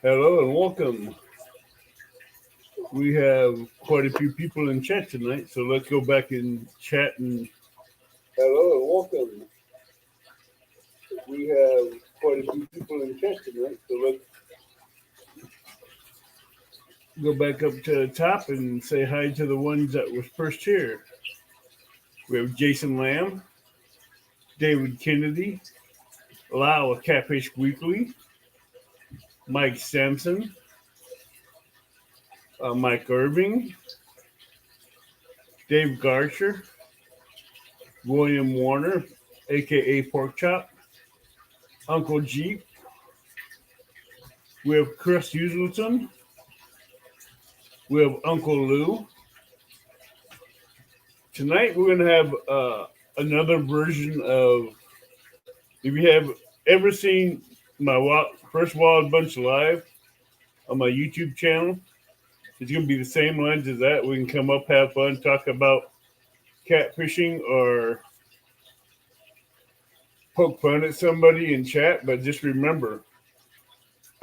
Hello and welcome. We have quite a few people in chat tonight, so let's go back and chat and hello and welcome. We have quite a few people in chat tonight, so let's go back up to the top and say hi to the ones that was first here. We have Jason Lamb, David Kennedy, Lau of Catfish Weekly, Mike Sampson, Mike Irving, Dave Garcher, William Warner, aka Pork Chop, Uncle Jeep. We have Chris Usleton. We have Uncle Lou. Tonight we're going to have another version of. If you have ever seen my first Wild Bunch live on my YouTube channel, it's going to be the same lines as that. We can come up, have fun, talk about catfishing, or poke fun at somebody in chat. But just remember,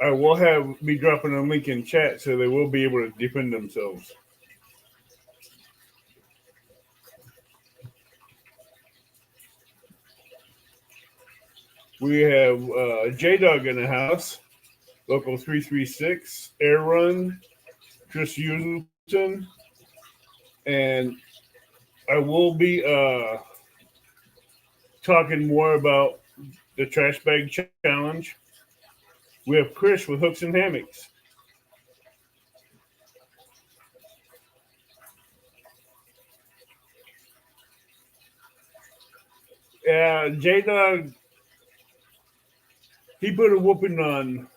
I will be dropping a link in chat, so they will be able to defend themselves. We have J Dog in the house, Local 336, Air Run, Chris Usleton, and I will be talking more about the trash bag challenge. We have Chris with Hooks and Hammocks. J Dog, he put a whooping on.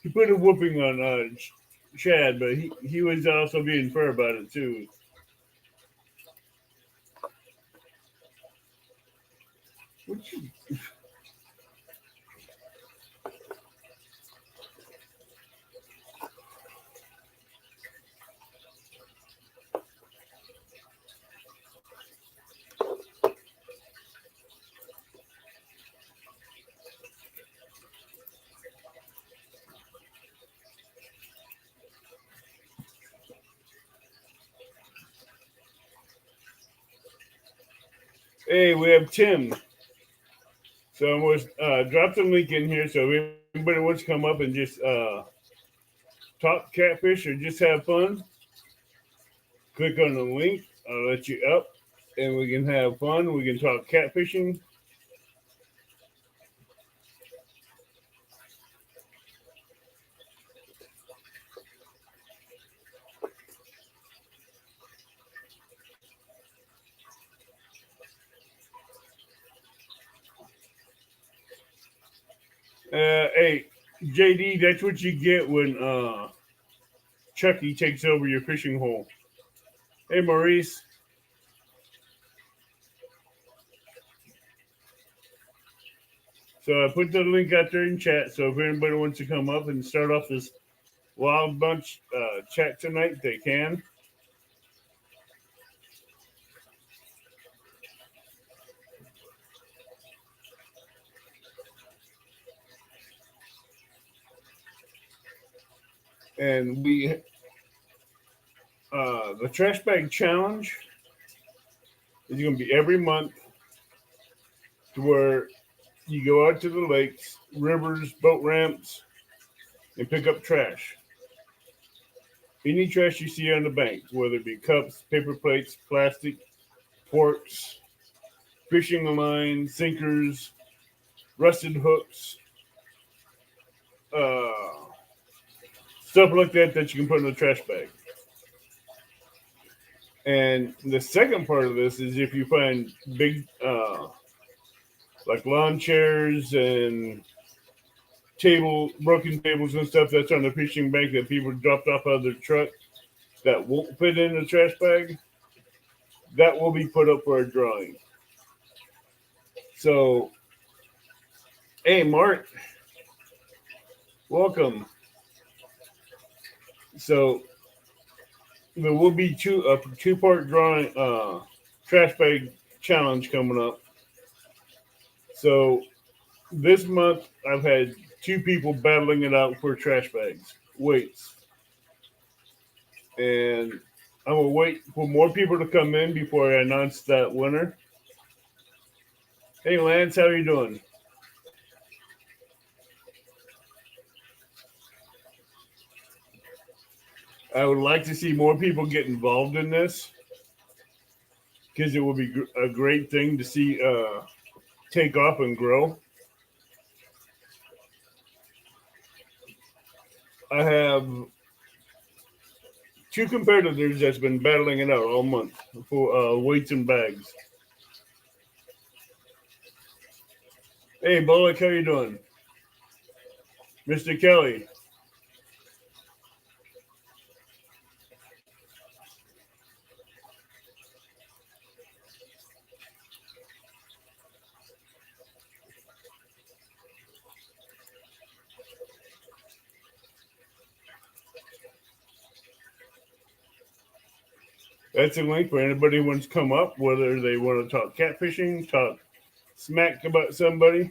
He put a whooping on Chad, but he was also being fair about it too. Which, hey, we have Tim. So I'm going to drop the link in here. So if anybody wants to come up and just talk catfish or just have fun, click on the link. I'll let you up and we can have fun. We can talk catfishing. Hey, JD, that's what you get when Chucky takes over your fishing hole. Hey, Maurice. So I put the link out there in chat. So if anybody wants to come up and start off this Wild Bunch chat tonight, they can. And the trash bag challenge is going to be every month, to where you go out to the lakes, rivers, boat ramps, and pick up trash. Any trash you see on the bank, whether it be cups, paper plates, plastic, forks, fishing lines, sinkers, rusted hooks, uh, stuff like that you can put in the trash bag. And the second part of this is if you find big, like lawn chairs and broken tables and stuff that's on the fishing bank that people dropped off of their truck that won't fit in the trash bag, that will be put up for a drawing. So, hey, Mark, welcome. So, there will be a two-part drawing trash bag challenge coming up. So this month I've had two people battling it out for trash bags, weights. And I'm gonna wait for more people to come in before I announce that winner. Hey Lance, how you doing? I would like to see more people get involved in this because it will be a great thing to see take off and grow. I have two competitors that's been battling it out all month for weights and bags. Hey Bullock, how you doing? Mr. Kelly. That's a link for anybody who wants to come up, whether they want to talk catfishing, talk smack about somebody.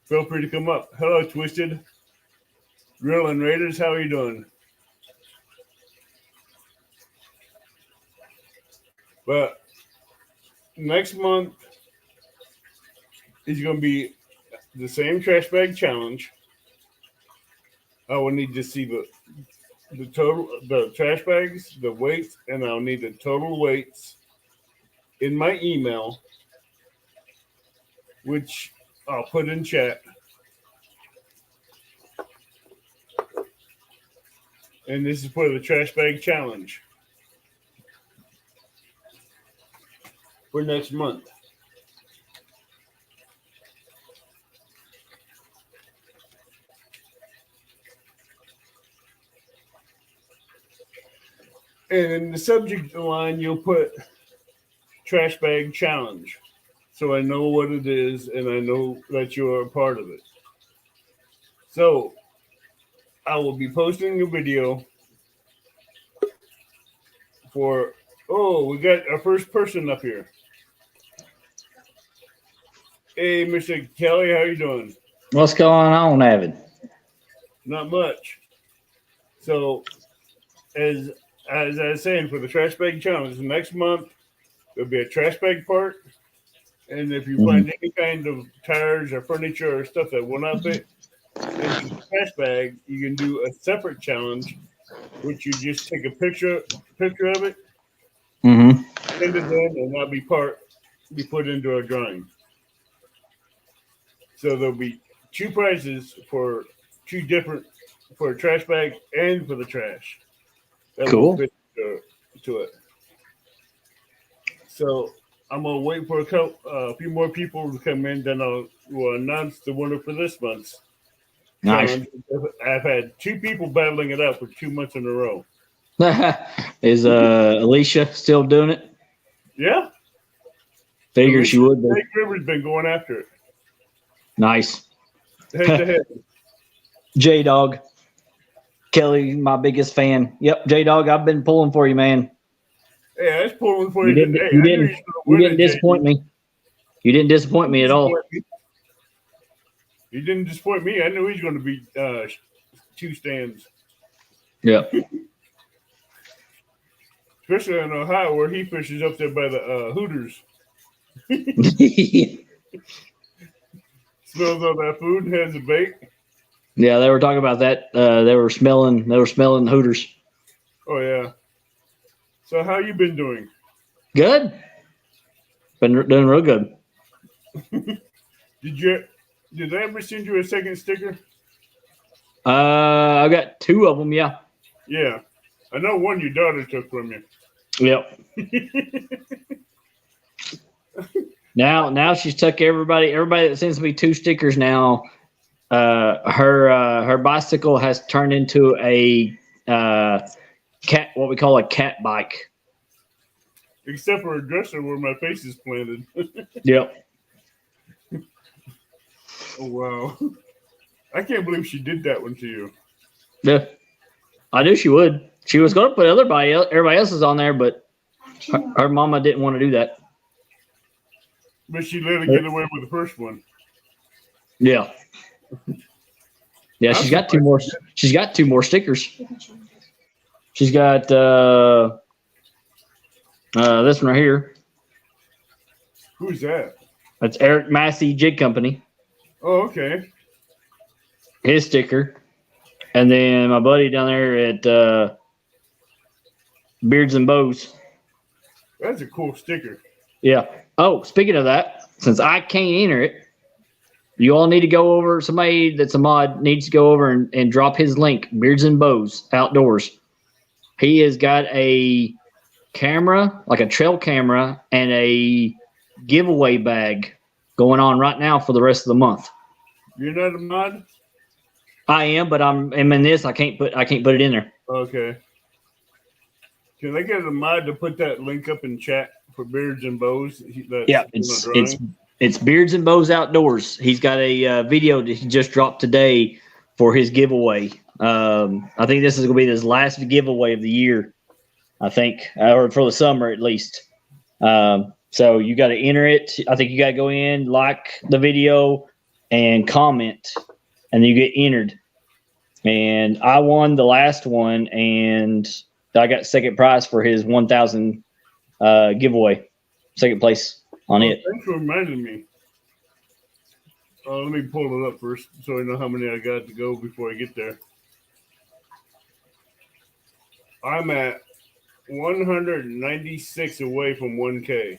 Feel free to come up. Hello, Twisted. Real and Raiders, how are you doing? But next month is going to be the same trash bag challenge. I will need to see the total, the trash bags, the weights, and I'll need the total weights in my email, which I'll put in chat. And this is for the trash bag challenge for next month. And in the subject line, you'll put trash bag challenge. So I know what it is and I know that you're a part of it. So I will be posting a video for, we got our first person up here. Hey, Mr. Kelly, how you doing? What's going on, Avid? Not much. So as I was saying, for the trash bag challenge, next month there'll be a trash bag part. And if you find any kind of tires or furniture or stuff that will not fit into the trash bag, you can do a separate challenge, which you just take a picture of it, send it in, and that'll be put into a drawing. So there'll be two prizes for for a trash bag and for the trash. That will fit to it. So I'm gonna wait for a few more people to come in, then we'll announce the winner for this month's challenge. I've had two people battling it out for 2 months in a row. Is Alicia still doing it? Yeah. Figured she would be. Big River's been going after it. Nice. Head to head. J Dog. Kelly, my biggest fan. Yep, J Dog, I've been pulling for you, man. Hey, I was pulling for you. You didn't disappoint me. You didn't disappoint me at all. You didn't disappoint me. I knew he was going to be 2 stands. Yeah. Especially in Ohio, where he fishes up there by the Hooters. Smells all that food and has a bait. Yeah, they were talking about that. They were smelling Hooters. Oh yeah. So how you been doing? Good. Been doing real good. Did I ever send you a second sticker? I got 2 of them. Yeah. Yeah, I know one your daughter took from you. Yep. Now she's took everybody that sends me 2 stickers now. Her bicycle has turned into a cat, what we call a cat bike. Except for a dresser where my face is planted. Yep. Oh wow! I can't believe she did that one to you. Yeah, I knew she would. She was going to put everybody else's on there, but her mama didn't want to do that. But she let her get away with the first one. Yeah. Yeah, I'm she's got two more. surprised. She's got two more stickers. She's got this one right here. Who's that? That's Eric Massey Jig Company. Oh, okay. His sticker. And then my buddy down there at Beards and Bows. That's a cool sticker. Yeah. Oh, speaking of that, since I can't enter it, you all need to go over. Somebody that's a mod needs to go over and drop his link. Beards and Bows Outdoors. He has got a camera, like a trail camera, and a giveaway bag going on right now for the rest of the month. You're not a mod? I am, but I'm in this. I can't put it in there. Okay. Can I get a mod to put that link up in chat for Beards and Bows? Yeah, it's Beards and Bows Outdoors. He's got a video that he just dropped today for his giveaway. I think this is going to be his last giveaway of the year. I think, or for the summer at least. So you got to enter it. I think you got to go in, like the video, and comment, and then you get entered. And I won the last one, and I got second prize for his 1,000 giveaway. Second place on it. Thanks for reminding me. Let me pull it up first so I know how many I got to go before I get there. I'm at 196 away from 1K.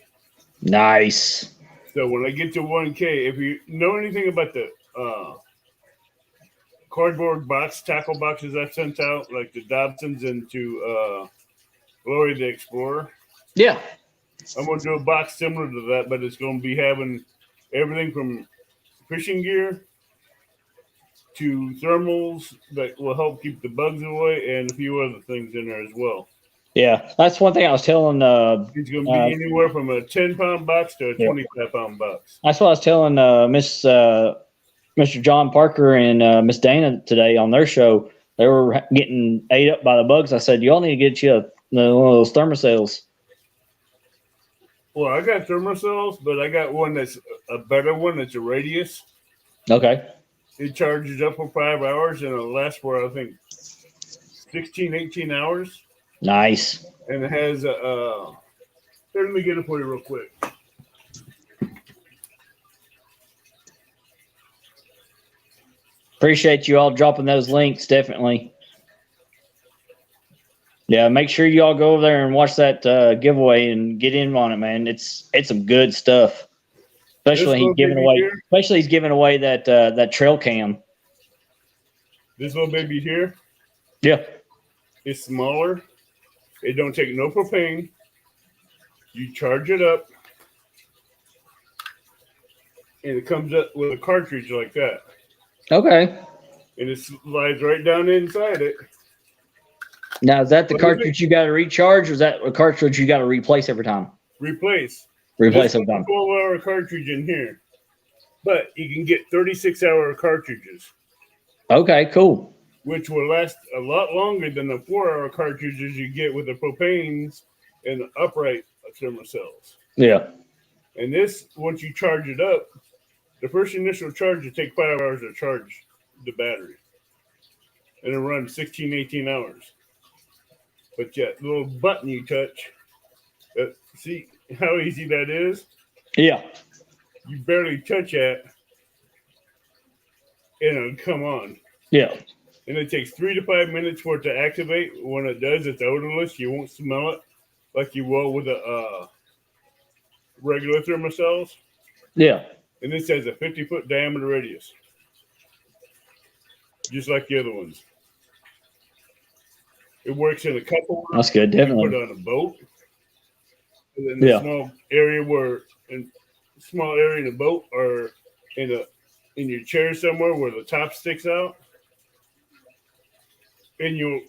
Nice. So when I get to 1K, if you know anything about the cardboard box, tackle boxes I sent out, like the Dobsons and to Glory the Explorer. Yeah. I'm going to do a box similar to that, but it's going to be having everything from fishing gear to thermals that will help keep the bugs away and a few other things in there as well. Yeah, that's one thing I was telling. It's going to be anywhere from a 10-pound box to a 25-pound box. That's what I was telling Mr. John Parker and Miss Dana today on their show. They were getting ate up by the bugs. I said, "Y'all need to get you one of those thermocells." Well, I got thermocells, but I got one that's a better one. That's a radius. Okay. It charges up for 5 hours, and it'll last for, I think, 16, 18 hours. Nice. And it has a here, let me get it for you real quick. Appreciate you all dropping those links, definitely. Yeah, make sure you all go over there and watch that giveaway and get in on it, man. It's some good stuff. Especially he's giving away that trail cam. This little baby here. Yeah. It's smaller. It don't take no propane. You charge it up, and it comes up with a cartridge like that. Okay. And it slides right down inside it. Now, is that the cartridge you got to recharge, or is that a cartridge you got to replace every time? Replace every time. 12-hour cartridge in here, but you can get 36-hour cartridges. Okay, cool. Which will last a lot longer than the 4-hour cartridges you get with the propanes and the upright thermocells. Yeah. And this, once you charge it up, the first initial charge will take 5 hours to charge the battery. And it'll run 16, 18 hours. But yeah, the little button you touch, see how easy that is? Yeah. You barely touch it, and it'll come on. Yeah. And it takes 3 to 5 minutes for it to activate. When it does, it's odorless. You won't smell it like you will with a regular thermocells. Yeah. And this has a 50-foot diameter radius, just like the other ones. It works in a couple. That's good, definitely. You put it on a boat. And then the small area in the boat, or in your chair somewhere where the top sticks out. And you'll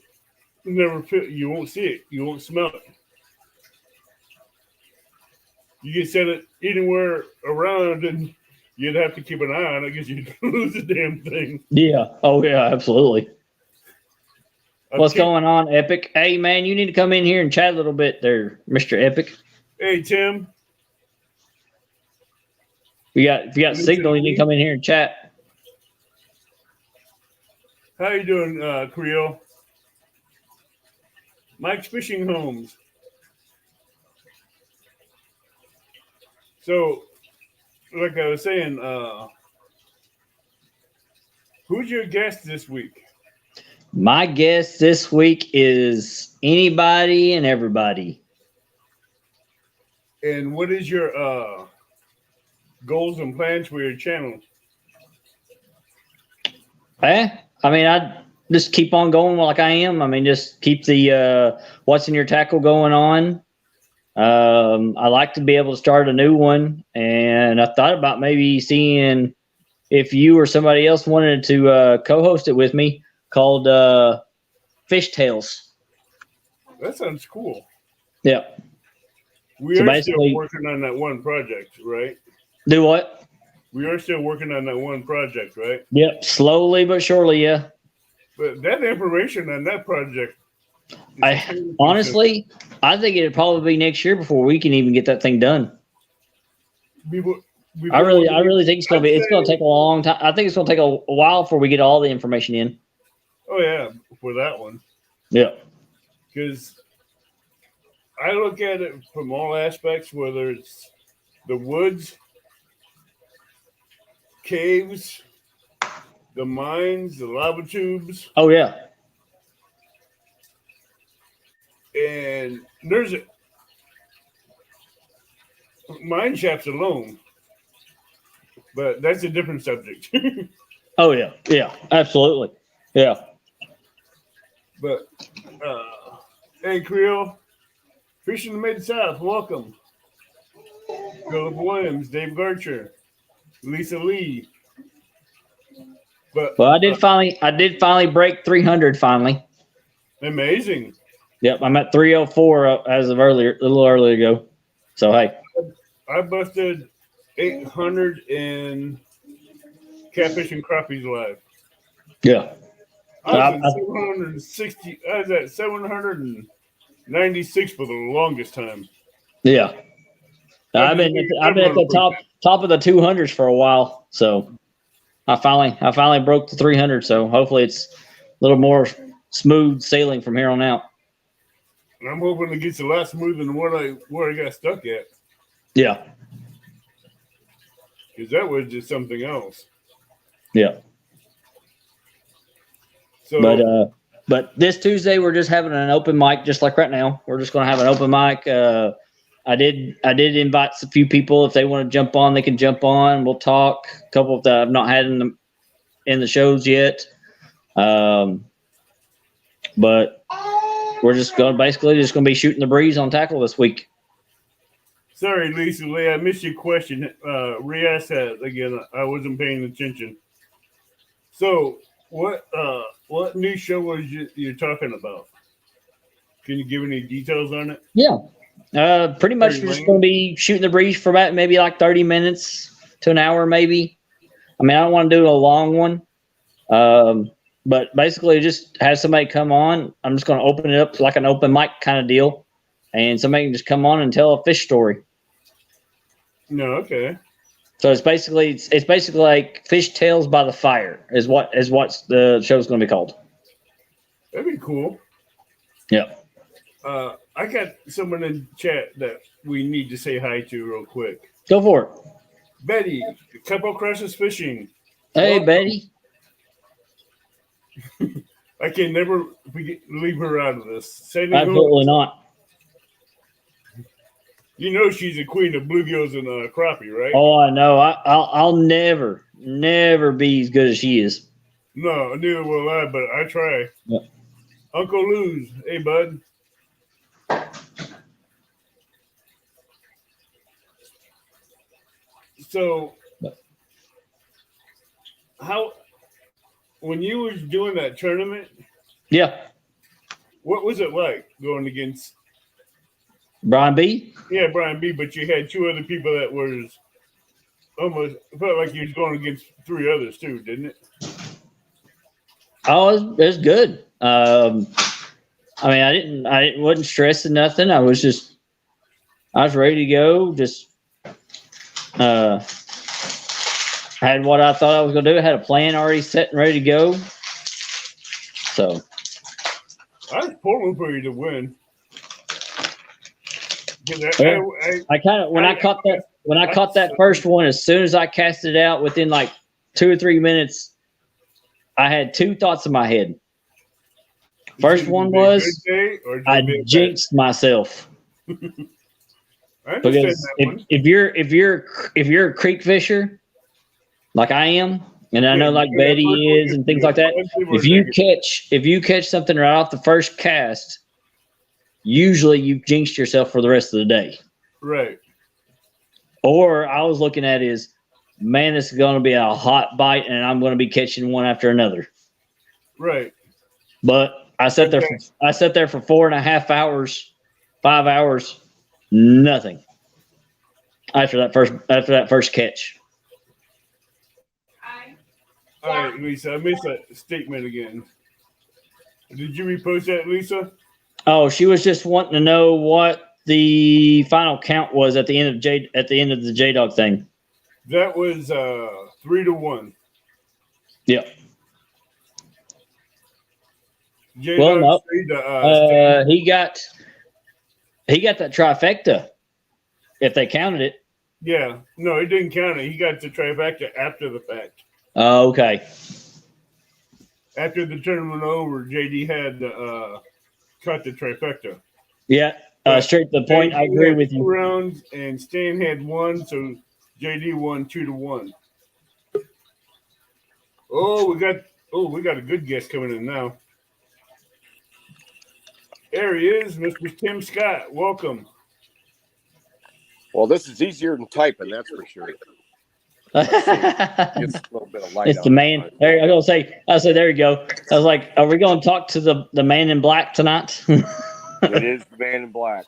never feel, you won't see it. You won't smell it. You can set it anywhere around, and you'd have to keep an eye on it because you'd lose the damn thing. Yeah. Oh, yeah, absolutely. What's going on, Epic? Hey, man, you need to come in here and chat a little bit there, Mr. Epic. Hey, Tim. If you got signal, you can come in here and chat. How you doing, Creole? Mike's Fishing Homes. So, like I was saying, who's your guest this week? My guest this week is anybody and everybody. And what is your goals and plans for your channel? I mean, I just keep on going like I am. I mean, just keep the what's in your tackle going on. I like to be able to start a new one, and I thought about maybe seeing if you or somebody else wanted to co-host it with me, called Fish Tales. That sounds cool. Yeah. We are still working on that one project, right? Do what? We are still working on that one project, right? Yep, slowly but surely, yeah. But that information on that project, honestly, I think it'd probably be next year before we can even get that thing done. I really think it's gonna take a long time. I think it's gonna take a while before we get all the information in. Oh yeah, for that one. Yeah. Because I look at it from all aspects, whether it's the woods, caves, the mines, the lava tubes. Oh yeah. And there's mine shafts alone, but that's a different subject. Oh yeah, yeah, absolutely, yeah. But hey, Creole, Fishing the Mid-South, welcome. Philip Williams, Dave Garcher, Lisa Lee. But I did finally break 300 finally. Amazing. Yep, I'm at 304 as of a little earlier ago. So hey, I busted 800 in catfish and crappies live. Yeah. I was at 760. I was at 796 for the longest time. Yeah. I've been at the top of the 200s for a while. So I finally broke the 300. So hopefully it's a little more smooth sailing from here on out. And I'm hoping it gets a lot smoother than where I got stuck at. Yeah. Because that was just something else. Yeah. So, but this Tuesday we're just having an open mic, just like right now. We're just going to have an open mic. I did invite a few people. If they want to jump on, they can jump on. We'll talk. A couple that I've not had in the shows yet. But we're just going to be shooting the breeze on tackle this week. Sorry, Lisa Lee, I missed your question. Re-ask that again. I wasn't paying attention. So, what new show was you're talking about? Can you give any details on it? Yeah. Pretty much we're just going to be shooting the breeze for about maybe like 30 minutes to an hour, maybe. I mean, I don't want to do a long one. But basically just have somebody come on. I'm just going to open it up like an open mic kind of deal. And somebody can just come on and tell a fish story. No, okay. So it's basically like Fish Tales by the Fire is what the show's going to be called. That'd be cool. Yeah. I got someone in chat that we need to say hi to real quick. Go for it. Betty, Couple Crosses Fishing. Hey, welcome. Betty. I can never leave her out of this. Absolutely not. You know she's a queen of bluegills and crappie, right? Oh, I know. I'll never be as good as she is. No, neither will I, but I try. Yep. Uncle Lou's, hey, bud. So, when you was doing that tournament, yeah, what was it like going against Brian B? Yeah, Brian B. But you had two other people that was almost felt like you was going against three others too, didn't it? Oh, it was good. I mean, I wasn't stressing nothing. I was ready to go. Just I had what I thought I was going to do. I had a plan already set and ready to go. So I was pulling for you to win. I kind of when I caught that first one, as soon as I cast it out, within like 2 or 3 minutes, I had two thoughts in my head. First one was I jinxed myself. I understand Because that one. if you're a creek fisher like I am, and I know like Betty is and things like that, if you catch something right off the first cast, usually you've jinxed yourself for the rest of the day. Right. Or I was looking at is, man, this is going to be a hot bite, and I'm going to be catching one after another. Right. But I sat there for 4.5 hours, 5 hours, nothing. After that first catch. All right, Lisa, I missed that statement again. Did you repost that, Lisa? Oh, she was just wanting to know what the final count was at the end of the J Dog thing. That was 3-1. Yep. J-Dog no. He got that trifecta, if they counted it. Yeah. No, he didn't count it. He got the trifecta after the fact. Oh, okay. After the tournament over, JD had cut the trifecta. Yeah. Straight to the point. I agree with you. 2 rounds, and Stan had 1, so JD won 2-1. Oh, we got a good guest coming in now. There he is, Mr. Tim Scott. Welcome. Well, this is easier than typing, that's for sure. It's a little bit of light. It's the man. There, I was gonna say. I said, there you go. I was like, are we going to talk to the man in black tonight? It is the man in black.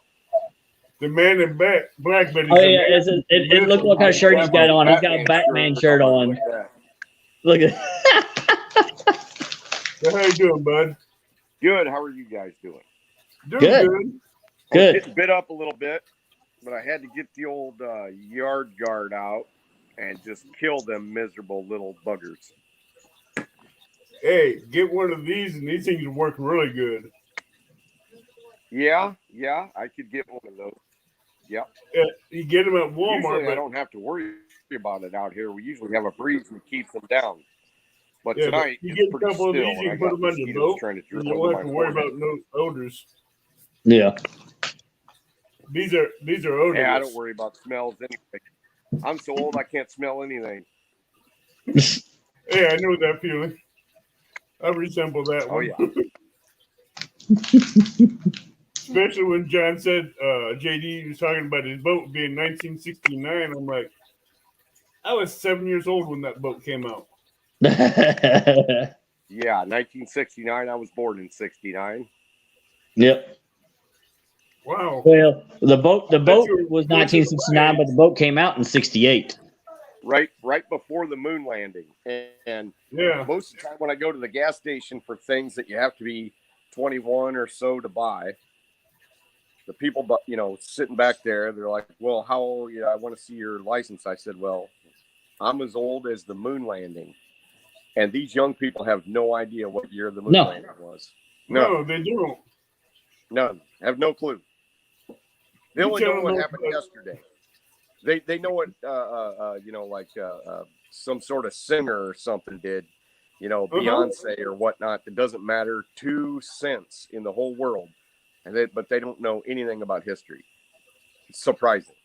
The man in black, but oh yeah, it looked what kind of shirt he's got on. He's got a Batman shirt on. Look at. So how you doing, bud? Good. How are you guys doing? Doing good. Getting bit up a little bit, but I had to get the old yard guard out and just kill them miserable little buggers. Hey, get one of these, and these things work really good. Yeah, I could get one of those. Yep. You get them at Walmart. Usually I don't have to worry about it out here. We usually have a breeze that keeps them down. But tonight, you get a couple of these, you can put them on your boat. You don't have to worry about no odors. Yeah. These are odorless. Yeah, I don't worry about smells anyway. I'm so old I can't smell anything. Hey, I know that feeling. I resemble that one. Oh, yeah. Especially when John said JD was talking about his boat being 1969. I'm like, I was 7 years old when that boat came out. Yeah, 1969. I was born in 69. Yep. Wow. Well, the boat was 1969, but the boat came out in 68. Right before the moon landing. And yeah, most of the time when I go to the gas station for things that you have to be 21 or so to buy, the people, sitting back there, they're like, well, how old? I want to see your license. I said, well, I'm as old as the moon landing. And these young people have no idea what year the moon landing was. No, they don't. None. Have no clue. They only know what happened yesterday. They know what some sort of singer or something did, Beyonce or whatnot. It doesn't matter 2 cents in the whole world, but they don't know anything about history. It's surprising.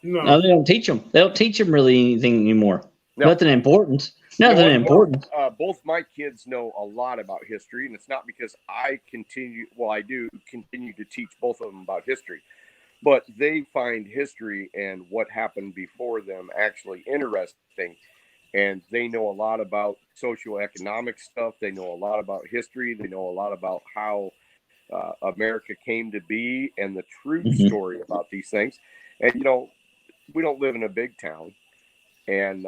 No, they don't teach them. They don't teach them really anything anymore. No. Nothing important. Nothing important. Both my kids know a lot about history, and it's not because I do continue to teach both of them about history. But they find history and what happened before them actually interesting. And they know a lot about socioeconomic stuff. They know a lot about history. They know a lot about how America came to be and the true story about these things. And, we don't live in a big town. And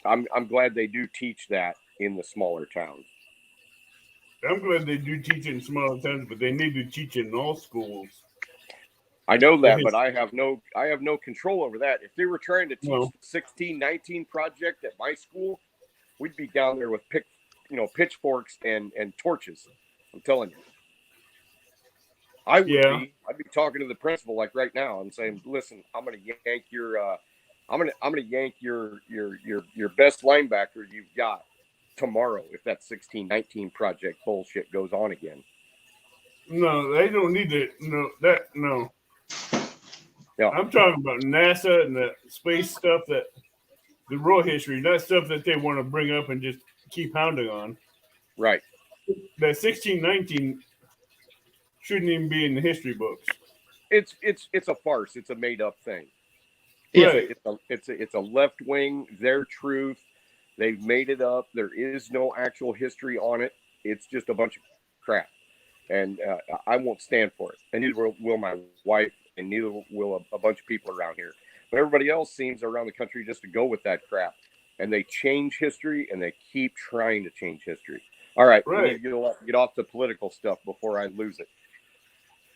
I'm glad they do teach that in the smaller towns. I'm glad they do teach it in smaller towns, but they need to teach it in all schools. I know that, but I have no control over that. If they were trying to teach the 1619 project at my school, we'd be down there with pitchforks and torches. I'm telling you. I would be. I'd be talking to the principal like right now and saying, "Listen, I'm going to yank your I'm going to yank your best linebacker you've got tomorrow if that 1619 project bullshit goes on again." No, they don't need it. No. Yeah. I'm talking about NASA and the space stuff, that the real history, not stuff that they want to bring up and just keep hounding on. Right. That 1619 shouldn't even be in the history books. It's a farce. It's a made up thing. Right. It's a left wing, their truth. They've made it up. There is no actual history on it. It's just a bunch of crap. And I won't stand for it. And neither will my wife, and neither will a bunch of people around here. But everybody else seems around the country just to go with that crap. And they change history, and they keep trying to change history. All right. We need to get off the political stuff before I lose it.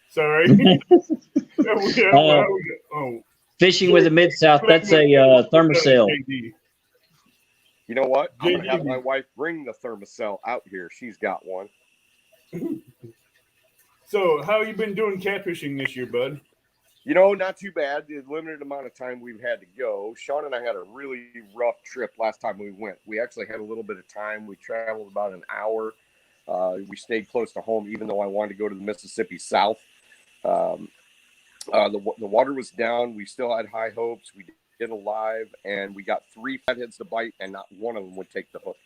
Sorry. Fishing with the Mid-South, that's a thermocell. You know what? I'm going to have my wife bring the thermocell out here. She's got one. So, how you been doing catfishing this year, bud? You know, not too bad. The limited amount of time we've had to go. Sean and I had a really rough trip last time we went. We actually had a little bit of time. We traveled about an hour. We stayed close to home, even though I wanted to go to the Mississippi South. The water was down. We still had high hopes. We did a live, and we got 3 flatheads to bite, and not one of them would take the hook.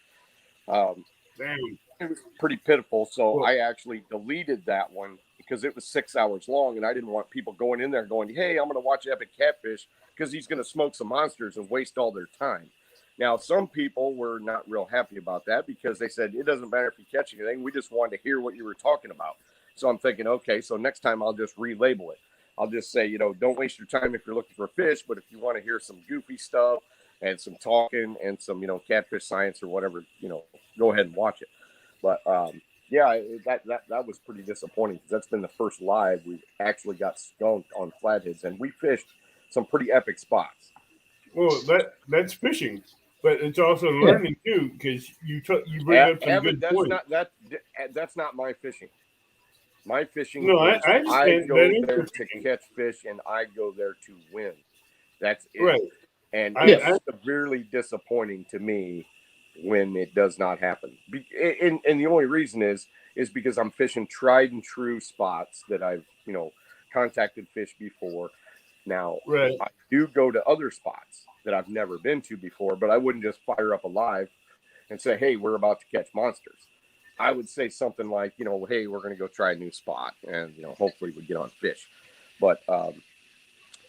Damn. It was pretty pitiful, so I actually deleted that one because it was 6 hours long, and I didn't want people going in there going, "Hey, I'm going to watch Epic Catfish," because he's going to smoke some monsters and waste all their time. Now, some people were not real happy about that because they said, "It doesn't matter if you catch anything. We just wanted to hear what you were talking about." So I'm thinking, okay, so next time I'll just relabel it. I'll just say, don't waste your time if you're looking for fish, but if you want to hear some goofy stuff and some talking and some, catfish science or whatever, go ahead and watch it. But that was pretty disappointing because that's been the first live we actually got skunked on flatheads, and we fished some pretty epic spots. Well, that's fishing, but it's also learning too, because you bring up some good points. That's not my fishing. My fishing. No, is I go there to catch fish, and I go there to win. That's it. Right. And it's severely disappointing to me when it does not happen. And the only reason is because I'm fishing tried and true spots that I've, contacted fish before. Now, I do go to other spots that I've never been to before, but I wouldn't just fire up a live and say, "Hey, we're about to catch monsters." I would say something like, "Hey, we're going to go try a new spot, and, hopefully we get on fish." But,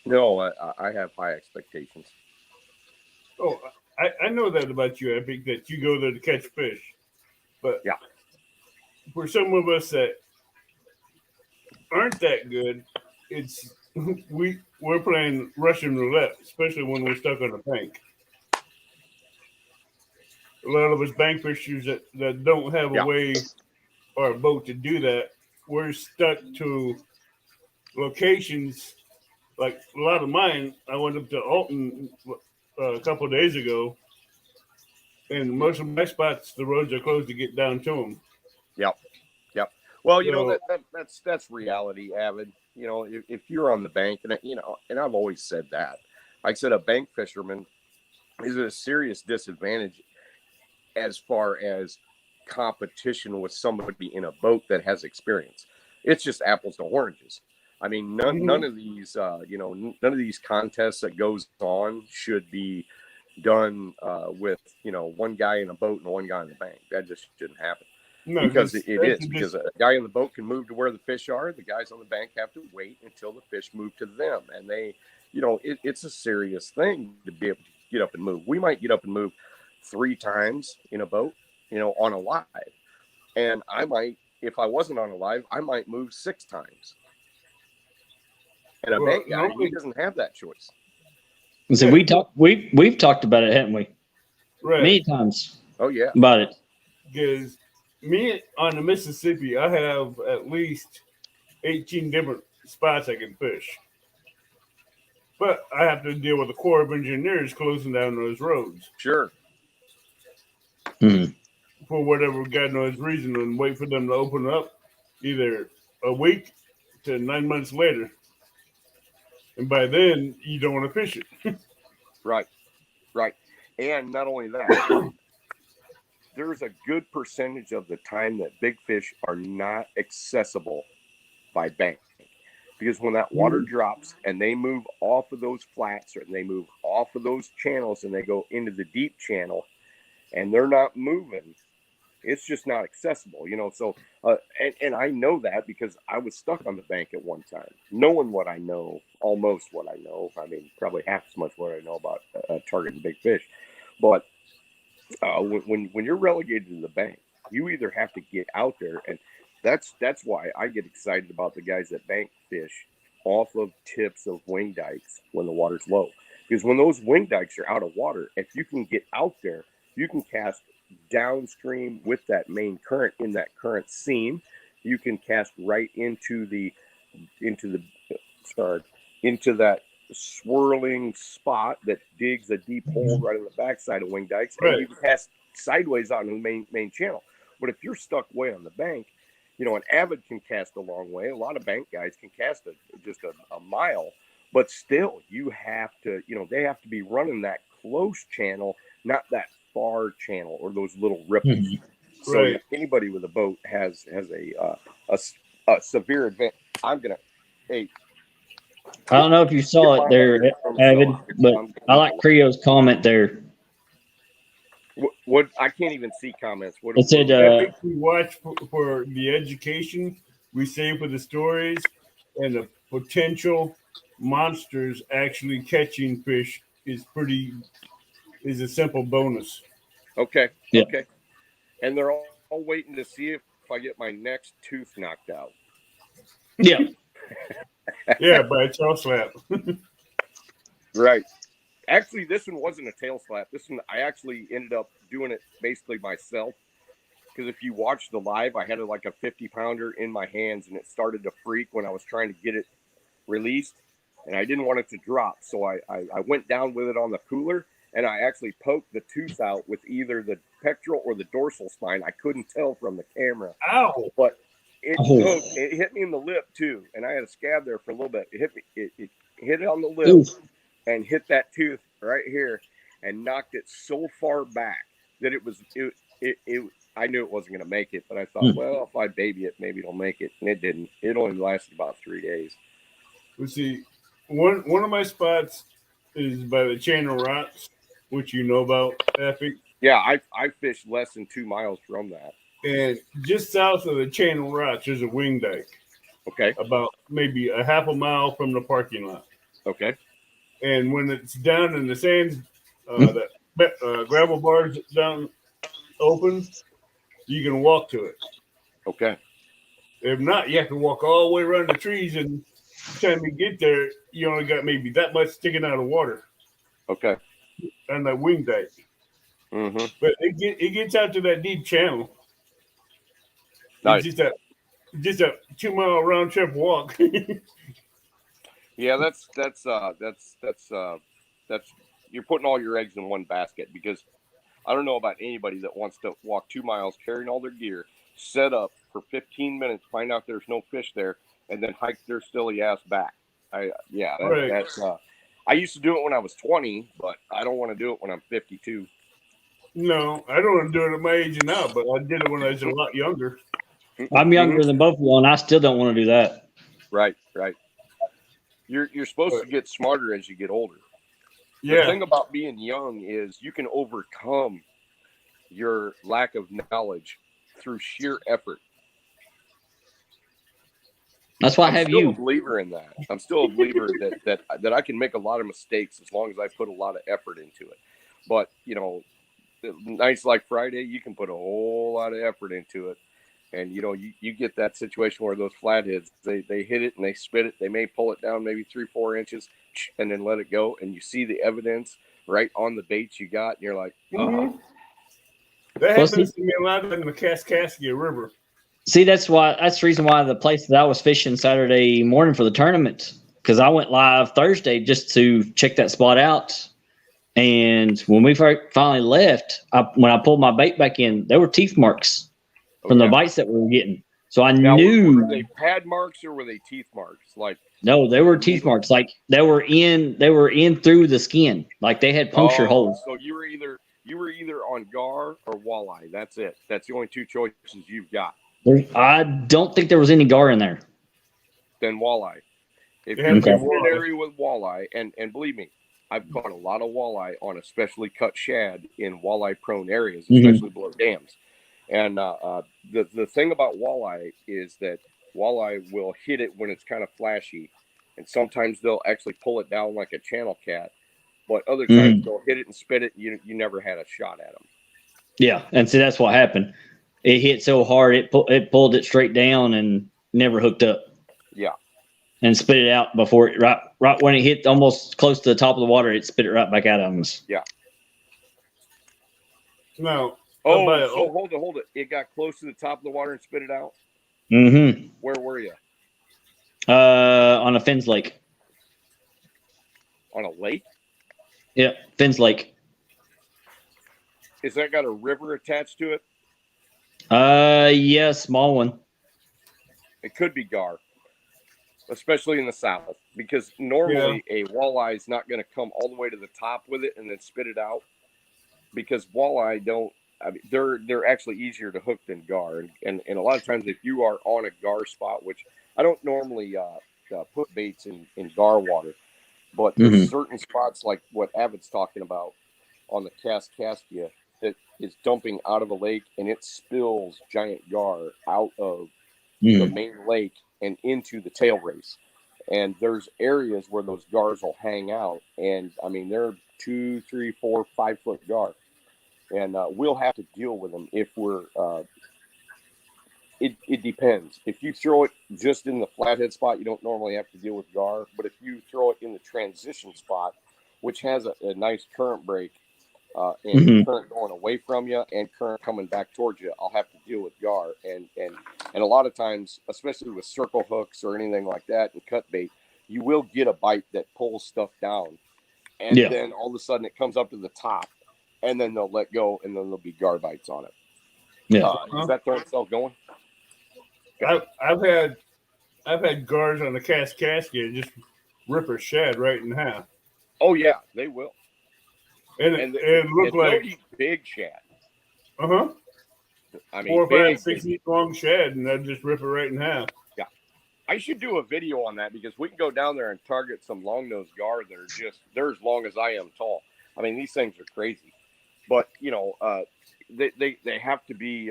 no, I have high expectations. Oh, I know that about you, Epic, that you go there to catch fish. But for some of us that aren't that good, it's we're playing Russian roulette, especially when we're stuck on a bank. A lot of us bank fishers that don't have a way or a boat to do that, we're stuck to locations. Like a lot of mine, I went up to Alton a couple of days ago, and most of my spots, the roads are closed to get down to them. Yep. Well, that's reality, Avid. If you're on the bank, and I've always said that. Like I said, a bank fisherman is at a serious disadvantage as far as competition with somebody in a boat that has experience. It's just apples to oranges. I mean, none of these, none of these contests that goes on should be done with, one guy in a boat and one guy in the bank. That just shouldn't happen. No, because because a guy in the boat can move to where the fish are. The guys on the bank have to wait until the fish move to them. And they, it's a serious thing to be able to get up and move. We might get up and move 3 times in a boat, on a live. And I might, if I wasn't on a live, I might move 6 times. And a bank guy, he doesn't have that choice. So we've talked about it, haven't we? Right. Many times. Oh yeah. About it. Because me on the Mississippi, I have at least 18 different spots I can fish. But I have to deal with the Corps of Engineers closing down those roads Sure. Mhm. for whatever God knows reason, and wait for them to open up either a week to 9 months later. And by then, you don't want to fish it. Right. Right. And not only that, there's a good percentage of the time that big fish are not accessible by bank. Because when that water drops and they move off of those flats or they move off of those channels and they go into the deep channel and they're not moving, it's just not accessible, So, and I know that because I was stuck on the bank at one time, knowing what I know, almost what I know. I mean, probably half as much what I know about targeting big fish. But when you're relegated to the bank, you either have to get out there, and that's why I get excited about the guys that bank fish off of tips of wing dikes when the water's low. Because when those wing dikes are out of water, if you can get out there, you can cast downstream with that main current in that current seam. You can cast right into that swirling spot that digs a deep hole right in the backside of wing dikes, and you can cast sideways out in the main channel. But if you're stuck way on the bank, an avid can cast a long way. A lot of bank guys can cast just a mile, but still you have to, they have to be running that close channel, not that far channel or those little ripples. Mhm. So anybody with a boat has a severe event. I don't know if you saw it there, Avid, but I like Creo's comment there. What I can't even see comments. What It said, That makes me watch for the education we save for the stories and the potential monsters actually catching fish is a simple bonus. okay, yeah. okay, and they're all waiting to see if I get my next tooth knocked out. Yeah. Yeah, by a tail slap. Right. Actually, this one wasn't a tail slap. This one, I actually ended up doing it basically myself. Because if you watch the live, I had like a 50-pounder in my hands and it started to freak when I was trying to get it released. And I didn't want it to drop. So I went down with it on the cooler and I actually poked the tooth out with either the pectoral or the dorsal spine. I couldn't tell from the camera. Ow! But it hit me in the lip too. And I had a scab there for a little bit. It hit me. It hit it on the lip. Oof. And hit that tooth right here and knocked it so far back that I knew it wasn't going to make it, but I thought, well, if I baby it, maybe it'll make it. And it didn't. It only lasted about 3 days. Let's see. One of my spots is by the chain of rocks, which you know about, Epic. Yeah, I fished less than 2 miles from that. And just south of the chain of rocks, there's a wing dike. Okay. About maybe a half a mile from the parking lot. Okay. And when it's down in the sands, that gravel bars down open, you can walk to it. Okay. If not, you have to walk all the way around the trees, and by the time you get there, you only got maybe that much sticking out of water. Okay. On that wing dike. Mm-hmm. But it gets out to that deep channel. Nice. It's just a 2-mile round trip walk. Yeah, that's you're putting all your eggs in one basket, because I don't know about anybody that wants to walk 2 miles carrying all their gear, set up for 15 minutes, find out there's no fish there, and then hike their silly ass back. That's I used to do it when I was 20, but I don't want to do it when I'm 52. No, I don't want to do it at my age now, but I did it when I was a lot younger. I'm younger than both of you, and I still don't want to do that. Right. You're supposed to get smarter as you get older. Yeah. The thing about being young is you can overcome your lack of knowledge through sheer effort. That's why I have you. I'm still a believer in that. I'm still a believer that I can make a lot of mistakes as long as I put a lot of effort into it. But, nights like Friday, you can put a whole lot of effort into it. And, you get that situation where those flatheads, they hit it and they spit it. They may pull it down maybe 3-4 inches and then let it go. And you see the evidence right on the baits you got. And you're like, That happens to me a lot in the Kaskaskia River. See, that's the reason why the place that I was fishing Saturday morning for the tournament, because I went live Thursday just to check that spot out. And when we finally left, when I pulled my bait back in, there were teeth marks from the bites that we were getting. So I knew. Were they pad marks or were they teeth marks? Like, no, they were teeth marks. Like they were in through the skin. Like they had puncture holes. So you were either on gar or walleye. That's it. That's the only two choices you've got. I don't think there was any gar in there. Then walleye. If you're in an area with walleye, and believe me, I've caught a lot of walleye on especially cut shad in walleye prone areas, especially below dams. And the thing about walleye is that walleye will hit it when it's kind of flashy, and sometimes they'll actually pull it down like a channel cat, but other times they'll hit it and spit it. You never had a shot at them. Yeah, and see that's what happened. It hit so hard it pulled it straight down and never hooked up. Yeah, and spit it out before it right when it hit almost close to the top of the water. It spit it right back out of us. Yeah. No. So hold it. It got close to the top of the water and spit it out? Mm-hmm. Where were you? On a Fins Lake. On a lake? Yeah, Fins Lake. Is that got a river attached to it? Yeah, small one. It could be gar, especially in the south, because normally a walleye is not going to come all the way to the top with it and then spit it out, because walleye don't. I mean, they're actually easier to hook than gar, and a lot of times if you are on a gar spot, which I don't normally put baits in gar water, but there's certain spots like what Avid's talking about on the Kaskaskia that is dumping out of a lake and it spills giant gar out of the main lake and into the tail race. And there's areas where those gars will hang out, and I mean they're 2, 3, 4, 5 foot gar. And we'll have to deal with them if we're. It depends. If you throw it just in the flathead spot, you don't normally have to deal with gar. But if you throw it in the transition spot, which has a nice current break and current going away from you and current coming back towards you, I'll have to deal with gar. And a lot of times, especially with circle hooks or anything like that and cut bait, you will get a bite that pulls stuff down, and then all of a sudden it comes up to the top. And then they'll let go, and then there'll be gar bites on it. Yeah, is that throwing itself going? I've had gars on the Kaskaskia just rip a shad right in half. Oh yeah, they will. And it looked like eat big shad. I mean, 4, 5, 6 feet long shad, and I'd just rip it right in half. Yeah, I should do a video on that because we can go down there and target some long-nosed gar that are they're as long as I am tall. I mean, these things are crazy. But you know, they have to be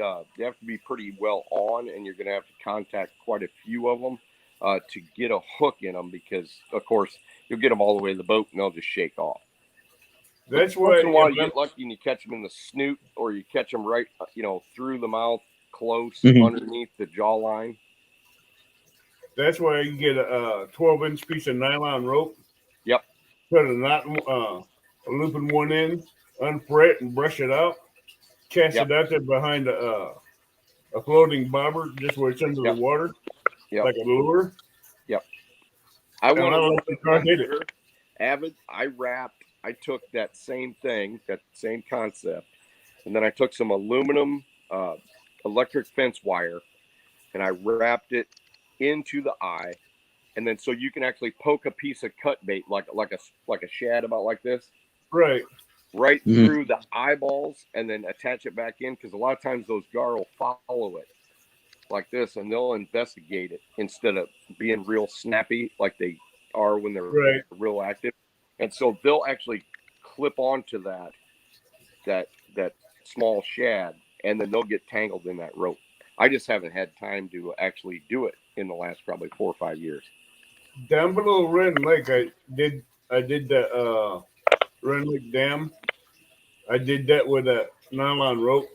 pretty well on, and you're going to have to contact quite a few of them to get a hook in them, because of course you'll get them all the way to the boat and they'll just shake off. That's why you get lucky and you catch them in the snoot, or you catch them right, through the mouth, close underneath the jawline. That's why you get a 12-inch piece of nylon rope. Yep. Put a knot, a loop in one end. Unfret and brush it out. Cast it out there behind a floating bobber, just where it's under the water, like a lure. Yep. I Avid. I took that same thing, that same concept, and then I took some aluminum electric fence wire, and I wrapped it into the eye, and then so you can actually poke a piece of cut bait like a shad about like this. Right through the eyeballs, and then attach it back in, because a lot of times those gar will follow it like this, and they'll investigate it instead of being real snappy like they are when they're real active. And so they'll actually clip onto that small shad, and then they'll get tangled in that rope. I just haven't had time to actually do it in the last probably 4 or 5 years. Down below Red Lake, I did that Red Lake Dam. I did that with a nylon rope.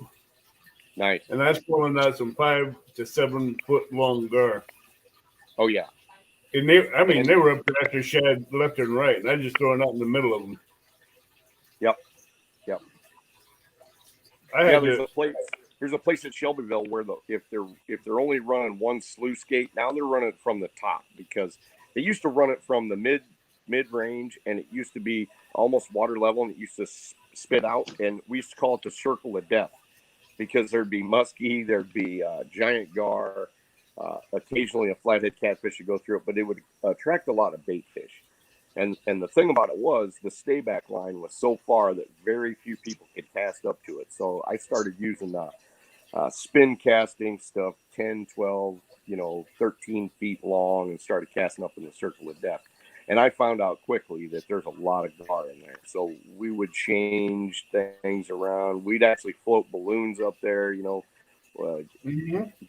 Nice. And that's pulling out some 5 to 7 foot long gar. Oh yeah. And they were up there after shad left and right, and I just throw it out in the middle of them. Yep. There's there's a place at Shelbyville where if they're only running one sluice gate, now they're running it from the top, because they used to run it from the mid range, and it used to be almost water level, and it used to spit out, and we used to call it the circle of death, because there'd be muskie, there'd be giant gar, occasionally a flathead catfish would go through it, but it would attract a lot of bait fish. And the thing about it was the stayback line was so far that very few people could cast up to it. So I started using spin casting stuff, 10, 12, 13 feet long, and started casting up in the circle of death. And I found out quickly that there's a lot of gar in there. So we would change things around. We'd actually float balloons up there,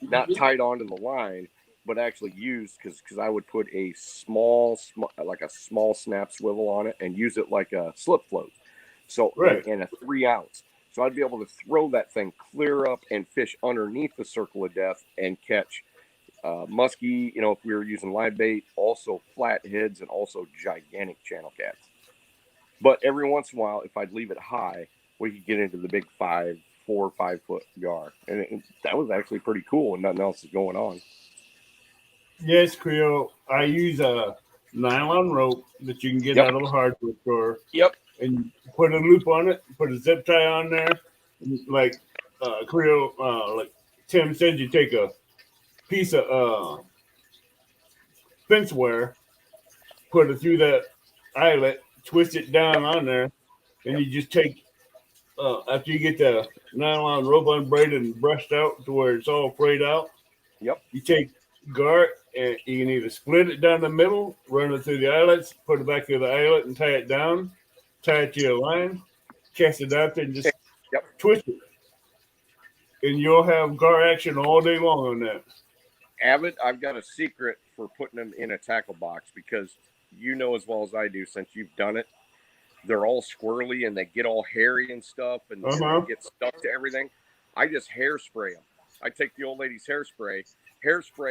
not tied onto the line, but actually used, because I would put a small snap swivel on it and use it like a slip float. So, right. and a 3 ounce. So I'd be able to throw that thing clear up and fish underneath the circle of death and catch muskie, if we were using live bait, also flatheads, and also gigantic channel cats. But every once in a while, if I'd leave it high, we could get into the big 4 or 5 foot gar. And that was actually pretty cool when nothing else is going on. Yes, Creole. I use a nylon rope that you can get out of a hardware store. Yep. And put a loop on it, put a zip tie on there. Like Creole, like Tim said, you take a piece of fence wire, put it through that eyelet, twist it down on there, and you just take, after you get the nylon rope unbraided and brushed out to where it's all frayed out, you take gar, and you can either split it down the middle, run it through the eyelets, put it back through the eyelet and tie it down, tie it to your line, cast it out there, and just twist it. And you'll have gar action all day long on that. Avid, I've got a secret for putting them in a tackle box, because you know as well as I do, since you've done it, they're all squirrely and they get all hairy and stuff, and they get stuck to everything. I just hairspray them. I take the old lady's hairspray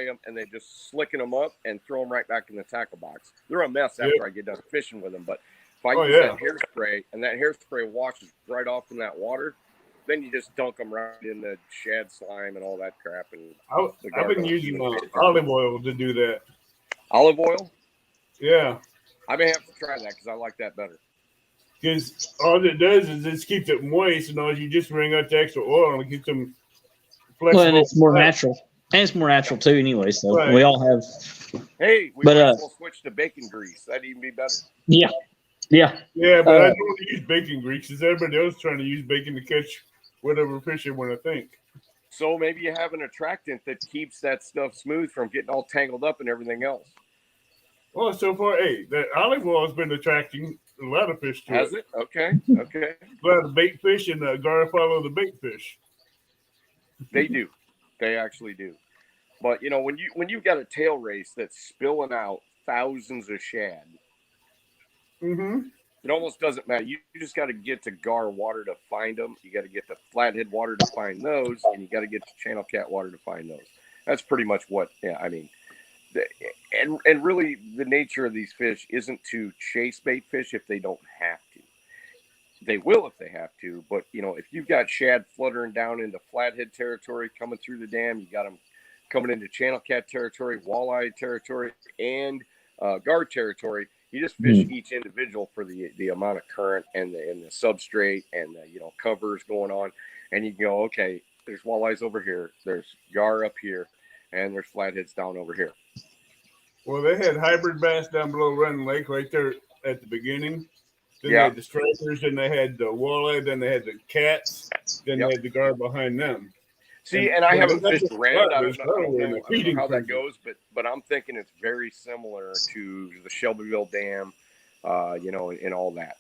them, and then just slicken them up and throw them right back in the tackle box. They're a mess after I get done fishing with them, but if I use that hairspray, and that hairspray washes right off from that water, then you just dunk them right in the shad slime and all that crap. And I've been using olive oil to do that. Olive oil? Yeah. I may have to try that, because I like that better. Because all it does is it keeps it moist, and all you just wring out the extra oil and it keeps them flexible. Well, and it's more natural. And it's more natural too, anyway. So we all have. Hey, we might as well switch to bacon grease. That'd even be better. Yeah. Yeah, but I don't use bacon grease, because everybody else is trying to use bacon to catch whatever fish they want to think. So maybe you have an attractant that keeps that stuff smooth from getting all tangled up and everything else. Well, so far, that olive oil has been attracting a lot of fish to it. Has it? Okay. A lot of bait fish, and gar follow the bait fish. They do. They actually do. But when you've got a tail race that's spilling out thousands of shad, it almost doesn't matter. You just got to get to gar water to find them. You got to get to flathead water to find those, and you got to get to channel cat water to find those. That's pretty much what. Yeah, I mean, and really, the nature of these fish isn't to chase bait fish if they don't have to. They will if they have to, but if you've got shad fluttering down into flathead territory, coming through the dam, you got them coming into channel cat territory, walleye territory, and gar territory. You just fish each individual for the amount of current and the substrate and the covers going on, and you go, okay, there's walleyes over here, there's gar up here, and there's flatheads down over here. Well, they had hybrid bass down below Run Lake right there at the beginning. Then they had the stripers, then they had the walleye, then they had the cats, then they had the gar behind them. See, and I haven't fished Rand. I don't know how that goes, but I'm thinking it's very similar to the Shelbyville Dam, and all that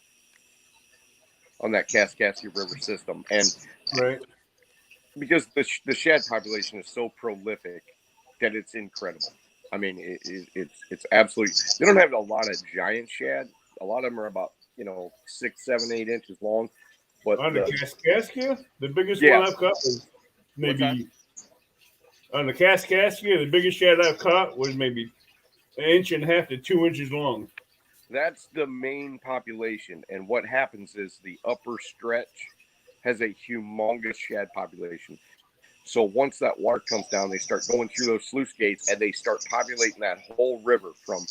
on that Kaskaskia River system, and because the shad population is so prolific that it's incredible. I mean, it's absolutely. They don't have a lot of giant shad. A lot of them are about 6, 7, 8 inches long. But on the Kaskaskia, the biggest one I've caught was maybe on the Kaskaskia. The biggest shad I've caught was maybe 1.5 inches to 2 inches long. That's the main population, and what happens is the upper stretch has a humongous shad population. So once that water comes down, they start going through those sluice gates and they start populating that whole river from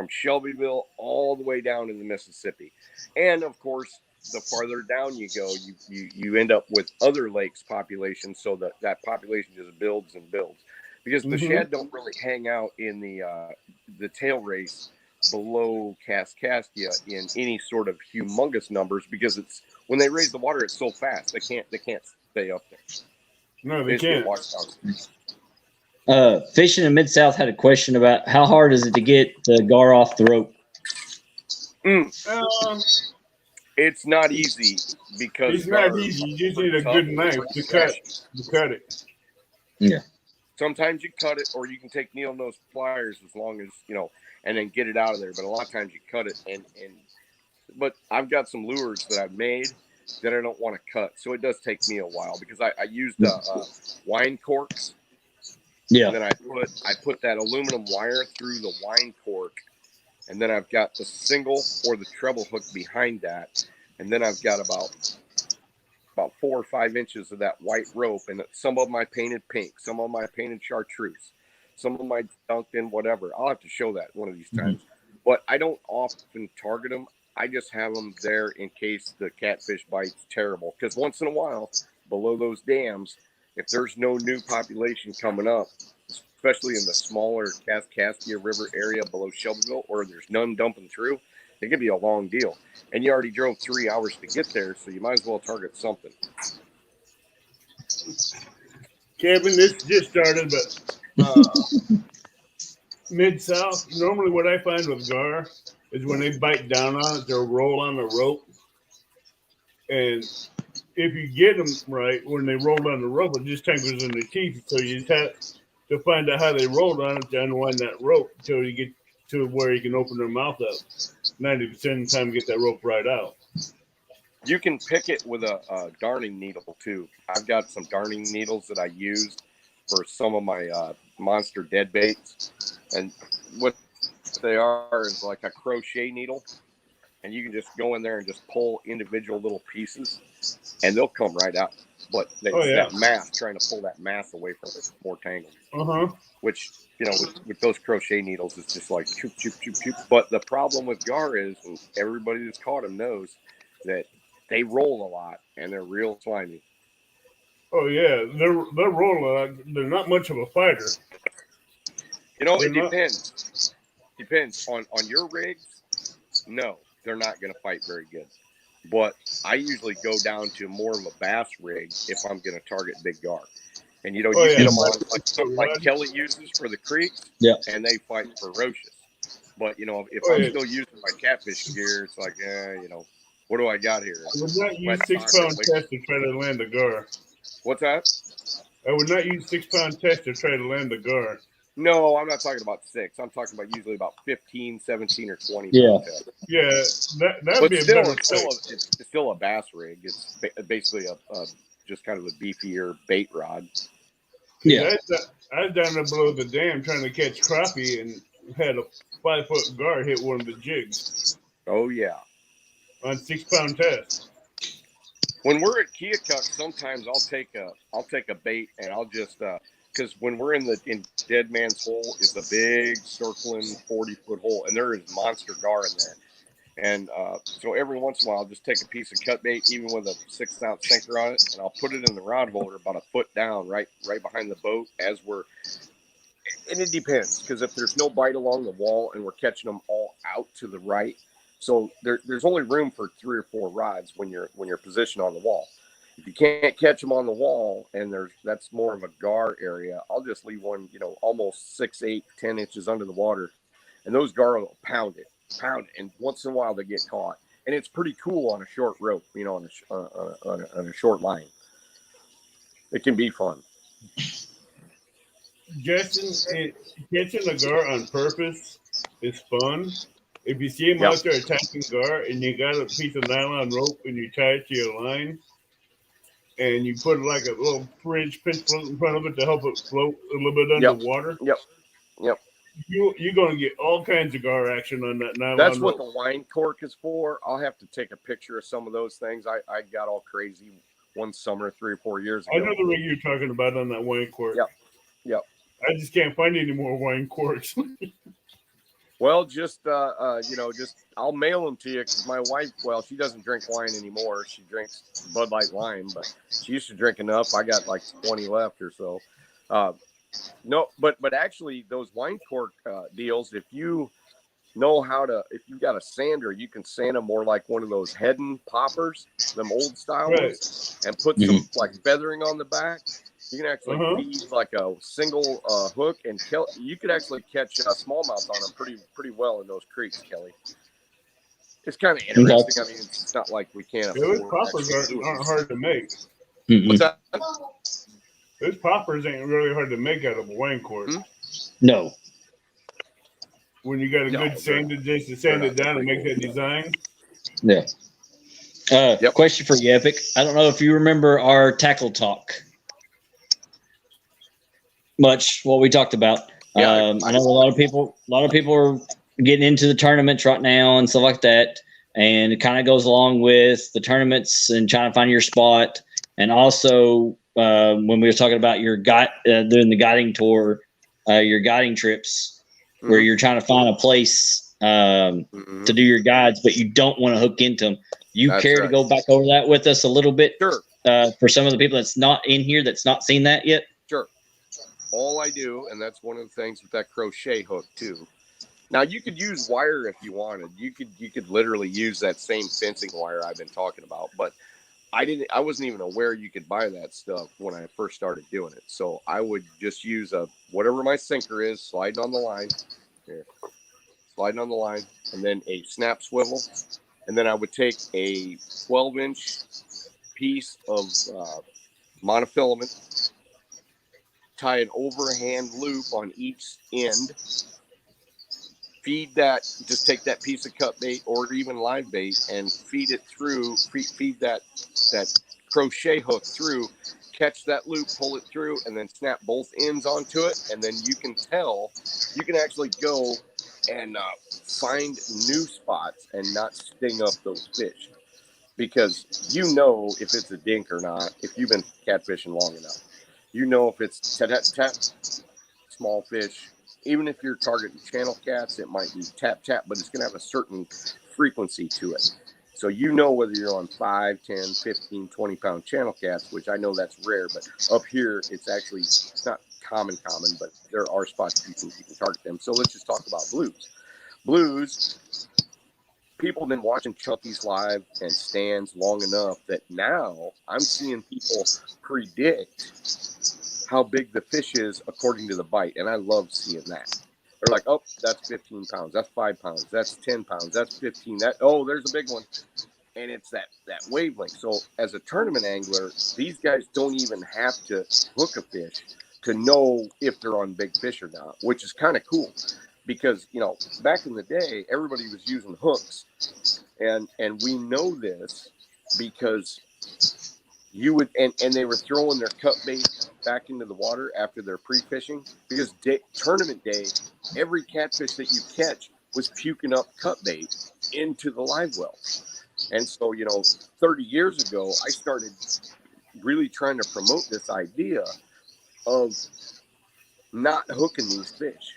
Shelbyville all the way down in the Mississippi. And of course, the farther down you go, you end up with other lakes population. So that population just builds and builds, because the shad don't really hang out in the tail race below Kaskaskia in any sort of humongous numbers, because it's when they raise the water, it's so fast they can't stay up there. No, they can't. Fishing in Mid-South had a question about how hard is it to get the gar off the rope? It's not easy, because it's not easy. You just need a good knife to cut it. Yeah. Sometimes you cut it, or you can take needle nose pliers, as long as and then get it out of there. But a lot of times you cut it, but I've got some lures that I've made that I don't want to cut, so it does take me a while, because I used wine corks. Yeah. And then I put that aluminum wire through the wine cork, and then I've got the single or the treble hook behind that, and then I've got about 4 or 5 inches of that white rope, and some of them I painted pink, some of them I painted chartreuse, some of them I dunked in whatever. I'll have to show that one of these times. But I don't often target them. I just have them there in case the catfish bite's terrible, because once in a while, below those dams, if there's no new population coming up, especially in the smaller Kaskaskia River area below Shelbyville, or there's none dumping through, it could be a long deal. And you already drove 3 hours to get there, so you might as well target something. Kevin, this just started, but Mid-South, normally what I find with gar is when they bite down on it, they'll roll on the rope. And if you get them right, when they roll on the rope, it just tangles in the teeth. So you just have to find out how they rolled on it to unwind that rope until you get to where you can open their mouth up. 90% of the time, get that rope right out. You can pick it with a darning needle, too. I've got some darning needles that I used for some of my monster dead baits. And what they are is like a crochet needle. And you can just go in there and just pull individual little pieces, and they'll come right out. But that mass, trying to pull that mass away from it, more tangled. Which, with those crochet needles, it's just like choop, choop, choop, choop. But the problem with gar is, and everybody that's caught them knows, that they roll a lot and they're real slimy. Oh yeah, they're rolling a lot. They're not much of a fighter. It depends. Depends on your rigs. No, they're not going to fight very good. But I usually go down to more of a bass rig if I'm going to target big gar. And you get them on like Kelly uses for the creeks, and they fight ferocious. But if I'm still using my catfish gear, it's like, what do I got here? I would not use 6-pound test to try to land a gar. What's that? I would not use 6-pound test to try to land a gar. No, I'm not talking about 6. I'm talking about usually about 15, 17, or 20. Yeah, that'd be still, it's still a bass rig. It's basically a just kind of a beefier bait rod. Yeah, I was down there below the dam trying to catch crappie and had a 5-foot gar hit one of the jigs. Oh yeah, on 6-pound test. When we're at Keokuk, sometimes I'll take a bait and I'll just because when we're in Dead Man's Hole, it's a big circling 40-foot hole, and there is monster gar in there. And so every once in a while, I'll just take a piece of cut bait, even with a 6-ounce sinker on it, and I'll put it in the rod holder about a foot down, right behind the boat as we're. And it depends, because if there's no bite along the wall and we're catching them all out to the right, so there's only room for 3 or 4 rods when you're positioned on the wall. If you can't catch them on the wall and that's more of a gar area, I'll just leave one, almost 6, 8, 10 inches under the water, and those gar will pound it, and once in a while they get caught, and it's pretty cool on a short rope, on a short line. It can be fun. Justin, catching a gar on purpose is fun. If you see him out there attacking gar and you got a piece of nylon rope and you tie it to your line, and you put like a little 3-inch pinch float in front of it to help it float a little bit underwater. Yep. You're going to get all kinds of gar action on that nylon That's rope. what the wine cork is for. I'll have to take a picture of some of those things. I got all crazy one summer 3 or 4 years I ago. know the rig you're talking about on that wine court. Yep. I just can't find any more wine courts. Well, just I'll mail them to you because my wife, well, she doesn't drink wine anymore. She drinks Bud Light Lime, but she used to drink enough. I got like 20 left or so. No, but actually, those wine cork deals, if you know if you've got a sander, you can sand them more like one of those Hedden poppers, them old style ones, and put some like feathering on the back. You can actually feed like a single hook, and you could actually catch smallmouth on them pretty well in those creeks, Kelly. It's kind of interesting. I mean, it's not like we can't Those afford. poppers aren't hard to make. What's that? Those poppers ain't really hard to make out of a wine court. No. When you got a good sander, just to sand it down and make that design. Yeah. Question for you, Epic. I don't know if you remember our tackle talk. Much what we talked about. I know a lot of people are getting into the tournaments right now and stuff like that, and it kind of goes along with the tournaments and trying to find your spot. And also, when we were talking about your doing the guiding tour, your guiding trips, where you're trying to find a place to do your guides, but you don't want to hook into them. You care to go back over that with us a little bit? Sure. For some of the people that's not in here, that's not seen that yet? Sure. All I do, and that's one of the things with that crochet hook too. Now you could use wire if you wanted. You could literally use that same fencing wire I've been talking about, but I wasn't even aware you could buy that stuff when I first started doing it. So I would just use whatever my sinker is, sliding on the line, and then a snap swivel, and then I would take a 12-inch piece of monofilament, tie an overhand loop on each end, feed that, just take that piece of cut bait or even live bait and feed it through, feed that crochet hook through, catch that loop, pull it through, and then snap both ends onto it. And then you can actually go and find new spots and not sting up those fish. Because you know if it's a dink or not, if you've been catfishing long enough. You know if it's tap, small fish. Even if you're targeting channel cats, it might be tap, but it's going to have a certain frequency to it. So you know whether you're on 5, 10, 15, 20-pound channel cats, which I know that's rare, but up here it's not common, but there are spots you can target them. So let's just talk about blues. Blues, people have been watching Chunky's live and stands long enough that now I'm seeing people predict how big the fish is according to the bite, and I love seeing that. They're like, oh, that's 15 pounds, that's 5 pounds, that's 10 pounds, that's 15, there's a big one. And it's that wavelength. So as a tournament angler, these guys don't even have to hook a fish to know if they're on big fish or not, which is kind of cool. Because, back in the day, everybody was using hooks. And we know this because you would, and they were throwing their cut bait back into the water after their pre-fishing, because tournament day, every catfish that you catch was puking up cut bait into the live wells. And so, 30 years ago, I started really trying to promote this idea of not hooking these fish,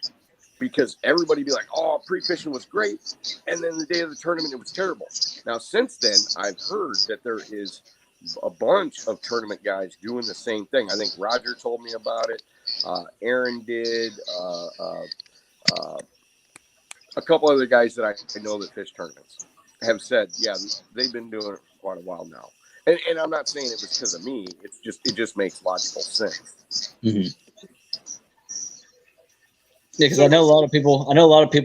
because everybody be like, oh, pre-fishing was great, and then the day of the tournament it was terrible. Now since then, I've heard that there is a bunch of tournament guys doing the same thing. I think Roger told me about it. Aaron did. A couple other guys that I know that fish tournaments have said, yeah, they've been doing it for quite a while now. And I'm not saying it was because of me. It just makes logical sense. Mm-hmm. Yeah, because I know a lot of people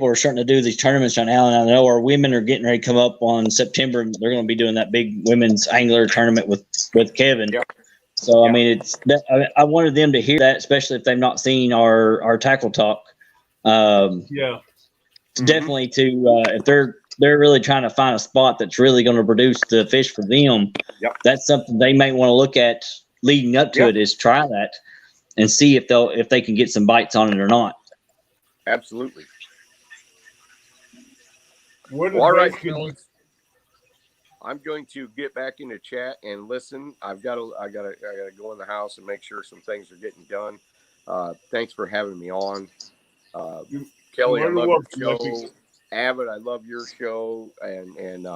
are starting to do these tournaments right now, and I know our women are getting ready to come up on September. They're going to be doing that big women's angler tournament with Kevin. Yep. So I mean, I wanted them to hear that, especially if they've not seen our tackle talk. Definitely if they're really trying to find a spot that's really going to produce the fish for them. Yep. That's something they may want to look at leading up to it, is try that and see if they can get some bites on it or not. Absolutely. All right, fellas. I'm going to get back into chat and listen. I gotta go in the house and make sure some things are getting done. Thanks for having me on. Kelly, I love your show. Avid, I love your show. And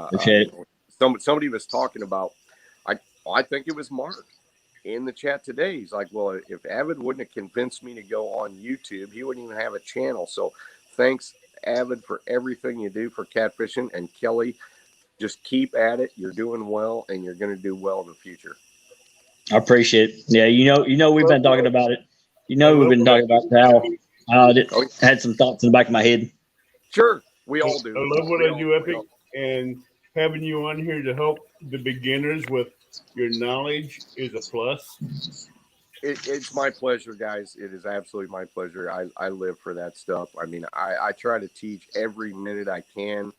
somebody was talking about, I think it was Mark in the chat today. He's like, well, if Avid wouldn't have convinced me to go on YouTube, he wouldn't even have a channel. So thanks, Avid, for everything you do for catfishing. And Kelly, just keep at it. You're doing well, and you're going to do well in the future. I appreciate it. Yeah, we've been talking about it. We've been talking about how I had some thoughts in the back of my head. Sure, we all do. I love what I do, Epic, and having you on here to help the beginners with your knowledge is a plus. It's my pleasure, guys. It is absolutely my pleasure. I live for that stuff. I mean, I try to teach every minute I can.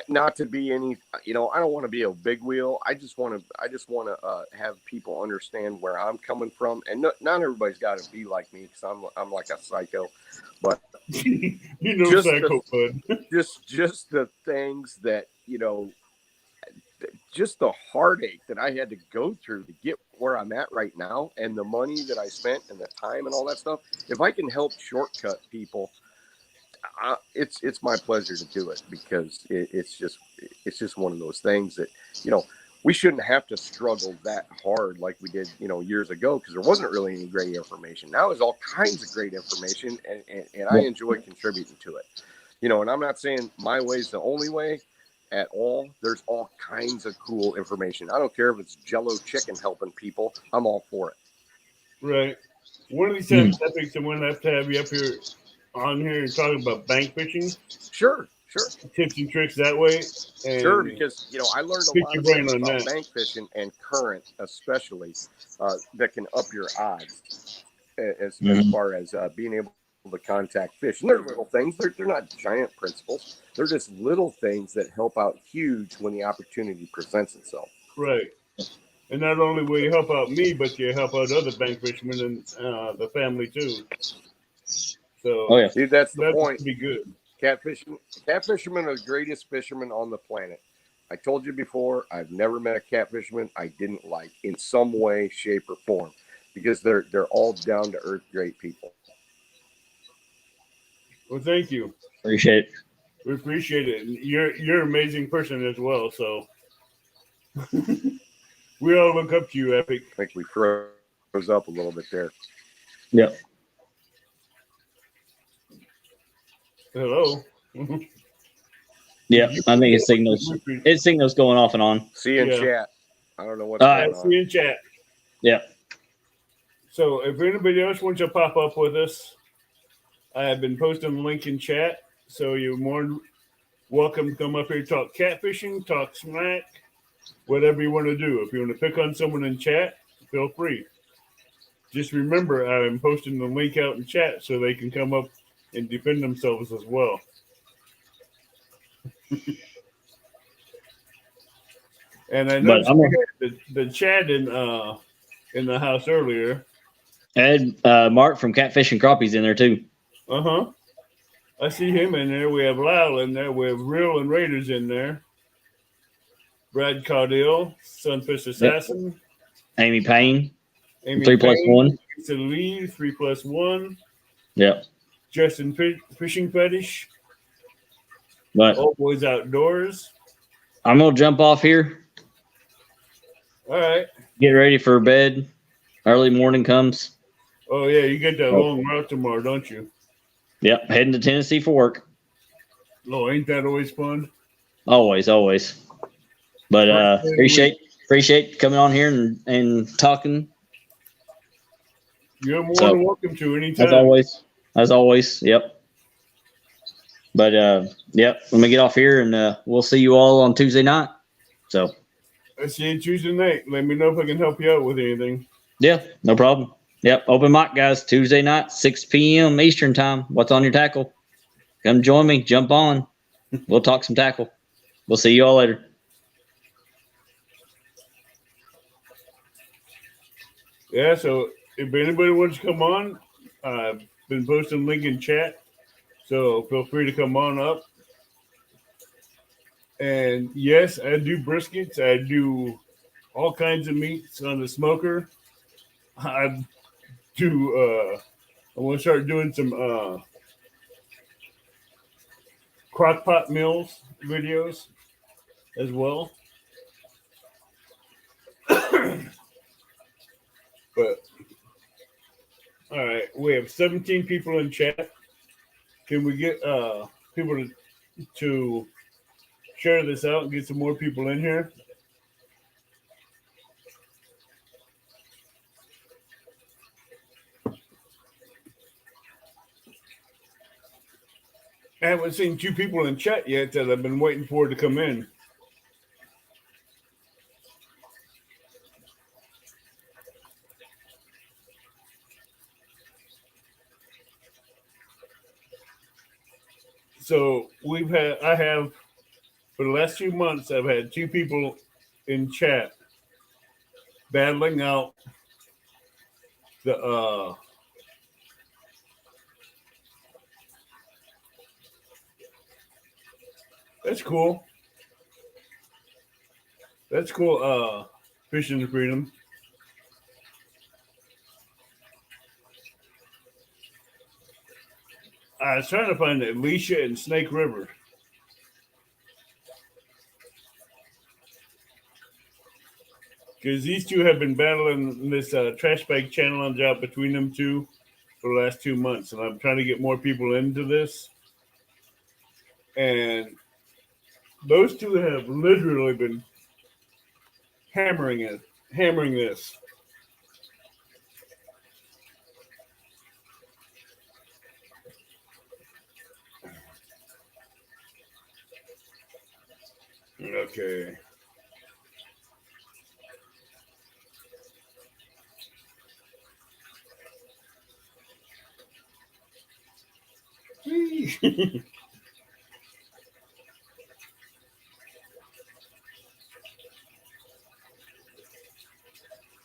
Not to be any, I don't want to be a big wheel. I just want to have people understand where I'm coming from, and not everybody's got to be like me, because I'm like a psycho, but just psycho, bud. just the things that just the heartache that I had to go through to get where I'm at right now, and the money that I spent and the time and all that stuff. If I can help shortcut people, it's my pleasure to do it, because it's just one of those things that we shouldn't have to struggle that hard like we did years ago, because there wasn't really any great information. Now there's all kinds of great information, and I enjoy contributing to it. And I'm not saying my way is the only way at all. There's all kinds of cool information. I don't care if it's Jello chicken helping people. I'm all for it. Right. One of these times, Epic, someone have to have you up here on here and talking about bank fishing. Sure. Tips and tricks that way. And sure, because I learned a lot of things about bank fishing and current, especially, that can up your odds as far as being able to contact fish. And they're little things. They're not giant principles. They're just little things that help out huge when the opportunity presents itself. Right. And not only will you help out me, but you help out other bank fishermen and the family too. So, dude, that's the point. Be good. Catfishermen are the greatest fishermen on the planet. I told you before, I've never met a catfisherman I didn't like in some way, shape, or form, because they're all down to earth, great people. Well, thank you. Appreciate it. We appreciate it. And you're an amazing person as well. So we all look up to you, Epic. I think we froze up a little bit there. Yep. Hello. Yeah, I think it's signals. It's signals going off and on. See you in chat. I don't know what's going on. See you in chat. Yeah. So if anybody else wants to pop up with us, I have been posting the link in chat. So you're more welcome to come up here, talk catfishing, talk smack, whatever you want to do. If you want to pick on someone in chat, feel free. Just remember, I'm posting the link out in chat so they can come up and defend themselves as well. And I noticed we had the chat in the house earlier. And Mark from Catfish and Crappies in there too. I see him in there. We have Lyle in there. We have Real and Raiders in there. Brad Caudill, Sunfish Assassin. Yep. Amy Payne. 3+1. Lisa Lee, 3+1. Yep. Justin Fishing Fetish. But Old Boys Outdoors. I'm gonna jump off here. All right. Get ready for bed. Early morning comes. Oh yeah, you get that long route tomorrow, don't you? Yep, heading to Tennessee for work. Oh, ain't that always fun? Always. But appreciate coming on here and talking. You're more than welcome to anytime. As always. Yep. But yep, let me get off here and we'll see you all on Tuesday night. So I see you Tuesday night. Let me know if I can help you out with anything. Yeah, no problem. Yep, open mic, guys. Tuesday night, 6 p.m. Eastern time. What's on your tackle? Come join me. Jump on. We'll talk some tackle. We'll see you all later. Yeah, so if anybody wants to come on, I've been posting link in chat. So feel free to come on up. And yes, I do briskets. I do all kinds of meats on the smoker. I do. I want to start doing some crock pot meals videos as well. But all right, we have 17 people in chat. Can we get people to share this out and get some more people in here? I haven't seen 2 people in chat yet that I've been waiting for to come in. So I have for the last 2 months, I've had 2 people in chat battling out the that's cool. That's cool. Fishing the Freedom. I was trying to find Alicia and Snake River. Because these 2 have been battling this trash bag challenge out between them 2 for the last 2 months. And I'm trying to get more people into this. And those 2 have literally been hammering this. Okay.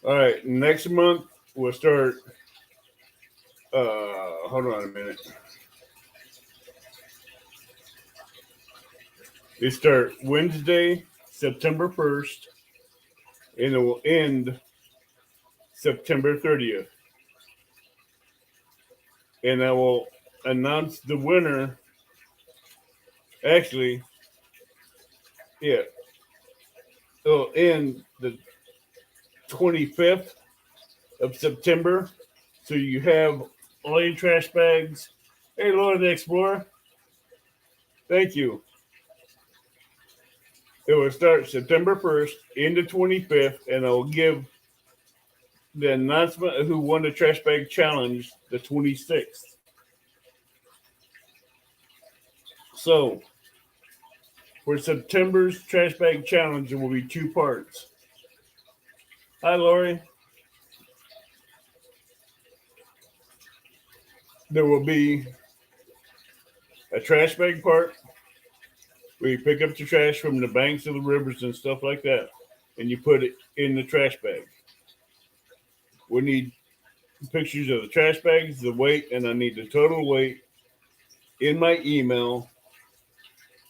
All right, next month we'll start. Hold on a minute. They start Wednesday, September 1st, and it will end September 30th. And I will announce the winner. Actually, yeah, it'll end the 25th of September. So you have all your trash bags. Hey, Lord the Explorer. Thank you. It will start September 1st, end the 25th, and I'll give the announcement of who won the trash bag challenge the 26th. So, for September's trash bag challenge, it will be 2 parts. Hi, Lori. There will be a trash bag part where you pick up the trash from the banks of the rivers and stuff like that, and you put it in the trash bag. We need pictures of the trash bags, the weight, and I need the total weight in my email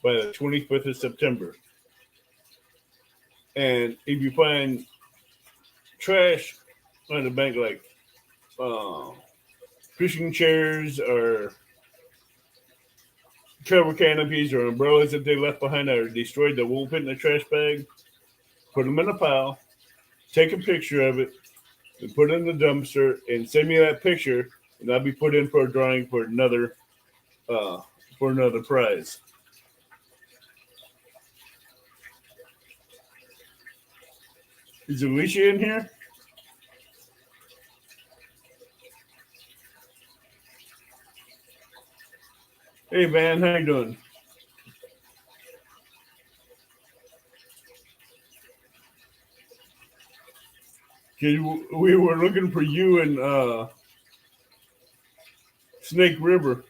by the 25th of September. And if you find trash on the bank, like fishing chairs or travel canopies or umbrellas that they left behind that are destroyed that won't fit in the trash bag, put them in a pile, take a picture of it, and put it in the dumpster, and send me that picture, and I'll be put in for a drawing for another prize. Is Alicia in here? Hey, Van, how you doing? We were looking for you in Snake River.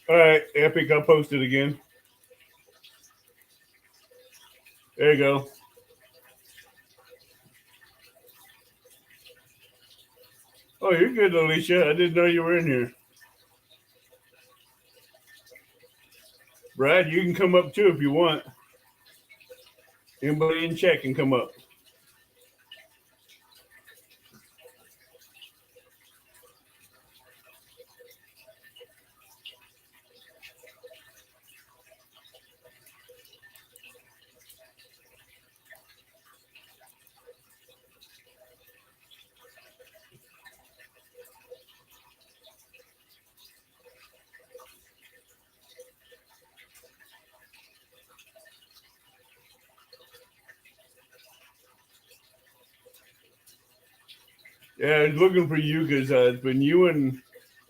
All right, Epic, I'll post it again. There you go. Oh, you're good, Alicia. I didn't know you were in here. Brad, you can come up too if you want. Anybody in chat can come up. Yeah, I was looking for you because it's been you and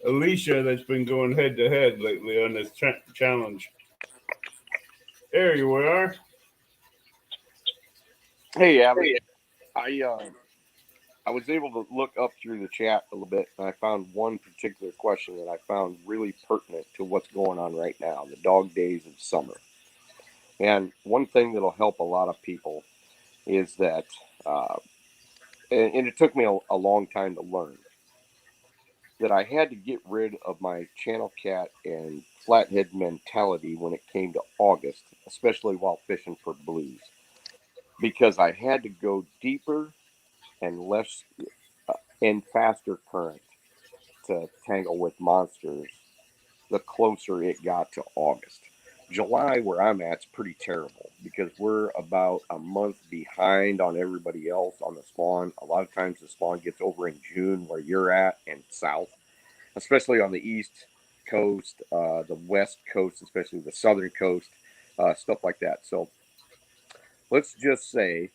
Alicia that's been going head to head lately on this challenge. There you are. Hey, Avid. I was able to look up through the chat a little bit, and I found one particular question that I found really pertinent to what's going on right now, the dog days of summer. And one thing that'll help a lot of people is that, and it took me a long time to learn, that I had to get rid of my channel cat and flathead mentality when it came to August, especially while fishing for blues, because I had to go deeper and less and faster current to tangle with monsters the closer it got to August. July, where I'm at, is pretty terrible because we're about a month behind on everybody else on the spawn. A lot of times the spawn gets over in June where you're at and south, especially on the east coast, the west coast, especially the southern coast, stuff like that. So let's just say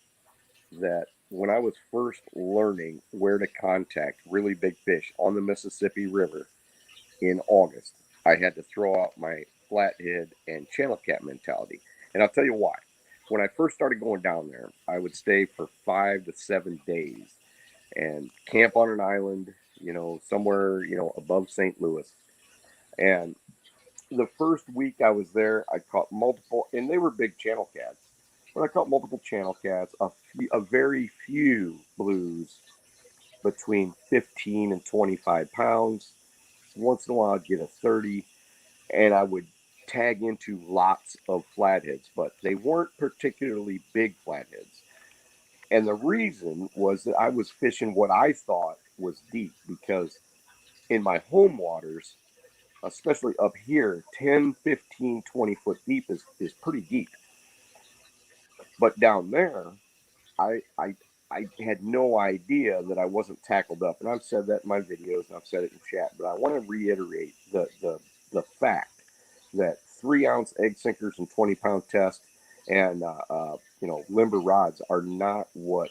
that when I was first learning where to contact really big fish on the Mississippi River in August, I had to throw out my flathead and channel cat mentality. And I'll tell you why. When I first started going down there, I would stay for 5 to 7 days and camp on an island, somewhere, above St. Louis. And the first week I was there, I caught multiple, and they were big channel cats. But I caught multiple channel cats, a very few blues between 15 and 25 pounds. Once in a while, I'd get a 30, and I would tag into lots of flatheads, but they weren't particularly big flatheads. And the reason was that I was fishing what I thought was deep because in my home waters, especially up here, 10, 15, 20 foot deep is pretty deep. But down there, I, I, I had no idea that I wasn't tackled up. And I've said that in my videos and I've said it in chat, but I want to reiterate the fact that 3-ounce egg sinkers and 20-pound test and, limber rods are not what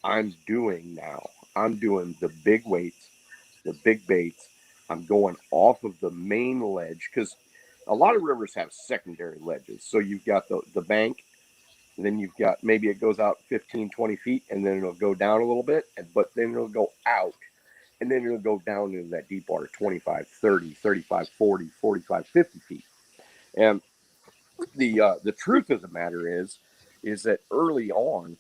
I'm doing now. I'm doing the big weights, the big baits. I'm going off of the main ledge because a lot of rivers have secondary ledges. So you've got the bank, and then you've got maybe it goes out 15, 20 feet, and then it'll go down a little bit, but then it'll go out, and then it'll go down into that deep water 25, 30, 35, 40, 45, 50 feet. And the truth of the matter is that early on,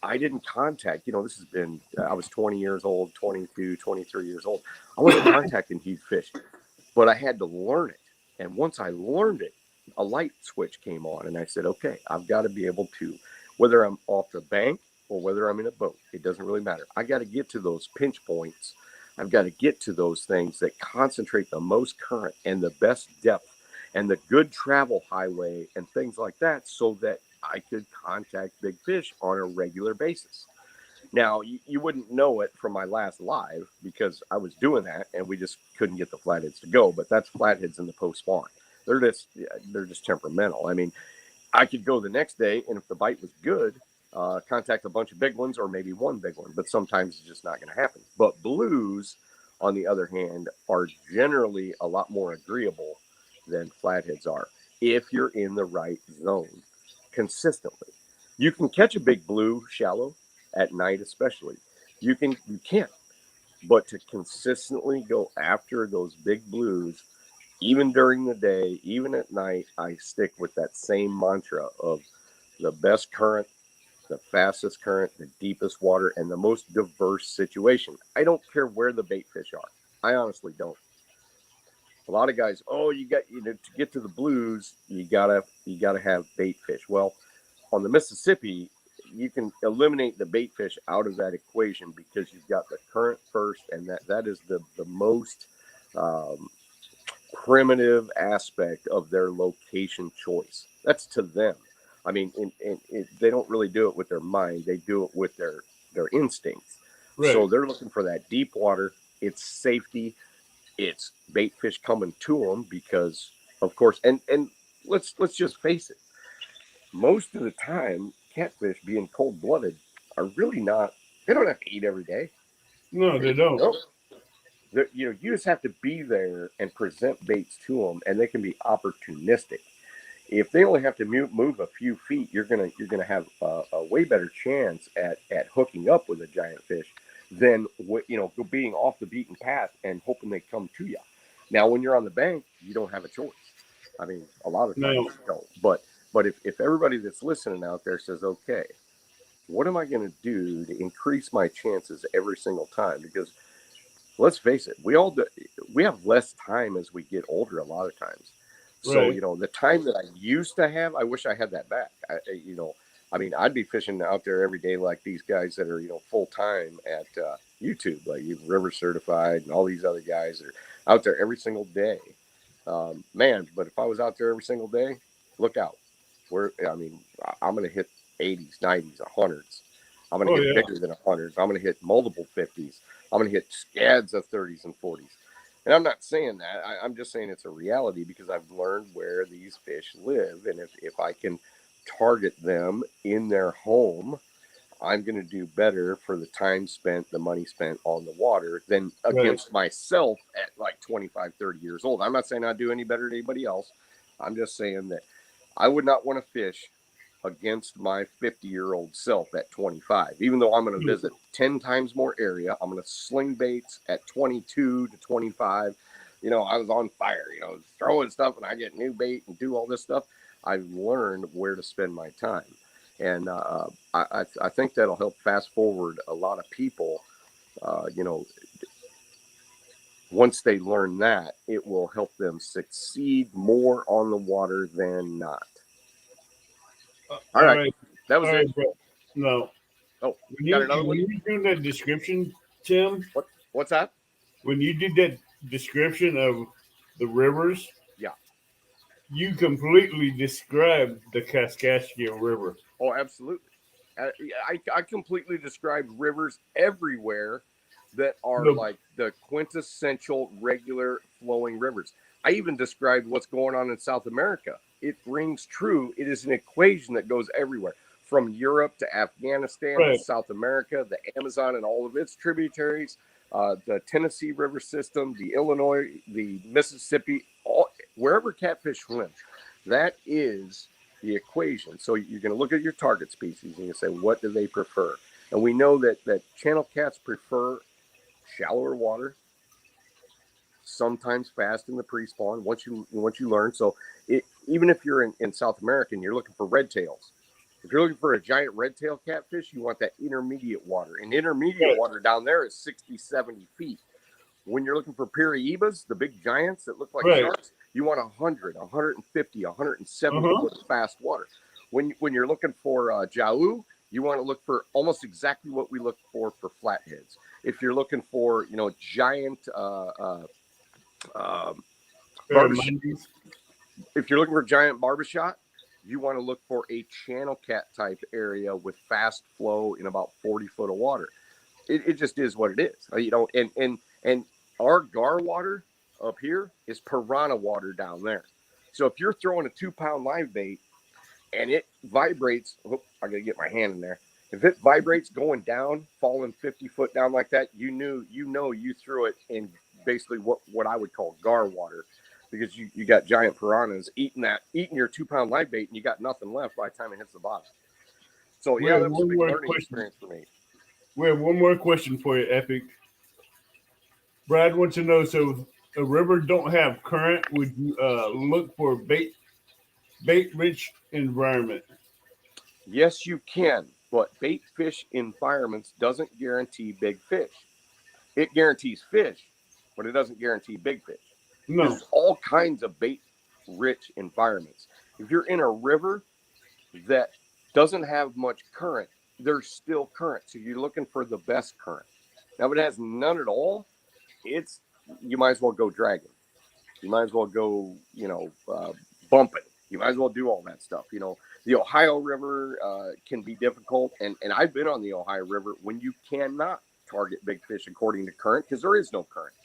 I didn't contact, this has been, I was 20 years old, 22, 23 years old. I wasn't contacting huge fish, but I had to learn it. And once I learned it, a light switch came on and I said, okay, I've got to be able to, whether I'm off the bank or whether I'm in a boat, it doesn't really matter. I got to get to those pinch points. I've got to get to those things that concentrate the most current and the best depth and the good travel highway and things like that so that I could contact big fish on a regular basis. Now, you wouldn't know it from my last live because I was doing that and we just couldn't get the flatheads to go. But that's flatheads in the post spawn. They're just temperamental. I mean, I could go the next day and if the bite was good, contact a bunch of big ones or maybe one big one. But sometimes it's just not going to happen. But blues, on the other hand, are generally a lot more agreeable than flatheads are if you're in the right zone consistently. You can catch a big blue shallow at night, especially. You can, but to consistently go after those big blues, even during the day, even at night, I stick with that same mantra of the best current, the fastest current, the deepest water, and the most diverse situation. I don't care where the bait fish are. I honestly don't. A lot of guys, oh, to get to the blues, you gotta have bait fish. Well, on the Mississippi, you can eliminate the bait fish out of that equation because you've got the current first, and that is the most primitive aspect of their location choice. That's to them. I mean, they don't really do it with their mind; they do it with their instincts. Right. So they're looking for that deep water. It's safety. It's bait fish coming to them because, of course, and let's just face it. Most of the time, catfish, being cold blooded, are really not. They don't have to eat every day. No, they don't. Nope. You just have to be there and present baits to them, and they can be opportunistic. If they only have to move a few feet, you're gonna have a way better chance at hooking up with a giant fish than being off the beaten path and hoping they come to you. Now, when you're on the bank, you don't have a choice. I mean, a lot of times you don't. But if everybody that's listening out there says, okay, what am I going to do to increase my chances every single time? Because let's face it, we have less time as we get older a lot of times. So, right. The time that I used to have, I wish I had that back. I'd be fishing out there every day like these guys that are, full time at YouTube, like River Certified and all these other guys that are out there every single day. Man, but if I was out there every single day, look out. I'm going to hit 80s, 90s, 100s. I'm going to hit bigger than 100s. I'm going to hit multiple 50s. I'm going to hit scads of 30s and 40s. And I'm not saying that. I'm just saying it's a reality because I've learned where these fish live. And if I can target them in their home, I'm going to do better for the time spent, the money spent on the water than against myself at like 25, 30 years old. I'm not saying I do any better than anybody else. I'm just saying that I would not want to fish against my 50-year-old self at 25, even though I'm going to visit 10 times more area. I'm going to sling baits at 22 to 25. I was on fire, throwing stuff, and I get new bait and do all this stuff. I've learned where to spend my time. And I think that'll help fast forward a lot of people. Once they learn that, it will help them succeed more on the water than not. All right. That was it. Bro. No. Oh, you got another one? When you doing that description, Tim? What's that? When you did that description of the rivers, yeah, you completely described the Kaskaskia River. Oh, absolutely. I completely described rivers everywhere that are like the quintessential regular flowing rivers. I even described what's going on in South America. It rings true. It is an equation that goes everywhere, from Europe to Afghanistan to South America, the Amazon and all of its tributaries, the Tennessee River system, the Illinois, the Mississippi, wherever catfish swim. That is the equation. So you're going to look at your target species and you say, what do they prefer? And we know that channel cats prefer shallower water, sometimes fast in the pre-spawn once you learn. So even if you're in South America and you're looking for red tails, if you're looking for a giant red tail catfish, you want that intermediate water. And intermediate water down there is 60, 70 feet. When you're looking for Piraibas, the big giants that look like sharks, you want 100, 150, 170 foot fast water. When you're looking for Jau, you want to look for almost exactly what we look for flatheads. If you're looking for, giant if you're looking for giant barbershot, you want to look for a channel cat type area with fast flow in about 40 foot of water. It just is what it is, and our gar water up here is piranha water down there. So if you're throwing a 2-pound live bait and it vibrates, I gotta get my hand in there. If it vibrates going down, falling 50 foot down like that, you threw it in basically what I would call gar water, because you got giant piranhas eating your 2-pound live bait and you got nothing left by the time it hits the bottom. So yeah, that was a big learning experience for me. We have one more question for you, Epic. Brad wants to know, so a river don't have current, would you look for bait rich environment? Yes, you can, but bait fish environments doesn't guarantee big fish. It guarantees fish, but it doesn't guarantee big fish. Because No. there's all kinds of bait rich environments. If you're in a river that doesn't have much current, there's still current. So you're looking for the best current. Now, if it has none at all, it's you might as well go dragging. You might as well go, bumping. You might as well do all that stuff. The Ohio River can be difficult, and I've been on the Ohio River when you cannot target big fish according to current because there is no current.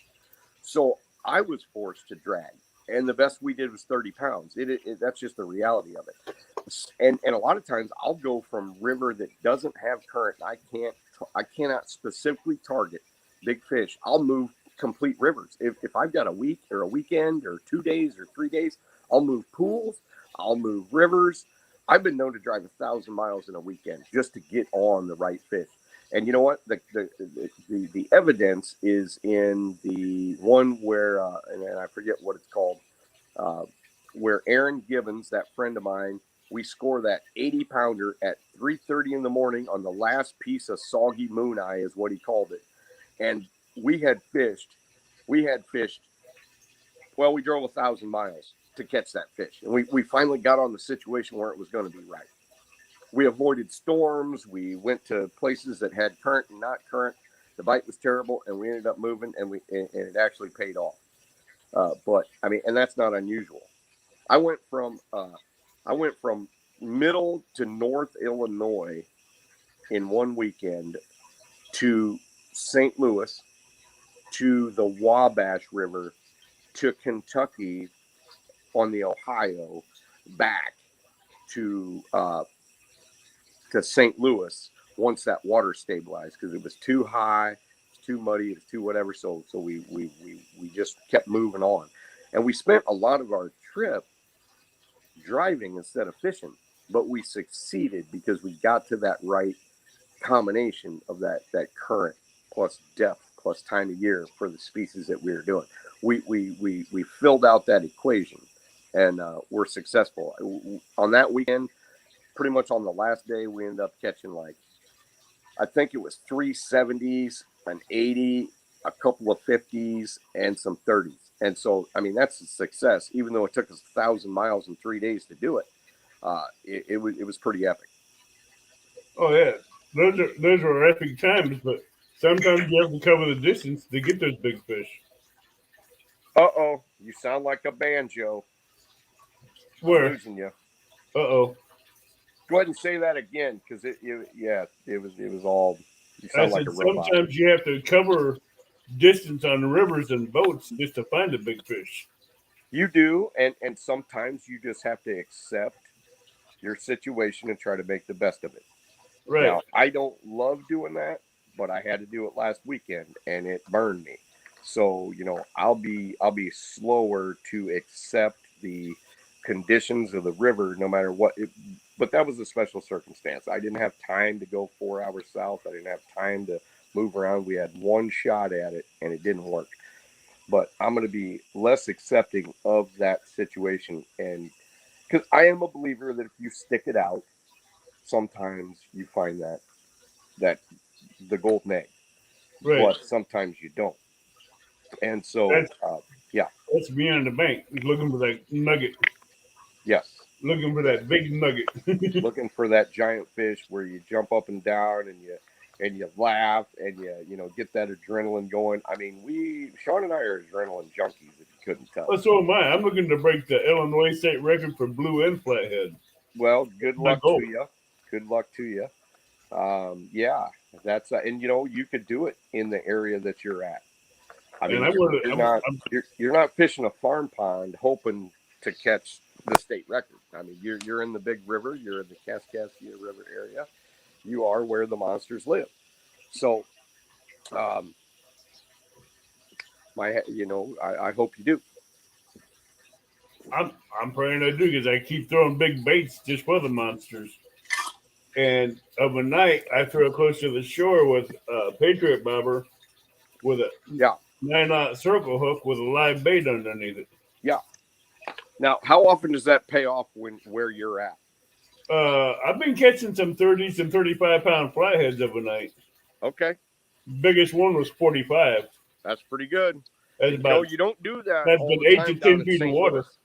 So I was forced to drag, and the best we did was 30 pounds. That's just the reality of it. And a lot of times I'll go from river that doesn't have current. I cannot specifically target big fish. I'll move complete rivers. If I've got a week or a weekend or 2 days or 3 days, I'll move pools. I'll move rivers. I've been known to drive 1,000 miles in a weekend just to get on the right fish. And you know what? The evidence is in the one where, and I forget what it's called, where Aaron Gibbons, that friend of mine, we score that 80 pounder at 3:30 in the morning on the last piece of soggy moon eye, is what he called it. And we had fished. Well, we drove 1,000 miles to catch that fish, and we finally got on the situation where it was going to be right. We avoided storms. We went to places that had current and not current. The bite was terrible, and we ended up moving, and it actually paid off. But I mean, and that's not unusual. I went from middle to North Illinois in one weekend to St. Louis, to the Wabash River, to Kentucky on the Ohio, back to St. Louis once that water stabilized, because it was too high, it was too muddy, it was too whatever. So we just kept moving on, and we spent a lot of our trip driving instead of fishing, but we succeeded because we got to that right combination of that current plus depth plus time of year for the species that we were doing. We filled out that equation, and we're successful on that weekend. Pretty much on the last day, we ended up catching I think it was 370s, an 80, a couple of 50s, and some 30s. And so, I mean, that's a success. Even though it took us 1,000 miles in 3 days to do it, it was pretty epic. Oh yeah, those are epic times, but sometimes you have to cover the distance to get those big fish. You sound like a banjo. I'm Where? losing you. Oh. Go ahead and say that again, because it was all. You I sound like said a robot. sometimes you have to cover distance on the rivers and boats just to find a big fish. You do, and sometimes you just have to accept your situation and try to make the best of it. Right. Now, I don't love doing that, but I had to do it last weekend, and it burned me. So I'll be slower to accept the conditions of the river, no matter what. But that was a special circumstance. I didn't have time to go 4 hours south. I didn't have time to move around. We had one shot at it, and it didn't work. But I'm going to be less accepting of that situation, and because I am a believer that if you stick it out, sometimes you find that the golden egg, Right. but sometimes you don't. And so, that's me on the bank looking for that nugget. Yes, looking for that big nugget. looking for that giant fish where you jump up and down and you laugh and you get that adrenaline going. I mean, Sean and I are adrenaline junkies, if you couldn't tell. Well, so am I. I'm looking to break the Illinois state record for blue and flathead. Well, good luck to you. Good luck to you. Yeah, that's and you could do it in the area that you're at. I mean, you're not fishing a farm pond hoping to catch the state record. I mean, you're in the big river. You're in the Kaskaskia River area. You are where the monsters live. So, I hope you do. I'm praying I do, because I keep throwing big baits just for the monsters. And of a night, I throw close to the shore with a Patriot bobber with a 9-aught circle hook with a live bait underneath it. Yeah. Now, how often does that pay off where you're at? I've been catching some 30s and 35-pound flatheads overnight. Okay, Biggest one was 45. that's pretty good. That's And about you don't do that that's all been the 8 to time down 10 in feet of St. water. Louis.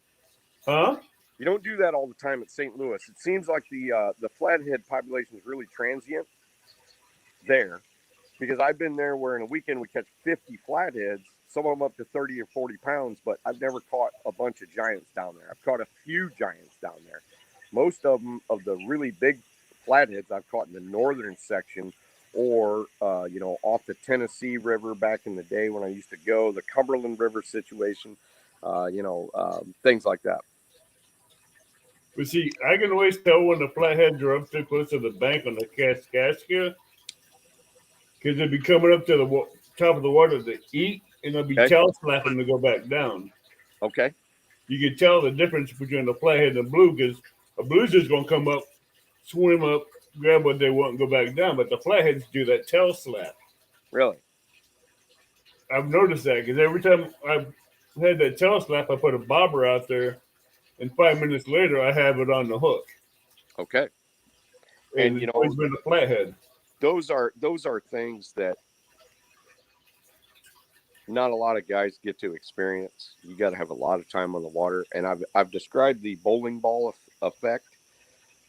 Huh? You don't do that all the time at St. Louis. It seems like the flathead population is really transient there, because I've been there where in a weekend we catch 50 flatheads, some of them up to 30 or 40 pounds, but I've never caught a bunch of giants down there. I've caught a few giants down there. Most of them, of the really big flatheads, I've caught in the northern section, or off the Tennessee River back in the day when I used to go, the Cumberland River situation, things like that. But see, I can always tell when the flatheads are up too close to the bank on the Kaskaskia because they'll be coming up to the top of the water to eat, and they'll be Okay. tail slapping to go back down. Okay. You can tell the difference between the flathead and the blue because a blue's just going to come up, swim up, grab what they want, and go back down. But the flatheads do that tail slap. Really? I've noticed that because every time I've had that tail slap, I put a bobber out there, and 5 minutes later, I have it on the hook. Okay. And it's always been a flathead. Those are things that not a lot of guys get to experience. You got to have a lot of time on the water, and I've described the bowling ball effect.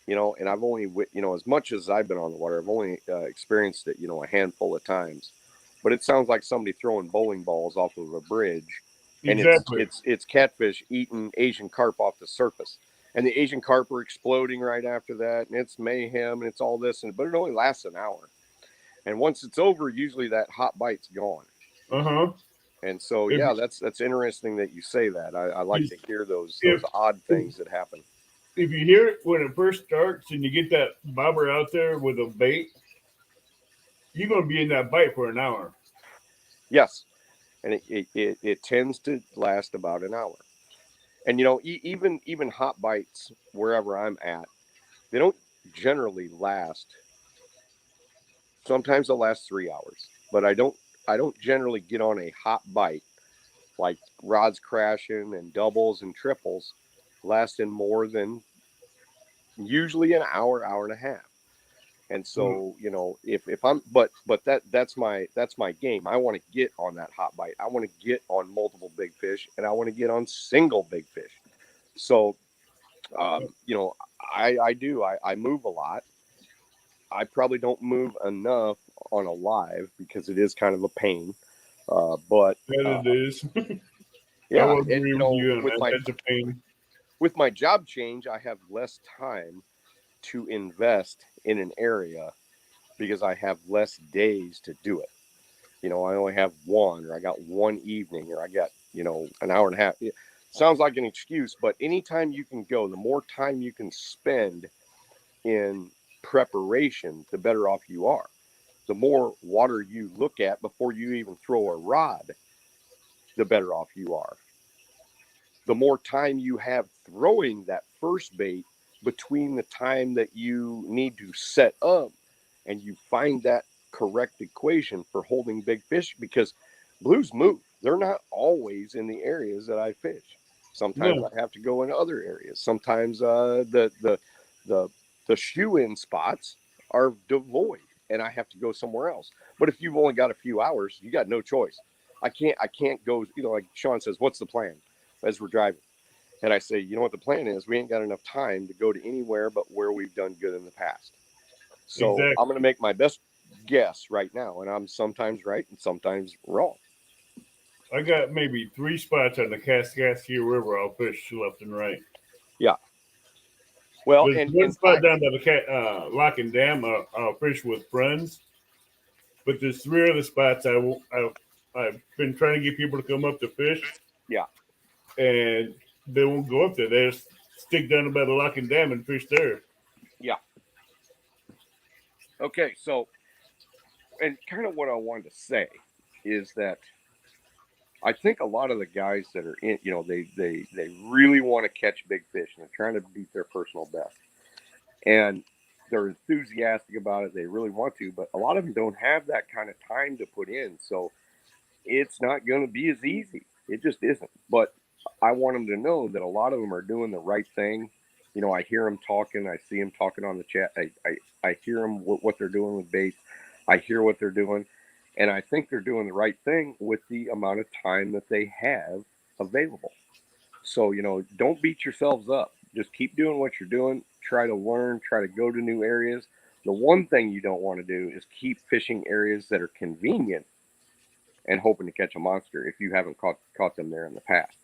And I've only, as much as I've been on the water, I've only experienced it, a handful of times. But it sounds like somebody throwing bowling balls off of a bridge, and Exactly. it's catfish eating Asian carp off the surface, and the Asian carp are exploding right after that, and it's mayhem, and it's all this, but it only lasts an hour, and once it's over, usually that hot bite's gone. Uh-huh. And so, yeah, that's interesting that you say that. I like to hear those odd things that happen. If you hear it when it first starts and you get that bobber out there with a bait, you're going to be in that bite for an hour. Yes. And it tends to last about an hour. And, even hot bites wherever I'm at, they don't generally last. Sometimes they'll last 3 hours, but I don't generally get on a hot bite like rods crashing and doubles and triples lasting more than usually an hour, hour and a half. And so, if I'm, but that's my game. I want to get on that hot bite. I want to get on multiple big fish, and I want to get on single big fish. So, I do. I move a lot. I probably don't move enough on a live because it is kind of a pain. But That it is. yeah, I would agree with you on with that. That's a pain. With my job change, I have less time to invest in an area because I have less days to do it. I only have one, or I got one evening, or I got, an hour and a half. It sounds like an excuse, but anytime you can go, the more time you can spend in preparation, the better off you are. The more water you look at before you even throw a rod, the better off you are. The more time you have throwing that first bait between the time that you need to set up and you find that correct equation for holding big fish, because blues move. They're not always in the areas that I fish. Sometimes I have to go in other areas. Sometimes the shoe in spots are devoid and I have to go somewhere else. But if you've only got a few hours, you got no choice. I can't go, like Sean says, what's the plan as we're driving? And I say, what the plan is? We ain't got enough time to go to anywhere but where we've done good in the past. So exactly. I'm going to make my best guess right now, and I'm sometimes right and sometimes wrong. I got maybe 3 spots on the Kaskaskia River I'll fish left and right. Yeah. Well, there's one spot down by the Lock and Dam I'll fish with friends, but there's 3 other spots I've been trying to get people to come up to fish. Yeah. And they won't go up there. They just stick down by the Lock and Dam and fish there. Yeah. Okay, so, and kind of what I wanted to say is that I think a lot of the guys that are in, they really want to catch big fish and they're trying to beat their personal best. And they're enthusiastic about it. They really want to, but a lot of them don't have that kind of time to put in. So it's not going to be as easy. It just isn't. But I want them to know that a lot of them are doing the right thing. You know, I hear them talking. I see them talking on the chat. I hear them what they're doing with baits. I hear what they're doing, and I think they're doing the right thing with the amount of time that they have available. So, you know, don't beat yourselves up. Just keep doing what you're doing. Try to learn. Try to go to new areas. The one thing you don't want to do is keep fishing areas that are convenient and hoping to catch a monster if you haven't caught them there in the past.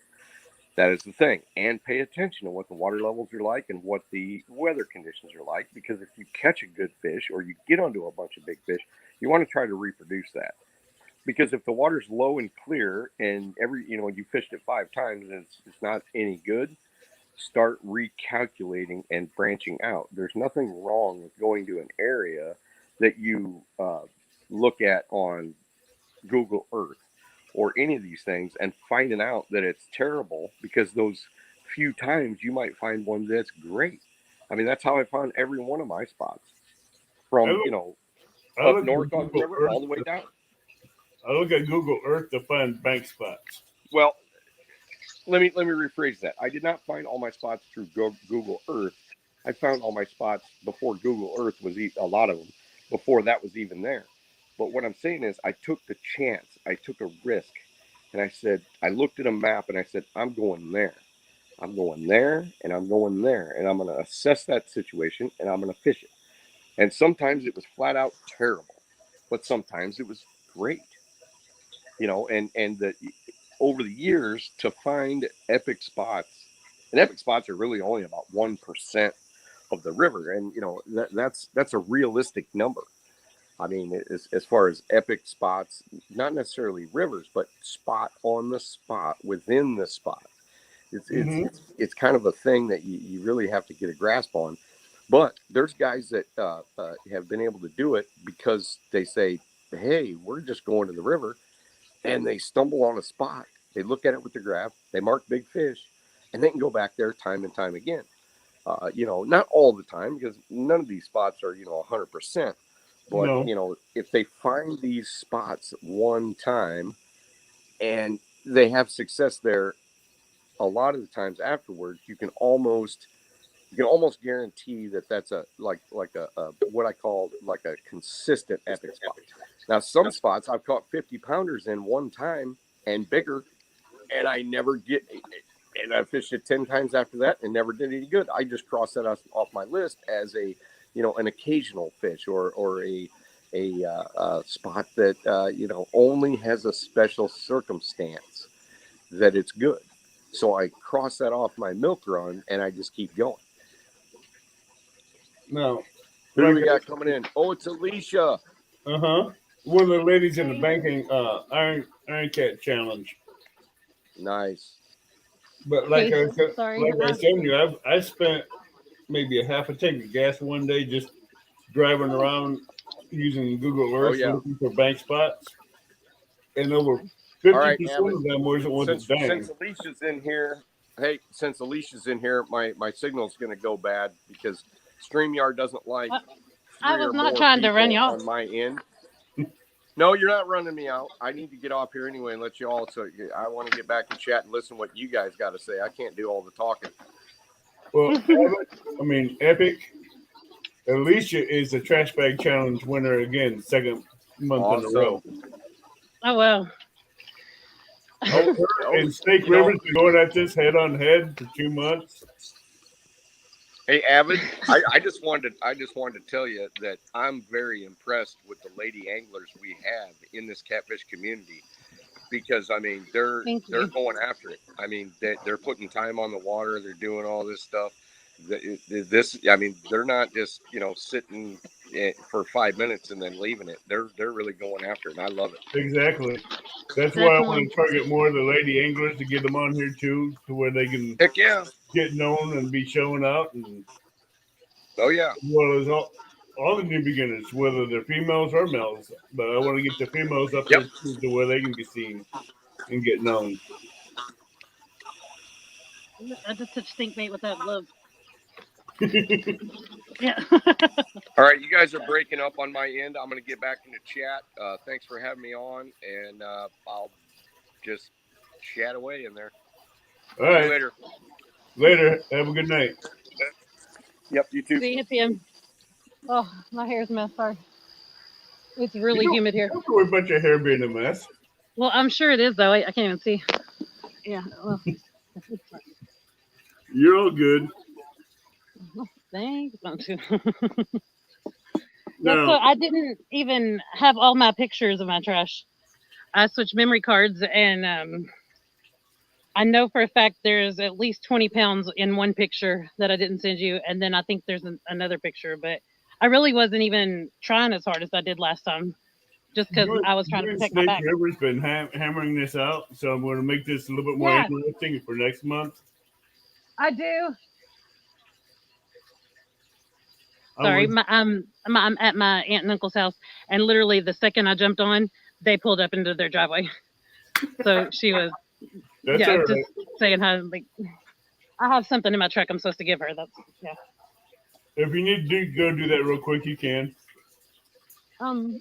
That is the thing. And pay attention to what the water levels are like and what the weather conditions are like. Because if you catch a good fish or you get onto a bunch of big fish, you want to try to reproduce that. Because if the water's low and clear and you fished it 5 times and it's not any good, start recalculating and branching out. There's nothing wrong with going to an area that you look at on Google Earth or any of these things and finding out that it's terrible, because those few times you might find one that's great. I mean, that's how I found every one of my spots from, I up look at north on the Google river Earth. all the way down. I look at Google Earth to find bank spots. Well, let me rephrase that. I did not find all my spots through Google Earth. I found all my spots before Google Earth was a lot of them before that was even there. But what I'm saying is, I took the chance. I took a risk, and I looked at a map and I said, I'm going there. I'm going there, and I'm going there, and I'm going to assess that situation, and I'm going to fish it. And sometimes it was flat out terrible, but sometimes it was great. Over the years, to find epic spots, and epic spots are really only about 1% of the river, and that's a realistic number. I mean, as far as epic spots, not necessarily rivers, but spot on the spot within the spot. It's kind of a thing that you really have to get a grasp on. But there's guys that have been able to do it because they say, hey, we're just going to the river, and they stumble on a spot. They look at it with the graph, they mark big fish, and they can go back there time and time again. Not all the time, because none of these spots are 100%. But No. if they find these spots one time and they have success there, a lot of the times afterwards, you can almost guarantee that that's a what I call like a consistent epic spot. Now, some spots I've caught 50 pounders in one time and bigger, and I never get, and I fished it 10 times after that and never did any good. I just crossed that off my list as an occasional fish or a spot that, only has a special circumstance that it's good. So I cross that off my milk run and I just keep going. No. Who do we got coming in? Oh, it's Alicia. One of the ladies in the banking Iron Cat Challenge. Nice. But like I said, I spent maybe a half a tank of gas one day just driving around using Google Earth looking for bank spots, and over 50% of them wasn't dang. Since Alicia's in here, my signal's going to go bad because StreamYard doesn't like. I was not trying to run you off on my end. No, you're not running me out. I need to get off here anyway and let you all. So I want to get back and chat and listen to what you guys got to say. I can't do all the talking. Well, Epic. Alicia is the trash bag challenge winner again, second month in a row. Oh well. And Snake River's been going at this head on head for 2 months. Hey, Avid, I just wanted to tell you that I'm very impressed with the lady anglers we have in this catfish community, because I mean they're going after it. I mean they're putting time on the water. They're doing all this stuff. They're not just sitting for 5 minutes and then leaving it. They're really going after it, and I love it. Exactly. That's why I want to target more of the lady anglers to get them on here too, to where they can get known and be showing out. And well as all the new beginners, whether they're females or males. But I want to get the females up there to where they can be seen and get known. I just touched stink bait with that glove. Yeah. All right, you guys are breaking up on my end. I'm going to get back into chat. Thanks for having me on, and I'll just chat away in there. All right. See you later. Later. Have a good night. Yep, you too. See you, Tim. Oh, my hair's a mess. Sorry. It's really humid here. Don't worry about your hair being a mess. Well, I'm sure it is, though. I can't even see. Yeah. Well, You're all good. thanks. No. So I didn't even have all my pictures of my trash. I switched memory cards, and I know for a fact there's at least 20 pounds in one picture that I didn't send you, and then I think there's another picture, but I really wasn't even trying as hard as I did last time, just because I was trying to protect my Snake back. River's been hammering this out, so I'm going to make this a little bit more interesting for next month. I do. Sorry, I'm at my aunt and uncle's house, and literally the second I jumped on, they pulled up into their driveway. So she was, just saying hi. Like, I have something in my truck I'm supposed to give her. That's If you need to go do that real quick, you can. I'll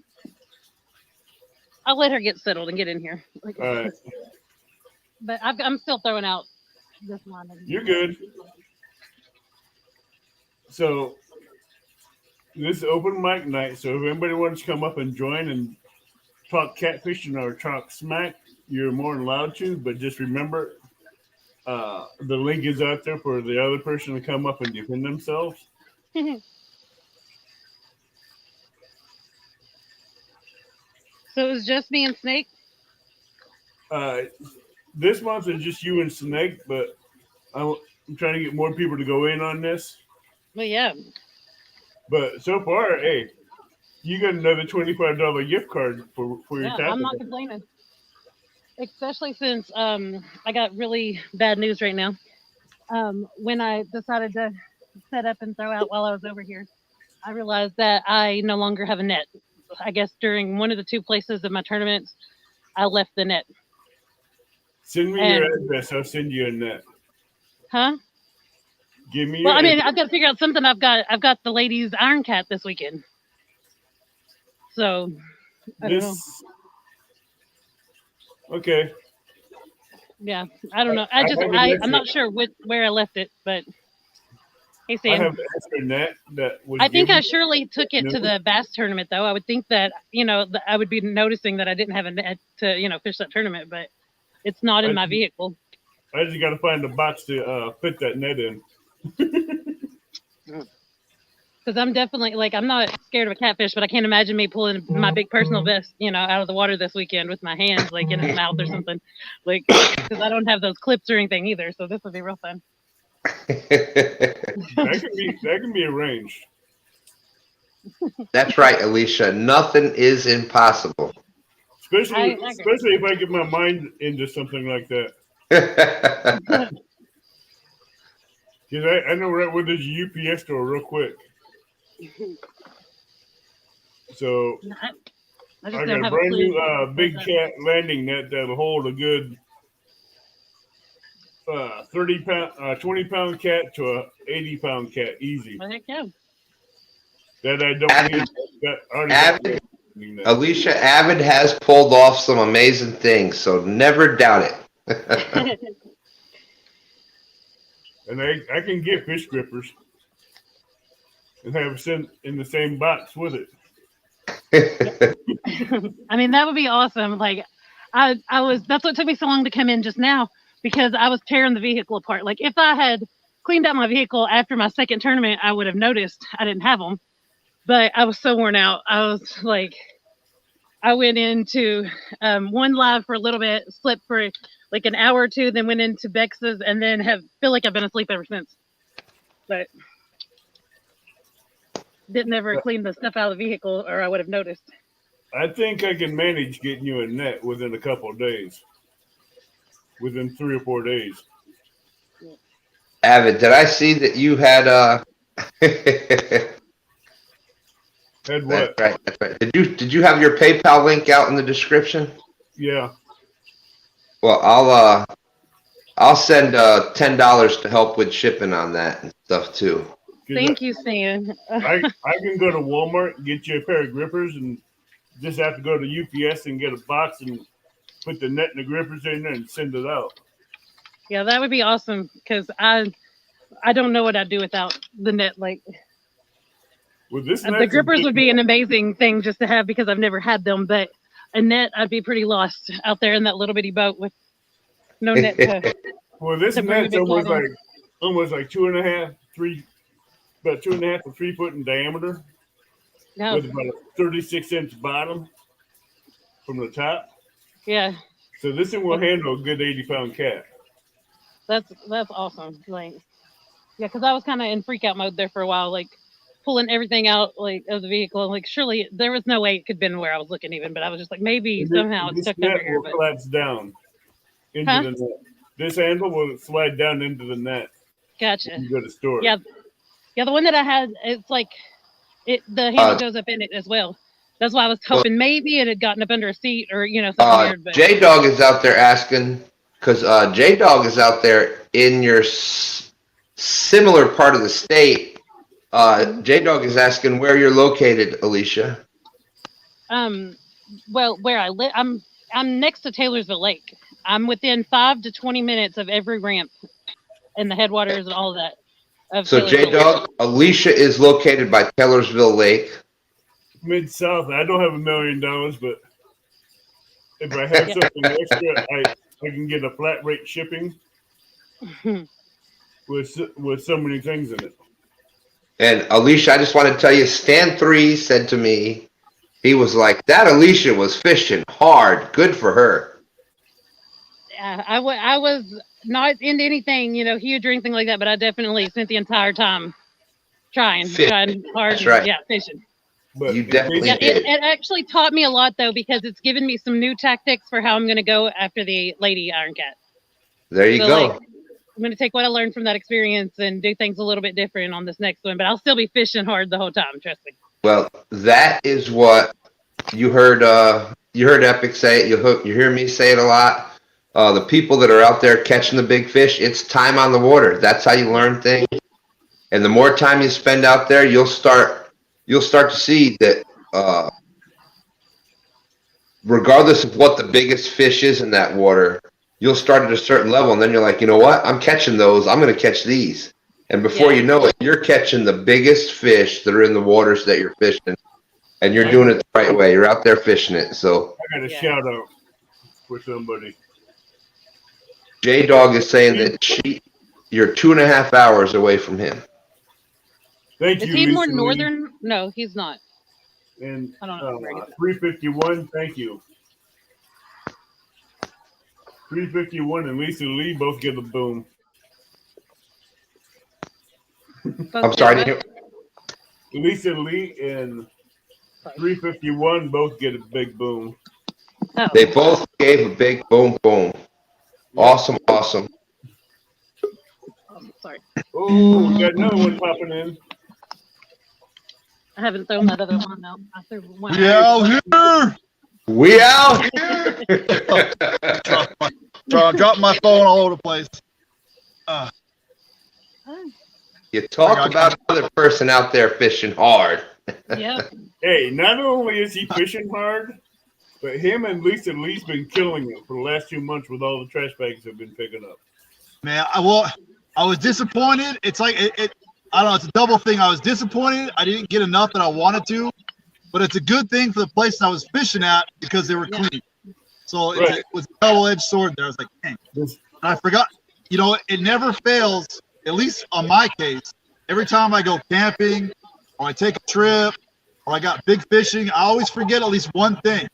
let her get settled and get in here. All right. But I'm still throwing out this one. You're good. So this is open mic night. So if anybody wants to come up and join and talk catfishing or talk smack, you're more than allowed to. But just remember, the link is out there for the other person to come up and defend themselves. So it was just me and Snake? This month is just you and Snake, but I'm trying to get more people to go in on this. Well, yeah. But so far, hey, you got another $25 gift card for your tackle. I'm not complaining. Especially since I got really bad news right now. When I decided to set up and throw out while I was over here, I realized that I no longer have a net. I guess during one of the two places of my tournaments, I left the net. Send me your address. I'll send you a net. Huh? Give me. Well, I mean, I've got to figure out something. I've got the ladies' Iron Cat this weekend. So I don't know. Okay. Yeah, I don't know. I'm not sure where I left it, but hey, Sam. I have an extra net that was. I think I surely took it to the bass tournament, though. I would think that I would be noticing that I didn't have a net to fish that tournament, but it's not in my vehicle. I just got to find a box to put that net in. Because I'm definitely I'm not scared of a catfish, but I can't imagine me pulling my big personal best, out of the water this weekend with my hands in his mouth or something, because I don't have those clips or anything either. So this would be real fun. that can be arranged. That's right, Alicia. Nothing is impossible. Especially if I get my mind into something like that. Because I know right where there's a UPS store real quick. So I got a brand new big cat landing net that'll hold a good 20-pound cat to a 80-pound cat easy. Well, heck yeah. That I don't need. Alicia, Avid has pulled off some amazing things, so never doubt it. And I can get fish grippers and have sent in the same box with it. I mean, that would be awesome. That's what took me so long to come in just now, because I was tearing the vehicle apart. If I had cleaned out my vehicle after my second tournament, I would have noticed I didn't have them. But I was so worn out. I went into one live for a little bit, slept for an hour or two, then went into Bex's, and then feel like I've been asleep ever since. But didn't ever clean the stuff out of the vehicle, or I would have noticed. I think I can manage getting you a net within a couple of days. Within 3 or 4 days. Avid, did I see that you had Had what? That's right. Did you have your PayPal link out in the description? Yeah. Well, I'll send $10 to help with shipping on that and stuff too. Thank you, Stan. I can go to Walmart and get you a pair of grippers, and just have to go to UPS and get a box and put the net and the grippers in there and send it out. Yeah, that would be awesome, because I I don't know what I'd do without the net. Like Well, this the net's a grippers big would be an amazing thing just to have because I've never had them. But a net, I'd be pretty lost out there in that little bitty boat with no net to. Well, this To bring a net's big line in. almost like 2.5, 3, about 2.5 to 3 foot in diameter, No, with about a 36-inch bottom from the top. yeah, So this thing will handle a good 80-pound cat. that's awesome. Like, yeah, because I was kind of in freak out mode there for a while, like pulling everything out like of the vehicle. Like, surely there was no way it could have been where I was looking even, but I was just like, maybe somehow it's This tucked net under here. will But collapse down into Huh? the net. This handle will slide down into the net. gotcha. You go to store it. Yeah, yeah, the one that I had, it's like the handle goes up in it as well. That's why I was hoping maybe it had gotten up under a seat or something weird. But J Dog is out there asking because J Dog is out there in your similar part of the state. J Dog is asking where you're located, Alicia. well, where I live, I'm next to Taylorsville Lake. I'm within 5 to 20 minutes of every ramp and the headwaters and all of that. Of So J Taylorsville. Dog, Alicia is located by Taylorsville Lake. Mid-South. I don't have $1 million, but if I have something extra, I can get a flat rate shipping with so many things in it. And Alicia, I just want to tell you, Stan 3 said to me, he was like, that Alicia was fishing hard. Good for her. I was not into anything, huge or anything like that, but I definitely spent the entire time trying hard. That's right. Yeah, fishing. But You definitely Yeah, did. it actually taught me a lot though because it's given me some new tactics for how I'm going to go after the lady iron cat. There you So, go. like, I'm going to take what I learned from that experience and do things a little bit different on this next one, but I'll still be fishing hard the whole time. Trust me. Well, that is what you heard. You heard Epic say it. You hear me say it a lot. The people that are out there catching the big fish, it's time on the water. That's how you learn things. And the more time you spend out there, you'll start to see that. Regardless of what the biggest fish is in that water, you'll start at a certain level, and then you're like, you know what? I'm catching those. I'm going to catch these. And before you know it, you're catching the biggest fish that are in the waters that you're fishing, and you're doing it the right way. You're out there fishing it. So I got a shout out for somebody. J Dog is saying that you're 2.5 hours away from him. Thank Is you. he more Lisa Lee. northern? No, he's not. And I don't know. 351, thank you. 351 and Lisa Lee both get a boom. I'm sorry. Lisa Lee and 351 both get a big boom. Oh. They both gave a big boom, boom. Awesome, awesome. Sorry. Oh, we got another one popping in. I haven't thrown that other one out. I threw one. We out here. We out here. Drop my phone all over the place. You talk about another person out there fishing hard. Yep. Hey, not only is he fishing hard, but him and Lisa Lee's been killing it for the last 2 months with all the trash bags they've been picking up. Man, I was disappointed. It's like it. I don't know. It's a double thing. I was disappointed. I didn't get enough that I wanted to, but it's a good thing for the places I was fishing at because they were clean. So it was a double-edged sword there. I was like, dang. And I forgot. It never fails. At least on my case, every time I go camping or I take a trip or I got big fishing, I always forget at least one thing.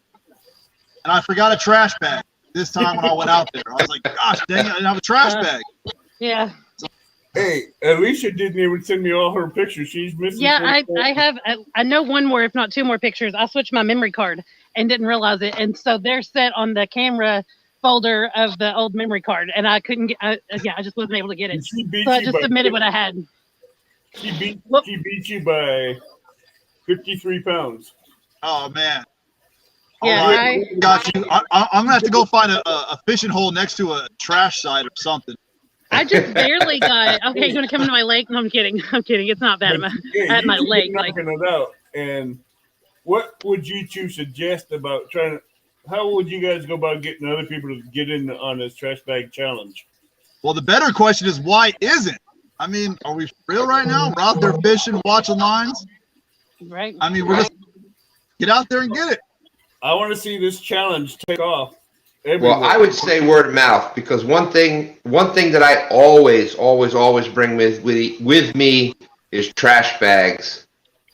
And I forgot a trash bag this time when I went out there. I was like, gosh, dang it, I didn't have a trash bag. Yeah. Hey, Alicia didn't even send me all her pictures. She's missing. Yeah, I know one more, if not two more pictures. I switched my memory card and didn't realize it. And so they're set on the camera folder of the old memory card. And I couldn't get, I just wasn't able to get it. So I just submitted what I had. She beat you by 53 pounds. Oh, man. Yeah, all right. Got you. I'm going to have to go find a fishing hole next to a trash site or something. I just barely got. Okay, you want to come into my lake? No, I'm kidding. I'm kidding. It's not bad. At my lake, knocking it out. And what would you two suggest about trying to? How would you guys go about getting other people to get in on this trash bag challenge? Well, the better question is why isn't? I mean, are we real right now? We're out there fishing, watching lines. Right. I mean, we're just get out there and get it. I want to see this challenge take off everywhere. Well, I would say word of mouth, because one thing that I always bring with me is trash bags,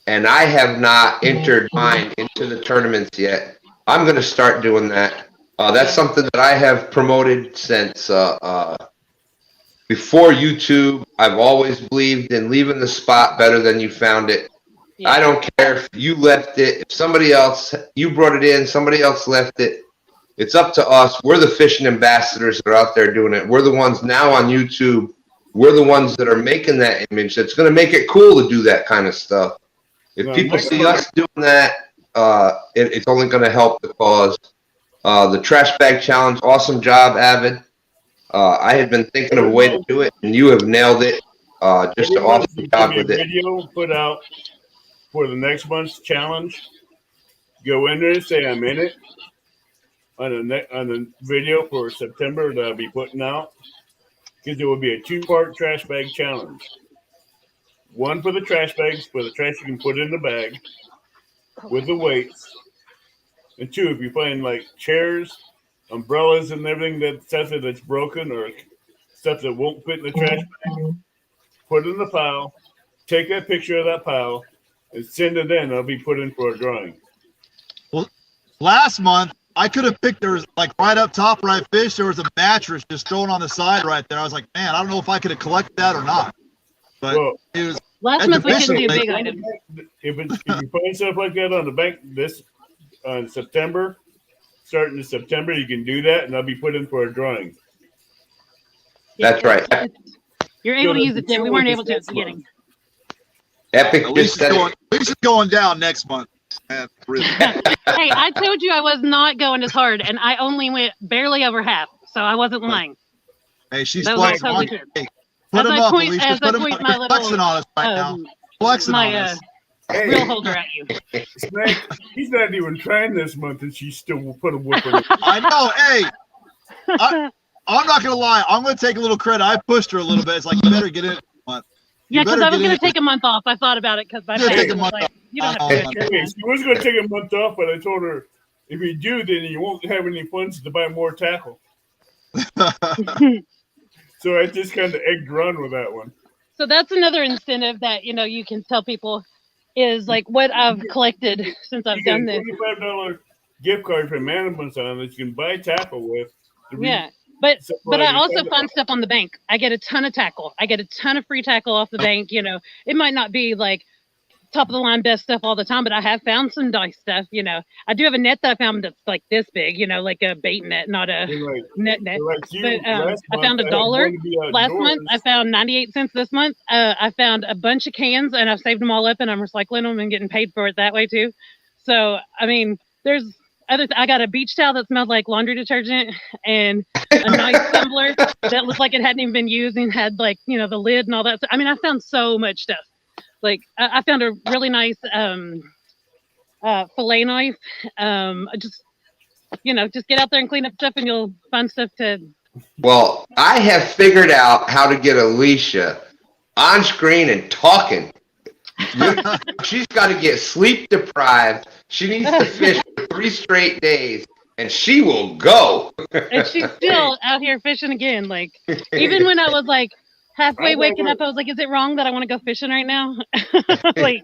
and I have not entered mine into the tournaments yet. I'm going to start doing that. That's something that I have promoted since before YouTube. I've always believed in leaving the spot better than you found it. Yeah. I don't care if you left it, if somebody else, you brought it in, somebody else left it. It's up to us. We're the fishing ambassadors that are out there doing it. We're the ones now on YouTube. We're the ones that are making that image. That's going to make it cool to do that kind of stuff. If people see us doing that, it's only going to help the cause. The trash bag challenge, awesome job, Avid. I had been thinking of a way to do it, and you have nailed it. Just an awesome job with it. Video put out for the next month's challenge. Go in there and say I'm in it on the video for September that I'll be putting out, because it will be a 2-part trash bag challenge. One for the trash bags, for the trash you can put in the bag with the weights, and 2, if you find like chairs, umbrellas, and everything that's broken or stuff that won't fit in the trash bag, put it in the pile. Take that picture of that pile and send it in. It'll be put in for a drawing. Well, last month I could have picked. There was like right up top where I fished. There was a mattress just thrown on the side right there. I was like, man, I don't know if I could have collected that or not. But it was Last month we couldn't do big items. If you find stuff like that on the bank September, starting in September, you can do that, and I'll be put in for a drawing. That's right. You're able to use it. We weren't able to at the beginning. Epic at least it's going down next month. Man, really. Hey, I told you I was not going as hard, and I only went barely over half, so I wasn't lying. Hey, she's That was flexing. totally true. Hey, put As him I up, point- Alicia. as I Put him point up. my You're little, flexing on us right now. Flexing on us. Hey, Real holder at you. Snake, he's not even trying this month, and she's still put a whoop on it. I know. Hey, I'm not gonna lie. I'm gonna take a little credit. I pushed her a little bit. It's like you better get in. Yeah, because I was going to take a month off. I thought about it because my You're parents taking a was month like, off. you don't have to do Okay, this. she was going to take a month off, but I told her, if you do, then you won't have any funds to buy more tackle. So I just kind of egged run with that one. So that's another incentive that, you can tell people is like what I've collected since I've done this. $25 gift card from Amazon that you can buy tackle with. Yeah. But I also find stuff on the bank. I get a ton of tackle. I get a ton of free tackle off the bank. It might not be like top of the line best stuff all the time, but I have found some nice stuff. I do have a net that I found that's like this big, like a bait net, not a net. But I found $1 last month. I found 98 cents this month. I found a bunch of cans and I've saved them all up and I'm recycling them and getting paid for it that way too. So, I mean, there's I got a beach towel that smelled like laundry detergent and a nice tumbler that looked like it hadn't even been used and had like, the lid and all that. I mean, I found so much stuff. Like I found a really nice fillet knife. Just get out there and clean up stuff and you'll find stuff to. Well, I have figured out how to get Alicia on screen and talking. She's got to get sleep deprived. She needs to fish for 3 straight days, and she will go. And she's still out here fishing again. Like, even when I was like halfway waking up, I was like, is it wrong that I want to go fishing right now? Like,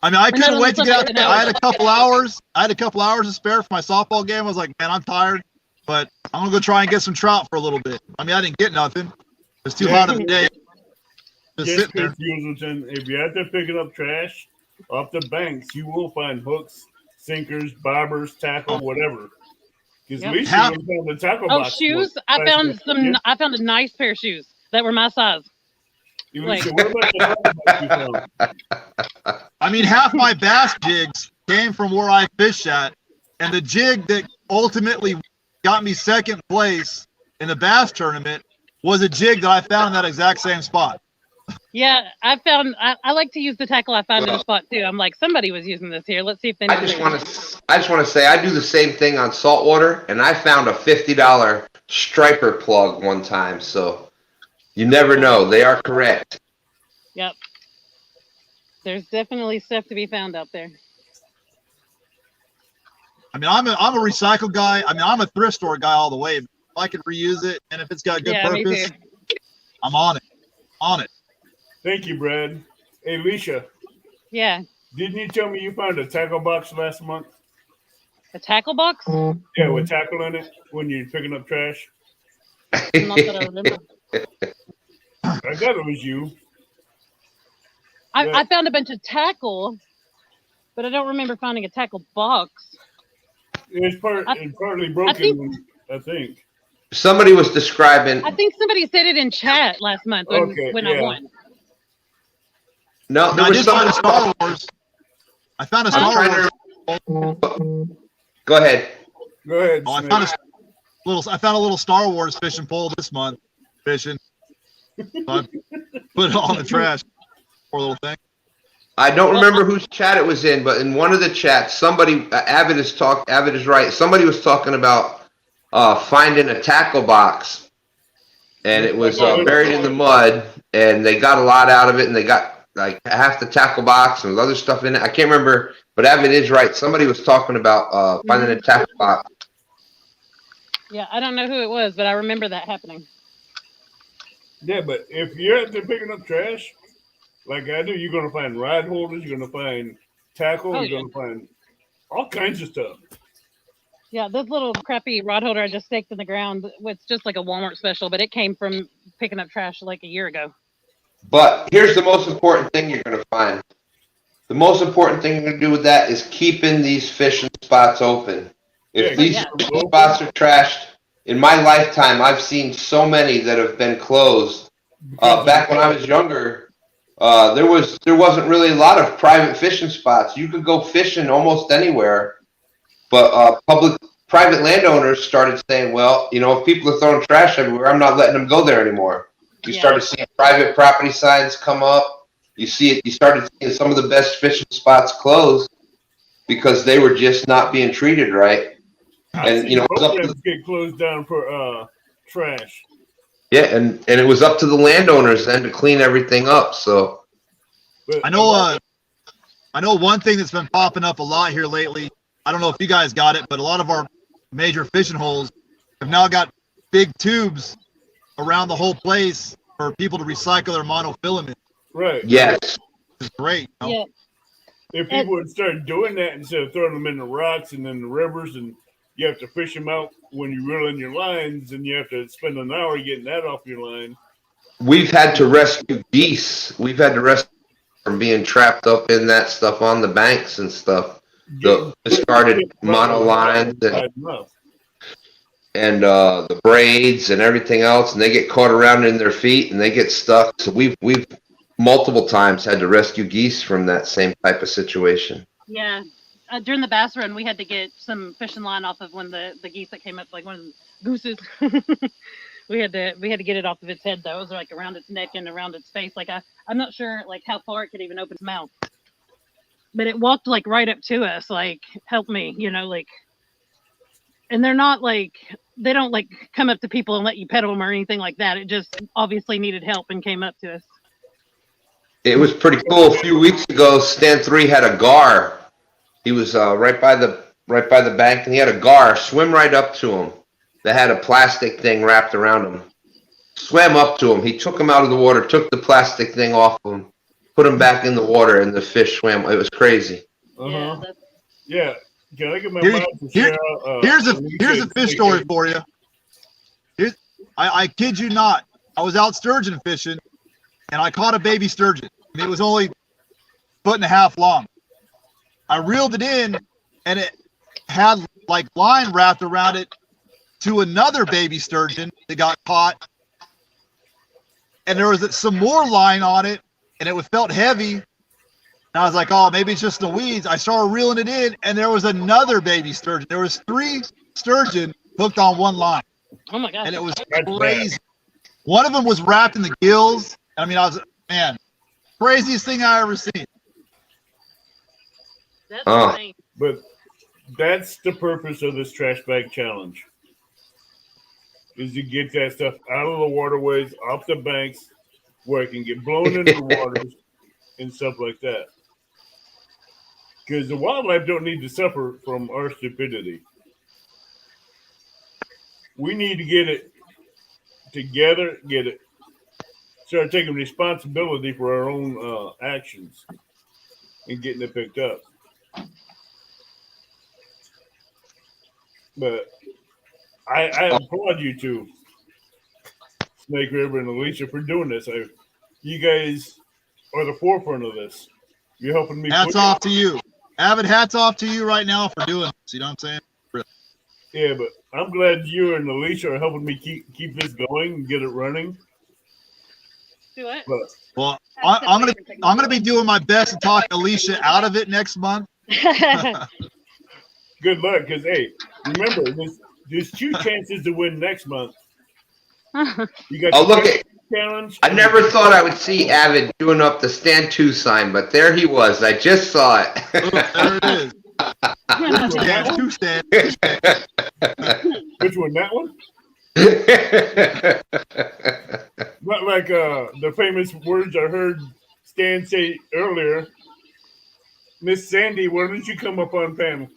I mean, I couldn't wait to get out there. I had a couple hours to spare for my softball game. I was like, man, I'm tired, but I'm going to go try and get some trout for a little bit. I mean, I didn't get nothing. It's too hot of a day. Just Yes, sitting there. if you're out there picking up trash off the banks, you will find hooks, sinkers, bobbers, tackle, whatever. Because Lisa found the tackle box. Shoes! I found a nice pair of shoes that were my size. Lisa, what about the tackle box you found? I mean, half my bass jigs came from where I fish at, and the jig that ultimately got me second place in the bass tournament was a jig that I found in that exact same spot. Yeah, I like to use the tackle I found in the spot too. I'm like, somebody was using this here. Let's see if they. I just want to say I do the same thing on saltwater, and I found a $50 striper plug one time. So You never know. They are correct. Yep. There's definitely stuff to be found out there. I mean, I'm a recycle guy. I mean, I'm a thrift store guy all the way. If I can reuse it and if it's got good Yeah, me purpose, too. I'm on it. On it. Thank you, Brad. Hey, Alicia, Yeah. didn't you tell me you found a tackle box last month? A tackle box? Yeah, with tackle in it when you're picking up trash. Not that I remember. I thought it was you. I found a bunch of tackle, but I don't remember finding a tackle box. It's partly broken, I think. Somebody was describing. I think somebody said it in chat last month when I won. No, there I was did find a somebody. Star Wars. I found a Star Wars. Go ahead. Go ahead. Oh, Smith. I found a little Star Wars fishing pole this month. Fishing. So I put it all in the trash. Poor little thing. I don't remember whose chat it was in, but in one of the chats, somebody, Avid is right. Somebody was talking about finding a tackle box, and it was buried in the mud, and they got a lot out of it, and they got like half the tackle box and other stuff in it. I can't remember, but Avid is right. Somebody was talking about finding a tackle box. Yeah, I don't know who it was, but I remember that happening. Yeah, but if you're out there picking up trash, like I do, you're going to find rod holders, you're going to find tackle, you're going to find all kinds of stuff. Yeah, this little crappy rod holder I just staked in the ground, it's just like a Walmart special, but it came from picking up trash like a year ago. But here's the most important thing you're going to find. The most important thing you're going to do with that is keeping these fishing spots open. If these spots are trashed, in my lifetime, I've seen so many that have been closed. Back when I was younger, there wasn't really a lot of private fishing spots. You could go fishing almost anywhere, but private landowners started saying, well, if people are throwing trash everywhere, I'm not letting them go there anymore. You started seeing private property signs come up. You started seeing some of the best fishing spots closed because they were just not being treated right. And it was up to get closed down for trash. Yeah, and it was up to the landowners then to clean everything up. So I know one thing that's been popping up a lot here lately. I don't know if you guys got it, but a lot of our major fishing holes have now got big tubes around the whole place for people to recycle their monofilament. Right. Yes. It's great. Yeah. If people would start doing that instead of throwing them in the rocks and then the rivers, and you have to fish them out when you reel in your lines, and you have to spend an hour getting that off your line. We've had to rescue geese. We've had to rescue from being trapped up in that stuff on the banks and stuff. The discarded monolines and the braids and everything else, and they get caught around in their feet and they get stuck. So we've multiple times had to rescue geese from that same type of situation. Yeah. During the bass run, we had to get some fishing line off of one of the geese that came up, like one of the gooses. we had to get it off of its head, though. It was like around its neck and around its face. Like I'm not sure like how far it could even open its mouth, but it walked like right up to us, like help me, like. And they're not like they don't like come up to people and let you pet them or anything like that. It just obviously needed help and came up to us. It was pretty cool. A few weeks ago, Stand 3 had a gar. He was right by the bank, and he had a gar swim right up to him. That had a plastic thing wrapped around him. Swam up to him. He took him out of the water, took the plastic thing off him, put him back in the water, and the fish swam. It was crazy. Uh-huh. Yeah. Can I get my here's a fish story for you. I kid you not. I was out sturgeon fishing, and I caught a baby sturgeon. And it was only 1.5 foot long. I reeled it in, and it had like line wrapped around it to another baby sturgeon that got caught. And there was some more line on it, and it felt heavy. And I was like, oh, maybe it's just the weeds. I started reeling it in, and there was another baby sturgeon. There was 3 sturgeon hooked on one line. Oh, my God. And it was crazy. One of them was wrapped in the gills. I mean, craziest thing I ever seen. That's insane. But that's the purpose of this trash bag challenge. is to get that stuff out of the waterways, off the banks, where it can get blown into the waters and stuff like that. Because the wildlife don't need to suffer from our stupidity. We need to get it together, start taking responsibility for our own actions and getting it picked up. But I applaud you two, Snake River and Alicia, for doing this. You guys are the forefront of this. You're helping me. Hats off to you. Avid, hats off to you right now for doing this. You know what I'm saying? Yeah, but I'm glad you and Alicia are helping me keep this going and get it running. Do it. But, Well, I'm gonna be doing my best to talk Alicia out of it next month. good luck, because hey, remember there's 2 chances to win next month. You got look at challenge. I never thought I would see Avid doing up the Stand 2 sign, but there he was. I just saw it. Look, there it is. Two stands. Which one? That one? Not like the famous words I heard Stan say earlier. Miss Sandy, why don't you come up on panel?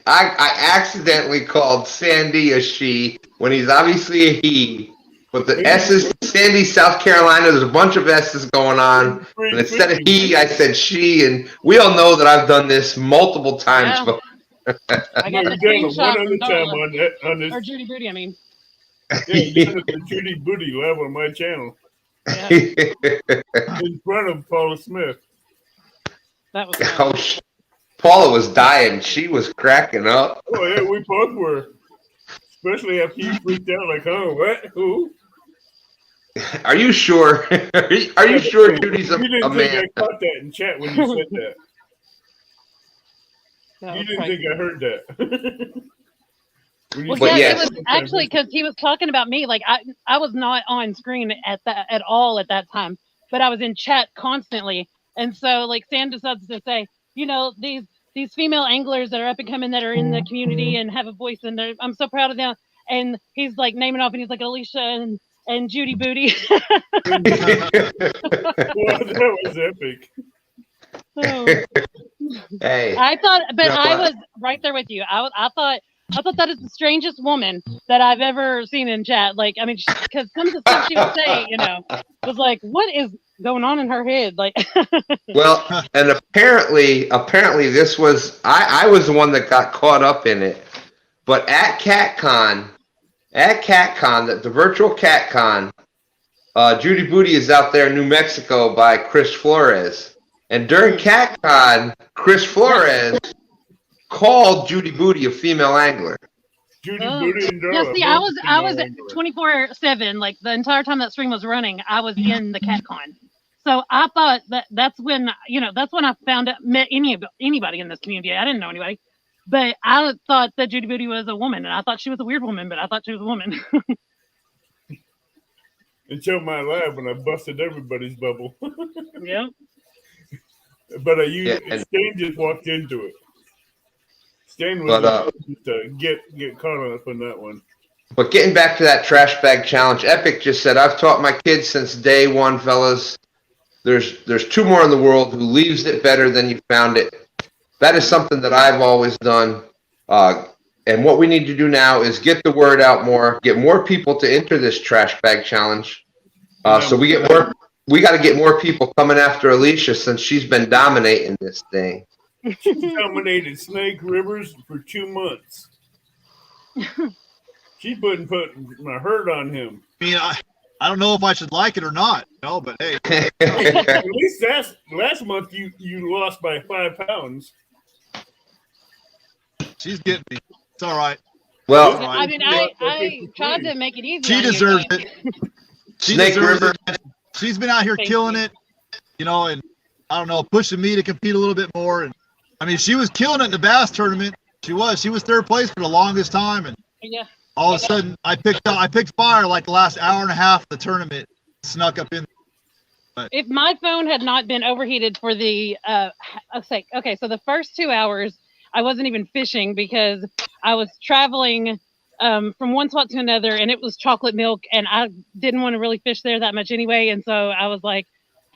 I accidentally called Sandy a she when he's obviously a he. But the S's, Sandy, South Carolina, there's a bunch of S's going on. And instead of he, I said she. And we all know that I've done this multiple times. Yeah. I got the screenshot from Darla. on this. Or Judy Booty, I mean. Yeah, you done it the Judy Booty live on my channel. Yeah, In front of Paula Smith. that was Oh, Paula was dying. She was cracking up. Oh, yeah, we both were. Especially after you freaked out, like, oh, what? Who? Are you sure? Are you sure Judy's a You didn't think man? I caught that in chat when you said that. that You was didn't crazy. think I heard that. Well, But yeah, yes. it was actually because he was talking about me. Like I was not on screen at all at that time, but I was in chat constantly. And so, like, Sam decides to say, you know, these female anglers that are up and coming that are in the community and have a voice, and I'm so proud of them. And he's like naming off, and he's like Alicia and Judy Booty. Well, that was epic. Hey, I thought, but You know I what? was right there with you. I thought that is the strangest woman that I've ever seen in chat. Like, I mean, because some of the stuff she would say, you know, was like, what is going on in her head? Like, well, and apparently this was I was the one that got caught up in it. But at CatCon, the virtual CatCon, Judy Booty is out there in New Mexico by Chris Flores. And during CatCon, Chris Flores called Judy Booty a female angler. Judy oh. Booty and Darla. Yeah, see, I was both 24/7. Like the entire time that stream was running, I was in the CatCon. So I thought that's when, you know, that's when I met anybody in this community. I didn't know anybody, but I thought that Judy Booty was a woman, and I thought she was a weird woman, but I thought she was a woman. until my live when I busted everybody's bubble. Yep. But Yeah, and- Stan just walked into it. Stan was just to get caught up in that one. But getting back to that trash bag challenge, Epic just said, I've taught my kids since day one, fellas. There's 2 more in the world who leaves it better than you found it. That is something that I've always done. And what we need to do now is get the word out more, get more people to enter this trash bag challenge. So we got to get more people coming after Alicia since she's been dominating this thing. She dominated Snake Rivers for 2 months. She's putting my hurt on him. I mean, I don't know if I should like it or not, but hey. At least last month you lost by 5 pounds. She's getting me. It's all right. Well, I mean, I tried to make it easy. She on you, deserves but- it. She Snake deserves River. it. She's been out here Thank killing you. it, you know, and I don't know, pushing me to compete a little bit more. And I mean, she was killing it in the bass tournament. She was 3rd place for the longest time, and Yeah. all of a sudden I picked fire like the last hour and a half of the tournament. Snuck up in. If my phone had not been overheated for the okay, so the first 2 hours I wasn't even fishing because I was traveling from one spot to another, and it was chocolate milk, and I didn't want to really fish there that much anyway. And so I was like,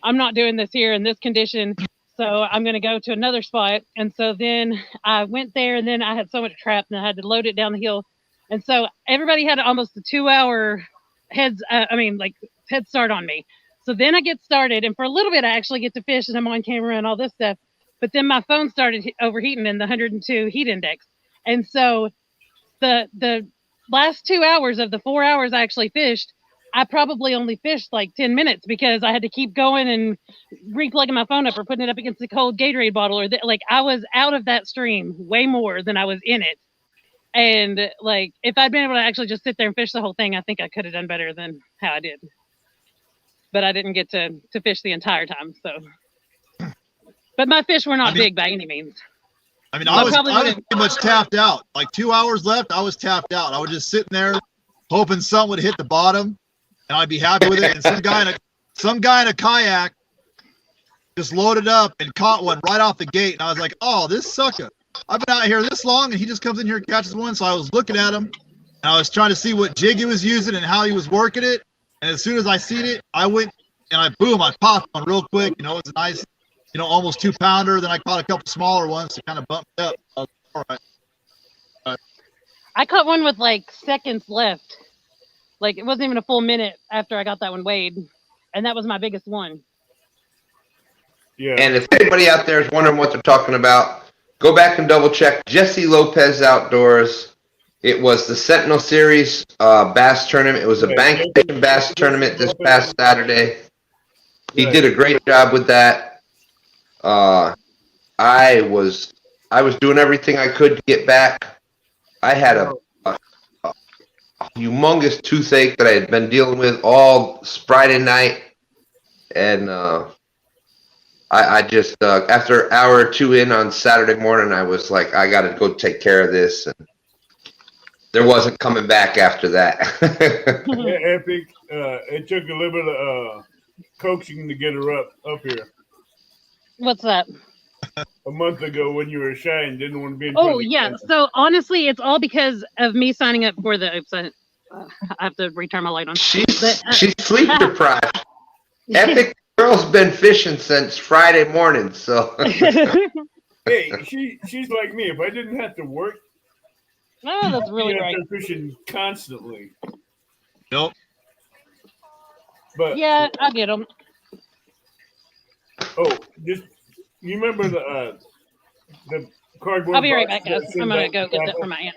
I'm not doing this here in this condition. So I'm going to go to another spot. And so then I went there, and then I had so much crap, and I had to load it down the hill. And so everybody had almost a 2-hour head start on me. So then I get started, and for a little bit I actually get to fish, and I'm on camera and all this stuff. But then my phone started overheating in the 102 heat index. And so the last 2 hours of the 4 hours I actually fished, I probably only fished like 10 minutes because I had to keep going and replugging my phone up or putting it up against the cold Gatorade bottle. Like I was out of that stream way more than I was in it. And like if I'd been able to actually just sit there and fish the whole thing, I think I could have done better than how I did. But I didn't get to fish the entire time. So, but my fish were not big by any means. I mean, I was pretty much tapped out. Like 2 hours left, I was tapped out. I was just sitting there hoping something would hit the bottom, and I'd be happy with it. And some guy in a kayak just loaded up and caught one right off the gate. And I was like, oh, this sucker. I've been out here this long, and he just comes in here and catches one. So I was looking at him, and I was trying to see what jig he was using and how he was working it. And as soon as I seen it, I went and I popped one real quick. You know, it was a nice, almost 2-pounder. Then I caught a couple smaller ones to kind of bump it up. I was like, all right. I caught one with like seconds left. Like it wasn't even a full minute after I got that one weighed. And that was my biggest one. Yeah. And if anybody out there is wondering what they're talking about, go back and double check Jesse Lopez Outdoors. It was the Sentinel Series bass tournament. It was a bank fishing bass tournament this past Saturday. He did a great job with that. I was doing everything I could to get back. I had a humongous toothache that I had been dealing with all Friday night, and I just after an hour or two in on Saturday morning, I was like, I got to go take care of this, and there wasn't coming back after that. Yeah, Epic. It took a little bit of coaxing to get her up here. What's that? A month ago when you were shy and didn't want to be in. Oh yeah. So honestly, it's all because of me signing up for the. Oops, I have to return my light on. She's sleep deprived. Epic girl's been fishing since Friday morning, so. Hey, she's like me. If I didn't have to work, oh, that's really great. Fishing constantly. Nope. But yeah, I get them. Oh, just you remember the cardboard? I'll be right back, guys. I'm gonna go get that from my aunt.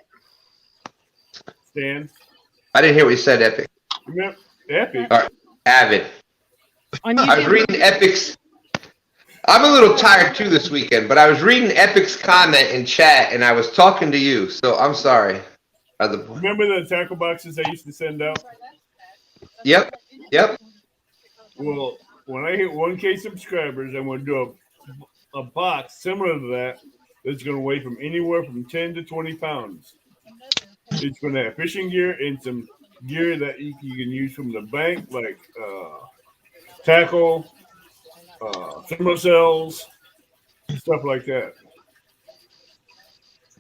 Stan. I didn't hear what you said, Epic. Remember Epic? All right, Avid. On I was reading Epic's. I'm a little tired too this weekend, but I was reading Epic's comment in chat, and I was talking to you, so I'm sorry. Remember the tackle boxes I used to send out? Yep. Well, when I hit 1K subscribers, I'm going to do a box similar to that that's going to weigh from anywhere from 10 to 20 pounds. It's going to have fishing gear and some gear that you can use from the bank, like tackle, thermocells, stuff like that.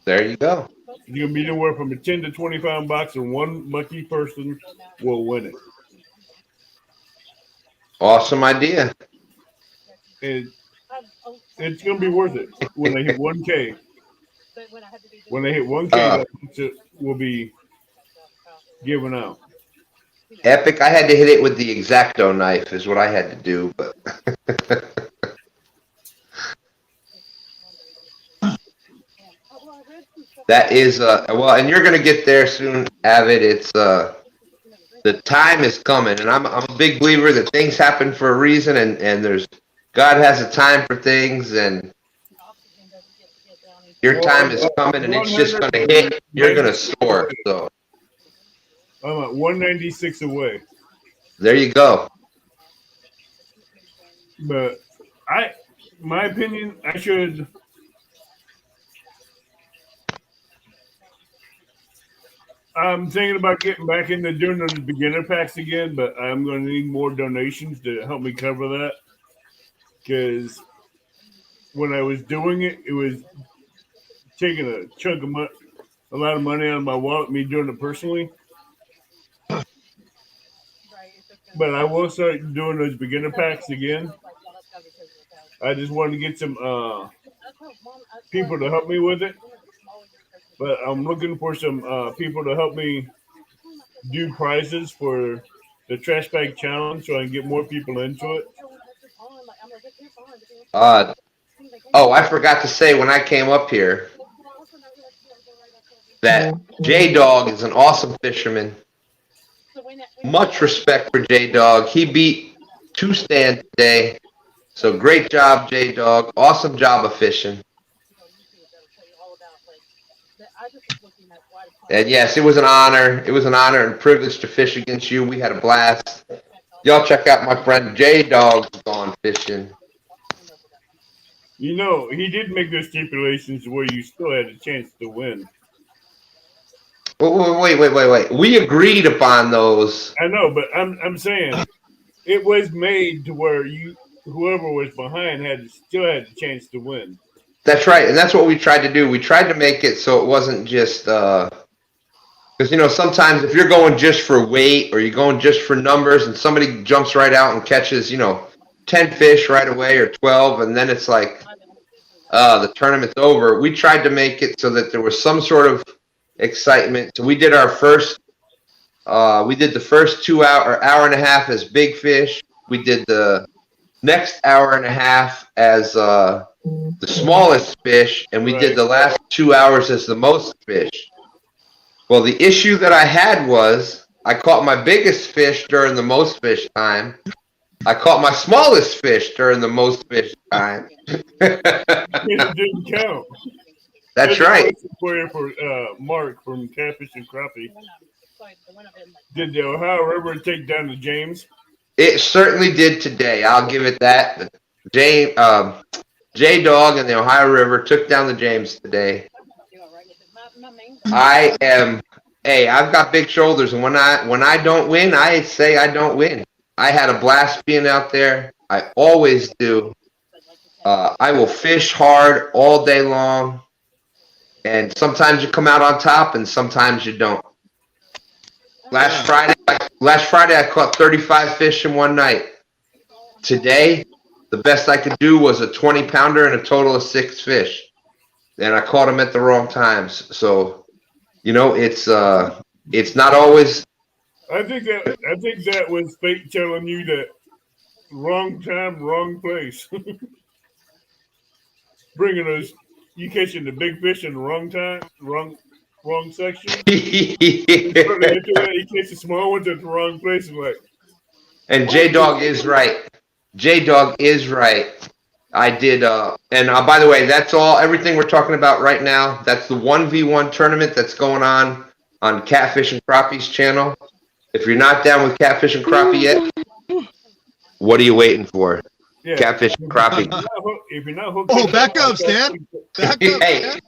There you go. You're going to be anywhere from a 10 to 20 pound box, and one lucky person will win it. Awesome idea. And it's going to be worth it when I hit 1K. When I hit 1K, that will be given out. Epic, I had to hit it with the X-Acto knife is what I had to do, but that is well, and you're gonna get there soon, Avid. It's the time is coming, and I'm a big believer that things happen for a reason, and there's God has a time for things, and your time is coming, and it's just gonna hit. You're gonna soar. So I'm at 196 away. There you go. But my opinion, I should. I'm thinking about getting back into doing the beginner packs again, but I'm going to need more donations to help me cover that. Because when I was doing it, it was taking a chunk of a lot of money out of my wallet, me doing it personally. But I will start doing those beginner packs again. I just want to get some people to help me with it. But I'm looking for some people to help me do prizes for the trash bag challenge so I can get more people into it. Oh, I forgot to say when I came up here that J Dog is an awesome fisherman. Much respect for J Dog. He beat 2 stand today. So great job, J Dog. Awesome job of fishing. And yes, it was an honor. It was an honor and privilege to fish against you. We had a blast. Y'all check out my friend J Dog's Gone Fishing. You know, he did make those stipulations where you still had a chance to win. Wait. We agreed upon those. I know, but I'm saying it was made to where whoever was behind still had a chance to win. That's right, and that's what we tried to do. We tried to make it so it wasn't just because sometimes if you're going just for weight or you're going just for numbers, and somebody jumps right out and catches 10 fish right away or 12, and then it's like the tournament's over. We tried to make it so that there was some sort of excitement. So we did our first. We did the first hour and a half as big fish. We did the next hour and a half as the smallest fish, and we did the last 2 hours as the most fish. Well, the issue that I had was I caught my biggest fish during the most fish time. I caught my smallest fish during the most fish time. It didn't count. That's right. For Mark from Catfish and Crappie. Did the Ohio River take down the James? It certainly did today. I'll give it that. J Dog and the Ohio River took down the James today. I've got big shoulders, and when I don't win, I say I don't win. I had a blast being out there. I always do. I will fish hard all day long, and sometimes you come out on top, and sometimes you don't. Last Friday, I caught 35 fish in one night. Today, the best I could do was a 20-pounder and a total of 6 fish, and I caught them at the wrong times. So, it's not always. I think that was fate telling you that wrong time, wrong place. You catching the big fish in the wrong time, wrong section. You catch the small ones at the wrong place, And J Dog is right. J Dog is right. I did, and by the way, that's everything we're talking about right now. That's the 1v1 tournament that's going on Catfish and Crappie's channel. If you're not down with Catfish and Crappie yet, what are you waiting for? Yeah. Catfish and Crappie. If you're not hooked back up, Stan. Back up, Stan.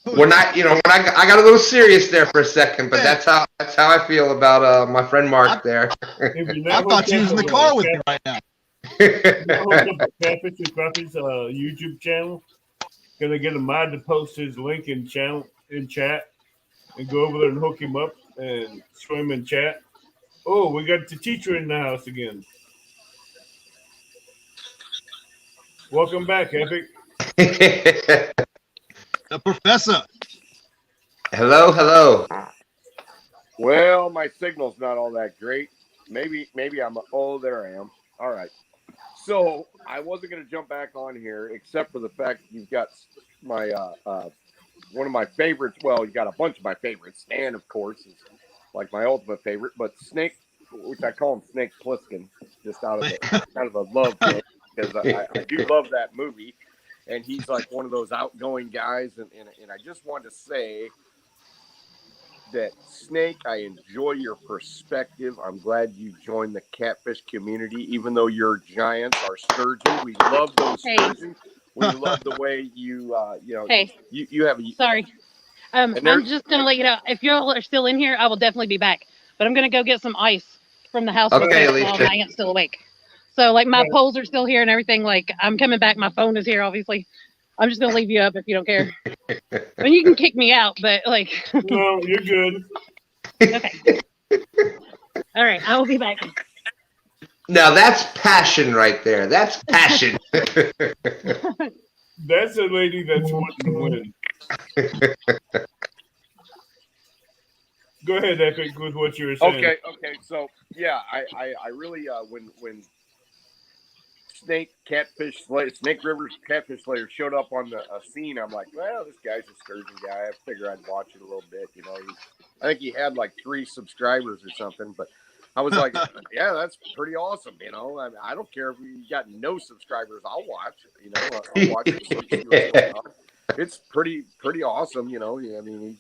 We're not, I got a little serious there for a second, but that's how I feel about my friend Mark there. I thought you was in the car with me right now. Catfish and Crappie's YouTube channel. Gonna get a mod to post his link in chat and go over there and hook him up and show him in chat. Oh, we got the teacher in the house again. Welcome back, Epic. The professor. Hello. Well, my signal's not all that great. Maybe there I am. All right. So I wasn't going to jump back on here, except for the fact you've got my one of my favorites. Well, you got a bunch of my favorites. Stan, of course, is like my ultimate favorite. But Snake, which I call him Snake Plissken, just out of a love thing, because I do love that movie, and he's like one of those outgoing guys. And I just wanted to say that, Snake, I enjoy your perspective. I'm glad you joined the catfish community, even though you're giants, our sturgeon. We love those sturgeons. We love the way you you have a... Sorry. I'm just going to let you know, if y'all are still in here, I will definitely be back. But I'm going to go get some ice from the house okay, while my aunt's still awake. So, my poles are still here and everything. I'm coming back. My phone is here, obviously. I'm just gonna leave you up if you don't care. I mean, you can kick me out, but like, No, you're good. okay. All right, I will be back. Now that's passion right there. That's passion. That's a lady that's wanting to win. Go ahead, Epic, with what you were saying. Okay. So yeah, I really when Snake River Catfish Slayer showed up on the scene, I'm like, well, this guy's a sturgeon guy. I figure I'd watch it a little bit. You know, I think he had like 3 subscribers or something, but I was like, yeah, that's pretty awesome. You know, I don't care if you got no subscribers, I'll watch. You know, I'll watch it. See what's going on. It's pretty awesome. You know, I mean,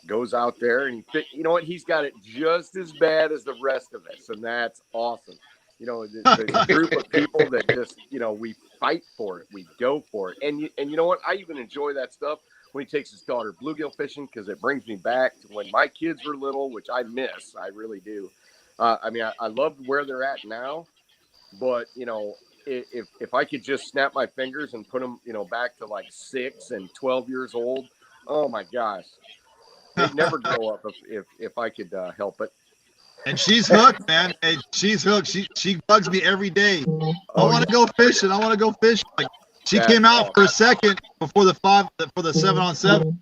he goes out there and you know what? He's got it just as bad as the rest of us, and that's awesome. You know, the group of people that just, you know, we fight for it, we go for it, and you know what? I even enjoy that stuff when he takes his daughter bluegill fishing, because it brings me back to when my kids were little, which I miss. I really do. I mean, I love where they're at now, but you know, if I could just snap my fingers and put them, you know, back to like 6 and 12 years old, oh my gosh, they'd never grow up if I could help it. And she's hooked, man. And she's hooked. She bugs me every day. I want to go fishing. I want to go fishing. Like, she came out for a second before the 7-on-7.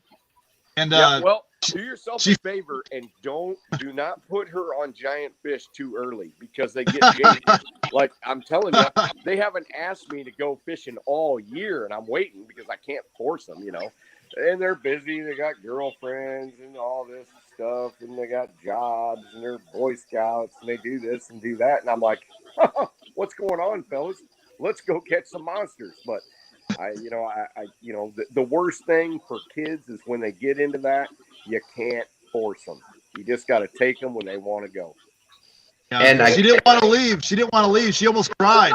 And well, do yourself a favor and do not put her on giant fish too early, because they get jaded. Like, I'm telling you, they haven't asked me to go fishing all year, and I'm waiting because I can't force them, you know. And they're busy. They got girlfriends and all this stuff, and they got jobs, and they're Boy Scouts, and they do this and do that. And I'm like, what's going on, fellas? Let's go catch some monsters. But the worst thing for kids is when they get into that, you can't force them. You just got to take them when they want to go. Yeah, and she didn't want to leave. She didn't want to leave. She almost cried.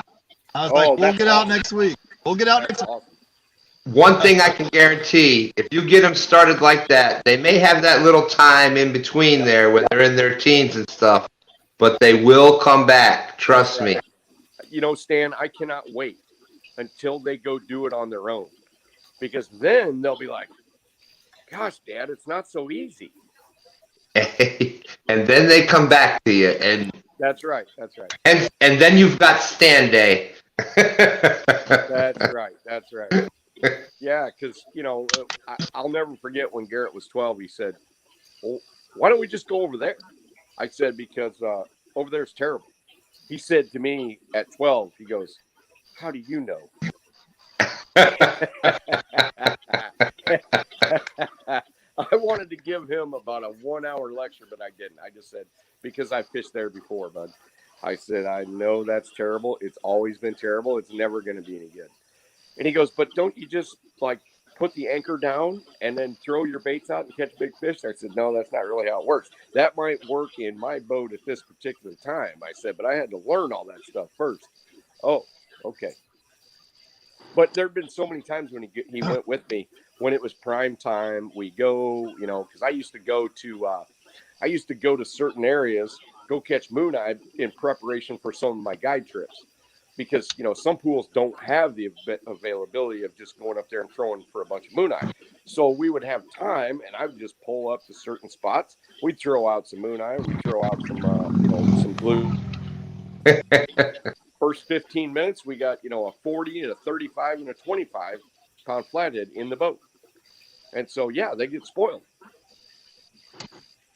I was like, we'll get out next week. We'll get out next week. Awesome. One thing I can guarantee, if you get them started like that, they may have that little time in between there when they're in their teens and stuff, but they will come back. Trust me. You know, Stan, I cannot wait until they go do it on their own, because then they'll be like, gosh, Dad, it's not so easy. And then they come back to you. And That's right. And then you've got stand day. That's right. Yeah, because, you know, I'll never forget when Garrett was 12. He said, well, why don't we just go over there? I said, because over there's terrible. He said to me at 12, he goes, how do you know? I wanted to give him about a 1-hour lecture, but I didn't. I just said, because I fished there before, bud. I said, I know that's terrible. It's always been terrible. It's never going to be any good. And he goes, but don't you just like put the anchor down and then throw your baits out and catch big fish? I said, no, that's not really how it works. That might work in my boat at this particular time. I said, but I had to learn all that stuff first. Oh, okay. But there have been so many times when he went with me when it was prime time. We go, you know, because I used to go to certain areas, go catch mooneye in preparation for some of my guide trips. Because, you know, some pools don't have the availability of just going up there and throwing for a bunch of mooneye. So we would have time, and I would just pull up to certain spots. We'd throw out some mooneye. We'd throw out some some blue. First 15 minutes, we got, you know, a 40, a 35, and a 25-pound flathead in the boat. And so, yeah, they get spoiled.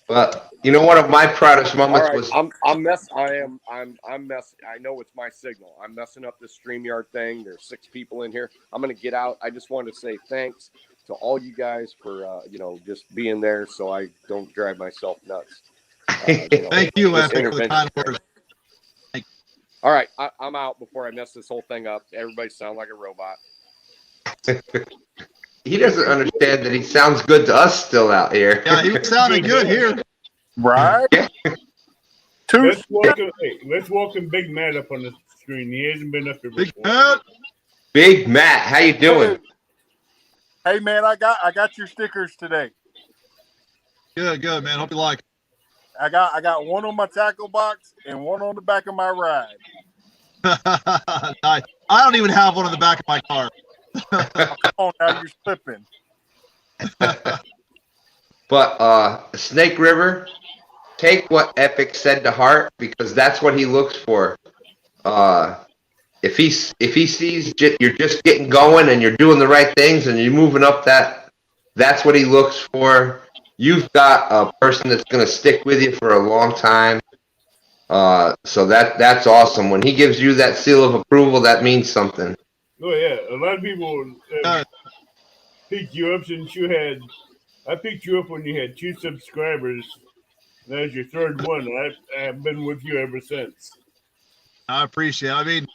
But you know, one of my proudest moments was I'm messing. I know it's my signal. I'm messing up this StreamYard thing. There's 6 people in here. I'm gonna get out. I just wanted to say thanks to all you guys for just being there, so I don't drive myself nuts. Thank you, Epic, for the kind words. All right, I'm out before I mess this whole thing up. Everybody sound like a robot. He doesn't understand that he sounds good to us still out here. Yeah, he was sounding good here. Right? Let's welcome Big Matt up on the screen. He hasn't been up here before. Big Matt, how you doing? Hey man, I got your stickers today. Good, man. Hope you like it. I got one on my tackle box and one on the back of my ride. Nice. I don't even have one on the back of my car. Oh, now you're slipping. But Snake River, take what Epic said to heart because that's what he looks for. If he sees you're just getting going and you're doing the right things and you're moving up that's what he looks for. You've got a person that's going to stick with you for a long time. So that's awesome. When he gives you that seal of approval, that means something. Oh yeah, a lot of people picked you up since you had. I picked you up when you had 2 subscribers. That was your 3rd one. I've been with you ever since. I appreciate it. I mean,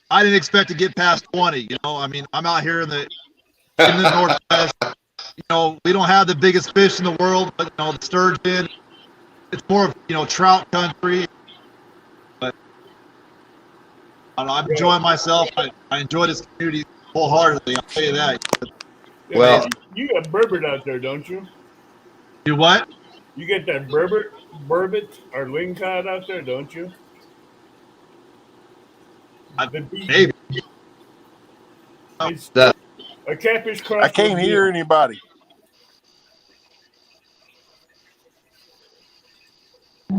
I didn't expect to get past 20. I mean, I'm out here in the Northwest. We don't have the biggest fish in the world, but the sturgeon. It's more of trout country. But I don't know, I'm enjoying myself. I enjoy this community wholeheartedly. I'll tell you that. Yeah, Well, man, you got burbot out there, don't you? Do what? You get that burbot or lingcod out there, don't you? Maybe. It's The- a catfish cross. I can't hear anybody.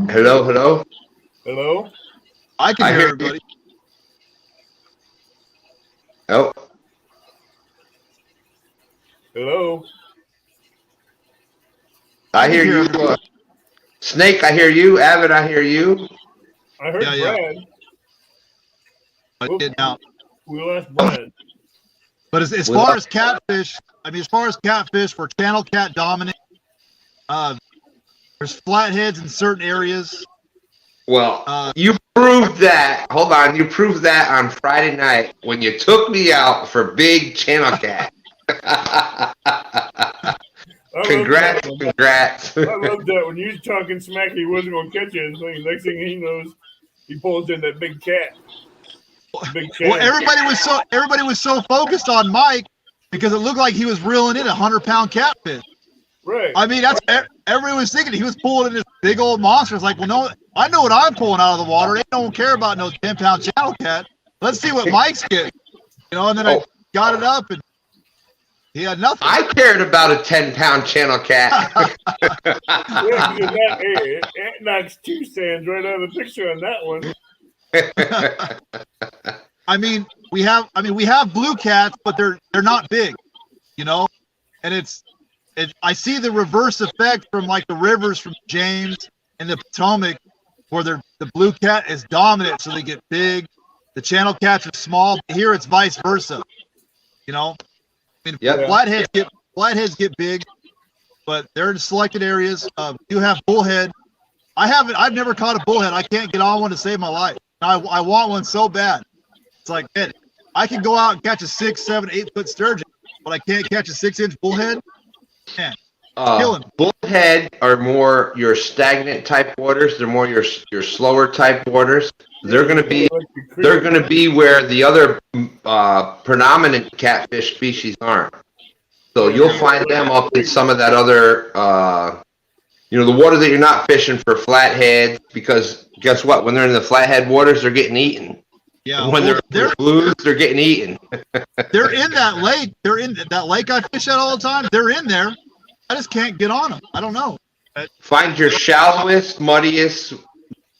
Hello. Hello? I can I hear hear everybody. Oh, Hello? I hear you. Snake, I hear you. Avid, I hear you. I heard Yeah. Brad. I did now. We lost Brad. But as far as catfish, we're channel cat dominant. There's flatheads in certain areas. Well, you proved that. Hold on, you proved that on Friday night when you took me out for big channel cat. Congrats. I love that. When you was talking smack, he wasn't going to catch anything. Next thing he knows, he pulls in that big cat. Well, everybody was so focused on Mike because it looked like he was reeling in 100-pound catfish. Right. I mean, everyone was thinking he was pulling in this big old monster. It's like, well, no, I know what I'm pulling out of the water. They don't care about no 10-pound channel cat. Let's see what Mike's getting. And then I got it up and he had nothing. I cared about a 10-pound channel cat. Yeah, because that knocks 2 stands right out of the picture on that one. I mean, we have blue cats, but they're not big, and I see the reverse effect from like the rivers from James and the Potomac, where the blue cat is dominant, so they get big. The channel cats are small. Here it's vice versa. I mean, flatheads get big, but they're in selected areas. You have bullhead. I've never caught a bullhead. I can't get on one to save my life. I want one so bad. It's like, man, I can go out and catch a 6, 7, 8 foot sturgeon, but I can't catch a 6-inch bullhead. Man, killing. Bullhead are more your stagnant type waters. They're more your slower type waters. They're going to be where the other predominant catfish species aren't. So you'll find them up in some of that other, the water that you're not fishing for flatheads, because guess what? When they're in the flathead waters, they're getting eaten. Yeah. And when they're blues, they're getting eaten. They're in that lake. They're in that lake I fish at all the time. They're in there. I just can't get on them. I don't know. Find your shallowest, muddiest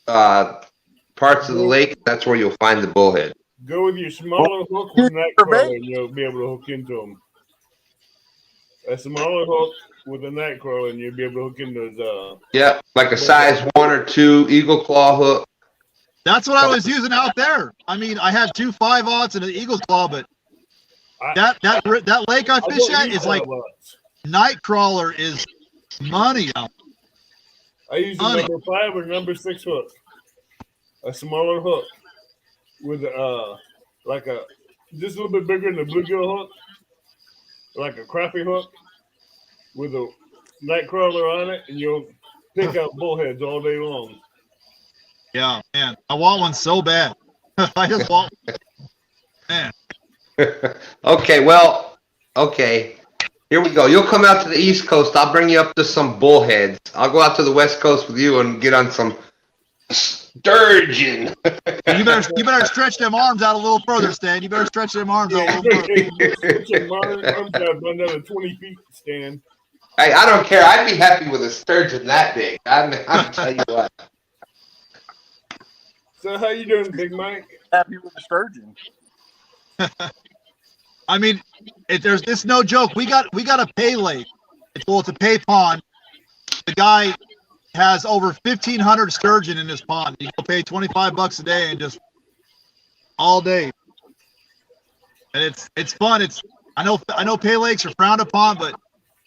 parts of the lake. That's where you'll find the bullhead. Go with your smaller hook with night crawler, and you'll be able to hook into them. A smaller hook with a night crawler, and you'll be able to hook into those. Yeah, like a size 1 or 2 eagle claw hook. That's what I was using out there. I mean, I had 2 5/0 and an eagle's claw, but that lake I fish at is like night crawler is money out. I use a number 5 or number 6 hook, a smaller hook with just a little bit bigger than the bluegill hook, like a crappie hook with a night crawler on it, and you'll pick out bullheads all day long. Yeah, man, I want one so bad. I just want one. Man. Okay. Here we go. You'll come out to the East Coast. I'll bring you up to some bullheads. I'll go out to the West Coast with you and get on some Sturgeon. You better stretch them arms out a little further, Stan. You better stretch them arms out a little further. Arms out by another 20 feet, Stan. Hey, I don't care. I'd be happy with a sturgeon that big. I'll tell you what. So how you doing, Big Mike? Happy with the sturgeon. I mean, it's no joke. We got a pay lake. It's a pay pond. The guy has over 1,500 sturgeon in his pond. You can pay $25 a day and just all day. And it's fun. I know pay lakes are frowned upon, but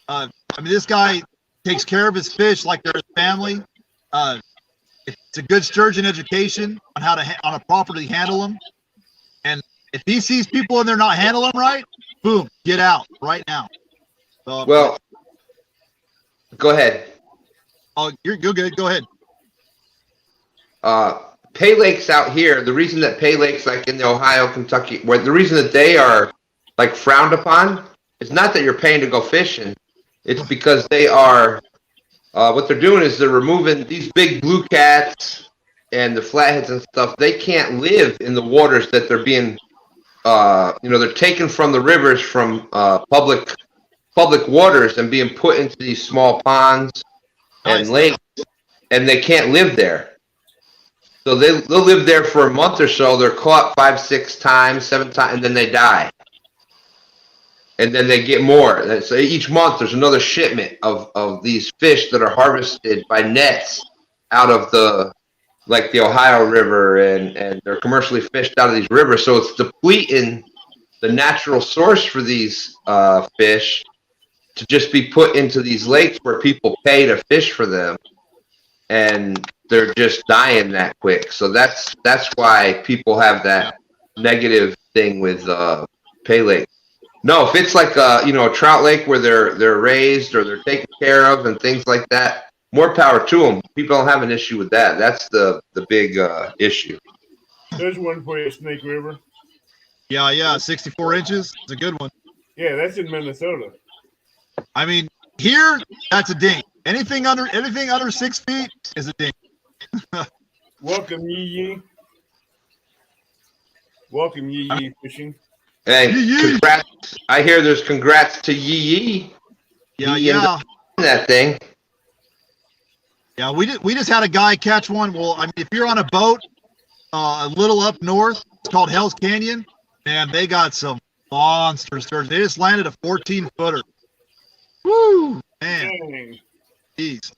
I mean, this guy takes care of his fish like they're his family. It's a good sturgeon education on how to properly handle them. And if he sees people and they're not handling them right, boom, get out right now. So, Well, go ahead. oh, you're good. Go ahead. Pay lakes out here, the reason that pay lakes like in the Ohio, Kentucky, the reason that they are like frowned upon, it's not that you're paying to go fishing. It's because they are, what they're doing is they're removing these big blue cats and the flatheads and stuff. They can't live in the waters that they're being, they're taken from the rivers from public waters and being put into these small ponds and lakes, and they can't live there. So they'll live there for a month or so. They're caught 5, 6 times, 7 times, and then they die. And then they get more. So each month there's another shipment of these fish that are harvested by nets out of the Ohio River, and they're commercially fished out of these rivers. So it's depleting the natural source for these fish to just be put into these lakes where people pay to fish for them. And they're just dying that quick. So that's why people have that negative thing with pay lake. No, if it's like a trout lake where they're raised or they're taken care of and things like that, more power to them. People don't have an issue with that. That's the big issue. There's one for you, Snake River. Yeah, 64 inches. It's a good one. Yeah, that's in Minnesota. I mean, here that's a dink. Anything under 6 feet is a dink. Welcome, Yee. Welcome, Yee Fishing. Hey, Yee. congrats! I hear there's congrats to Yee. Yeah. That thing. Yeah, we just had a guy catch one. Well, I mean, if you're on a boat a little up north, it's called Hell's Canyon, and they got some monster sturgeon. They just landed a 14-footer. Woo, man. Dang. Jeez.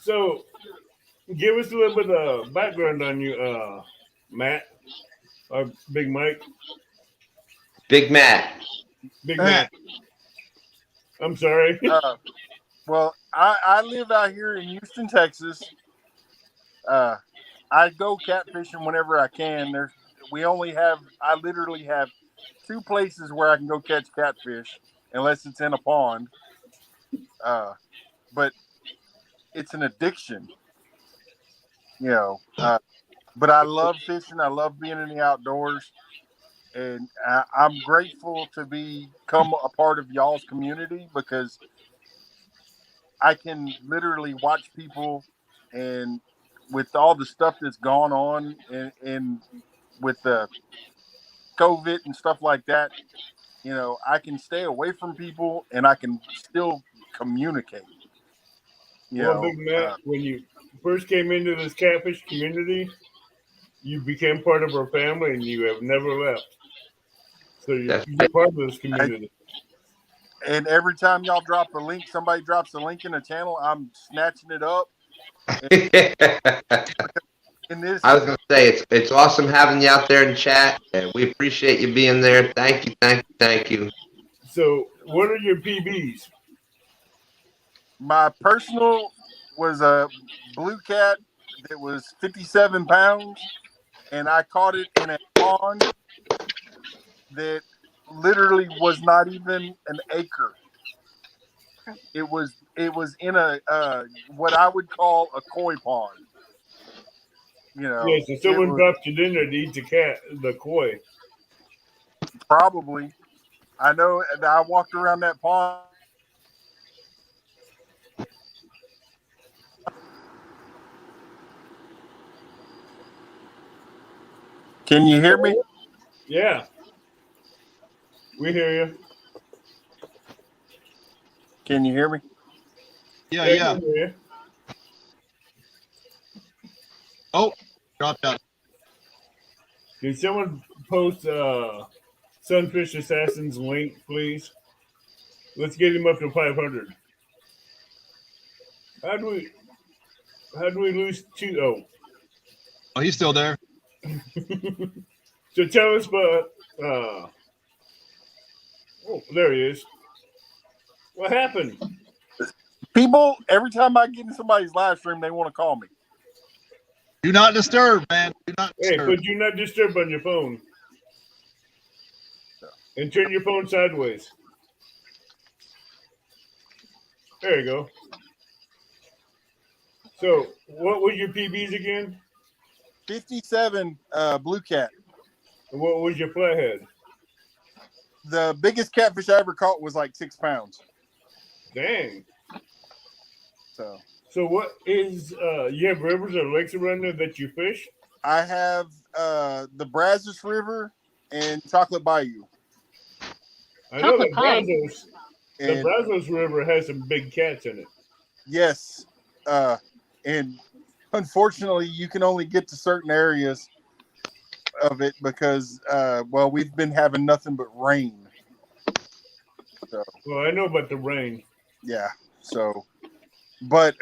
So, give us a little bit of background on you, Matt, or Big Mike. Big Matt. Big Matt. I'm sorry. Well, I live out here in Houston, Texas. I go catfishing whenever I can. I literally have 2 places where I can go catch catfish, unless it's in a pond. But it's an addiction, but I love fishing. I love being in the outdoors, and I'm grateful to become a part of y'all's community, because I can literally watch people, and with all the stuff that's gone on and with the COVID and stuff like that, I can stay away from people and I can still communicate. Big Matt, when you first came into this catfish community, you became part of our family and you have never left. So you're part of this community. And every time y'all drop a link, somebody drops a link in the channel, I'm snatching it up. I was going to say, it's awesome having you out there in chat, and we appreciate you being there. Thank you. So, what are your PBs? My personal was a blue cat that was 57 pounds, and I caught it in a pond that literally was not even an acre. It was in a what I would call a koi pond. Yeah, so someone dropped it in there to eat the koi. Probably. I know that I walked around that pond. Can you hear me? Yeah. We hear you. Can you hear me? Yeah, I yeah. can hear you. Oh, dropped out. Can someone post Sunfish Assassin's link, please? Let's get him up to 500. How do we lose two? Oh, he's still there. So tell us about. Oh, there he is. What happened? People, every time I get in somebody's live stream, they want to call me. Do not disturb, man. Do not Hey, disturb. put do not disturb on your phone, and turn your phone sideways. There you go. So, what was your PBs again? 57 blue cat. And what was your flathead? The biggest catfish I ever caught was like 6 pounds. Dang. So what is you have rivers or lakes around there that you fish? I have the Brazos River and Chocolate Bayou. I know Chocolate pie. the And Brazos River has some big cats in it. yes, and unfortunately, you can only get to certain areas of it because, well, we've been having nothing but rain. So Well, I know about the rain. yeah, so, but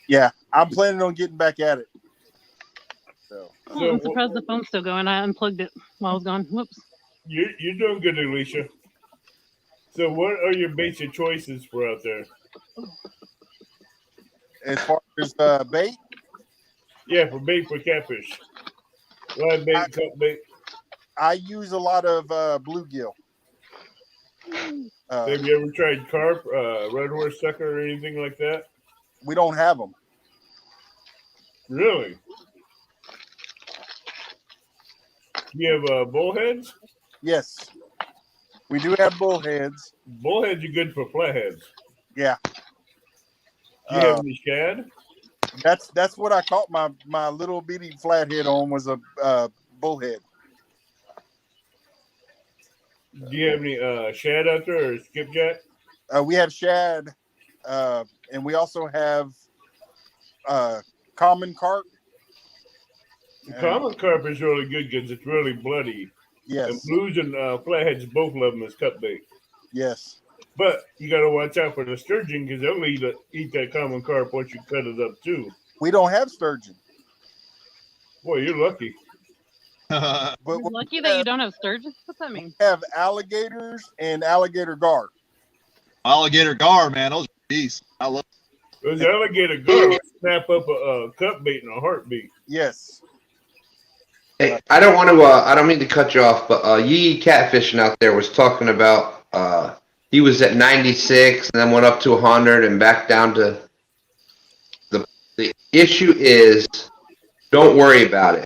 yeah, I'm planning on getting back at it. So I'm surprised the phone's still going. I unplugged it while I was gone. Whoops. You're doing good, Alicia. So, what are your basic choices for out there? as far as bait, Yeah, for bait for catfish, live bait, cut bait. I use a lot of bluegill. Have you ever tried carp, red horse sucker, or anything like that? We don't have them. Really? You have bullheads? Yes, we do have bullheads. Bullheads are good for flatheads. Yeah. Do you have any shad? That's what I caught my little bitty flathead on was a bullhead. Do you have any shad out there or skipjack? We have shad, and we also have common carp. The common carp is really good because it's really bloody. And Yes, blues and flatheads, both of them is cut bait. yes. But you got to watch out for the sturgeon because they'll eat that common carp once you cut it up too. We don't have sturgeon, Boy, you're lucky. but You're we lucky that you don't have sturgeon. What's that mean? have alligators and alligator gar. Alligator gar, man. Those are beasts. I love. Those alligator gar snap up a cut bait in a heartbeat. Yes. Hey, I don't want to. I don't mean to cut you off, but Yee Catfishing out there was talking about. He was at 96 and then went up to 100 and back down to. The issue is, don't worry about it.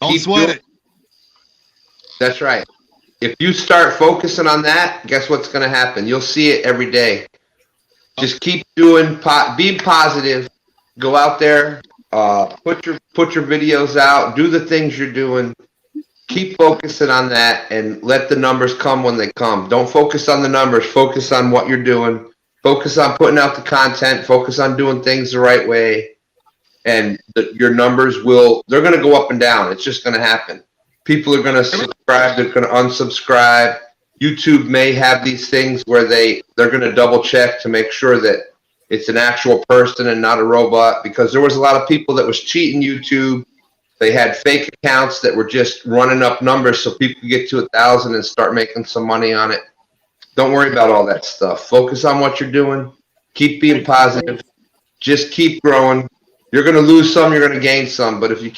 Don't Keep sweat doing- it. That's right. If you start focusing on that, guess what's going to happen? You'll see it every day. Just keep doing. Be positive. Go out there. Put your videos out. Do the things you're doing. Keep focusing on that and let the numbers come when they come. Don't focus on the numbers. Focus on what you're doing. Focus on putting out the content. Focus on doing things the right way. And your numbers they're going to go up and down. It's just going to happen. People are going to subscribe. They're going to unsubscribe. YouTube may have these things where they're going to double check to make sure that it's an actual person and not a robot, because there was a lot of people that was cheating YouTube. They had fake accounts that were just running up numbers so people could get to 1,000 and start making some money on it. Don't worry about all that stuff. Focus on what you're doing. Keep being positive. Just keep growing. You're going to lose some, you're going to gain some. But if you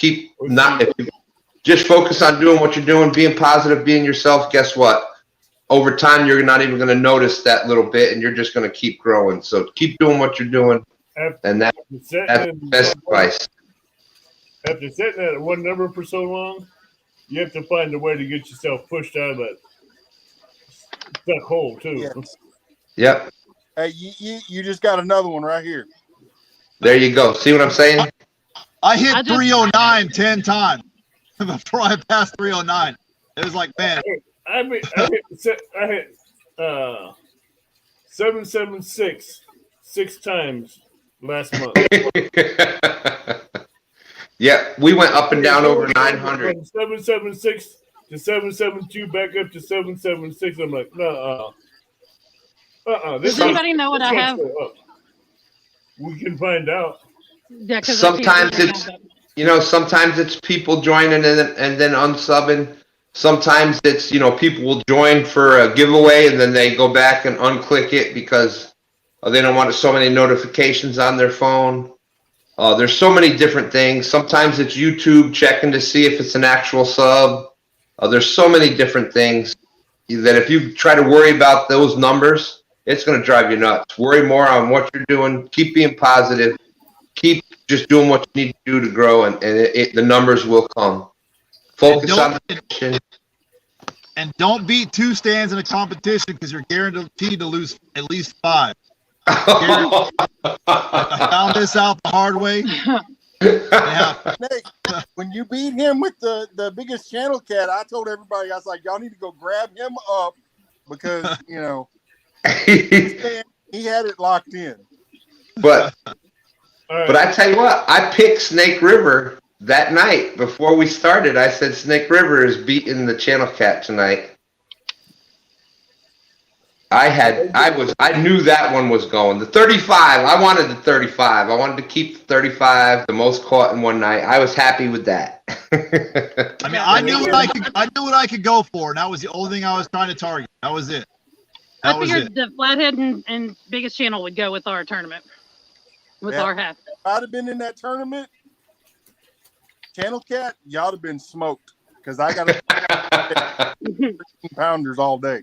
just focus on doing what you're doing, being positive, being yourself, guess what? Over time, you're not even going to notice that little bit, and you're just going to keep growing. So keep doing what you're doing, and that's the best advice. After sitting at one number for so long, you have to find a way to get yourself pushed out of that stuck hole too. Yes. Yep. Hey, you just got another one right here. There you go. See what I'm saying? I hit 309 10 times. before I passed 309. It was like, man, I hit 776 6 times last month. Yeah, we went up and down over 900. From 776 to 772, back up to 776. I'm like, no, Does anybody know what I have? We can find out. Yeah, because Sometimes sometimes it's people joining and then unsubbing. Sometimes it's, people will join for a giveaway and then they go back and unclick it because they don't want so many notifications on their phone. There's so many different things. Sometimes it's YouTube checking to see if it's an actual sub. There's so many different things that if you try to worry about those numbers, it's going to drive you nuts. Worry more on what you're doing. Keep being positive. Keep just doing what you need to do to grow, and the numbers will come. Focus on the mission. And don't beat 2 stands in a competition because you're guaranteed to lose at least 5. I found this out the hard way. Yeah. Nate, when you beat him with the biggest channel cat, I told everybody, I was like, y'all need to go grab him up because, he had it locked in. But I tell you what, I picked Snake River that night before we started. I said Snake River is beating the channel cat tonight. I knew that one was going. The 35, I wanted the 35. I wanted to keep the 35, the most caught in one night. I was happy with that. I mean, I knew what I could go for, and that was the only thing I was trying to target. That was it. I figured the Flathead and biggest channel would go with our tournament. With our half. If I'd have been in that tournament, channel cat, y'all have been smoked. Because I got 15 pounders all day.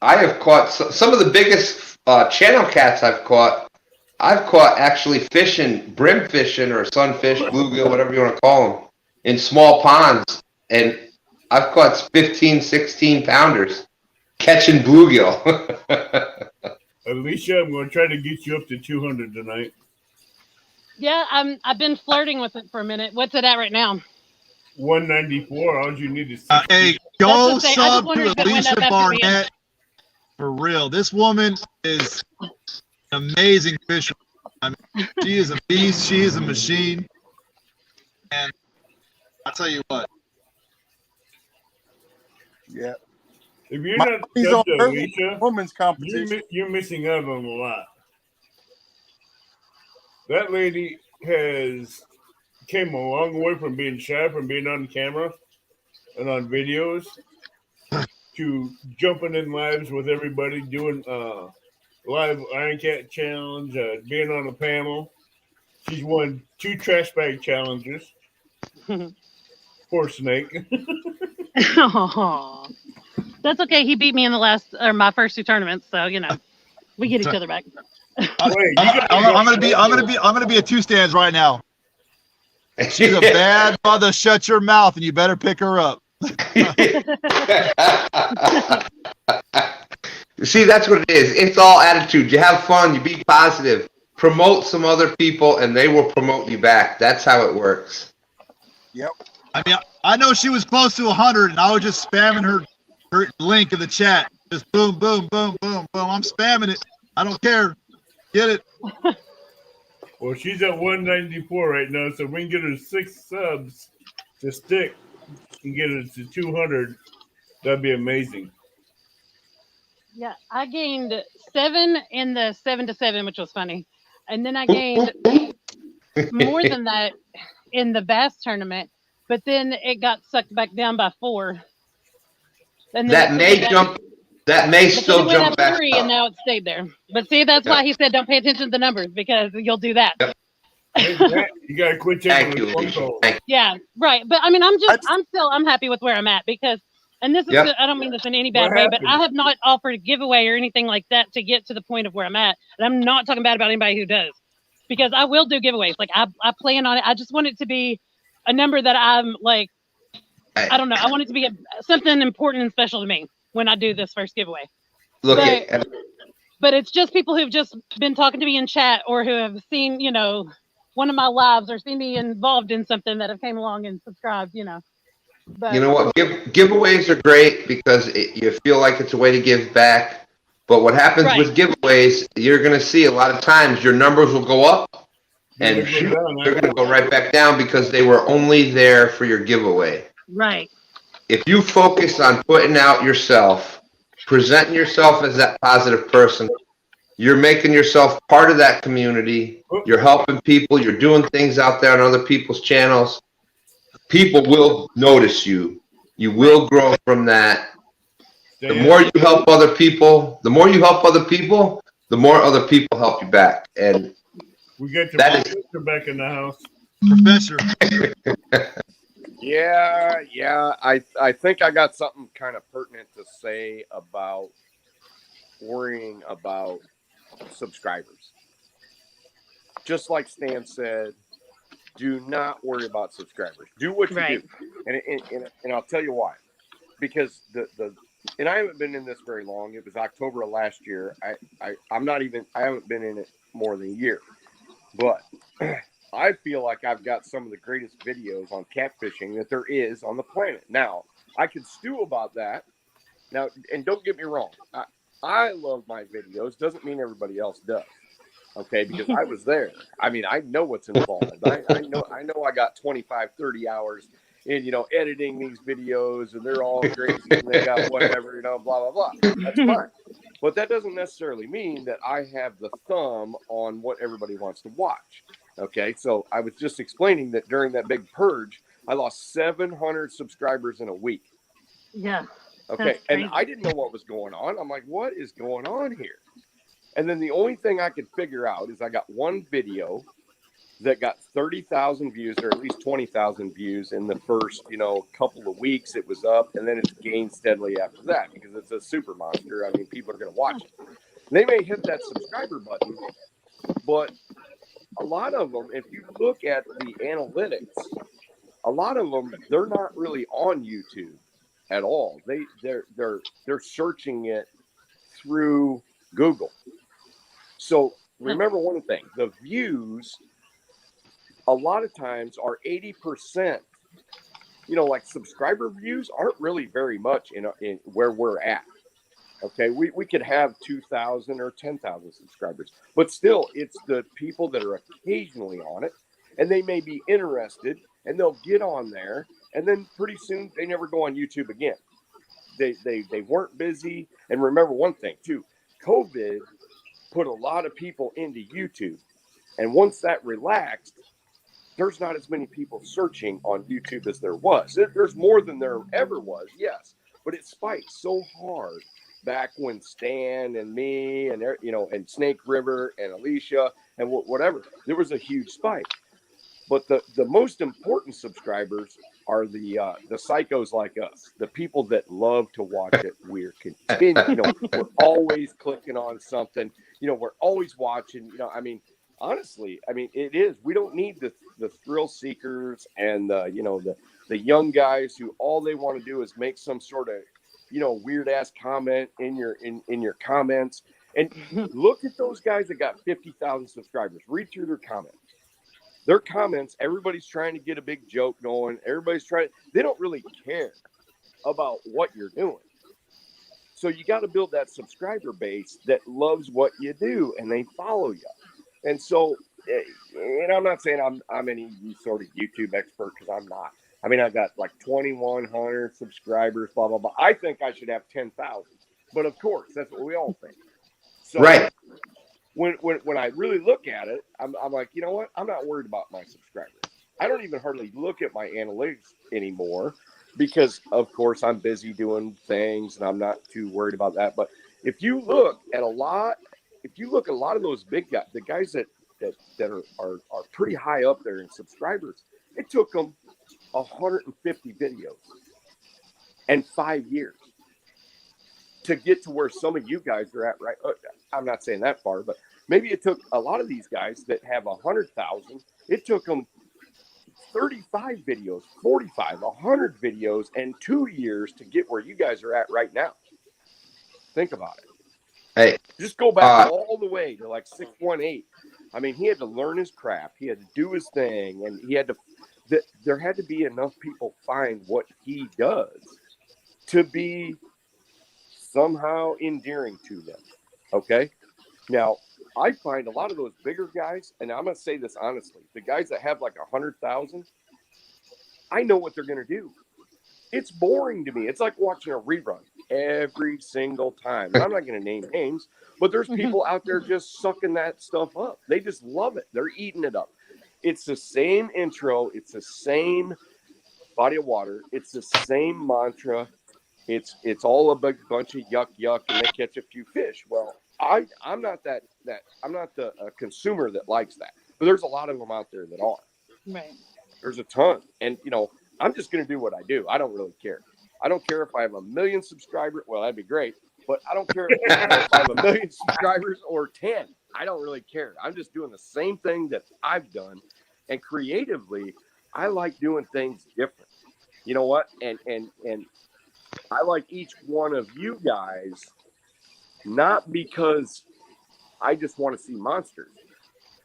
I have caught some of the biggest channel cats I've caught. I've caught actually fishing, brim fishing or sunfish, bluegill, whatever you want to call them, in small ponds. And I've caught 15, 16 pounders catching bluegill. Alicia, I'm going to try to get you up to 200 tonight. Yeah, I've been flirting with it for a minute. What's it at right now? 194. All you need is hey, go sub to Alicia Barnett. For real, this woman is an amazing fisherman. I mean, she is a beast. She is a machine. And I'll tell you what. Yeah. If you're not on Alicia, women's competition, you're missing out on a lot. That lady came a long way from being shy, from being on camera and on videos, to jumping in lives with everybody, doing live Iron Cat challenge, being on a panel. She's won 2 trash bag challenges. Poor Snake. Oh, that's okay. He beat me in my first 2 tournaments, so we get each other back. I'm gonna be a 2 stands right now. She's a bad mother. Shut your mouth, and you better pick her up. See, that's what it is. It's all attitude. You have fun. You be positive. Promote some other people, and they will promote you back. That's how it works. Yep. I mean, I know she was close to 100, and I was just spamming her link in the chat. Just boom, boom, boom, boom, boom. I'm spamming it. I don't care. Get it. Well, she's at 194 right now, so if we can get her 6 subs to stick and get her to 200, that'd be amazing. Yeah, I gained 7 in the 7-7, which was funny. And then I gained more than that in the bass tournament, but then it got sucked back down by 4. And that may still jump back 3 up. And now it stayed there. But see, that's why he said don't pay attention to the numbers, because you'll do that. Yep. You gotta quit checking the phone calls. Yeah, right. But I mean, I'm happy with where I'm at, because, and this is, I don't mean this in any bad way, but I have not offered a giveaway or anything like that to get to the point of where I'm at. And I'm not talking bad about anybody who does, because I will do giveaways. Like I plan on it. I just want it to be a number that I'm like, I don't know. I want it to be something important and special to me when I do this first giveaway. But it's just people who've just been talking to me in chat, or who have seen, one of my lives or see me involved in something that have came along and subscribed, But You know what? Giveaways are great because you feel like it's a way to give back. But what happens right, with giveaways, you're going to see a lot of times your numbers will go up Then and they go down they're going to go afterwards. right back down because they were only there for your giveaway. right, If you focus on putting out yourself, presenting yourself as that positive person, you're making yourself part of that community. You're helping people. You're doing things out there on other people's channels. People will notice you. You will grow from that. The more you help other people, the more other people help you back. And We got the that is professor back in the house. Professor. Yeah. I think I got something kind of pertinent to say about worrying about subscribers. Just like Stan said, do not worry about subscribers. Do what you right. do, and I'll tell you why. Because and I haven't been in this very long. It was October of last year. I haven't been in it more than a year, but I feel like I've got some of the greatest videos on catfishing that there is on the planet. Now, I can stew about that. Now, and don't get me wrong, I love my videos. Doesn't mean everybody else does. Okay, because I was there. I mean, I know what's involved. I know I got 25, 30 hours in, editing these videos, and they're all crazy and they got whatever, blah, blah, blah. That's fine. But that doesn't necessarily mean that I have the thumb on what everybody wants to watch. Okay, so I was just explaining that during that big purge, I lost 700 subscribers in a week. Yeah. Okay, and I didn't know what was going on. I'm like, what is going on here? And then the only thing I could figure out is I got one video that got 30,000 views, or at least 20,000 views in the first, couple of weeks. It was up, and then it's gained steadily after that because it's a super monster. I mean, people are going to watch it. They may hit that subscriber button, but a lot of them, if you look at the analytics, a lot of them, they're not really on YouTube at all. They're searching it through Google. So remember one thing, the views a lot of times are 80%, like subscriber views aren't really very much in where we're at. Okay, we could have 2,000 or 10,000 subscribers, but still it's the people that are occasionally on it, and they may be interested and they'll get on there, and then pretty soon they never go on YouTube again. They weren't busy. And remember one thing too, COVID put a lot of people into YouTube. And once that relaxed, there's not as many people searching on YouTube as there was. There's more than there ever was, yes. But it spiked so hard back when Stan and me and, and Snake River and Alicia and whatever, there was a huge spike. But the most important subscribers are the psychos like us, the people that love to watch it. We're we're always clicking on something. We're always watching. Honestly, it is. We don't need the thrill seekers and the young guys who all they want to do is make some sort of weird ass comment in your comments. And look at those guys that got 50,000 subscribers. Read through their comments. Their comments, everybody's trying to get a big joke going. They don't really care about what you're doing. So you got to build that subscriber base that loves what you do and they follow you. And so, and I'm not saying I'm any sort of YouTube expert because I'm not. I got like 2,100 subscribers, blah, blah, blah. I think I should have 10,000. But of course, that's what we all think. So, right. When I really look at it, I'm like, you know what? I'm not worried about my subscribers. I don't even hardly look at my analytics anymore because, of course, I'm busy doing things and I'm not too worried about that. But if you look at a lot of those big guys, the guys that are pretty high up there in subscribers, it took them 150 videos and 5 years to get to where some of you guys are at, right? I'm not saying that far, but maybe it took a lot of these guys that have 100,000. It took them 35 videos, 45, 100 videos, and 2 years to get where you guys are at right now. Think about it. Hey, just go back all the way to like 618 I mean, he had to learn his craft. He had to do his thing, and he had to. There had to be enough people find what he does to be somehow endearing to them. Okay. Now, I find a lot of those bigger guys, and I'm going to say this honestly, the guys that have like 100,000, I know what they're going to do. It's boring to me. It's like watching a rerun every single time. And I'm not going to name names, but there's people out there just sucking that stuff up. They just love it. They're eating it up. It's the same intro. It's the same body of water. It's the same mantra. It's all a big bunch of yuck, and they catch a few fish. Well, I'm not that I'm not the consumer that likes that, but there's a lot of them out there that are. Right. There's a ton, and I'm just going to do what I do. I don't really care. I don't care if I have 1 million subscribers. Well, that'd be great, but I don't care if I have 1 million subscribers or 10. I don't really care. I'm just doing the same thing that I've done, and creatively, I like doing things different. You know what? And I like each one of you guys, not because I just want to see monsters.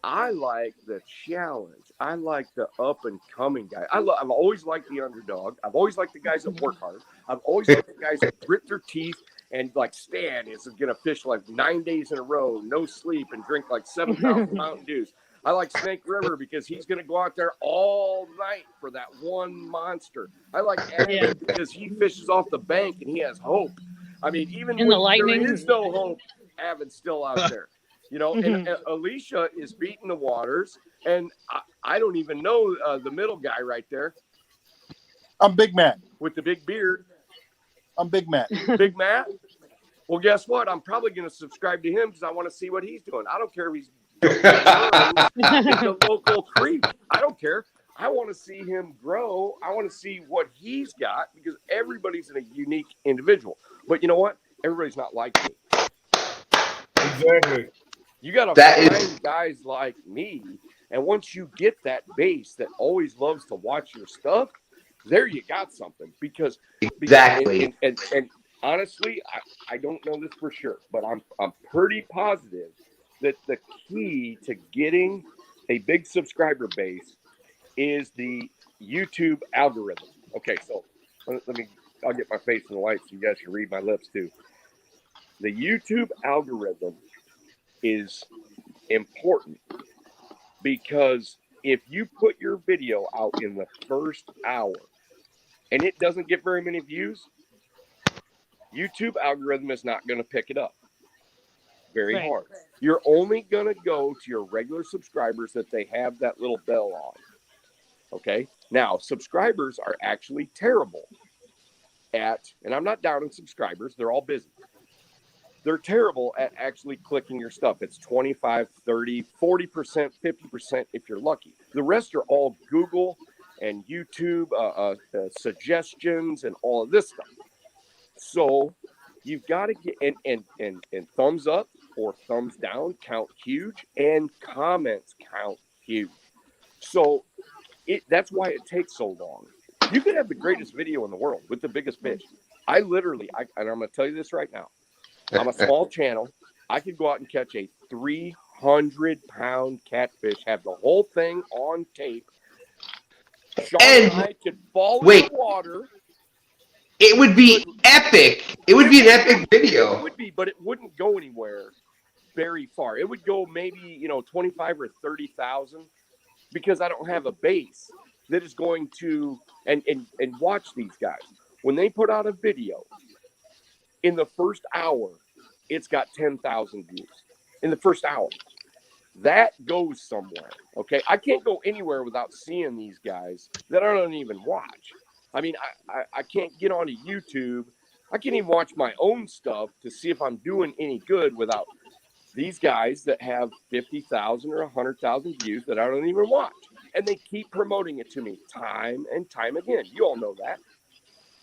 I like the challenge. I like the up and coming guy. I've always liked the underdog. I've always liked the guys that work hard. I've always liked the guys that grit their teeth and like Stan is going to fish like 9 days in a row, no sleep, and drink like 7,000 Mountain Dews. I like Snake River because he's going to go out there all night for that one monster. I like Avid because he fishes off the bank and he has hope. I mean, even when there is no hope, Avid's still out there. And Alicia is beating the waters, and I don't even know the middle guy right there. I'm Big Matt. With the big beard. I'm Big Matt. Big Matt? Well, guess what? I'm probably going to subscribe to him because I want to see what he's doing. I don't care if he's the local creek. I don't care. I want to see him grow. I want to see what he's got because everybody's a unique individual. But you know what? Everybody's not like me. Exactly. You got to find guys like me. And once you get that base that always loves to watch your stuff, there you got something. Because exactly. And honestly, I don't know this for sure, but I'm pretty positive that the key to getting a big subscriber base is the YouTube algorithm. Okay, so I'll get my face in the light so you guys can read my lips too. The YouTube algorithm is important because if you put your video out in the first hour and it doesn't get very many views, YouTube algorithm is not going to pick it up. Very hard. You're only going to go to your regular subscribers that they have that little bell on. Okay. Now, subscribers are actually terrible at, and I'm not down on subscribers, they're all busy. They're terrible at actually clicking your stuff. It's 25, 30, 40%, 50% if you're lucky. The rest are all Google and YouTube suggestions and all of this stuff. So you've got to get, and thumbs up or thumbs down count huge, and comments count huge. So that's why it takes so long. You could have the greatest video in the world with the biggest fish. And I'm going to tell you this right now. I'm a small channel. I could go out and catch a 300-pound catfish, have the whole thing on tape. Sean and I could fall in the water. It would be epic. It would be an epic video. It would be, but it wouldn't go anywhere very far. It would go maybe, 25 or 30,000 because I don't have a base that is going to and watch these guys. When they put out a video, in the first hour, it's got 10,000 views. In the first hour. That goes somewhere, okay? I can't go anywhere without seeing these guys that I don't even watch. I mean, I can't get onto YouTube. I can't even watch my own stuff to see if I'm doing any good without these guys that have 50,000 or 100,000 views that I don't even watch. And they keep promoting it to me time and time again. You all know that.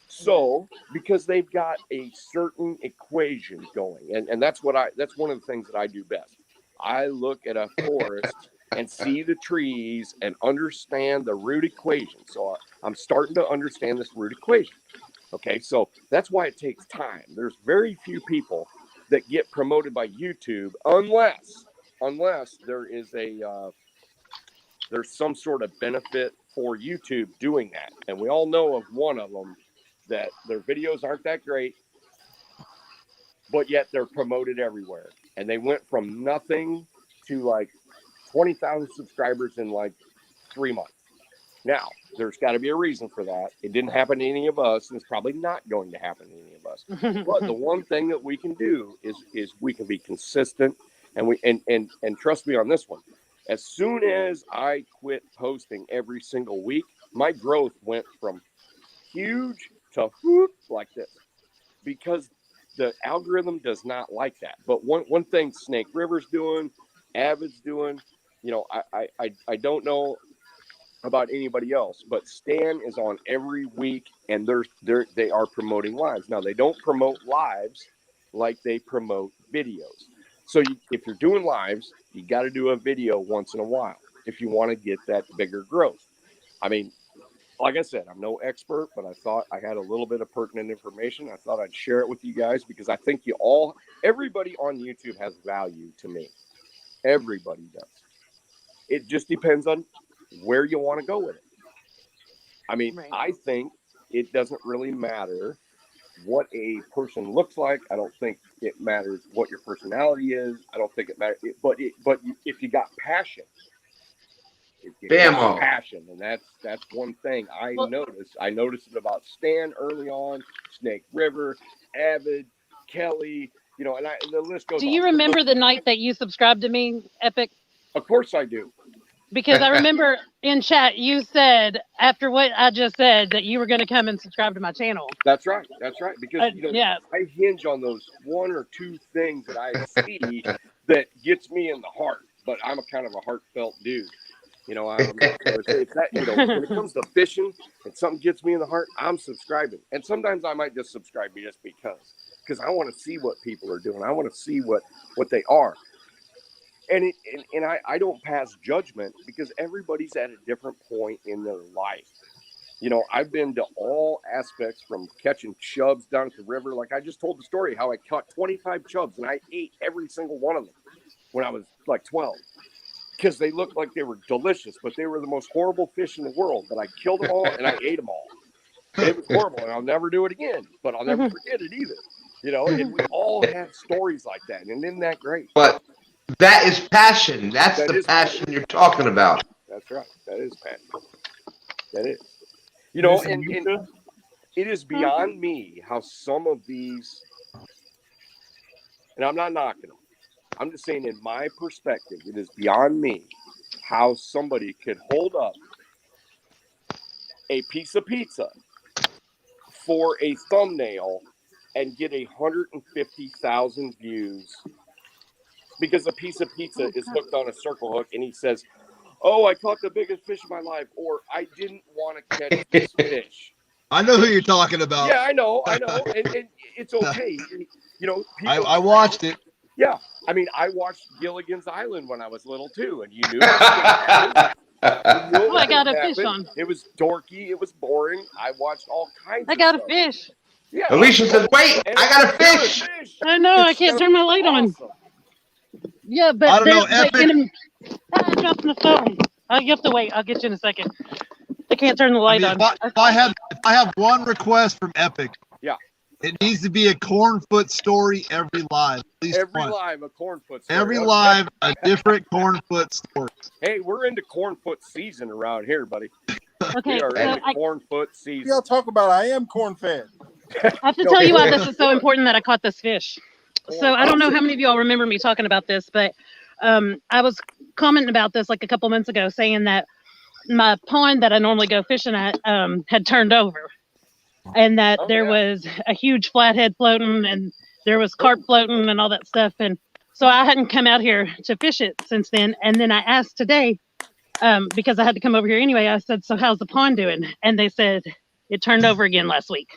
So, because they've got a certain equation going, and that's one of the things that I do best. I look at a forest and see the trees and understand the root equation. So I'm starting to understand this root equation. Okay, so that's why it takes time. There's very few people that get promoted by YouTube unless unless there is there's some sort of benefit for YouTube doing that. And we all know of one of them that their videos aren't that great, but yet they're promoted everywhere. And they went from nothing to like 20,000 subscribers in like 3 months. Now, there's got to be a reason for that. It didn't happen to any of us, and it's probably not going to happen to any of us. But the one thing that we can do is we can be consistent, and trust me on this one. As soon as I quit posting every single week, my growth went from huge to whoop like this, because the algorithm does not like that. But one thing Snake River's doing, Avid's doing, you know, I don't know about anybody else, but Stan is on every week, and they are promoting lives. Now, they don't promote lives like they promote videos. So if you're doing lives, you got to do a video once in a while if you want to get that bigger growth. I mean, like I said, I'm no expert, but I thought I had a little bit of pertinent information. I thought I'd share it with you guys because I think everybody on YouTube has value to me. Everybody does. It just depends on where you want to go with it. I mean, right. I think it doesn't really matter what a person looks like. I don't think it matters what your personality is. I don't think it matters. But if you got passion, passion, and that's one thing I noticed. I noticed it about Stan early on, Snake River, Avid, Kelly. You know, and the list goes on. Do you remember the night that you subscribed to me, Epic? Of course I do. Because I remember in chat you said, after what I just said, that you were going to come and subscribe to my channel. That's right. That's right. Because I hinge on those one or two things that I see that gets me in the heart. But I'm a kind of a heartfelt dude. You know, it's that, you know, when it comes to fishing and something gets me in the heart, I'm subscribing. And sometimes I might just subscribe just because I want to see what people are doing. I want to see what they are. And I don't pass judgment because everybody's at a different point in their life. You know, I've been to all aspects, from catching chubs down at the river. Like I just told the story how I caught 25 chubs and I ate every single one of them when I was like 12 because they looked like they were delicious, but they were the most horrible fish in the world. But I killed them all and I ate them all. It was horrible, and I'll never do it again, but I'll never forget it either. You know, and we all have stories like that, and isn't that great? But that is passion. That's the passion you're talking about. That's right. That is passion. That is. You know, and it is beyond me how some of these, and I'm not knocking them. I'm just saying, in my perspective, it is beyond me how somebody could hold up a piece of pizza for a thumbnail and get 150,000 views because a piece of pizza is hooked on a circle hook, and he says, "Oh, I caught the biggest fish of my life," or "I didn't want to catch this fish." I know who you're talking about. Yeah, I know, and it's okay. You know, I watched it. Yeah, I mean, I watched Gilligan's Island when I was little too, and you knew. I got a fish on. It was dorky. It was boring. I watched all kinds. I got a fish. Yeah. Alicia says, "Wait, I got a fish." I know. I can't turn my light on. Yeah, but I don't know. Epic. I dropped the phone. You have to wait. I'll get you in a second. I can't turn the light on. If I have one request from Epic. Yeah. It needs to be a Cornfoot story every live. Live, a Cornfoot story. Every live, a different Cornfoot story. Hey, we're into Cornfoot season around here, buddy. Okay, we are into Cornfoot season. Y'all talk about I am corn fed. I have to tell you why this is so important that I caught this fish. So I don't know how many of y'all remember me talking about this, but I was commenting about this like a couple months ago, saying that my pond that I normally go fishing at had turned over. And that there was a huge flathead floating, and there was carp floating and all that stuff. And so I hadn't come out here to fish it since then. And then I asked today, because I had to come over here anyway, I said, "So how's the pond doing?" And they said it turned over again last week.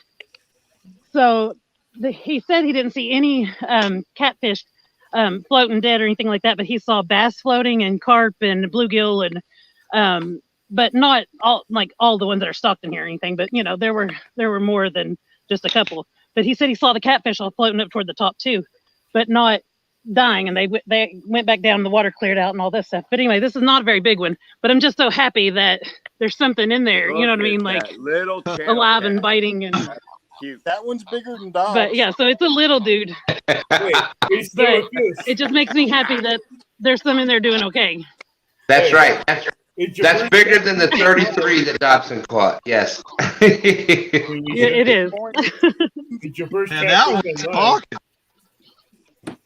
So he said he didn't see any catfish floating dead or anything like that, but he saw bass floating and carp and bluegill and but not all the ones that are stocked in here or anything. But you know, there were more than just a couple. But he said he saw the catfish all floating up toward the top too, but not dying, and they went back down. The water cleared out and all this stuff. But anyway, this is not a very big one. But I'm just so happy that there's something in there. You know what I mean? Like little alive and biting and. Cute. That one's bigger than dogs. But yeah, so it's a little dude. Hey, it's still But a fish. it just makes me happy that there's some in there doing okay. That's Hey, right. It's your That's first bigger than the 33 that Dobson caught. Yes. Yeah, it is. It's your first And that catfish one's in life. talking.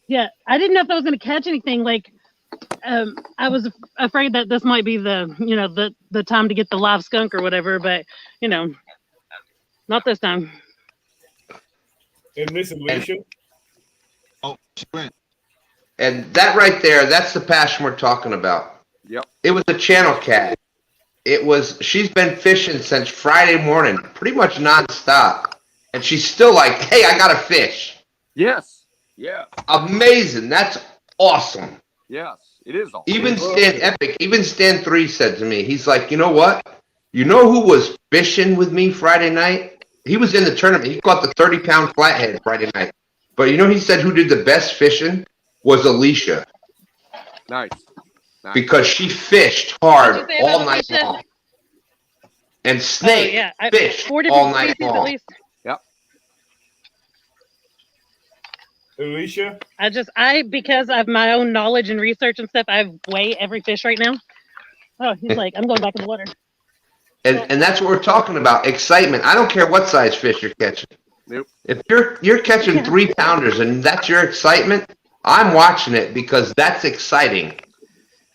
Yeah, I didn't know if I was going to catch anything. Like, I was afraid that this might be the time to get the live skunk or whatever, but not this time. And Miss Alicia. Oh, she went. And that right there, that's the passion we're talking about. Yep. It was a channel cat. She's been fishing since Friday morning, pretty much nonstop. And she's still like, hey, I got a fish. Yes. Yeah. Amazing. That's awesome. Yes. It is awesome. Even Stan 3 said to me, he's like, you know what? You know who was fishing with me Friday night? He was in the tournament. He caught the 30-pound flathead Friday night. But you know, he said who did the best fishing was Alicia. Nice. Because she fished hard What'd you say all about night Alicia? long. And Snake fished 4 all different night species at long. least. Alicia. Because of my own knowledge and research and stuff, I weigh every fish right now. Oh, he's like, I'm going back in the water. And that's what we're talking about. Excitement. I don't care what size fish you're catching. Nope. If you're catching 3-pounders and that's your excitement, I'm watching it because that's exciting.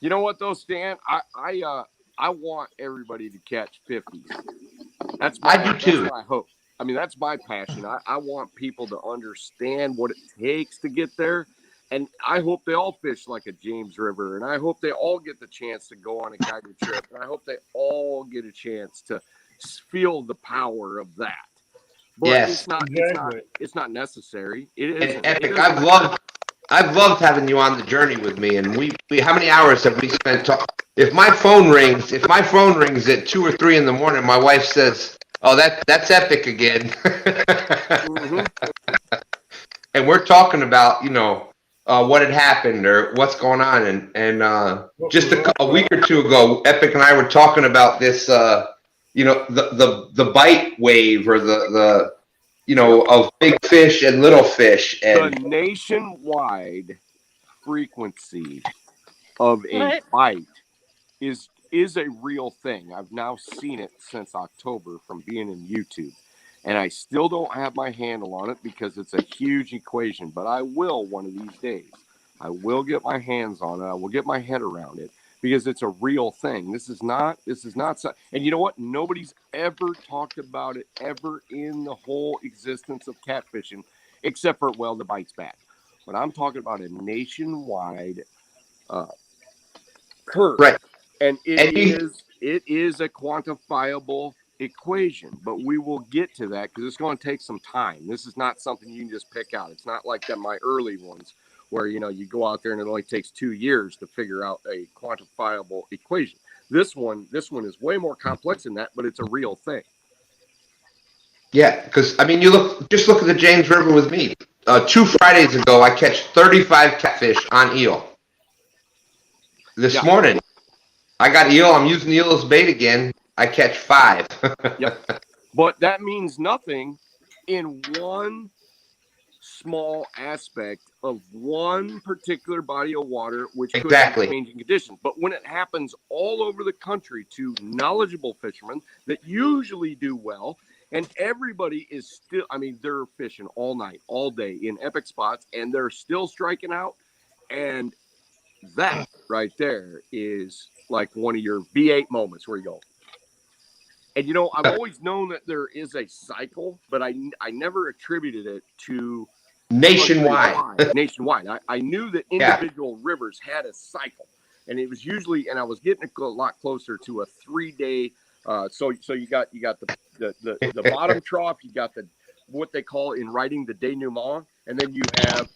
You know what though, Stan? I want everybody to catch 50s. I do too. That's my hope. I mean, that's my passion. I want people to understand what it takes to get there. And I hope they all fish like a James River. And I hope they all get the chance to go on a guided trip. And I hope they all get a chance to feel the power of that. But Yes. it's not necessary. It is And Epic, I've loved having you on the journey with me. And we how many hours have we spent talking? If my phone rings at 2 or 3 in the morning, my wife says, "Oh, that's Epic again." Mm-hmm. And we're talking about, what had happened or what's going on. And just a week or two ago, Epic and I were talking about this, the bite wave or the of big fish and little fish. And The nationwide frequency of a What? bite is a real thing. I've now seen it since October from being in YouTube. And I still don't have my handle on it because it's a huge equation, but I will one of these days. I will get my hands on it. I will get my head around it because it's a real thing. This is not, and you know what? Nobody's ever talked about it ever in the whole existence of catfishing, except for, the bite's back. But I'm talking about a nationwide curve. Right. And it is a quantifiable equation, but we will get to that because it's going to take some time. This is not something you can just pick out. It's not like my early ones where you go out there and it only takes 2 years to figure out a quantifiable equation. This one is way more complex than that, but it's a real thing. yeah, because just look at the James River with me. 2 Fridays ago, I catch 35 catfish on eel. This morning, I got eel. I'm using eel as bait again. I catch 5. Yep. But that means nothing in one small aspect of one particular body of water, which could be changing conditions. But when it happens all over the country to knowledgeable fishermen that usually do well, and everybody is still, they're fishing all night, all day in epic spots, and they're still striking out. And that right there is like one of your V8 moments where you go. And, I've always known that there is a cycle, but I never attributed it to nationwide. Nationwide. I knew that individual rivers had a cycle, and it was usually, and I was getting a lot closer to a 3-day. So you got the bottom trough, you got what they call in writing the denouement, and then you have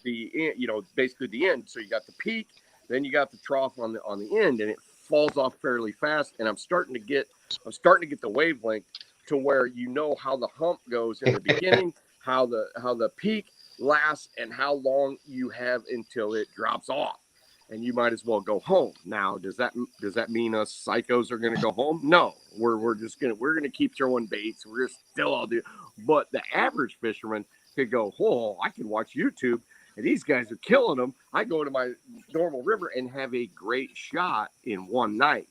basically the end. So you got the peak, then you got the trough on the end, and it falls off fairly fast. And I'm starting to get the wavelength to where how the hump goes in the beginning, how the peak lasts and how long you have until it drops off. And you might as well go home. Now, does that mean us psychos are going to go home? No, we're going to keep throwing baits. We're still all do. But the average fisherman could go, oh, I can watch YouTube, and these guys are killing them. I go to my normal river and have a great shot in one night.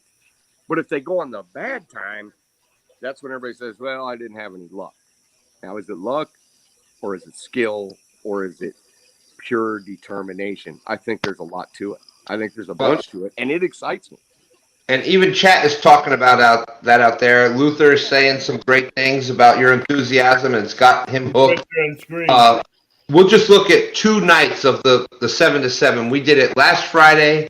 But if they go on the bad time, that's when everybody says, well, I didn't have any luck. Now, is it luck, or is it skill, or is it pure determination? I think there's a lot to it. I think there's a bunch to it, and it excites me. And even chat is talking about that out there. Luther is saying some great things about your enthusiasm, and it's got him hooked. We'll just look at 2 nights of the 7 to 7. We did it last Friday,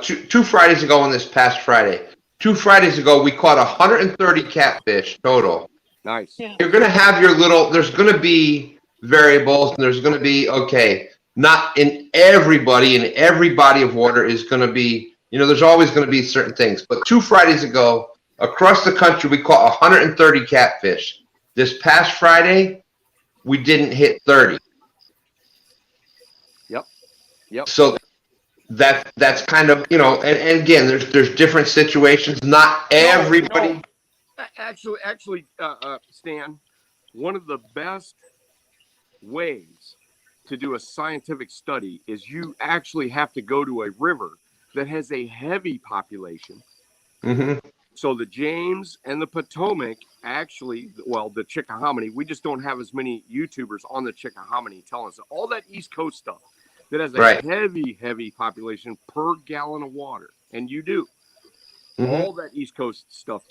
two Fridays ago, and this past Friday. 2 Fridays ago, we caught 130 catfish total. Nice. Yeah. You're going to have your little, there's going to be variables, and there's going to be, okay, not in every body of water is going to be, there's always going to be certain things. But 2 Fridays ago, across the country, we caught 130 catfish. This past Friday, we didn't hit 30. Yep. So that's kind of, and again, there's different situations. Not everybody. Actually, Stan, one of the best ways to do a scientific study is you actually have to go to a river that has a heavy population. Mm-hmm. So the James and the Potomac the Chickahominy, we just don't have as many YouTubers on the Chickahominy telling us all that East Coast stuff that has a heavy population per gallon of water. And you do. Mm-hmm. All that East Coast stuff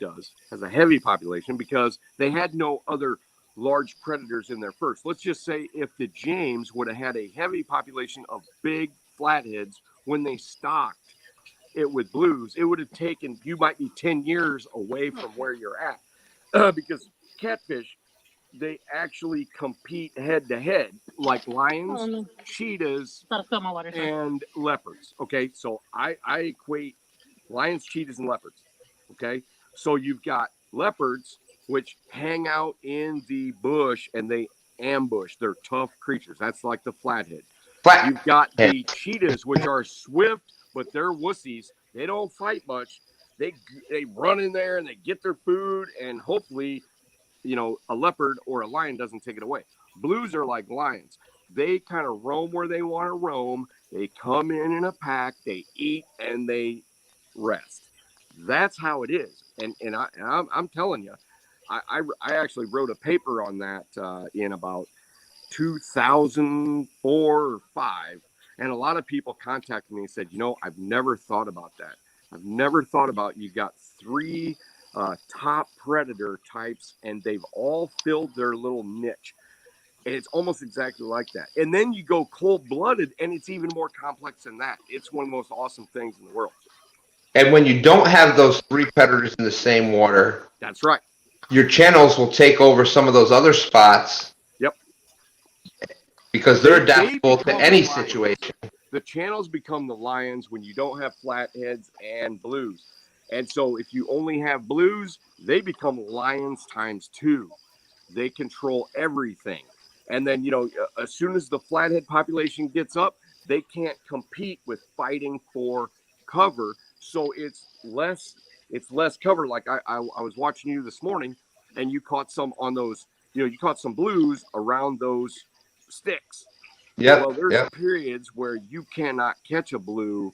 has a heavy population because they had no other large predators in there first. Let's just say if the James would have had a heavy population of big flatheads when they stocked it with blues, it would have taken, you might be 10 years away from where you're at. Because catfish, they actually compete head to head like lions, cheetahs, and leopards. Okay, so I equate lions, cheetahs, and leopards. Okay, so you've got leopards, which hang out in the bush and they ambush. They're tough creatures. That's like the flathead. You've got the cheetahs, which are swift, but they're wussies. They don't fight much. They run in there and they get their food, and hopefully, a leopard or a lion doesn't take it away. Blues are like lions. They kind of roam where they want to roam. They come in a pack. They eat and they rest. That's how it is. And I'm telling you, I actually wrote a paper on that in about 2004 or 5. And a lot of people contacted me and said, I've never thought about that. I've never thought about, you got 3 top predator types, and they've all filled their little niche. And it's almost exactly like that. And then you go cold-blooded, and it's even more complex than that. It's one of the most awesome things in the world. And when you don't have those 3 predators in the same water, that's right, your channels will take over some of those other spots. Yep. Because they're adaptable to any situation. The channels become the lions when you don't have flatheads and blues. And so if you only have blues, they become lions times 2. They control everything. And then, as soon as the flathead population gets up, they can't compete with fighting for cover. So it's less cover. Like I was watching you this morning, and you caught some on those, you caught some blues around those sticks. Yeah. Well, there's periods where you cannot catch a blue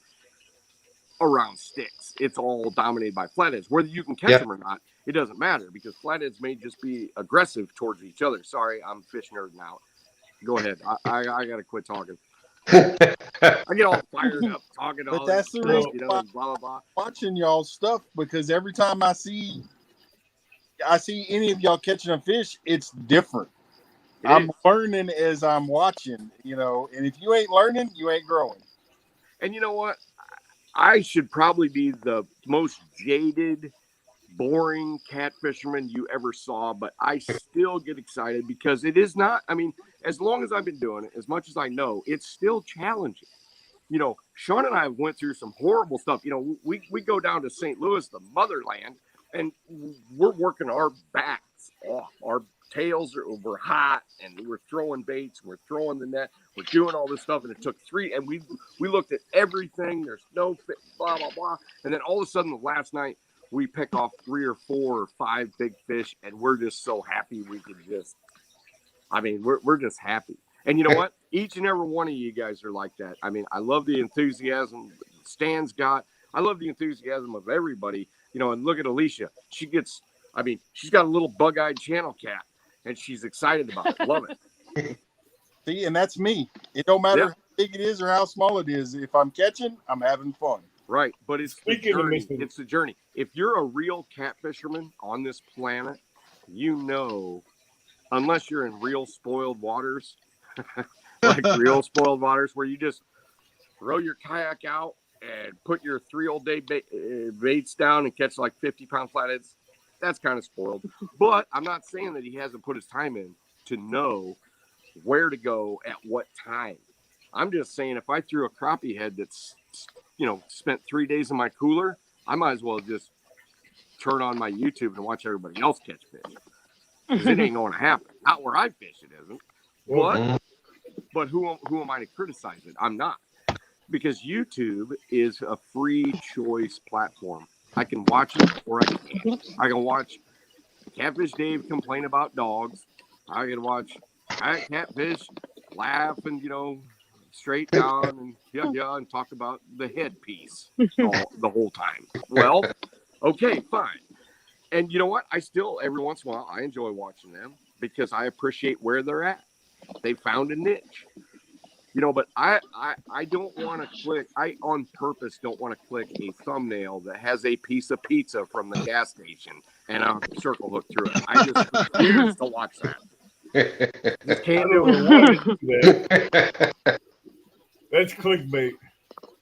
around sticks. It's all dominated by flatheads. Whether you can catch them or not, it doesn't matter, because flatheads may just be aggressive towards each other. Sorry, I'm fish nerding out. Go ahead. I gotta quit talking. I get all fired up talking all. But that's the reason why blah blah blah. Watching y'all's stuff, because every time I see any of y'all catching a fish, it's different. I'm learning as I'm watching, and if you ain't learning, you ain't growing. And you know what? I should probably be the most jaded, boring cat fisherman you ever saw, but I still get excited because it is not, as long as I've been doing it, as much as I know, it's still challenging. Sean and I went through some horrible stuff. We go down to St. Louis, the motherland, and we're working our backs off. tails were hot, and we're throwing baits, we're throwing the net, we're doing all this stuff, and it took 3, and we looked at everything. There's no fit, blah blah blah, and then all of a sudden, last night we pick off 3 or 4 or 5 big fish, and we're just so happy we could just. I mean, we're just happy, and you know what? Each and every one of you guys are like that. I mean, I love the enthusiasm Stan's got. I love the enthusiasm of everybody. You know, and look at Alicia. She's got a little bug-eyed channel cat, and she's excited about it. Love it. See, and that's me. It don't matter how big it is or how small it is. If I'm catching, I'm having fun. Right, but it's the journey. It's the journey. If you're a real cat fisherman on this planet, you know, unless you're in real spoiled waters, like real spoiled waters, where you just throw your kayak out and put your 3 old day baits down and catch like 50-pound flatheads, that's kind of spoiled. But I'm not saying that he hasn't put his time in to know where to go at what time. I'm just saying if I threw a crappie head that's, you know, spent 3 days in my cooler, I might as well just turn on my YouTube and watch everybody else catch fish. Because it ain't going to happen. Not where I fish, it isn't. But who am I to criticize it? I'm not. Because YouTube is a free choice platform. I can watch it or I can't. I can watch Catfish Dave complain about dogs. I can watch Catfish laugh and, you know, straight down and and talk about the headpiece the whole time. Well, okay, fine. And you know what? I still, every once in a while, I enjoy watching them because I appreciate where they're at. They found a niche. You know, but I don't want to click. I on purpose don't want to click a thumbnail that has a piece of pizza from the gas station and a circle hook through it. I just refuse to watch that. Just can't do it. That's clickbait.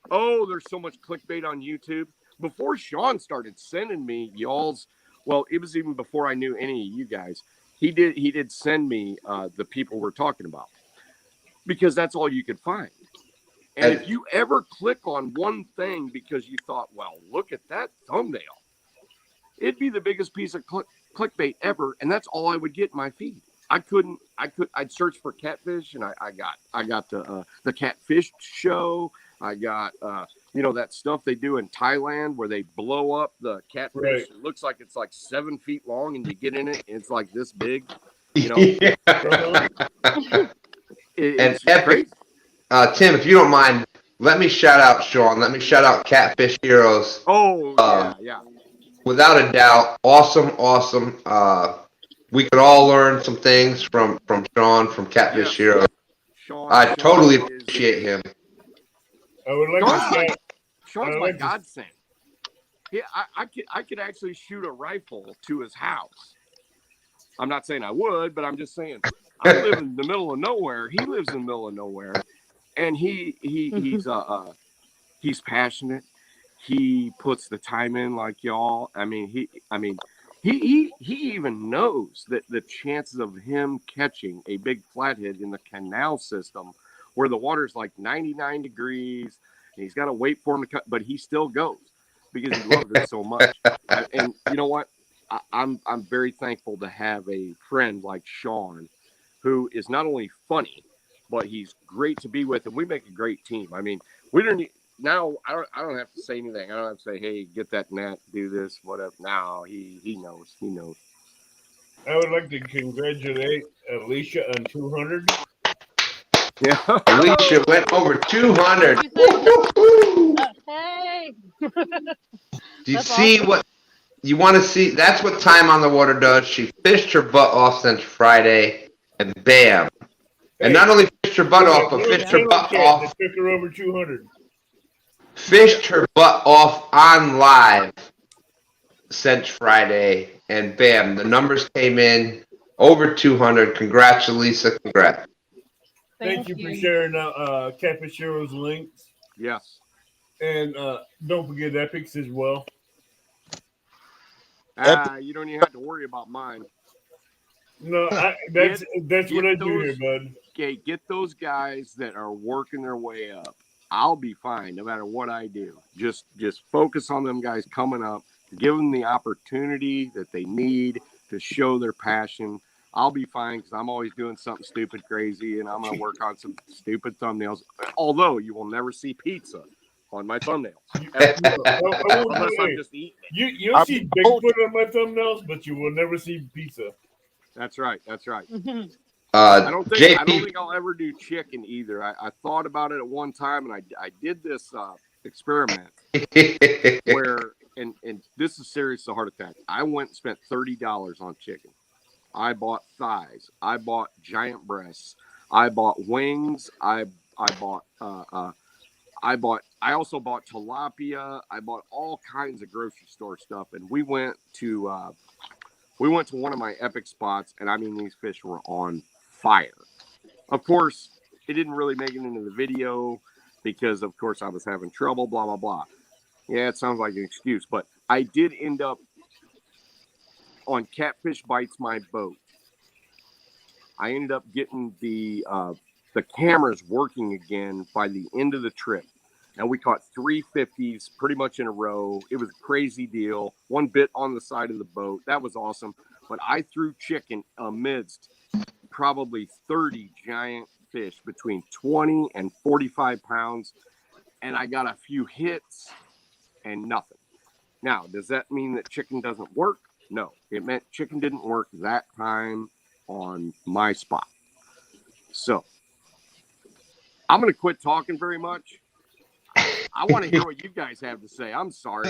Oh, there's so much clickbait on YouTube. Before Sean started sending me y'all's, well, it was even before I knew any of you guys. He did send me the people we're talking about. Because that's all you could find. And if you ever click on one thing because you thought, well, look at that thumbnail, it'd be the biggest piece of clickbait ever. And that's all I would get in my feed. I'd search for catfish and I got the catfish show. I got, you know, that stuff they do in Thailand where they blow up the catfish. Right. It looks like it's like 7 feet long and you get in it and it's like this big, you know. And epic, Tim, if you don't mind, let me shout out Sean. Let me shout out Catfish Heroes. Oh, yeah. Without a doubt, awesome. We could all learn some things from Sean from Catfish Heroes. I totally appreciate him. I would like to say, Sean's my godsend. Yeah, I could actually shoot a rifle to his house. I'm not saying I would, but I'm just saying. I live in the middle of nowhere. He lives in the middle of nowhere, and he's passionate. He puts the time in like y'all. I mean, he even knows that the chances of him catching a big flathead in the canal system, where the water's like 99 degrees, and he's got to wait for him to cut, but he still goes because he loves it so much. And you know what? I'm very thankful to have a friend like Sean, who is not only funny, but he's great to be with, and we make a great team. I mean, we don't need, now I don't have to say anything. I don't have to say, hey, get that net, do this, whatever. Now he knows. He knows. I would like to congratulate Alicia on 200. Yeah, Alicia went over 200. Hey. Do you see awesome. What you want to see? That's what Time on the Water does. She fished her butt off since Friday, and bam! And not only fished her butt off, but fished her butt off. Took her over 200. Fished her butt off on live since Friday, and bam! The numbers came in over 200. Congrats, Lisa. Congrats. Thank you for sharing Catfish Heroes links. Yes. And don't forget Epics as well. You don't even have to worry about mine. No, that's what I do here, bud. Okay, get those guys that are working their way up. I'll be fine no matter what I do. Just focus on them guys coming up. Give them the opportunity that they need to show their passion. I'll be fine because I'm always doing something stupid, crazy, and I'm going to work on some stupid thumbnails. Although you will never see pizza on my thumbnails. Unless I'm just eating it. You'll see Bigfoot on my thumbnails, but you will never see pizza. That's right. That's right. Mhm. I don't think JP, I'll ever do chicken either. I thought about it at one time, and I did this experiment where, and this is serious, a heart attack. I went and spent $30 on chicken. I bought thighs. I bought giant breasts. I bought wings. I also bought tilapia. I bought all kinds of grocery store stuff, and we went to one of my epic spots, and I mean, these fish were on fire. Of course, it didn't really make it into the video because, of course, I was having trouble, blah, blah, blah. Yeah, it sounds like an excuse, but I did end up on Catfish Bites My Boat. I ended up getting the cameras working again by the end of the trip. And we caught 350s pretty much in a row. It was a crazy deal. One bit on the side of the boat. That was awesome. But I threw chicken amidst probably 30 giant fish between 20 and 45 pounds. And I got a few hits and nothing. Now, does that mean that chicken doesn't work? No, it meant chicken didn't work that time on my spot. So I'm going to quit talking very much. I want to hear what you guys have to say. I'm sorry.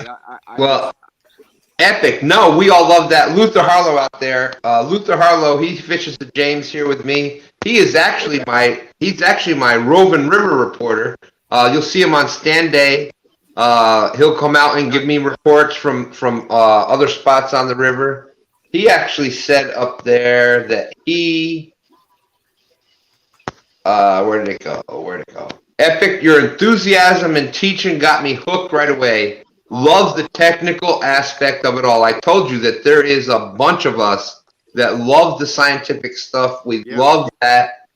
Epic. No, we all love that. Luther Harlow out there. Luther Harlow, he fishes the James here with me. He's actually my roving river reporter. You'll see him on stand day. He'll come out and give me reports from other spots on the river. He actually said up there that where did it go? Epic, your enthusiasm and teaching got me hooked right away. Love the technical aspect of it all. I told you that there is a bunch of us that love the scientific stuff. We love that.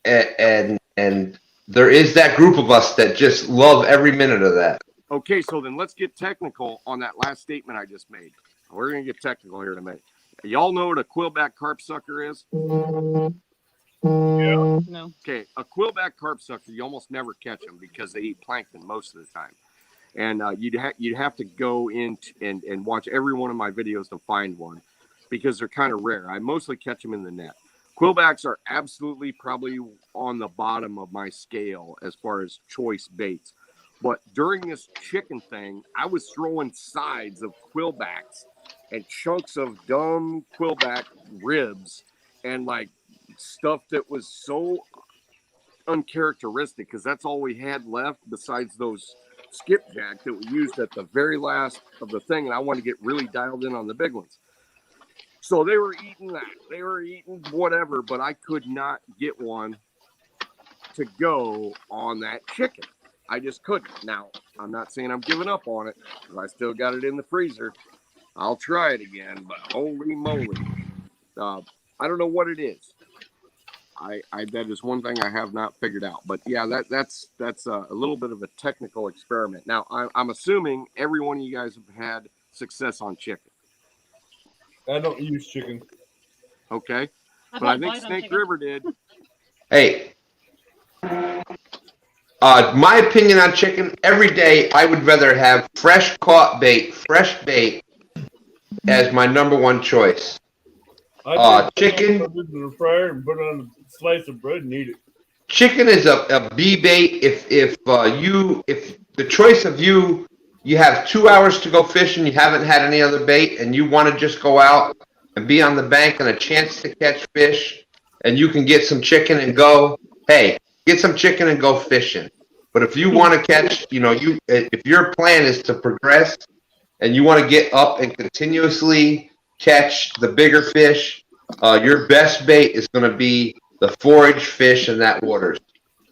And there is that group of us that just love every minute of that. Okay, so then let's get technical on that last statement I just made. We're going to get technical here in a minute. Y'all know what a quillback carp sucker is? Yeah. No. Okay, a quillback carp sucker, you almost never catch them because they eat plankton most of the time. And you'd have to go in and watch every one of my videos to find one because they're kind of rare. I mostly catch them in the net. Quillbacks are absolutely probably on the bottom of my scale as far as choice baits. But during this chicken thing, I was throwing sides of quillbacks and chunks of dumb quillback ribs and like stuff that was so uncharacteristic because that's all we had left besides those skipjack that we used at the very last of the thing, and I wanted to get really dialed in on the big ones. So they were eating that. They were eating whatever, but I could not get one to go on that chicken. I just couldn't. Now, I'm not saying I'm giving up on it because I still got it in the freezer. I'll try it again, but holy moly. I don't know what it is. That is one thing I have not figured out. But yeah, that's a little bit of a technical experiment. Now, I'm assuming every one of you guys have had success on chicken. I don't use chicken. Okay. But I think Snake River did. Hey, my opinion on chicken, every day I would rather have fresh bait as my number one choice. I chicken. Put it in the fryer and put it on a slice of bread and eat it. Chicken is a B bait. If the choice of you have 2 hours to go fishing, you haven't had any other bait, and you want to just go out and be on the bank and a chance to catch fish, and you can get some chicken and go, hey, get some chicken and go fishing. But if you want to catch, if your plan is to progress and you want to get up and continuously catch the bigger fish, your best bait is going to be the forage fish in that waters.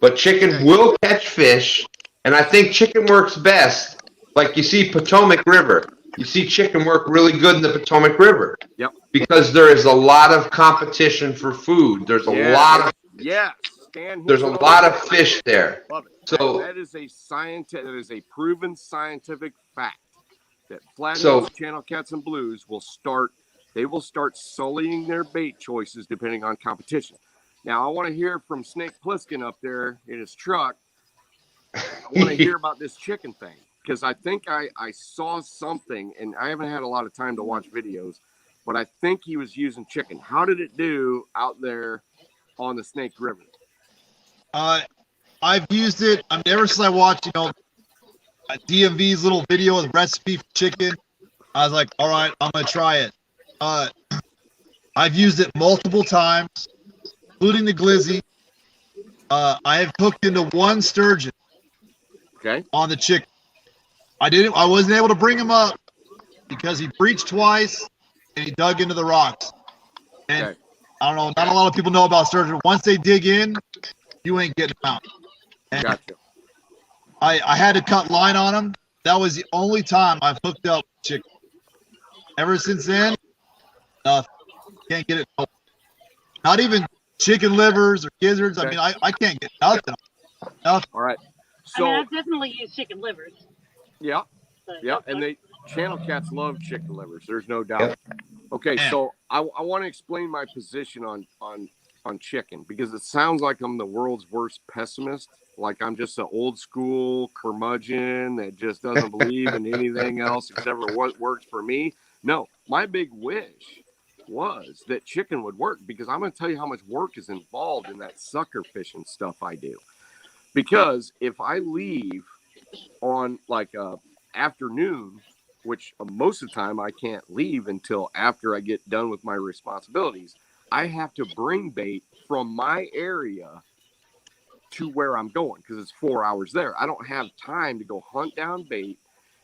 But chicken will catch fish, and I think chicken works best. Like you see Potomac River. You see chicken work really good in the Potomac River. Yep. Because there is a lot of competition for food. There's a lot of there's a lot of fish there. Love it. So that is a proven scientific fact that Flathead's Channel Cats and Blues will start they will start sullying their bait choices depending on competition. Now, I want to hear from Snake Plissken up there in his truck. I want to hear about this chicken thing, because I think I saw something, and I haven't had a lot of time to watch videos, but I think he was using chicken. How did it do out there on the Snake River? I've used it. Ever since I watched, DMV's little video with recipe for chicken, I was like, all right, I'm gonna try it. I've used it multiple times, including the glizzy. I have hooked into one sturgeon. Okay. On the chicken. I wasn't able to bring him up because he breached twice and he dug into the rocks. And okay. I don't know, not a lot of people know about sturgeon. Once they dig in, you ain't getting them out. And gotcha. I had to cut line on him. That was the only time I've hooked up chicken. Ever since then, nothing. Can't get it open. Not even chicken livers or gizzards. Okay. I mean, I can't get nothing. Nothing. All right. So I've definitely used chicken livers. Yeah. Yeah. And channel cats love chicken livers. There's no doubt. Okay. So I want to explain my position on chicken, because it sounds like I'm the world's worst pessimist. Like I'm just an old school curmudgeon that just doesn't believe in anything else except for what works for me. No, my big wish was that chicken would work, because I'm going to tell you how much work is involved in that sucker fishing stuff I do. Because if I leave on like afternoon, which most of the time I can't leave until after I get done with my responsibilities, I have to bring bait from my area to where I'm going, because it's 4 hours there. I don't have time to go hunt down bait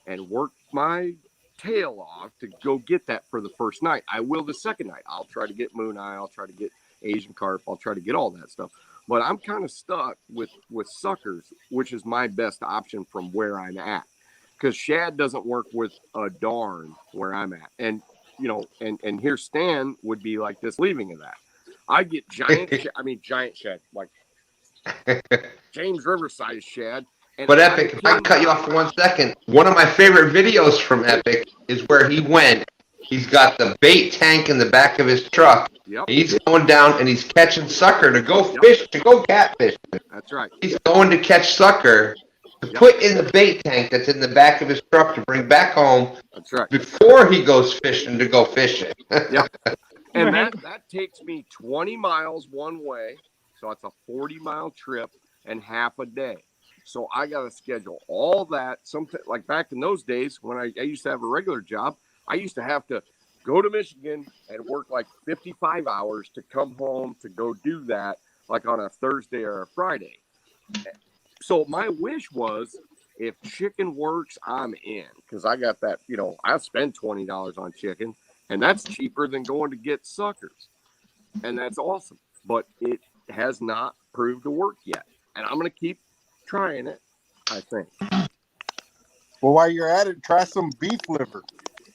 and work my tail off to go get that for the first night. I will the second night. I'll try to get moon eye. I'll try to get Asian carp. I'll try to get all that stuff. But I'm kind of stuck with suckers, which is my best option from where I'm at, because shad doesn't work with a darn where I'm at. And, and here Stan would be like this leaving of that. I get giant shad, like James River size shad. But Epic, if I can cut you off for 1 second, one of my favorite videos from Epic is where he went. He's got the bait tank in the back of his truck. Yep. He's going down and he's catching sucker to go fish, to go catfish. That's right. He's going to catch sucker to put in the bait tank that's in the back of his truck to bring back home. That's right. Before he goes fishing to go fishing. Yep. And that takes me 20 miles one way. So it's a 40-mile trip and half a day. So I got to schedule all that. Something like back in those days when I used to have a regular job, I used to have to go to Michigan and work like 55 hours to come home to go do that, like on a Thursday or a Friday. So my wish was, if chicken works, I'm in, because I got that, I spend $20 on chicken, and that's cheaper than going to get suckers. And that's awesome. But it has not proved to work yet. And I'm going to keep trying it, I think. Well, while you're at it, try some beef liver.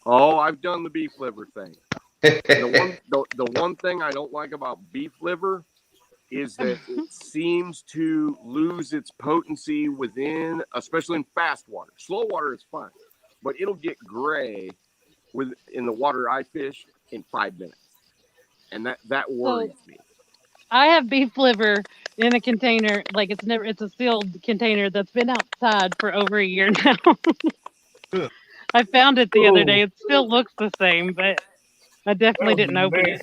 Oh, I've done the beef liver thing. The one thing I don't like about beef liver is that it seems to lose its potency within, especially in fast water. Slow water is fine, but it'll get gray in the water I fish in 5 minutes. And that worries me. I have beef liver in a container, like it's a sealed container that's been outside for over a year now. I found it the other day. It still looks the same, but I definitely didn't open it.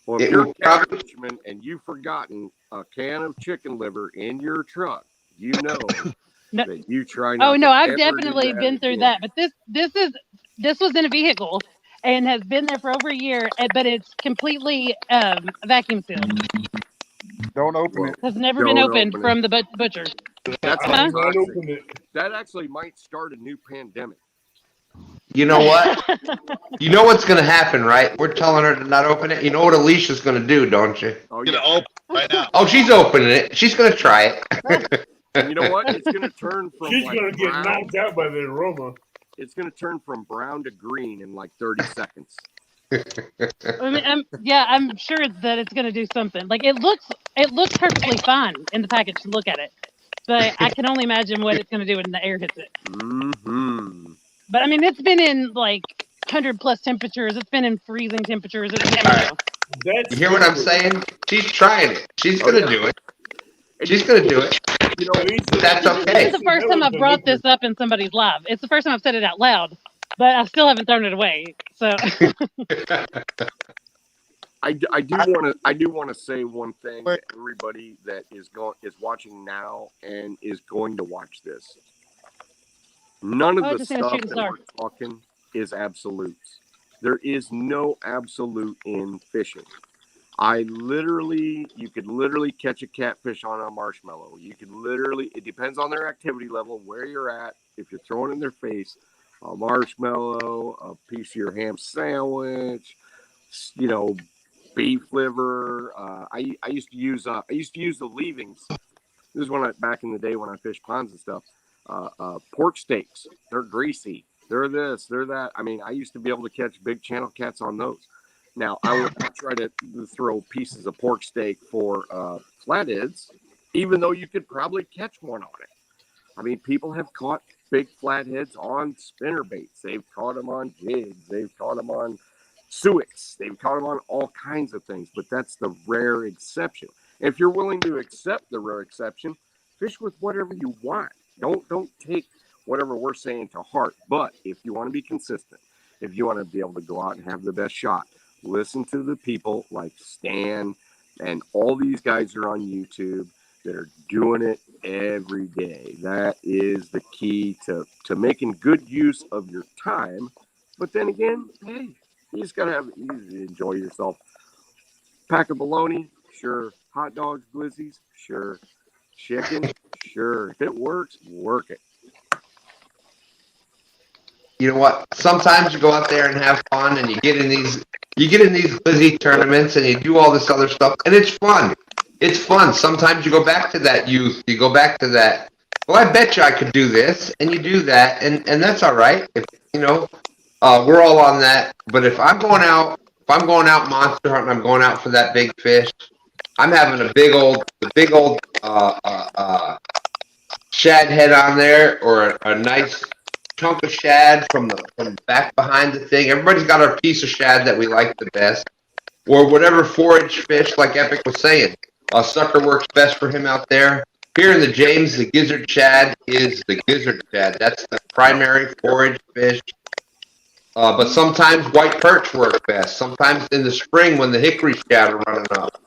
Well, if you're a fisherman and you've forgotten a can of chicken liver in your truck, that you try not. Oh no, to I've ever definitely been through that. But this was in a vehicle and has been there for over a year, but it's completely vacuum sealed. Don't open it. Has never been opened from the butcher. That's that actually might start a new pandemic. You know what? You know what's going to happen, right? We're telling her to not open it. You know what Alicia's going to do, don't you? Oh, Gonna open right now. Oh, she's opening it. She's going to try it. And you know what? It's going to turn from She's going to get knocked out by the aroma. It's going to turn from brown to green in like 30 seconds. I'm sure that it's going to do something. Like it looks perfectly fine in the package to look at it, but I can only imagine what it's going to do when the air hits it. Mm-hmm. But I mean, it's been in like 100+ temperatures. It's been in freezing temperatures. It's All right. That's You hear what I'm saying? She's trying it. She's Oh, gonna yeah. do it. And She's gonna do it. you know, Lisa, That's This okay. is the first time I've brought this up in somebody's live. It's the first time I've said it out loud, but I still haven't thrown it away. So I do want to say one thing to everybody that is watching now and is going to watch this. None of the just seen a stuff shooting that star. we're talking is absolutes. There is no absolute in fishing. You could literally catch a catfish on a marshmallow. You could literally, it depends on their activity level, where you're at. If you're throwing in their face a marshmallow, a piece of your ham sandwich, you know, beef liver. I used to use the leavings. This is back in the day when I fished ponds and stuff. Pork steaks. They're greasy. They're this. They're that. I mean, I used to be able to catch big channel cats on those. Now I would not try to throw pieces of pork steak for flatheads, even though you could probably catch one on it. I mean, people have caught big flatheads on spinner baits. They've caught them on jigs. They've caught them on suets. They've caught them on all kinds of things, but that's the rare exception. If you're willing to accept the rare exception, fish with whatever you want. Don't take whatever we're saying to heart. But if you want to be consistent, if you want to be able to go out and have the best shot, listen to the people like Stan and all these guys are on YouTube that are doing it every day. That is the key to making good use of your time. But then again, hey, you just gotta enjoy yourself. Pack of bologna, sure. Hot dogs, glizzies, sure. Chicken, sure. If it works, work it. You know what? Sometimes you go out there and have fun, and you get in these glizzy tournaments, and you do all this other stuff, and it's fun. It's fun. Sometimes you go back to that youth. You go back to that. Well, I bet you I could do this, and you do that, and that's all right. If we're all on that. But if I'm going out monster hunting, I'm going out for that big fish. I'm having the big old shad head on there, or a nice chunk of shad from back behind the thing. Everybody's got our piece of shad that we like the best, or whatever forage fish, like Epic was saying. Sucker works best for him out there. Here in the James, the gizzard shad is the gizzard shad. That's the primary forage fish. But sometimes white perch work best. Sometimes in the spring when the hickory shad are running up,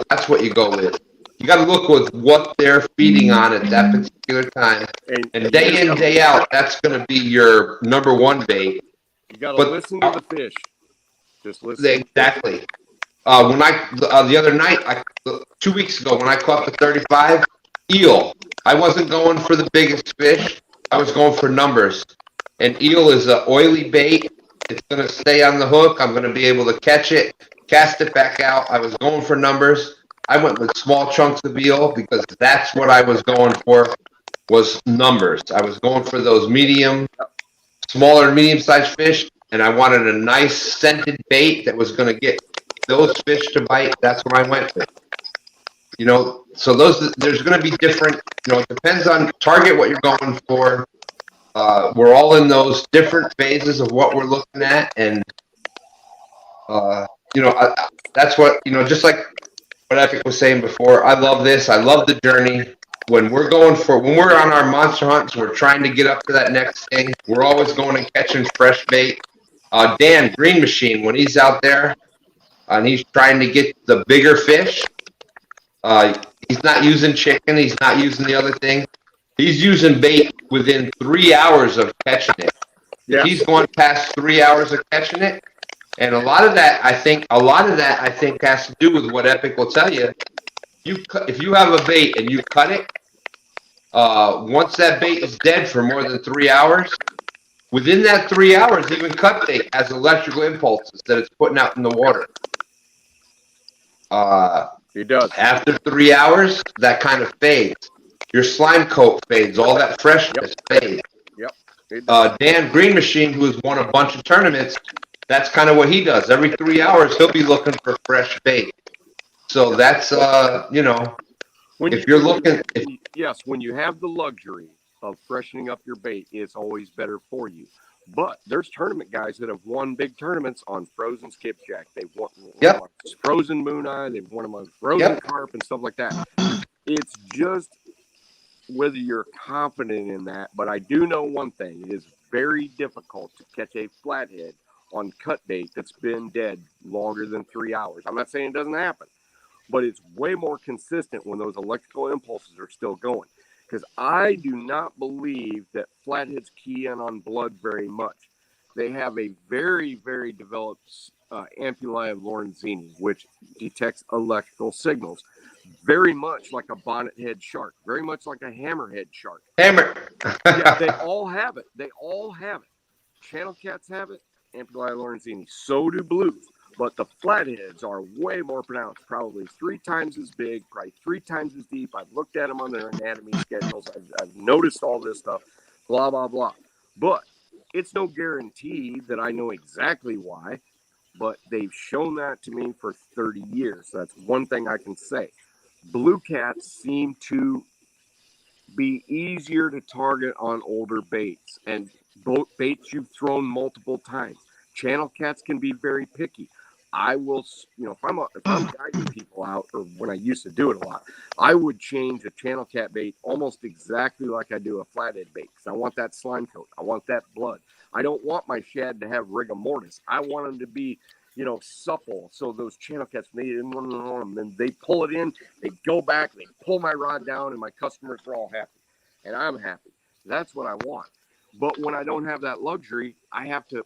that's what you go with. You got to look with what they're feeding on at that particular time, and day in, day out, that's going to be your number one bait. You got to listen to the fish. Just listen. Exactly. When the other night, 2 weeks ago, when I caught the 35 eel, I wasn't going for the biggest fish. I was going for numbers. And eel is an oily bait. It's going to stay on the hook. I'm going to be able to catch it, cast it back out. I was going for numbers. I went with small chunks of eel because that's what I was going for, was numbers. I was going for those smaller, medium-sized fish, and I wanted a nice scented bait that was going to get those fish to bite. That's what I went with. So there's going to be different, it depends on target what you're going for. We're all in those different phases of what we're looking at, and that's what just like what Epic was saying before. I love this. I love the journey. When we're on our monster hunts, we're trying to get up to that next thing. We're always going and catching fresh bait. Dan Green Machine, when he's out there and he's trying to get the bigger fish, he's not using chicken. He's not using the other thing. He's using bait within 3 hours of catching it. Yeah. He's going past 3 hours of catching it, and a lot of that I think has to do with what Epic will tell you. If you have a bait and you cut it, once that bait is dead for more than 3 hours, within that 3 hours, even cut bait has electrical impulses that it's putting out in the water. It does. After 3 hours, that kind of fades. Your slime coat fades. All that freshness fades. Yep. Dan Green Machine, who has won a bunch of tournaments, that's kind of what he does. Every 3 hours, he'll be looking for fresh bait. So that's, if you're looking... Yes, when you have the luxury of freshening up your bait, it's always better for you. But there's tournament guys that have won big tournaments on frozen skipjack. They've won Yep. frozen moon eye. They've won them on frozen carp and stuff like that. It's just whether you're confident in that. But I do know one thing: it is very difficult to catch a flathead on cut bait that's been dead longer than 3 hours. I'm not saying it doesn't happen, but it's way more consistent when those electrical impulses are still going. Because I do not believe that flatheads key in on blood very much. They have a very, very developed ampullae of Lorenzini, which detects electrical signals, very much like a bonnethead shark, very much like a hammerhead shark. Hammer. Yeah, they all have it. They all have it. Channel cats have it, ampullae of Lorenzini. So do blues. But the flatheads are way more pronounced, probably 3 times as big, probably 3 times as deep. I've looked at them on their anatomy schedules. I've noticed all this stuff, blah, blah, blah. But it's no guarantee that I know exactly why, but they've shown that to me for 30 years. That's one thing I can say. Blue cats seem to be easier to target on older baits and baits you've thrown multiple times. Channel cats can be very picky. I will, if I'm guiding people out, or when I used to do it a lot, I would change a channel cat bait almost exactly like I do a flathead bait, because I want that slime coat. I want that blood. I don't want my shad to have rigor mortis. I want them to be, supple. So those channel cats, then they pull it in, they go back, they pull my rod down, and my customers are all happy, and I'm happy. That's what I want. But when I don't have that luxury, I have to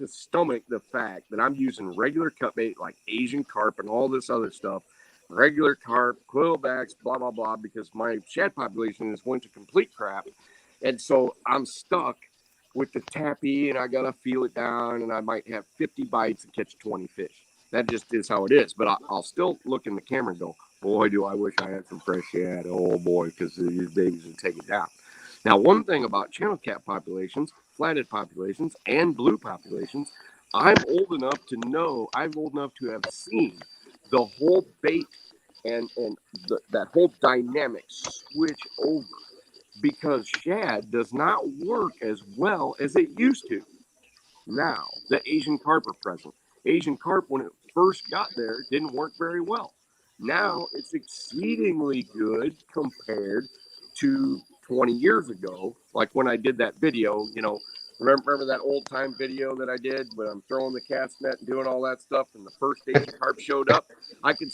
stomach the fact that I'm using regular cut bait like Asian carp and all this other stuff, regular carp, quillbacks, blah, blah, blah, because my shad population is went to complete crap. And so I'm stuck with the tappy, and I got to feel it down, and I might have 50 bites and catch 20 fish. That just is how it is. But I'll still look in the camera and go, boy, do I wish I had some fresh shad. Oh, boy, because these babies will take it down. Now, one thing about channel cat populations, flathead populations, and blue populations, I'm old enough to have seen the whole bait and that whole dynamic switch over, because shad does not work as well as it used to. Now, the Asian carp are present. Asian carp, when it first got there, didn't work very well. Now, it's exceedingly good compared to 20 years ago, like when I did that video, remember that old time video that I did when I'm throwing the cast net and doing all that stuff, and the first Asian carp showed up. I could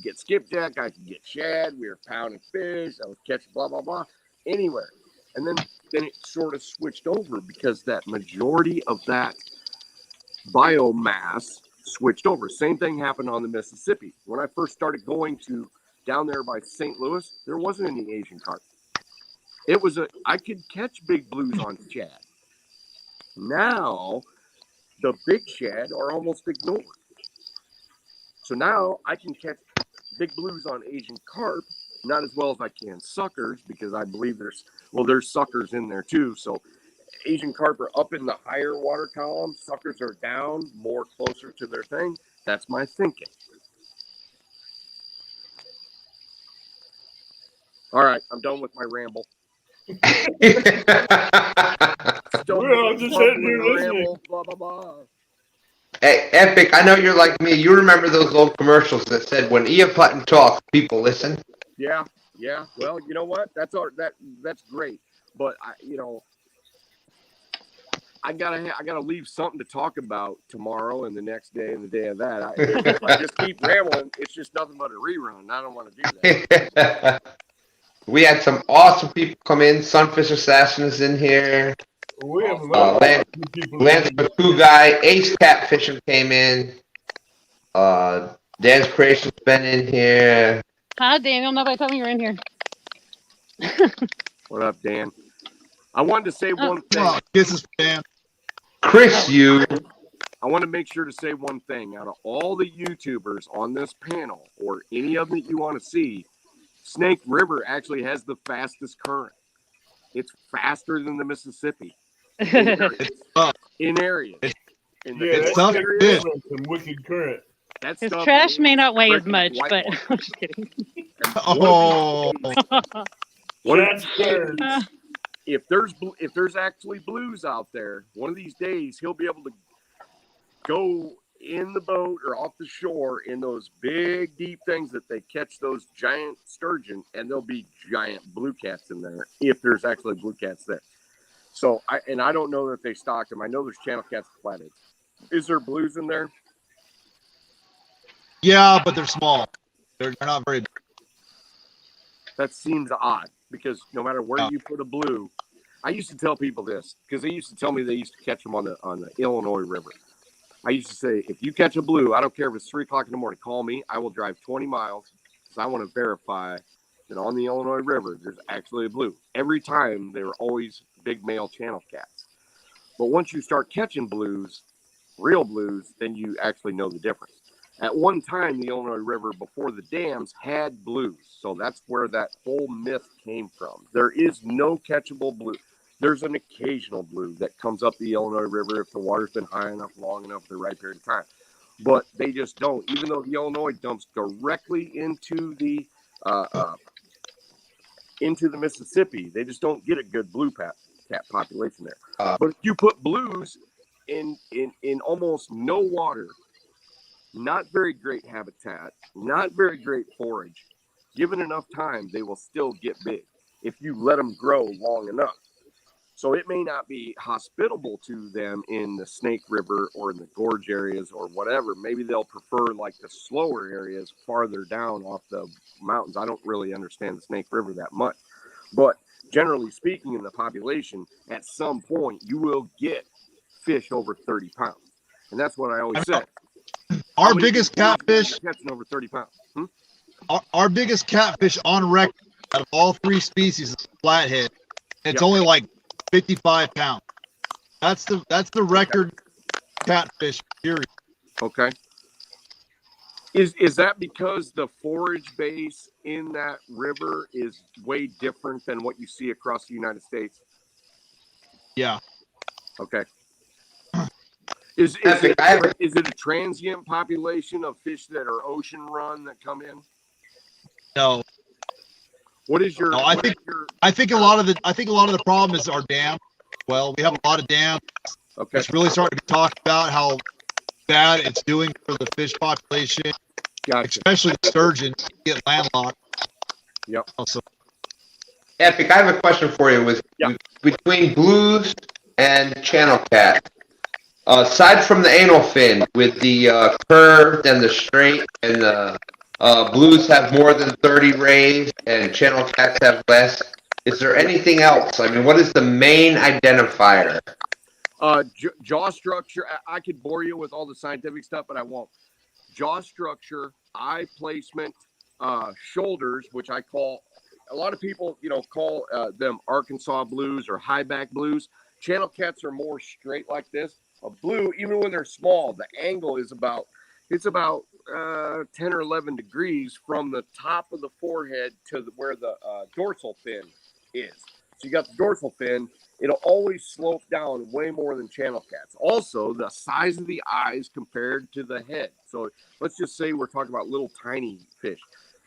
get skipjack, I could get shad, we were pounding fish, I was catching blah, blah, blah, anywhere. And then it sort of switched over because that majority of that biomass switched over. Same thing happened on the Mississippi. When I first started going to down there by St. Louis, there wasn't any Asian carp. I could catch big blues on shad. Now, the big shad are almost ignored. So now I can catch big blues on Asian carp, not as well as I can suckers, because I believe there's suckers in there too. So Asian carp are up in the higher water column, suckers are down, more closer to their thing. That's my thinking. All right, I'm done with my ramble. We're all just sitting here listening. Blah, blah, blah. Hey, Epic, I know you're like me. You remember those old commercials that said, when Ian Putton talks, people listen? Yeah. Well, you know what? That's great. But I gotta leave something to talk about tomorrow and the next day and the day of that. If I just keep rambling, it's just nothing but a rerun. I don't want to do that. We had some awesome people come in. Sunfish Assassin is in here. We have a lot of people. Lance McCoo guy, Ace Catfishing came in. Dan's Creation's been in here. Hi, Daniel. Nobody told me you were in here. What up, Dan? I wanted to say one thing. Oh, this is Dan. Chris, I want to make sure to say one thing. Out of all the YouTubers on this panel, or any of them that you want to see, Snake River actually has the fastest current. It's faster than the Mississippi. In areas. It's tough. Some wicked current. His trash may not weigh as much, but I'm just kidding. Oh. One if there's actually blues out there, one of these days he'll be able to go in the boat or off the shore in those big deep things that they catch those giant sturgeon, and there'll be giant blue cats in there if there's actually blue cats there. So I don't know that they stock them. I know there's channel cats and flatheads. Is there blues in there? Yeah, but they're small. They're not very big. That seems odd because no matter where you put a blue, I used to tell people this because they used to tell me they used to catch them on the Illinois River. I used to say, if you catch a blue, I don't care if it's 3 o'clock in the morning, call me. I will drive 20 miles because I want to verify that on the Illinois River, there's actually a blue. Every time, they were always big male channel cats. But once you start catching blues, real blues, then you actually know the difference. At one time, the Illinois River, before the dams, had blues. So that's where that whole myth came from. There is no catchable blue. There's an occasional blue that comes up the Illinois River if the water's been high enough, long enough, for the right period of time. But they just don't. Even though the Illinois dumps directly into the Mississippi, they just don't get a good blue cat population there. But if you put blues in almost no water, not very great habitat, not very great forage, given enough time, they will still get big if you let them grow long enough. So it may not be hospitable to them in the Snake River or in the gorge areas or whatever. Maybe they'll prefer like the slower areas farther down off the mountains. I don't really understand the Snake River that much. But generally speaking, in the population, at some point, you will get fish over 30 pounds. And that's what I always say. Our biggest catfish, catching over 30 pounds. Our biggest catfish on record out of all 3 species is flathead. It's only like 55 pounds. That's the record catfish period. Okay. Is that because the forage base in that river is way different than what you see across the United States? Yeah. Okay. Is it a transient population of fish that are ocean run that come in? No. What is your? No, I think a lot of the problem is our dam. Well, we have a lot of dams. Okay. It's really starting to be talked about how bad it's doing for the fish population, especially the sturgeon get landlocked. Yep. Also. Epic, I have a question for you. Between blues and channel cat, aside from the anal fin with the curved and the straight, and the blues have more than 30 rays and channel cats have less, is there anything else? I mean, what is the main identifier? Jaw structure. I could bore you with all the scientific stuff, but I won't. Jaw structure, eye placement, shoulders, which I call, a lot of people, call them Arkansas blues or high back blues. Channel cats are more straight like this. A blue, even when they're small, the angle is about 10 or 11 degrees from the top of the forehead to where the dorsal fin is. So you got the dorsal fin. It'll always slope down way more than channel cats. Also, the size of the eyes compared to the head. So let's just say we're talking about little tiny fish.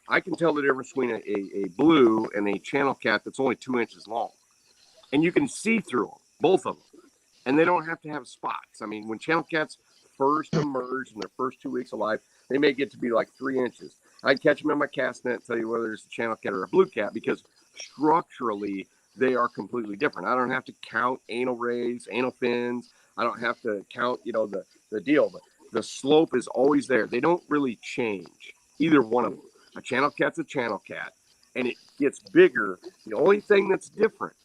I can tell the difference between a blue and a channel cat that's only 2 inches long. And you can see through them, both of them. And they don't have to have spots. I mean, when channel cats first emerge in their first 2 weeks of life, they may get to be like 3 inches. I'd catch them in my cast net, tell you whether it's a channel cat or a blue cat, because structurally, they are completely different. I don't have to count anal rays, anal fins. I don't have to count, the deal. But the slope is always there. They don't really change, either one of them. A channel cat's a channel cat, and it gets bigger. The only thing that's different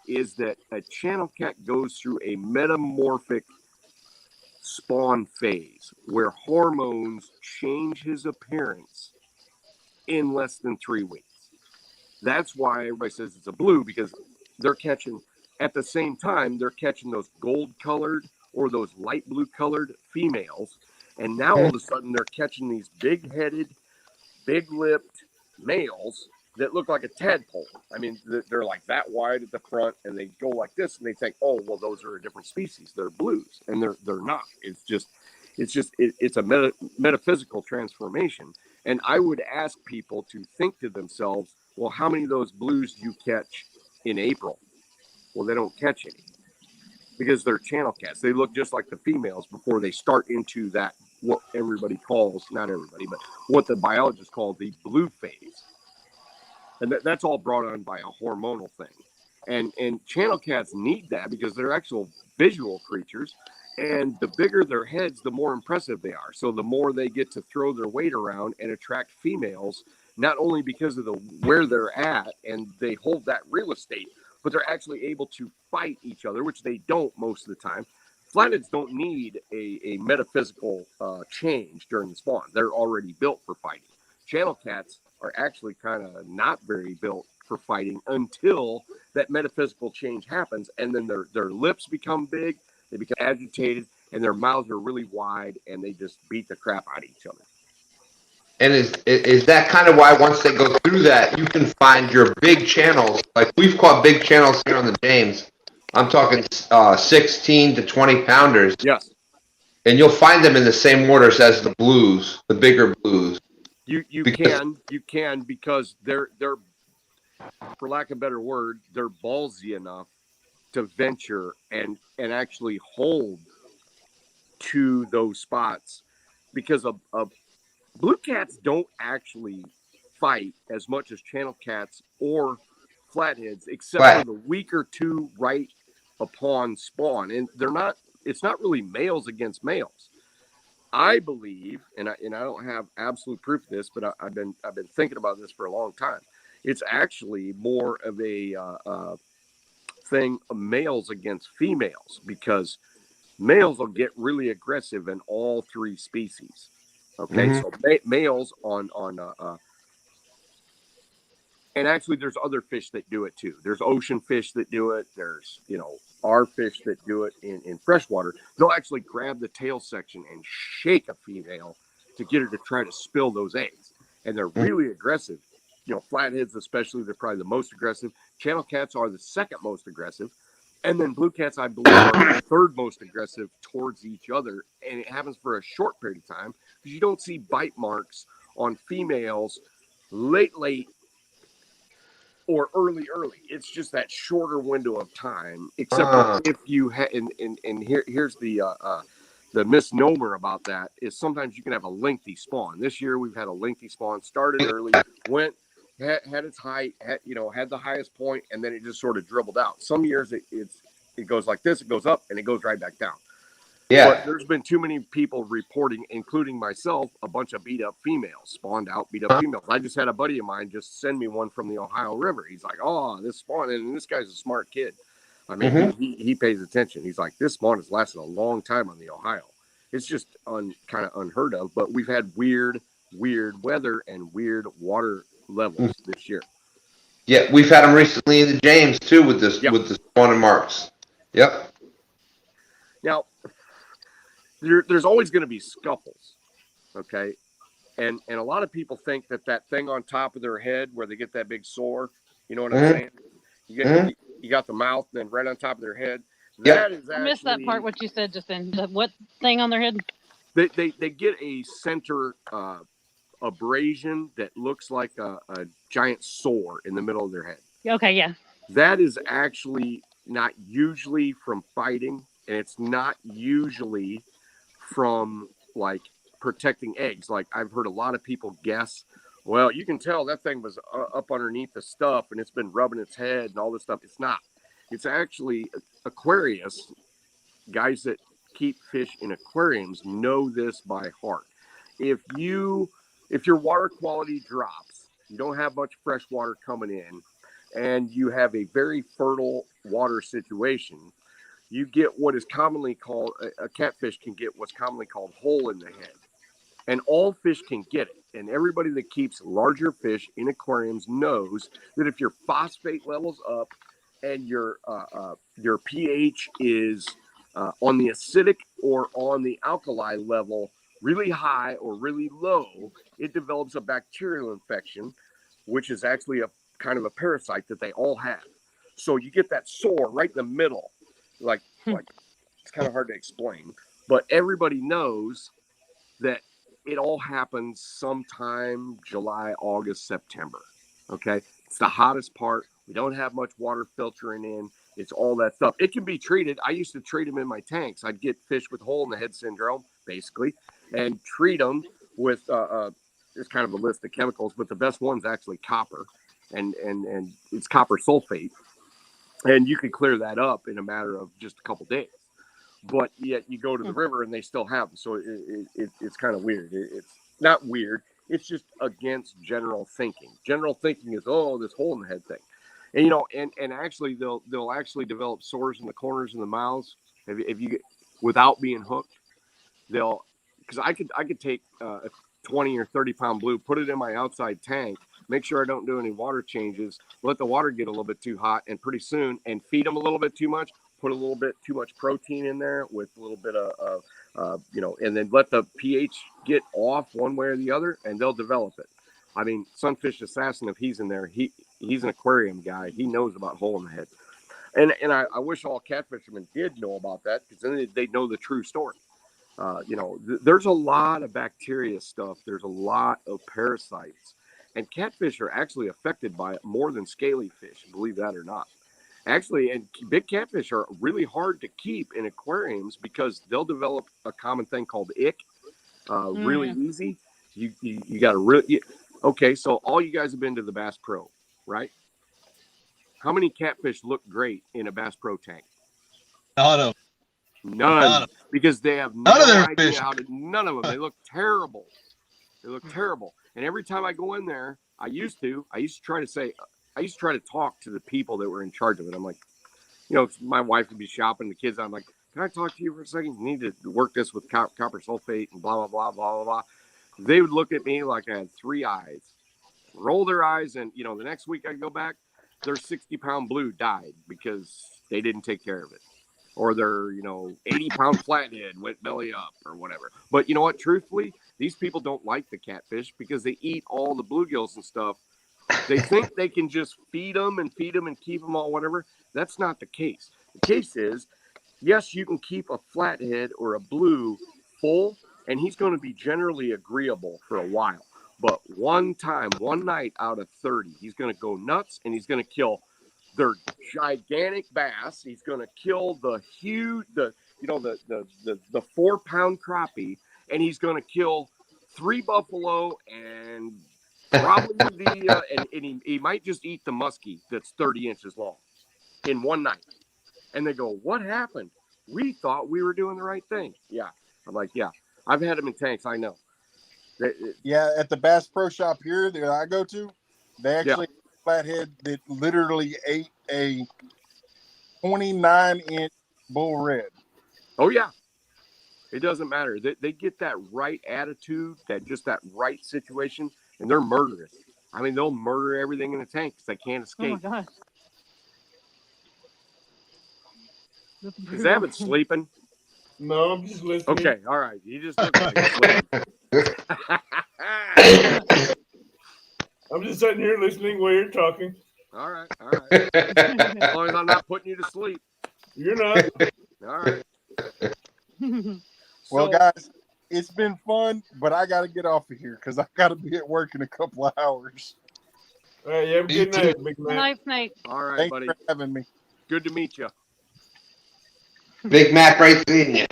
is that a channel cat goes through a metamorphic spawn phase where hormones change his appearance in less than 3 weeks. That's why everybody says it's a blue, because they're catching, at the same time, they're catching those gold colored or those light blue colored females. And now all of a sudden they're catching these big headed, big lipped males that look like a tadpole. I mean, they're like that wide at the front, and they go like this, and they think, oh, well, those are a different species. They're blues, and they're not. It's a metaphysical transformation. And I would ask people to think to themselves, well, how many of those blues do you catch in April Well, they don't catch any because they're channel cats. They look just like the females before they start into that, what everybody calls, not everybody, but what the biologists call the blue phase. And that's all brought on by a hormonal thing. And channel cats need that because they're actual visual creatures. And the bigger their heads, the more impressive they are. So the more they get to throw their weight around and attract females, not only because of the where they're at and they hold that real estate, but they're actually able to fight each other, which they don't most of the time. Flatheads don't need a metaphysical change during the spawn. They're already built for fighting. Channel cats are actually kind of not very built for fighting until that metaphysical change happens, and then their lips become big, they become agitated, and their mouths are really wide, and they just beat the crap out of each other. And is that kind of why once they go through that, you can find your big channels? Like we've caught big channels here on the James. I'm talking 16 to 20 pounders. Yes. And you'll find them in the same orders as the blues, the bigger blues. You can because they're for lack of a better word, they're ballsy enough to venture and actually hold to those spots because of blue cats don't actually fight as much as channel cats or flatheads, except for the week or two right upon spawn. And it's not really males against males. I believe, and I don't have absolute proof of this, but I've been thinking about this for a long time. It's actually more of a thing of males against females, because males will get really aggressive in all three species. Okay, so males on and actually there's other fish that do it too. There's ocean fish that do it. There's, our fish that do it in freshwater. They'll actually grab the tail section and shake a female to get her to try to spill those eggs. And they're really aggressive. Flatheads especially, they're probably the most aggressive. Channel cats are the second most aggressive. And then blue cats, I believe, are the third most aggressive towards each other. And it happens for a short period of time because you don't see bite marks on females late or early. It's just that shorter window of time, except for if you had, and here's the misnomer about that is sometimes you can have a lengthy spawn. This year we've had a lengthy spawn, started early, had its height, had the highest point, and then it just sort of dribbled out. Some years it goes like this, it goes up and it goes right back down. Yeah. But there's been too many people reporting, including myself, a bunch of beat up females, spawned out beat up females. I just had a buddy of mine just send me one from the Ohio River. He's like, "Oh, this spawn," and this guy's a smart kid. I mean, he pays attention. He's like, "This spawn has lasted a long time on the Ohio. It's just kind of unheard of." But we've had weird weather and weird water levels this year. Yeah, we've had them recently in the James too with this with the spawning marks. Yep. Now, there's always going to be scuffles, okay? And a lot of people think that thing on top of their head where they get that big sore, you know what I'm saying? You got the mouth, then right on top of their head. That is actually, I missed that part. What you said just then. What thing on their head? They get a center abrasion that looks like a giant sore in the middle of their head. Okay, yeah. That is actually not usually from fighting, and it's not usually from like protecting eggs. Like I've heard a lot of people guess, well, you can tell that thing was up underneath the stuff and it's been rubbing its head and all this stuff. It's not. It's actually Aquarius. Guys that keep fish in aquariums know this by heart. If your water quality drops, you don't have much fresh water coming in, and you have a very fertile water situation, you get what is commonly called, a catfish can get what's commonly called hole in the head. And all fish can get it. And everybody that keeps larger fish in aquariums knows that if your phosphate level's up and your pH is on the acidic or on the alkali level really high or really low, it develops a bacterial infection, which is actually a kind of a parasite that they all have. So you get that sore right in the middle. Like it's kind of hard to explain, but everybody knows that it all happens sometime July, August, September. Okay. It's the hottest part. We don't have much water filtering in. It's all that stuff. It can be treated. I used to treat them in my tanks. I'd get fish with hole in the head syndrome, basically, and treat them with there's kind of a list of chemicals, but the best one's actually copper, and it's copper sulfate, and you can clear that up in a matter of just a couple days. But yet you go to the river and they still have them, so it's kind of weird. It's not weird. It's just against general thinking. General thinking is, oh, this hole in the head thing. And and actually they'll actually develop sores in the corners and the mouths if you get, without being hooked. They'll, because I could take a 20 or 30 pound blue, put it in my outside tank, make sure I don't do any water changes, let the water get a little bit too hot, and pretty soon, and feed them a little bit too much, put a little bit too much protein in there with a little bit of and then let the pH get off one way or the other, and they'll develop it. I mean, Sunfish Assassin, if he's in there, he's an aquarium guy. He knows about hole in the head. And I wish all catfishermen did know about that, because then they'd know the true story. There's a lot of bacteria stuff. There's a lot of parasites. And catfish are actually affected by it more than scaly fish, believe that or not. Actually, and big catfish are really hard to keep in aquariums because they'll develop a common thing called ick really easy. You got to really... Okay, so all you guys have been to the Bass Pro, right? How many catfish look great in a Bass Pro tank? None. None, because they have no idea how to. None of them. They look terrible. They look terrible. And every time I go in there, I used to try to talk to the people that were in charge of it. I'm like, my wife would be shopping, the kids. I'm like, can I talk to you for a second? You need to work this with copper sulfate and blah, blah, blah, blah, blah, blah. They would look at me like I had three eyes, roll their eyes, and, the next week I'd go back, their 60-pound blue died because they didn't take care of it. Or their, 80-pound flathead went belly up or whatever. But you know what? Truthfully, these people don't like the catfish because they eat all the bluegills and stuff. They think they can just feed them and keep them all whatever. That's not the case. The case is, yes, you can keep a flathead or a blue full, and he's going to be generally agreeable for a while. But one night out of 30, he's going to go nuts, and he's going to kill their gigantic bass. He's going to kill the huge, the 4-pound crappie, and he's going to kill 3 buffalo and probably and he might just eat the muskie that's 30 inches long in one night. And they go, what happened? We thought we were doing the right thing. Yeah. I'm like, yeah, I've had them in tanks. I know. Yeah. At the Bass Pro Shop here that I go to, they actually flathead that literally ate a 29-inch bull red. Oh yeah. It doesn't matter. They get that right attitude, that right situation, and they're murderous. I mean, they'll murder everything in the tank because they can't escape. Oh my gosh. Is Avid sleeping? No, I'm just listening. Okay, all right. He just looks like he's sleeping. I'm just sitting here listening while you're talking. All right. As long as I'm not putting you to sleep. You're not. All right. Well, guys, it's been fun, but I got to get off of here because I got to be at work in a couple of hours. All right, you have a good night, Big Mac. Nice night. All right, Thanks buddy. for having me. Good to meet you. Big Mac right seeing you.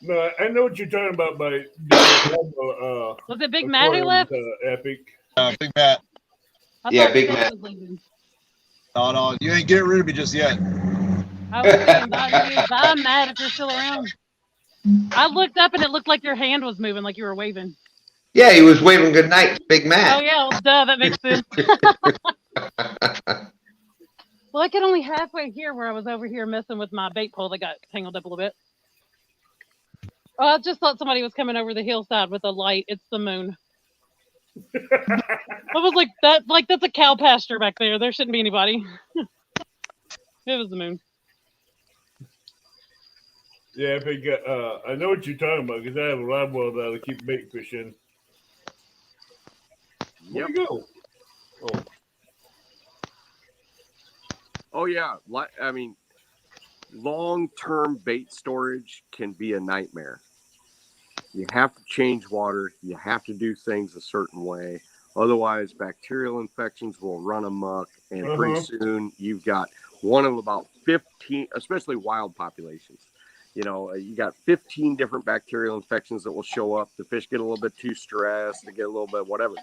No, I know what you're talking about by Was it Big Matt who left? Epic. Big Matt. Yeah, thought Big Matt Matt. was leaving. No, you ain't getting rid of me just yet. I was saying bye to you. Bye, Matt, if you're still around. I looked up and it looked like your hand was moving, like you were waving. Yeah, he was waving good night, Big Oh Mac. yeah, well, duh, that makes sense. Well, I get only halfway here where I was over here messing with my bait pole that got tangled up a little bit. Oh, I just thought somebody was coming over the hillside with a light. It's the moon. I was like, that's a cow pasture back there. There shouldn't be anybody. It was the moon. Yeah, Epic. I know what you're talking about because I have a live well that I keep bait fishing. Where'd you go? Oh yeah. I mean, long-term bait storage can be a nightmare. You have to change water. You have to do things a certain way. Otherwise, bacterial infections will run amok, and pretty Uh-huh. soon you've got one of about 15, especially wild populations. You got 15 different bacterial infections that will show up. The fish get a little bit too stressed, they get a little bit whatever.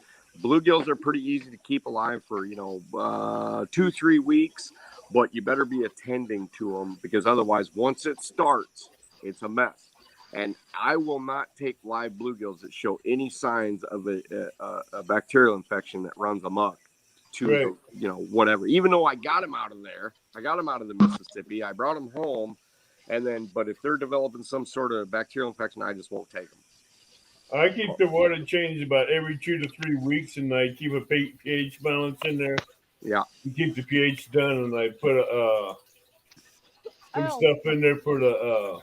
Bluegills are pretty easy to keep alive for 2-3 weeks, but you better be attending to them, because otherwise, once it starts, it's a mess. And I will not take live bluegills that show any signs of a bacterial infection that runs amok to Right. whatever. Even though I got them out of there, I got them out of the Mississippi, I brought them home, but if they're developing some sort of bacterial infection, I just won't take them. I keep the water changed about every 2 to 3 weeks, and I keep a pH balance in there. Yeah. You keep the pH down, and I put some stuff in there for the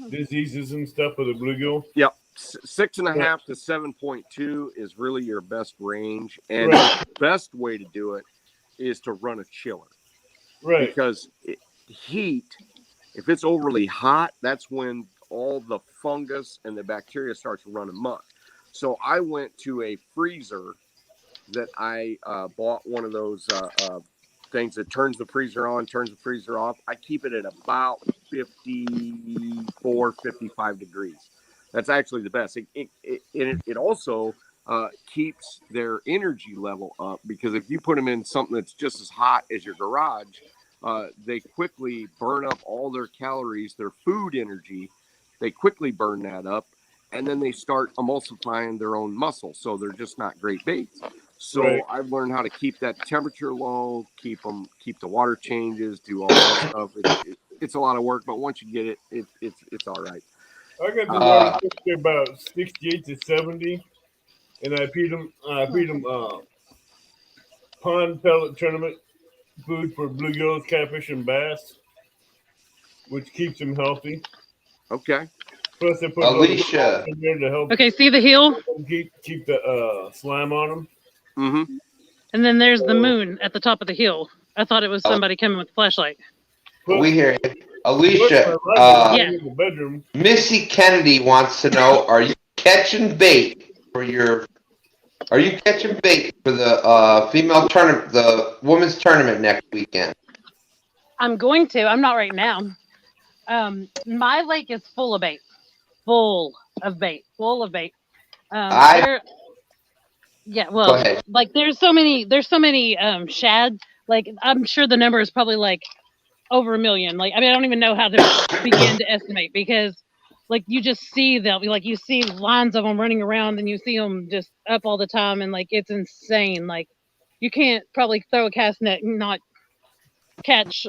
diseases and stuff for the bluegill. Yep. 6.5 to 7.2 is really your best range, and Right. the best way to do it is to run a chiller. Right. Because heat, if it's overly hot, that's when all the fungus and the bacteria starts to run amok. So I went to a freezer that I bought, one of those things that turns the freezer on, turns the freezer off. I keep it at about 54, 55 degrees. That's actually the best. It also keeps their energy level up, because if you put them in something that's just as hot as your garage, they quickly burn up all their calories, their food energy. They quickly burn that up, and then they start emulsifying their own muscle. So they're just not great baits. So I've learned how to keep that temperature low, keep the water changes, do all that stuff. It's a lot of work, but once you get it, it's all right. I got the water temperature about 68 to 70, and I feed them pond pellet tournament food for bluegills, catfish, and bass, which keeps them healthy. Okay. Plus, I put Alicia in there to help. Okay, see the heel? Keep the slime on them. Mm-hmm. And then there's the moon at the top of the hill. I thought it was somebody coming with a flashlight. We hear you. Alicia, in the bedroom. Missy Kennedy wants to know: are you catching bait for the female tournament, the women's tournament next weekend? I'm going to. I'm not right now. My lake is full of bait. Full of bait. Yeah, well, like there's so many shad. Like I'm sure the number is probably like over 1 million. Like I don't even know how to begin to estimate, because like you just see them, like you see lines of them running around, and you see them just up all the time, and like it's insane. Like you can't probably throw a cast net and not catch.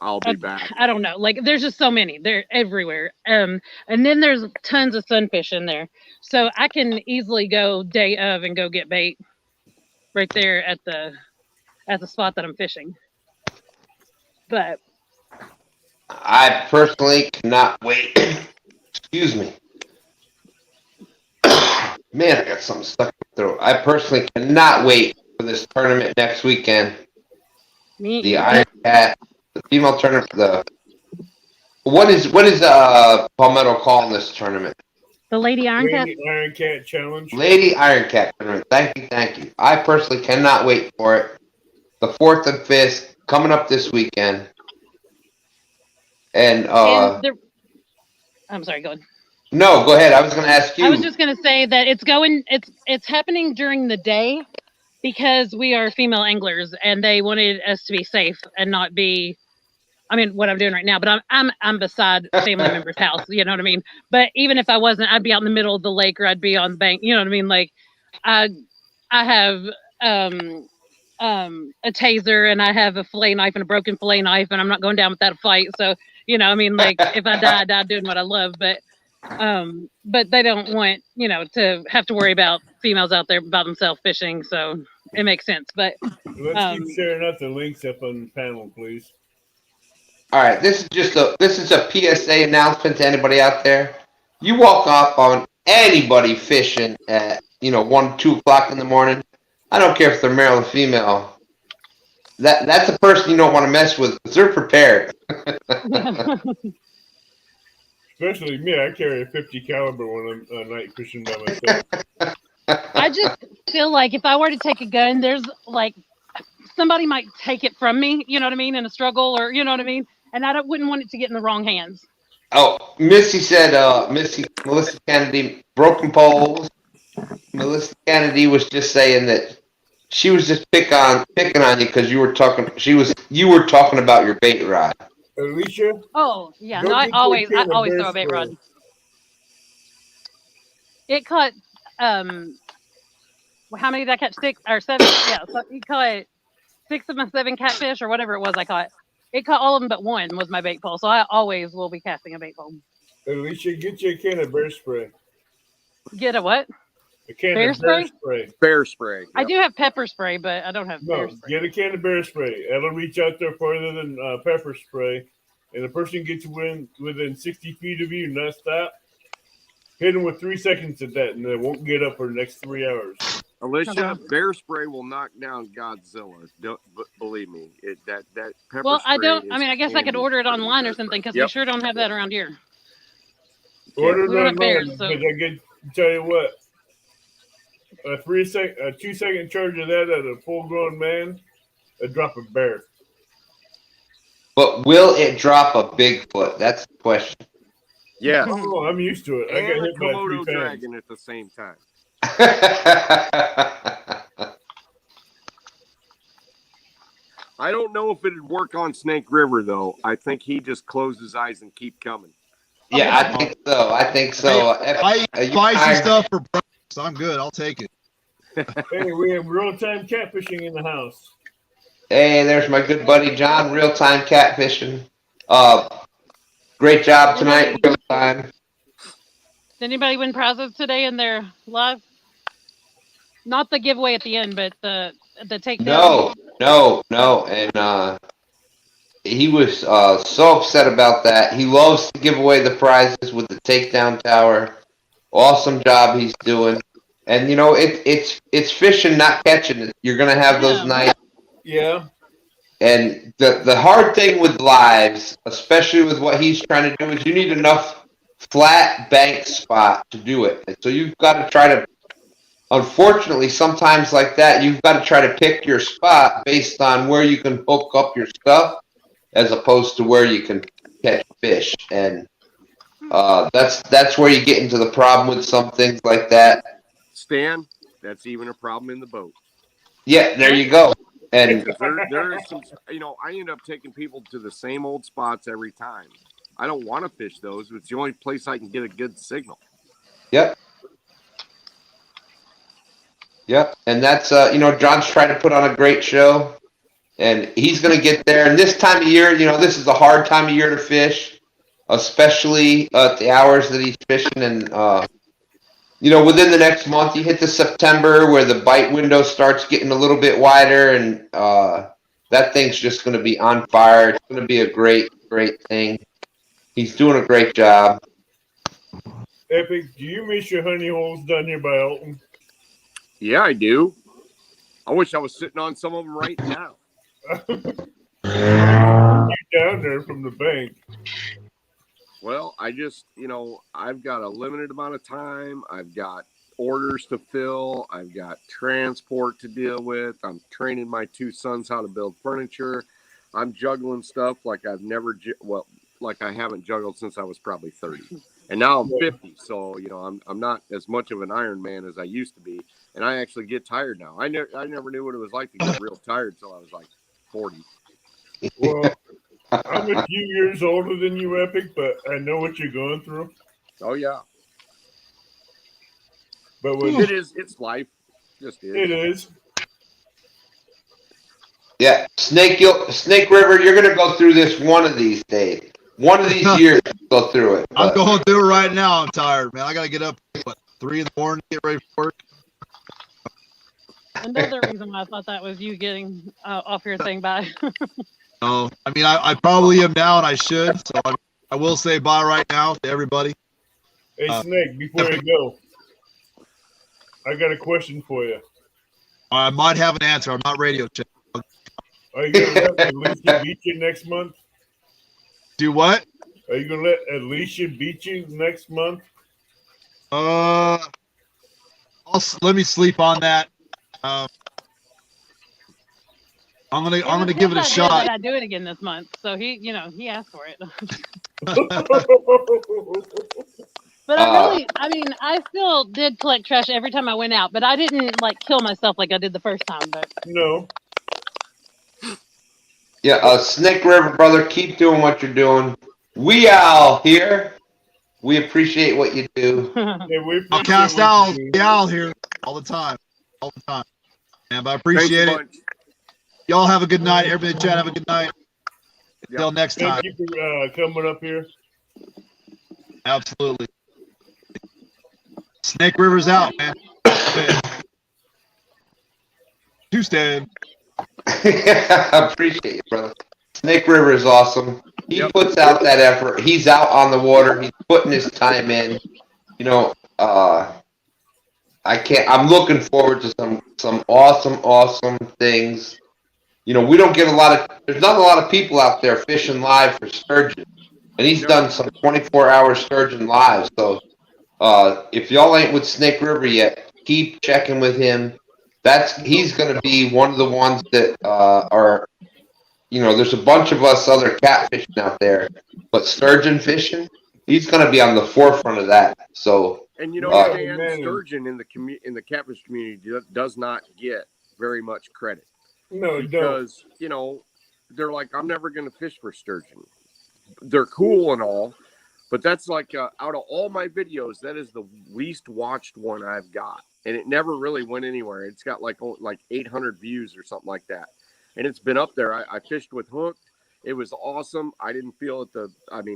I'll be back. I don't know. Like there's just so many. They're everywhere. And then there's tons of sunfish in there. So I can easily go day of and go get bait right there at the spot that I'm fishing. But I personally cannot wait. Excuse me. Man, I got something stuck in my throat. I personally cannot wait for this tournament next weekend. The Iron Cat, the female tournament. What is Palmetto calling this tournament? The Lady Iron Cat. Iron Cat Challenge. Lady Iron Cat tournament. Thank you. I personally cannot wait for it. The 4th and 5th coming up this weekend. And I'm sorry, go ahead. No, go ahead. I was going to ask you. I was just going to say that it's happening during the day, because we are female anglers, and they wanted us to be safe and not be. I mean, what I'm doing right now, but I'm beside a family member's house. You know what I mean? But even if I wasn't, I'd be out in the middle of the lake, or I'd be on the bank. You know what I mean? Like, I have a taser, and I have a fillet knife and a broken fillet knife, and I'm not going down without a fight. So, you know, I mean, like if I die doing what I love, but they don't want, to have to worry about females out there by themselves fishing. So it makes sense. But let's keep sharing out the links up on the panel, please. All right, this is a PSA announcement to anybody out there. You walk up on anybody fishing at 1, 2 o'clock in the morning. I don't care if they're male or female. That's a person you don't want to mess with, because they're prepared. Especially me, I carry a 50 caliber when I'm night fishing by myself. I just feel like if I were to take a gun, there's like somebody might take it from me, you know what I mean, in a struggle, or you know what I mean, and wouldn't want it to get in the wrong hands. Oh, Missy said, Melissa Kennedy, broken poles. Melissa Kennedy was just saying that she was just picking on you because you were talking about your bait rod. Alicia, Oh yeah, go no, I get your always can of bear throw a bait spray. rod. It caught how many did I catch? 6 or 7? Yeah, so it caught 6 of my 7 catfish or whatever it was I caught. It caught all of them but one was my bait pole, so I always will be casting a bait pole. Alicia, get you a can of bear spray. Get a what? A can Bear of bear spray? spray. Bear spray. I Yep. do have pepper spray, but I don't have bear No, spray. get a can of bear spray. That'll reach out there farther than pepper spray. And the person gets within 60 feet of you, not stop. Hit them with 3 seconds at that, and they won't get up for the next 3 hours. Alicia, bear spray will knock down Godzilla. Don't believe me. That pepper Well, spray. I don't. I mean, I guess I could handy order it for online bear or something because spray. we sure don't have that around here. Order We don't it have bears, online, so- but I tell you what, a 2-second charge of that at a full-grown man, a drop of bear. But will it drop a Bigfoot? That's the question. Yes. Oh, I'm used to it. I got And a hit by 3 Komodo times. dragon at the same time. I don't know if it'd work on Snake River though. I think he just closed his eyes and keep coming. Yeah, I think so. I think so. I eat spicy stuff for breakfast. I'm good. I'll take it. Hey, we have real-time catfishing in the house. Hey, there's my good buddy John, real time catfishing. Great job tonight, real time. Did anybody win prizes today in their live? Not the giveaway at the end, but the takedown. No, and he was so upset about that. He loves to give away the prizes with the takedown tower. Awesome job he's doing. And you know it's fishing, not catching. You're gonna have those nights. Yeah. And the hard thing with lives, especially with what he's trying to do, is you need enough flat bank spot to do it. And so you've got to try to, unfortunately, sometimes like that, you've got to try to pick your spot based on where you can hook up your stuff as opposed to where you can catch fish. And that's where you get into the problem with some things like that. Stan, that's even a problem in the boat. Yeah, there you go. And there is some, I end up taking people to the same old spots every time. I don't want to fish those. It's the only place I can get a good signal. Yep. And that's, John's trying to put on a great show, and he's going to get there. And this time of year, this is a hard time of year to fish, especially at the hours that he's fishing. And, within the next month, you hit the September where the bite window starts getting a little bit wider, and that thing's just going to be on fire. It's going to be a great, great thing. He's doing a great job. Epic, do you miss your honey holes down here by Alton? Yeah, I do. I wish I was sitting on some of them right now. You're down there from the bank. Well, I just, I've got a limited amount of time. I've got orders to fill. I've got transport to deal with. I'm training my 2 sons how to build furniture. I'm juggling stuff like like I haven't juggled since I was probably 30. And now I'm 50. So, I'm not as much of an Iron Man as I used to be. And I actually get tired now. I never knew what it was like to get real tired until I was like 40. Well, I'm a few years older than you, Epic, but I know what you're going through. Oh, yeah. But it's life. Just is. It is. Yeah, Snake River, you're going to go through this one of these days. One of these years, go through it. I'm going through it right now. I'm tired, man. I got to get up, 3 in the morning, get ready for work. Another reason why I thought that was you getting off here saying bye. No, I mean, I probably am now, and I should. So I will say bye right now to everybody. Hey, Snake, before you go, I got a question for you. I might have an answer. I'm not radio check. Are you going to let Alicia beat you next month? Do what? Are you going to let Alicia beat you next month? Let me sleep on that. I'm gonna give it a That shot. I do it again this month. So he asked for it. But I still did collect trash every time I went out, but I didn't like kill myself like I did the first time. But No. Yeah, Snake River brother, keep doing what you're doing. We all here. We appreciate what you do. Yeah, we I'll appreciate cast what out you do. the owl here all the time. Man, but I Thanks appreciate a it. bunch. Y'all have a good night. Everybody in the chat, have a good night. Until next time. Thank you for coming up here. Absolutely. Snake River's out, man. Tuesday. I appreciate you, brother. Snake River is awesome. He Yep. puts out that effort. He's out on the water. He's putting his time in. You know, I'm looking forward to some awesome things. You know, we don't get there's not a lot of people out there fishing live for sturgeon. And he's done some 24-hour sturgeon live. So if y'all ain't with Snake River yet, keep checking with him. He's going to be one of the ones that are, you know, there's a bunch of us other catfishing out there, but sturgeon fishing, he's going to be on the forefront of that. So, And you know, Dan, sturgeon in the catfish community does not get very much credit. No, because you know they're like, I'm never going to fish for sturgeon. They're cool and all, but that's like out of all my videos, that is the least watched one I've got, and it never really went anywhere. It's got like 800 views or something like that, and it's been up there. I fished with hooked. It was awesome. I didn't feel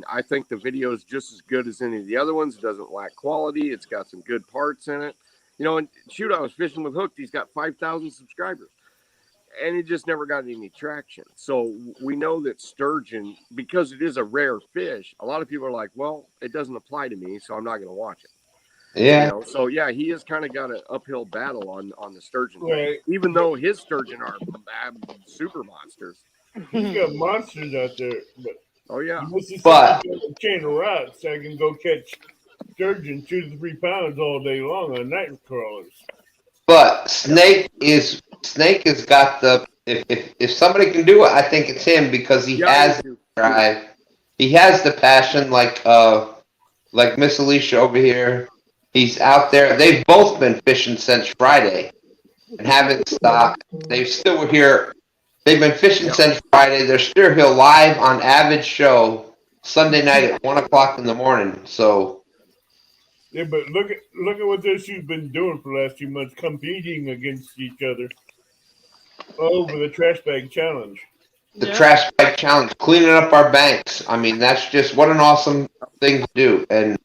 I think the video is just as good as any of the other ones. It doesn't lack quality. It's got some good parts in it. You know, and shoot, I was fishing with hooked. He's got 5,000 subscribers. And it just never got any traction. So we know that sturgeon, because it is a rare fish, a lot of people are like, well, it doesn't apply to me, so I'm not going to watch it. yeah. You know? So, yeah, he has kind of got an uphill battle on the sturgeon. Right. Even though his sturgeon are super monsters. He's got monsters out there. But oh, yeah. But a chain of rods, so I can go catch sturgeon 2 to 3 pounds all day long on night crawlers. But Snake has got the if somebody can do it, I think it's him because he has the drive. He has the passion like Miss Alicia over here. He's out there. They've both been fishing since Friday and haven't stopped. They still were here. They've been fishing since Friday. They're still here live on Avid's show Sunday night at 1:00 in the morning. So yeah, but look at what those two have been doing for the last 2 months, competing against each other over the trash bag challenge. The trash bag challenge, cleaning up our banks. I mean, that's just what an awesome thing to do. And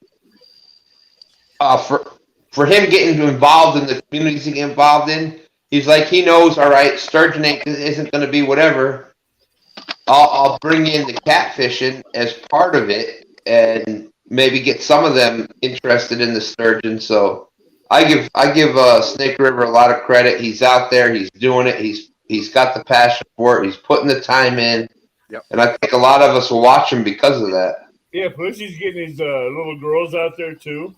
for him getting involved in the communities he get involved in, he's like, he knows, all right, sturgeon isn't going to be whatever. I'll bring in the catfishing as part of it and maybe get some of them interested in the sturgeon. So I give Snake River a lot of credit. He's out there. He's doing it. He's got the passion for it. He's putting the time in. Yep. And I think a lot of us will watch him because of that. Yeah, plus he's getting his little girls out there too.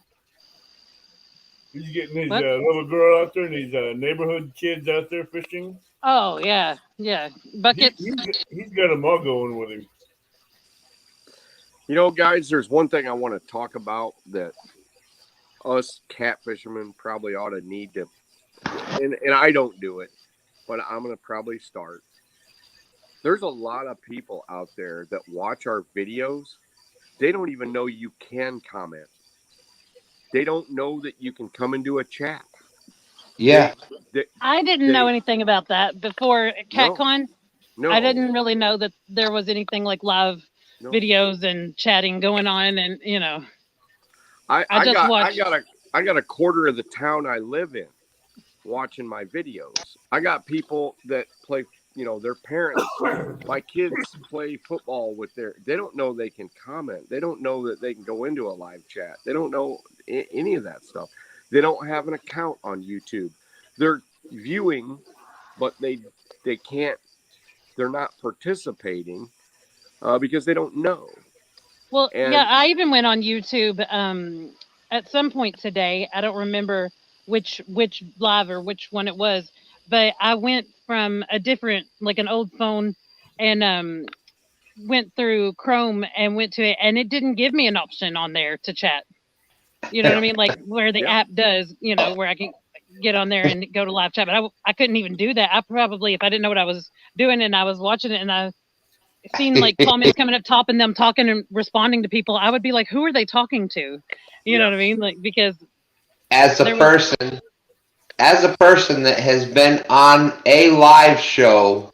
He's getting his little girl out there and his neighborhood kids out there fishing. Oh, yeah. Buckets. He's got them all going with him. You know, guys, there's one thing I want to talk about that us cat fishermen probably ought to need to, and I don't do it, but I'm going to probably start. There's a lot of people out there that watch our videos. They don't even know you can comment. They don't know that you can come into a chat. Yeah. I didn't know anything about that before CatCon. No. I didn't really know that there was anything like live videos and chatting going on, and you know, I got a quarter of the town I live in watching my videos. I got people that play, you know, their parents. My kids play football with they don't know they can comment. They don't know that they can go into a live chat. They don't know any of that stuff. They don't have an account on YouTube. They're viewing, but they can't. They're not participating. Because they don't know. Well, I even went on YouTube at some point today. I don't remember which live or which one it was, but I went from a different, like an old phone, and went through Chrome and went to it, and it didn't give me an option on there to chat. You know what I mean? Like where the Yeah. app does, where I can get on there and go to live chat. But I couldn't even do that. I probably, if I didn't know what I was doing and I was watching it and I seen like comments coming up top and them talking and responding to people, I would be like, who are they talking to? You know what I mean? Like, because as a there was, person that has been on a live show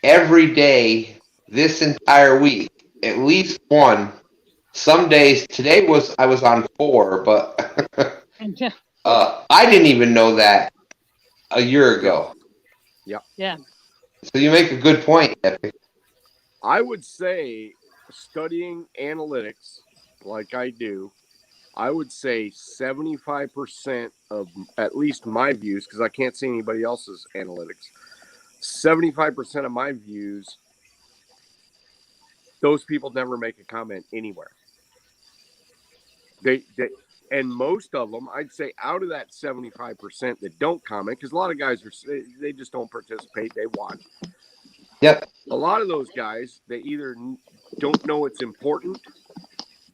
every day this entire week, at least one. Some days, I was on 4, but I didn't even know that a year ago. yeah. So you make a good point, Epic. I would say studying analytics like I do, I would say 75% of at least my views, because I can't see anybody else's analytics, 75% of my views, those people never make a comment anywhere. They and most of them, I'd say out of that 75% that don't comment, because a lot of guys they just don't participate, they watch. Yep. A lot of those guys, they either don't know it's important,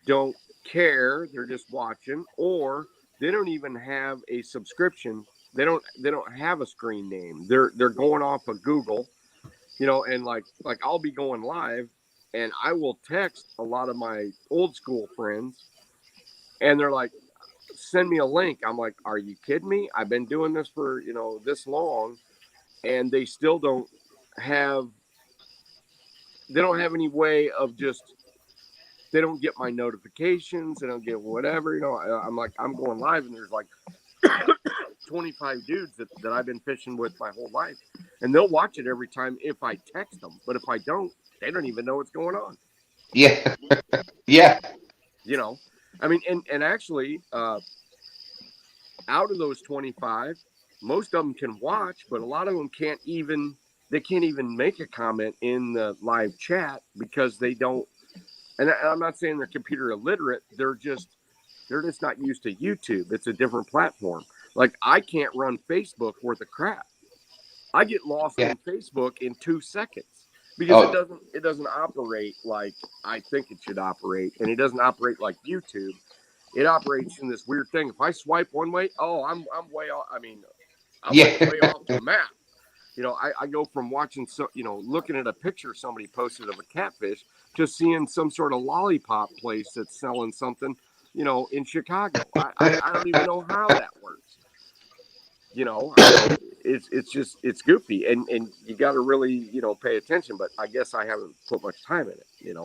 don't care, they're just watching, or they don't even have a subscription. They don't have a screen name. They're going off of Google, and like I'll be going live and I will text a lot of my old school friends and they're like, send me a link. I'm like, are you kidding me? I've been doing this for, this long, and they still don't have any way of just, they don't get my notifications. They don't get whatever, I'm like, I'm going live and there's like 25 dudes that I've been fishing with my whole life, and they'll watch it every time if I text them. But if I don't, they don't even know what's going on. Yeah. Yeah. I mean, and actually, out of those 25, most of them can watch, but a lot of them can't even make a comment in the live chat because they don't. And I'm not saying they're computer illiterate. They're just not used to YouTube. It's a different platform. Like, I can't run Facebook worth of crap. I get lost in Facebook in 2 seconds because it doesn't operate like I think it should operate, and it doesn't operate like YouTube. It operates in this weird thing. If I swipe one way, I'm way off. I mean, I'm like way off the map. I go from watching, looking at a picture somebody posted of a catfish to seeing some sort of lollipop place that's selling something, in Chicago. I don't even know how that works. It's goofy, and you got to really, pay attention. But I guess I haven't put much time in it.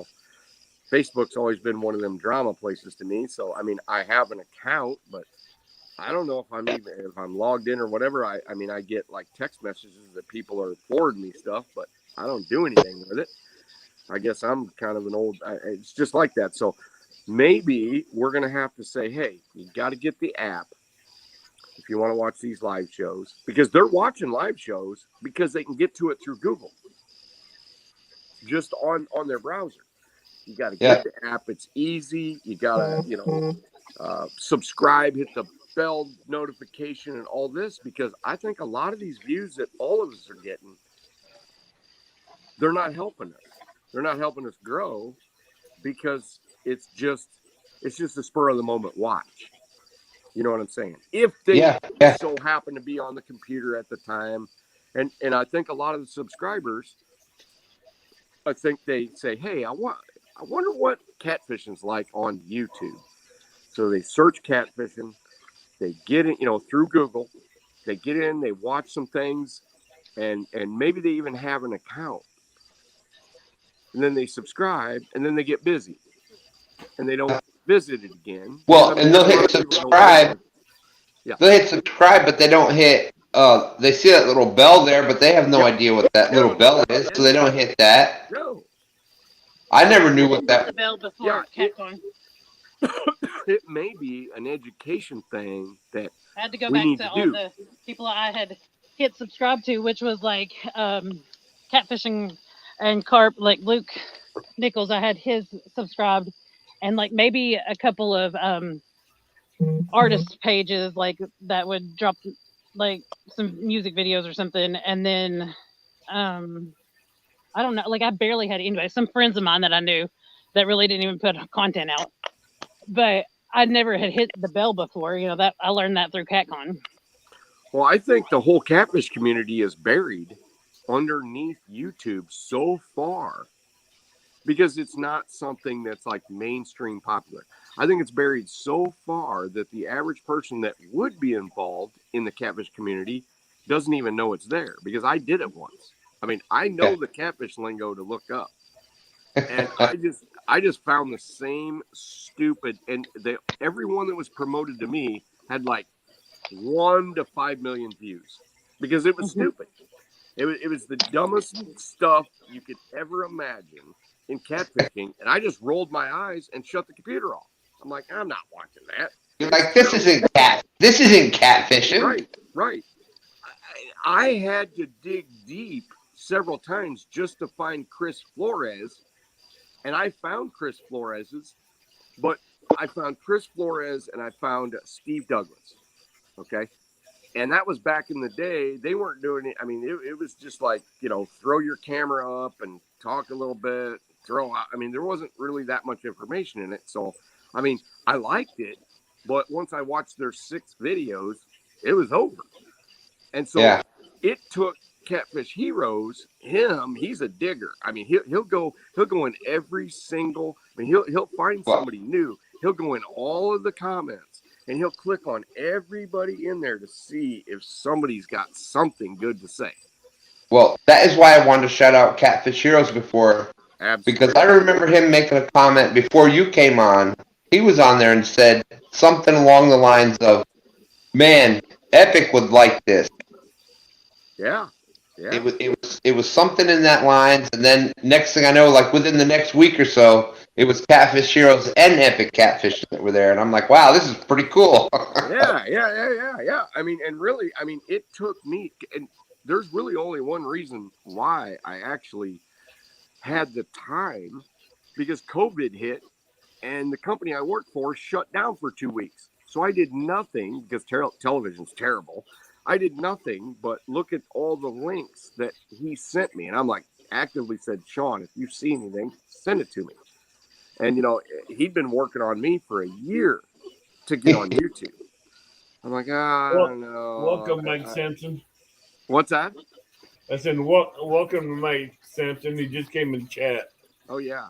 Facebook's always been one of them drama places to me. So, I mean, I have an account, but I don't know if I'm logged in or whatever. I mean, I get like text messages that people are forwarding me stuff, but I don't do anything with it. I guess I'm kind of it's just like that. So maybe we're going to have to say, hey, you got to get the app if you want to watch these live shows, because they're watching live shows because they can get to it through Google, just on their browser. You got to get the app. It's easy. You got to, subscribe, hit the bell notification and all this, because I think a lot of these views that all of us are getting, they're not helping us. They're not helping us grow because it's just a spur of the moment watch. You know what I'm saying? If they so happen to be on the computer at the time, and I think a lot of the subscribers, I think they say, hey, I wonder what catfishing's like on YouTube. So they search catfishing, they get in, through Google, they get in, they watch some things, and maybe they even have an account. And then they subscribe, and then they get busy, and they don't visit it again. Well, and they'll hit subscribe. Yeah. They'll hit subscribe, but they don't hit. They see that little bell there, but they have no idea what that little bell is, so they don't hit that. No. I never knew what that. The bell before catcoin. It may be an education thing that I had to go back to all the people I had hit subscribe to, which was like catfishing and carp, like Luke Nichols. I had his subscribed, and like maybe a couple of artist pages like that would drop like some music videos or something, and then I don't know, like I barely had anybody. Some friends of mine that I knew that really didn't even put content out, but I never had hit the bell before. That I learned that through CatCon. Well, I think the whole catfish community is buried underneath YouTube so far because it's not something that's like mainstream popular. I think it's buried so far that the average person that would be involved in the catfish community doesn't even know it's there, because I did it once. I mean, I know the catfish lingo to look up. And I just found the same stupid, and everyone that was promoted to me had like 1 to 5 million views because it was stupid. It was the dumbest stuff you could ever imagine in catfishing, and I just rolled my eyes and shut the computer off. I'm like, I'm not watching that. You're like, this isn't catfishing. Right. I had to dig deep several times just to find Chris Flores, and I found Chris Flores's, but I found Chris Flores and I found Steve Douglas. Okay. And that was back in the day. They weren't doing it. I mean, it was just like, throw your camera up and talk a little bit, throw out. I mean, there wasn't really that much information in it. So, I mean, I liked it, but once I watched their 6 videos, it was over. And so it took Catfish Heroes, he's a digger. I mean, he'll go in every single, he'll find somebody new. He'll go in all of the comments and he'll click on everybody in there to see if somebody's got something good to say. Well, that is why I wanted to shout out Catfish Heroes before. Absolutely. Because I remember him making a comment before you came on. He was on there and said something along the lines of, man, Epic would like this. Yeah. It was something in that lines, and then next thing I know, like within the next week or so, it was Catfish Heroes and Epic Catfish that were there, and I'm like, wow, this is pretty cool. Yeah. I mean, and really, it took me, and there's really only one reason why I actually had the time, because COVID hit, and the company I worked for shut down for 2 weeks, so I did nothing because television's terrible. I did nothing but look at all the links that he sent me. And I'm like, actively said, Sean, if you see anything, send it to me. And, he'd been working on me for a year to get on YouTube. I'm like, I don't know. Welcome, Mike Sampson. What's that? I said, welcome to Mike Sampson. He just came in chat. Oh, yeah.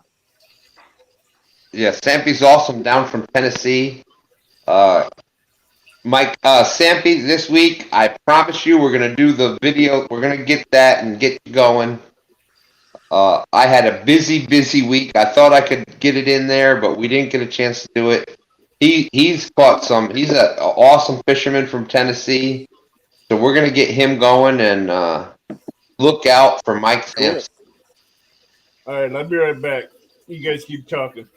Yeah, Sampy's awesome, down from Tennessee. Mike, Sampy, this week, I promise you we're going to do the video. We're going to get that and get going. I had a busy week. I thought I could get it in there, but we didn't get a chance to do it. He's caught some. He's an awesome fisherman from Tennessee. So we're going to get him going, and look out for Mike Sampson. All right, I'll be right back. You guys keep talking.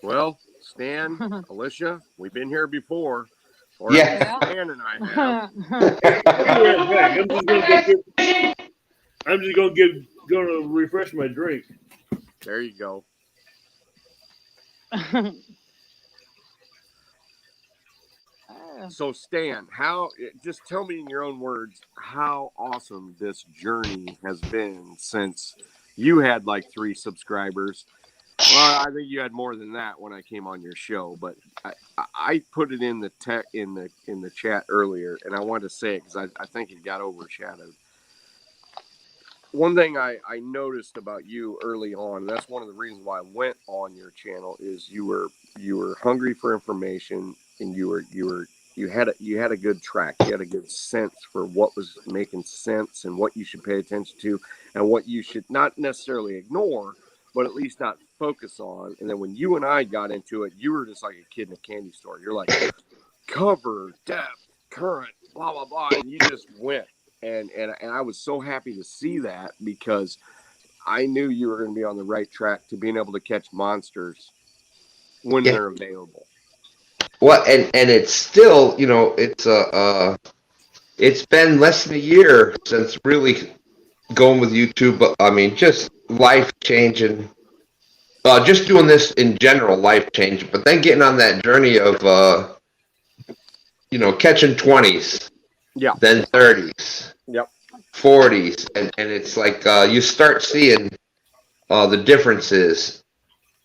Well, Stan, Alicia, we've been here before. Or Yeah. Stan and I have. I'm just gonna refresh my drink. There you go. So Stan, just tell me in your own words how awesome this journey has been since you had like 3 subscribers. Well, I think you had more than that when I came on your show, but I put it in the in the chat earlier, and I wanted to say it because I think it got overshadowed. One thing I noticed about you early on, and that's one of the reasons why I went on your channel, is you were hungry for information, and you had a good track. You had a good sense for what was making sense and what you should pay attention to, and what you should not necessarily ignore, but at least not focus on. And then when you and I got into it, you were just like a kid in a candy store. You're like, cover, depth, current, blah, blah, blah. And you just went. And I was so happy to see that, because I knew you were going to be on the right track to being able to catch monsters when they're available. Well, and it's still, it's been less than a year since really going with YouTube, but I mean, just life changing. Just doing this in general, life changing. But then getting on that journey of, catching 20s, Yeah. then 30s, Yep. 40s, and it's like you start seeing the differences,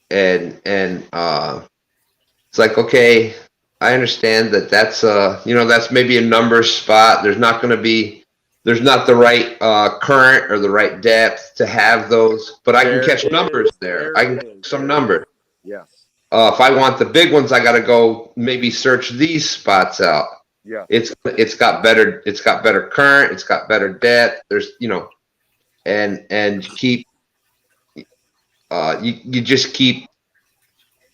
and it's like, okay, I understand that's that's maybe a numbers spot. There's not the right current or the right depth to have those, but I can catch numbers there. I can catch some numbers. Yes. If I want the big ones, I got to go maybe search these spots out. Yeah. It's got better current. It's got better depth. There's and keep you just keep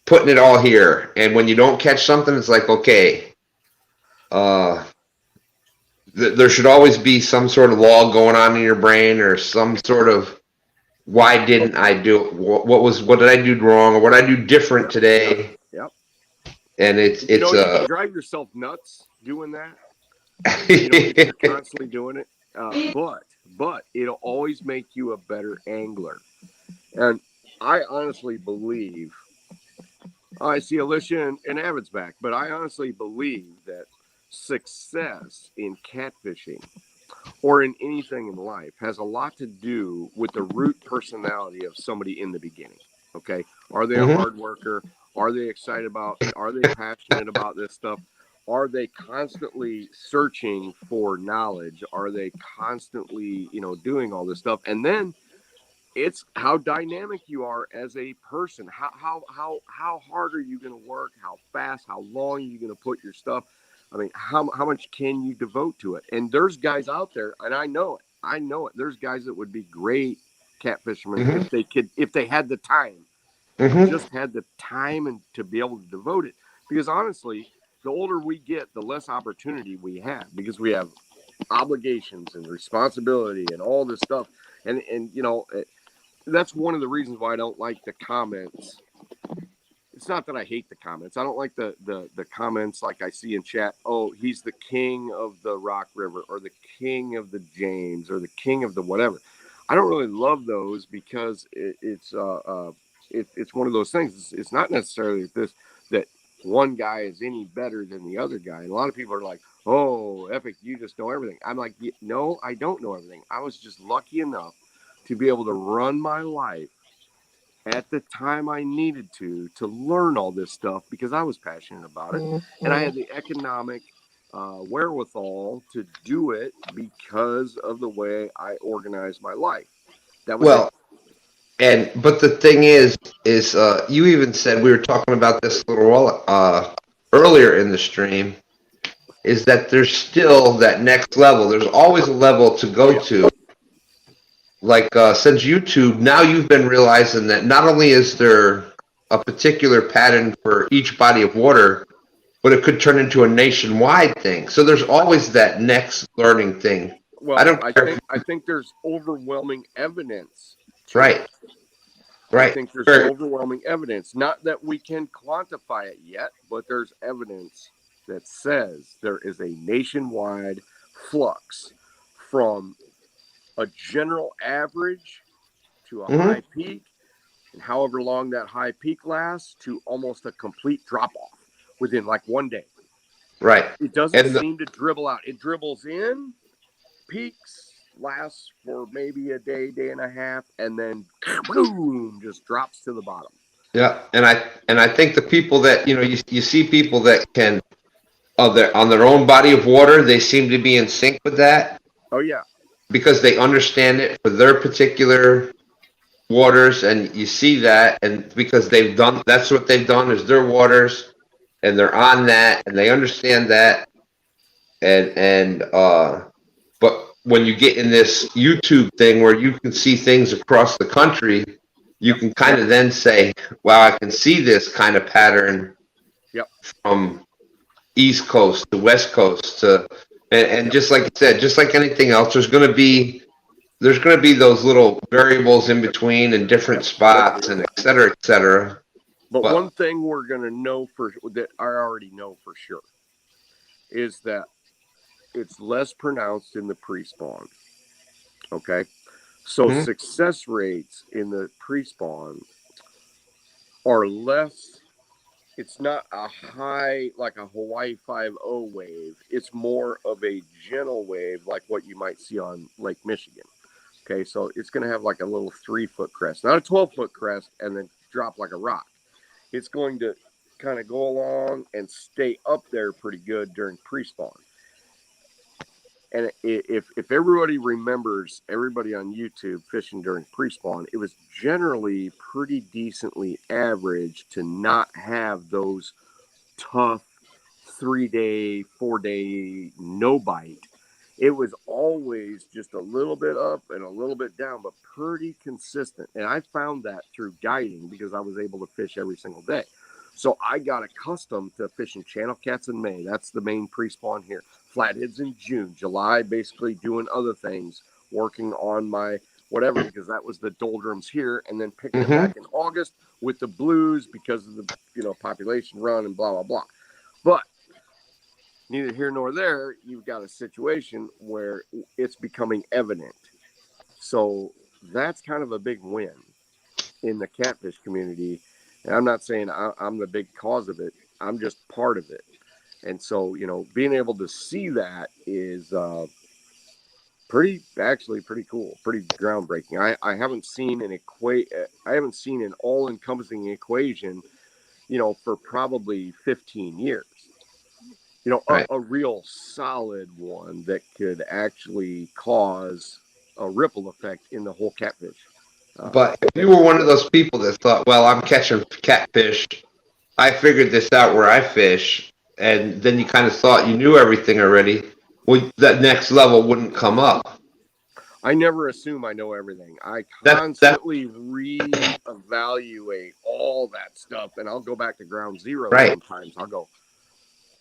putting it all here. And when you don't catch something, it's like, okay, there should always be some sort of log going on in your brain, or some sort of, why didn't I do it? What did I do wrong, or what did I do different today? Yep. And it's you can drive yourself nuts doing that. If you're constantly doing it, but it'll always make you a better angler. And I honestly believe, I see Alicia and Avid's back, but I honestly believe that success in catfishing or in anything in life has a lot to do with the root personality of somebody in the beginning. Okay. Are they a hard worker? Are they excited are they passionate about this stuff? Are they constantly searching for knowledge? Are they constantly, doing all this stuff? And then it's how dynamic you are as a person. How hard are you going to work? How fast? How long are you going to put your stuff? I mean, how much can you devote to it? And there's guys out there, and I know it. There's guys that would be great catfishermen if they had the time, just had the time and to be able to devote it. Because honestly, the older we get, the less opportunity we have, because we have obligations and responsibility and all this stuff. And that's one of the reasons why I don't like the comments. It's not that I hate the comments. I don't like the comments like I see in chat. Oh, he's the king of the Rock River, or the king of the James, or the king of the whatever. I don't really love those, because it's one of those things. It's not necessarily that one guy is any better than the other guy. And a lot of people are like, oh, Epic, you just know everything. I'm like, no, I don't know everything. I was just lucky enough to be able to run my life at the time I needed to learn all this stuff, because I was passionate about it. And I had the economic wherewithal to do it because of the way I organized my life. That was but the thing is you even said, we were talking about this a little while earlier in the stream, is that there's still that next level. There's always a level to go to. Like since YouTube, now you've been realizing that not only is there a particular pattern for each body of water, but it could turn into a nationwide thing. So there's always that next learning thing. Well, I think there's overwhelming evidence. Right. I think there's overwhelming evidence. Not that we can quantify it yet, but there's evidence that says there is a nationwide flux from a general average to a high peak, and however long that high peak lasts, to almost a complete drop off within like one day. Right. It doesn't seem to dribble out. It dribbles in, peaks, lasts for maybe a day, day and a half, and then boom, just drops to the bottom. Yeah, and I think the people that you see people that can on their own body of water, they seem to be in sync with that. Oh yeah. Because they understand it for their particular waters, and you see that, and because that's what they've done, is their waters, and they're on that, and they understand that, but when you get in this YouTube thing where you can see things across the country, you can kind of then say, wow, I can see this kind of pattern from East Coast to West Coast to. And just like you said, just like anything else, there's going to be those little variables in between and different spots and et cetera, et cetera. But one thing we're going to know that I already know for sure is that it's less pronounced in the pre-spawn. Okay. So success rates in the pre-spawn are less it's not a high like a Hawaii 5.0 wave. It's more of a gentle wave like what you might see on Lake Michigan. Okay, so it's going to have like a little 3-foot crest, not a 12-foot crest, and then drop like a rock. It's going to kind of go along and stay up there pretty good during pre-spawn. And if everybody remembers, everybody on YouTube fishing during pre-spawn, it was generally pretty decently average to not have those tough 3-day, 4-day no bite. It was always just a little bit up and a little bit down, but pretty consistent. And I found that through guiding because I was able to fish every single day. So I got accustomed to fishing channel cats in May. That's the main pre-spawn here. Flatheads in June. July, basically doing other things, working on my whatever, because that was the doldrums here, and then picking it back in August with the blues because of the population run and blah, blah, blah. But neither here nor there, you've got a situation where it's becoming evident. So that's kind of a big win in the catfish community. And I'm not saying I'm the big cause of it. I'm just part of it. And so, being able to see that is pretty cool, pretty groundbreaking. I haven't seen an all-encompassing equation, for probably 15 years. Right. A real solid one that could actually cause a ripple effect in the whole catfish. But if you were one of those people that thought, well, I'm catching catfish, I figured this out where I fish, and then you kind of thought you knew everything already, well, that next level wouldn't come up. I never assume I know everything. I That- constantly reevaluate all that stuff, and I'll go back to ground zero Right. sometimes. I'll go,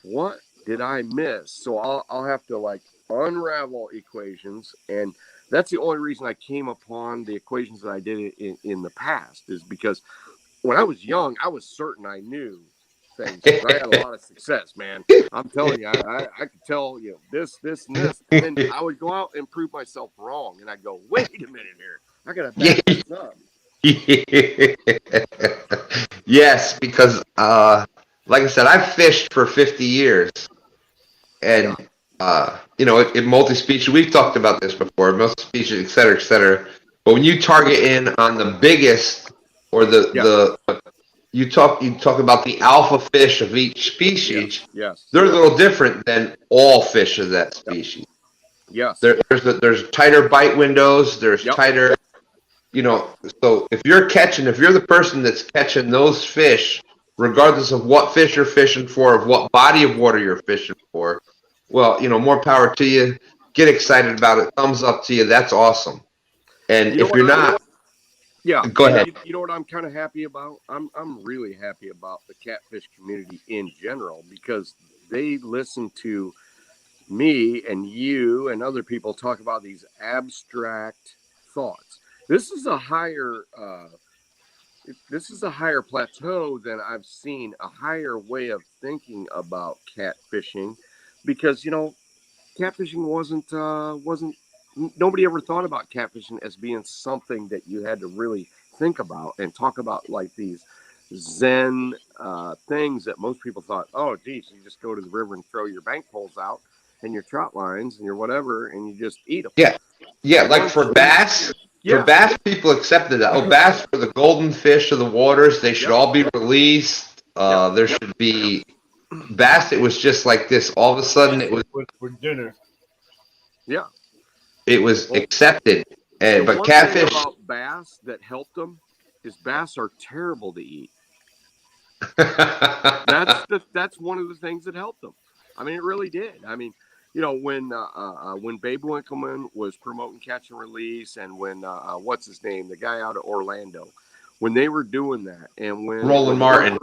what did I miss? So I'll have to unravel equations, and that's the only reason I came upon the equations that I did in the past, is because when I was young, I was certain I knew things. I had a lot of success, man. I'm telling you, I could tell this, and this, and then I would go out and prove myself wrong, and I'd go, wait a minute here, I gotta back this up. Yes, because like I said, I've fished for 50 years, and in multi-species, we've talked about this before, multi-species, et cetera, et cetera. But when you target in on the biggest, or you talk about the alpha fish of each species, Yes. they're a little different than all fish of that species. Yes. There's tighter bite windows. There's tighter, So if you're the person that's catching those fish, regardless of what fish you're fishing for, of what body of water you're fishing for, well, more power to you. Get excited about it. Thumbs up to you. That's awesome. And if you're not, go ahead. You know what I'm kind of happy about? I'm really happy about the catfish community in general, because they listen to me and you and other people talk about these abstract thoughts. This is a higher plateau than I've seen, a higher way of thinking about catfishing, because catfishing wasn't nobody ever thought about catfishing as being something that you had to really think about and talk about, like these Zen things that most people thought, oh geez, you just go to the river and throw your bank poles out and your trout lines and your whatever, and you just eat them. Yeah, like for bass. For bass, people accepted that. Oh, bass are the golden fish of the waters. They should all be released. There should be bass. It was just like this. All of a sudden, it was for dinner. Yeah, it was accepted. But catfish. Thing about bass that helped them is bass are terrible to eat. That's one of the things that helped them. I mean, it really did. I mean, when Babe Winkleman was promoting catch and release, and when what's his name, the guy out of Orlando, when they were doing that, and when Roland Martin,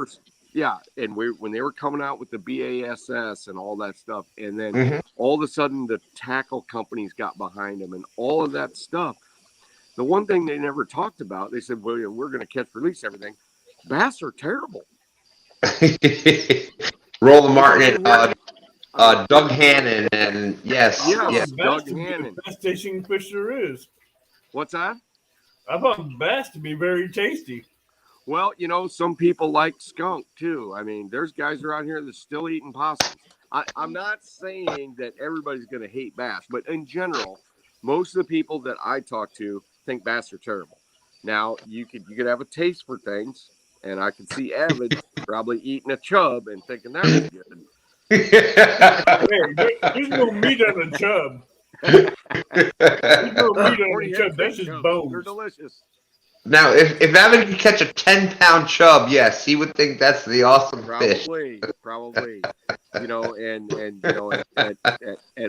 when they were coming out with the BASS and all that stuff, and then all of a sudden the tackle companies got behind them and all of that stuff. The one thing they never talked about, they said, well, we're going to catch release everything. Bass are terrible. Roland Martin, Doug Hannon, and yes, Doug Hannon. The best tasting fish there is. What's that? I found bass to be very tasty. Well, some people like skunk too. I mean, there's guys around here that's still eating possums. I'm not saying that everybody's going to hate bass, but in general, most of the people that I talk to think bass are terrible. Now, you could have a taste for things, and I can see avids probably eating a chub and thinking that was good. Hey, there's no meat on a chub. There's no meat on Already a had chub. That's fish just chubs. They're bones. delicious. Now, if Evan could catch a 10-pound chub, yes, he would think that's the awesome fish. Probably. At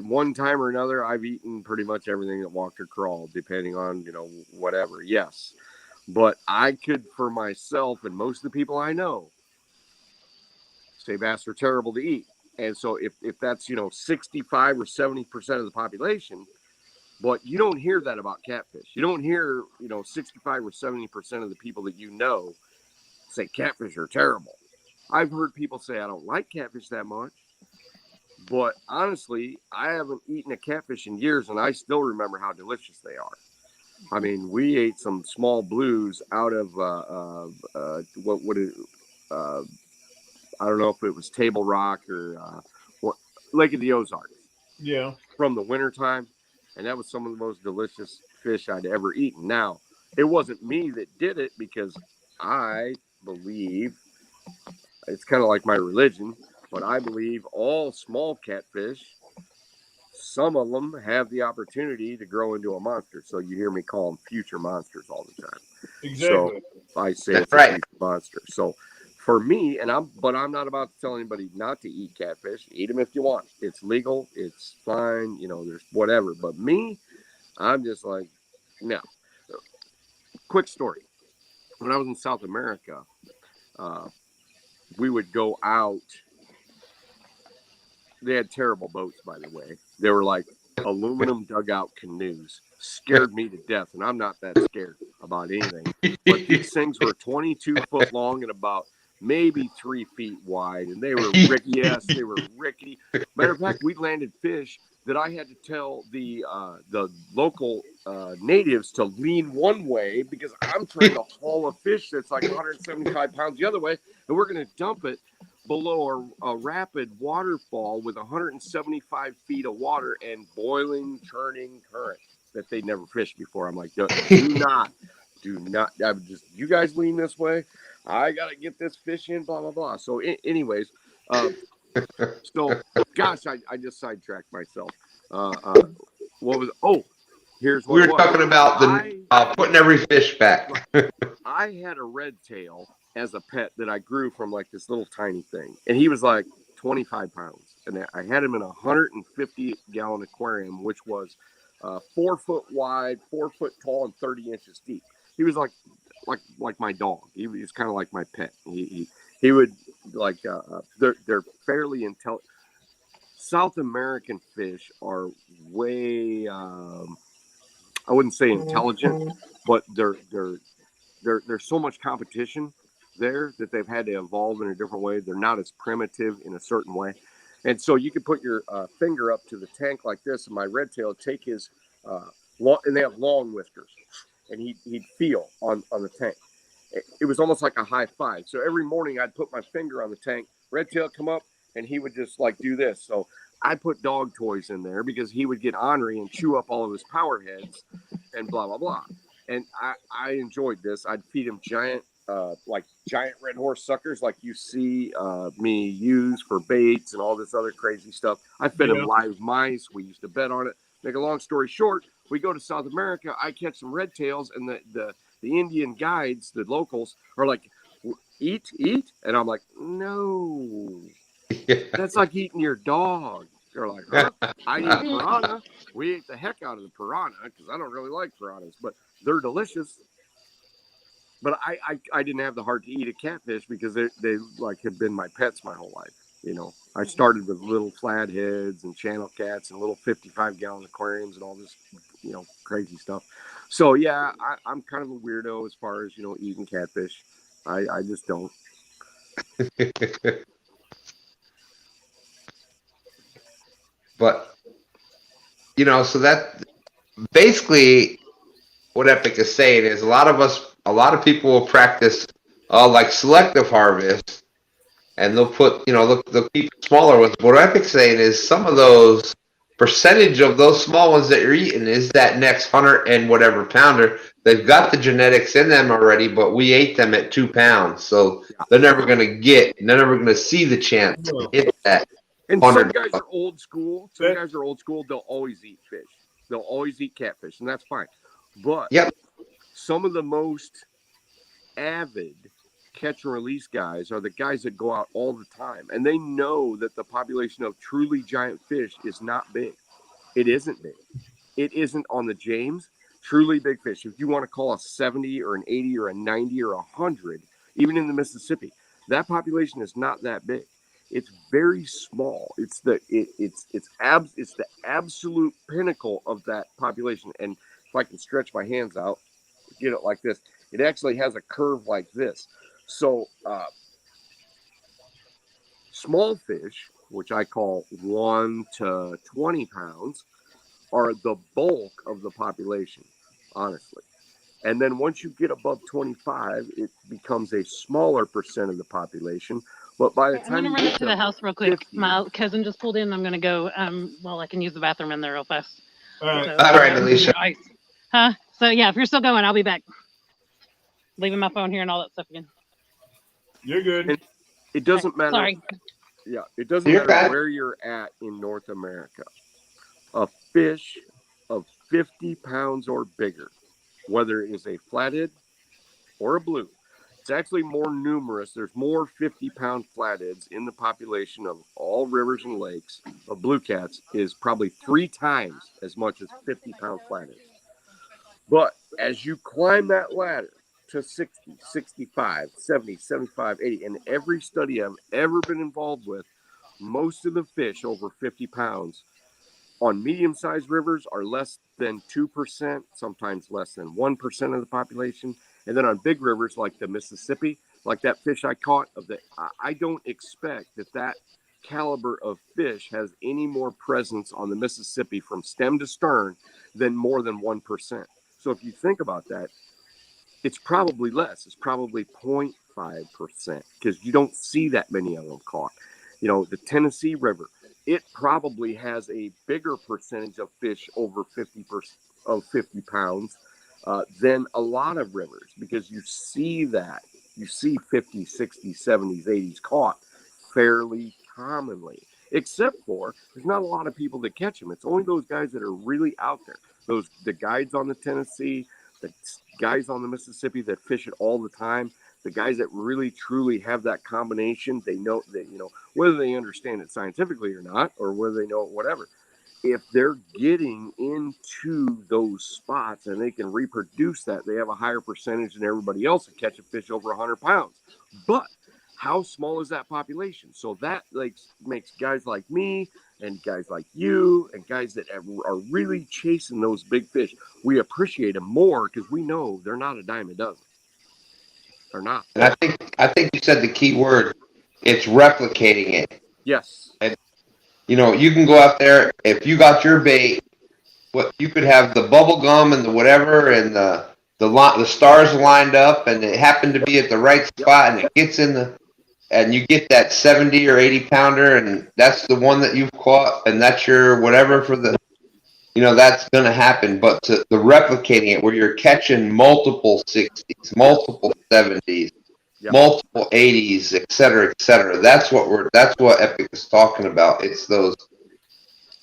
one time or another, I've eaten pretty much everything that walked or crawled, depending on whatever. Yes, but I could, for myself and most of the people I know, say bass are terrible to eat. And so if that's 65 or 70% of the population, but you don't hear that about catfish. You don't hear 65 or 70% of the people that say catfish are terrible. I've heard people say I don't like catfish that much, but honestly, I haven't eaten a catfish in years, and I still remember how delicious they are. I mean, we ate some small blues out of I don't know if it was Table Rock or Lake of the Ozarks. Yeah. From the wintertime, and that was some of the most delicious fish I'd ever eaten. Now, it wasn't me that did it because I believe it's kind of like my religion, but I believe all small catfish, some of them have the opportunity to grow into a monster. So you hear me call them future monsters all the time. Exactly. So I say That's it's a right. future monster. So for me, but I'm not about to tell anybody not to eat catfish. Eat them if you want. It's legal. It's fine. There's whatever. But me, I'm just like, no. Quick story. When I was in South America, we would go out. They had terrible boats, by the way. They were like aluminum dugout canoes. Scared me to death, and I'm not that scared about anything. But these things were 22 foot long and about maybe 3 feet wide, and they were rickety. Yes, they were rickety. Matter of fact, we landed fish that I had to tell the local natives to lean one way because I'm trying to haul a fish that's like 175 pounds the other way, and we're going to dump it below a rapid waterfall with 175 feet of water and boiling, churning current that they'd never fished before. I'm like, do not. You guys lean this way. I got to get this fish in, blah, blah, blah. So anyways, gosh, I just sidetracked myself. Here's what We were talking about putting every fish back. I had a red tail as a pet that I grew from like this little tiny thing. And he was like 25 pounds. And I had him in a 150-gallon aquarium, which was 4 foot wide, 4 foot tall, and 30 inches deep. He was like my dog. He was kind of like my pet. He would like they're fairly intelligent. South American fish are way I wouldn't say intelligent, but there's so much competition there that they've had to evolve in a different way. They're not as primitive in a certain way. And so you could put your finger up to the tank like this, and my red tail would take his and they have long whiskers, and he'd feel on the tank. It was almost like a high five. So every morning I'd put my finger on the tank, red tail come up, and he would just like do this. So I put dog toys in there because he would get ornery and chew up all of his power heads and blah, blah, blah. And I enjoyed this. I'd feed him giant red horse suckers like you see me use for baits and all this other crazy stuff. I fed him live mice. We used to bet on it. Make a long story short, we go to South America. I catch some red tails, and the Indian guides, the locals, are like, eat. And I'm like, no, that's like eating your dog. They're like, huh? I eat piranha. We ate the heck out of the piranha because I don't really like piranhas, but they're delicious. But I didn't have the heart to eat a catfish because they like have been my pets my whole life. I started with little flatheads and channel cats and little 55-gallon aquariums and all this, crazy stuff. So yeah, I'm kind of a weirdo as far as eating catfish. I just don't. But so that basically what Epic is saying is a lot of people will practice like selective harvest, and they'll put, they'll keep smaller ones. What Epic's saying is some of those percentage of those small ones that you're eating is that next 100 and whatever pounder. They've got the genetics in them already, but we ate them at 2 pounds, so they're never going to see the chance to hit that. And 100. some guys are old school. Some guys are old school. They'll always eat fish. They'll always eat catfish, and that's fine. But some of the most avid catch and release guys are the guys that go out all the time, and they know that the population of truly giant fish is not big. It isn't big. It isn't on the James. Truly big fish. If you want to call a 70 or an 80 or a 90 or 100, even in the Mississippi, that population is not that big. It's very small. It's the absolute pinnacle of that population. And if I can stretch my hands out, get it like this, it actually has a curve like this. So small fish, which I call 1 to 20 pounds, are the bulk of the population, honestly. And then once you get above 25, it becomes a smaller percent of the population. But by the time I'm gonna run up to the house real quick. 50, My cousin just pulled in. I'm gonna go. Well, I can use the bathroom in there real fast. All right. So, All right, Alicia. Huh? So yeah, if you're still going, I'll be back. Leaving my phone here and all that stuff again. You're good. And it doesn't matter. Sorry. Yeah, it doesn't You're matter fine. where you're at in North America. A fish of 50 pounds or bigger, whether it is a flathead or a blue, it's actually more numerous. There's more 50-pound flatheads in the population of all rivers and lakes of blue cats is probably 3 times as much as 50-pound flatheads. But as you climb that ladder to 60, 65, 70, 75, 80, and every study I've ever been involved with, most of the fish over 50 pounds on medium-sized rivers are less than 2%, sometimes less than 1% of the population. And then on big rivers like the Mississippi, like that fish I caught, I don't expect that caliber of fish has any more presence on the Mississippi from stem to stern than more than 1%. So if you think about that, it's probably less. It's probably 0.5% because you don't see that many of them caught. The Tennessee River, it probably has a bigger percentage of fish over 50 pounds than a lot of rivers, because you see that. You see 50, 60, 70s, 80s caught fairly commonly, except for there's not a lot of people that catch them. It's only those guys that are really out there. The guides on the Tennessee, the guys on the Mississippi that fish it all the time, the guys that really truly have that combination, they know that, whether they understand it scientifically or not, or whether they know it, whatever. If they're getting into those spots and they can reproduce that, they have a higher percentage than everybody else that catch a fish over 100 pounds. But how small is that population? So that makes guys like me and guys like you and guys that are really chasing those big fish, we appreciate them more because we know they're not a dime a dozen. They're not. And I think you said the key word. It's replicating it. Yes. And, you can go out there, if you got your bait, you could have the bubble gum and the whatever, and the stars lined up, and it happened to be at the right spot, and it gets and you get that 70 or 80 pounder, and that's the one that you've caught, and that's your whatever for the, that's going to happen. But the replicating it, where you're catching multiple 60s, multiple 70s, multiple 80s, et cetera, that's what Epic is talking about. It's those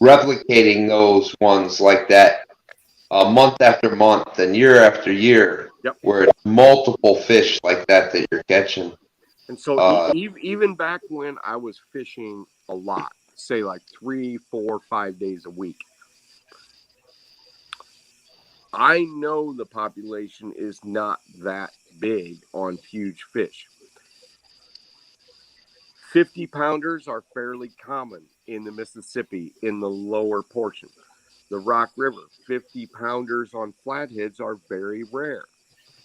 replicating those ones like that, month after month and year after year, where it's multiple fish like that you're catching. And so even back when I was fishing a lot, say like 3, 4, 5 days a week, I know the population is not that big on huge fish. 50 pounders are fairly common in the Mississippi in the lower portion. The Rock River, 50 pounders on flatheads are very rare.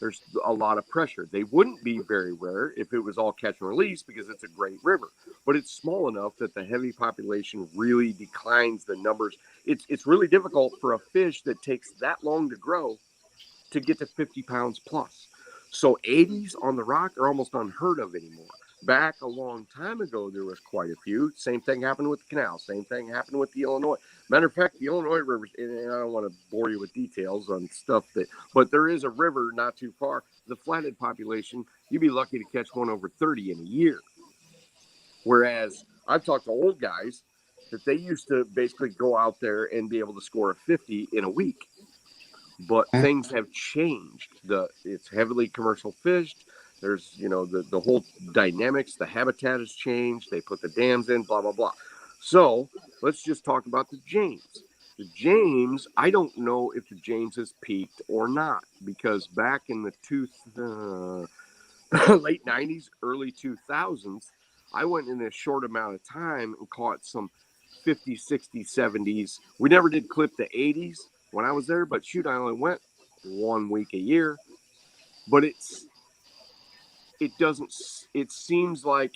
There's a lot of pressure. They wouldn't be very rare if it was all catch and release because it's a great river, but it's small enough that the heavy population really declines the numbers. It's really difficult for a fish that takes that long to grow to get to 50 pounds plus. So 80s on the rock are almost unheard of anymore. Back a long time ago, there was quite a few. Same thing happened with the canal. Same thing happened with the Illinois. Matter of fact, the Illinois River, and I don't want to bore you with details on stuff but there is a river not too far. The flathead population, you'd be lucky to catch one over 30 in a year. Whereas I've talked to old guys that they used to basically go out there and be able to score a 50 in a week. But things have changed. It's heavily commercial fished. There's, the whole dynamics, the habitat has changed. They put the dams in, blah, blah, blah. So let's just talk about the James. The James, I don't know if the James has peaked or not, because back in the late 90s, early 2000s, I went in a short amount of time and caught some 50s, 60s, 70s. We never did clip the 80s when I was there, but shoot, I only went 1 week a year. But it seems like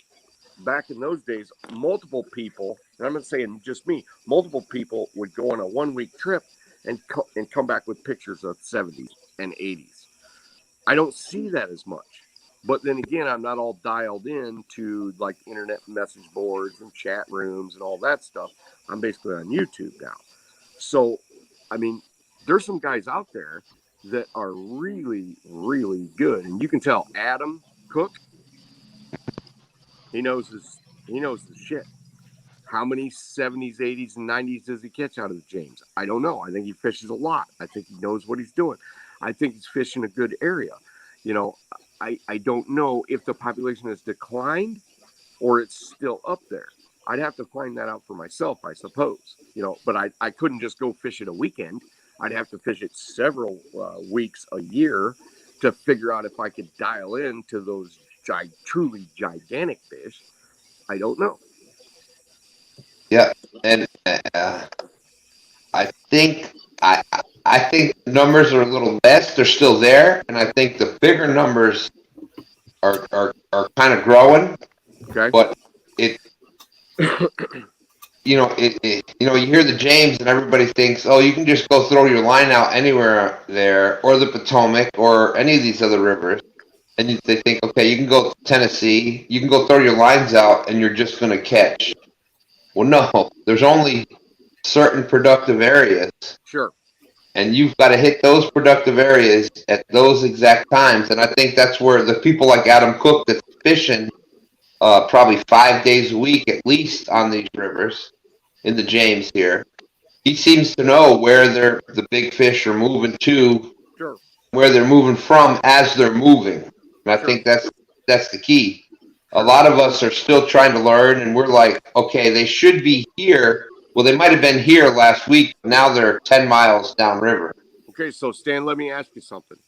back in those days, multiple people, and I'm not saying just me, multiple people would go on a 1 week trip and come back with pictures of 70s and 80s. I don't see that as much. But then again, I'm not all dialed in to like internet message boards and chat rooms and all that stuff. I'm basically on YouTube now. So, I mean, there's some guys out there that are really, really good. And you can tell Adam Cook, he knows his shit. How many 70s, 80s, and 90s does he catch out of the James? I don't know. I think he fishes a lot. I think he knows what he's doing. I think he's fishing a good area. I don't know if the population has declined or it's still up there. I'd have to find that out for myself, I suppose. But I couldn't just go fish it a weekend. I'd have to fish it several weeks a year to figure out if I could dial in to those truly gigantic fish. I don't know. Yeah, and I think I think the numbers are a little less. They're still there, and I think the bigger numbers are kind of growing. Okay. But you hear the James, and everybody thinks, oh, you can just go throw your line out anywhere there, or the Potomac, or any of these other rivers. And they think, okay, you can go to Tennessee, you can go throw your lines out, and you're just going to catch. Well, no, there's only certain productive areas. Sure. And you've got to hit those productive areas at those exact times. And I think that's where the people like Adam Cook that's fishing probably 5 days a week at least on these rivers in the James here, he seems to know where the big fish are moving to, sure, where they're moving from as they're moving. And I think that's the key. A lot of us are still trying to learn, and we're like, okay, they should be here. Well, they might have been here last week. Now they're 10 miles downriver. Okay, so Stan, let me ask you something.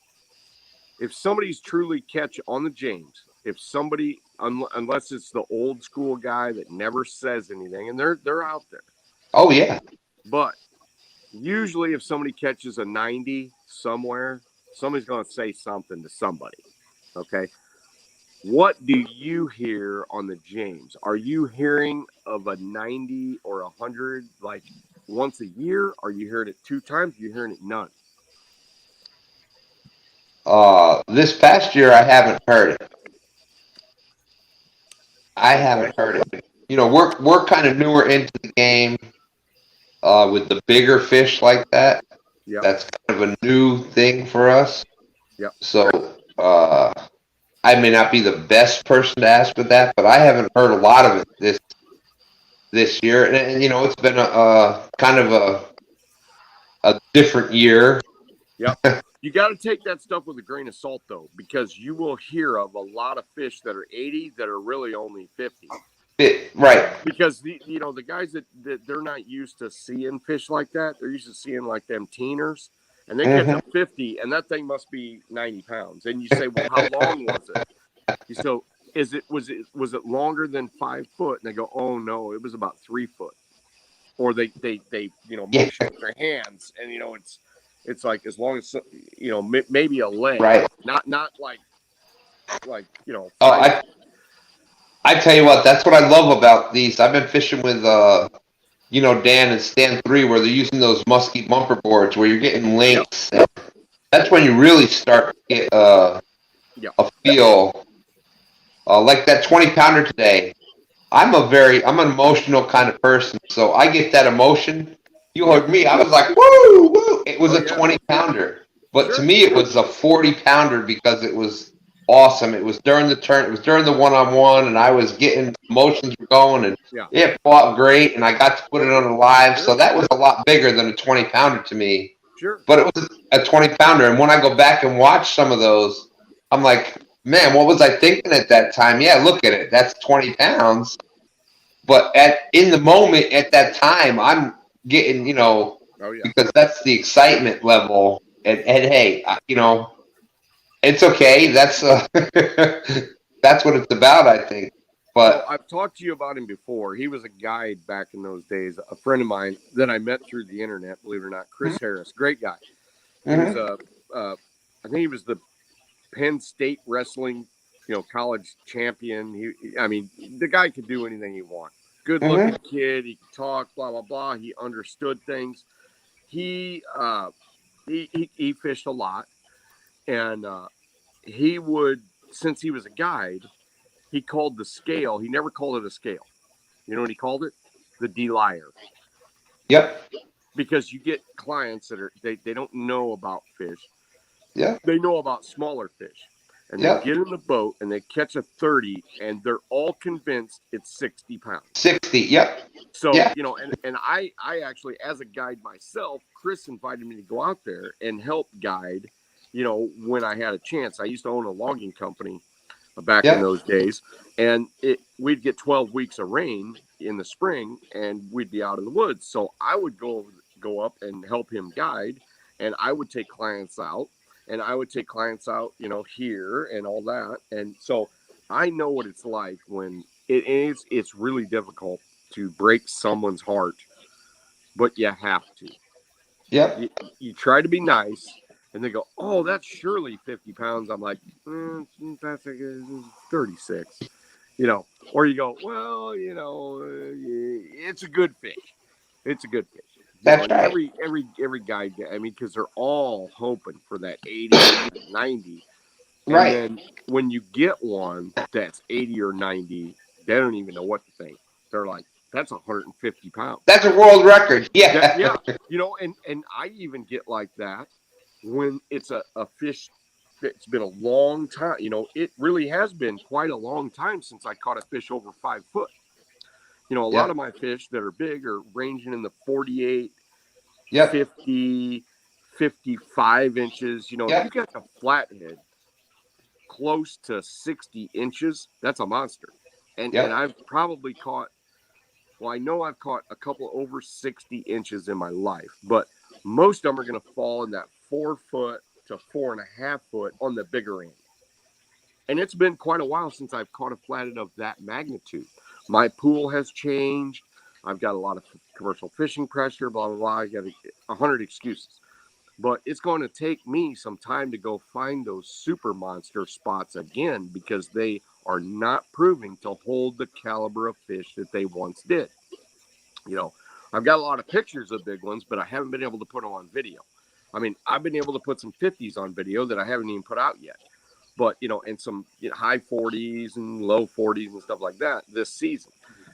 If somebody's truly catch on the James, if somebody, unless it's the old school guy that never says anything, and they're out there. Oh, yeah. But usually if somebody catches a 90 somewhere, somebody's going to say something to somebody. Okay. What do you hear on the James? Are you hearing of a 90 or 100 like once a year? Are you hearing it 2 times? Are you hearing it none? This past year, I haven't heard it. I haven't heard it. We're kind of newer into the game with the bigger fish like that. Yep. That's kind of a new thing for us. Yep. So I may not be the best person to ask for that, but I haven't heard a lot of it this year. And it's been a kind of a different year. Yep. You got to take that stuff with a grain of salt, though, because you will hear of a lot of fish that are 80 that are really only 50. Right. Because the guys that they're not used to seeing fish like that. They're used to seeing like them teeners, and they catch a 50, and that thing must be 90 pounds. And you say, well, how long was it? You so was it longer than 5 foot? And they go, oh no, it was about 3 foot. Or they motion with their hands, and it's like as long as maybe a leg, right? Not like. Oh, I tell you what, that's what I love about these. I've been fishing with Dan and Stan 3, where they're using those musky bumper boards where you're getting links. Yep. That's when you really start to get a feel like that 20-pounder today. I'm an emotional kind of person, so I get that emotion. You heard me. I was like, woo, woo. It was a 20-pounder. But to me, it was a 40-pounder because it was awesome. It was during the turn. It was during the one-on-one, and I was getting emotions were going, and it fought great, and I got to put it on a live. So that was a lot bigger than a 20-pounder to me. Sure. But it was a 20-pounder, and when I go back and watch some of those, I'm like, man, what was I thinking at that time? Yeah, look at it. That's 20 pounds. But in the moment at that time, I'm getting, because that's the excitement level. And hey, it's okay. That's that's what it's about, I think. But so I've talked to you about him before. He was a guide back in those days, a friend of mine that I met through the internet. Believe it or not, Chris Harris, great guy. He was I think he was the Penn State wrestling, college champion. The guy could do anything he wanted. Good looking kid. He could talk, blah, blah, blah. He understood things. He fished a lot. And he would, since he was a guide, he called the scale. He never called it a scale. You know what he called it? The D-liar. Yep. Because you get clients that they don't know about fish. Yeah. They know about smaller fish. And they get in the boat and they catch a 30 and they're all convinced it's 60 pounds. 60, yep. So, and I actually, as a guide myself, Chris invited me to go out there and help guide, when I had a chance. I used to own a logging company back in those days. And we'd get 12 weeks of rain in the spring and we'd be out in the woods. So I would go up and help him guide, and I would take clients out. And I would take clients out, here and all that. And so I know what it's like when it's really difficult to break someone's heart, but you have to. Yeah. You try to be nice, and they go, "Oh, that's surely 50 pounds." I'm like, that's 36, Or you go, "Well, it's a good fish. It's a good fish." That's right. Every guy, because they're all hoping for that 80, 90. And right. Then when you get one that's 80 or 90, they don't even know what to think. They're like, that's 150 pounds. That's a world record. Yeah. And I even get like that when it's a fish that's been a long time. It really has been quite a long time since I caught a fish over 5 foot. A lot of my fish that are big are ranging in the 48, 50, 55 inches. If you got a flathead close to 60 inches, that's a monster. And I've probably caught, I know I've caught a couple over 60 inches in my life, but most of them are going to fall in that 4 foot to 4.5 foot on the bigger end. And it's been quite a while since I've caught a flathead of that magnitude. My pool has changed. I've got a lot of commercial fishing pressure, blah, blah, blah. I got 100 excuses. But it's going to take me some time to go find those super monster spots again, because they are not proving to hold the caliber of fish that they once did. I've got a lot of pictures of big ones, but I haven't been able to put them on video. I've been able to put some 50s on video that I haven't even put out yet. But, and some high 40s and low 40s and stuff like that this season.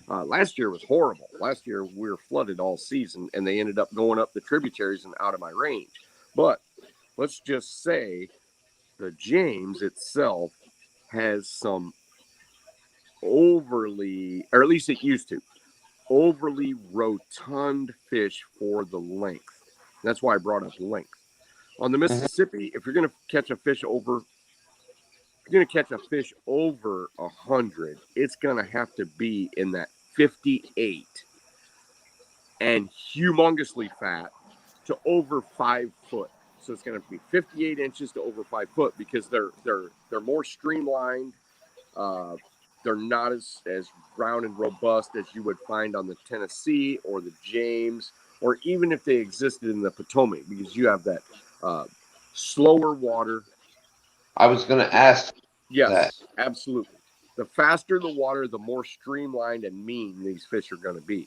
Last year was horrible. Last year we were flooded all season, and they ended up going up the tributaries and out of my range. But let's just say the James itself has some overly, or at least it used to, overly rotund fish for the length. That's why I brought up length. On the Mississippi, if you're going to catch a fish over 100, it's going to have to be in that 58 and humongously fat to over 5 foot. So it's going to be 58 inches to over 5 foot, because they're more streamlined. They're not as round and robust as you would find on the Tennessee or the James, or even if they existed in the Potomac, because you have that slower water. I was going to ask. Yes, that. Absolutely. The faster the water, the more streamlined and mean these fish are going to be.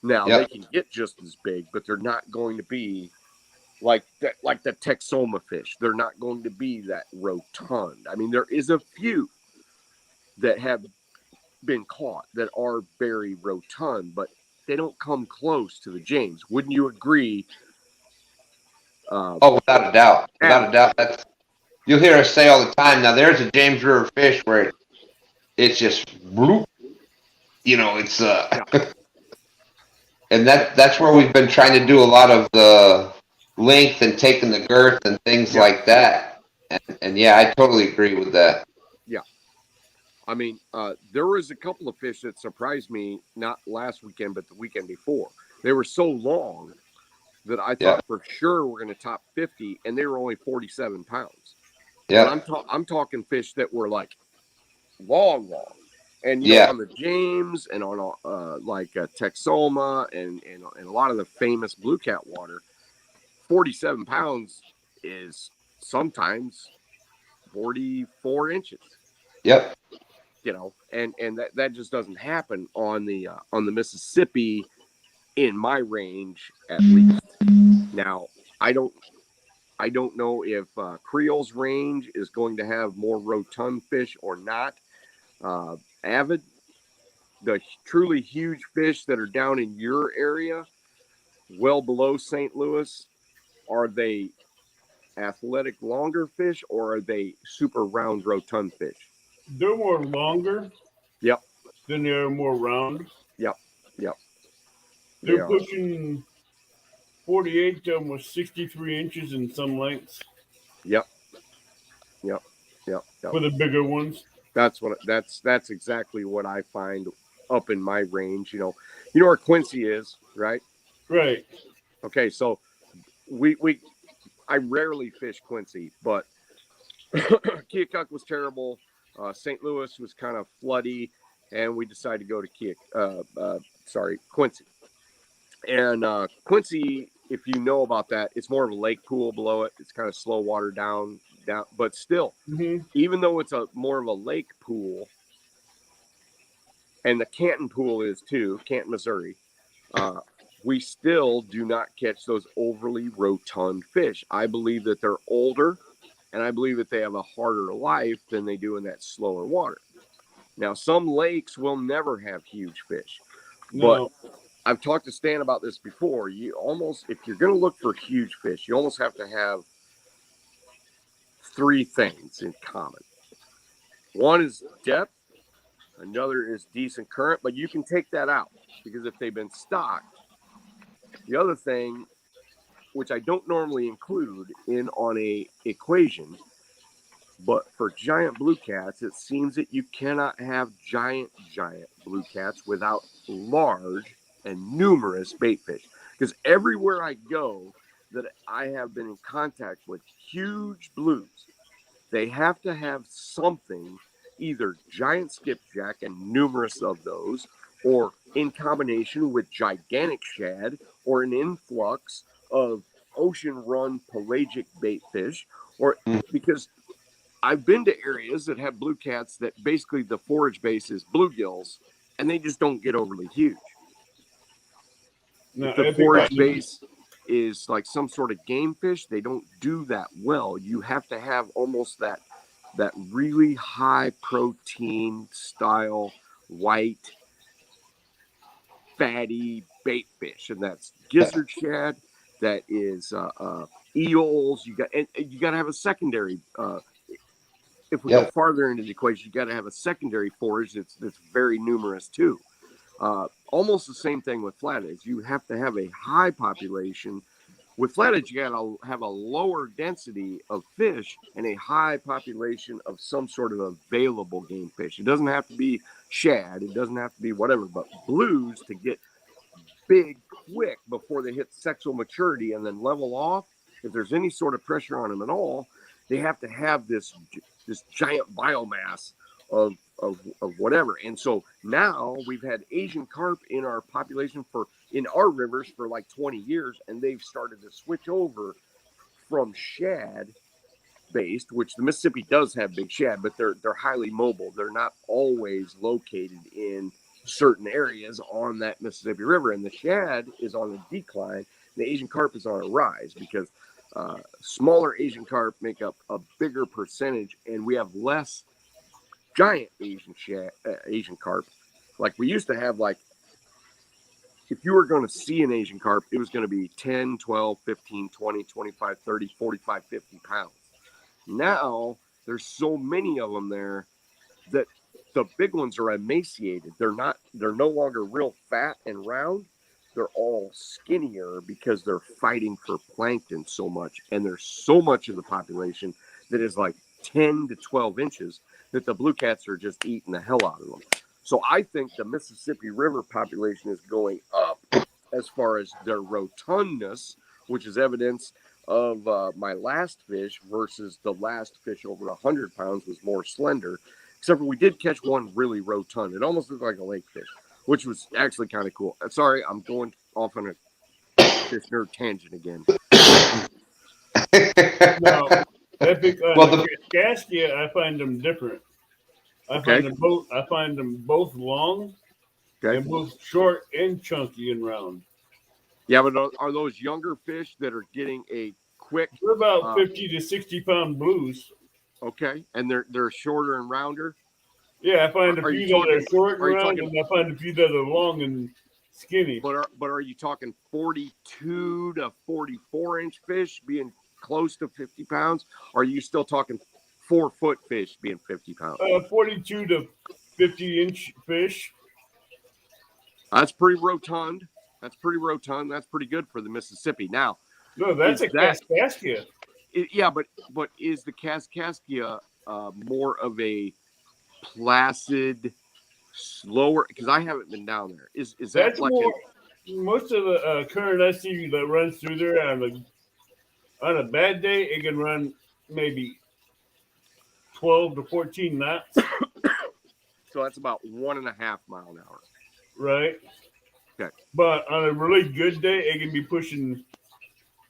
Now, they can get just as big, but they're not going to be like the Texoma fish. They're not going to be that rotund. I mean, there is a few that have been caught that are very rotund, but they don't come close to the James. Wouldn't you agree? Oh, without a doubt. Without a doubt. That's, you'll hear us say all the time. Now, there's a James River fish where it's just bloop. You know, it's Yeah. and that's where we've been trying to do a lot of the length and taking the girth and things Yeah. like that. And yeah, I totally agree with that. Yeah. I mean, there was a couple of fish that surprised me, not last weekend, but the weekend before. They were so long that I thought for sure we're going to top 50, and they were only 47 pounds. Yeah. But I'm talking fish that were like long. And, you know, on the James and on like Texoma and a lot of the famous blue cat water, 47 pounds is sometimes 44 inches. Yep. You know, and that just doesn't happen on the Mississippi in my range at least. Now, I don't know if Creole's range is going to have more rotund fish or not. Avid, the truly huge fish that are down in your area, well below St. Louis, are they athletic longer fish or are they super round rotund fish? They're more longer. Yep. Than they are more round. Yep. They're pushing 48 to almost 63 inches in some lengths. Yep. For the bigger ones. That's exactly what I find up in my range. You know where Quincy is, right? Right. Okay, so I rarely fish Quincy, but Keokuk was terrible. St. Louis was kind of floody, and we decided to go to Quincy. And Quincy, if you know about that, it's more of a lake pool below it. It's kind of slow water down, but still, even though it's more of a lake pool, and the Canton pool is too, Canton, Missouri, we still do not catch those overly rotund fish. I believe that they're older, and I believe that they have a harder life than they do in that slower water. Now, some lakes will never have huge fish, but I've talked to Stan about this before. You almost, if you're going to look for huge fish, you almost have to have three things in common. One is depth, another is decent current, but you can take that out because if they've been stocked. The other thing, which I don't normally include in on a equation, but for giant blue cats, it seems that you cannot have giant blue cats without large and numerous bait fish. Because everywhere I go that I have been in contact with huge blues, they have to have something, either giant skipjack and numerous of those, or in combination with gigantic shad, or an influx of ocean run pelagic bait fish, or because I've been to areas that have blue cats that basically the forage base is bluegills, and they just don't get overly huge. If the forage base is like some sort of game fish, they don't do that well. You have to have almost that really high protein style white fatty bait fish, and that's gizzard shad, that is eels. You got to have a secondary. If we go farther into the equation, you got to have a secondary forage that's very numerous too. Almost the same thing with flatheads. You have to have a high population. With flatheads, you got to have a lower density of fish and a high population of some sort of available game fish. It doesn't have to be shad. It doesn't have to be whatever, but blues to get big quick before they hit sexual maturity and then level off. If there's any sort of pressure on them at all, they have to have this giant biomass of whatever. And so now we've had Asian carp in our population in our rivers for like 20 years, and they've started to switch over from shad based, which the Mississippi does have big shad, but they're highly mobile. They're not always located in certain areas on that Mississippi River, and the shad is on the decline The Asian carp is on a rise because smaller Asian carp make up a bigger percentage, and we have less giant Asian carp. Like we used to have, like, if you were going to see an Asian carp, it was going to be 10, 12, 15, 20, 25, 30, 45, 50 pounds. Now there's so many of them there that the big ones are emaciated. They're no longer real fat and round. They're all skinnier because they're fighting for plankton so much. And there's so much of the population that is like 10 to 12 inches that the blue cats are just eating the hell out of them. So I think the Mississippi River population is going up as far as their rotundness, which is evidence of my last fish versus the last fish over 100 pounds was more slender. Except for we did catch one really rotund. It almost looked like a lake fish, which was actually kind of cool. Sorry, I'm going off on a fish nerd tangent again. No, epic. Well, The Caskia, I find them different. I find them both long, and both short and chunky and round. Yeah, but are those younger fish that are getting a quick? They're about 50 to 60-pound blues. Okay, and they're shorter and rounder. Yeah, I find a few that are short and round, and I find a few that are long and skinny. But are you talking 42 to 44-inch fish being close to 50 pounds? Or are you still talking 4-foot fish being 50 pounds? 42 to 50-inch fish. That's pretty rotund. That's pretty good for the Mississippi. Now, no, that's a Kaskaskia. Yeah, but is the Kaskaskia more of a placid, slower? Because I haven't been down there. Is that that's like more? Most of the current I see that runs through there on a bad day, it can run maybe 12 to 14 knots. So that's about 1.5 miles an hour. Right. Okay. But on a really good day, it can be pushing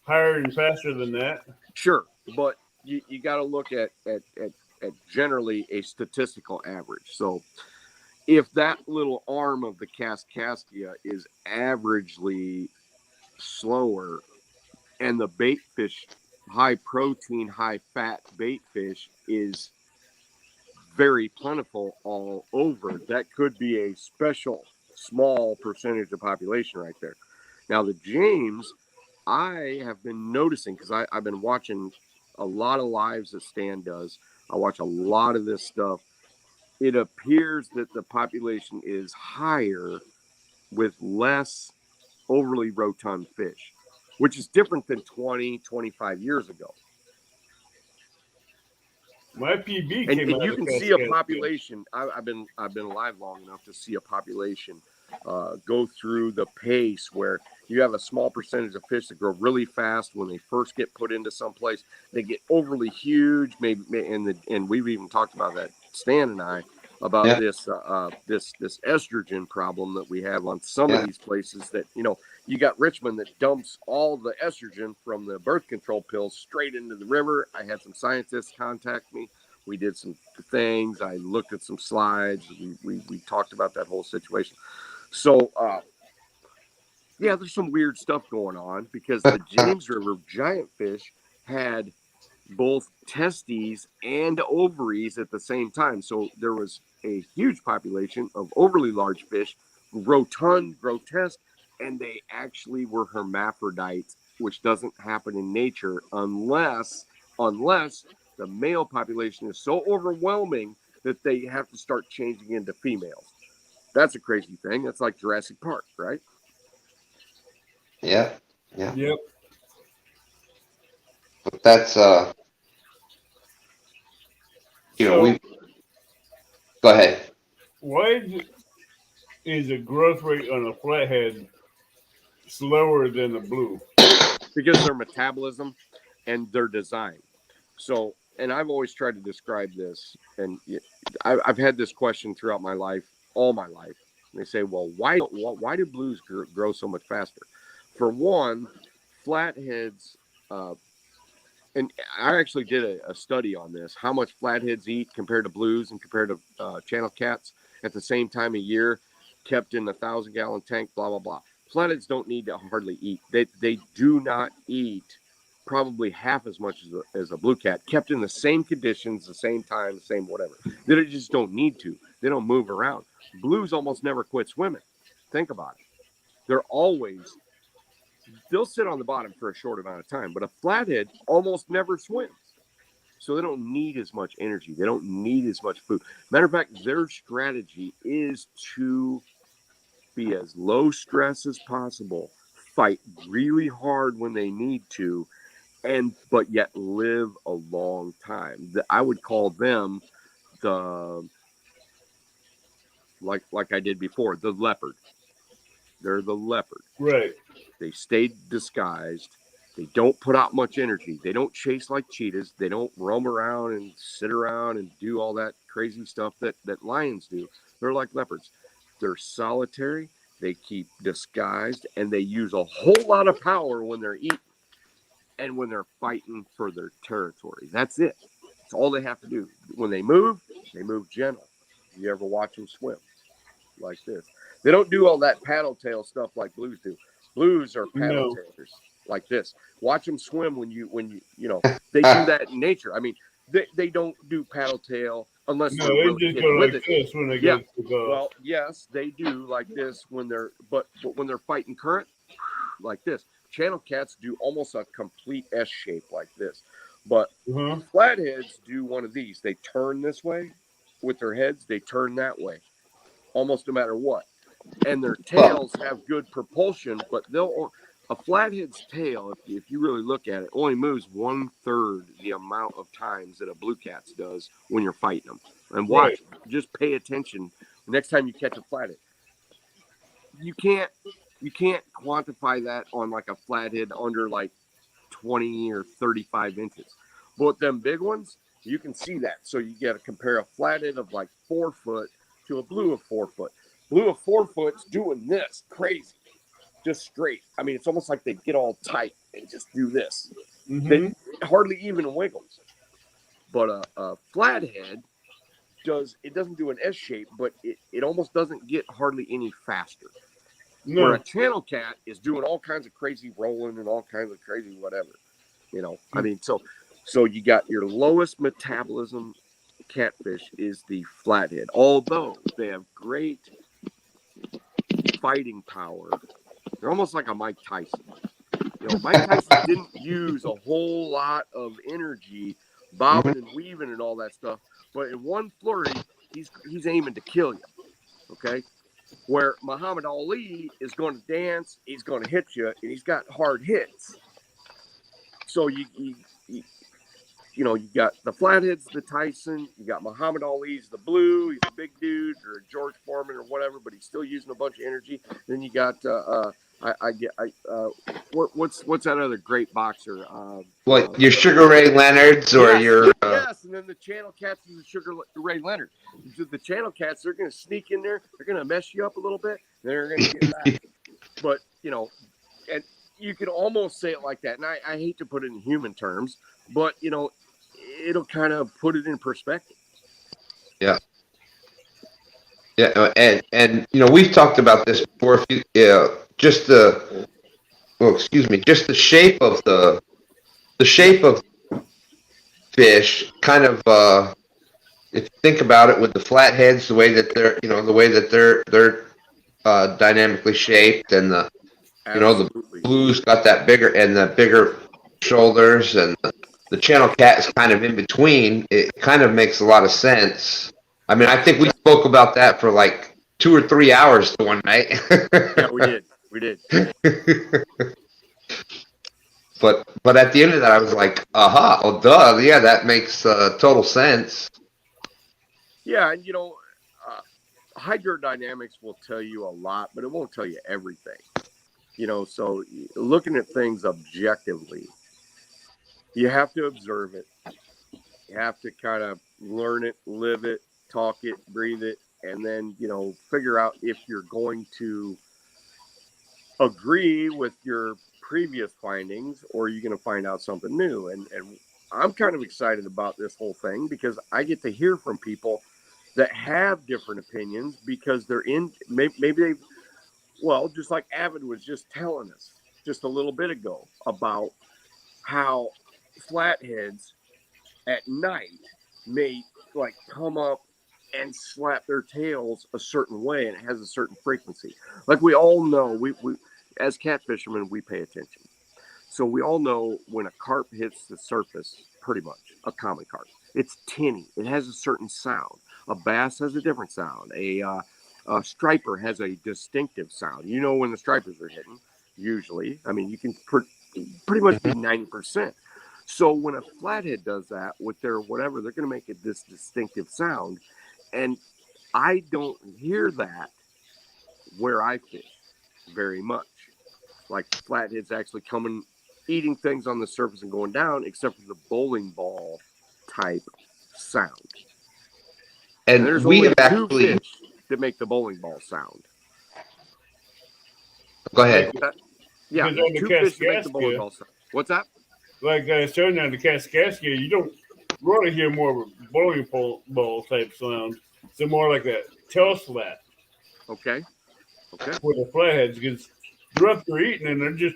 higher and faster than that. Sure, but you got to look at generally a statistical average. So if that little arm of the Kaskaskia is averagely slower, and the bait fish, high protein, high fat bait fish, is very plentiful all over, that could be a special small percentage of population right there. Now the James, I have been noticing, because I've been watching a lot of lives that Stan does. I watch a lot of this stuff. It appears that the population is higher with less overly rotund fish, which is different than 20, 25 years ago. My PB And came out you of can the see a Kaskaskia. population. I've been alive long enough to see a population go through the pace where you have a small percentage of fish that grow really fast when they first get put into some place. They get overly huge, and we've even talked about that, Stan and I, about this estrogen problem that we have on some of these places. That you got Richmond that dumps all the estrogen from the birth control pills straight into the river. I had some scientists contact me. We did some things. I looked at some slides. We talked about that whole situation. So, there's some weird stuff going on because the James River giant fish had both testes and ovaries at the same time. So there was a huge population of overly large fish, rotund, grotesque, and they actually were hermaphrodites, which doesn't happen in nature unless the male population is so overwhelming that they have to start changing into females. That's a crazy thing. That's like Jurassic Park, right? Yeah. Yep. But that's we go ahead. Why is the growth rate on a flathead slower than a blue? Because their metabolism and their design. So, and I've always tried to describe this, and I've had this question throughout my life, all my life. And they say, well, why do blues grow so much faster? For one, flatheads, and I actually did a study on this, how much flatheads eat compared to blues and compared to channel cats at the same time of year, kept in a 1,000-gallon tank, blah, blah, blah. Flatheads don't need to hardly eat. They do not eat probably half as much as a blue cat, kept in the same conditions, the same time, the same whatever. They just don't need to. They don't move around. Blues almost never quit swimming. Think about it. They'll sit on the bottom for a short amount of time, but a flathead almost never swims. So they don't need as much energy. They don't need as much food. Matter of fact, their strategy is to be as low stress as possible, fight really hard when they need to, but yet live a long time. I would call them the like I did before, the leopard. They're the leopard. Right. They stay disguised. They don't put out much energy. They don't chase like cheetahs. They don't roam around and sit around and do all that crazy stuff that lions do. They're like leopards. They're solitary. They keep disguised, and they use a whole lot of power when they're eating and when they're fighting for their territory. That's it. That's all they have to do. When they move gentle. You ever watch them swim like this? They don't do all that paddle tail stuff like blues do. Blues are paddle tailers like this. Watch them swim when you they do that in nature. I mean, they don't do paddle tail unless they're really just go with like it. this when they go to go. Well, yes, they do like this when they're but when they're fighting current, like this. Channel cats do almost a complete S shape like this. But flatheads do one of these. They turn this way with their heads, they turn that way, almost no matter what. And their tails have good propulsion, but a flathead's tail, if you really look at it, only moves 1/3 the amount of times that a blue cat's does when you're fighting them. And watch, just pay attention next time you catch a flathead. You can't quantify that on like a flathead under like 20 or 35 inches. But them big ones, you can see that. So you got to compare a flathead of like 4 foot to a blue of 4 foot. Blue of 4 foot's doing this crazy, just straight. I mean, it's almost like they get all tight and just do this. They hardly even wiggles. But a flathead doesn't do an S shape, but it almost doesn't get hardly any faster. No. Where a channel cat is doing all kinds of crazy rolling and all kinds of crazy whatever. I mean, so you got your lowest metabolism catfish is the flathead. Although they have great fighting power, they're almost like a Mike Tyson. Mike Tyson didn't use a whole lot of energy bobbing and weaving and all that stuff, but in one flurry, he's aiming to kill you. Okay? Where Muhammad Ali is going to dance, he's going to hit you, and he's got hard hits. So you got the flatheads, the Tyson, you got Muhammad Ali's the blue, he's a big dude, or a George Foreman or whatever, but he's still using a bunch of energy. Then you got what's that other great boxer? Your Sugar Ray Leonards or your yes, and then the channel cats is the Sugar Ray Leonard. The channel cats, they're going to sneak in there, they're going to mess you up a little bit, they're going to get back. But and you can almost say it like that, and I hate to put it in human terms, but it'll kind of put it in perspective. Yeah, and we've talked about this before. Just the shape of the shape of fish, kind of. If you think about it, with the flatheads, the way that they're dynamically shaped, and the blues got that bigger shoulders, and the channel cat is kind of in between. It kind of makes a lot of sense. I mean, I think we spoke about that for like 2 or 3 hours the one night. Yeah, we did. But at the end of that, I was like, aha, oh duh, yeah, that makes total sense. Yeah, and hydrodynamics will tell you a lot, but it won't tell you everything. So looking at things objectively, you have to observe it. You have to kind of learn it, live it, talk it, breathe it, and then, figure out if you're going to agree with your previous findings or you're going to find out something new. And I'm kind of excited about this whole thing because I get to hear from people that have different opinions because they're maybe Well, just like Avid was just telling us just a little bit ago about how flatheads at night may like come up and slap their tails a certain way, and it has a certain frequency. Like we all know, we as catfishermen, we pay attention. So we all know when a carp hits the surface, pretty much a common carp, it's tinny. It has a certain sound. A bass has a different sound. A striper has a distinctive sound. You know when the stripers are hitting, usually. I mean, you can pretty much be 90%. So when a flathead does that with their whatever, they're going to make it this distinctive sound. And I don't hear that where I fish very much. Like flatheads actually coming, eating things on the surface and going down, except for the bowling ball type sound. And there's we only have two actually. fish that make the bowling ball sound. Go ahead. Yeah, Because on the two fish that make the bowling Kaskaskia, ball sound. What's that? like I showed you on the Kaskaskia, you don't really hear more of a bowling ball type sound. It's more like a tail slap Okay. for the flatheads because they're up there eating and they're just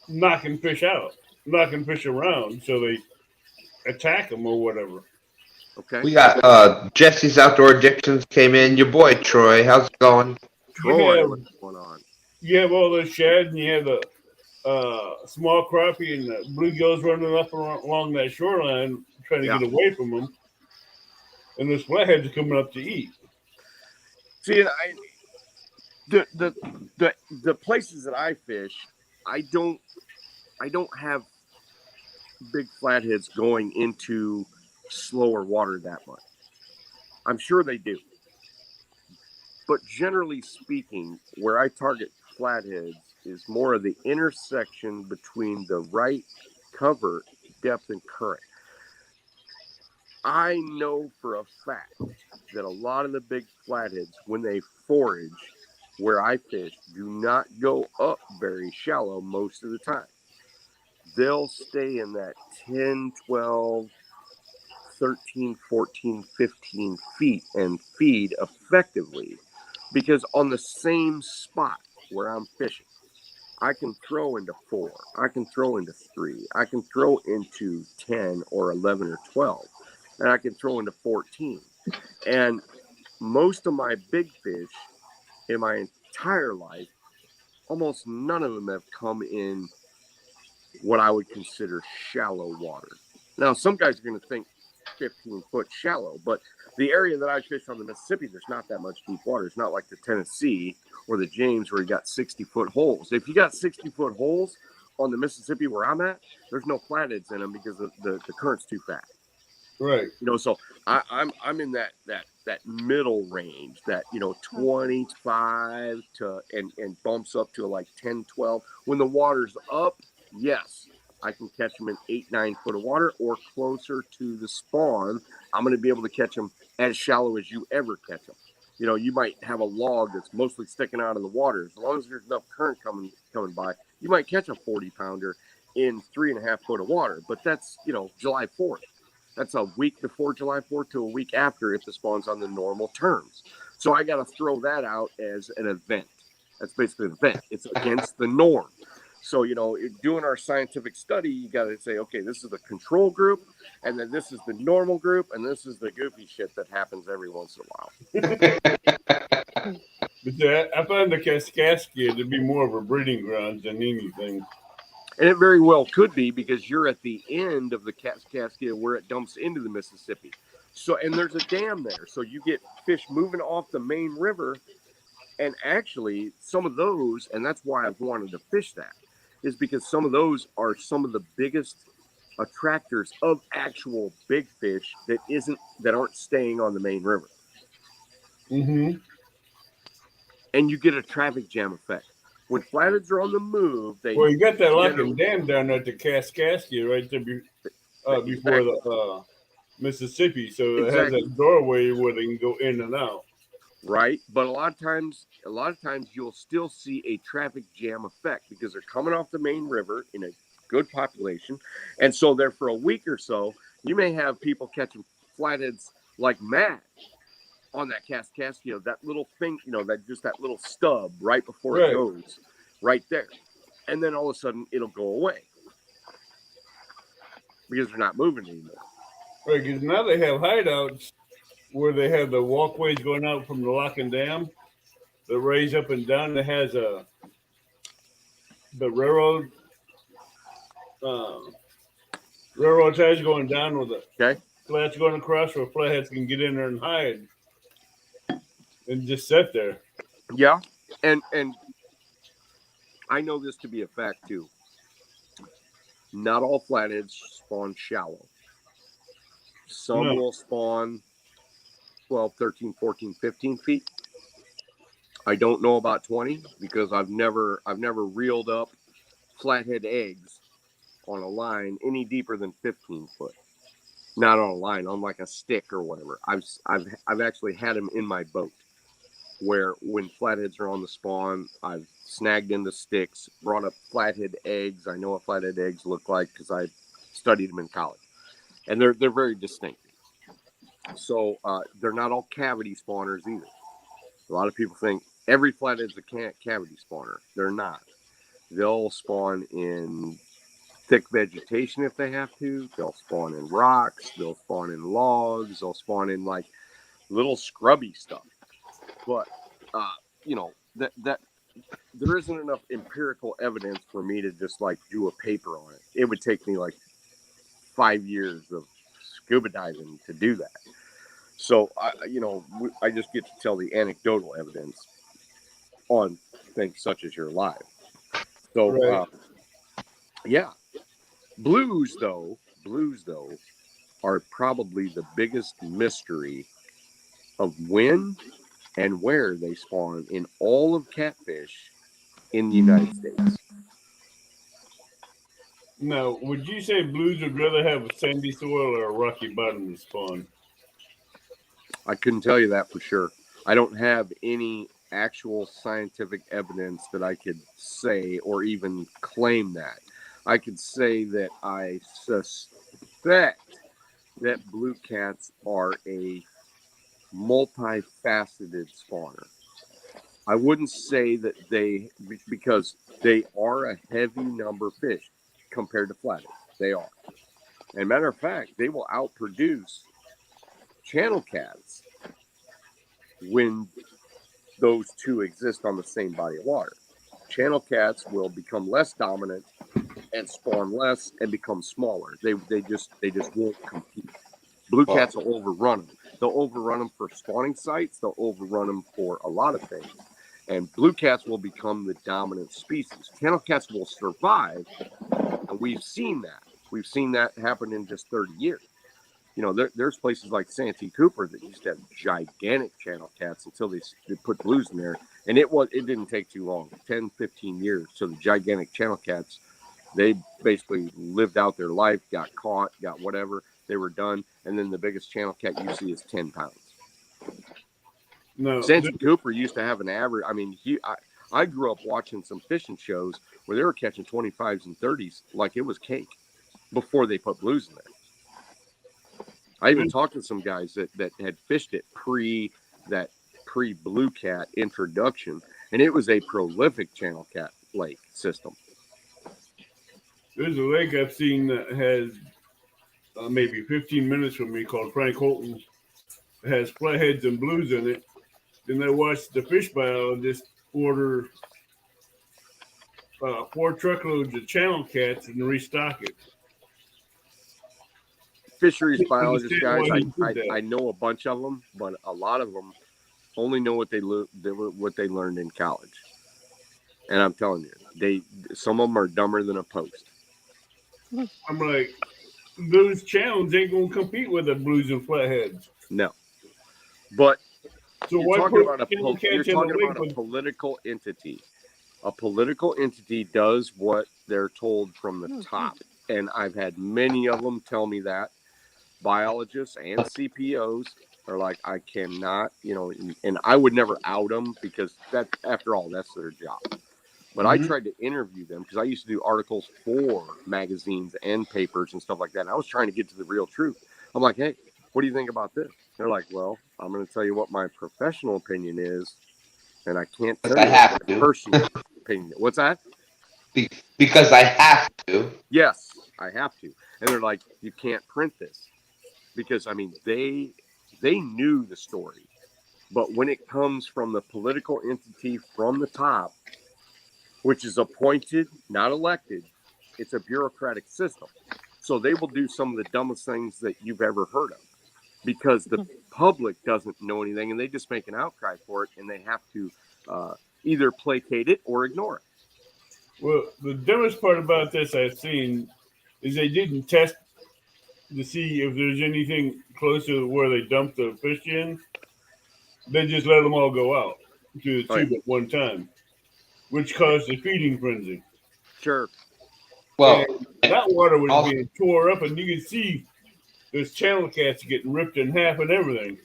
knocking fish out, knocking fish around, so they attack them or whatever. Okay. We got Jesse's Outdoor Addictions came in. Your boy Troy, how's it going? Troy, have, what's going on? you have all those shad and you have the small crappie and the bluegills running up along that shoreline trying to get away from them, and those flatheads are coming up to eat. See, the places that I fish, I don't have big flatheads going into slower water that much. I'm sure they do. But generally speaking, where I target flatheads is more of the intersection between the right cover, depth, and current. I know for a fact that a lot of the big flatheads, when they forage where I fish, do not go up very shallow most of the time. They'll stay in that 10, 12, 13, 14, 15 feet and feed effectively, because on the same spot where I'm fishing, I can throw into 4, I can throw into 3, I can throw into 10 or 11 or 12, and I can throw into 14. And most of my big fish in my entire life, almost none of them have come in what I would consider shallow water. Now, some guys are going to think 15-foot shallow, but the area that I fish on the Mississippi, there's not that much deep water. It's not like the Tennessee or the James where you got 60-foot holes. If you got 60-foot holes on the Mississippi where I'm at, there's no flatheads in them because the current's too fast. Right. So I'm in that middle range, that 25 to and bumps up to like 10, 12. When the water's up, yes, I can catch them in 8, 9 foot of water or closer to the spawn. I'm going to be able to catch them as shallow as you ever catch them. You might have a log that's mostly sticking out of the water. As long as there's enough current coming by, you might catch a 40-pounder in 3.5 foot of water. But that's July 4th. That's a week before July 4th to a week after if the spawn's on the normal terms. So I got to throw that out as an event. That's basically an event. It's against the norm. So, doing our scientific study, you got to say, okay, this is the control group, and then this is the normal group, and this is the goofy shit that happens every once in a while. But I find the Kaskaskia to be more of a breeding ground than anything. And it very well could be, because you're at the end of the Kaskaskia where it dumps into the Mississippi. So, and there's a dam there. So you get fish moving off the main river. And actually, some of those, and that's why I've wanted to fish that, is because some of those are some of the biggest attractors of actual big fish that aren't staying on the main river. Mm-hmm. And you get a traffic jam effect. When flatheads are on the move, well, you got that locking dam down there at the Kaskaskia right there before the Mississippi, so it has that doorway where they can go in and out. Right, but a lot of times you'll still see a traffic jam effect because they're coming off the main river in a good population, and so there for a week or so, you may have people catching flatheads like mad. on that cast, you know, that little thing, you know, that little stub right before Right. it goes, right there. And then all of a sudden it'll go away because they're not moving anymore. Right, because now they have hideouts where they have the walkways going out from the lock and dam that raise up and down. That has the railroad ties going down with the Okay. flats going across, where flatheads can get in there and hide and just sit there. Yeah. And I know this to be a fact too. Not all flatheads spawn shallow. Some No. will spawn 12, 13, 14, 15 feet. I don't know about 20 because I've never reeled up flathead eggs on a line any deeper than 15 foot. Not on a line, on like a stick or whatever. I've actually had them in my boat where when flatheads are on the spawn, I've snagged into sticks, brought up flathead eggs. I know what flathead eggs look like because I studied them in college, and they're very distinct. So they're not all cavity spawners either. A lot of people think every flathead's a cavity spawner. They're not. They'll spawn in thick vegetation if they have to. They'll spawn in rocks. They'll spawn in logs. They'll spawn in like little scrubby stuff. But you know that there isn't enough empirical evidence for me to just like do a paper on it. It would take me like 5 years of scuba diving to do that. So I just get to tell the anecdotal evidence on things such as your live. So Right. yeah, blues though are probably the biggest mystery of when and where they spawn in all of catfish in the United States. Now, would you say blues would rather have a sandy soil or a rocky bottom to spawn? I couldn't tell you that for sure. I don't have any actual scientific evidence that I could say or even claim that. I could say that I suspect that blue cats are a multifaceted spawner. I wouldn't say that because they are a heavy number fish compared to flatheads. They are. And matter of fact, they will outproduce channel cats when those two exist on the same body of water. Channel cats will become less dominant and spawn less and become smaller. They just won't compete. Blue cats will overrun them. They'll overrun them for spawning sites. They'll overrun them for a lot of things. And blue cats will become the dominant species. Channel cats will survive, and we've seen that. We've seen that happen in just 30 years. You know, there's places like Santee Cooper that used to have gigantic channel cats until they put blues in there. And it didn't take too long, 10, 15 years. So the gigantic channel cats, they basically lived out their life, got caught, got whatever. They were done. And then the biggest channel cat you see is 10 pounds. No. Santee Cooper used to have an average. I mean, I grew up watching some fishing shows where they were catching 25s and 30s like it was cake before they put blues in there. I even talked to some guys that had fished it pre blue cat introduction, and it was a prolific channel cat lake system. There's a lake I've seen that has maybe 15 minutes from me called Frank Holton. It has flatheads and blues in it. Then I watched the fish biologist order 4 truckloads of channel cats and restock it. Fisheries biologist guys, I know a bunch of them, but a lot of them only know what they learned in college. And I'm telling you, some of them are dumber than a post. I'm like, those channels ain't gonna compete with the blues and flatheads. No, but so you're talking about a political entity. A political entity does what they're told from the top, and I've had many of them tell me that. Biologists and CPOs are like, I cannot, and I would never out them because that, after all, that's their job. But I tried to interview them because I used to do articles for magazines and papers and stuff like that. And I was trying to get to the real truth. I'm like, hey, what do you think about this? They're like, well, I'm going to tell you what my professional opinion is, and I can't tell I you have what my to. personal opinion. What's that? Because I have to. Yes, I have to. And they're like, you can't print this because I mean they knew the story, but when it comes from the political entity from the top, which is appointed, not elected, it's a bureaucratic system. So they will do some of the dumbest things that you've ever heard of because the public doesn't know anything and they just make an outcry for it and they have to either placate it or ignore it. Well, the dumbest part about this I've seen is they didn't test to see if there's anything close to where they dumped the fish in. They just let them all go out to the Oh, yeah. tube at one time, which caused a feeding frenzy. Sure. Well, And that water was also, being tore up, and you could see those channel cats getting ripped in half and everything.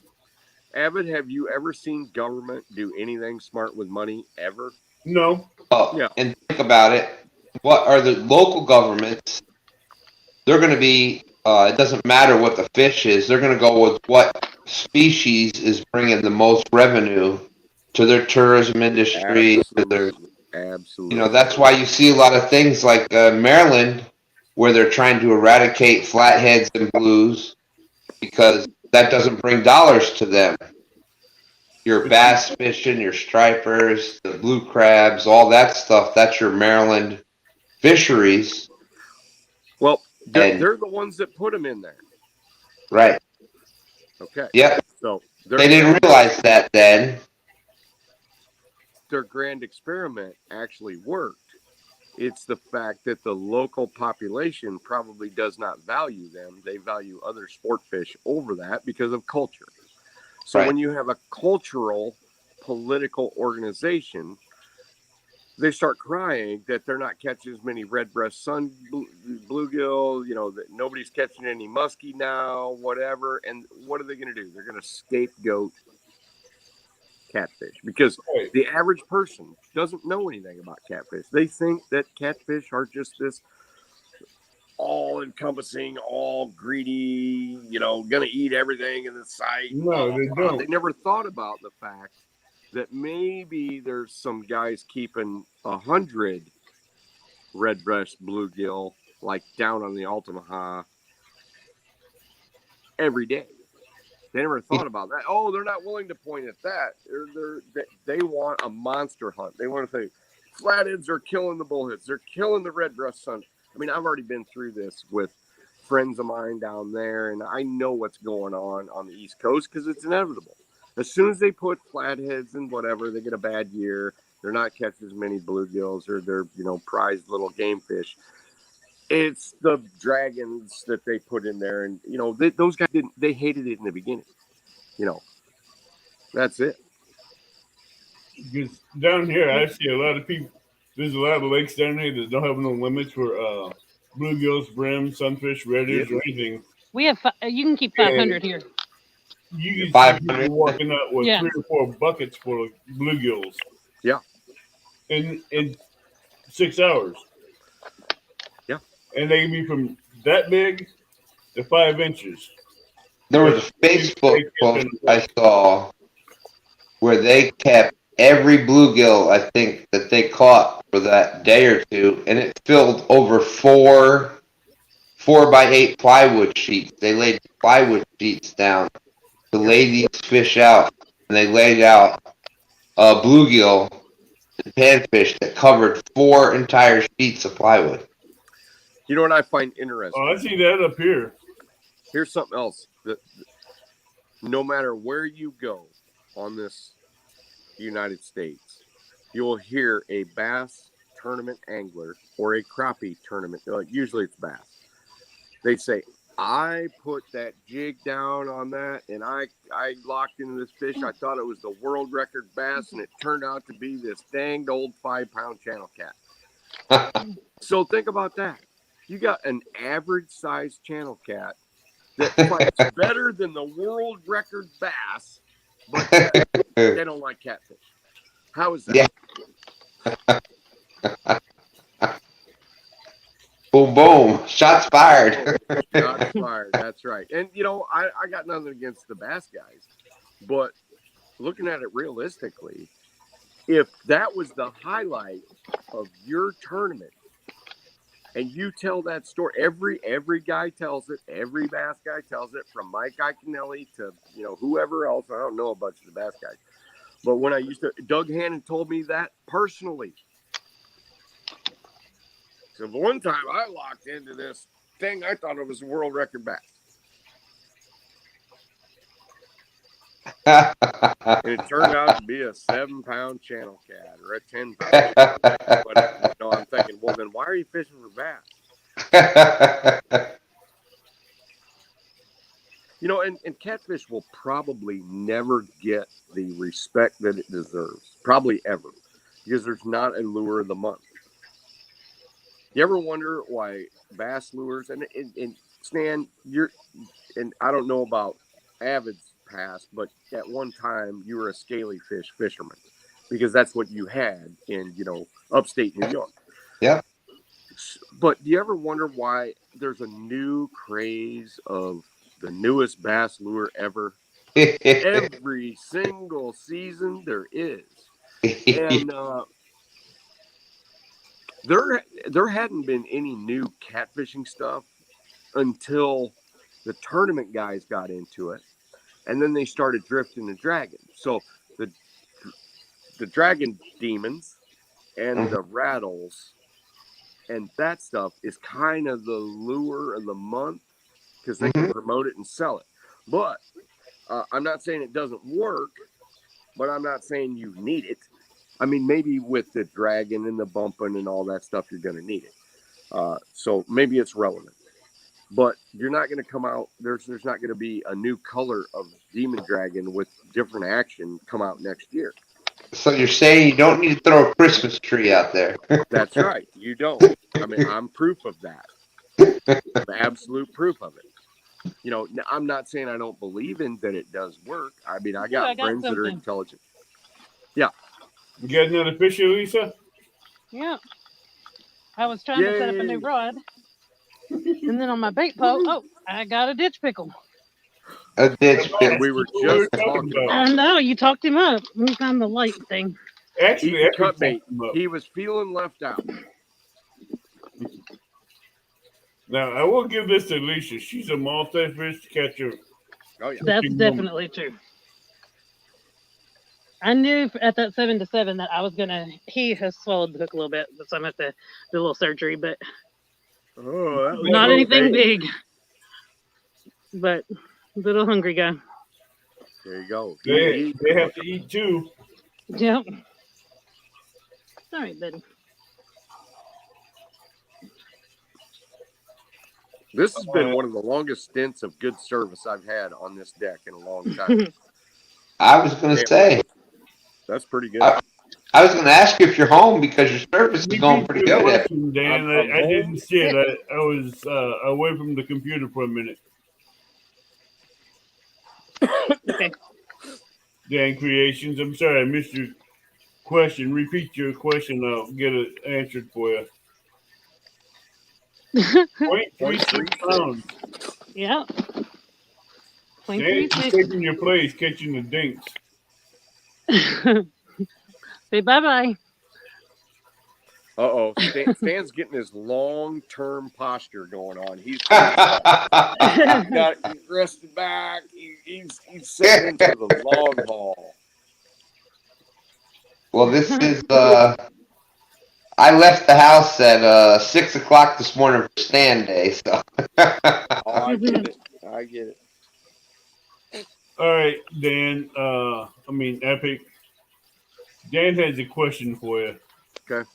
Avid, have you ever seen government do anything smart with money ever? No, Yeah. and think about it. What are the local governments? They're going to be. It doesn't matter what the fish is. They're going to go with what species is bringing the most revenue to their tourism industry. To their, Absolutely. that's why you see a lot of things like Maryland, where they're trying to eradicate flatheads and blues because that doesn't bring dollars to them. Your bass fishing, your stripers, the blue crabs, all that stuff, that's your Maryland fisheries. Well, And they're the ones that put them in there. right. Okay. Yep. So They didn't realize that then. Their grand experiment actually worked. It's the fact that the local population probably does not value them. They value other sport fish over that because of culture. So Right. when you have a cultural political organization, they start crying that they're not catching as many red breast bluegill, that nobody's catching any muskie now, whatever. And what are they going to do? They're going to scapegoat catfish because the average person doesn't know anything about catfish. They think that catfish are just this all-encompassing, all greedy, gonna eat everything in the sight. No, they don't. They never thought about the fact that maybe there's some guys keeping 100 red breast bluegill like down on the Altamaha every day. They never thought about that. Oh, they're not willing to point at that. They want a monster hunt. They want to say flatheads are killing the bullheads. They're killing the red breast sun. I mean, I've already been through this with friends of mine down there, and I know what's going on the East Coast because it's inevitable. As soon as they put flatheads and whatever, they get a bad year. They're not catching as many bluegills or they're prized little game fish. It's the dragons that they put in there, and those guys didn't. They hated it in the beginning. That's it. Because down here, I see a lot of people. There's a lot of lakes down here that don't have no limits for bluegills, brim, sunfish, reddish, or anything. We have. You can keep 500 here. You can see people walking out with 3 or 4 buckets full of bluegills. Yeah. In 6 hours. Yeah. And they can be from that big to 5 inches. There was a Facebook post I saw where they kept every bluegill, I think, that they caught for that day or two, and it filled over 4 by 8 plywood sheets. They laid plywood sheets down to lay these fish out, and they laid out a bluegill and panfish that covered 4 entire sheets of plywood. You know what I find interesting? Oh, I see that up here. Here's something else that no matter where you go on this United States, you'll hear a bass tournament angler or a crappie tournament. Usually it's bass. They say, I put that jig down on that and I locked into this fish. I thought it was the world record bass and it turned out to be this danged old 5-pound channel cat. So think about that. You got an average sized channel cat that fights better than the world record bass, but they don't like catfish. How is that? Yeah. Boom, boom. Shots fired. Shots fired. That's right. And, I got nothing against the bass guys. But looking at it realistically, if that was the highlight of your tournament, and you tell that story, every guy tells it, every bass guy tells it, from Mike Iaconelli to whoever else. I don't know a bunch of the bass guys, but when Doug Hannon told me that personally. So one time I locked into this thing, I thought it was a world record bass, and it turned out to be a 7-pound channel cat or a 10-pound. But I'm thinking, well, then why are you fishing for bass? And catfish will probably never get the respect that it deserves, probably ever, because there's not a lure of the month. You ever wonder why bass lures and Stan, and I don't know about avids past, but at one time you were a scaly fish fisherman, because that's what you had in upstate New York. Yeah. But do you ever wonder why there's a new craze of the newest bass lure ever? Every single season there is. And there hadn't been any new catfishing stuff until the tournament guys got into it. And then they started drifting the dragon. So the dragon demons and the rattles and that stuff is kind of the lure of the month, because they can promote it and sell it. But I'm not saying it doesn't work, but I'm not saying you need it. I mean, maybe with the dragon and the bumping and all that stuff, you're going to need it. So maybe it's relevant. But you're not going to come out, there's not going to be a new color of demon dragon with different action come out next year. So you're saying you don't need to throw a Christmas tree out there? That's right. You don't. I mean, I'm proof of that. I'm absolute proof of it. I'm not saying I don't believe in that it does work. I mean, I got friends that are intelligent. Yeah. You got another fish, Lisa? Yeah. I was trying to set up a new rod. And then on my bait pole, I got a ditch pickle. A ditch pickle. We were just talking about. I know, you talked him up. Let me find the light thing. Actually, cut bait. He was feeling left out. Now, I will give this to Alicia. She's a multi-fish catcher. Oh, yeah. That's definitely true. I knew at that 7 to 7 that I was he has swallowed the hook a little bit, so I'm going to have to do a little surgery, but not anything big. But little hungry guy. There you go. They have to eat too. Yep. All right, buddy. This has been one of the longest stints of good service I've had on this deck in a long time. I was going to say. That's pretty good. I was going to ask you if you're home, because your service is going pretty good. Dan, I didn't see it. I was away from the computer for a minute. Okay. Dan Creations, I'm sorry I missed your question. Repeat your question. I'll get it answered for you. 0.36 pounds. Yeah. Dan's taking your place, catching the dinks. Say bye-bye. Uh-oh. Stan's getting his long-term posture going on. He's got rested back. He's sitting into the long haul. Well, this is I left the house at 6 o'clock this morning for stand day, so. I get it. I get it. All right, Dan. Epic. Dan has a question for you. Okay.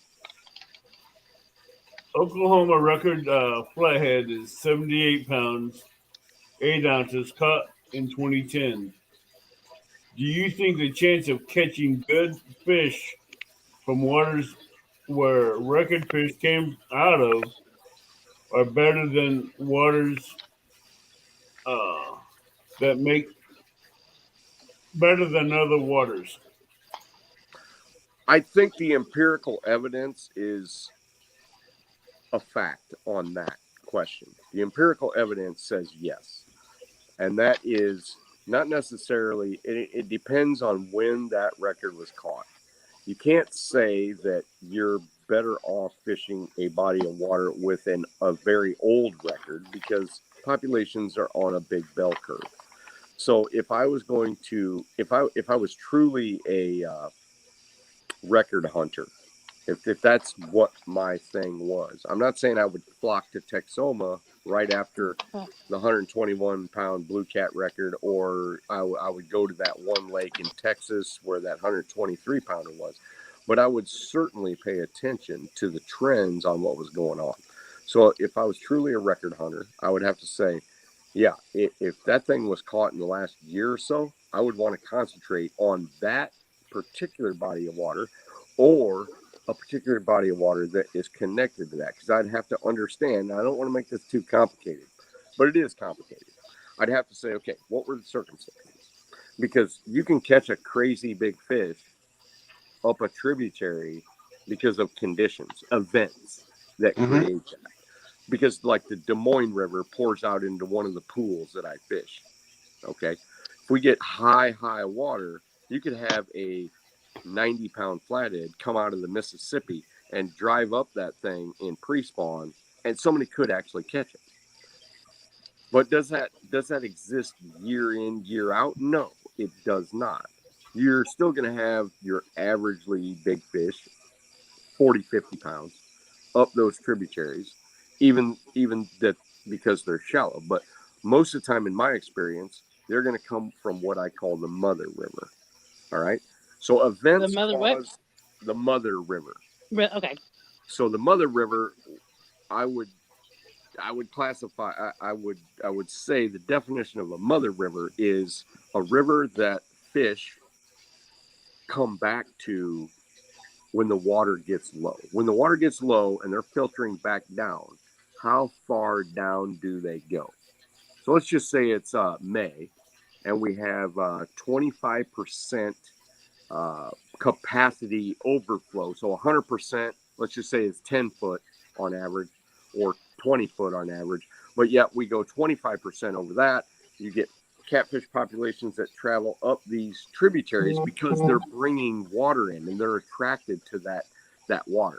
Oklahoma record flathead is 78 pounds, 8 ounces, caught in 2010. Do you think the chance of catching good fish from waters where record fish came out of are better than waters that make better than other waters? I think the empirical evidence is a fact on that question. The empirical evidence says yes. And that is not necessarily, it depends on when that record was caught. You can't say that you're better off fishing a body of water with a very old record because populations are on a big bell curve. So if I was going to, if I was truly a record hunter, if that's what my thing was, I'm not saying I would flock to Texoma right after the 121 pound blue cat record, or I would go to that one lake in Texas where that 123 pounder was, but I would certainly pay attention to the trends on what was going on. So if I was truly a record hunter, I would have to say, yeah, if that thing was caught in the last year or so, I would want to concentrate on that particular body of water, or a particular body of water that is connected to that, because I'd have to understand. I don't want to make this too complicated, but it is complicated. I'd have to say, okay, what were the circumstances? Because you can catch a crazy big fish up a tributary because of conditions, events that create that. Because like the Des Moines River pours out into one of the pools that I fish. Okay. If we get high water, you could have a 90-pound flathead come out of the Mississippi and drive up that thing in pre-spawn, and somebody could actually catch it. But does that exist year in, year out? No, it does not. You're still going to have your averagely big fish, 40, 50 pounds, up those tributaries, even that because they're shallow. But most of the time, in my experience, they're going to come from what I call the mother river. All right. So events cause the mother river. Okay. So the mother river, I would classify. I would say the definition of a mother river is a river that fish come back to when the water gets low. When the water gets low and they're filtering back down, how far down do they go? So let's just say it's May, and we have 25% capacity overflow. So 100%, let's just say it's 10 foot on average, or 20 foot on average. But yet we go 25% over that. You get catfish populations that travel up these tributaries because they're bringing water in and they're attracted to that water.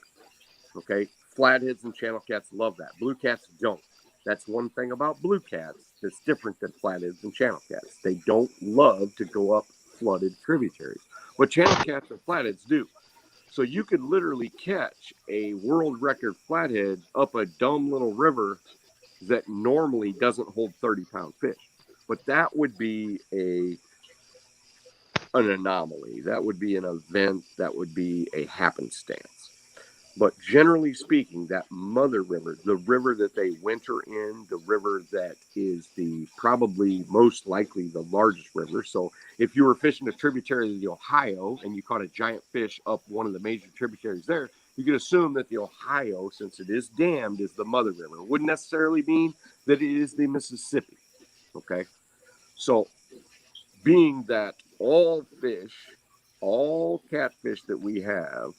Okay. Flatheads and channel cats love that. Blue cats don't. That's one thing about blue cats that's different than flatheads and channel cats. They don't love to go up flooded tributaries. But channel cats and flatheads do. So you could literally catch a world record flathead up a dumb little river that normally doesn't hold 30-pound fish. But that would be an anomaly. That would be an event. That would be a happenstance. But generally speaking, that mother river, the river that they winter in, the river that is the probably most likely the largest river. So if you were fishing a tributary of the Ohio and you caught a giant fish up one of the major tributaries there, you could assume that the Ohio, since it is dammed, is the mother river. It wouldn't necessarily mean that it is the Mississippi. Okay. So being that all catfish that we have,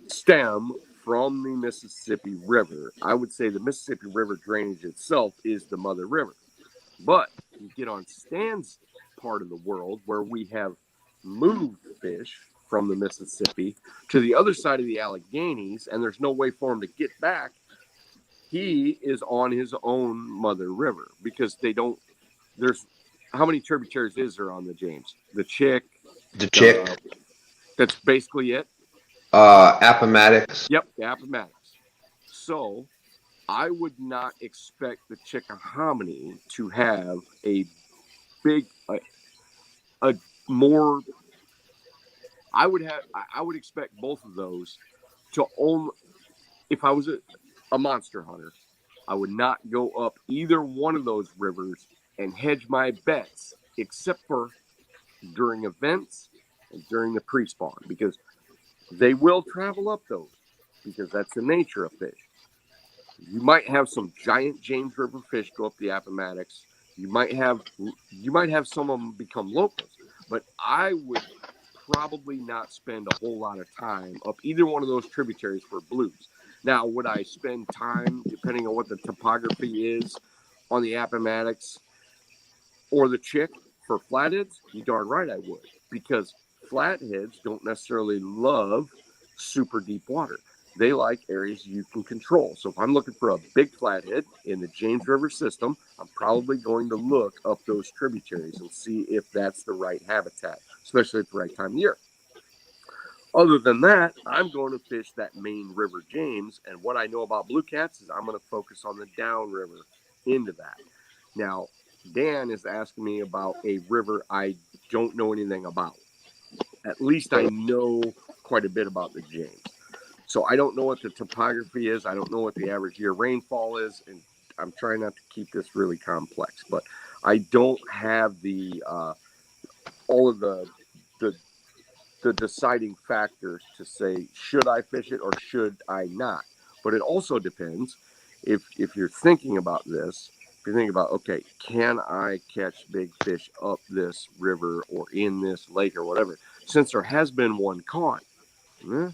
stem from the Mississippi River, I would say the Mississippi River drainage itself is the mother river. But you get on Stan's part of the world where we have moved fish from the Mississippi to the other side of the Alleghenies, and there's no way for him to get back. He is on his own mother river because there's how many tributaries is there on the James? The Chick. That's basically it. Appomattox. Yep, the Appomattox. So I would not expect the Chickahominy to have a big, more. I would expect both of those to own. If I was a monster hunter, I would not go up either one of those rivers and hedge my bets, except for during events and during the pre-spawn, because they will travel up those, because that's the nature of fish. You might have some giant James River fish go up the Appomattox. You might have some of them become locals, but I would probably not spend a whole lot of time up either one of those tributaries for blues. Now, would I spend time, depending on what the topography is, on the Appomattox or the Chick for flatheads? You darn right I would, because flatheads don't necessarily love super deep water. They like areas you can control. So if I'm looking for a big flathead in the James River system, I'm probably going to look up those tributaries and see if that's the right habitat, especially at the right time of year. Other than that, I'm going to fish that main river James, and what I know about blue cats is I'm going to focus on the downriver into that. Now, Dan is asking me about a river I don't know anything about. At least I know quite a bit about the James. So I don't know what the topography is. I don't know what the average year rainfall is, and I'm trying not to keep this really complex. But I don't have the all of the deciding factors to say should I fish it or should I not. But it also depends if you're thinking about this. If you think about, okay, can I catch big fish up this river or in this lake or whatever? Since there has been one caught, you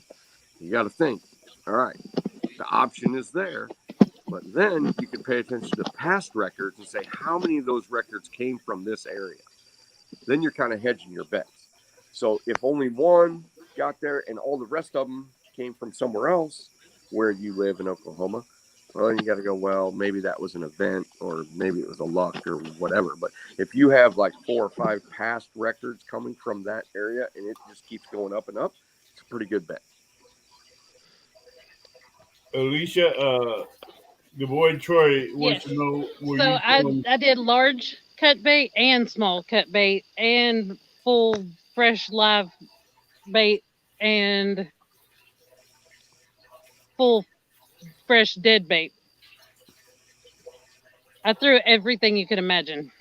got to think, all right, the option is there, but then you can pay attention to past records and say how many of those records came from this area. Then you're kind of hedging your bets. So if only one got there and all the rest of them came from somewhere else where you live in Oklahoma, well, then you got to go, well, maybe that was an event or maybe it was a luck or whatever. But if you have like 4 or 5 past records coming from that area and it just keeps going up and up, it's a pretty good bet. Alicia, the boy Troy wants Yes. to know where So you I did large cut bait and small cut bait and full fresh live bait and full fresh dead bait. I threw everything you could imagine.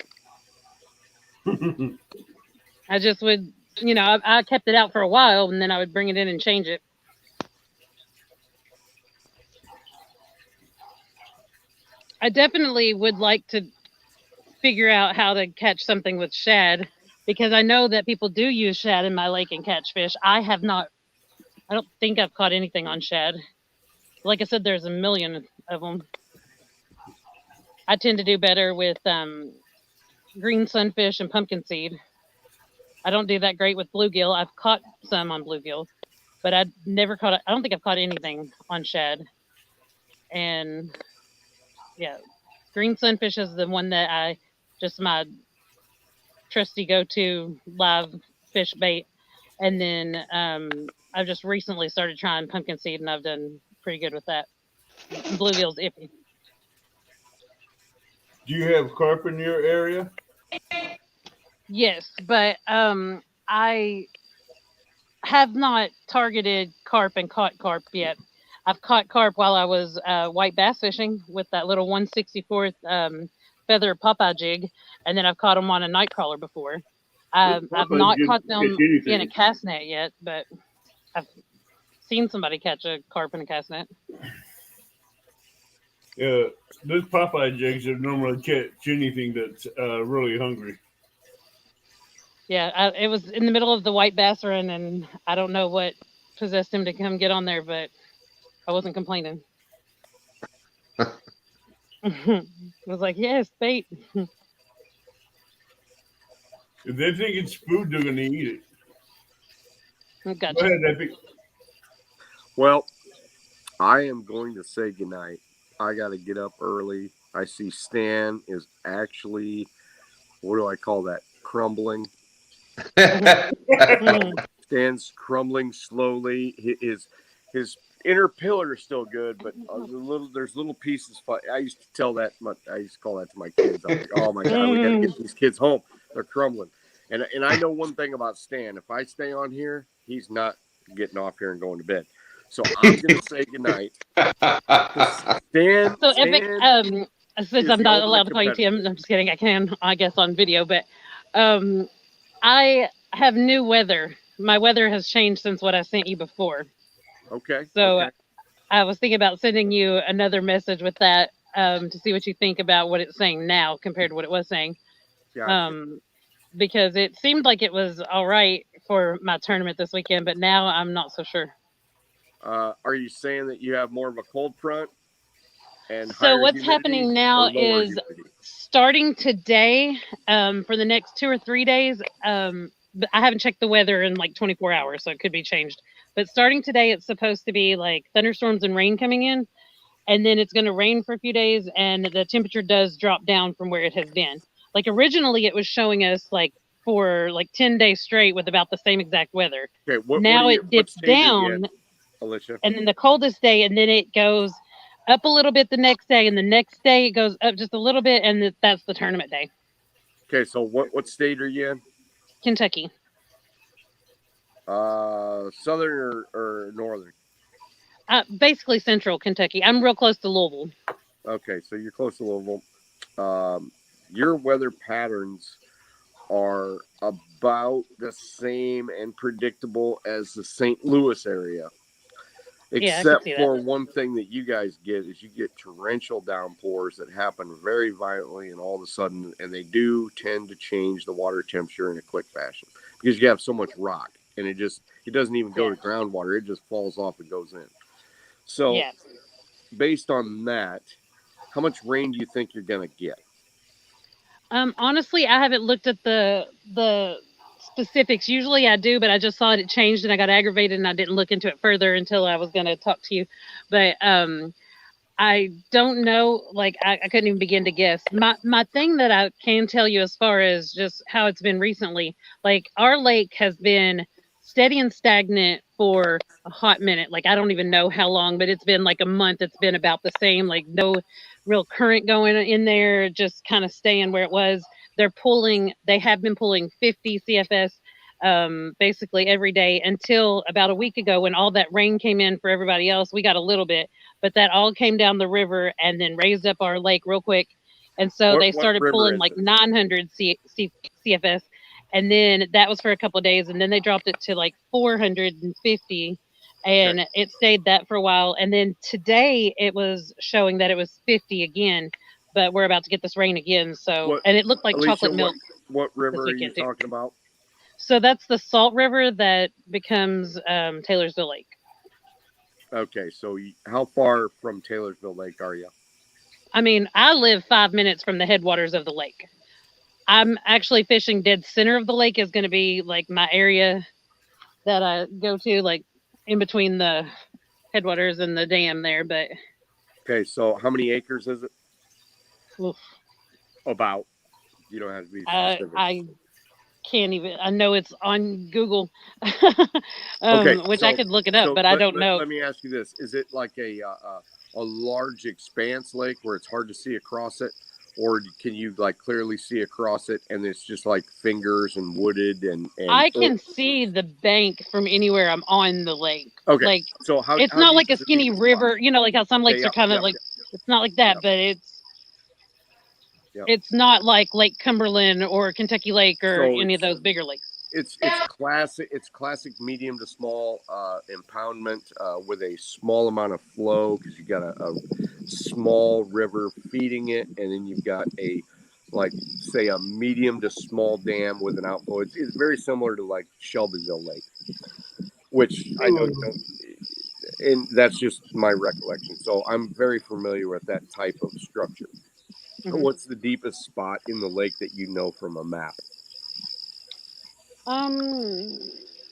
I just would, I kept it out for a while and then I would bring it in and change it. I definitely would like to figure out how to catch something with shad because I know that people do use shad in my lake and catch fish. I don't think I've caught anything on shad. Like I said, there's a million of them. I tend to do better with green sunfish and pumpkin seed. I don't do that great with bluegill. I've caught some on bluegill, but I don't think I've caught anything on shad. And yeah, green sunfish is the one that my trusty go-to live fish bait. And then I've just recently started trying pumpkin seed, and I've done pretty good with that. Bluegill's iffy. do you have carp in your area? Yes, but I have not targeted carp and caught carp yet. I've caught carp while I was white bass fishing with that little 1/64th feather Popeye jig, and then I've caught them on a night crawler before. I've not caught them in a cast net yet, but I've seen somebody catch a carp in a cast net. Those Popeye jigs are normally catch anything that's really hungry. Yeah, it was in the middle of the white bass run, and I don't know what possessed him to come get on there, but I wasn't complaining. I was like, yes, bait. If they think it's food, they're going to eat it. Gotcha. Go ahead, Epic. Well, I am going to say goodnight. I got to get up early. I see Stan is actually, what do I call that? Crumbling. Stan's crumbling slowly. His inner pillar is still good, but there's little pieces. I used to call that to my kids. I'm like, oh my god, we got to get these kids home. They're crumbling. And I know one thing about Stan. If I stay on here, he's not getting off here and going to bed. So I'm gonna say goodnight. Stan. So Epic, since I'm not allowed to call you Tim, I'm just kidding. I can, I guess, on video, but I have new weather. My weather has changed since what I sent you before. Okay. So okay. I was thinking about sending you another message with that to see what you think about what it's saying now compared to what it was saying. Gotcha. Because it seemed like it was all right for my tournament this weekend, but now I'm not so sure. Are you saying that you have more of a cold front and So higher what's humidity happening or now lower is humidity? starting today, for the next 2 or 3 days, but I haven't checked the weather in like 24 hours, so it could be changed. But starting today, it's supposed to be like thunderstorms and rain coming in, and then it's going to rain for a few days, and the temperature does drop down from where it has been. Like originally, it was showing us like for like 10 days straight with about the same exact weather. Okay, what Now are you? it What dips stage are you down, in, Alicia? and then the coldest day, and then it goes up a little bit the next day, and the next day it goes up just a little bit, and that's the tournament day. Okay, so what state are you in? Kentucky. Southern or northern? Basically central Kentucky. I'm real close to Louisville. Okay, so you're close to Louisville. Your weather patterns are about the same and predictable as the St. Louis area. Yeah, I can Except see that. for one thing that you guys get is you get torrential downpours that happen very violently and all of a sudden, and they do tend to change the water temperature in a quick fashion because you have so much rock and it doesn't even go to groundwater. It just falls off and goes in. So Yeah. based on that, how much rain do you think you're going to get? Honestly, I haven't looked at the specifics. Usually I do, but I just saw it changed and I got aggravated and I didn't look into it further until I was going to talk to you. But I don't know. Like I couldn't even begin to guess. My thing that I can tell you as far as just how it's been recently, like our lake has been steady and stagnant for a hot minute. Like I don't even know how long, but it's been like a month. It's been about the same. Like no real current going in there, just kind of staying where it was. They have been pulling 50 CFS basically every day until about a week ago when all that rain came in for everybody else. We got a little bit, but that all came down the river and then raised up our lake real quick. And so they What started river pulling is like it? 900 CFS. And then that was for a couple of days. And then they dropped it to like 450. And it stayed that for a while. And then today it was showing that it was 50 again. But we're about to get this rain again. So, and it looked like Alicia, chocolate milk. What river are you weekend, too. talking about? So that's the Salt River that becomes Taylorsville Lake. Okay, so how far from Taylorsville Lake are you? I mean, I live 5 minutes from the headwaters of the lake. I'm actually fishing dead center of the lake is going to be like my area that I go to, like in between the headwaters and the dam there. But okay, so how many acres is it? oof, About. You don't have to be specific. I can't even. I know it's on Google, which I could look it up, but I don't know. Let me ask you this: is it like a large expanse lake where it's hard to see across it, or can you like clearly see across it and it's just like fingers and wooded and I can see the bank from anywhere I'm on the lake. Okay, like so how it's how not deep like a is the skinny deepest river, spot? you know, like how some lakes Okay, are kind of like. It's not like that, but it's not like Lake Cumberland or Kentucky Lake or any of those bigger lakes. It's classic. It's classic medium to small impoundment with a small amount of flow because you got a small river feeding it, and then you've got a like say a medium to small dam with an outflow. It's very similar to like Shelbyville Lake, which I know you don't. And that's just my recollection. So I'm very familiar with that type of structure. Mm-hmm. What's the deepest spot in the lake that you know from a map?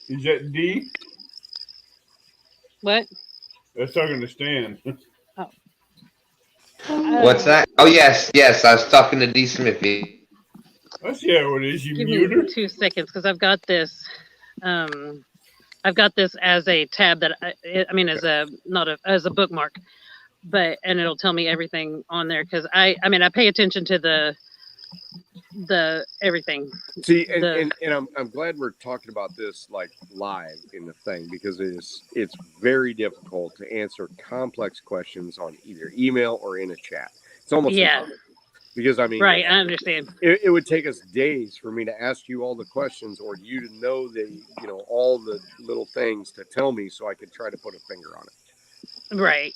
Is that D? What? That's talking to Stan. What's that? Oh, yes. I was talking to D. Smithy. I see how it is. You Give mute me her. 2 seconds because I've got this. I've got this as a tab that I mean as a as a bookmark, and it'll tell me everything on there because I mean I pay attention to the everything. See, and I'm glad we're talking about this like live in the thing because it's very difficult to answer complex questions on either email or in a chat. It's almost impossible. Because I mean, right, I understand. It would take us days for me to ask you all the questions or you to know all the little things to tell me so I could try to put a finger on it. Right.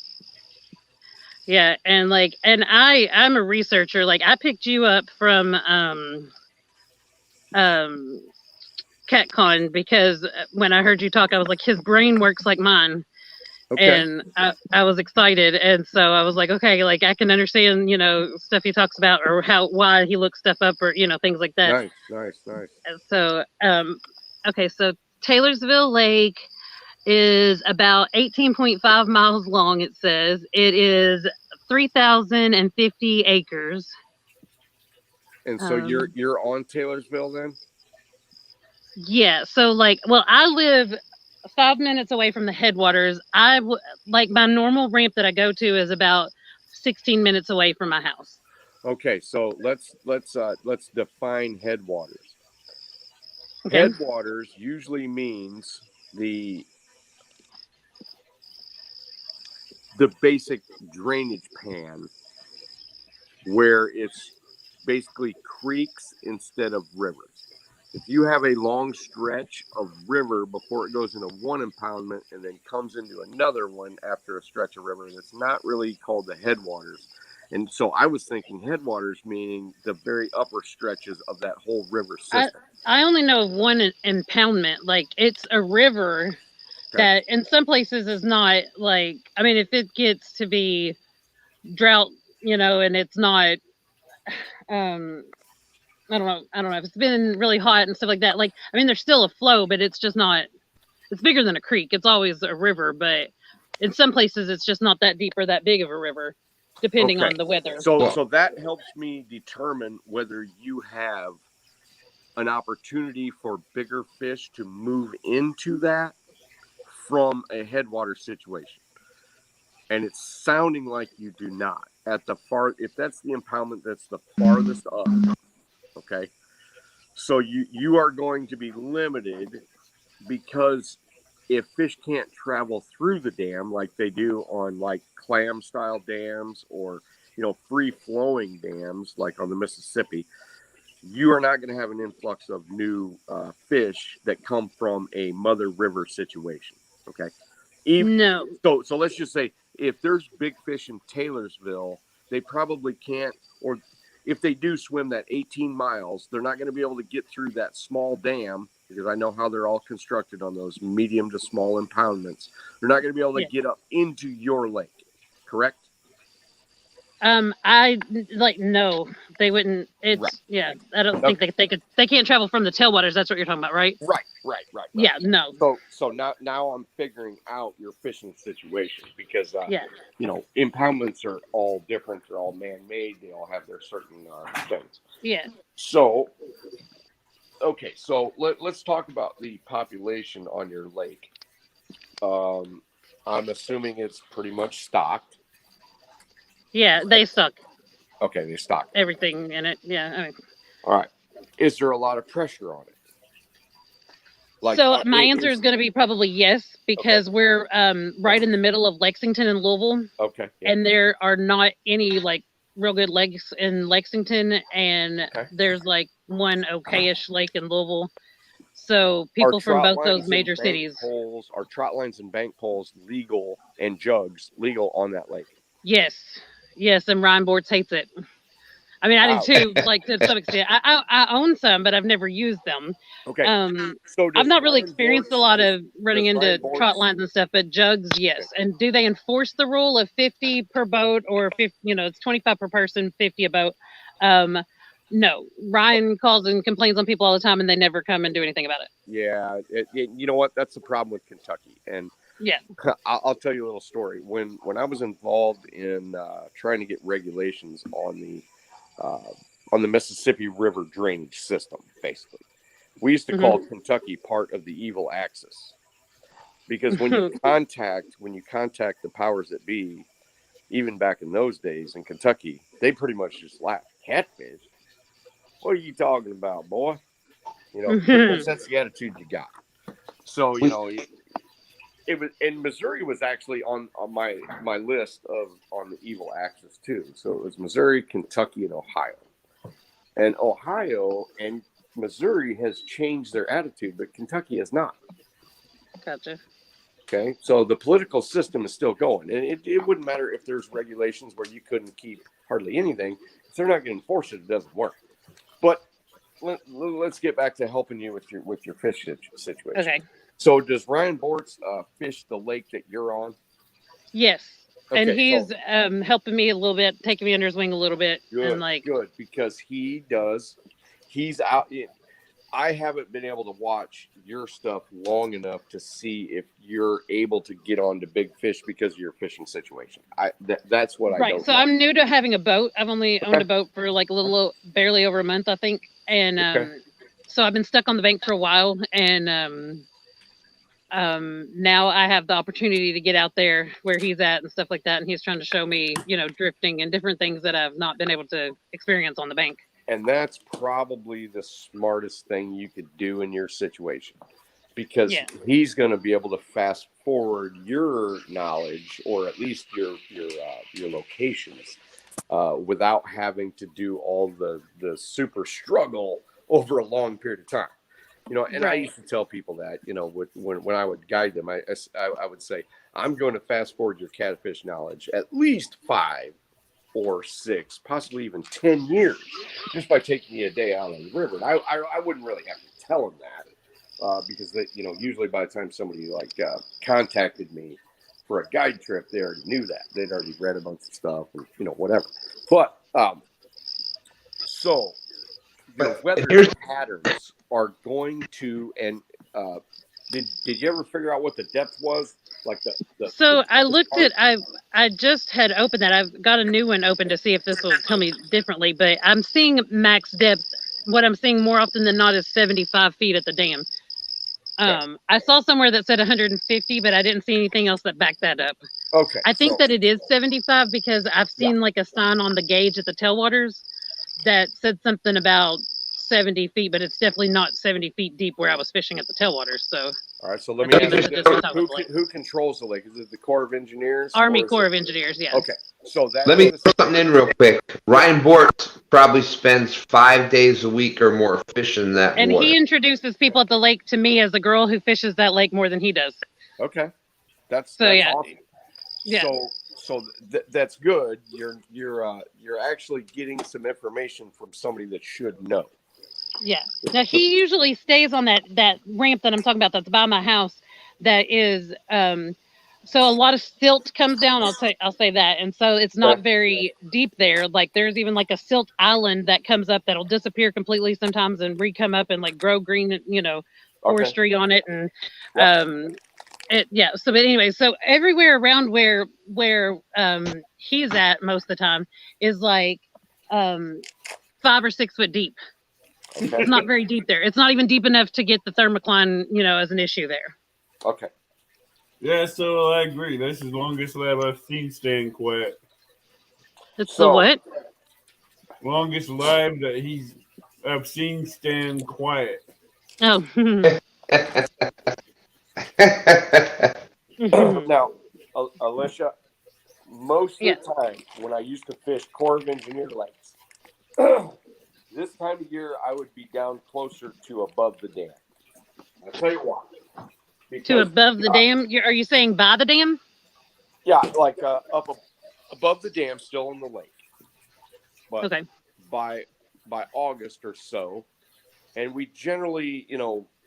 Yeah, and I'm a researcher. Like I picked you up from CatCon because when I heard you talk, I was like, his brain works like mine. Okay. And I was excited, and so I was like, okay, like I can understand, stuff he talks about, or why he looks stuff up, or things like that. Nice. And so, okay, so Taylorsville Lake is about 18.5 miles long. It says it is 3,050 acres. And so you're on Taylorsville then? Yeah. So I live 5 minutes away from the headwaters. Like my normal ramp that I go to is about 16 minutes away from my house. Okay, so let's define headwaters. Okay. Headwaters usually means the basic drainage pan where it's basically creeks instead of rivers. If you have a long stretch of river before it goes into one impoundment and then comes into another one after a stretch of river, that's not really called the headwaters. And so I was thinking headwaters meaning the very upper stretches of that whole river system. I only know of one impoundment. Like it's a river that in some places is not like, I mean, if it gets to be drought, and it's not, I don't know if it's been really hot and stuff like that. Like, I mean, there's still a flow, but it's just not, it's bigger than a creek. It's always a river, but in some places it's just not that deep or that big of a river, depending on the weather. So that helps me determine whether you have an opportunity for bigger fish to move into that from a headwater situation. And it's sounding like you do not. If that's the impoundment that's the farthest up, okay? So you are going to be limited because if fish can't travel through the dam like they do on like clam style dams or free flowing dams like on the Mississippi, you are not going to have an influx of new fish that come from a mother river situation. Okay. No. So let's just say if there's big fish in Taylorsville, they probably can't, or if they do swim that 18 miles, they're not going to be able to get through that small dam because I know how they're all constructed on those medium to small impoundments. They're not going to be able to get up into your lake, correct? No, they wouldn't. It's right. I don't think they can't travel from the tailwaters. That's what you're talking about, right? Right. Yeah, no. So now I'm figuring out your fishing situation because impoundments are all different. They're all man-made. They all have their certain things. Yeah. So okay, so let's talk about the population on your lake. I'm assuming it's pretty much stocked. Yeah, they stock. Okay, they stock everything in it. Yeah. I mean. All right. Is there a lot of pressure on it? So my answer is going to be probably yes, because we're right in the middle of Lexington and Louisville. Okay. Yeah. And there are not any like real good lakes in Lexington, and there's like one okayish lake in Louisville. So people from both those major cities. Are trot lines and bank poles legal and jugs legal on that lake? Yes, and Ryan Boards hates it. I mean, I do too, like to some extent. I own some, but I've never used them. Okay. So I've not really experienced a lot of running into trot lines and stuff, but jugs, yes. Okay. And do they enforce the rule of 50 per boat or 50? It's 25 per person, 50 a boat. No. Ryan calls and complains on people all the time, and they never come and do anything about it. Yeah, you know what? That's the problem with Kentucky, and yeah, I'll tell you a little story. When I was involved in trying to get regulations on the Mississippi River drainage system, basically, we used to call Kentucky part of the evil axis, because when you contact the powers that be, even back in those days in Kentucky, they pretty much just laugh. Catfish? What are you talking about, boy? That's the attitude you got. So it was, and Missouri was actually on my list on the evil axis too. So it was Missouri, Kentucky, and Ohio. And Ohio and Missouri has changed their attitude, but Kentucky has not. Gotcha. Okay, so the political system is still going, and it wouldn't matter if there's regulations where you couldn't keep hardly anything. If they're not going to enforce it, it doesn't work. But let's get back to helping you with your fish situation. Okay. So does Ryan Bortz fish the lake that you're on? Yes. And Okay, he's so helping me a little bit, taking me under his wing a little bit, and like good because he's out. I haven't been able to watch your stuff long enough to see if you're able to get on to big fish because of your fishing situation. That's what I right. don't So know. I'm new to having a boat. I've only owned Okay. a boat for like a little, barely over a month, I think. And Okay. so I've been stuck on the bank for a while, and now I have the opportunity to get out there where he's at and stuff like that. And he's trying to show me, drifting and different things that I've not been able to experience on the bank. And that's probably the smartest thing you could do in your situation because Yeah. he's going to be able to fast forward your knowledge or at least your locations without having to do all the super struggle over a long period of time. And I used to tell people that, when I would guide them, I would say, I'm going to fast forward your catfish knowledge at least 5 or 6, possibly even 10 years, just by taking you a day out on the river. And I wouldn't really have to tell them that because usually by the time somebody contacted me for a guide trip, they already knew that. They'd already read a bunch of stuff and whatever. But so your weather patterns are going to, and did you ever figure out what the depth was? Like So I looked at I just had opened that. I've got a new one open to see if this will tell me differently, but I'm seeing max depth. What I'm seeing more often than not is 75 feet at the dam. I saw somewhere that said 150, but I didn't see anything else that backed that up. Okay. I think that it is 75 because I've seen like a sign on the gauge at the tailwaters that said something about 70 feet, but it's definitely not 70 feet deep where I was fishing at the tailwaters. So, all right. So let me ask you this: who controls the lake? Is it the Corps of Engineers? Army Corps of Engineers, yeah. Okay. So let me throw something in real quick. Ryan Bort probably spends 5 days a week or more fishing that and water. He introduces people at the lake to me as a girl who fishes that lake more than he does. Okay, that's yeah. awesome. Yeah. So that's good. You're actually getting some information from somebody that should know. Yeah. Now he usually stays on that ramp that I'm talking about that's by my house. That is so a lot of silt comes down. I'll say that, and so it's not very deep there. Like there's even like a silt island that comes up that'll disappear completely sometimes and re-come up and like grow green, forestry on it, and So, but anyway, so everywhere around where he's at most of the time is like 5 or 6 foot deep. Okay. It's not very deep there. It's not even deep enough to get the thermocline, as an issue there. Okay. Yeah, so I agree. That's the longest live I've seen stand quiet. It's the what? Longest live that I've seen stand quiet. Oh. Now, Alicia, most of the time when I used to fish Corps of Engineer lakes, this time of year I would be down closer to above the dam. I'll tell you why. To above the dam? Are you saying by the dam? Yeah, like up above the dam, still in the lake. But okay. By August or so, and we generally,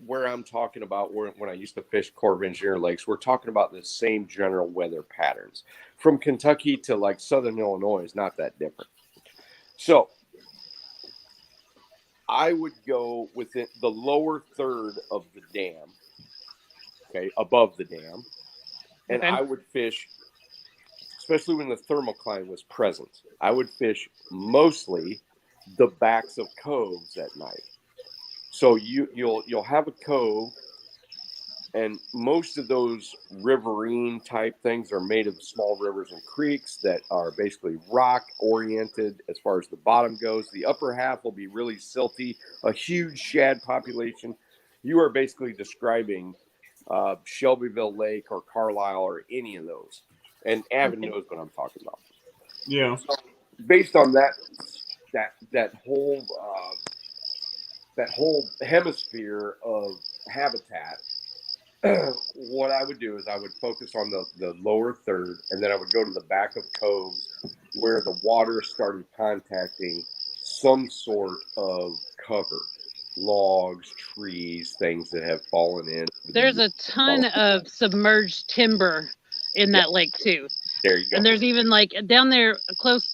where I'm talking about when I used to fish Corps of Engineer lakes, we're talking about the same general weather patterns. From Kentucky to like Southern Illinois is not that different. So I would go within the lower third of the dam, above the dam, and I would fish, especially when the thermocline was present, I would fish mostly the backs of coves at night. So you'll have a cove, and most of those riverine type things are made of small rivers and creeks that are basically rock oriented as far as the bottom goes. The upper half will be really silty, a huge shad population. You are basically describing Shelbyville Lake or Carlisle or any of those, and Avid knows what I'm talking about. Yeah. So based on that whole hemisphere of habitat, what I would do is I would focus on the lower third, and then I would go to the back of coves where the water started contacting some sort of cover, logs, trees, things that have fallen in. There's a ton of submerged timber in that lake too. There you go. And there's even like down there,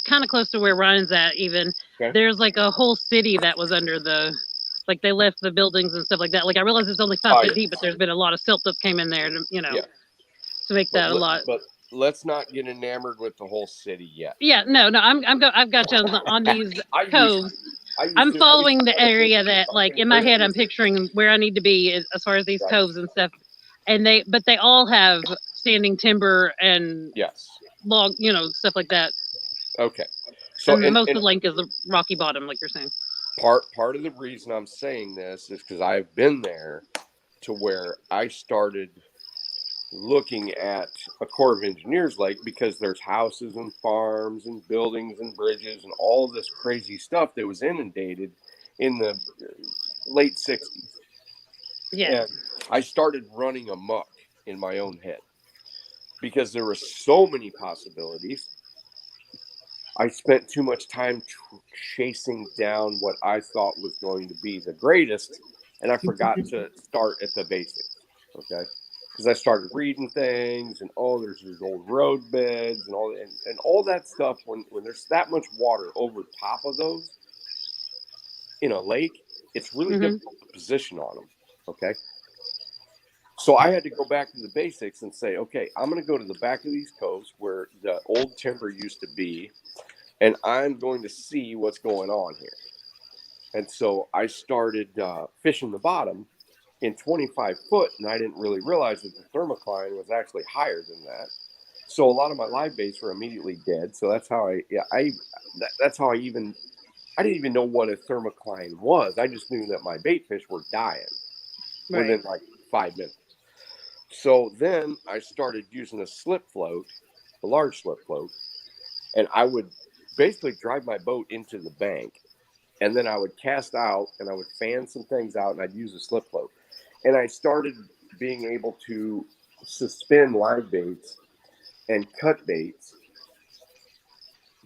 kind of close to where Ryan's at. Even there's like a whole city that was under the, like they left the buildings and stuff like that. Like I realize it's only 5 feet deep, but there's been a lot of silt that came in there, to, to make that a lot. But let's not get enamored with the whole city yet. Yeah, no, I've got you on these coves. I'm following the area that, like, in my head, I'm picturing where I need to be as far as these coves and stuff. And they all have standing timber and log, stuff like that. Okay. So and most of the lake is the rocky bottom, like you're saying. Part of the reason I'm saying this is because I've been there to where I started looking at a Corps of Engineers lake because there's houses and farms and buildings and bridges and all this crazy stuff that was inundated in the late 60s. Yeah. And I started running amok in my own head because there were so many possibilities. I spent too much time chasing down what I thought was going to be the greatest, and I forgot to start at the basics. Okay. Because I started reading things, and there's these old road beds and all that stuff. When there's that much water over top of those in a lake, it's really difficult to position on them. Okay, so I had to go back to the basics and say, okay, I'm going to go to the back of these coves where the old timber used to be, and I'm going to see what's going on here. And so I started fishing the bottom in 25 foot, and I didn't really realize that the thermocline was actually higher than that. So a lot of my live baits were immediately dead. So that's how I didn't even know what a thermocline was. I just knew that my bait fish were dying within like 5 minutes. So then I started using a slip float, a large slip float, and I would basically drive my boat into the bank, and then I would cast out and I would fan some things out, and I'd use a slip float. And I started being able to suspend live baits and cut baits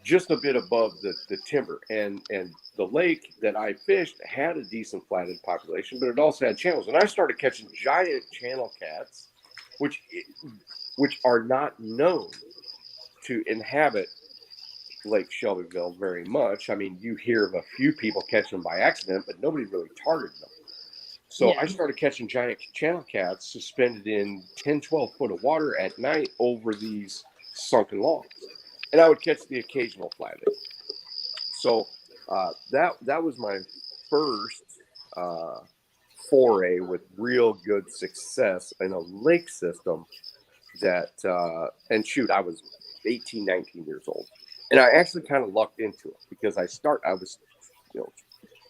just a bit above the timber. And the lake that I fished had a decent flathead population, but it also had channels. And I started catching giant channel cats, which are not known to inhabit Lake Shelbyville very much. I mean, you hear of a few people catching them by accident, but nobody really targeted them. So I started catching giant channel cats suspended in 10, 12 foot of water at night over these sunken logs. And I would catch the occasional flathead. So that was my first foray with real good success in a lake system that, I was 18, 19 years old. And I actually kind of lucked into it because I was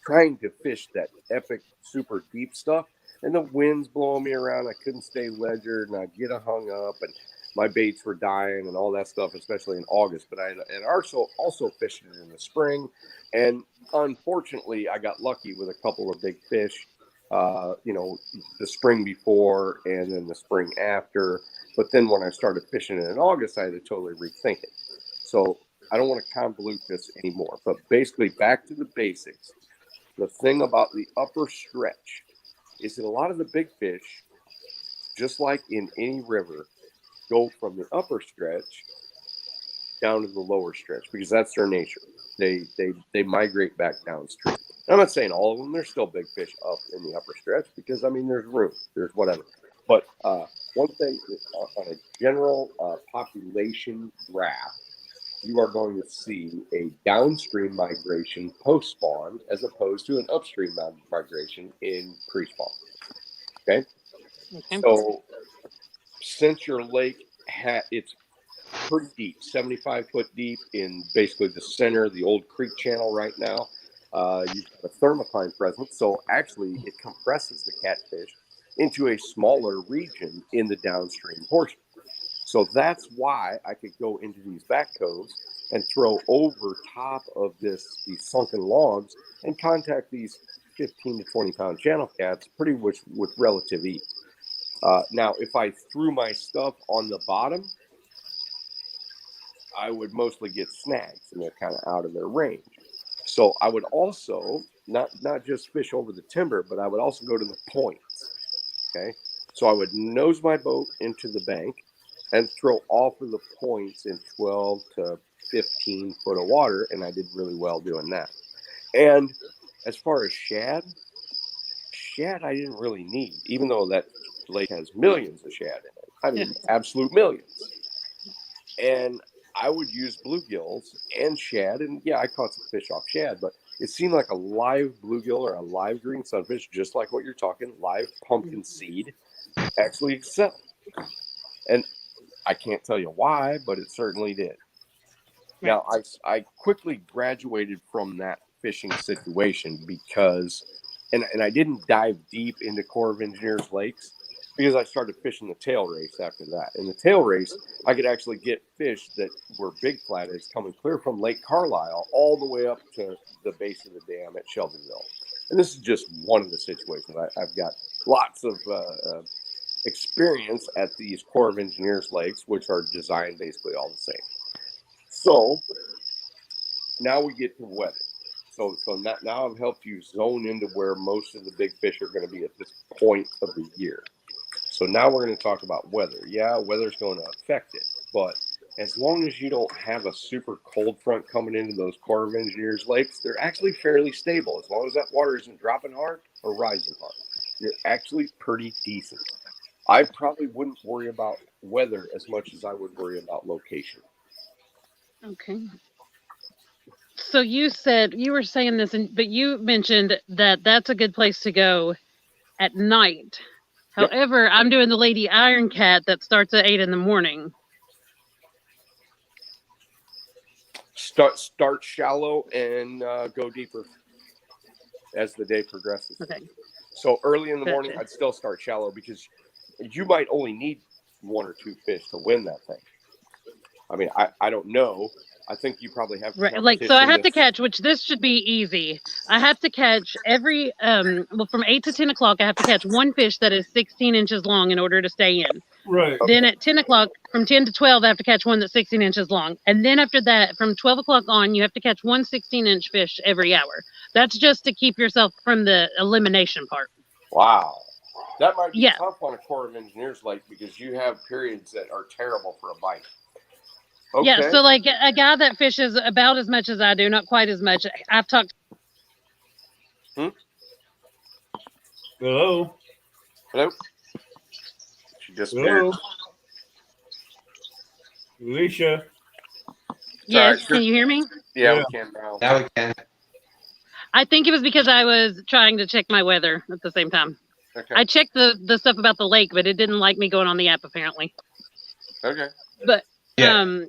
trying to fish that epic, super deep stuff, and the wind's blowing me around. I couldn't stay leisured, and I'd get hung up, and my baits were dying and all that stuff, especially in August. But I had also fished it in the spring, and unfortunately, I got lucky with a couple of big fish, the spring before and then the spring after. But then when I started fishing it in August, I had to totally rethink it. So I don't want to convolute this anymore, but basically back to the basics. The thing about the upper stretch is that a lot of the big fish, just like in any river, go from the upper stretch down to the lower stretch because that's their nature. They migrate back downstream. I'm not saying all of them. There's still big fish up in the upper stretch because, I mean, there's room. There's whatever. But one thing on a general population graph, you are going to see a downstream migration post-spawn as opposed to an upstream migration in pre-spawn. Okay? So since your lake it's pretty deep, 75 foot deep in basically the center of the old creek channel right now, you've got a thermocline present. So actually it compresses the catfish into a smaller region in the downstream portion. So that's why I could go into these back coves and throw over top of these sunken logs and contact these 15 to 20 pound channel cats pretty much with relative ease. Now, if I threw my stuff on the bottom, I would mostly get snags, and they're kind of out of their range. So I would also not just fish over the timber, but I would also go to the points. Okay, so I would nose my boat into the bank, and throw off of the points in 12 to 15 foot of water, and I did really well doing that. And as far as shad I didn't really need, even though that lake has millions of shad in it. I mean, absolute millions. And I would use bluegills and shad, and yeah, I caught some fish off shad, but it seemed like a live bluegill or a live green sunfish, just like what you're talking, live pumpkin seed, actually excelled. And I can't tell you why, but it certainly did. Right. Now, I quickly graduated from that fishing situation because, and I didn't dive deep into Corps of Engineers lakes because I started fishing the tail race after that. In the tail race, I could actually get fish that were big flatheads coming clear from Lake Carlisle all the way up to the base of the dam at Shelbyville. And this is just one of the situations. I've got lots of experience at these Corps of Engineers lakes, which are designed basically all the same. So now we get to weather. So now I've helped you zone into where most of the big fish are going to be at this point of the year. So now we're going to talk about weather. Yeah, weather's going to affect it, but as long as you don't have a super cold front coming into those Corps of Engineers lakes, they're actually fairly stable. As long as that water isn't dropping hard or rising hard, you're actually pretty decent. I probably wouldn't worry about weather as much as I would worry about location. Okay. So you said you were saying this, but you mentioned that that's a good place to go at night. Yep. However, I'm doing the Lady Iron Cat that starts at 8 in the morning. Start shallow and go deeper as the day progresses. Okay. So early in the morning, Gotcha. I'd still start shallow because you might only need one or two fish to win that thing. I mean, I don't know. I think you probably have Right, like so I competition have to that's- catch, which this should be easy. I have to catch every well from 8 to 10 o'clock. I have to catch one fish that is 16 inches long in order to stay in. Right. Then at 10 o'clock, from 10 to 12, I have to catch one that's 16 inches long. And then after that, from 12 o'clock on, you have to catch one 16-inch fish every hour. That's just to keep yourself from the elimination part. Wow. That might be Yeah. tough on a Corps of Engineers lake because you have periods that are terrible for a bite. Okay. Yeah, so like a guy that fishes about as much as I do, not quite as much. I've talked. Hello. Hello? She disappeared. Hello. Alicia. Yes, Sorry. can you hear me? Yeah, Yeah. we can now. Now we can. I think it was because I was trying to check my weather at the same time. Okay. I checked the stuff about the lake, but it didn't like me going on the app apparently. Okay. But Yeah.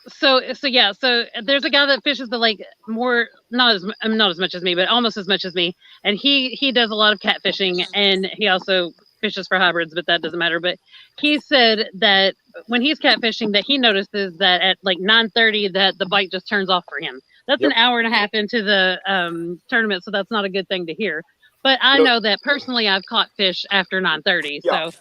so yeah, so there's a guy that fishes the lake more not as much as me, but almost as much as me, and he does a lot of catfishing, and he also fishes for hybrids, but that doesn't matter. But he said that when he's catfishing, that he notices that at like 9:30 that the bite just turns off for him. That's Yep. an hour and a half into the tournament, so that's not a good thing to hear. But I know that personally, I've caught fish after 9:30, Yeah. so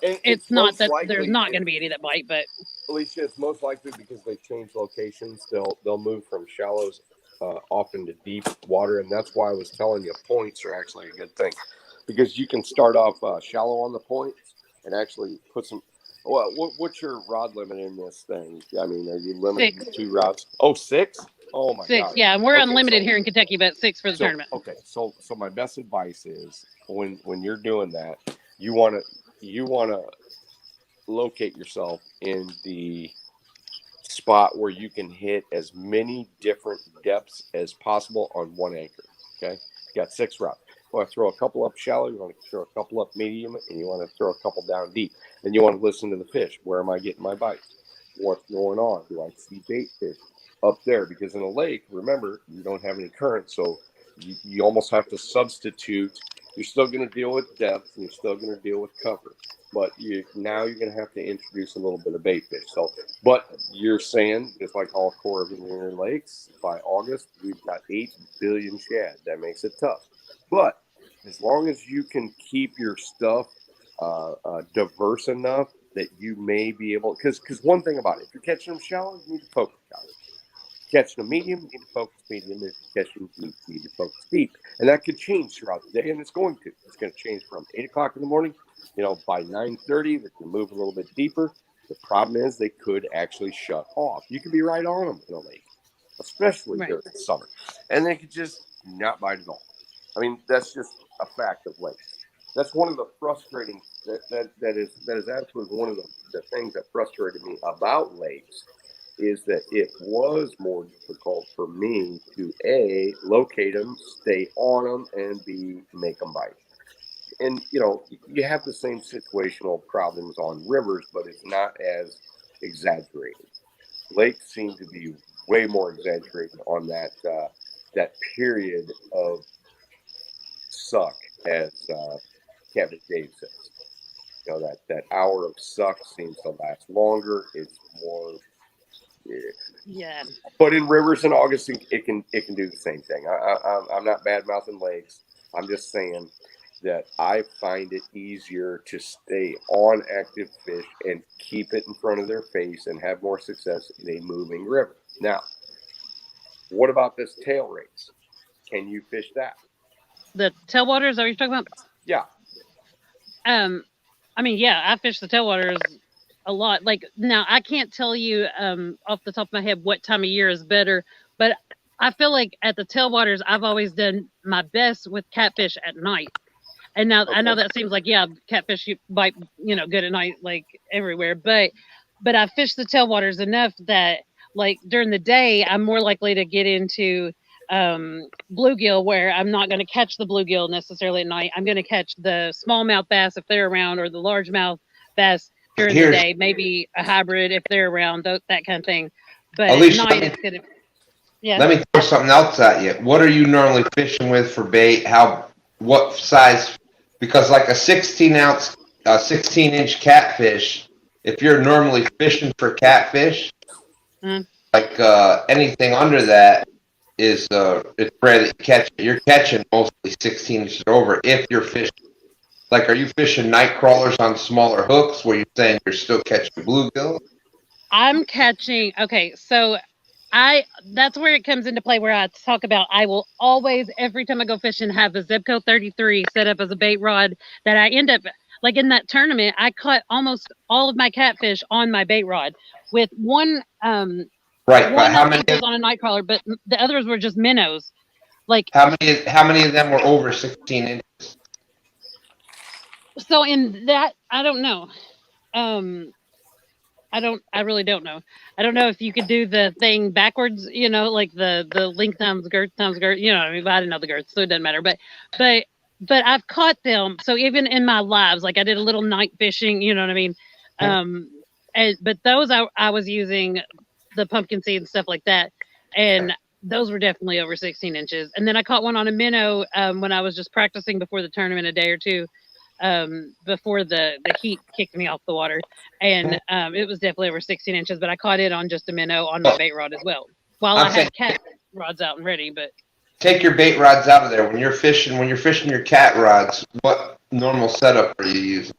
And it's not most that likely, there's not going to be any that bite, but Alicia, it's most likely because they change locations. They'll move from shallows off into deep water, and that's why I was telling you points are actually a good thing because you can start off shallow on the points and actually put some. Well, what's your rod limit in this thing? I mean, are you limited to 2 rods? Oh, 6? Oh my 6. God. Yeah, we're Okay, unlimited so- here in Kentucky, but 6 for the tournament. Okay, so my best advice is when you're doing that, you want to locate yourself in the spot where you can hit as many different depths as possible on one anchor. Okay, you got 6 rods. You want to throw a couple up shallow, you want to throw a couple up medium, and you want to throw a couple down deep. And you want to listen to the fish. Where am I getting my bites? What's going on? Do I see bait fish up there? Because in a lake, remember, you don't have any current, so you almost have to substitute. You're still going to deal with depth, and you're still going to deal with cover. But now you're going to have to introduce a little bit of bait fish. So, but you're saying, just like all Corps of Engineers lakes, by August, we've got 8 billion shad. That makes it tough. But as long as you can keep your stuff diverse enough that you may be able, because one thing about it, if you're catching them shallow, you need to focus shallow. Catching them medium, you need to focus medium. If you're catching deep, you need to focus deep. And that could change throughout the day, and it's going to. It's going to change from 8 o'clock in the morning. By 9:30, we can move a little bit deeper. The problem is they could actually shut off. You could be right on them in a lake, especially Right. during the summer, and they could just not bite at all. I mean, that's just a fact of lakes. That's one of the frustrating that is absolutely one of the things that frustrated me about lakes is that it was more difficult for me to A, locate them, stay on them, and B, make them bite. And you have the same situational problems on rivers, but it's not as exaggerated. Lakes seem to be way more exaggerated on that period of suck, as Kevin Dave says. That hour of suck seems to last longer. It's more. Yeah. But in rivers in August, it can do the same thing. I'm not bad mouthing lakes. I'm just saying that I find it easier to stay on active fish and keep it in front of their face and have more success in a moving river. Now, what about this tail race? Can you fish that? The tailwaters, is that what you're talking about? Yeah. I mean, yeah, I fish the tailwaters a lot. Like now, I can't tell you off the top of my head what time of year is better, but I feel like at the tailwaters, I've always done my best with catfish at night. And now I know that seems like, yeah, catfish bite, good at night, like everywhere. But I fish the tailwaters enough that like during the day, I'm more likely to get into bluegill, where I'm not going to catch the bluegill necessarily at night. I'm going to catch the smallmouth bass if they're around, or the largemouth bass during the day, maybe a hybrid if they're around, that kind of thing. But at Alicia, night, it's going to, yeah. let me throw something else at you. What are you normally fishing with for bait? What size? Because like a 16-inch catfish, if you're normally fishing for catfish, like anything under that is it's rare that you catch it. You're catching mostly 16 inches over if you're fishing. Like, are you fishing night crawlers on smaller hooks where you're saying you're still catching bluegill? I'm catching, okay, so that's where it comes into play, where I talk about I will always, every time I go fishing, have a Zebco 33 set up as a bait rod that I end up, like in that tournament, I caught almost all of my catfish on my bait rod with one, Right, but how I many? think was on a night crawler, but the others were just minnows. Like, How many of them were over 16 inches? so in that, I don't know. I really don't know. I don't know if you could do the thing backwards, like the length times girth, what I mean? But I didn't know the girth, so it doesn't matter. But I've caught them. So even in my lives, like I did a little night fishing, you know what I mean? But those I was using the pumpkin seed and stuff like that. And those were definitely over 16 inches. And then I caught one on a minnow when I was just practicing before the tournament a day or two before the heat kicked me off the water. And it was definitely over 16 inches, but I caught it on just a minnow on my bait rod as well. While I had cat rods out and ready, but take your bait rods out of there when you're fishing your cat rods. What normal setup are you using?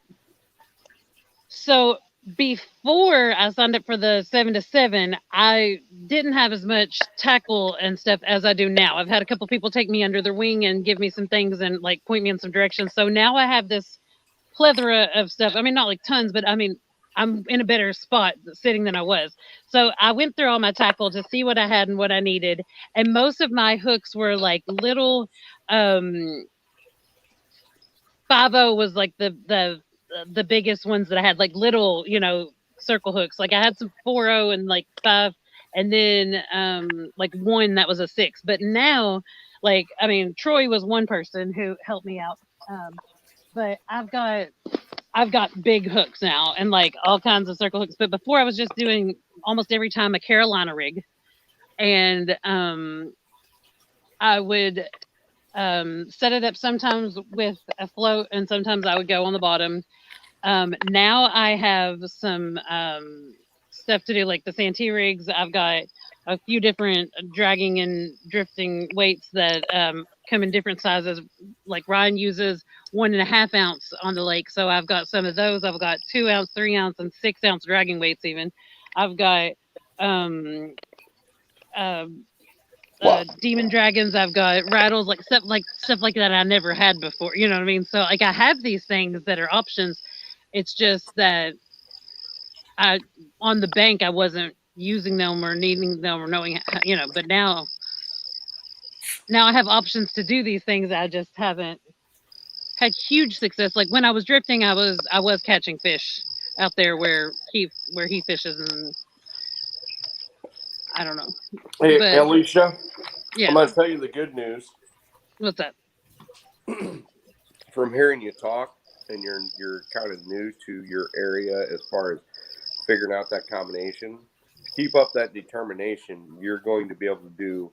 So before I signed up for the 7 to 7, I didn't have as much tackle and stuff as I do now. I've had a couple people take me under their wing and give me some things and like point me in some directions. So now I have this plethora of stuff. I mean, not like tons, but I mean, I'm in a better spot sitting than I was. So I went through all my tackle to see what I had and what I needed. And most of my hooks were like little 5-0 was like the biggest ones that I had, like little, circle hooks. Like I had some 4-0 and like 5, and then like one that was a 6. But now, like, I mean, Troy was one person who helped me out. But I've got big hooks now and like all kinds of circle hooks. But before I was just doing almost every time a Carolina rig, and I would set it up sometimes with a float, and sometimes I would go on the bottom. Now I have some stuff to do, like the Santee rigs. I've got a few different dragging and drifting weights that come in different sizes. Like Ryan uses 1.5 ounce on the lake, so I've got some of those. I've got 2 ounce, 3 ounce, and 6 ounce dragging weights. Even I've got demon dragons. I've got rattles, like stuff like that I never had before. You know what I mean? So like I have these things that are options. It's just that I on the bank I wasn't using them or needing them or knowing but now I have options to do these things. I just haven't had huge success. Like when I was drifting, I was catching fish out there where he fishes, and I don't know. Hey, But Alicia, yeah, I'm going to tell you the good news. what's that? From hearing you talk, and you're kind of new to your area as far as figuring out that combination. Keep up that determination. You're going to be able to do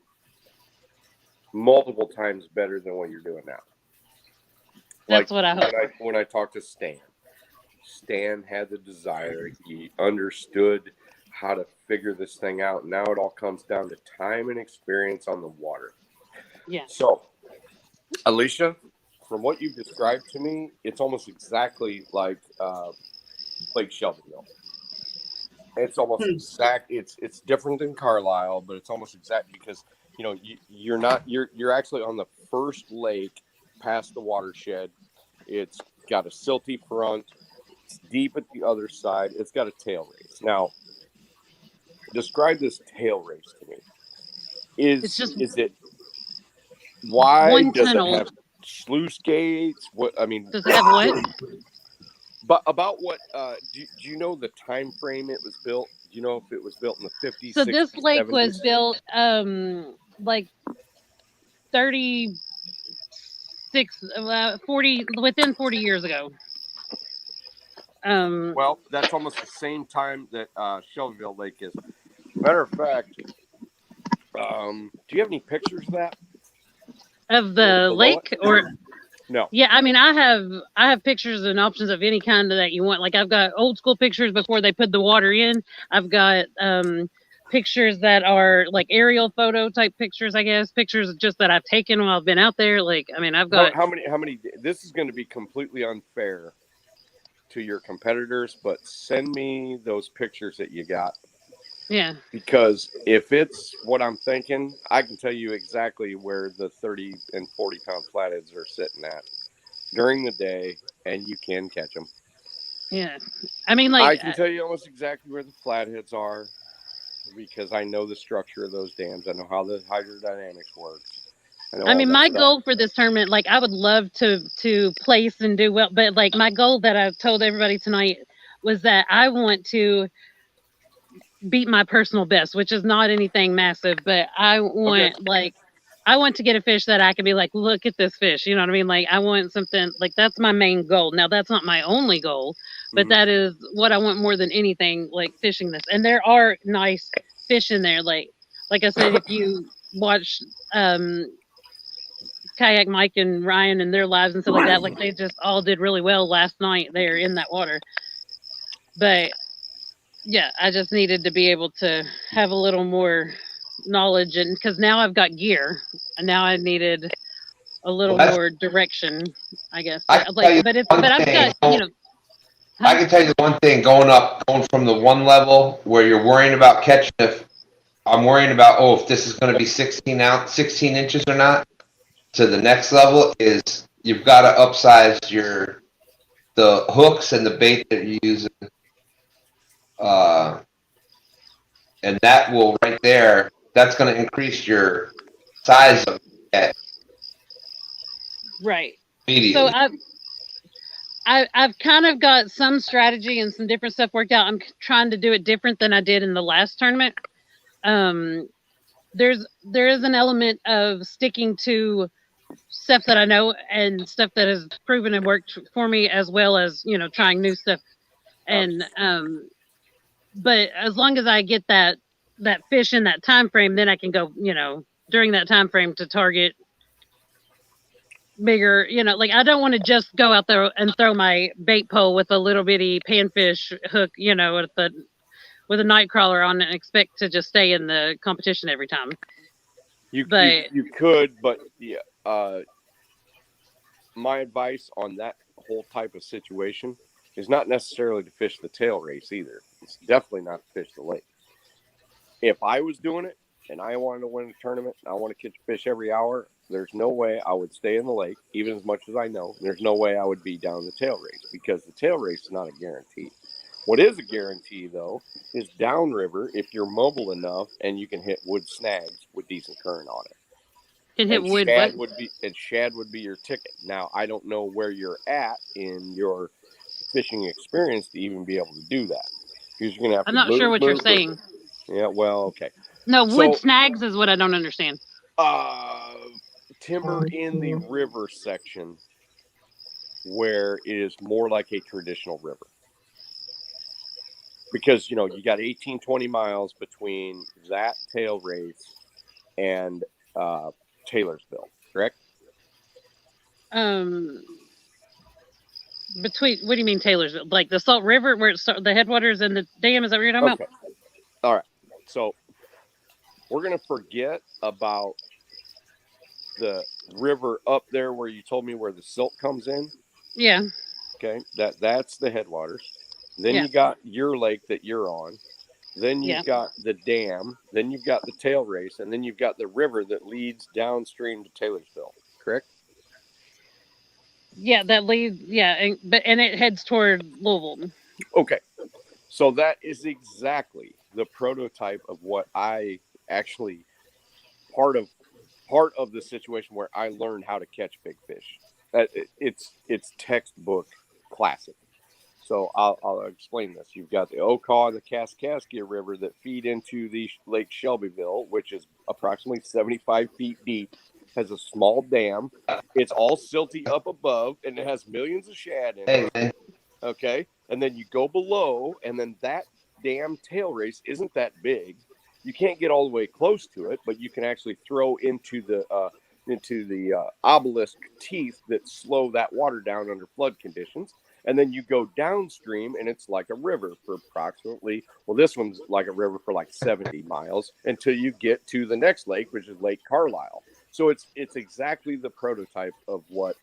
multiple times better than what you're doing now. That's what I hope. When I talked to Stan had the desire. He understood how to figure this thing out. Now it all comes down to time and experience on the water. Yeah. So, Alicia, from what you've described to me, it's almost exactly like Lake Shelbyville. It's almost exact. It's different than Carlisle, but it's almost exact because you're actually on the first lake past the watershed. It's got a silty front. It's deep at the other side. It's got a tail race. Now, describe this tail race to me. Is it wide? Does it have sluice gates? What I mean, does it have what? But about what? Do you know the time frame it was built? Do you know if it was built in the 50s? So 60s, this lake 70s? was built like 36 40 within 40 years ago. Well, that's almost the same time that Shelbyville Lake is. Matter of fact, do you have any pictures of that? Of the lake or no? Yeah, I mean, I have pictures and options of any kind that you want. Like I've got old school pictures before they put the water in. I've got pictures that are like aerial photo type pictures, I guess. Pictures just that I've taken while I've been out there. Like, I mean, I've got how many? This is going to be completely unfair to your competitors, but send me those pictures that you got. Yeah. Because if it's what I'm thinking, I can tell you exactly where the 30 and 40 pound flatheads are sitting at during the day, and you can catch them. Yeah. I mean, like I can tell you almost exactly where the flatheads are because I know the structure of those dams. I know how the hydrodynamics works. I mean, my goal for this tournament, like I would love to place and do well, but like my goal that I've told everybody tonight was that I want to beat my personal best, which is not anything massive, but I want I want to get a fish that I can be like, look at this fish. You know what I mean? Like I want something like that's my main goal. Now that's not my only goal, but that is what I want more than anything, like fishing this. And there are nice fish in there. Like I said, if you watch Kayak Mike and Ryan and their lives and stuff like that, like they just all did really well last night there in that water. But yeah, I just needed to be able to have a little more knowledge, and because now I've got gear, and now I needed a little more direction, I guess. I can tell you but one I've thing, got I can tell you the one thing going from the one level where you're worrying about catching. If I'm worrying about if this is going to be 16 inches or not, to the next level is you've got to upsize the hooks and the bait that you're using. And that will right there, that's going to increase your size of it. Right. Immediately. So I've kind of got some strategy and some different stuff worked out. I'm trying to do it different than I did in the last tournament. There is an element of sticking to stuff that I know and stuff that has proven and worked for me, as well as trying new stuff. And but as long as I get that fish in that time frame, then I can go during that time frame to target bigger. Like I don't want to just go out there and throw my bait pole with a little bitty panfish hook, with a night crawler on it and expect to just stay in the competition every time. You could, but yeah. My advice on that whole type of situation is not necessarily to fish the tail race either. It's definitely not to fish the lake. If I was doing it and I wanted to win a tournament and I want to catch fish every hour, there's no way I would stay in the lake, even as much as I know. There's no way I would be down the tail race because the tail race is not a guarantee. What is a guarantee, though, is downriver if you're mobile enough and you can hit wood snags with decent current on it. Can hit And wood, shad what? would be your ticket. Now, I don't know where you're at in your fishing experience to even be able to do that, because you're gonna have I'm to not sure what you're move. saying. Yeah, well, okay. No, wood So, snags is what I don't understand. timber in the river section where it is more like a traditional river, because you got 18, 20 miles between that tail race and Taylorsville, correct? Between, what do you mean Taylorsville? Like the Salt River where it the headwaters and the dam? Is that what you're talking Okay. All right. So we're gonna forget about the river up there where you told me where the silt comes in. Yeah. Okay. That's the headwaters. Then Yeah. you got your lake that you're on. Then you've got the dam. Then you've got the tail race, and then you've got the river that leads downstream to Taylorsville. Correct? Yeah, that leads. Yeah, and it heads toward Louisville. Okay. So that is exactly the prototype of what I actually part of the situation where I learned how to catch big fish. It's textbook classic. So I'll explain this. You've got the Okaw and the Kaskaskia River that feed into the Lake Shelbyville, which is approximately 75 feet deep, has a small dam. It's all silty up above, and it has millions of shad in it. Hey, Okay. And then you go below, and then that damn tail race isn't that big. You can't get all the way close to it, but you can actually throw into the obelisk teeth that slow that water down under flood conditions. And then you go downstream, and it's like a river for approximately, well, this one's like a river for like 70 miles until you get to the next lake, which is Lake Carlisle. So it's exactly the prototype of what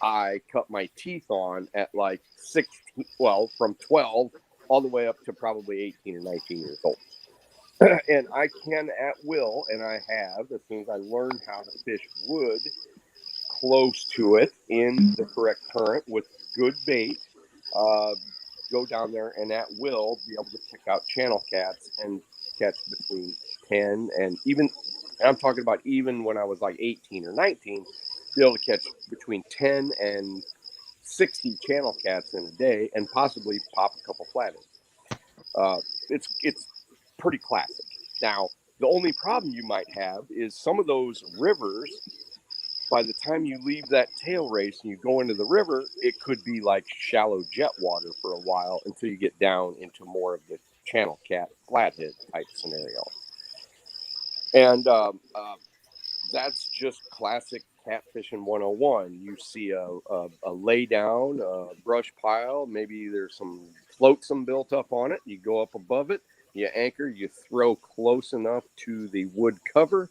I cut my teeth on at like 16, well, from 12 all the way up to probably 18 or 19 years old. And I can at will, and I have, as soon as I learned how to fish wood close to it in the correct current with good bait, go down there and at will be able to pick out channel cats and catch between 10 and even, and I'm talking about even when I was like 18 or 19, be able to catch between 10 and 60 channel cats in a day and possibly pop a couple flatheads. It's pretty classic. Now, the only problem you might have is some of those rivers, by the time you leave that tail race and you go into the river, it could be like shallow jet water for a while until you get down into more of the channel cat flathead type scenario. And that's just classic catfishing 101. You see a lay down, a brush pile, maybe there's some flotsam built up on it. You go up above it, you anchor, you throw close enough to the wood cover,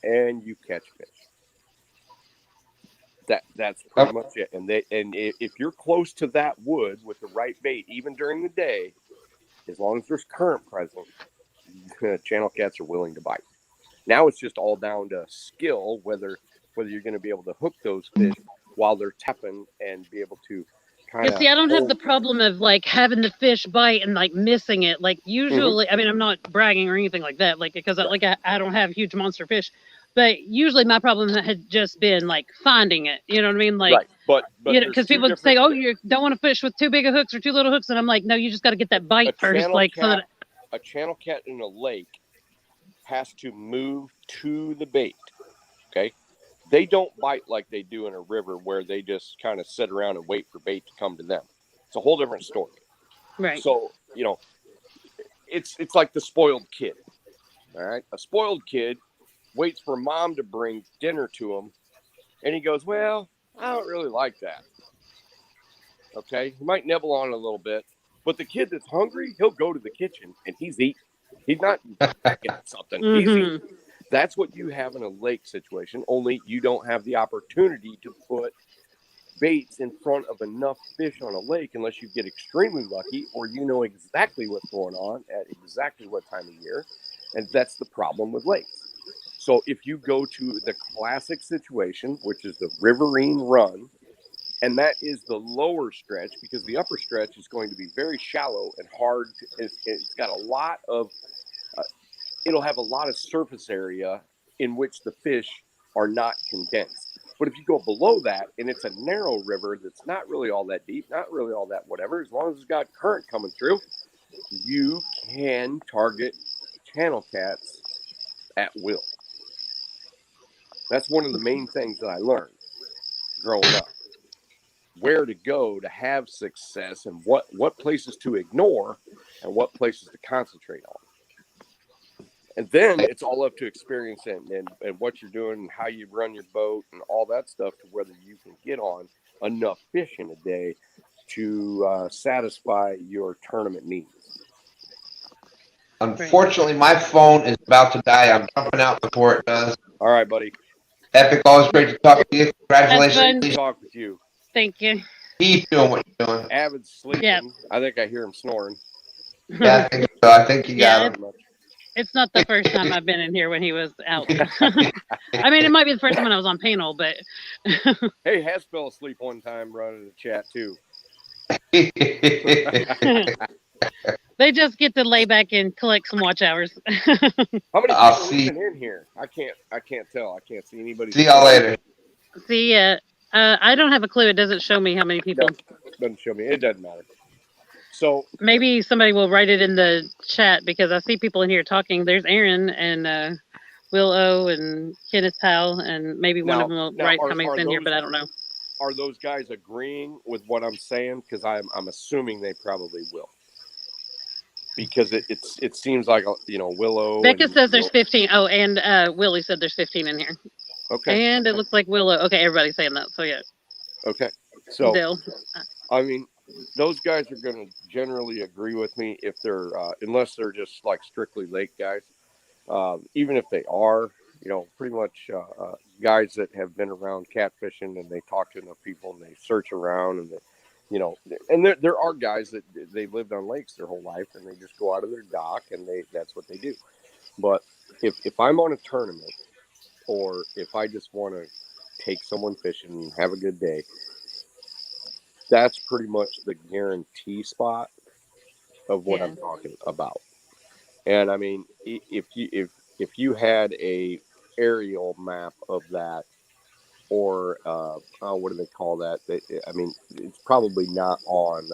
and you catch fish. That's pretty much it. And if you're close to that wood with the right bait, even during the day, as long as there's current present, channel cats are willing to bite. Now it's just all down to skill, whether you're going to be able to hook those fish while they're tapping and be able to kind of. Yeah, see, I don't have the problem of like having the fish bite and like missing it. Like usually, I mean, I'm not bragging or anything like that, like because I don't have huge monster fish, but usually my problem had just been like finding it. You know what I mean? Like, right. But you know, because people say, "Oh, you don't want to fish with too big of hooks or too little hooks," and I'm like, "No, you just got to get that bite first." Like, so that a channel cat in a lake has to move to the bait. Okay. They don't bite like they do in a river where they just kind of sit around and wait for bait to come to them. It's a whole different story. Right. So, it's like the spoiled kid. All right. A spoiled kid waits for mom to bring dinner to him, and he goes, "Well, I don't really like that." Okay. He might nibble on it a little bit, but the kid that's hungry, he'll go to the kitchen and he's eating. He's not picking at something. He's eating. That's what you have in a lake situation, only you don't have the opportunity to put baits in front of enough fish on a lake unless you get extremely lucky or you know exactly what's going on at exactly what time of year. And that's the problem with lakes. So if you go to the classic situation, which is the riverine run, And that is the lower stretch, because the upper stretch is going to be very shallow and hard. It's got a lot of, it'll have a lot of surface area in which the fish are not condensed. But if you go below that and it's a narrow river that's not really all that deep, not really all that whatever, as long as it's got current coming through, you can target channel cats at will. That's one of the main things that I learned growing up. Where to go to have success, and what places to ignore and what places to concentrate on. And then it's all up to experience and what you're doing and how you run your boat and all that stuff, to whether you can get on enough fish in a day to satisfy your tournament needs. Unfortunately, my phone is about to die. I'm jumping out before it does. All right, buddy. Epic, always great to talk to you. Congratulations. That's Great to talk with you. Thank you. Keep doing what you're doing. Avid's sleeping. Yeah. I think I hear him snoring. Yeah, I think so. I think you got him. It's not the first time I've been in here when he was out. I mean, it might be the first time when I was on panel, but Hey, Has fell asleep one time running the chat too. they just get to lay back and collect some watch hours. How many people I'll are see. even in here? I can't tell. I can't see anybody. See y'all later. See, I don't have a clue. It doesn't show me how many people. Doesn't show me. It doesn't matter. So Maybe somebody will write it in the chat, because I see people in here talking. There's Aaron and Will O and Kenneth Powell, and maybe one of them will write something in here, but I don't know. Are those guys agreeing with what I'm saying? Because I'm assuming they probably will. Because it seems like, Willow. Becca says there's 15. Oh, and Willie said there's 15 in here. Okay. And it looks like Willow. Okay, everybody's saying that. So yeah. Okay. So Dill. I mean, those guys are going to generally agree with me if they're, unless they're just like strictly lake guys. Even if they are, pretty much guys that have been around catfishing and they talk to enough people and they search around and and there are guys that they lived on lakes their whole life and they just go out of their dock and that's what they do. But if I'm on a tournament, or if I just want to take someone fishing and have a good day, that's pretty much the guarantee spot of what I'm talking about. And I mean, if you had a aerial map of that, or what do they call that? I mean, it's probably not on.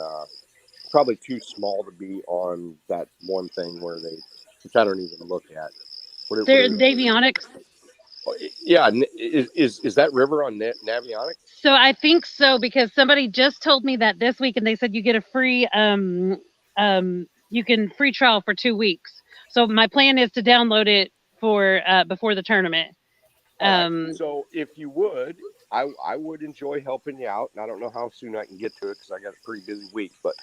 Probably too small to be on that one thing which I don't even look at. They're Navionics. Yeah, is that river on Navionics? So I think so, because somebody just told me that this week, and they said you get a free you can free trial for 2 weeks. So my plan is to download it for before the tournament. Right. So if you would, I would enjoy helping you out. And I don't know how soon I can get to it because I got a pretty busy week, but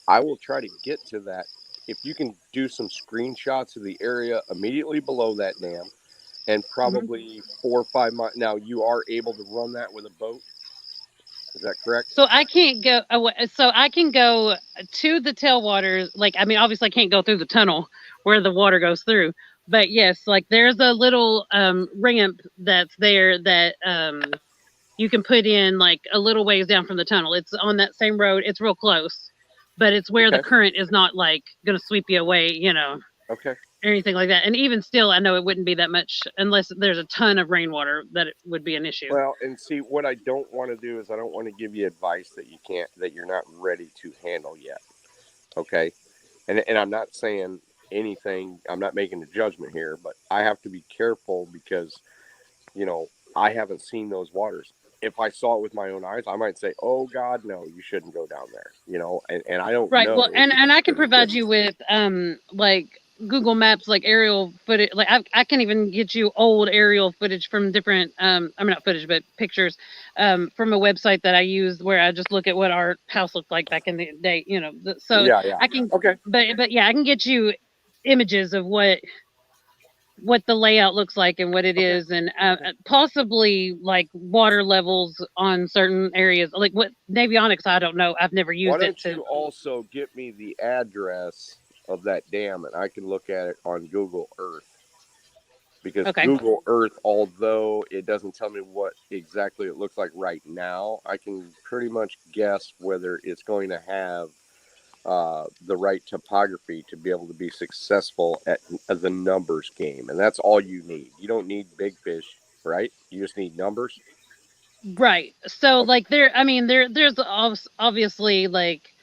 I will try to get to that. If you can do some screenshots of the area immediately below that dam, and probably 4 or 5 miles. Now you are able to run that with a boat. Is that correct? So I can't go. So I can go to the tailwaters. Like, I mean, obviously I can't go through the tunnel where the water goes through. But yes, like there's a little ramp that's there that you can put in like a little ways down from the tunnel. It's on that same road. It's real close, but it's where the current is not like going to sweep you away, Okay. or anything like that. And even still, I know it wouldn't be that much unless there's a ton of rainwater that it would be an issue. Well, and see, what I don't want to do is I don't want to give you advice that you're not ready to handle yet. Okay. And I'm not saying anything, I'm not making a judgment here, but I have to be careful because, I haven't seen those waters. If I saw it with my own eyes, I might say, oh God, no, you shouldn't go down there, and I don't know. Right. Well, and I can provide you with, like Google Maps, like aerial footage. Like I can even get you old aerial footage from different, I mean, not footage, but pictures, from a website that I use where I just look at what our house looked like back in the day, so yeah. I can, okay. But yeah, I can get you images of what the layout looks like and what it is, and possibly like water levels on certain areas. Like what Navionics, I don't know. I've never used it. Why don't you also get me the address of that dam and I can look at it on Google Earth? because Okay. Google Earth, although it doesn't tell me what exactly it looks like right now, I can pretty much guess whether it's going to have the right topography to be able to be successful at the numbers game. And that's all you need. You don't need big fish, right? You just need numbers. Right. So Okay. like there's obviously like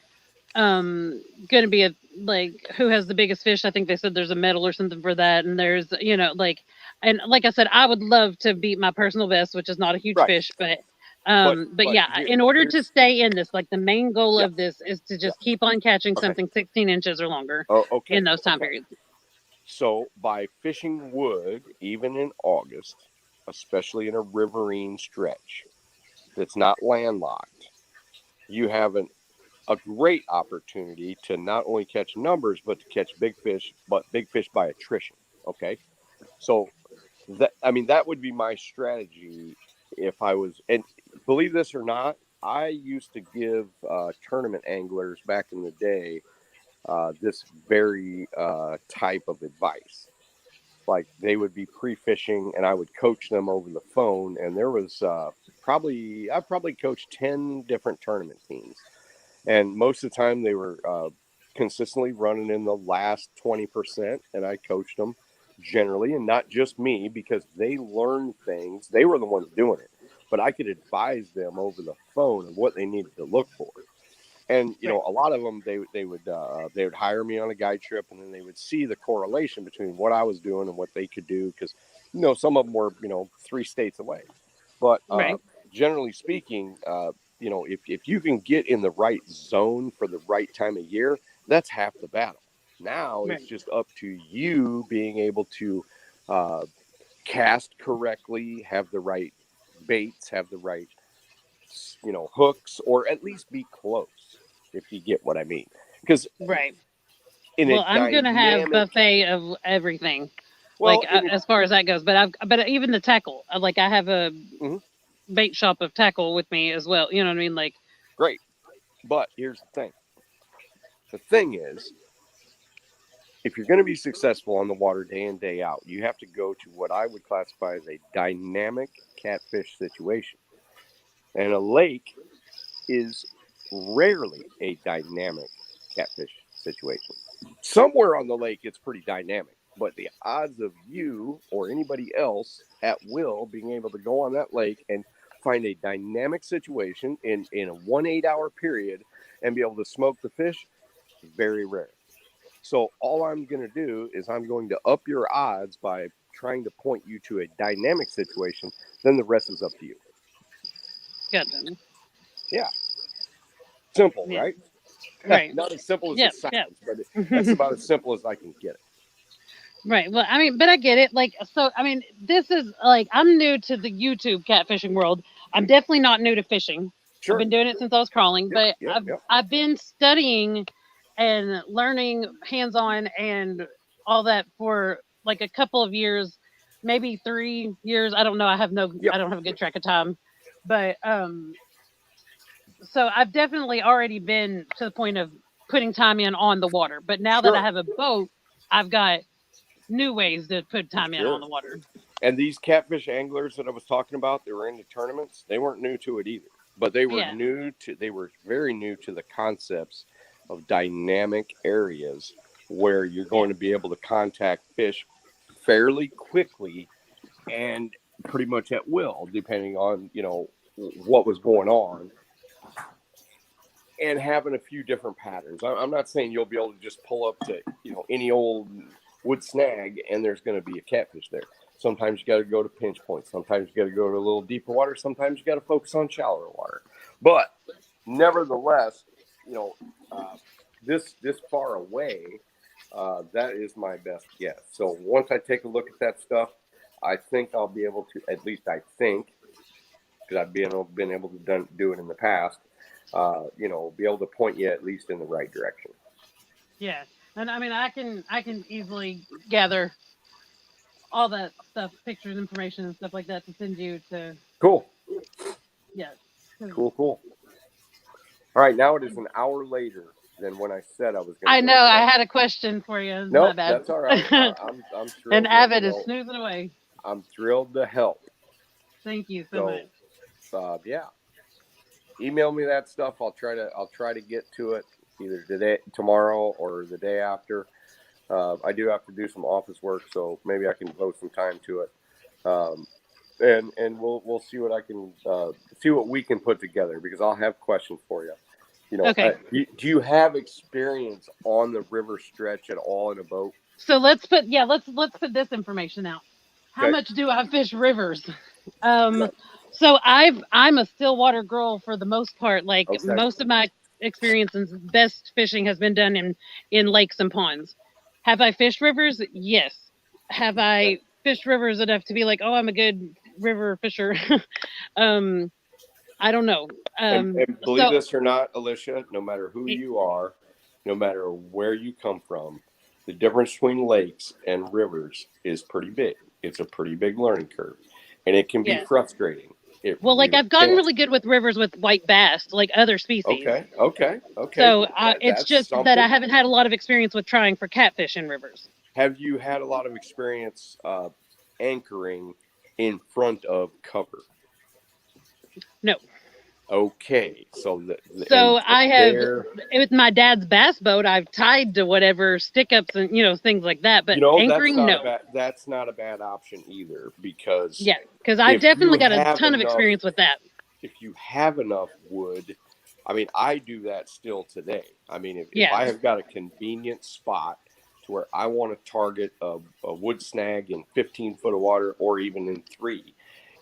going to be a like who has the biggest fish. I think they said there's a medal or something for that, and there's like and like I said, I would love to beat my personal best, which is not a huge Right. fish, but But yeah, in order to here's, stay in this, like the main goal yeah, of this is to yeah. just keep on catching Okay. something 16 inches or longer Oh, okay. in those time Okay. periods. So by fishing wood, even in August, especially in a riverine stretch that's not landlocked, you have a great opportunity to not only catch numbers, but to catch big fish, but big fish by attrition. Okay. So that would be my strategy if I was, and believe this or not, I used to give tournament anglers back in the day this very type of advice. Like they would be pre-fishing, and I would coach them over the phone. And there was I probably coached 10 different tournament teams, and most of the time they were consistently running in the last 20%, and I coached them generally, and not just me, because they learned things. They were the ones doing it, but I could advise them over the phone of what they needed to look for. And Right. a lot of them they would hire me on a guide trip, and then they would see the correlation between what I was doing and what they could do, because some of them were 3 states away. But Right. generally speaking, if you can get in the right zone for the right time of year, that's half the battle. Now it's Right. just up to you being able to cast correctly, have the right baits, have the right hooks, or at least be close, if you get what I mean. Because Right. in a Well, I'm gonna have dynamic, buffet of everything, like well, in a, as far as that goes. But even the tackle, like I have a mhm, bait shop of tackle with me as well. You know what I mean? Like, great. But here's the thing. The thing is, if you're going to be successful on the water day in, day out, you have to go to what I would classify as a dynamic catfish situation. And a lake is rarely a dynamic catfish situation. Somewhere on the lake, it's pretty dynamic, but the odds of you or anybody else at will being able to go on that lake and find a dynamic situation in a 1 8 hour period and be able to smoke the fish, very rare. So all I'm going to do is I'm going to up your odds by trying to point you to a dynamic situation. Then the rest is up to you. gotcha. Yeah. Simple, Yeah. right? Right. Not as simple as Yeah. it Yeah. sounds, but that's about as simple as I can get it. Right. Well, I mean, but I get it. Like, so, I mean, this is like, I'm new to the YouTube catfishing world. I'm definitely not new to fishing. I've Sure. been doing it since I was crawling, Yep. but Yep. Yep. I've been studying and learning hands-on and all that for like a couple of years, maybe 3 years. I don't know. Yep. I don't have a good track of time, but so I've definitely already been to the point of putting time in on the water. But now that I Sure. have a boat, I've got new ways to put time in on Sure. the water. And these catfish anglers that I was talking about, they were into tournaments. They weren't new to it either, but they were Yeah. they were very new to the concepts of dynamic areas where you're going to be able to contact fish fairly quickly and pretty much at will, depending on, what was going on, and having a few different patterns. I'm not saying you'll be able to just pull up to, any old wood snag and there's going to be a catfish there. Sometimes you got to go to pinch points. Sometimes you got to go to a little deeper water. Sometimes you got to focus on shallower water. But nevertheless, this far away, that is my best guess. So once I take a look at that stuff, I think I'll be able to, at least I think, because I've been able to do it in the past, be able to point you at least in the right direction. Yeah. And I mean, I can easily gather all that stuff, pictures, information, and stuff like that to send you to. Cool. Yeah. Cool. All right, now it is an hour later. than when I said I was going to. I know. I had a question for you. No, My bad. that's all right. I'm thrilled. And Avid is snoozing away. I'm thrilled to help. Thank you so much. Yeah. Email me that stuff. I'll try to get to it either today, tomorrow, or the day after. I do have to do some office work, so maybe I can devote some time to it. And we'll see what I can see what we can put together, because I'll have questions for you. You know, okay. Do you have experience on the river stretch at all in a boat? So let's put this information out. How much do I fish rivers? So I'm a stillwater girl for the most part. Like most of my experience and best fishing has been done in lakes and ponds. Have I fished rivers? Yes. Have I fished rivers enough to be like, oh, I'm a good river fisher? I don't know. And believe this or not, Alicia, no matter who you are, no matter where you come from, the difference between lakes and rivers is pretty big. It's a pretty big learning curve, and it can be frustrating. I've gotten really good with rivers with white bass, like other species. Okay. So it's just that I haven't had a lot of experience with trying for catfish in rivers. Have you had a lot of experience anchoring in front of cover? No. Okay, so I have with my dad's bass boat. I've tied to whatever stick ups and things like that. But anchoring, that's not a bad option either, because I've definitely got a ton of experience with that. If you have enough wood, I mean, I do that still today. I mean, if I have got a convenient spot to where I want to target a wood snag in 15 foot of water, or even in 3.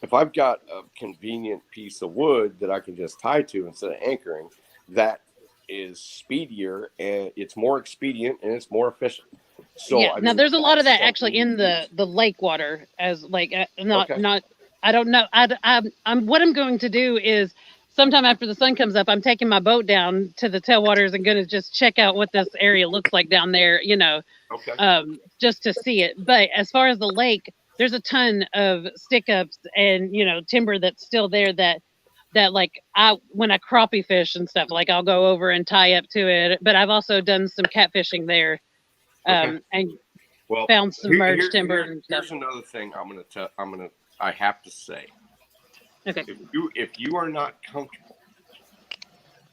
If I've got a convenient piece of wood that I can just tie to instead of anchoring, that is speedier, and it's more expedient, and it's more efficient. So now there's a lot of that actually in the lake water, as like not I don't know. I'm what I'm going to do is sometime after the sun comes up, I'm taking my boat down to the tailwaters and going to just check out what this area looks like down there, just to see it. But as far as the lake, there's a ton of stick ups and timber that's still there that like when I crappie fish and stuff, like I'll go over and tie up to it. But I've also done some catfishing there, and found some merged timber and stuff. Here's another thing I have to say. Okay. If you are not comfortable,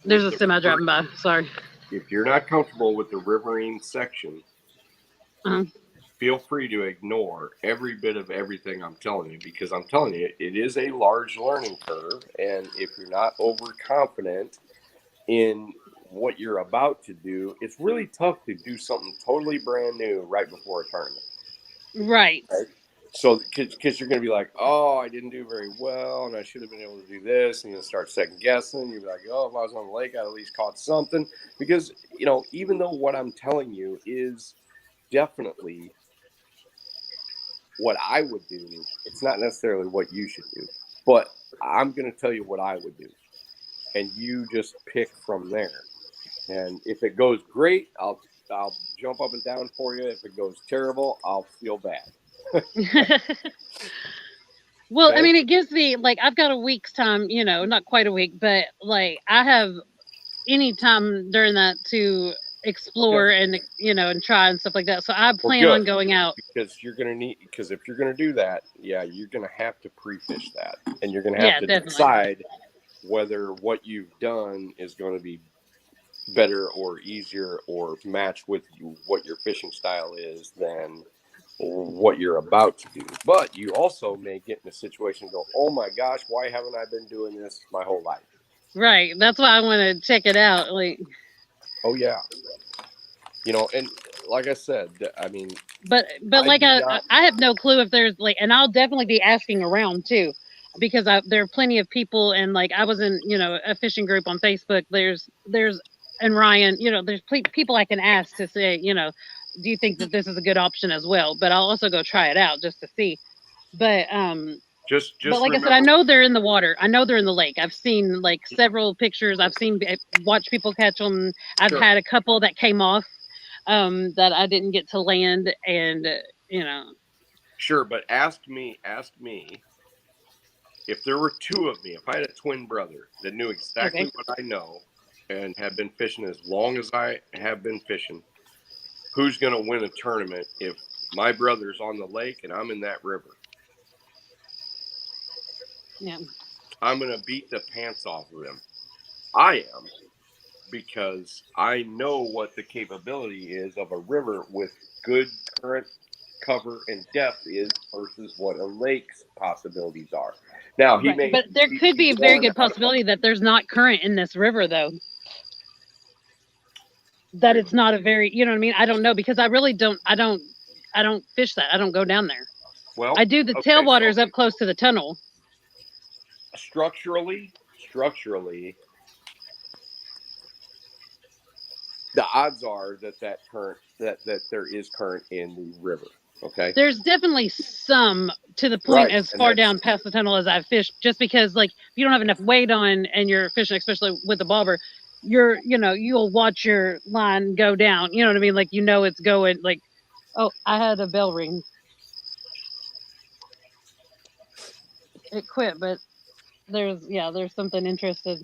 there's a semi driving by. Sorry. If you're not comfortable with the riverine section, feel free to ignore every bit of everything I'm telling you, because I'm telling you, it is a large learning curve. And if you're not overconfident in what you're about to do, it's really tough to do something totally brand new right before a tournament. Right? So, because you're going to be like, oh, I didn't do very well, and I should have been able to do this, and you'll start second guessing. You'll be like, oh, if I was on the lake, I'd at least caught something. Because, even though what I'm telling you is definitely what I would do, it's not necessarily what you should do. But I'm going to tell you what I would do, and you just pick from there. And if it goes great, I'll jump up and down for you. If it goes terrible, I'll feel bad. Well, I mean, it gives me I've got a week's time, not quite a week, but I have any time during that to explore and and try and stuff like that. So I plan on going out, because if you're going to do that, you're going to have to pre-fish that, and you're going to have to decide whether what you've done is going to be better or easier or match with what your fishing style is than what you're about to do. But you also may get in a situation and go, oh my gosh, why haven't I been doing this my whole life? Right. That's why I want to check it out. Oh yeah. And like I said, I mean, but I have no clue if there's and I'll definitely be asking around too, because there are plenty of people, and I was in a fishing group on Facebook. There's and Ryan, there's people I can ask to say, do you think that this is a good option as well? But I'll also go try it out just to see. But just but like I said, I know they're in the water. I know they're in the lake. I've seen several pictures. I've watched people catch them. I've had a couple that came off that I didn't get to land, and Sure, but ask me if there were two of me, if I had a twin brother that knew exactly what I know, and have been fishing as long as I have been fishing, who's going to win a tournament if my brother's on the lake and I'm in that river? Yeah. I'm going to beat the pants off of him. I am, because I know what the capability is of a river with good current, cover, and depth is versus what a lake's possibilities are. Now, he Right. may, But there could be a very going good possibility that there's not current in this river, though. That it's not a very, you know what I mean? I don't know, because I really don't. I don't fish that. I don't go down there. well, I do the okay, tailwaters so up close to the tunnel. structurally, the odds are that current that there is current in the river. Okay. There's definitely some, to the point Right, as and far that's- down past the tunnel as I've fished, just because like if you don't have enough weight on and you're fishing, especially with the bobber, you'll watch your line go down. You know what I mean? Like it's going like, oh, I had a bell ring. It quit, but there's something interested.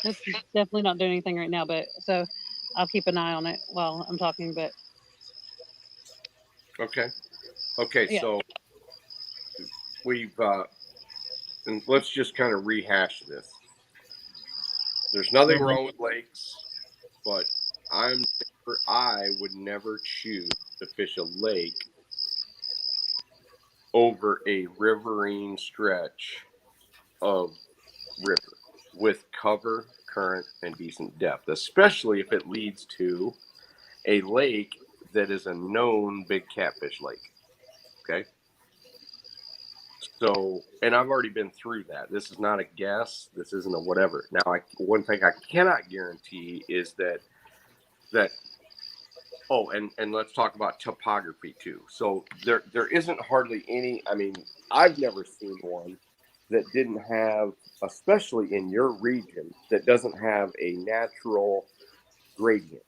It's definitely not doing anything right now, but so I'll keep an eye on it while I'm talking. But Okay. yeah. So we've and let's just kind of rehash this. There's nothing wrong with lakes, but I would never choose to fish a lake over a riverine stretch of river with cover, current, and decent depth, especially if it leads to a lake that is a known big catfish lake. Okay. So, and I've already been through that. This is not a guess. This isn't a whatever. Now, one thing I cannot guarantee is that. Oh, and let's talk about topography too. So there isn't hardly any. I mean, I've never seen one that didn't have, especially in your region, that doesn't have a natural gradient.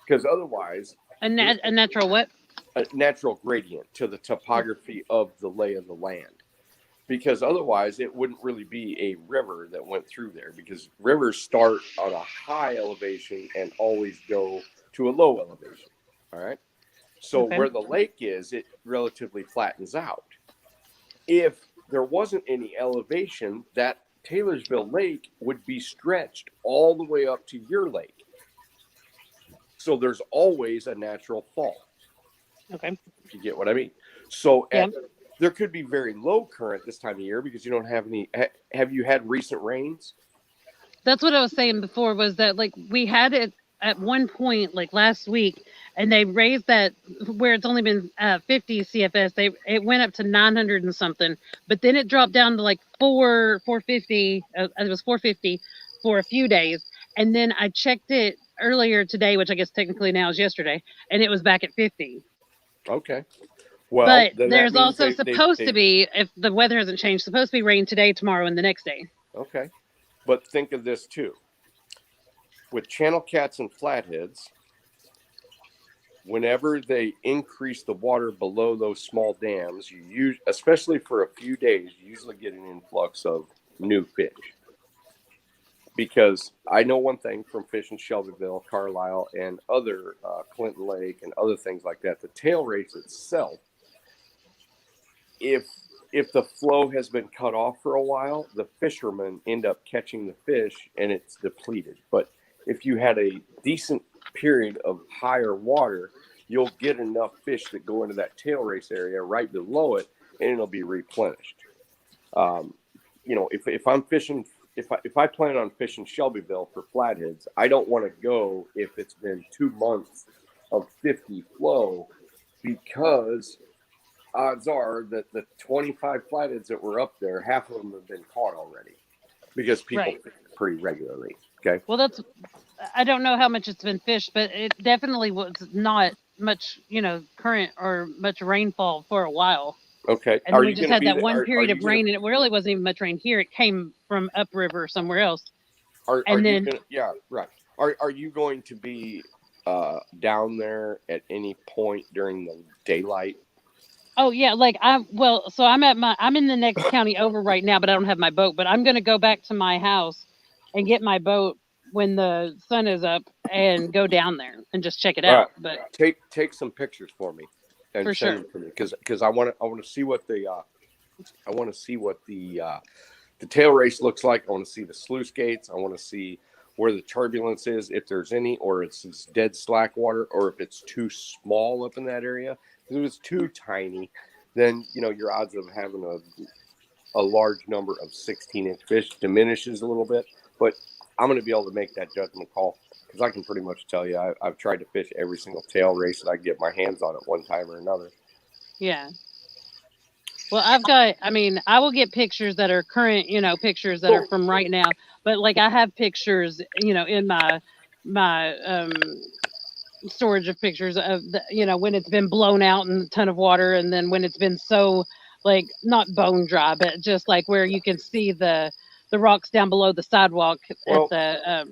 Because otherwise, A natural what? a natural gradient to the topography of the lay of the land. Because otherwise it wouldn't really be a river that went through there, because rivers start on a high elevation and always go to a low elevation. All right. So Okay. where the lake is, it relatively flattens out. If there wasn't any elevation, that Taylorsville Lake would be stretched all the way up to your lake. So there's always a natural fall. Okay. If you get what I mean. So Yeah. there could be very low current this time of year because you don't have any. Have you had recent rains? That's what I was saying before, was that like we had it at one point like last week, and they raised that where it's only been 50 CFS. It went up to 900 and something, but then it dropped down to like 450. It was 450 for a few days, and then I checked it earlier today, which I guess technically now is yesterday, and it was back at 50. Okay. Well, but then there's also they, supposed to be, if the weather hasn't changed, supposed to be rain today, tomorrow, and the next day. Okay. But think of this too. With channel cats and flatheads, whenever they increase the water below those small dams, especially for a few days, you usually get an influx of new fish. Because I know one thing from fishing Shelbyville, Carlisle, and other Clinton Lake and other things like that, the tail race itself, if the flow has been cut off for a while, the fishermen end up catching the fish and it's depleted. But if you had a decent period of higher water, you'll get enough fish that go into that tail race area right below it, and it'll be replenished. If I'm fishing, if I plan on fishing Shelbyville for flatheads, I don't want to go if it's been 2 months of 50 flow, because odds are that the 25 flatheads that were up there, half of them have been caught already, because people fish pretty regularly. Okay. Well, I don't know how much it's been fished, but it definitely was not much, current or much rainfall for a while. Okay. And then we just had that one period of rain, and it really wasn't even much rain here. It came from upriver somewhere else. Are you going to be down there at any point during the daylight? Oh yeah, so I'm in the next county over right now, but I don't have my boat. But I'm going to go back to my house and get my boat when the sun is up and go down there and just check it All out. right. But Take some pictures for me and for send sure. them to me because I want to see what the the tail race looks like. I want to see the sluice gates. I want to see where the turbulence is, if there's any, or it's dead slack water, or if it's too small up in that area. If it's too tiny, then your odds of having a large number of 16-inch fish diminishes a little bit. But I'm going to be able to make that judgment call because I can pretty much tell you I've tried to fish every single tail race that I can get my hands on at one time or another. Yeah. Well, I will get pictures that are current, pictures that are from right now. But like I have pictures, in my storage of pictures of when it's been blown out in a ton of water, and then when it's been so like not bone dry, but just like where you can see the rocks down below the sidewalk Well, at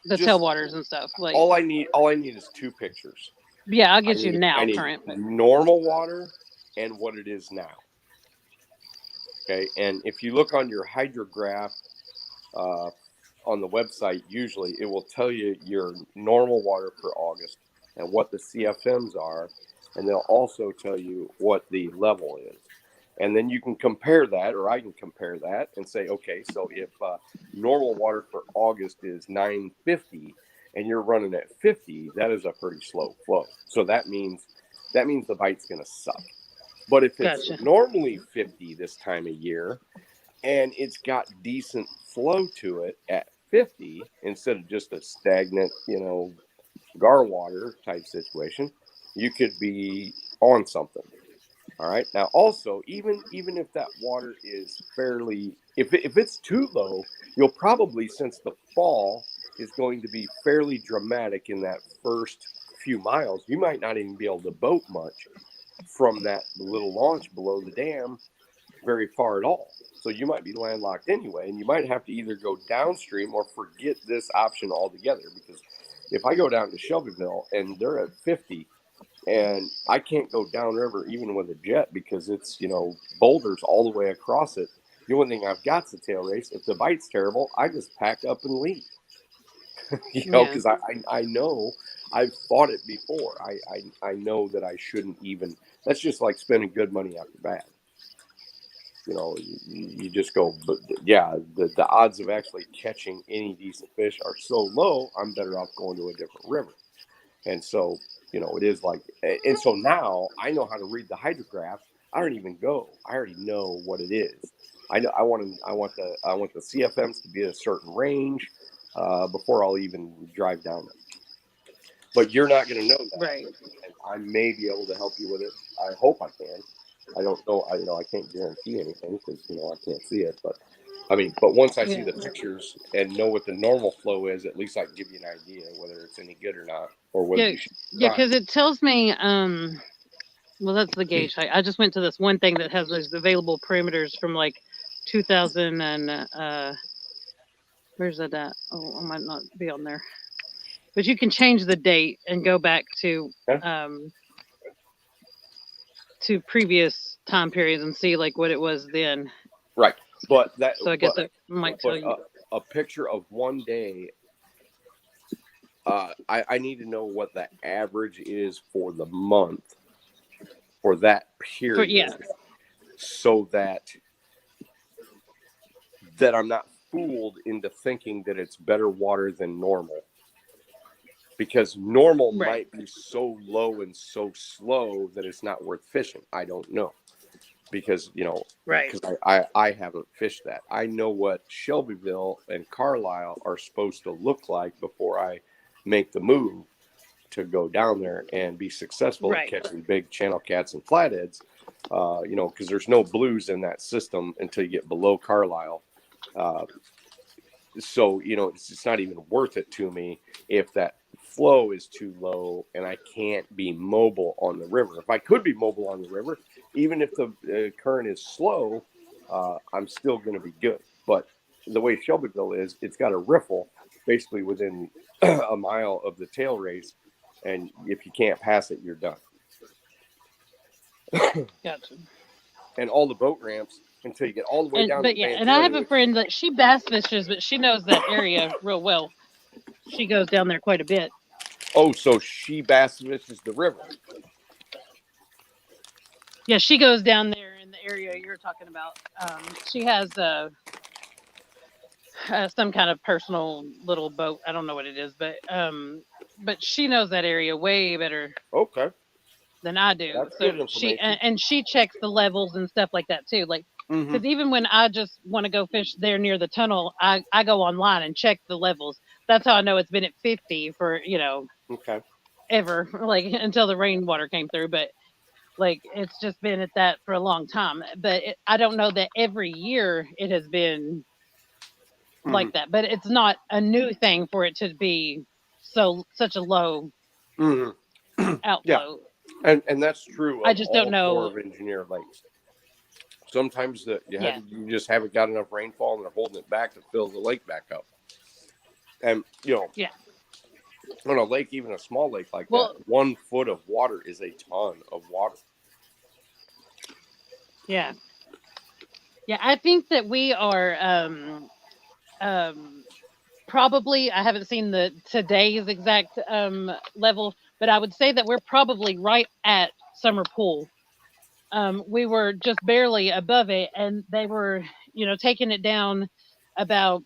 the just tailwaters and stuff. Like, all I need is 2 pictures. yeah, I'll I get you need now current. But normal water and what it is now. Okay, and if you look on your hydrograph on the website, usually it will tell you your normal water for August and what the CFMs are, and they'll also tell you what the level is. And then you can compare that, or I can compare that and say, okay, so if normal water for August is 950 and you're running at 50, that is a pretty slow flow. So that means the bite's going to suck. But if it's Gotcha. normally 50 this time of year and it's got decent flow to it at 50 instead of just a stagnant, gar water type situation, you could be on something. All right. Now, also, even if that water is fairly, if it's too low, you'll probably, since the fall is going to be fairly dramatic in that first few miles, you might not even be able to boat much from that little launch below the dam very far at all. So you might be landlocked anyway, and you might have to either go downstream or forget this option altogether. Because if I go down to Shelbyville and they're at 50, and I can't go downriver even with a jet because it's, boulders all the way across it. The only thing I've got is a tail race. If the bite's terrible, I just pack up and leave. Because I know I've fought it before. I know that I shouldn't even. That's just like spending good money after bad. You just go, but yeah, the odds of actually catching any decent fish are so low, I'm better off going to a different river. And so, it is like, and so now I know how to read the hydrograph. I don't even go. I already know what it is. I know I want the CFMs to be at a certain range before I'll even drive down them. But you're not going to know that. right. And I may be able to help you with it. I hope I can. I don't know. I can't guarantee anything because I can't see it. But but once I see Yeah. the pictures and know what the normal flow is, at least I can give you an idea whether it's any good or not, or whether Yeah, you should yeah, try. because it tells me. Well, that's the gauge height. I just went to this one thing that has those available parameters from like 2000 and where's that at? Oh, I might not be on there. But you can change the date and go back Yeah. to previous time periods and see like what it was then. Right, but that So I guess that might tell but you. a picture of one day. I need to know what the average is for the month for that For period, yeah, so that I'm not fooled into thinking that it's better water than normal. Because normal right. might be so low and so slow that it's not worth fishing. I don't know. Because, Right. because I haven't fished that. I know what Shelbyville and Carlisle are supposed to look like before I make the move to go down there and be successful Right. at catching big channel cats and flatheads. Because there's no blues in that system until you get below Carlisle. So, it's just not even worth it to me if that flow is too low and I can't be mobile on the river. If I could be mobile on the river, even if the current is slow, I'm still going to be good. But the way Shelbyville is, it's got a riffle basically within a mile of the tail race. And if you can't pass it, you're done. Gotcha. And all the boat ramps until you get all the way down But to yeah, Van and I have Buren, a friend that she bass fishes, but she knows that area real well. she goes down there quite a bit. Oh, so she bass fishes the river. Yeah, she goes down there in the area you're talking about. She has some kind of personal little boat. I don't know what it is, but she knows that area way better Okay, than I do. that's So good she information. and she checks the levels and stuff like that too. Like, Mm-hmm. because even when I just want to go fish there near the tunnel, I go online and check the levels. That's how I know it's been at 50 for Okay. ever, like until the rainwater came through. But like it's just been at that for a long time. But I don't know that every year it has been like that. But it's not a new thing for it to be such a low Mm-hmm. Yeah, outflow. and that's true I of just don't all Corps know. of Engineer lakes. Sometimes Yeah. you just haven't got enough rainfall and they're holding it back to fill the lake back up. And Yeah. on a lake, even a small lake like Well, that, 1 foot of water is a ton of water. yeah. Yeah, I think that we are probably I haven't seen the today's exact level, but I would say that we're probably right at summer pool. We were just barely above it, and they were, taking it down about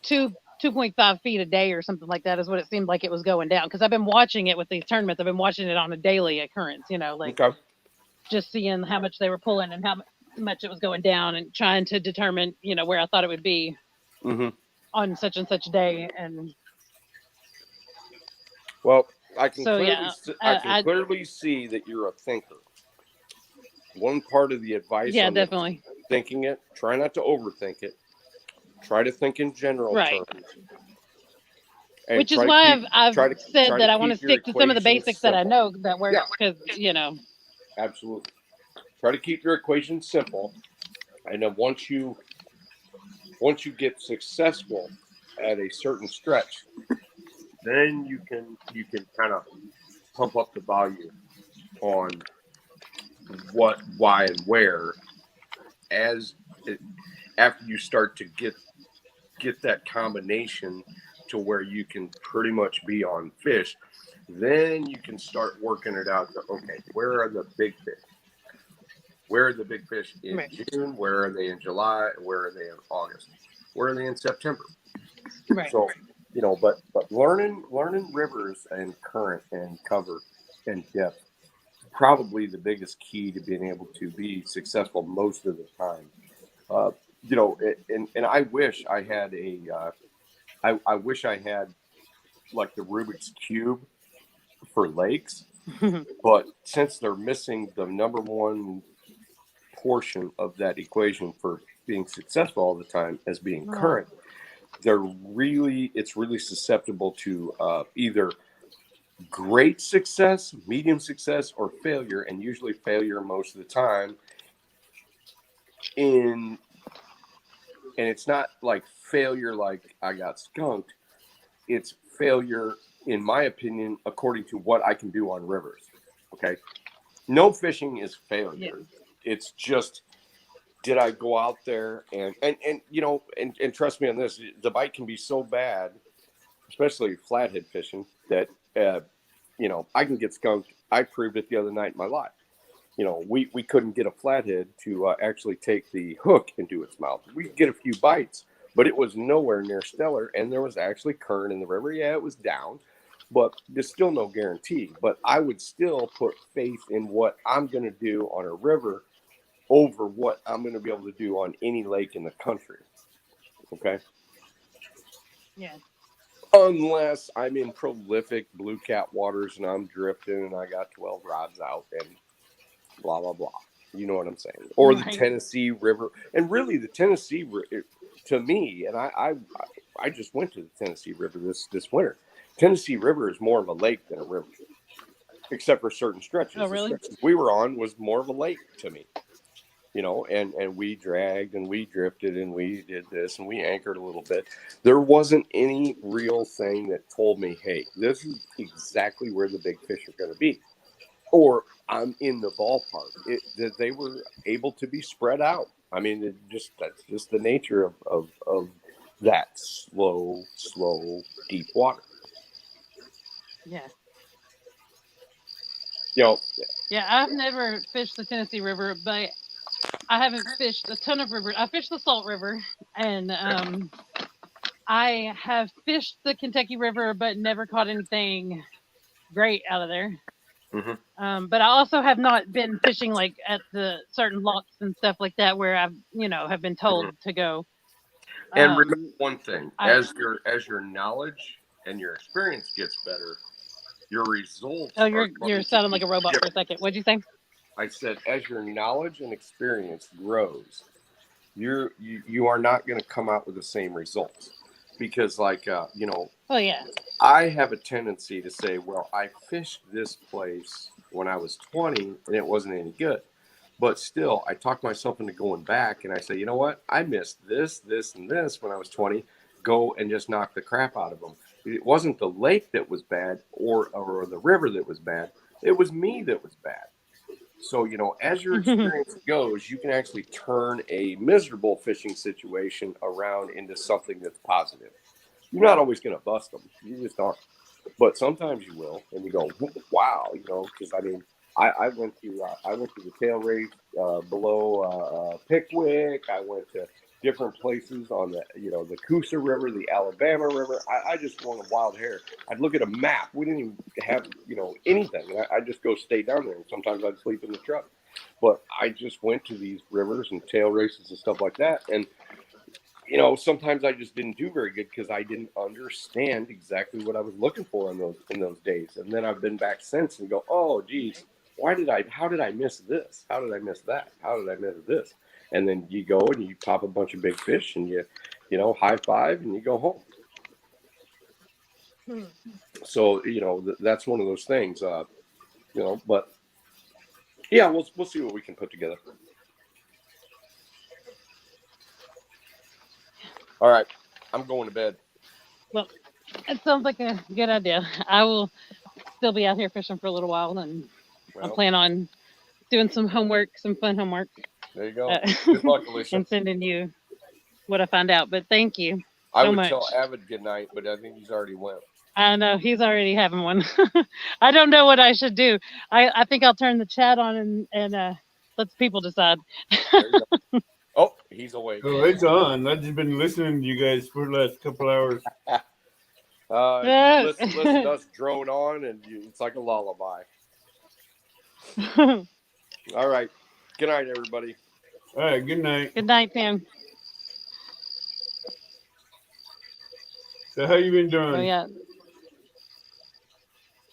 2.5 feet a day or something like that is what it seemed like it was going down. Because I've been watching it with these tournaments. I've been watching it on a daily occurrence. Like Okay. just seeing how much they were pulling and how much it was going down, and trying to determine, where I thought it would be Mm-hmm. on such and such day. And Well, I can so, clearly yeah, I can I clearly see that you're a thinker. One part of the advice yeah, on the definitely. thinking it, try not to overthink it. Try to think in general Right. terms, and Which is why I've said try to that I want to keep your stick to some of the equations basics that I simple. know that work. Yeah, Because, absolutely. Try to keep your equations simple, and then once you get successful at a certain stretch, then you can kind of pump up the value on what, why, and where as it, after you start to get that combination to where you can pretty much be on fish, then you can start working it out to, okay, where are the big fish? Where are the big fish in right. June? Where are they in July? Where are they in August? Where are they in September? Right. So, but learning rivers and current and cover and depth is probably the biggest key to being able to be successful most of the time. Uh, and I wish I had I wish I had like the Rubik's Cube for lakes, but since they're missing the number one portion of that equation for being successful all the time as being current, it's really susceptible to either great success, medium success, or failure, and usually failure most of the time. And it's not like failure like I got skunked. It's failure, in my opinion, according to what I can do on rivers. Okay. No fishing is failure. Yeah. It's just, did I go out there and trust me on this, the bite can be so bad, especially flathead fishing, that, I can get skunked. I proved it the other night in my life. We couldn't get a flathead to actually take the hook into its mouth. We could get a few bites, but it was nowhere near stellar. And there was actually current in the river. Yeah, it was down, but there's still no guarantee. But I would still put faith in what I'm going to do on a river over what I'm going to be able to do on any lake in the country. Okay. Yeah. Unless I'm in prolific blue cat waters and I'm drifting and I got 12 rods out and blah, blah, blah. You know what I'm saying? Or the Tennessee River. And really the Tennessee River, to me, and I just went to the Tennessee River this winter. Tennessee River is more of a lake than a river, except for certain stretches. Oh, really? The stretches we were on was more of a lake to me. And we dragged and we drifted and we did this and we anchored a little bit. There wasn't any real thing that told me, hey, this is exactly where the big fish are going to be. Or I'm in the ballpark. They were able to be spread out. I mean, that's just the nature of that slow, deep water. Yeah. You know, Yeah, I've never fished the Tennessee River, but I haven't fished a ton of rivers. I fished the Salt River, and I have fished the Kentucky River, but never caught anything great out of there. mhm. But I also have not been fishing like at the certain locks and stuff like that where I've, have been told to go. And remember Um, one thing: I as your knowledge and your experience gets better, your results oh, are you're going to sounding be like a robot for a different. second. What'd you say? I said, as your knowledge and experience grows, you are not going to come out with the same results because, like, Oh yeah. I have a tendency to say, well, I fished this place when I was 20 and it wasn't any good. But still, I talk myself into going back and I say, you know what? I missed this, this, and this when I was 20. Go and just knock the crap out of them. It wasn't the lake that was bad or the river that was bad. It was me that was bad. So, as your experience goes, you can actually turn a miserable fishing situation around into something that's positive. You're not always going to bust them. You just aren't. But sometimes you will, and you go, "Wow," because I mean, I went to the tail race below Pickwick. I went to different places on the Coosa River, the Alabama River. I just won a wild hair. I'd look at a map. We didn't even have anything. I just go stay down there, and sometimes I'd sleep in the truck. But I just went to these rivers and tail races and stuff like that, and sometimes I just didn't do very good because I didn't understand exactly what I was looking for in those days. And then I've been back since and go, oh, geez, how did I miss this? How did I miss that? How did I miss this? And then you go and you pop a bunch of big fish and you high five and you go home. So, that's one of those things, but yeah, we'll see what we can put together. All right. I'm going to bed. Well, it sounds like a good idea. I will still be out here fishing for a little while, and I Well, plan on doing some homework, some fun homework, there you go. uh, Good luck, Alicia. and sending you what I find out. But thank you I so would much. tell Avid good night, but I think he's already went. I know he's already having one. I don't know what I should do. I think I'll turn the chat on and let the people decide. There you go. Oh, he's awake. Oh, it's on. I've just been listening to you guys for the last couple hours. Listen to us drone on, and it's like a lullaby. All right. Good night, everybody. All right. Good night. Good night, Tim. So how you been doing? Oh yeah.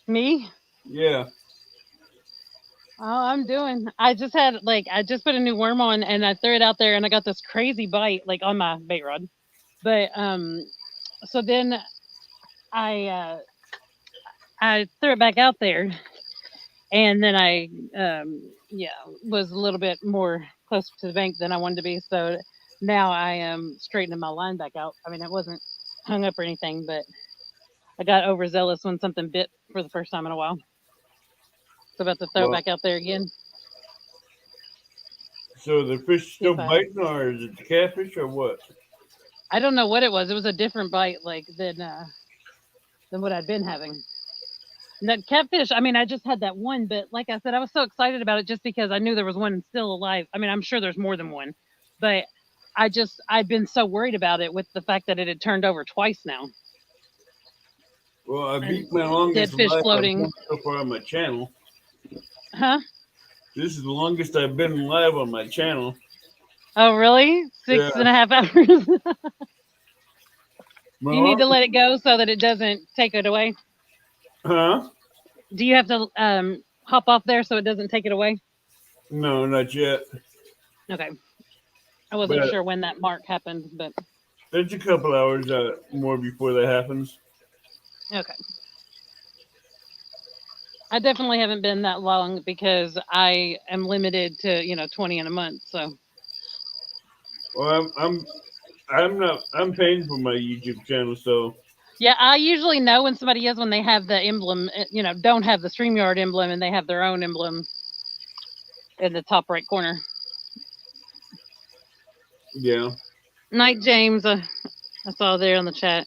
Me? Yeah. Oh, I'm doing. I just put a new worm on and I threw it out there and I got this crazy bite like on my bait rod. But so then I threw it back out there and then I was a little bit more close to the bank than I wanted to be. So now I am straightening my line back out. I mean, it wasn't hung up or anything, but I got overzealous when something bit for the first time in a while. So about to throw it Well, back out there again. so the fish still If I biting, or is it the catfish, or what? I don't know what it was. It was a different bite than what I'd been having. And that catfish, I mean, I just had that one, but like I said, I was so excited about it just because I knew there was one still alive. I mean, I'm sure there's more than one, but I'd been so worried about it with the fact that it had turned over twice now. Well, I And beat my dead longest fish live I've floating. done so far on my channel. Huh? This is the longest I've been live on my channel. Oh, really? Yeah. 6.5 hours? My You need to arm- let it go so that it doesn't take it away. Huh? Do you have to hop off there so it doesn't take it away? No, not yet. Okay. I wasn't But sure when that mark happened, but there's a couple hours more before that happens. okay. I definitely haven't been that long because I am limited to 20 in a month. So Well, I'm paying for my YouTube channel, so yeah, I usually know when somebody is when they have the emblem, don't have the StreamYard emblem and they have their own emblem in the top right corner. yeah. Night, James. I saw there on the chat.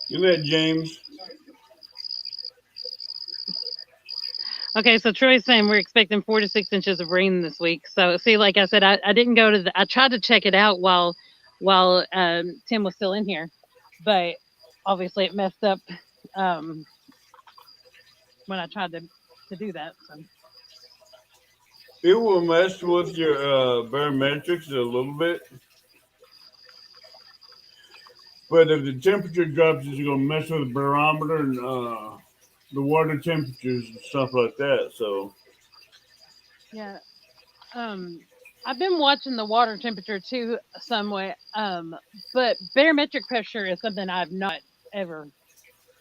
Good night, James. Okay, so Troy's saying we're expecting 4 to 6 inches of rain this week. So see, like I said, I didn't go to I tried to check it out while Tim was still in here, but obviously it messed up um, when I tried to do that. So. It will mess with your barometrics a little bit. But if the temperature drops, it's going to mess with the barometer and the water temperatures and stuff like that. So Yeah. I've been watching the water temperature too, somewhat. But barometric pressure is something I've not ever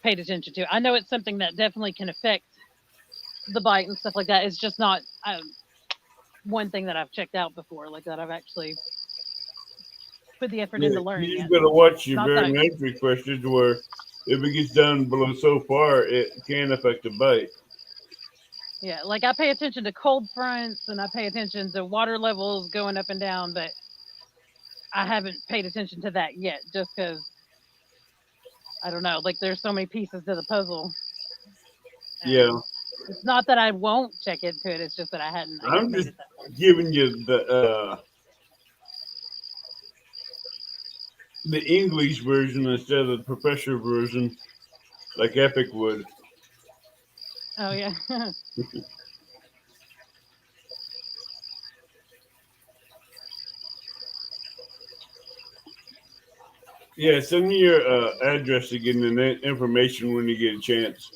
paid attention to. I know it's something that definitely can affect the bite and stuff like that. It's just not one thing that I've checked out before, like that I've actually put the effort into learning you yet. got to watch your Not that barometric pressure to where if it gets down below so far, it can affect the bite. Yeah, like I pay attention to cold fronts and I pay attention to water levels going up and down, but I haven't paid attention to that yet just because I don't know. Like there's so many pieces to the puzzle. Yeah. It's not that I won't check into it. It's just that I hadn't. I guess, I'm made just it that far. giving you the English version instead of the professor version, like Epic would. Oh yeah. Yeah, send me your address again and that information when you get a chance.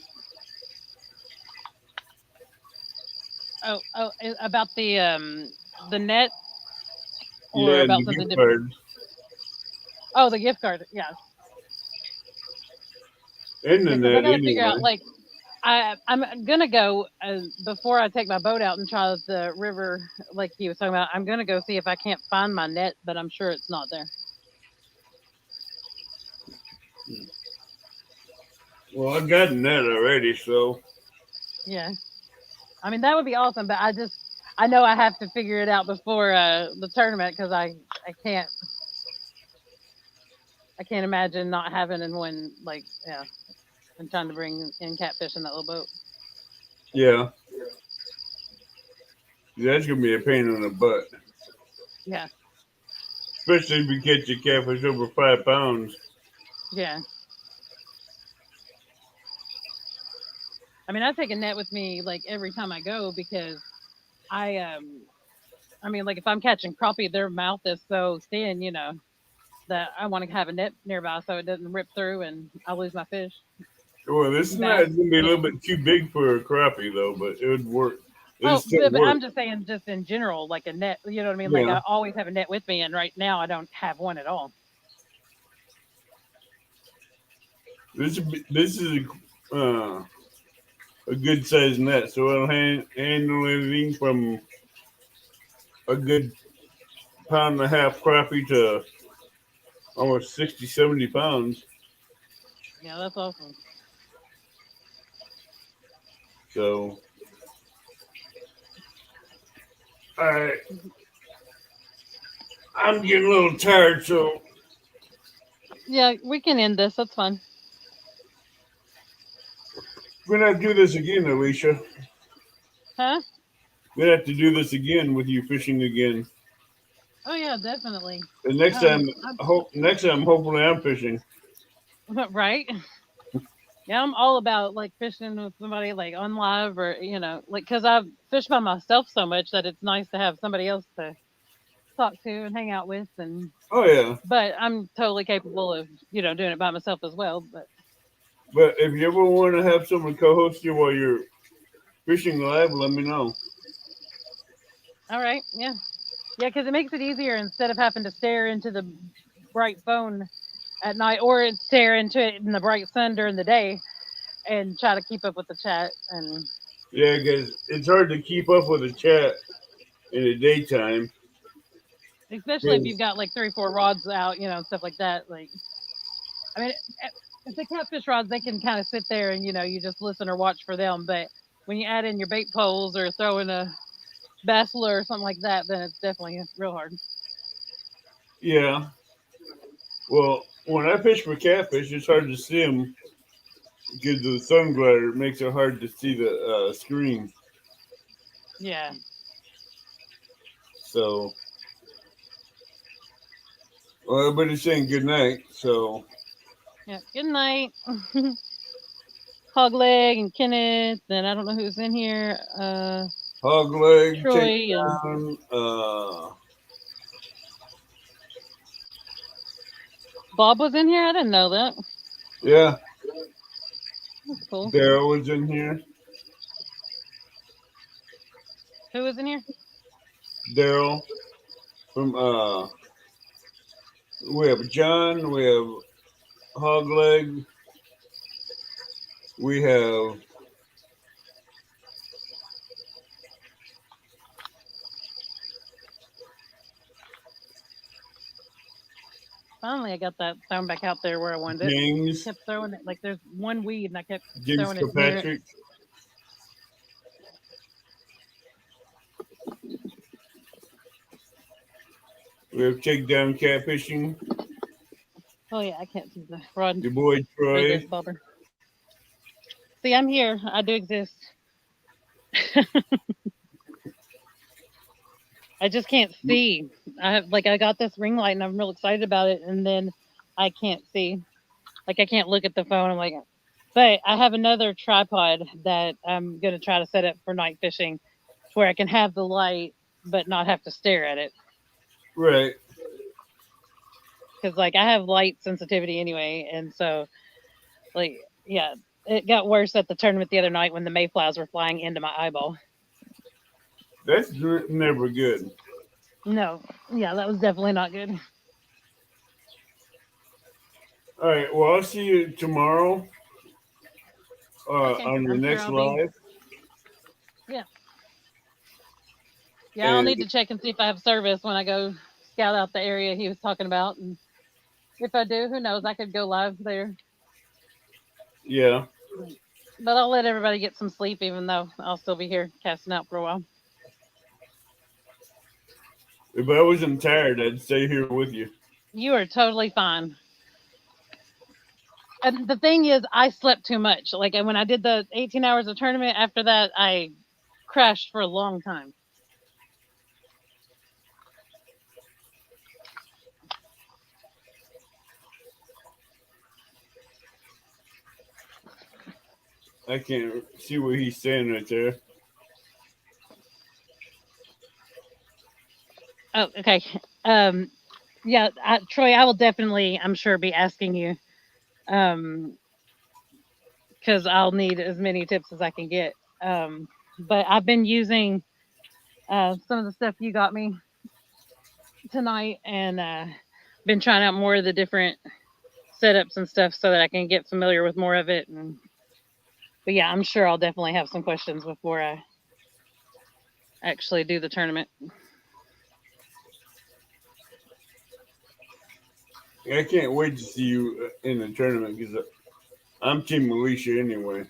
oh, about the net or Yeah, about the something gift different. card Oh, the gift card. Yeah. and the Yeah, because I net got to figure anyway. out like I'm gonna go before I take my boat out and try the river like he was talking about. I'm gonna go see if I can't find my net, but I'm sure it's not there. Well, I got a net already, so Yeah. I mean that would be awesome, but I know I have to figure it out before the tournament because I can't imagine not having and when like yeah and trying to bring in catfish in that little boat. yeah, that's gonna be a pain in the butt, Yeah. especially if you catch a catfish over 5 pounds. Yeah. I mean I take a net with me like every time I go because I mean like if I'm catching crappie, their mouth is so thin, that I want to have a net nearby so it doesn't rip through and I lose my fish. Well, this net Bass, is gonna be a yeah. little bit too big for a crappie though, but it would work. It'll Oh, still but work. I'm just saying, just in general, like a net. You know what I mean? Like Yeah. I always have a net with me, and right now I don't have one at all. This is a good sized net, so it'll handle anything from a good pound and a half crappie to almost 60, 70 pounds. Yeah, that's awesome. So, all right, I'm getting a little tired, so Yeah, we can end this. That's fine. we're gonna have to do this again, Alicia. Huh? We're gonna have to do this again with you fishing again. Oh yeah, definitely. And next time, hopefully, I'm fishing. Right? Yeah, I'm all about like fishing with somebody like on live or like because I've fished by myself so much that it's nice to have somebody else to talk to and hang out with and Oh yeah, but I'm totally capable of doing it by myself as well. But but if you ever want to have someone co-host you while you're fishing live, let me know. all right, yeah, yeah, because it makes it easier instead of having to stare into the bright phone at night or stare into it in the bright sun during the day and try to keep up with the chat and Yeah, because it's hard to keep up with a chat in the daytime. especially if you've 'Cause- got like 3 4 rods out stuff like that. Like I mean if the catfish rods they can kind of sit there and you just listen or watch for them, but when you add in your bait poles or throw in a bass lure or something like that, then it's definitely real hard. yeah, Well, when I fish for catfish, it's hard to see them because the sun glare makes it hard to see the screen. Yeah. So, well, everybody's saying good night. So, Yeah. Good night. Hogleg and Kenneth, and I don't know who's in here. hog leg, Troy and takedown. Bob was in here. I didn't know that. Yeah, That's cool. Daryl was in here. Who was in here? Daryl from we have John, we have Hogleg, we have Finally, I got that thrown back out there where I wanted it. James, Kept throwing it like there's one weed, and I kept James throwing it near it. Kilpatrick. We have takedown catfishing. Oh yeah, I can't see the rod. Your boy Right Troy. there, bobber. See, I'm here. I do exist. I just can't see. I got this ring light and I'm real excited about it, and then I can't see. Like I can't look at the phone. I'm like, but I have another tripod that I'm gonna try to set up for night fishing, to where I can have the light but not have to stare at it. Right. Because like I have light sensitivity anyway, and so like yeah, it got worse at the tournament the other night when the mayflies were flying into my eyeball. That's never good. No, yeah, that was definitely not good. All right. Well, I'll see you tomorrow Okay, on the I'm sure next I'll be. live. Yeah, yeah, I'll And need to check and see if I have service when I go scout out the area he was talking about, and if I do, who knows? I could go live there. yeah, But I'll let everybody get some sleep, even though I'll still be here casting out for a while. if I wasn't tired, I'd stay here with you. You are totally fine. And the thing is, I slept too much. Like when I did the 18 hours of tournament, after that, I crashed for a long time. I can't see what he's saying right there. Oh, okay. Yeah, Troy, I will definitely, I'm sure, be asking you, because I'll need as many tips as I can get. But I've been using some of the stuff you got me tonight, and been trying out more of the different setups and stuff so that I can get familiar with more of it. But yeah, I'm sure I'll definitely have some questions before I actually do the tournament. I can't wait to see you in the tournament because I'm Team Alicia anyway.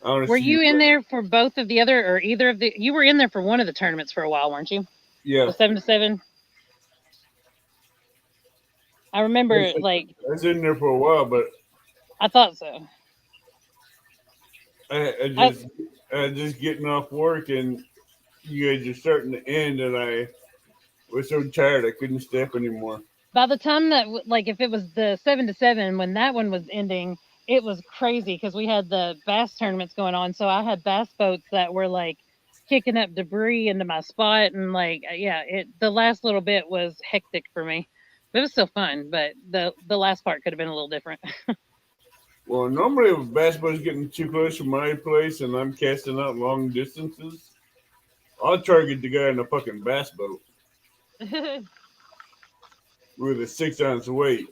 Were you in there for both of the other, or either of the? You were in there for one of the tournaments for a while, weren't you? Yeah. The 7-7. I remember, I was in there for a while, but I thought so. I just getting off work and you guys are starting to end, and I was so tired I couldn't step anymore. By the time that, if it was the 7-7 when that one was ending, it was crazy because we had the bass tournaments going on. So I had bass boats that were kicking up debris into my spot, and the last little bit was hectic for me. It was still fun, but the last part could have been a little different. Well, normally if bass boat's getting too close to my place and I'm casting out long distances, I'll target the guy in a fucking bass boat with a 6-ounce weight.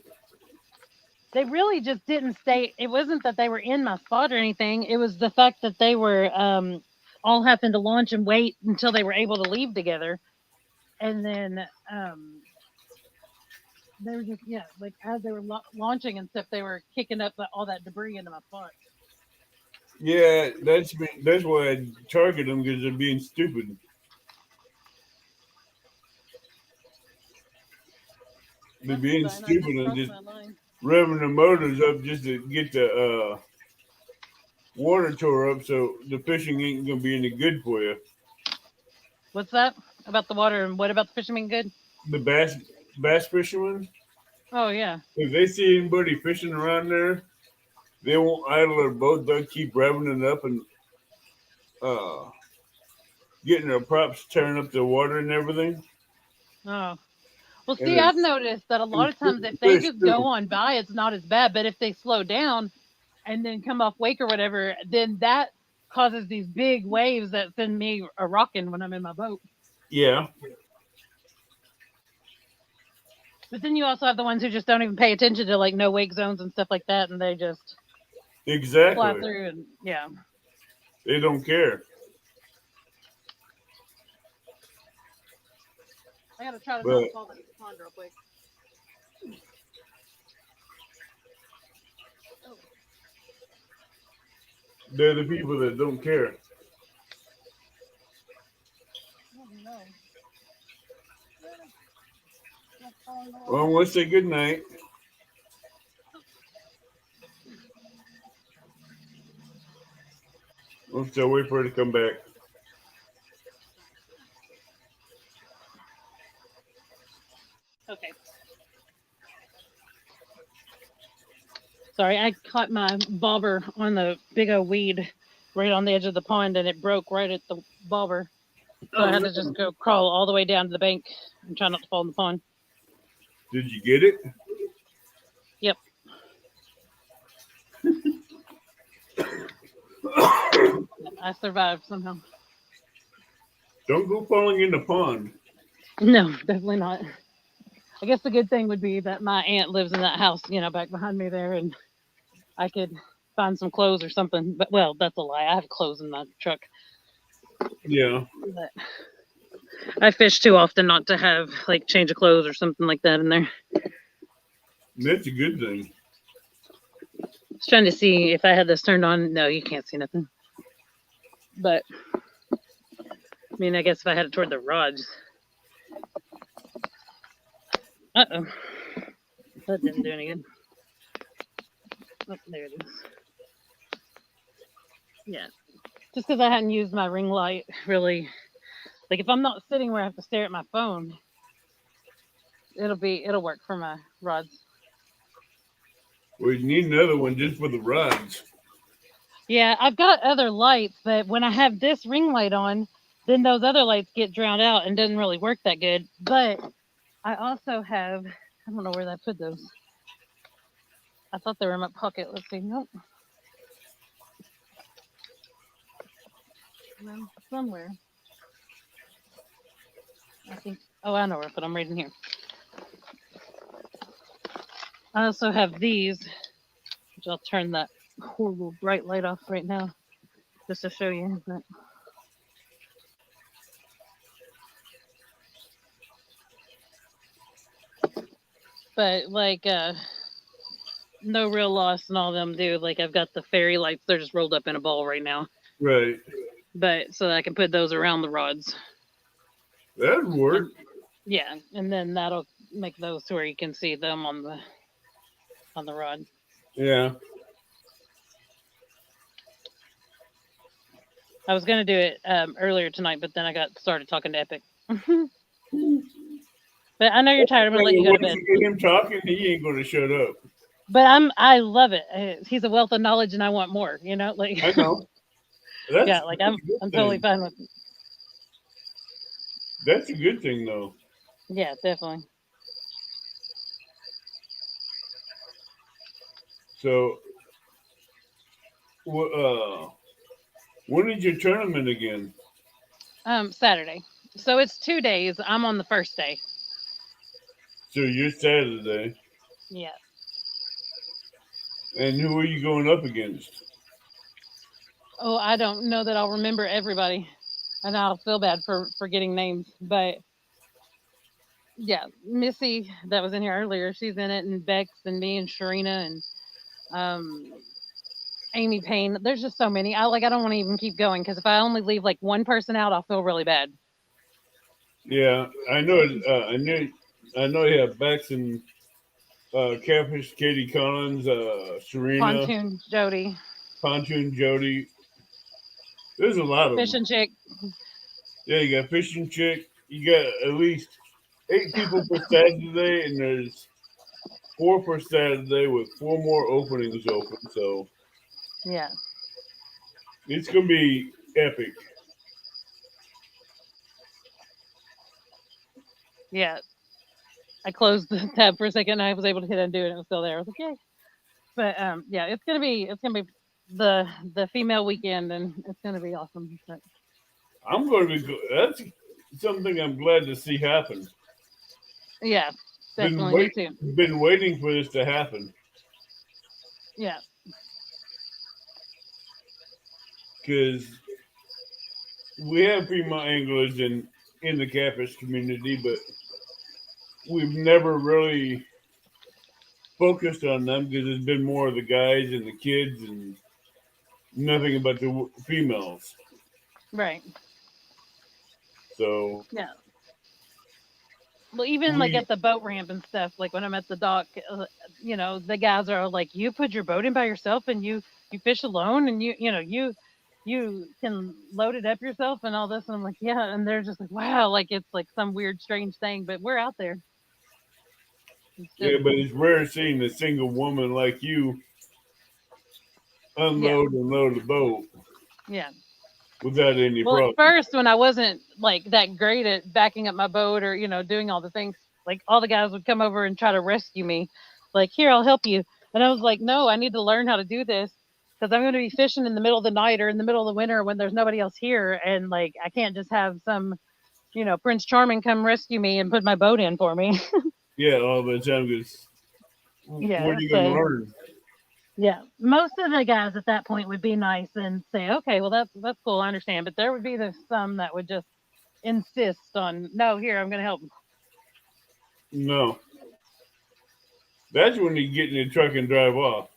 They really just didn't stay. It wasn't that they were in my spot or anything. It was the fact that they were all having to launch and wait until they were able to leave together. And then they were just, as they were launching and stuff, they were kicking up all that debris into my spot. Yeah, that's why I target them, because they're being stupid. They're That's being fine. I just stupid and crossed just my line. revving the motors up just to get the water tore up, so the fishing ain't gonna be any good for you. What's that about the water and what about the fishermen good? The bass fishermen, Oh yeah. if they see anybody fishing around there, they won't idle their boat. They'll keep revving it up and uh, getting their props, tearing up the water and everything. Oh. Well, And see, I've noticed that a lot it's of times if they fish just go too. on by, it's not as bad. But if they slow down and then come off wake or whatever, then that causes these big waves that send me a rocking when I'm in my boat. Yeah, But then you also have the ones who just don't even pay attention to like no wake zones and stuff like that, and they just fly exactly. through and yeah. They don't care. I gotta try to not But fall in the pond real quick. they're the people that don't care. Oh no. Falling the Well, water. let's say good night. Let's still wait for her to come back. Okay. Sorry, I caught my bobber on the big old weed right on the edge of the pond and it broke right at the bobber. So I Oh had no! to just go crawl all the way down to the bank and try not to fall in the pond. Did you get it? Yep. I survived somehow. Don't go falling in the pond. No, definitely not. I guess the good thing would be that my aunt lives in that house, back behind me there, and I could find some clothes or something. But well, that's a lie. I have clothes in my truck. Yeah, But I fish too often not to have like change of clothes or something like that in there. that's a good thing. I was trying to see if I had this turned on. No, you can't see nothing. But I mean, I guess if I had it toward the rods. Uh-oh. That didn't do any good. Oh, there it is. Yeah. Just because I hadn't used my ring light really. Like if I'm not sitting where I have to stare at my phone, it'll work for my rods. We need another one just for the rods. Yeah, I've got other lights, but when I have this ring light on, then those other lights get drowned out and doesn't really work that good. But I also have, I don't know where I put those. I thought they were in my pocket. Let's see. Nope. Well, somewhere. I think. Oh, I know where I put them. Right in here. I also have these, which I'll turn that horrible bright light off right now, just to show you. But like, no real loss and all them do. Like I've got the fairy lights. They're just rolled up in a ball right now. Right. But so that I can put those around the rods. That'd work. Yeah, and then that'll make those to where you can see them on the rod. Yeah. I was gonna do it earlier tonight, but then I got started talking to Epic. But I know you're tired. I'm gonna let you go to Once bed. you get him talking, he ain't gonna shut up. But I love it. He's a wealth of knowledge, and I want more. Like I know. That's yeah, like I'm a good totally thing. fine with it. That's a good thing, though. Yeah, definitely. So, when is your tournament again? Saturday. So it's 2 days. I'm on the first day. So you're Saturday, Yeah. and who are you going up against? Oh, I don't know that I'll remember everybody, and I'll feel bad for forgetting names. But yeah, Missy that was in here earlier, she's in it, and Bex and me and Sharina and um, Amy Payne. There's just so many. I don't want to even keep going because if I only leave like one person out, I'll feel really bad. Yeah, I know. I knew I know you have Bex and Catfish, Katie Collins, Serena, Pontoon Jody, Pontoon Jody. There's a lot of them. Fishing Chick. Yeah, you got Fishing Chick. You got at least 8 people per Saturday, and there's 4 per Saturday with 4 more openings open. So Yeah. it's gonna be epic. Yeah. I closed the tab for a second and I was able to hit undo and it was still there. I was like, yay. But yeah, it's gonna be the female weekend and it's gonna be awesome. But, I'm going to be. That's something I'm glad to see happen. yeah, Been definitely me wait, too. been waiting for this to happen Yeah. because we have female anglers in the catfish community, but we've never really focused on them because it's been more of the guys and the kids and nothing about the females. Right. So Yeah. Well, even like we, at the boat ramp and stuff, like when I'm at the dock, the guys are like, "You put your boat in by yourself, and you fish alone, and you can load it up yourself and all this." And I'm like, "Yeah," and they're just like, "Wow," like it's like some weird, strange thing, but we're out there. It's yeah, just, but it's rare seeing a single woman like you yeah, unload and load a boat yeah. without any Well, at problem. first, when I wasn't like that great at backing up my boat or doing all the things, like all the guys would come over and try to rescue me, like, "Here, I'll help you," and I was like, "No, I need to learn how to do this because I'm going to be fishing in the middle of the night or in the middle of the winter when there's nobody else here, and like I can't just have some Prince Charming come rescue me and put my boat in for me." Yeah, all the time because what Yeah, are you going to so learn? yeah, most of the guys at that point would be nice and say, "Okay, well that's cool, I understand," but there would be some that would just insist on, "No, here, I'm going to help." No, that's when you get in the truck and drive off.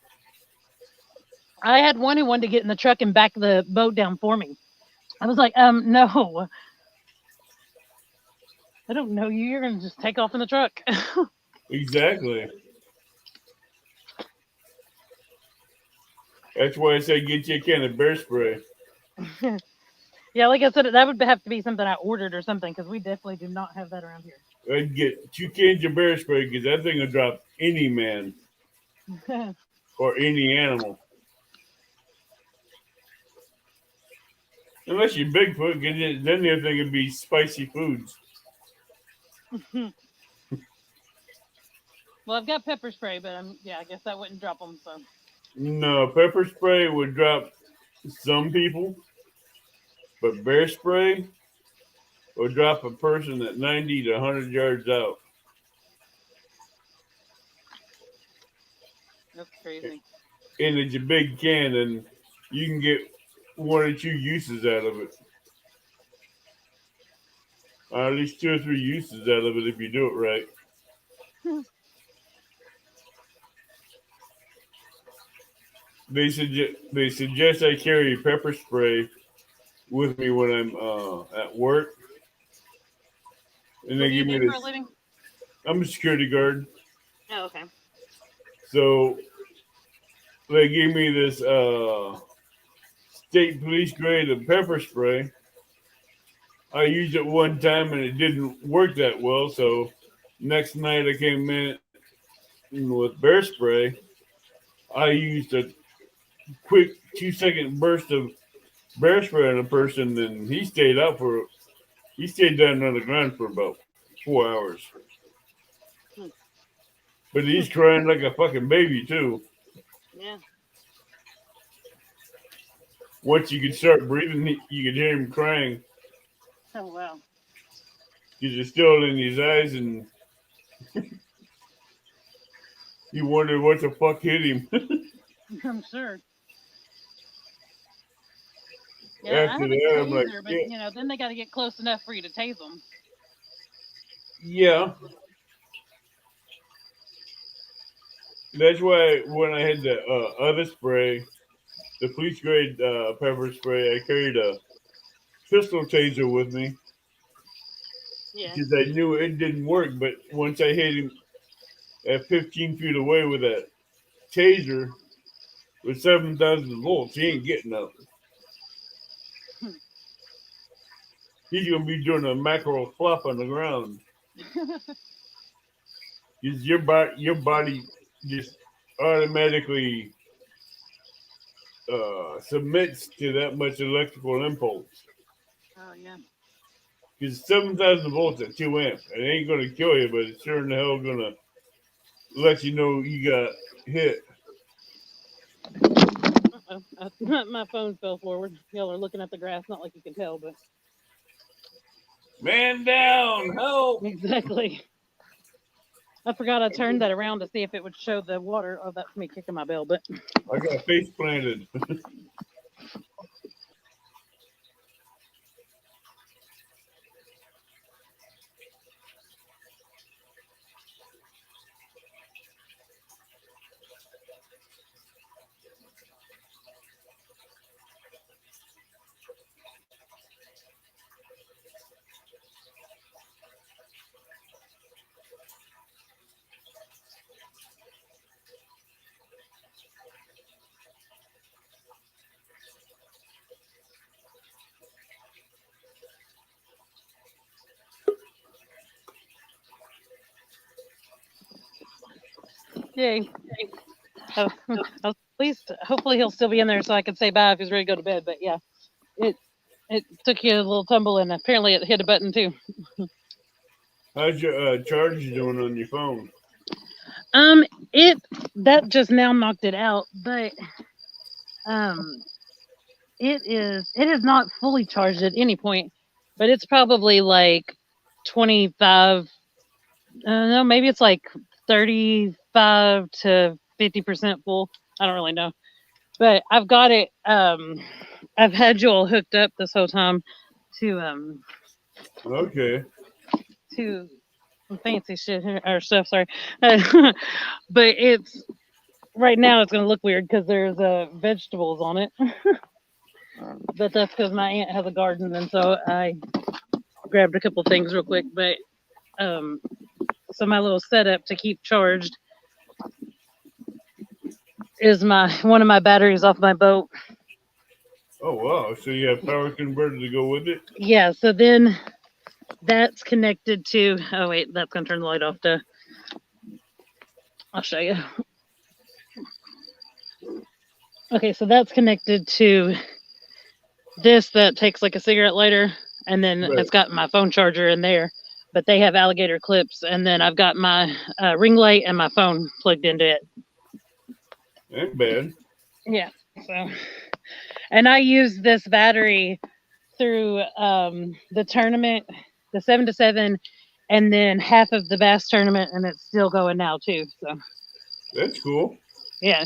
I had one who wanted to get in the truck and back the boat down for me. I was like, no, I don't know you. You're going to just take off in the truck." Exactly. That's why I say get you a can of bear spray. Yeah, like I said, that would have to be something I ordered or something because we definitely do not have that around I'd get 2 cans of bear spray because that thing will drop any man here. or any animal. Unless you're Bigfoot, 'cause then the other thing would be spicy foods. Well, I've got pepper spray, but yeah, I guess that wouldn't drop them. So No, pepper spray would drop some people, but bear spray would drop a person at 90 to 100 yards out. that's crazy. And it's a big can, and you can get 1 or 2 uses out of it. Or at least 2 or 3 uses out of it if you do it right. They suggest I carry pepper spray with me when I'm at work, and What they do you give me do for a this. living? I'm a security guard, Oh, okay. so they gave me this state police grade of pepper spray. I used it one time and it didn't work that well, so next night I came in with bear spray. I used a quick 2-second burst of bear spray on a person, and he stayed down on the ground for about 4 hours. Hmm. But he's crying like a fucking baby too. Yeah. Once you could start breathing, you could hear him crying Oh wow. because it's still in his eyes, and he wondered what the fuck hit him. I'm sure. Yeah, I After have a that, I'm like, taser, but yeah, then they got to get close enough for you to tase them. yeah. That's why when I had the other spray, the police grade pepper spray, I carried a pistol taser with me. Yeah. because I knew it didn't work. But once I hit him at 15 feet away with a taser with 7,000 volts, he ain't getting up. He's gonna be doing a mackerel flop on the ground. Because your body just automatically submits to that much electrical impulse. Oh yeah. Because 7,000 volts at 2 amp, it ain't gonna kill you, but it's sure in the hell gonna let you know you got hit. My phone fell forward. Y'all are looking at the grass, not like you can tell, but Man down, help! exactly. I forgot I turned that around to see if it would show the water. Oh, that's me kicking my bell, but I got face planted. yay. Oh, at least hopefully he'll still be in there so I can say bye if he's ready to go to bed. But yeah, it took you a little tumble and apparently it hit a button too. How's your charge doing on your phone? It that just now knocked it out, but um, it is not fully charged at any point, but it's probably like 25. No, maybe it's like 35 to 50% full. I don't really know, but I've got it. I've had Joel hooked up this whole time to Okay. to some fancy shit here, or stuff. Sorry, but it's right now it's gonna look weird because there's vegetables on it. But that's because my aunt has a garden, and so I grabbed a couple things real quick. But um, so my little setup to keep charged is my one of my batteries off my boat. Oh wow! So you have power converter to go with it? Yeah. So then that's connected to. Oh wait, that's gonna turn the light off. I'll show you. Okay, so that's connected to this that takes like a cigarette lighter, and then Right. it's got my phone charger in there. But they have alligator clips, and then I've got my ring light and my phone plugged into it. Ain't bad. Yeah. So, and I use this battery through the tournament, the 7-to-7, and then half of the bass tournament, and it's still going now too. So, That's cool. yeah.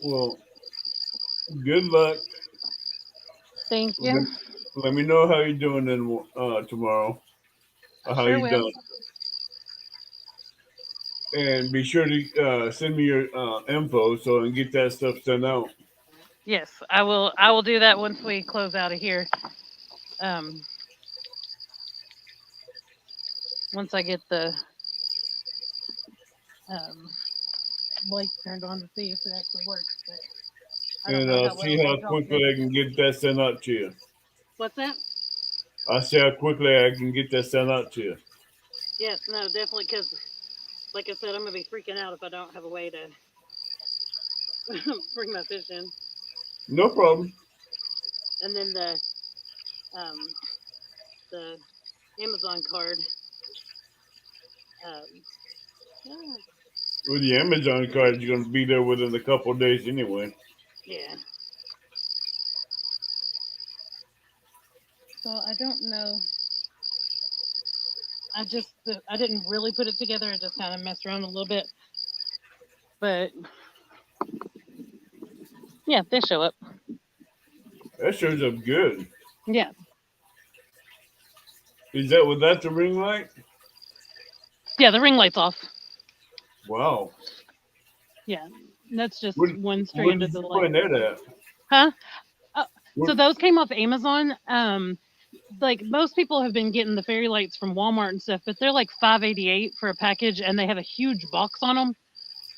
Well, good luck. Thank Let, you. let me know how you're doing then tomorrow. I How sure you will. done? And be sure to send me your info so I can get that stuff sent out. Yes, I will. I will do that once we close out of here. Once I get the light turned on to see if it actually works. But I don't And know how see well how y'all quickly can. I can get that sent out to you. What's that? I'll see how quickly I can get that sent out to you. Yes, no, definitely. Because, like I said, I'm gonna be freaking out if I don't have a way to bring my fish in. No problem. And then the Amazon card. Yeah. With the Amazon card, you're going to be there within a couple of days anyway. Yeah. So I don't know. I didn't really put it together. I just kind of messed around a little bit. But yeah, they show up. That shows up good. Yeah. Is that without the ring light? Yeah, the ring light's off. Wow. Yeah. That's just Where, one where strand did of the you light. find that at? Huh? Oh, Where, so those came off Amazon. like most people have been getting the fairy lights from Walmart and stuff, but they're like $5.88 for a package, and they have a huge box on them.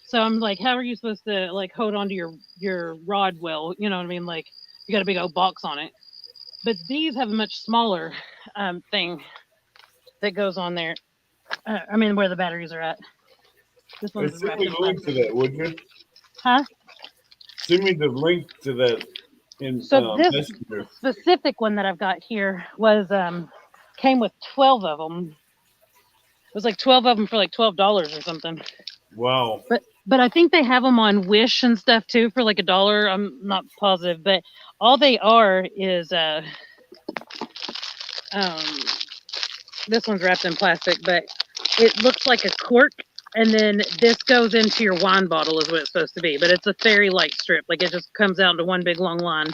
So I'm like, how are you supposed to like hold on to your rod well? You know what I mean? Like you got a big old box on it. But these have a much smaller thing that goes on there. I mean, where the batteries are at. This Hey, one's send wrapped me in the link to plastic. that, would you? Huh? Send me the link to that in So this Messenger. specific one that I've got here was came with 12 of them. It was like 12 of them for like $12 or something. Wow. But I think they have them on Wish and stuff too for like $1. I'm not positive, but all they are is um this one's wrapped in plastic, but it looks like a cork, and then this goes into your wine bottle is what it's supposed to be. But it's a fairy light strip, like it just comes out into one big long line.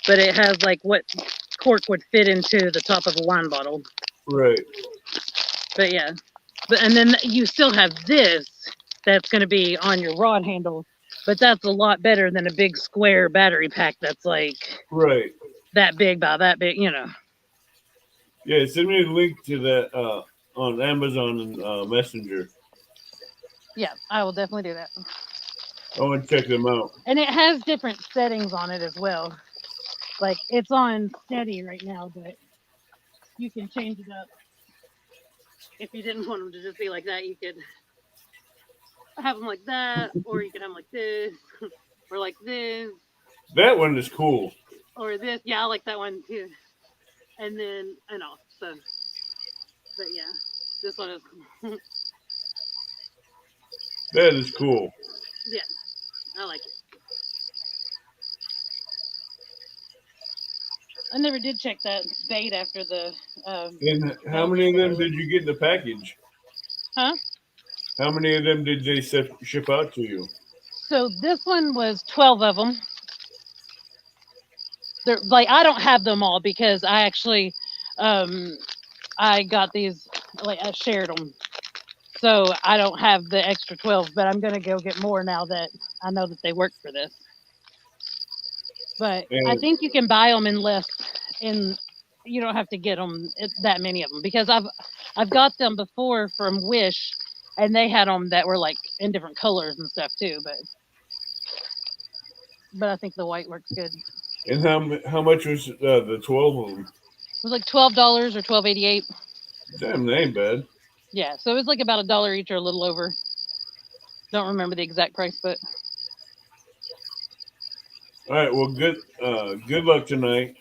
But it has like what cork would fit into the top of a wine bottle. Right. But yeah, but and then you still have this that's going to be on your rod handle, but that's a lot better than a big square battery pack that's like Right. that big by that big, you know. Yeah, send me a link to that on Amazon and Messenger. Yeah, I will definitely do that. I want to check them out. And it has different settings on it as well. Like it's on steady right now, but you can change it up. If you didn't want them to just be like that, you could have them like that, or you could have them like this, or like this, That one is cool. or this. Yeah, I like that one too. And then and off. So, but yeah, this one is That is cool. yeah, I like it. I never did check that bait after the And how belt many of yesterday. them did you get in the package? Huh? How many of them did they ship out to you? So this one was 12 of them. They're like I don't have them all because I actually um I got these like I shared them. So I don't have the extra 12, but I'm going to go get more now that I know that they work for this. But I And think you can buy them in less in you don't have to get them that many of them because I've got them before from Wish and they had them that were like in different colors and stuff too, but I think the white works good. how much was the 12 of them? It was like $12 or $12.88. Damn, they ain't bad. Yeah, so it was like about $1 each or a little over. Don't remember the exact price, but All right, well, good luck tonight,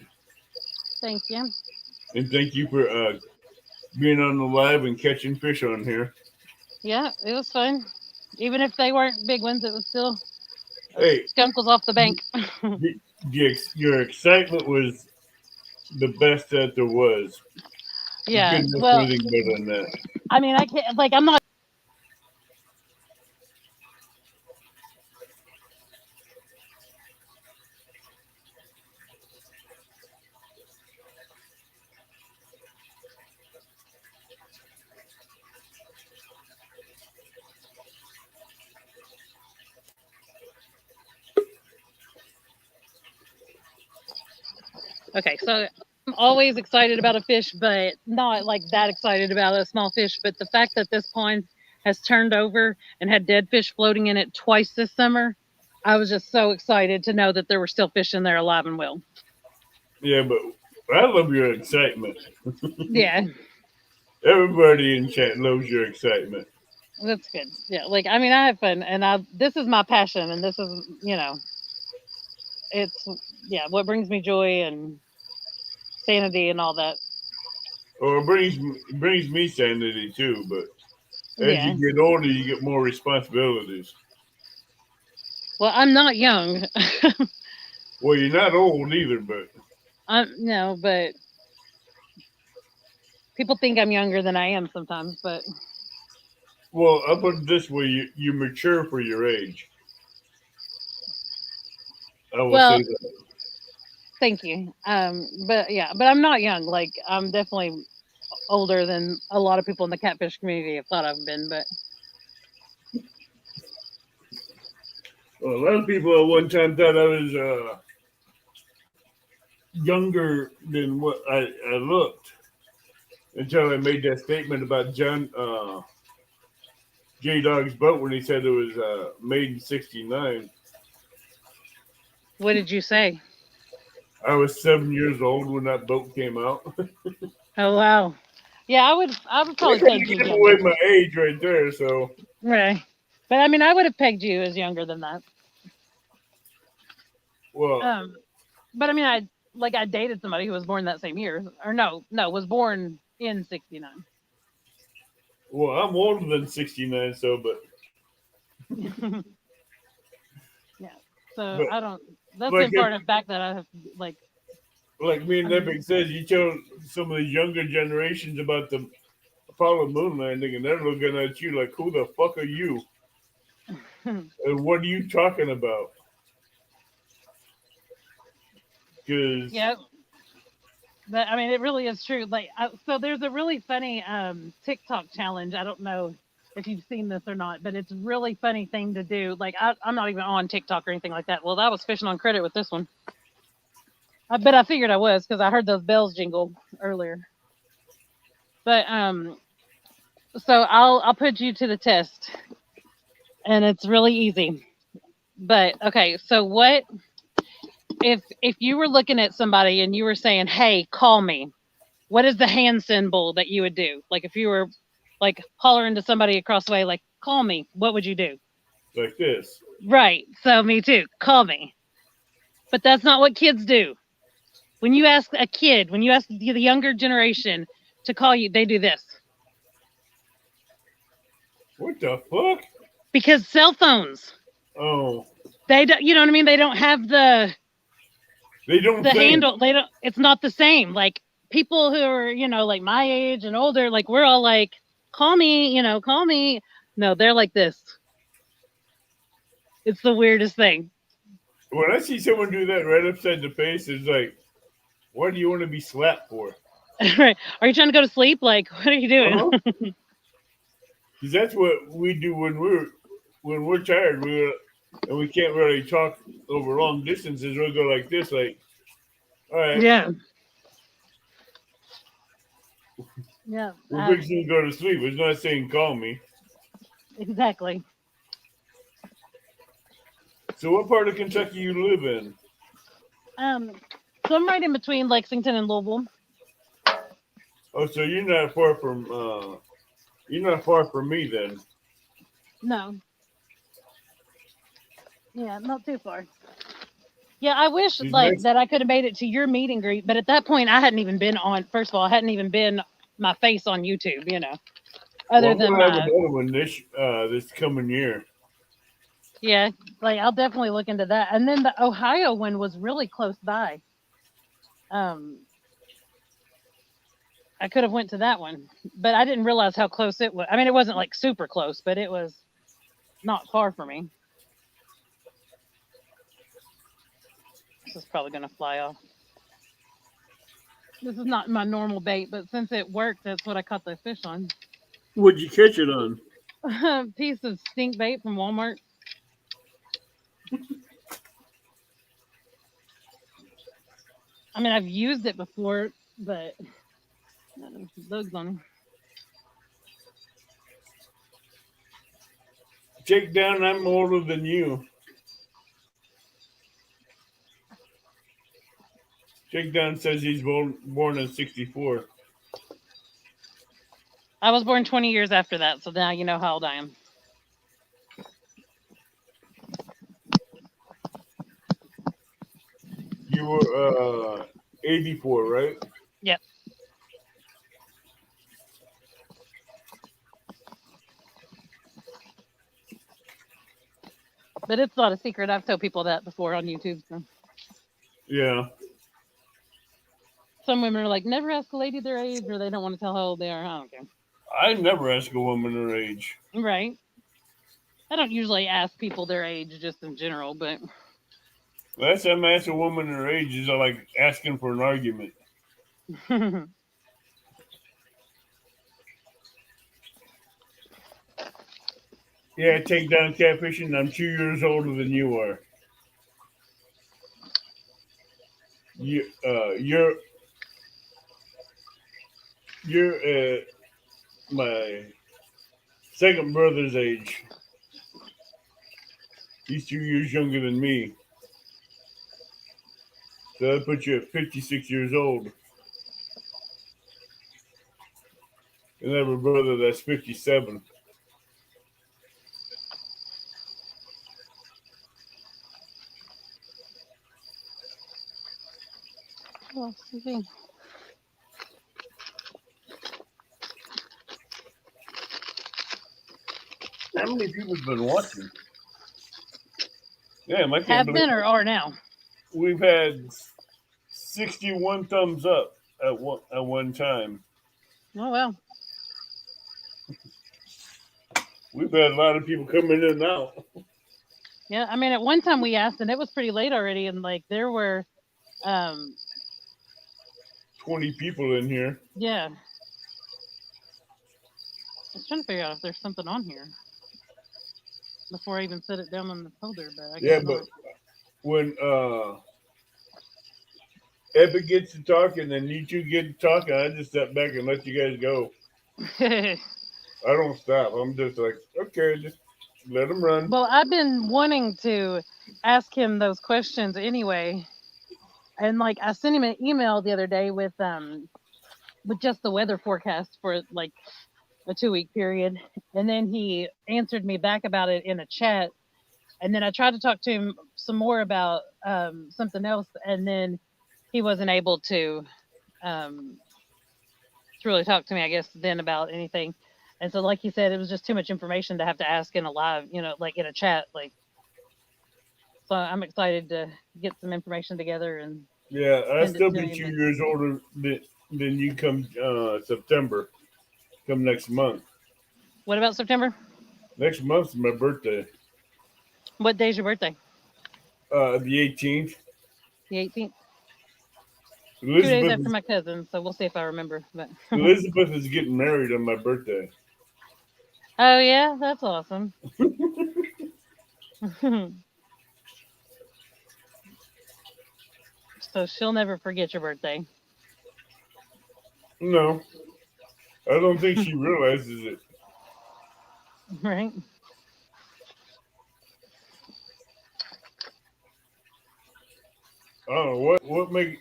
thank you. and thank you for being on the live and catching fish on here. Yeah, it was fun. Even if they weren't big ones, it was still Hey, skunk was off the bank. your excitement was the best that there was. You Yeah, couldn't ask for well, anything better than that. I mean, I can't like I'm not. Okay, so I'm always excited about a fish, but not like that excited about a small fish. But the fact that this pond has turned over and had dead fish floating in it twice this summer, I was just so excited to know that there were still fish in there alive and well. Yeah, but I love your excitement. Yeah, Everybody in chat loves your excitement. that's good. Yeah, like I mean, I have fun, and I this is my passion, and this is it's yeah what brings me joy and sanity and all that. Or it brings me sanity too. But as you Yeah. get older, you get more responsibilities. Well, I'm not young. Well, you're not old either, but I'm no, but people think I'm younger than I am sometimes. But well, I'll put it this way: you mature for your age. I will say well, that. thank you. But yeah, but I'm not young. Like I'm definitely older than a lot of people in the catfish community have thought I've been. But Well, a lot of people at one time thought I was younger than what I looked until I made that statement about John J Dog's boat when he said it was made in '69. What did you say? I was 7 years old when that boat came out. Oh wow. Yeah, I would I probably kind peg of you gave away younger. my age right there. So, Right. But I mean, I would have pegged you as younger than that. well, Um, but I mean, I dated somebody who was born that same year, or no, was born in '69. I'm older than '69. So, Yeah. So but I don't. That's the like if important fact that I have. Like, like me I and mean, Epic says, you tell some of the younger generations about the Apollo moon landing, and they're looking at you like, "Who the fuck are you? And what are you talking about?" Because yeah. But I mean, it really is true. Like, so there's a really funny TikTok challenge. I don't know if you've seen this or not, but it's a really funny thing to do. Like, I'm not even on TikTok or anything like that. Well, I was fishing on credit with this one. I bet I figured I was because I heard those bells jingle earlier. But so I'll put you to the test, and it's really easy. But okay, so what if you were looking at somebody and you were saying, "Hey, call me." What is the hand symbol that you would do? Like if you were like hollering to somebody across the way, like, call me, what would you do? like this. Right. So me too. Call me. But that's not what kids do. When you ask a kid, when you ask the younger generation to call you, they do this. What the fuck? Because cell phones, Oh, they don't, you know what I mean? They don't have they don't the think. handle. They don't, it's not the same. Like people who are, like my age and older, like we're all like, call me, call me. No, they're like this. It's the weirdest thing. When I see someone do that right upside the face, it's like, what do you want to be slapped for? Right. Are you trying to go to sleep? Like, what are you Uh doing? huh. Because that's what we do when we're tired. And we can't really talk over long distances. We'll go like this, like, all right, Yeah. Yeah. we're fixing to go to sleep. It's not saying call me. Exactly. So, what part of Kentucky you live in? Um, so I'm right in between Lexington and Louisville. Oh, so you're not far from me then. No. Yeah, not too far. Yeah, I wish She's like next. that I could have made it to your meet and greet, but at that point I hadn't even been on. First of all, I hadn't even been my face on YouTube. Well, Other I'm than gonna have my another one this coming year. yeah, like I'll definitely look into that. And then the Ohio one was really close by. Um, I could have went to that one, but I didn't realize how close it was. I mean, it wasn't like super close, but it was not far for me. This is probably gonna fly off. This is not my normal bait, but since it worked, that's what I caught the fish on. What'd you catch it on? A piece of stink bait from Walmart. I mean, I've used it before, but bugs on it. Jake down, I'm older than you. Jake down says he's born in '64. I was born 20 years after that, so now you know how old I am. You were 84, right? Yep. But it's not a secret. I've told people that before on YouTube. So. Yeah. Some women are like, never ask a lady their age, or they don't want to tell how old they are. I don't care. I never ask a woman her age. Right. I don't usually ask people their age just in general, but Last time I asked a woman her age is like asking for an argument. Yeah, take down catfishing. I'm 2 years older than you are. You, you're my second brother's age. He's 2 years younger than me. So that puts you at 56 years old. And I have a brother that's 57. Well, see. How many people have been watching? Damn, I can't Have believe been or are now? we've had 61 thumbs up at one time. Oh well. We've had a lot of people coming in and out. Yeah, I mean, at one time we asked, and it was pretty late already, and like there were, 20 people in here. yeah. I was trying to figure out if there's something on here before I even set it down on the folder, but I Yeah, guess but not. when Epic gets to talking and you two get to talking, I just step back and let you guys go. I don't stop. I'm just like, okay, just let them run. Well, I've been wanting to ask him those questions anyway, and like I sent him an email the other day with just the weather forecast for like a 2 week period, and then he answered me back about it in a chat, and then I tried to talk to him some more about something else, and then he wasn't able um, to really talk to me, I guess, then about anything. And so, like he said, it was just too much information to have to ask in a live, like in a chat, like. So I'm excited to get some information together and Yeah, I send it still to be him. 2 years older than you come September, come next month. What about September? Next month's my birthday, What day's your birthday? the 18th. The 18th. 2 days Elizabeth after is, my cousin, so we'll see if I remember. But Elizabeth is getting married on my birthday. oh yeah, that's awesome. So she'll never forget your birthday, No, I don't think she realizes it. right? I don't know what make.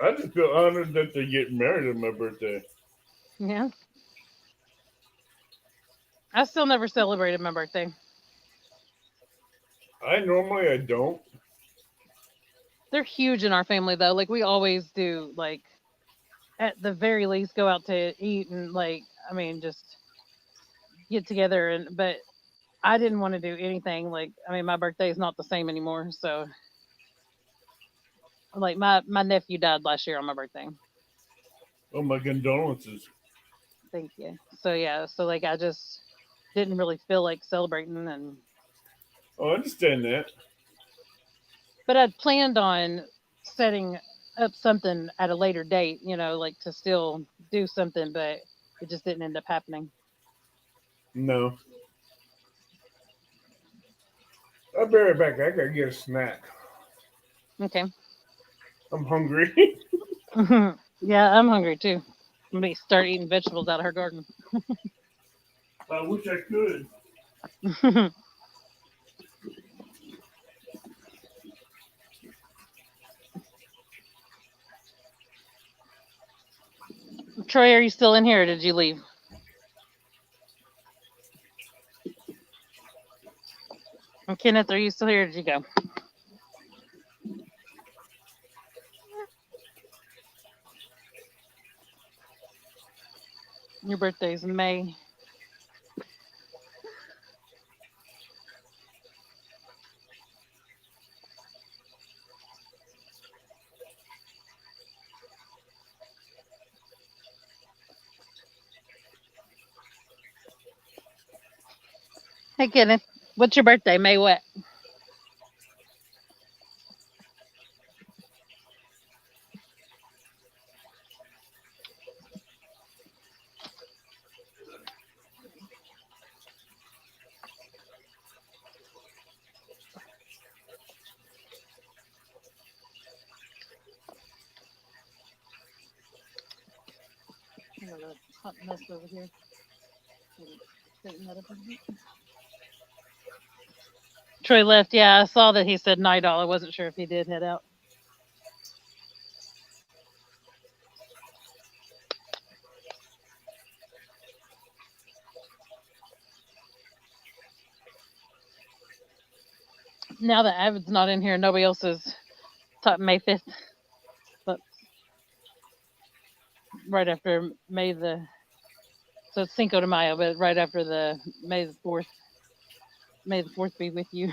I just feel honored that they get married on my birthday. Yeah. I still never celebrated my birthday. I don't. They're huge in our family though. Like we always do. Like at the very least, go out to eat and like I mean just get together. And but I didn't want to do anything. Like I mean, my birthday is not the same anymore. So like my nephew died last year on my birthday. Oh, my condolences. Thank you. So yeah, so like I just didn't really feel like celebrating, and Oh, I understand that. but I'd planned on setting up something at a later date, like to still do something, but it just didn't end up happening. No, I'll be right back. I gotta get a snack. Okay. I'm hungry. Yeah, I'm hungry too. I'm gonna start eating vegetables out of her garden. I wish I could. Troy, are you still in here or did you leave? And Kenneth, are you still here or did you go? Your birthday's in May. Hey Kenneth, what's your birthday? May what? Hot mess over here. Straighten that up a bit. Troy left. Yeah, I saw that he said night all. I wasn't sure if he did head out. Now that Avid's not in here, nobody else is taught May 5th, but right after May the, so it's Cinco de Mayo, but right after the May the 4th. May the 4th be with you.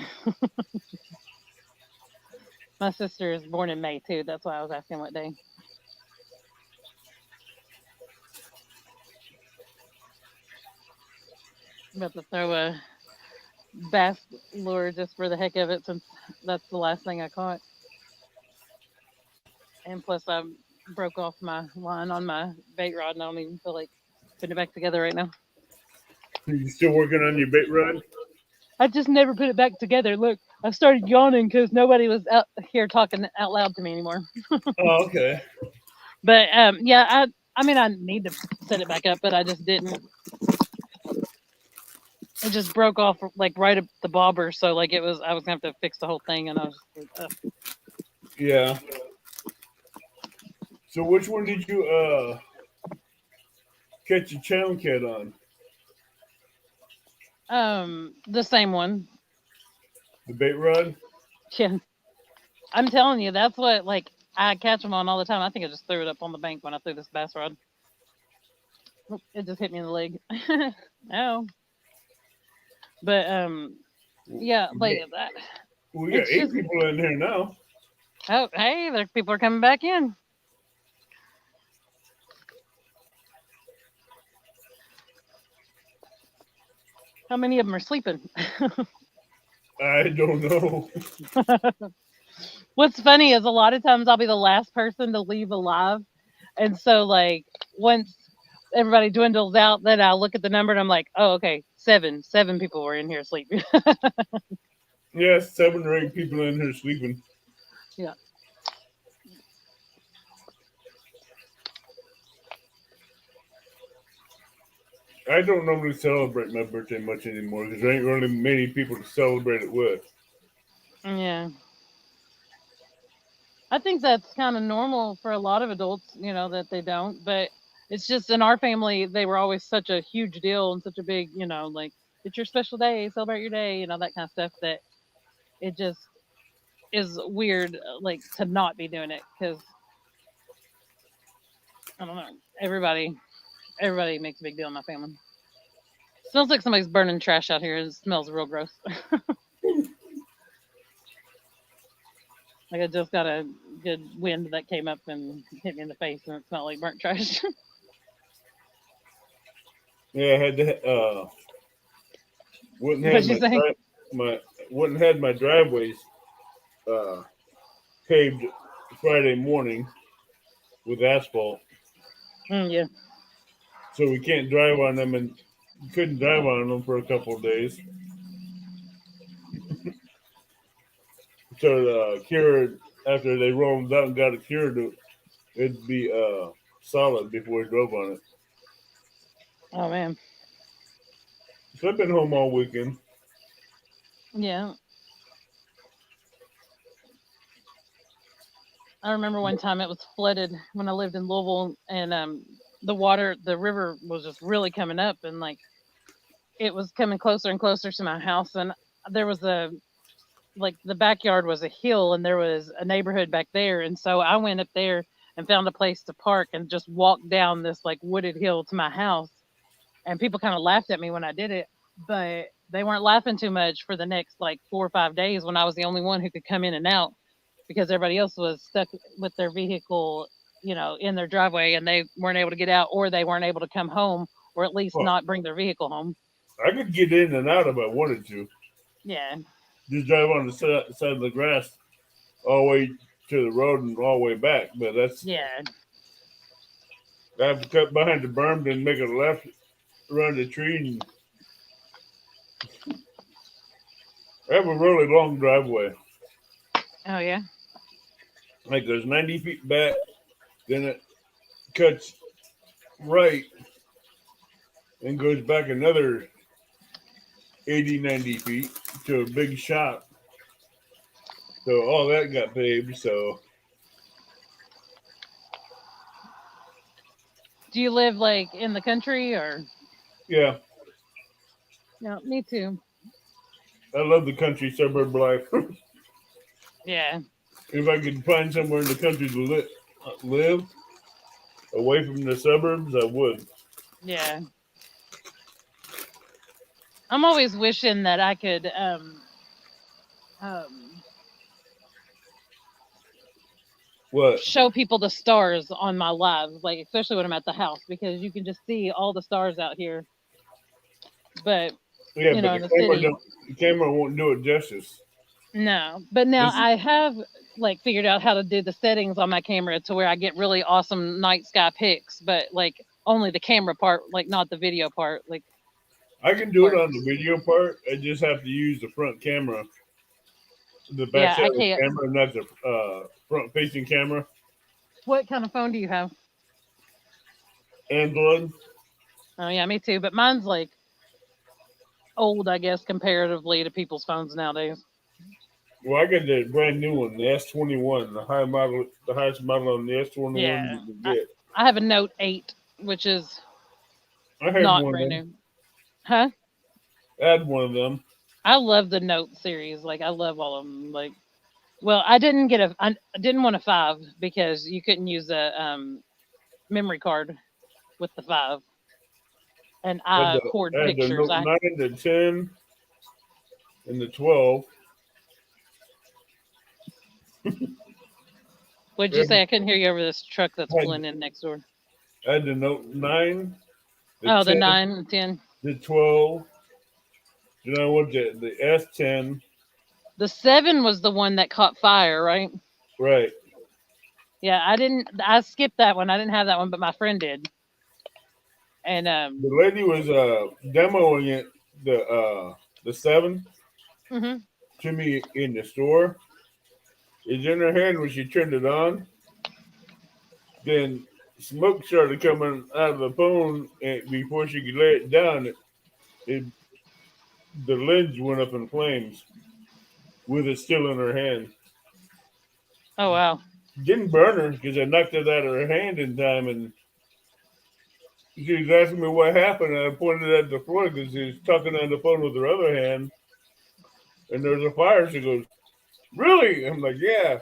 My sister is born in May too. That's why I was asking what day. I'm about to throw a bass lure just for the heck of it, since that's the last thing I caught. And plus, I broke off my line on my bait rod, and I don't even feel like putting it back together right now. Are you still working on your bait rod? I just never put it back together. Look, I started yawning because nobody was out here talking out loud to me anymore. Oh, okay. But yeah, I mean, I need to set it back up, but I just didn't. It just broke off like right at the bobber, so like I was gonna have to fix the whole thing, and I was just like, Yeah. So which one did you catch a channel cat on? the same one. The bait rod? Yeah, I'm telling you, that's what like I catch them on all the time. I think I just threw it up on the bank when I threw this bass rod. Oop, it just hit me in the leg. Oh, but yeah, like that. We got It's 8 just people in here now. oh hey, there people are coming back in. How many of them are sleeping? I don't know. What's funny is a lot of times I'll be the last person to leave alive. And so, like, once everybody dwindles out, then I'll look at the number and I'm like, oh, okay, seven people were in here sleeping. Yeah, 7 or 8 people in here sleeping. Yeah. I don't normally celebrate my birthday much anymore because there ain't really many people to celebrate it with. Yeah. I think that's kind of normal for a lot of adults, that they don't. But it's just in our family, they were always such a huge deal and such a big, like, it's your special day, celebrate your day, that kind of stuff, that it just is weird, like, to not be doing it because I don't know. Everybody makes a big deal in my family. Smells like somebody's burning trash out here. It smells real gross. Like I just got a good wind that came up and hit me in the face, and it smelled like burnt trash. Yeah, I had to wouldn't have What'd you say? wouldn't had my driveways paved Friday morning with asphalt, Yeah. so we can't drive on them and couldn't drive on them for a couple of days. So the cured after they rolled them out and got it cured, it'd be solid before we drove on it. Oh man. So I've been home all weekend. Yeah. I remember one time it was flooded when I lived in Louisville, and the river was just really coming up, and like it was coming closer and closer to my house, and there was the backyard was a hill, and there was a neighborhood back there, and so I went up there and found a place to park and just walked down this like wooded hill to my house, and people kind of laughed at me when I did it, but they weren't laughing too much for the next like 4 or 5 days when I was the only one who could come in and out because everybody else was stuck with their vehicle, in their driveway, and they weren't able to get out, or they weren't able to come home, or at least Well, not bring their vehicle home. I could get in and out if I wanted to. Yeah. Just drive on the side of the grass all the way to the road and all the way back. But that's Yeah. I have to cut behind the berm, then make a left around the tree. And I have a really long driveway. Oh yeah. Like there's 90 feet back, then it cuts right and goes back another 80, 90 feet to a big shop. So all that got paved. So Do you live like in the country or? yeah, No, me too. I love the country suburb life. Yeah. If I could find somewhere in the country to live away from the suburbs, I would. Yeah. I'm always wishing that I could um What? show people the stars on my lives, like especially when I'm at the house, because you can just see all the stars out here. But Yeah, you but know, the in the camera city, don't. The camera won't do it justice. no. But now This, I have like figured out how to do the settings on my camera to where I get really awesome night sky pics, but like only the camera part, like not the video part, like I can do it on works. the video part. I just have to use the front camera, the back Yeah, side I of the can't. camera, not the front facing camera. What kind of phone do you have? Android. Oh yeah, me too. But mine's like old, I guess, comparatively to people's phones nowadays. Well, I got the brand new one, the S21, the high model, the highest model on the S21 Yeah, you can I, get. I have a Note 8, which is I had not one of brand them. new. Huh? I had one of them. I love the Note series. Like I love all of them. Like, well, I didn't want a 5 because you couldn't use a memory card with the 5, and I had I the, hoard I had the pictures. Note 9, the 10, and the 12. What'd I you had, say? I couldn't hear you over this truck that's I had pulling in next door. I had the Note 9, the Oh, the 10, 9 and 10. the 12. Then I went to the S10. The 7 was the one that caught fire, right? Right. Yeah, I didn't. I skipped that one. I didn't have that one, but my friend did. And The lady was demoing it, the 7 mhm. to me in the store. It's in her hand when she turned it on. Then smoke started coming out of the phone, and before she could lay it down, it the lens went up in flames with it still in her hand. Oh wow. Didn't burn her because I knocked it out of her hand in time, and she was asking me what happened. And I pointed at the floor because she was talking on the phone with her other hand, and there was a fire. She goes, "Really?" I'm like, "Yeah."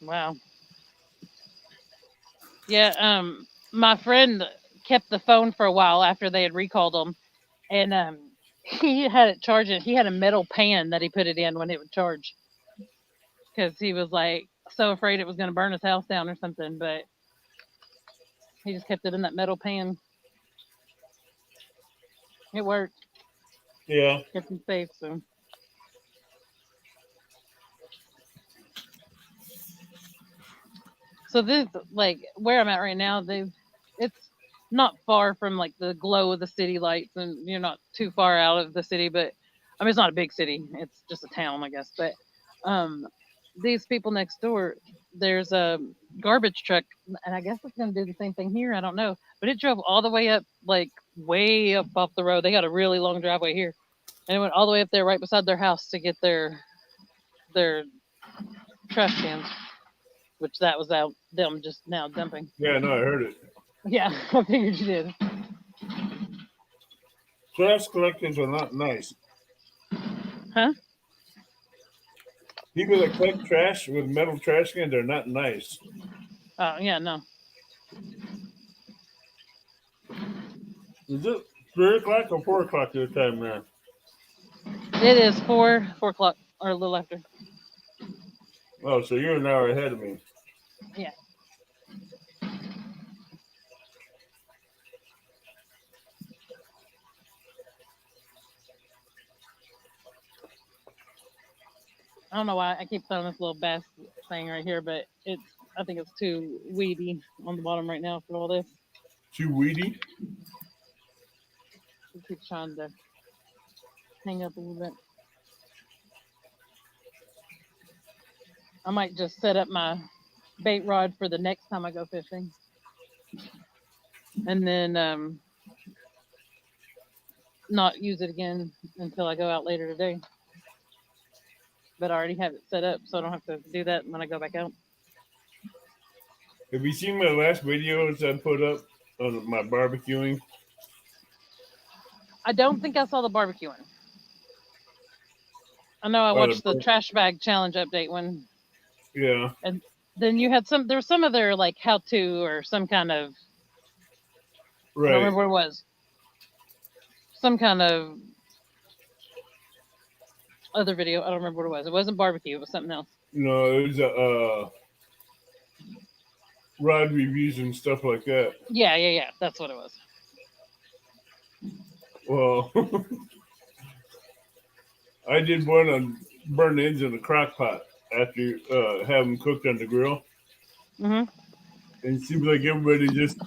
Wow. Yeah. My friend kept the phone for a while after they had recalled them, and he had it charging. He had a metal pan that he put it in when it would charge because he was like so afraid it was going to burn his house down or something. But he just kept it in that metal pan. It worked. Yeah. Kept him safe. So this, like where I'm at right now, it's not far from like the glow of the city lights, and you're not too far out of the city. But I mean, it's not a big city; it's just a town, I guess. But um, these people next door, there's a garbage truck, and I guess it's going to do the same thing here. I don't know, but it drove all the way up, like way up off the road. They got a really long driveway here, and it went all the way up there, right beside their house, to get their trash cans, which that was out them just now dumping. Yeah, no, I heard it. Yeah, I figured you did. Trash collectors are not nice. Huh? People that collect trash with metal trash cans are not nice. Oh, yeah, no. Is it 3 o'clock or 4 o'clock your time now? It is 4 o'clock or a little after. Oh, so you're an hour ahead of me. Yeah. I don't know why I keep throwing this little bass thing right here, but I think it's too weedy on the bottom right now for all this. Too weedy? It keeps trying to hang up a little bit. I might just set up my bait rod for the next time I go fishing. And then not use it again until I go out later today. But I already have it set up, so I don't have to do that when I go back out. Have you seen my last videos I put up on my barbecuing? I don't think I saw the barbecuing. I know I Or watched the trash bag challenge update one, yeah, and then you had some. There was some other like how to or some kind of. I don't right. remember what it was. Some kind of other video. I don't remember what it was. It wasn't barbecue. It was something else. No, it was rod reviews and stuff like that. Yeah. That's what it was. Well, I did one on burn ends in a crock pot after have them cooked on the grill. Mhm. And it seems like everybody just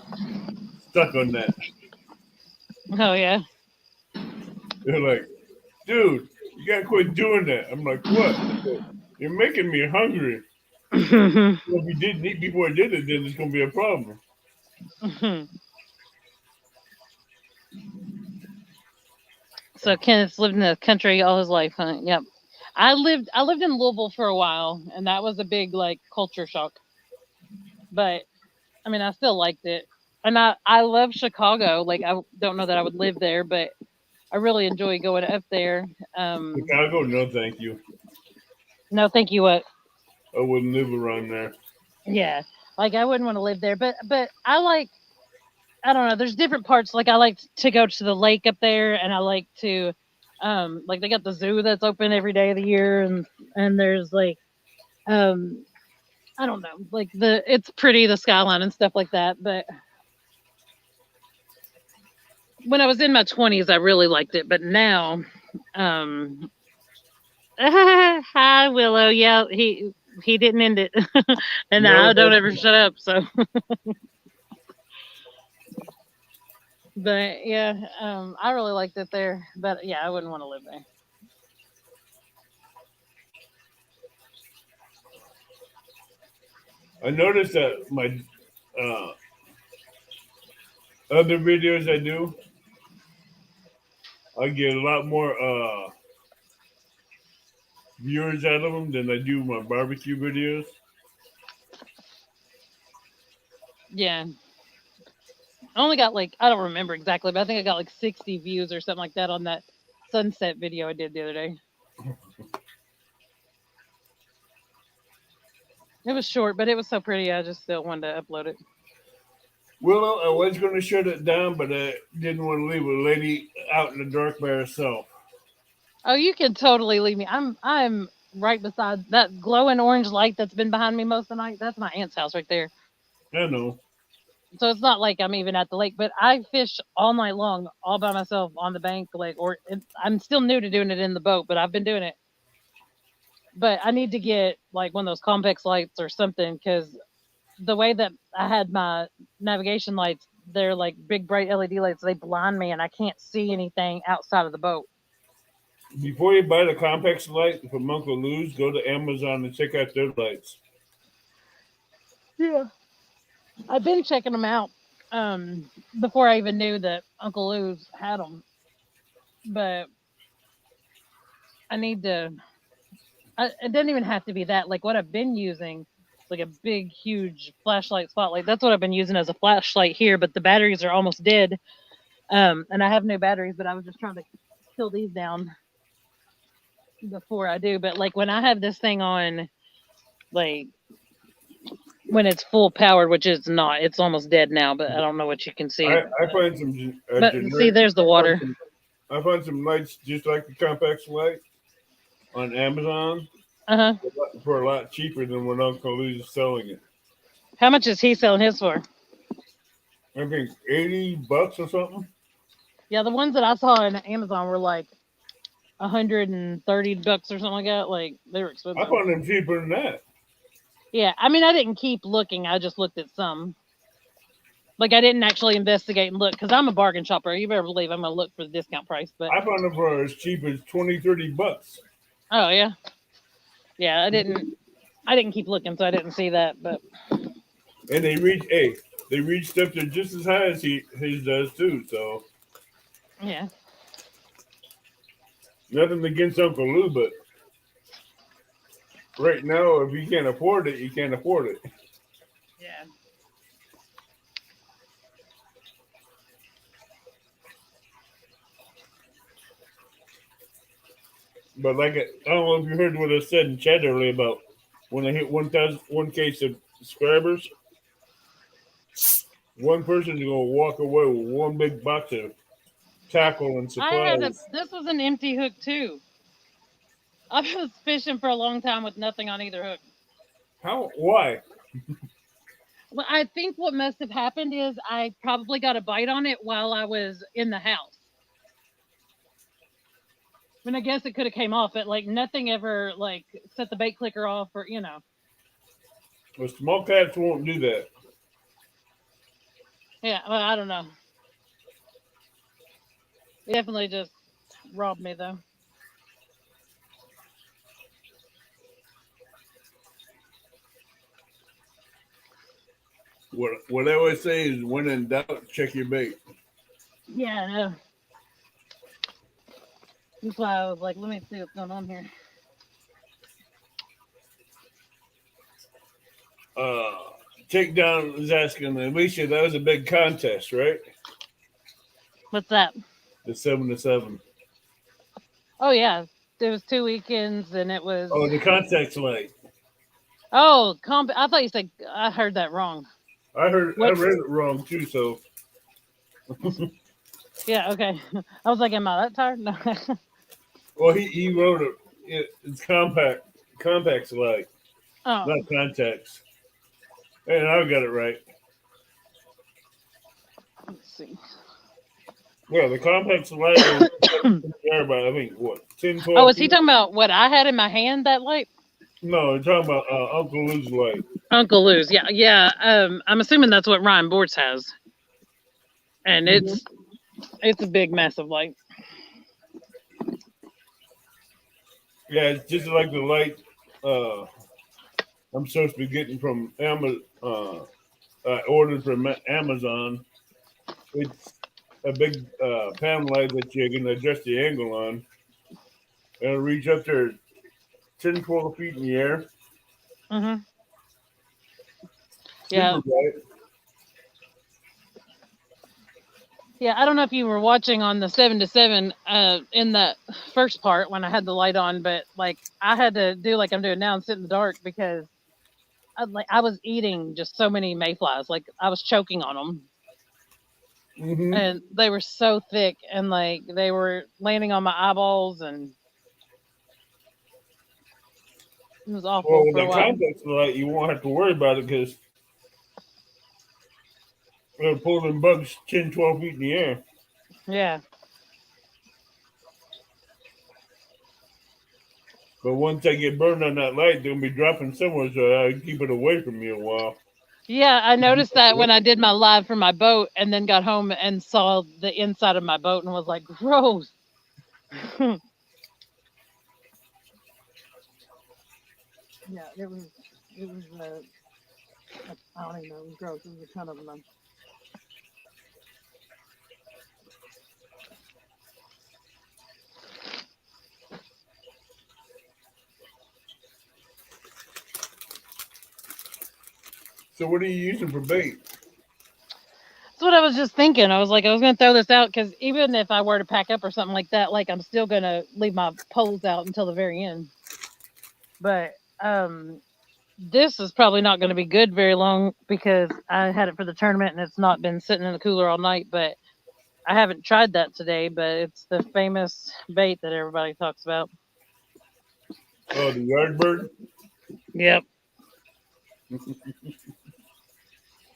stuck on that. Oh yeah. They're like, dude, you gotta quit doing that. I'm like, what? You're making me hungry. Well, if you didn't eat before I did it, then it's gonna be a problem. So Kenneth's lived in the country all his life, huh? Yep. I lived in Louisville for a while, and that was a big like culture shock. But I mean, I still liked it, and I love Chicago. Like I don't know that I would live there, but I really enjoy going up there. Chicago, no, thank you. No, thank you. What? I wouldn't live around there. Yeah, like I wouldn't want to live there, but I like. I don't know. There's different parts. Like I like to go to the lake up there, and I like to, like they got the zoo that's open every day of the year, and there's like, I don't know, like it's pretty the skyline and stuff like that. But when I was in my 20s, I really liked it. But now, hi Willow. Yeah, he didn't end it, and No, I don't ever shut up. So. But yeah, I really liked it there. But yeah, I wouldn't want to live there. I noticed that my uh, other videos I do, I get a lot more viewers out of them than I do my barbecue videos. Yeah. I only got like, I don't remember exactly, but I think I got like 60 views or something like that on that sunset video I did the other day. It was short, but it was so pretty. I just still wanted to upload it. Well, I was going to shut it down, but I didn't want to leave a lady out in the dark by herself. Oh, you can totally leave me. I'm right beside that glowing orange light that's been behind me most of the night. That's my aunt's house right there. I know. So it's not like I'm even at the lake, but I fish all night long, all by myself on the bank. Like, I'm still new to doing it in the boat, but I've been doing it. But I need to get like one of those complex lights or something, because the way that I had my navigation lights, they're like big bright LED lights. They blind me, and I can't see anything outside of the boat. Before you buy the complex light from Uncle Lou's, go to Amazon and check out their lights. Yeah. I've been checking them out before I even knew that Uncle Lou's had them. But I need to. It doesn't even have to be that. Like what I've been using, like a big, huge flashlight spotlight. That's what I've been using as a flashlight here. But the batteries are almost dead, and I have new batteries. But I was just trying to kill these down before I do. But like when I have this thing on, like when it's full powered, which it's not, it's almost dead now. But I don't know what you can see. I find some. But see, there's the water. I find some lights just like the complex light on Amazon for a lot cheaper than what Uncle Lou's is selling it. How much is he selling his for? I think $80 or something. Yeah, the ones that I saw on Amazon were like $130 or something like that. Like they were expensive. I found them cheaper than that. Yeah, I mean, I didn't keep looking. I just looked at some. Like I didn't actually investigate and look, because I'm a bargain shopper. You better believe I'm gonna look for the discount price. But I found them for as cheap as $20-$30. Oh yeah, yeah. I didn't keep looking, so I didn't see that. But and they reached up to just as high as his does too. So yeah. Nothing against Uncle Lou, but right now, if you can't afford it, you can't afford it. Yeah. But like, I don't know if you heard what I said in chat earlier about when I hit 1K subscribers, one person is gonna walk away with one big box of tackle and supplies. This was an empty hook too. I was fishing for a long time with nothing on either hook. How? Why? Well, I think what must have happened is I probably got a bite on it while I was in the house. I mean, I guess it could have came off, but like nothing ever like set the bait clicker off or Well, small cats won't do that. Yeah, well, I don't know. It definitely just robbed me though. What I always say is, when in doubt, check your bait. Yeah, I know. That's why I was like, let me see what's going on here. Takedown is asking, Alicia, that was a big contest, right? What's that? The 7-7. Oh yeah, there was 2 weekends and it was. Oh, the contact light. Oh, I thought you said I heard that wrong. I read it wrong too. So. Yeah. Okay. I was like, am I that tired? No. Well, he wrote it. It's compacts light, Oh. not contacts. And I got it right. Let's see. Yeah, the compacts light is there by, I think, what, 10, 12 Oh, is he feet? talking about what I had in my hand that light? No, you're talking about Uncle Lou's light. Uncle Lou's, yeah, yeah. I'm assuming that's what Ryan Bortz has, and it's a big, massive light. Yeah, it's just like the light I'm supposed to be getting from Amazon. I ordered from Amazon. It's a big pan light that you can adjust the angle on. And it'll reach up there 10, 12 feet in the air. Mm-hmm. Yeah. Super bright. Yeah, I don't know if you were watching on the 7-7 in that first part when I had the light on, but like I had to do like I'm doing now and sit in the dark because I was eating just so many mayflies, like I was choking on them, and they were so thick and like they were landing on my eyeballs and it was awful. Well, with for a the while. context light, you won't have to worry about it because it'll pull them bugs 10, 12 feet in the air. Yeah. But once I get burned on that light, they'll be dropping somewhere, so I keep it away from you a while. Yeah, I noticed that when I did my live for my boat and then got home and saw the inside of my boat and was like, gross. Yeah, it was I don't even know, it was gross. It was a ton of them. So what are you using for bait? That's what I was just thinking. I was like, I was going to throw this out because even if I were to pack up or something like that, like I'm still going to leave my poles out until the very end. But this is probably not going to be good very long because I had it for the tournament and it's not been sitting in the cooler all night. But I haven't tried that today, but it's the famous bait that everybody talks about. Oh, the Yardbird? Yep.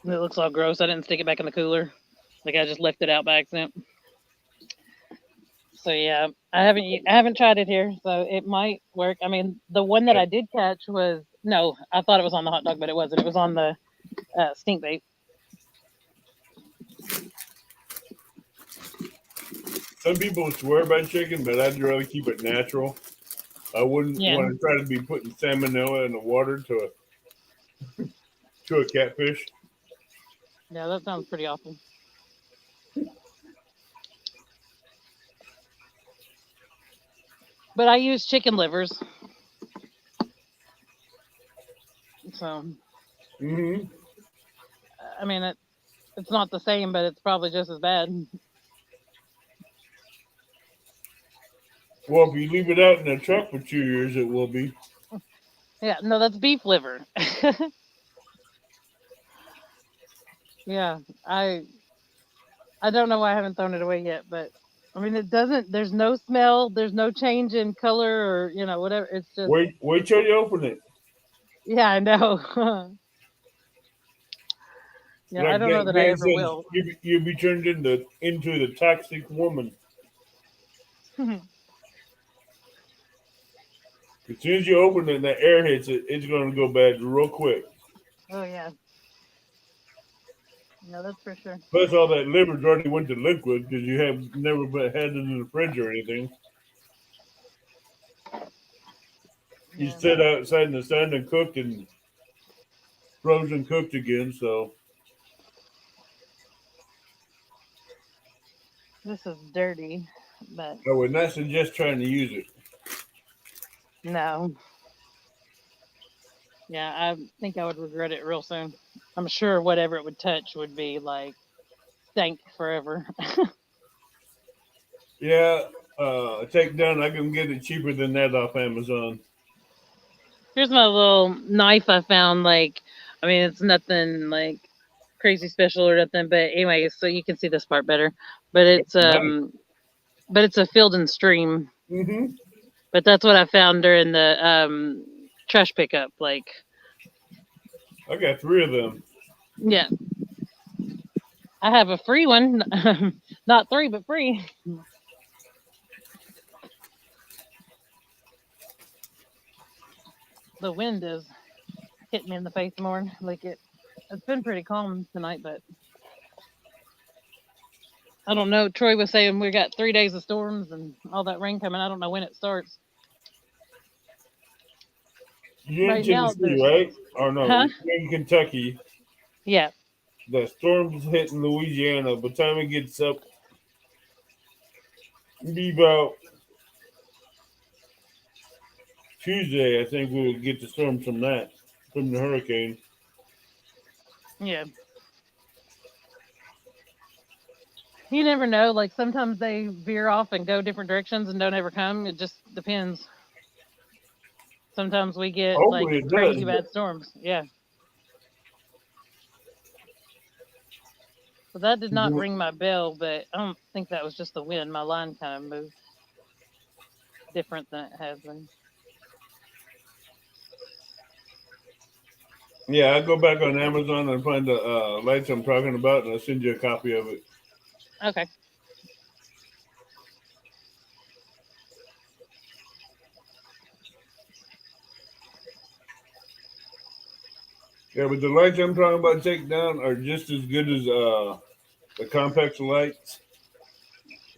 It looks all gross. I didn't stick it back in the cooler. Like I just left it out by accident. So yeah, I haven't tried it here, so it might work. I mean, the one that I did catch was no, I thought it was on the hot dog, but it wasn't. It was on the stink bait. Some people swear by chicken, but I'd rather keep it natural. I wouldn't want to try to be putting salmonella in the water to a catfish. Yeah, that sounds pretty awful. But I use chicken livers. So, Mm-hmm. I mean, it's not the same, but it's probably just as bad. Well, if you leave it out in the truck for 2 years, it will be. Yeah, no, that's beef liver. Yeah, I don't know why I haven't thrown it away yet, but I mean, it doesn't. There's no smell. There's no change in color or whatever. It's just Wait till you open it. yeah, I know. Yeah, I Like don't know that I Dan ever says, will. you'll be turned into the toxic woman. As soon as you open it and the air hits it, it's going to go bad real quick. Oh yeah, no, that's for sure. Plus, all that liver's already went to liquid because you have never had it in the fridge or anything. You Yeah, sit outside in the sun and cooked and frozen cooked again. So, this is dirty, but I would not suggest trying to use it. no. Yeah, I think I would regret it real soon. I'm sure whatever it would touch would be like stank forever. Yeah, a takedown, I can get it cheaper than that off Amazon. Here's my little knife I found. Like, I mean, it's nothing like crazy special or nothing, but anyway, so you can see this part better. But That's nice. but it's a field and stream. Mm-hmm. But that's what I found during the trash pickup. Like, I got 3 of them. yeah, I have a free one, not 3, but free. The wind is hitting me in the face more. Like it's been pretty calm tonight, but I don't know. Troy was saying we got 3 days of storms and all that rain coming. I don't know when it starts. You're in Right now, Tennessee, there's right? Or no, huh? you're in Kentucky. Yeah, The storm's hitting Louisiana. By the time it gets up, be about Tuesday, I think we'll get the storm from the hurricane. yeah. You never know. Like sometimes they veer off and go different directions and don't ever come. It just depends. Sometimes we get like Hopefully it does. crazy bad storms. Yeah. So that did not But ring my bell, but I don't think that was just the wind. My line kind of moved different than it has been. yeah, I go back on Amazon and find the lights I'm talking about, and I'll send you a copy of it. Okay. Yeah, but the lights I'm talking about take down are just as good as the complex lights.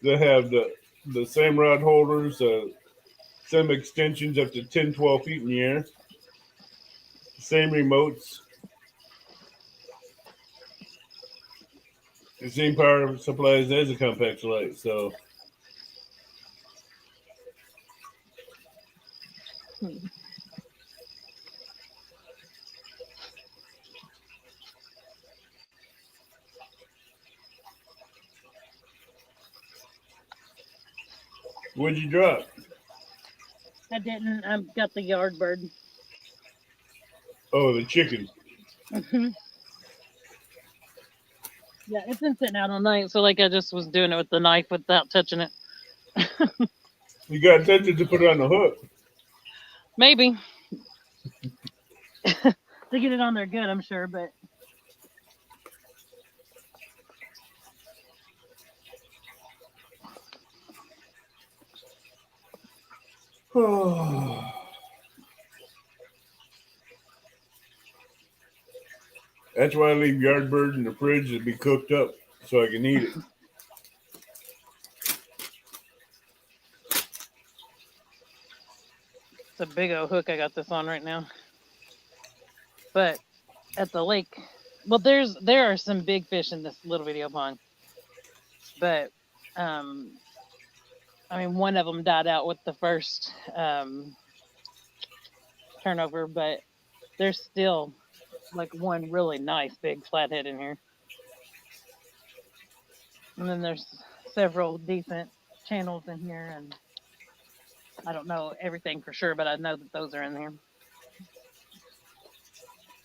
They have the same rod holders, same extensions up to 10, 12 feet in the air, same remotes, the same power supplies as a complex light. So, Hmm. what'd you drop? I didn't. I've got the yard bird. Oh, the chicken. Yeah, it's been sitting out all night, so like I just was doing it with the knife without touching it. You got tempted to put it on the hook. Maybe to get it on there good, I'm sure, but That's why I leave yard bird in the fridge to be cooked up so I can eat it. it's a big old hook I got this on right now. But at the lake, well, there are some big fish in this little video pond, but um, I mean, one of them died out with the first turnover, but there's still like one really nice big flathead in here. And then there's several decent channels in here, and I don't know everything for sure, but I know that those are in here.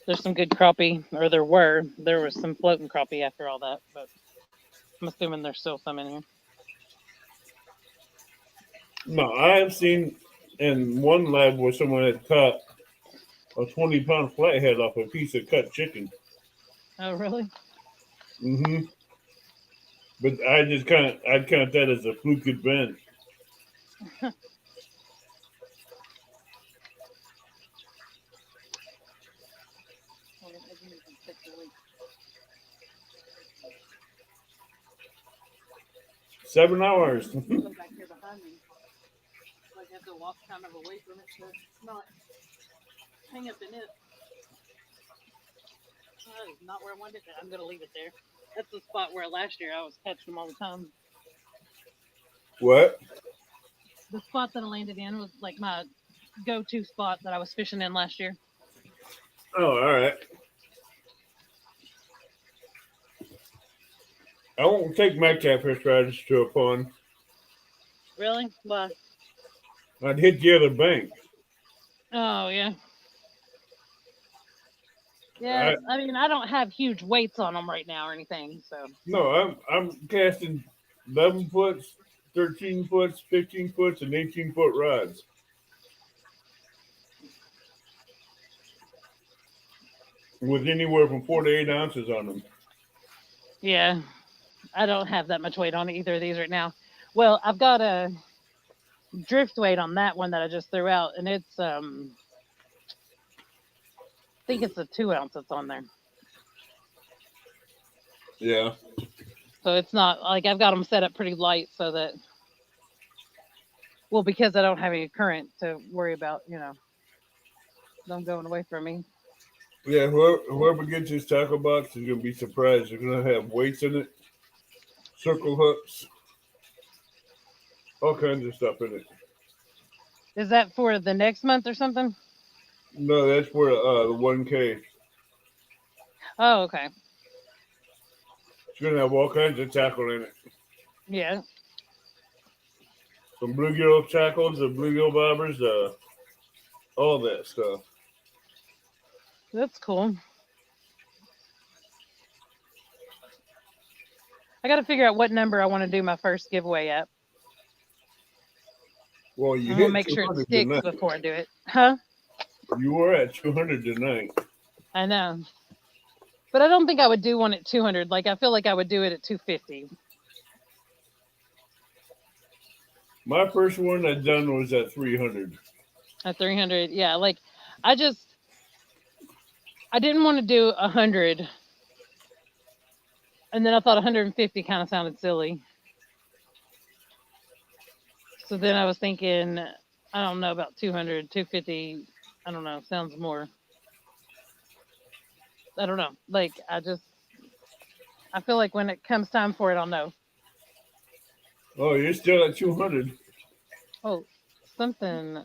There's some good crappie, or there was some floating crappie after all that, but I'm assuming there's still some in here. No, I have seen in one lab where someone had caught a 20-pound flathead off a piece of cut chicken. Oh, really? Mm-hmm. But I'd count that as a fluke event. 7 hours. Back here behind me. Like I have to walk kind of away from it to not hang up in it. That is not where I wanted it. I'm going to leave it there. That's the spot where last year I was catching them all the time. What? The spot that I landed in was like my go-to spot that I was fishing in last year. Oh, all right. I won't take my catfish riders to a pond. Really? Why? I'd hit the other bank. Oh, yeah. Yeah, I mean, I don't have huge weights on them right now or anything, so. No, I'm casting 11 foots, 13 foots, 15 foots, and 18-foot rods. With anywhere from 4 to 8 ounces on them. Yeah, I don't have that much weight on either of these right now. Well, I've got a drift weight on that one that I just threw out, and it's I think it's a 2 ounce that's on there. Yeah. So it's not like I've got them set up pretty light so that, well, because I don't have any current to worry about, them going away from me. Yeah, whoever gets this tackle box is going to be surprised. They're going to have weights in it, circle hooks, all kinds of stuff in it. Is that for the next month or something? No, that's for the 1K. Oh, okay. It's going to have all kinds of tackle in it. Yeah. From bluegill tackles, the bluegill bobbers, all that stuff. That's cool. I got to figure out what number I want to do my first giveaway at. Well, you I'm going to make sure it sticks tonight. Before I do it. Huh? You were at 200 tonight. I know. But I don't think I would do one at 200. Like, I feel like I would do it at 250. My first one I done was at 300. At 300, yeah. Like, I didn't want to do 100. And then I thought 150 kind of sounded silly. So then I was thinking, I don't know, about 200, 250. I don't know. Sounds more. I don't know. Like, I feel like when it comes time for it, I'll know. Oh, you're still at 200. Oh, something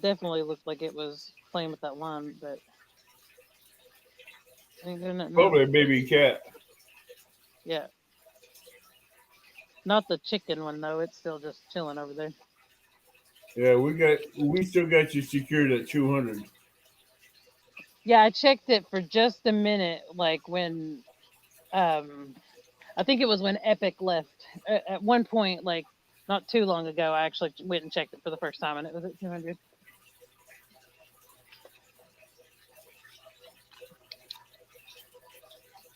definitely looked like it was playing with that line, but probably a baby cat. Yeah. Not the chicken one though. It's still just chilling over there. Yeah, we still got you secured at 200. Yeah, I checked it for just a minute, like when I think it was when Epic left. At one point, like not too long ago, I actually went and checked it for the first time, and it was at 200.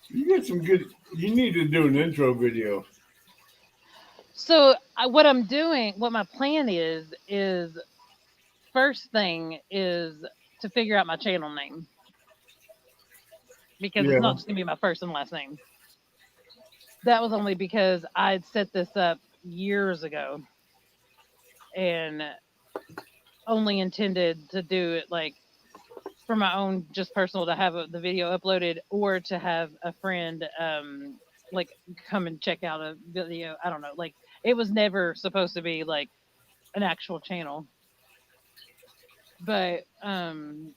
You got some good. You need to do an intro video. So what my plan is first thing is to figure out my channel name. Because it's not just going to be my first and last name. That was only because I'd set this up years ago and only intended to do it like for my own, just personal, to have the video uploaded or to have a friend like come and check out a video. I don't know. Like it was never supposed to be like an actual channel. But then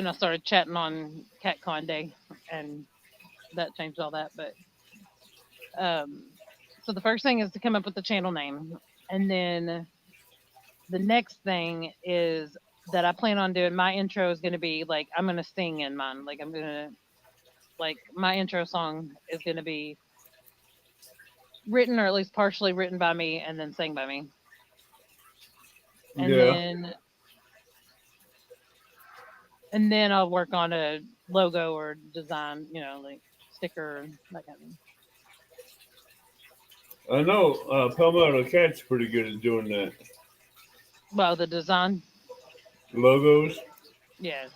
I started chatting on CatCon Day, and that changed all that. But so the first thing is to come up with the channel name, and then the next thing is that I plan on doing. My intro is going to be like I'm going to sing in mine. Like I'm going to like my intro song is going to be written or at least partially written by me and then sang by me. And Yeah. then I'll work on a logo or design, like sticker, that kind of thing. I know Palmetto Cat's pretty good at doing that. Well, the design, Logos. yeah.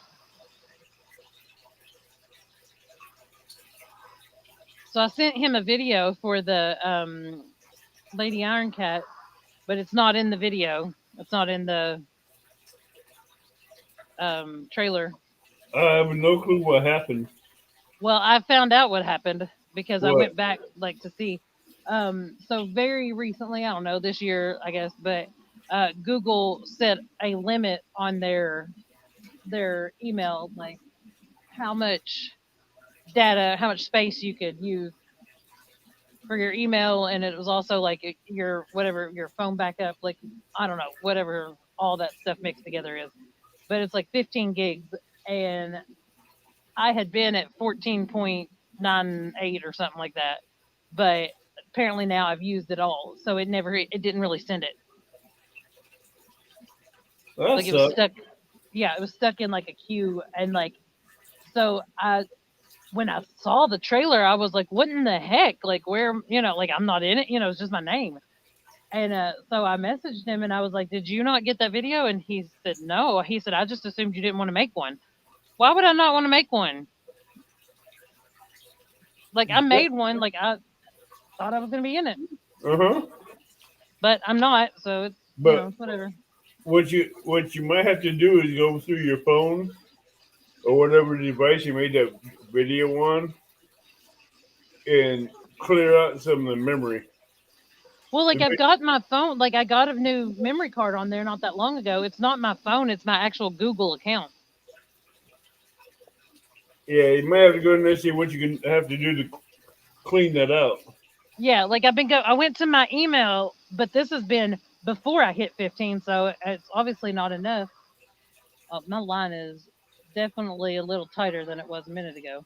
So I sent him a video for the Lady Iron Cat, but it's not in the video. It's not in the trailer. I have no clue what happened. Well, I found out what happened because I What? went back like to see. So very recently, I don't know, this year, I guess, but Google set a limit on their email, like how much data, how much space you could use for your email, and it was also like your whatever your phone backup, like I don't know, whatever all that stuff mixed together is, but it's like 15 gigs, and I had been at 14.98 or something like that, but apparently now I've used it all, so it didn't really send it. That Like it was sucks. stuck. Yeah, it was stuck in like a queue, and like so when I saw the trailer, I was like, what in the heck? Like where, like I'm not in it, it's just my name. And so I messaged him and I was like, did you not get that video? And he said, no. He said, I just assumed you didn't want to make one. Why would I not want to make one? Like I made one, like I thought I was going to be in it, Uh-huh. but I'm not. So it's, But whatever. what you might have to do is go through your phone or whatever device you made that video on and clear out some of the memory. Well, like I've got my phone, like I got a new memory card on there not that long ago. It's not my phone, it's my actual Google account. Yeah, you might have to go in there and see what you can have to do to clean that out. Yeah, like I went to my email, but this has been before I hit 15, so it's obviously not enough. My line is definitely a little tighter than it was a minute ago.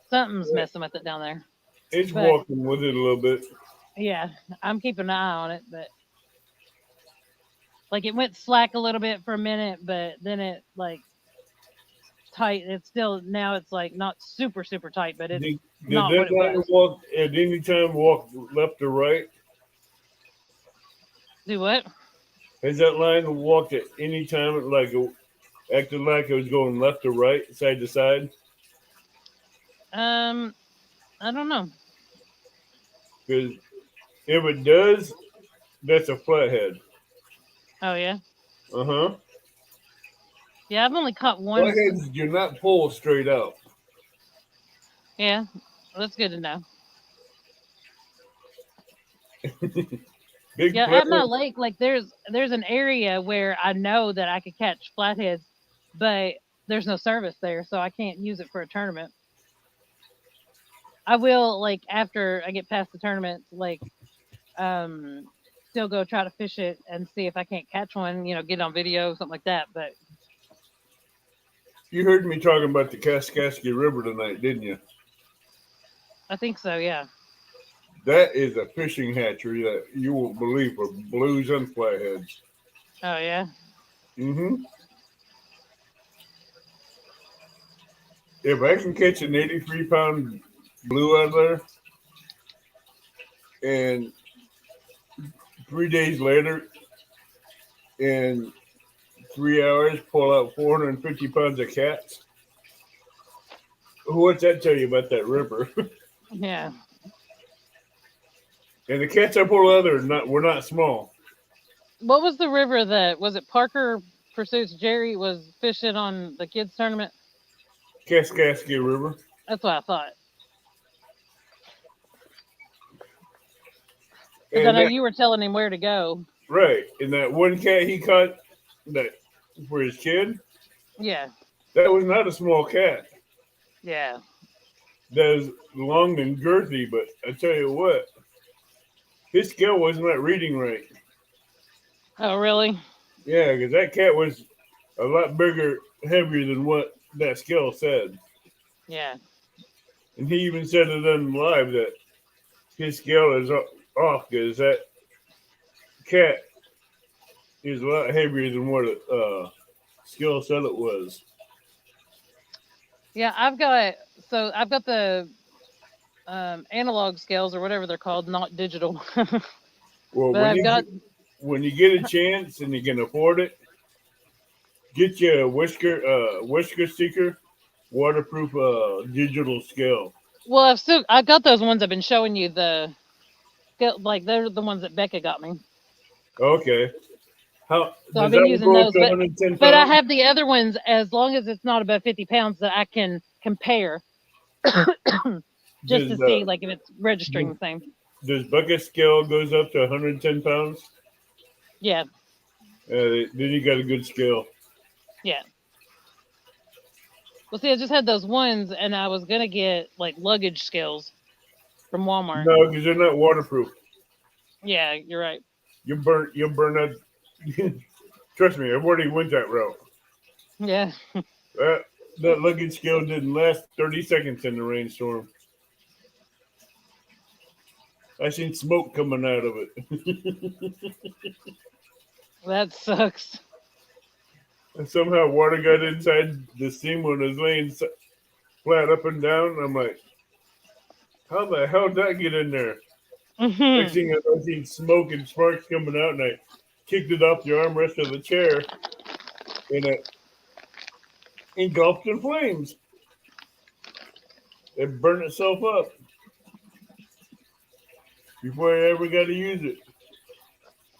Something's messing with it down there. It's But walking with it a little bit. yeah, I'm keeping an eye on it, but like it went slack a little bit for a minute, but then it like tight. It's still now it's like not super super tight, but it's Did not that what it line was. walk at any time walk left or right? Do what? Has that line walked at any time acted like it was going left or right, side to side? I don't know. Because if it does, that's a flathead. Oh yeah, Uh-huh. yeah. I've only caught one. Flatheads do not pull straight out. Yeah, that's good to know. Big Yeah, at my flathead. lake, like there's an area where I know that I could catch flatheads, but there's no service there, so I can't use it for a tournament. I will like after I get past the tournament, like um still go try to fish it and see if I can't catch one, get on video, something like that. But You heard me talking about the Kaskaskia River tonight, didn't you? I think so, yeah. That is a fishing hatchery that you won't believe for blues and flatheads. Oh yeah. Mm-hmm. If I can catch an 83-pound blue out there, and 3 days later, in 3 hours, pull out 450 pounds of cats, what's that tell you about that river? Yeah. And the cats I pull out were not small. What was the river that was it Parker Pursuits Jerry was fishing on the kids tournament? Kaskaskia River. That's what I thought. Because I And know that, you were telling him where to go. right, and that one cat he caught that for his kid, Yeah, that was not a small cat. yeah. That was long and girthy, but I tell you what, his scale was not reading right. Oh, really? Yeah, because that cat was a lot bigger, heavier than what that scale said. Yeah. And he even said it on live that his scale is off because that cat is a lot heavier than what scale said it was. Yeah, I've got the analog scales or whatever they're called, not digital. Well, But I've got when you get a chance and you can afford it, get you a whisker sticker, waterproof digital scale. well, I've got those ones I've been showing you like they're the ones that Becca got me. Okay. How So I've does been that one using go up those, to 110 but I pounds? have the other ones as long as it's not above 50 pounds that I can compare just Does to see like if it's registering the same. does bucket scale goes up to 110 pounds? Yeah, Then you got a good scale. yeah. Well, see, I just had those ones, and I was gonna get like luggage scales from Walmart. No, because they're not waterproof. Yeah, you're right. You'll burn that. Trust me, I've already went that route. Yeah, That that luggage scale didn't last 30 seconds in the rainstorm. I seen smoke coming out of it. that sucks. And somehow water got inside the seam when it was laying flat up and down. I'm like, how the hell did that get in there? Next Hmm. thing I seen smoke and sparks coming out, and I kicked it off the armrest of the chair, and it engulfed in flames. It burned itself up before I ever got to use it.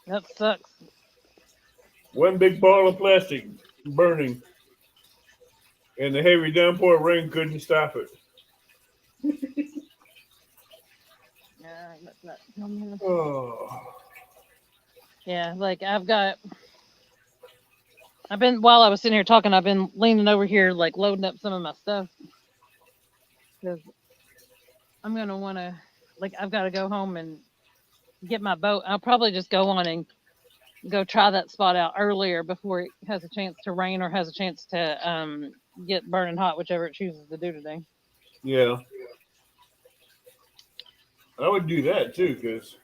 That sucks. One big ball of plastic burning, and the heavy downpour rain couldn't stop it. Yeah, Oh, yeah, like I've been while I was sitting here talking, I've been leaning over here like loading up some of my stuff because I'm gonna want to like I've got to go home and get my boat. I'll probably just go on and go try that spot out earlier before it has a chance to rain or has a chance to get burning hot, whichever it chooses to do today. yeah. I would do that too, because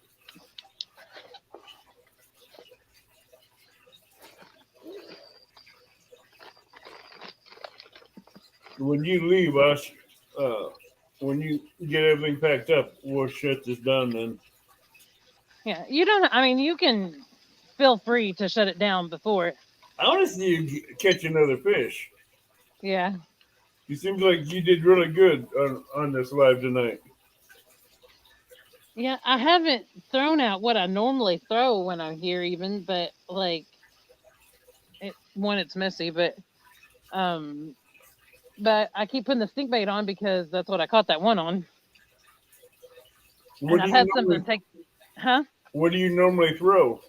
when you leave us, when you get everything packed up, we'll shut this down then. Yeah, you don't. I mean, you can feel free to shut it down before. I want to see you catch another fish. Yeah, It seems like you did really good on this live tonight. yeah. I haven't thrown out what I normally throw when I'm here, even, but like it's messy, um, but I keep putting the stink bait on because that's what I caught that one on, and What do I've you had something normally take, huh? What do you normally throw?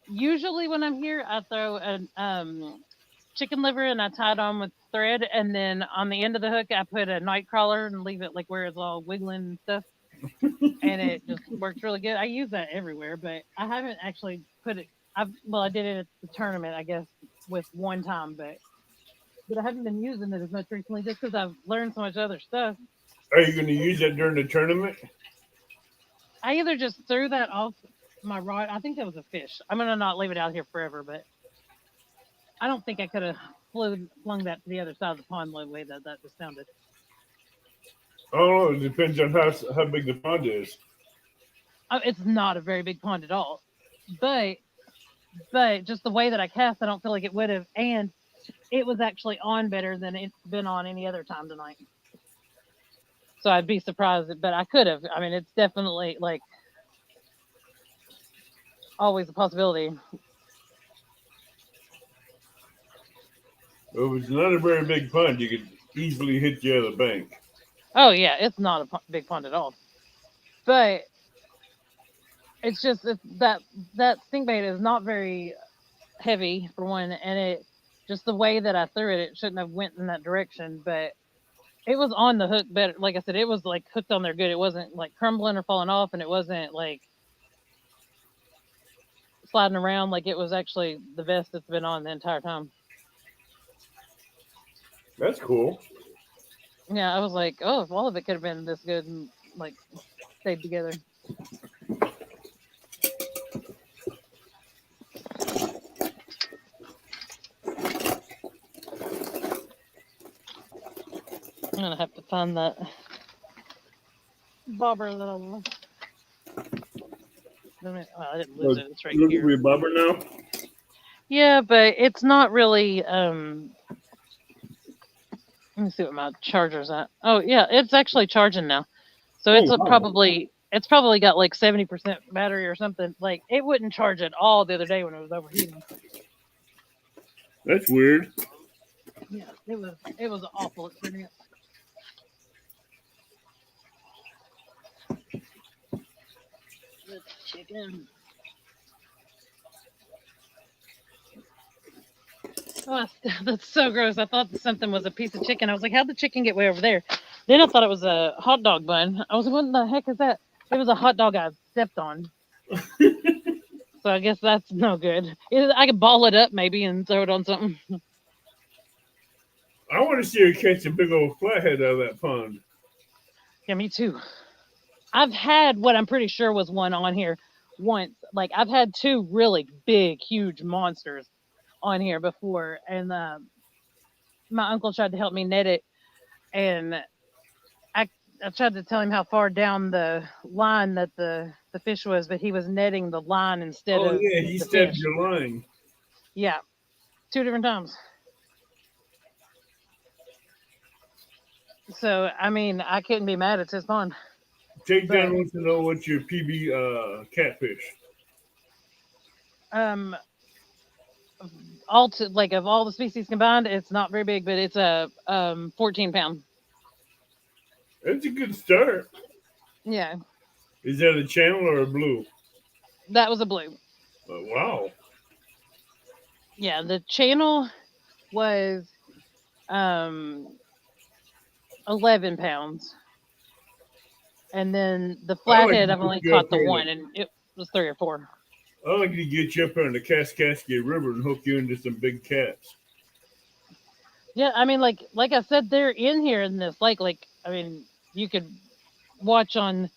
Usually when I'm here, I throw a chicken liver and I tie it on with thread, and then on the end of the hook, I put a night crawler and leave it like where it's all wiggling and stuff, and it just works really good. I use that everywhere, but I haven't actually put it. I did it at the tournament, I guess, with one time, but I haven't been using it as much recently just because I've learned so much other stuff. Are you going to use that during the tournament? I either just threw that off my rod. I think that was a fish. I'm gonna not leave it out here forever, but I don't think I could have flung that to the other side of the pond the way that just sounded. I don't know. It depends on how big the pond is. It's not a very big pond at all, but just the way that I cast, I don't feel like it would have, and it was actually on better than it's been on any other time tonight. So I'd be surprised, but I could have. I mean, it's definitely like always a possibility. If it's not a very big pond, you could easily hit the other bank. Oh yeah, it's not a big pond at all, but It's just that stink bait is not very heavy for one, and it just the way that I threw it, it shouldn't have went in that direction, but it was on the hook better. Like I said, it was like hooked on there good. It wasn't like crumbling or falling off, and it wasn't like sliding around. Like it was actually the best it's been on the entire time. That's cool. Yeah, I was like, oh, if all of it could have been this good and like stayed together. I'm gonna have to find that bobber that I lost. Well, I didn't lose it. It's right Looking for here. your bobber now? Yeah, but it's not really. Let me see what my charger's at. Oh yeah, it's actually charging now. So Oh, it's wow. probably got like 70% battery or something. Like it wouldn't charge at all the other day when it was overheating. That's weird. Yeah, it was an awful experience. The chicken. Oh, that's so gross. I thought something was a piece of chicken. I was like, how'd the chicken get way over there? Then I thought it was a hot dog bun. I was like, what the heck is that? It was a hot dog I stepped on. So I guess that's no good. I could ball it up maybe and throw it on something. I want to see her catch a big old flathead out of that pond. Yeah, me too. I've had what I'm pretty sure was one on here once. Like I've had two really big, huge monsters on here before, and my uncle tried to help me net it, and I tried to tell him how far down the line that the fish was, but he was netting the line instead Oh of yeah, he the stabbed fish. your line. Yeah, 2 different times. So I mean, I couldn't be mad. It's his pond. Takedown But wants to know what's your PB catfish. um, like of all the species combined, it's not very big, but it's a 14 pound. That's a good start. Yeah, Is that a channel or a blue? that was a blue. Wow. Yeah, the channel was um 11 pounds, and then the I like to flathead I've get only you up caught the there. one, and it was 3 or 4. I like to get you up there in the Kaskaskia River and hook you into some big cats. Yeah, I mean, like I said, they're in here in this lake. Like, I mean, you could watch on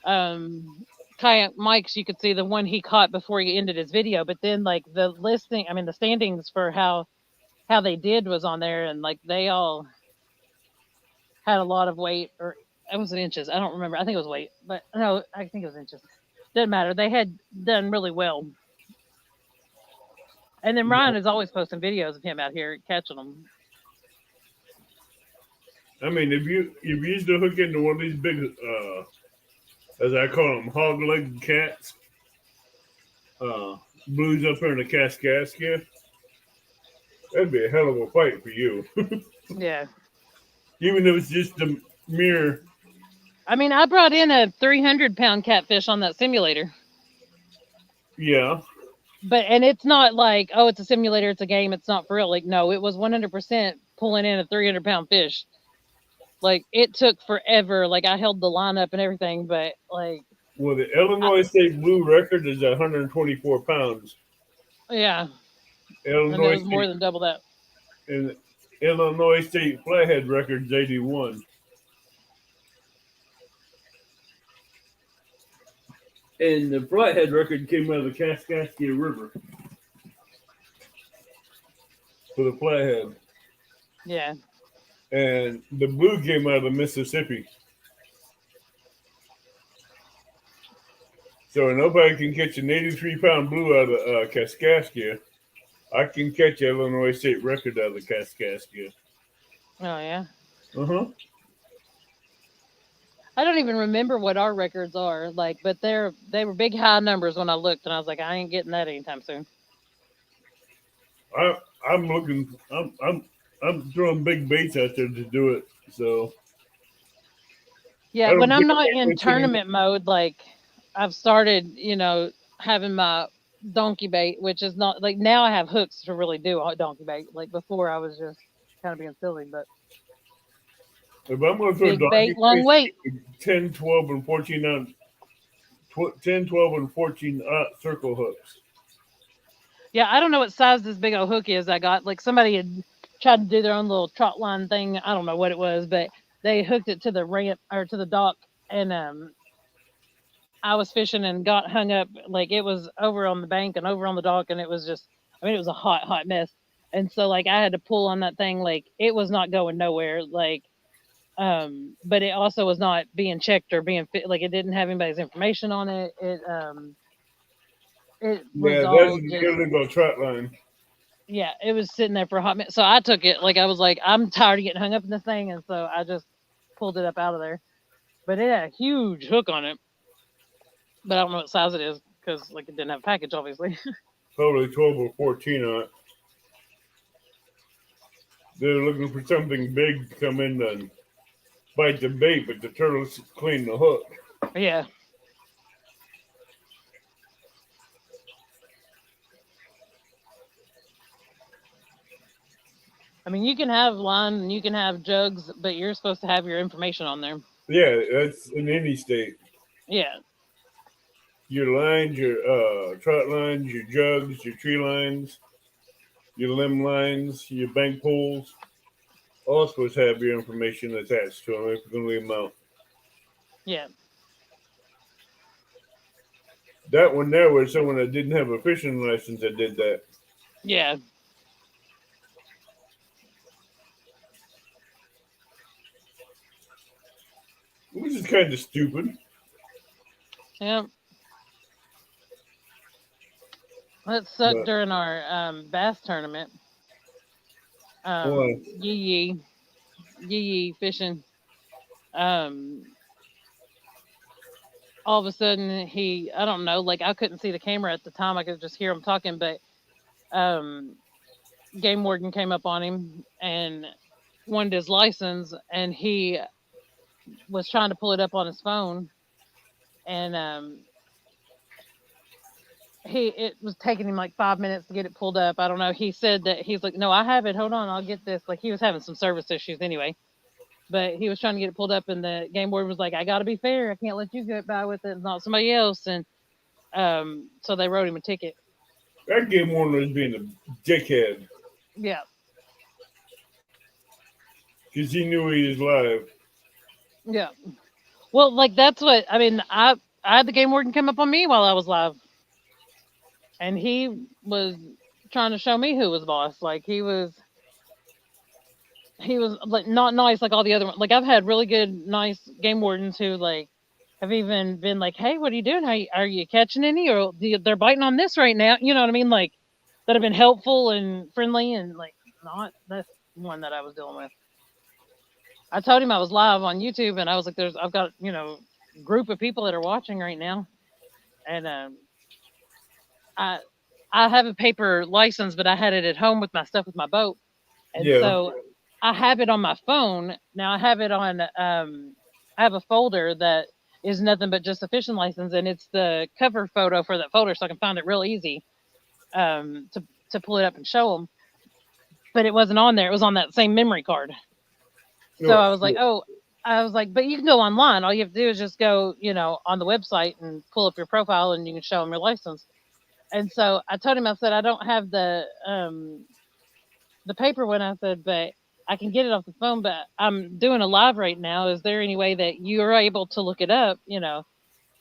Kayak Mike's. You could see the one he caught before he ended his video. But then, like the listing, I mean, the standings for how they did was on there, and like they all had a lot of weight, or it was in inches. I don't remember. I think it was weight, but no, I think it was inches. Doesn't matter. They had done really well. And then Ryan is always posting videos of him out here catching them. I mean, if you used to hook into one of these big, as I call them, hog-legged cats, blues up here in the Kaskaskia, that'd be a hell of a fight for you. Yeah. Even if it's just a mere. I mean, I brought in a 300-pound catfish on that simulator. Yeah. And it's not like, oh, it's a simulator, it's a game, it's not for real. Like, no, it was 100% pulling in a 300-pound fish. Like, it took forever. Like, I held the line up and everything, but like. Well, the Illinois State Blue record is 124 pounds. Yeah. Illinois and it was State, more than double that. And Illinois State Flathead record is 81. And the flathead record came out of the Kaskaskia River for the flathead. Yeah. And the blue came out of the Mississippi. So nobody can catch an 83-pound blue out of Kaskaskia. I can catch Illinois State record out of the Kaskaskia. Oh, yeah. Uh-huh. I don't even remember what our records are, like, but they were big high numbers when I looked, and I was like, I ain't getting that anytime soon. I'm looking. I'm throwing big baits out there to do it. So yeah, when I'm not in tournament mode, like I've started, having my donkey bait, which is not like now I have hooks to really do a donkey bait. Like before, I was just kind of being silly, but If I'm going to throw big bait, donkey long fish, wait. 10, 12, and 14 ounce, 10, 12, and 14 circle hooks. Yeah, I don't know what size this big old hook is I got. Like somebody had tried to do their own little trot line thing. I don't know what it was, but they hooked it to the ramp or to the dock, and I was fishing and got hung up. Like it was over on the bank and over on the dock, and it was just, I mean, it was a hot, hot mess. And so like I had to pull on that thing. Like it was not going nowhere. Like but it also was not being checked or being fit. Like it didn't have anybody's information on it. It was Yeah, that's all an just, illegal trot line. yeah, it was sitting there for a hot minute. So I took it. Like I was like, I'm tired of getting hung up in this thing, and so I just pulled it up out of there. But it had a huge hook on it. But I don't know what size it is because like it didn't have a package, obviously. Probably 12 or 14 on it. They're looking for something big to come in and bite the bait, but the turtles clean the hook. Yeah. I mean, you can have line and you can have jugs, but you're supposed to have your information on there. Yeah, that's in any state. Yeah. Your lines, your trot lines, your jugs, your tree lines, your limb lines, your bank poles, all supposed to have your information attached to them if you're going to leave them out. Yeah. That one there was someone that didn't have a fishing license that did that. Yeah. Which is kind of stupid. Yeah. That sucked But during our bass tournament. why? Yee yee fishing. Um, all of a sudden I don't know, like I couldn't see the camera at the time. I could just hear him talking, but um, game warden came up on him and wanted his license, and he was trying to pull it up on his phone, and it was taking him like 5 minutes to get it pulled up. I don't know. He said that he's like, no, I have it. Hold on, I'll get this. Like he was having some service issues anyway, but he was trying to get it pulled up, and the game board was like, I got to be fair. I can't let you get by with it, not somebody else. And so they wrote him a ticket. That game warden was being a dickhead Yeah, because he knew he was live. yeah. Well, like that's what I mean. I had the game warden come up on me while I was live, and he was trying to show me who was boss. Like he was like not nice like all the other ones. Like I've had really good, nice game wardens who like have even been like, "Hey, what are you doing? Are you catching any? Or they're biting on this right now?" You know what I mean? Like that have been helpful and friendly, and like not this one that I was dealing with. I told him I was live on YouTube, and I was like, I've got group of people that are watching right now, and I I have a paper license, but I had it at home with my stuff with my boat, and Yeah. so I have it on my phone now. I have it on. I have a folder that is nothing but just a fishing license, and it's the cover photo for that folder, so I can find it real easy to pull it up and show them. But it wasn't on there; it was on that same memory card. So Oh, I was like, shit. oh, I was like, but you can go online. All you have to do is just go, on the website and pull up your profile, and you can show them your license. And so I told him, I said, I don't have the paper one. I said, but I can get it off the phone. But I'm doing a live right now. Is there any way that you are able to look it up?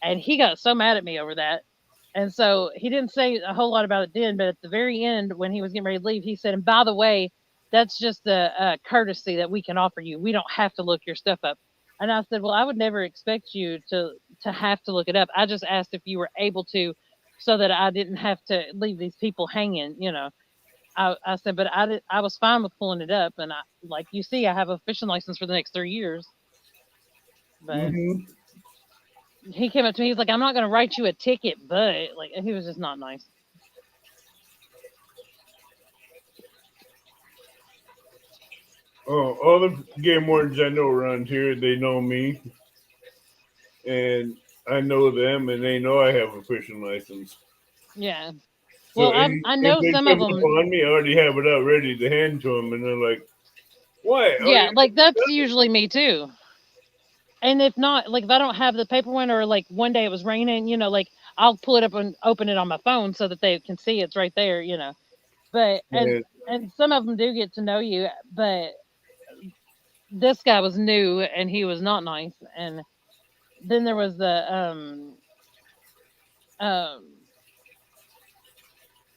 And he got so mad at me over that. And so he didn't say a whole lot about it then, but at the very end, when he was getting ready to leave, he said, and by the way, that's just a courtesy that we can offer you. We don't have to look your stuff up. And I said, well, I would never expect you to have to look it up. I just asked if you were able to, so that I didn't have to leave these people hanging. I said, but I was fine with pulling it up. And like you see, I have a fishing license for the next 3 years. But Mhm. he came up to me. He's like, I'm not going to write you a ticket, but like he was just not nice. All the game wardens I know around here, they know me, and I know them and they know I have a fishing license. Yeah. So Well, I if know they some of come up them. on me, I already have it out ready to hand to them, and they're like, "What? Oh, Yeah, like that's usually me too. And if not, like if I don't have the paper one, or like one day it was raining, like I'll pull it up and open it on my phone so that they can see it's right there. But yeah, and some of them do get to know you, but this guy was new and he was not nice. And then there was the um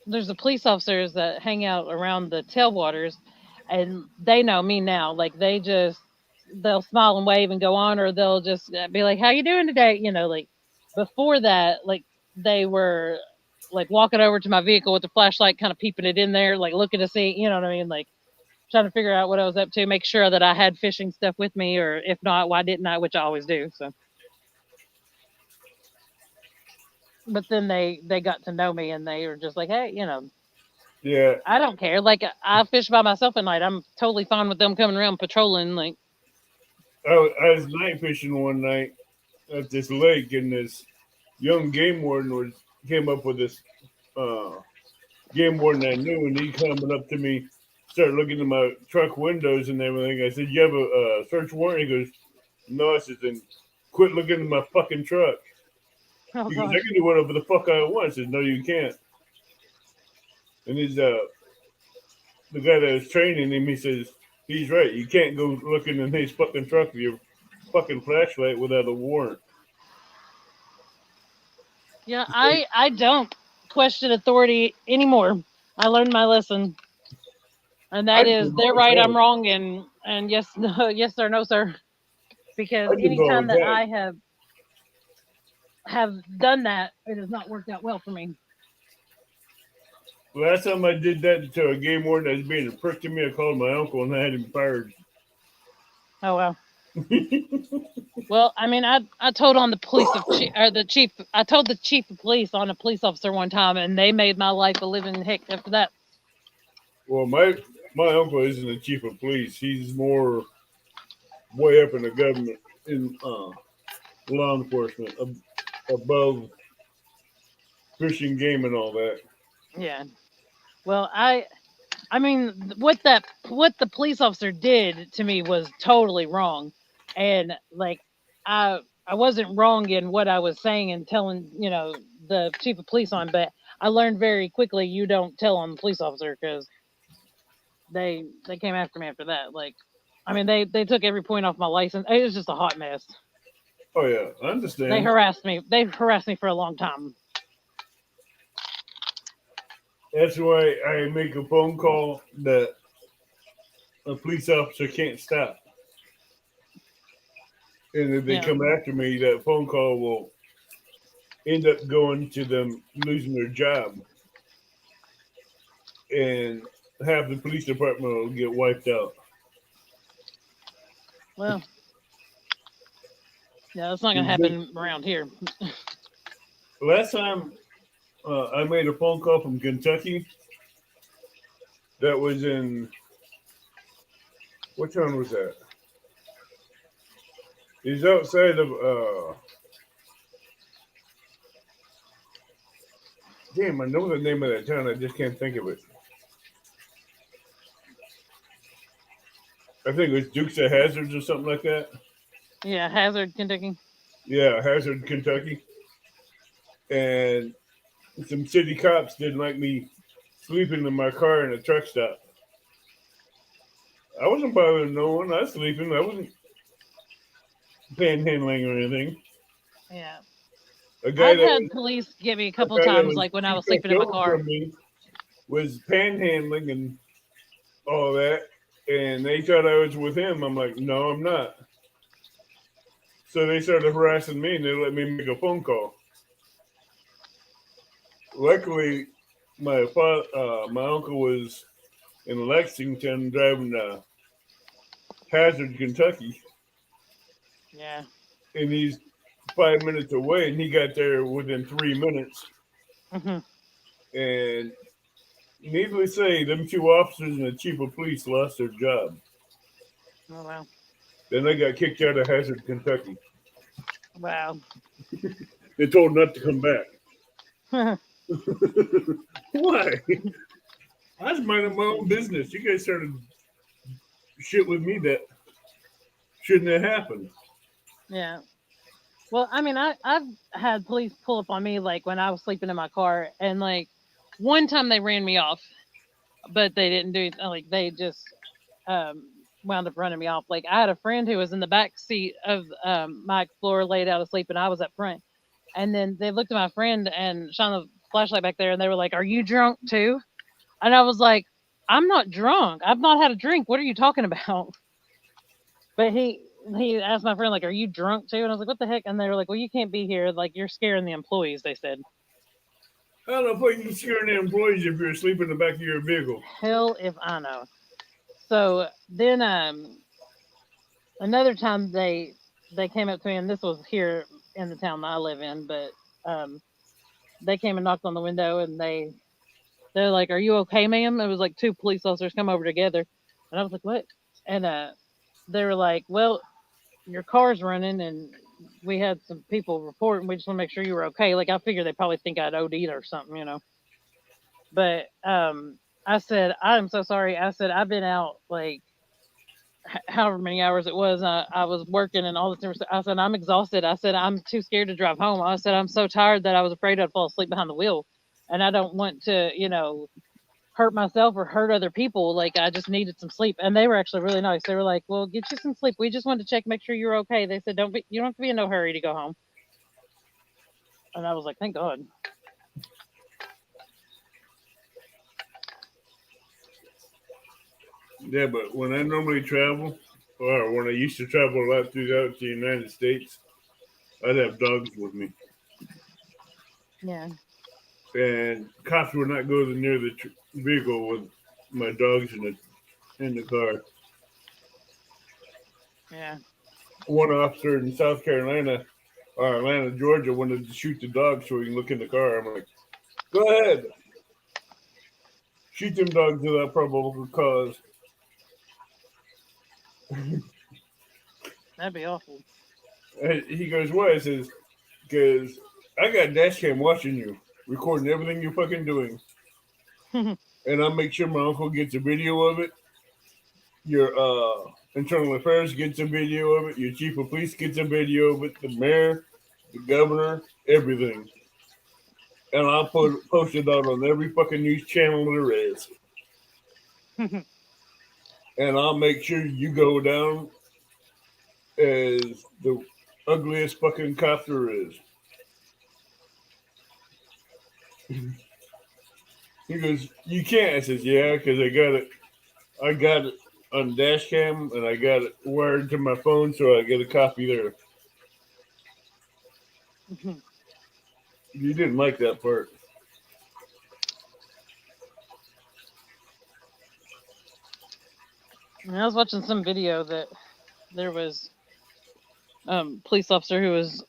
there's the police officers that hang out around the tailwaters, and they know me now. Like they'll smile and wave and go on, or they'll just be like, "How you doing today?" Like before that, like they were like walking over to my vehicle with the flashlight, kind of peeping it in there, like looking to see, you know what I mean, like trying to figure out what I was up to, make sure that I had fishing stuff with me, or if not, why didn't I? Which I always do. So, but then they got to know me, and they were just like, "Hey, yeah. I don't care. Like I fish by myself at night. I'm totally fine with them coming around patrolling. Like, I was night fishing one night at this lake, and this young game warden came up with this uh, game warden I knew, and he coming up to me, started looking at my truck windows and everything. I said, "You have a search warrant?" He goes, "No." I said, "Then quit looking at my fucking truck." oh He goes, "I gosh, can do whatever the fuck I want." I said, "No, you can't." And he's the guy that was training him. He says, "He's right. You can't go looking in his fucking truck with your fucking flashlight without a warrant." yeah. I don't question authority anymore. I learned my lesson, and I that do is it they're all right, the I'm time. wrong, and yes, no, yes sir, no sir. Because I do it all anytime the that time. I have done that, it has not worked out well for me. Last time I did that to a game warden that was being a prick to me, I called my uncle and I had him fired. Oh well. Well, I mean, I told on the police of or the chief. I told the chief of police on a police officer one time, and they made my life a living heck after that. Well, my uncle isn't the chief of police. He's more way up in the government in law enforcement, above fishing, game, and all that. Yeah. Well, I mean, what the police officer did to me was totally wrong, and like I wasn't wrong in what I was saying and telling the chief of police on, but I learned very quickly you don't tell on the police officer because they came after me after that. Like, I mean, they took every point off my license. It was just a hot mess. Oh yeah, I They understand. harassed me. They harassed me for a long time. That's why I make a phone call that a police officer can't stop. And if they Yeah. come after me, that phone call will end up going to them losing their job, and half the police department will get wiped out. Well, yeah, that's not gonna happen around here. Last time I made a phone call from Kentucky, that was in what town was that? He's outside of damn, I know the name of that town, I just can't think of it. I think it was Dukes of Hazards or something like that. Yeah, Hazard, Kentucky. Yeah, Hazard, Kentucky. And some city cops didn't like me sleeping in my car in a truck stop. I wasn't bothering no one. I was sleeping. I wasn't panhandling or anything. Yeah. A guy I've that had was police get me a a couple guy that times, was like when I two was sleeping in my trucks over car. from me was panhandling and all that, and they thought I was with him. I'm like, no, I'm not. So they started harassing me, and they let me make a phone call. Luckily, my uncle was in Lexington driving to Hazard, Kentucky, Yeah. and he's 5 minutes away, and he got there within 3 minutes. Hmm. And needless to say, them two officers and the chief of police lost their job. Oh wow. Then they got kicked out of Hazard, Kentucky. Wow. They told not to come back. Why? I was minding my own business. You guys started shit with me that shouldn't have happened. Yeah. Well, I mean, I've had police pull up on me like when I was sleeping in my car, and like one time they ran me off, but they didn't do like they just um, wound up running me off. Like I had a friend who was in the back seat of my Explorer, laid out asleep, and I was up front. And then they looked at my friend and shone the flashlight back there, and they were like, "Are you drunk too?" And I was like, "I'm not drunk. I've not had a drink. What are you talking about?" But he asked my friend like, "Are you drunk too?" And I was like, "What the heck?" And they were like, "Well, you can't be here. Like you're scaring the employees." They said, I don't know if you can scare the employees if you're asleep in the back of your vehicle. "Hell if I know." So then another time they came up to me, and this was here in the town that I live in, but um they came and knocked on the window, and they're like, "Are you okay, ma'am?" It was like two police officers come over together, and I was like, "What?" And they were like, "Well, your car's running, and we had some people report, and we just want to make sure you were okay." Like I figured they probably think I'd OD'd or something, you know. But I said, "I'm so sorry." I said, "I've been out like however many hours it was. I was working and all this different stuff." I said, "I'm exhausted." I said, "I'm too scared to drive home." I said, "I'm so tired that I was afraid I'd fall asleep behind the wheel, and I don't want to, hurt myself or hurt other people. Like I just needed some sleep." And they were actually really nice. They were like, "Well, get you some sleep. We just wanted to check, make sure you're okay." They said, you don't have to be in no hurry to go home." And I was like, "Thank God." Yeah, but when I normally travel, or when I used to travel a lot throughout the United States, I'd have dogs with me. Yeah. And cops would not go near the vehicle with my dogs in the car. Yeah. One officer in South Carolina or Atlanta, Georgia, wanted to shoot the dog so he can look in the car. I'm like, go ahead, shoot them dogs without probable cause. That'd be awful. And he goes, why? I says, because I got dash cam watching you, recording everything you're fucking doing. And I'll make sure my uncle gets a video of it. Your internal affairs gets a video of it. Your chief of police gets a video of it. The mayor, the governor, everything. And I'll post it out on every fucking news channel there is. And I'll make sure you go down as the ugliest fucking cop there is. He goes, you can't. I says, yeah, because I got it on dash cam and I got it wired to my phone, so I get a copy there. You didn't like that part. I was watching some video that there was police officer who was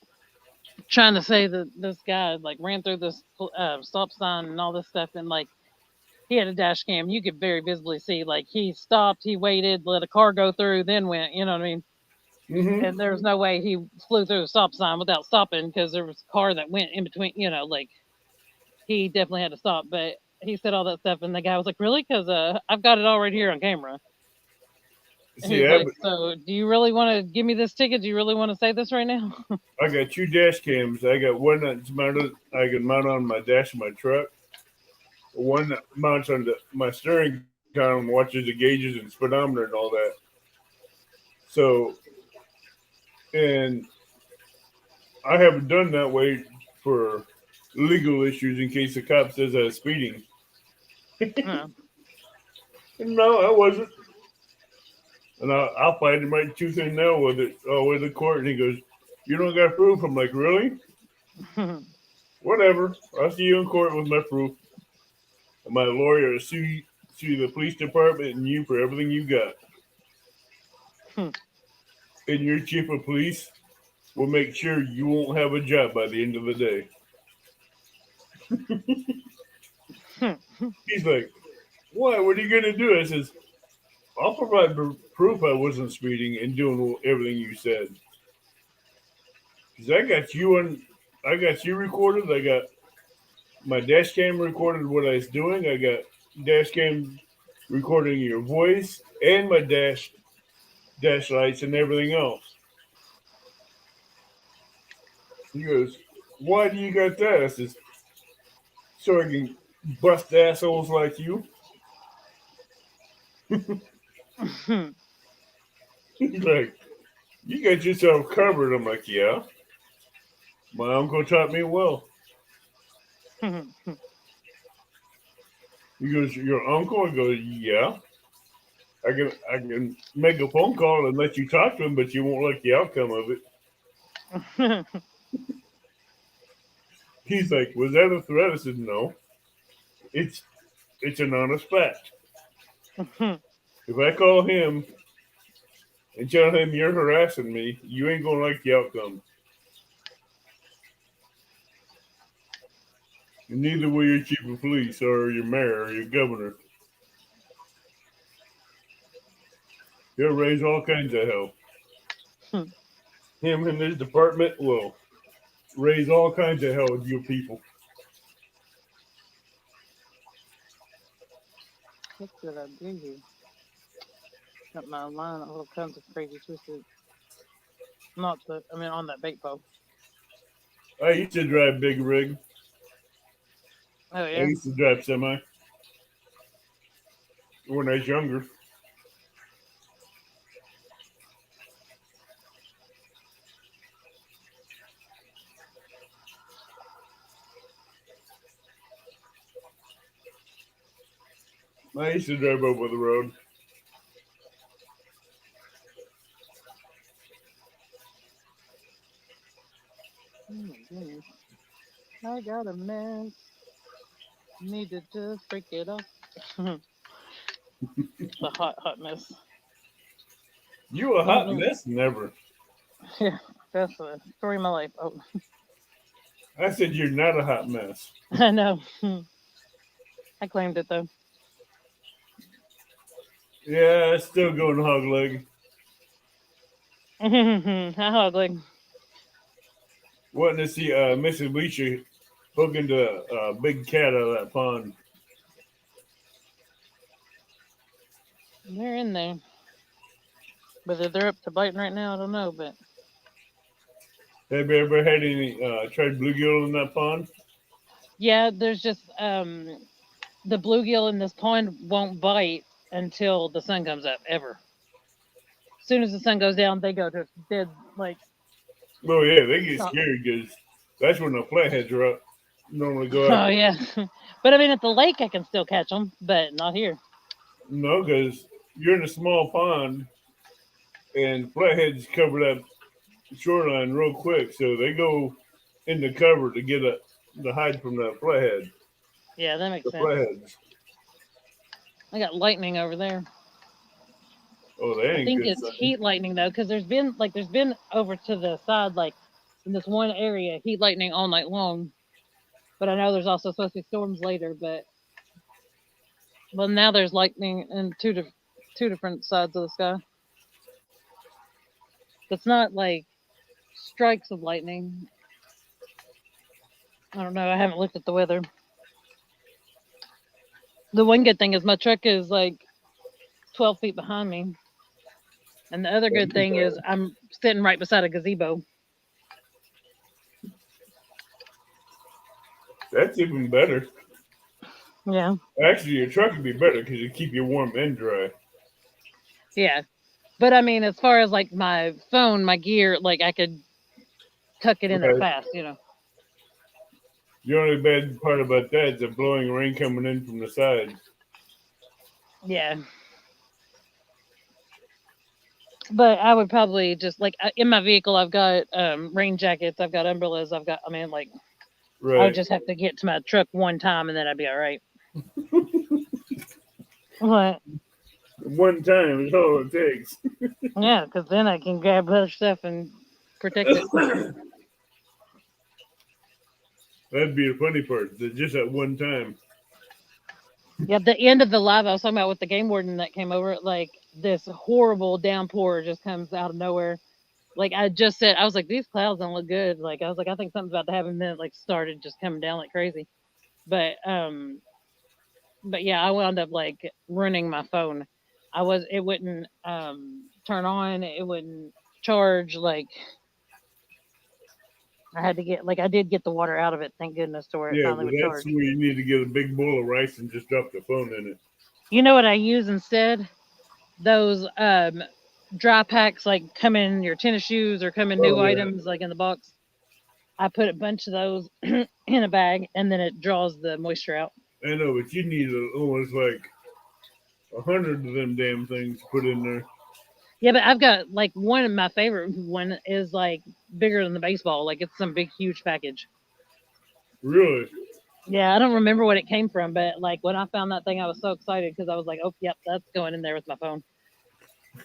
trying to say that this guy like ran through this stop sign and all this stuff, and like he had a dash cam. You could very visibly see like he stopped, he waited, let a car go through, then went. You know what I mean? Mm-hmm. And there was no way he flew through a stop sign without stopping because there was a car that went in between. You know, like he definitely had to stop. But he said all that stuff, and the guy was like, "Really? Because I've got it all right here on camera." And See, he's like, "So, do you really want to give me this ticket? Do you really want to say this right now?" I got two dash cams. I got one that's mounted. I can mount on my dash of my truck. One that mounts on my steering column, watches the gauges and speedometer and all that. So, and I haven't done that way for legal issues in case the cop says I was speeding. No, I wasn't. And I'll fight him right tooth and nail with it all the way to court. And he goes, you don't got proof? I'm like, really? Whatever. I'll see you in court with my proof. And my lawyer will sue the police department and you for everything you got. And your chief of police will make sure you won't have a job by the end of the day. He's like, what? What are you going to do? I says, I'll provide proof I wasn't speeding and doing everything you said. 'Cause I got you recorded. I got my dash cam recorded what I was doing. I got dash cam recording your voice and my dash lights and everything else. He goes, "Why do you got that?" I says, "So I can bust assholes like you." He's like, "You got yourself covered." I'm like, "Yeah, my uncle taught me well." He goes, "Your uncle?" I go, "Yeah. I can make a phone call and let you talk to him, but you won't like the outcome of it." He's like, "Was that a threat?" I said, "No. It's it's an honest fact. If I call him and tell him you're harassing me, you ain't gonna like the outcome. And neither will your chief of police or your mayor or your governor. He'll raise all kinds of hell. Him and his department will raise all kinds of hell with you people." What did I do here? Got my line all kinds of crazy twisted. Not the, I mean, on that bait bow. I used to drive big rig. Oh I yeah. used to drive semi when I was younger. I used to drive over the road. Oh my goodness. I got a mess. Need to just break it up. It's a hot mess. You a I don't hot know. mess? Never. Yeah, that's the story of my life. Oh, I said you're not a hot mess. I know. I claimed it though. Yeah, it's still going hog leg. How ugly. Wanting to see Mrs. Leisha hooking the big cat out of that pond. They're in there. Whether they're up to biting right now, I don't know. But Have you ever had any tried bluegill in that pond? yeah, there's just the bluegill in this pond won't bite until the sun comes up. Ever. As soon as the sun goes down, they go to dead. Like, Oh yeah, they get stop. scared because that's when the flatheads are up. Normally go Oh after. yeah. But I mean, at the lake, I can still catch them, but not here. No, because you're in a small pond and flatheads cover that shoreline real quick, so they go in the cover to get to hide from the flathead. Yeah, that makes The sense. flatheads. I got lightning over there. Oh, they I ain't think good it's sign. heat lightning though, because there's been over to the side, like in this one area, heat lightning all night long. But I know there's also supposed to be storms later. But well, now there's lightning in two different sides of the sky. It's not like strikes of lightning. I don't know. I haven't looked at the weather. The one good thing is my truck is like 12 feet behind me, and the other good thing is I'm sitting right beside a gazebo. That's even better. Yeah, Actually, your truck would be better because it keep you warm and dry. yeah. But I mean, as far as like my phone, my gear, like I could tuck it in there Right. fast. The only bad part about that is the blowing rain coming in from the sides. Yeah. But I would probably just like in my vehicle, I've got rain jackets, I've got umbrellas, I've got. I mean, like I would Right. just have to get to my truck one time, and then I'd be all right. What? One time is all it takes. Yeah, because then I can grab other stuff and protect it. That'd be the funny part. That just at one time. Yeah, the end of the live I was talking about with the game warden that came over, like this horrible downpour just comes out of nowhere. Like I just said, I was like, these clouds don't look good. Like I was like, I think something's about to happen. Then it like started just coming down like crazy. But yeah, I wound up like running my phone. It wouldn't turn on, it wouldn't charge. Like I had to get like I did get the water out of it, thank goodness, to where it Yeah, finally but would that's charge. where you need to get a big bowl of rice and just drop the phone in it. You know what I use instead? Those dry packs like come in your tennis shoes or come in Oh new yeah, items like in the box. I put a bunch of those in a bag and then it draws the moisture out. I know, but you need almost like 100 of them damn things put in there. Yeah, but I've got like one of my favorite one is like bigger than the baseball. Like it's some big huge package. Really? Yeah, I don't remember what it came from, but like when I found that thing, I was so excited because I was like, "Oh, yep, that's going in there with my phone."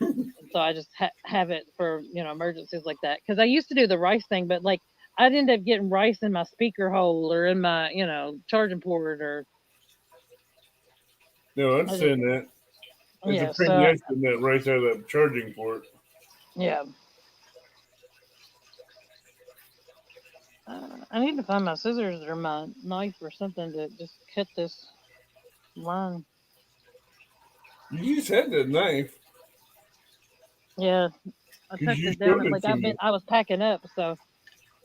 And so I just have it for emergencies like that. Because I used to do the rice thing, but like I'd end up getting rice in my speaker hole or in my charging port or No, I I just understand that. It's a yeah. pain in the ass getting that rice out of that charging port. Yeah, I need to find my scissors or my knife or something to just cut this line. You just had that knife Yeah, I because tucked you it down. showed it Like to me. I was packing up, so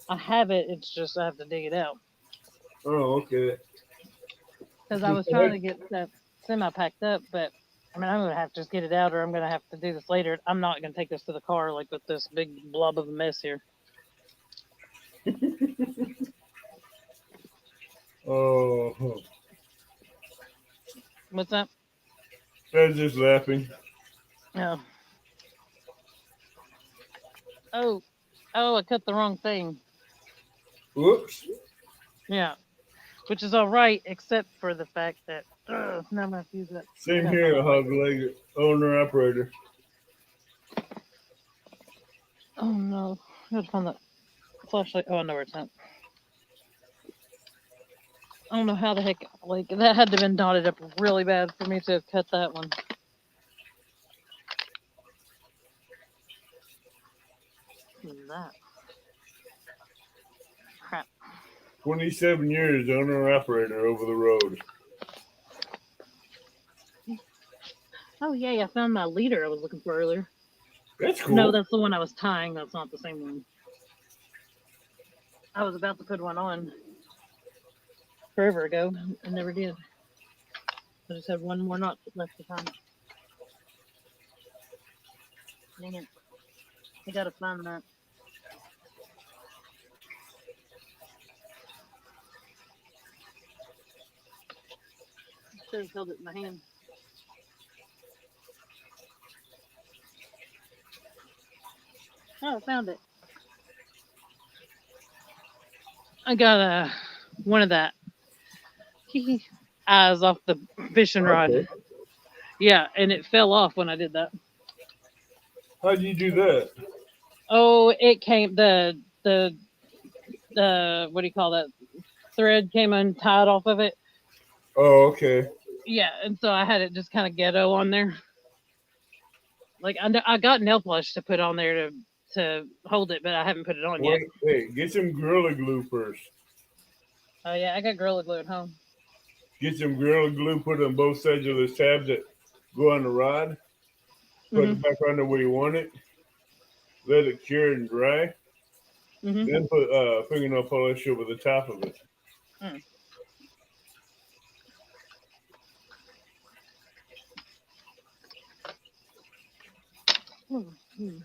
I have it. It's just I have to dig it out Oh, okay. because I was trying to get stuff semi packed up. But I mean, I'm gonna have to just get it out, or I'm gonna have to do this later. I'm not gonna take this to the car like with this big blob of a mess here. Oh, What's that? I was just laughing. Oh, oh, oh! I cut the wrong thing. Whoops. Yeah, which is all right, except for the fact that now I'm gonna have to use that. I Same gotta find here, that hog light. leg owner operator. Oh no, I gotta find that flashlight. Oh, I know where it's at. I don't know how the heck, like, that had to have been knotted up really bad for me to have cut that one. What is that? Crap. 27 years owner operator over the road. Oh, yay, I found my leader I was looking for earlier. That's No, cool. that's the one I was tying. That's not the same one. I was about to put one on forever ago and never did. I just had one more knot left to tie. Dang it. I gotta find that. I should have held it in my hand. Oh, I found it. I got one of that eyes off the fishing rod. Okay. Yeah, and it fell off when I did that. How'd you do that? Oh, it came the what do you call that? Thread came untied off of it. Oh, okay. Yeah, and so I had it just kind of ghetto on there. Like I got nail polish to put on there to hold it, but I haven't put it on yet. What? Hey, get some Gorilla Glue first. Oh yeah, I got Gorilla Glue at home. Get some Gorilla Glue, put it on both sides of those tabs that go on the rod. Put Mhm. it back on there where you want it. Let it cure and dry. Mhm. Then put fingernail polish over the top of it. Mm. Mm.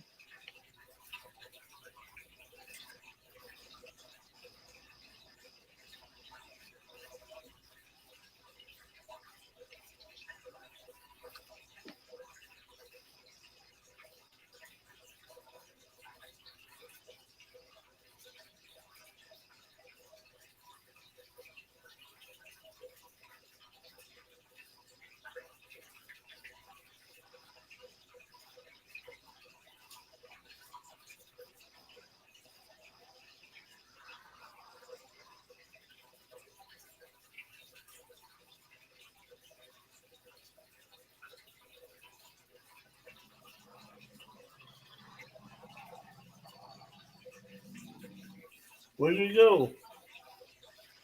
Where'd you go?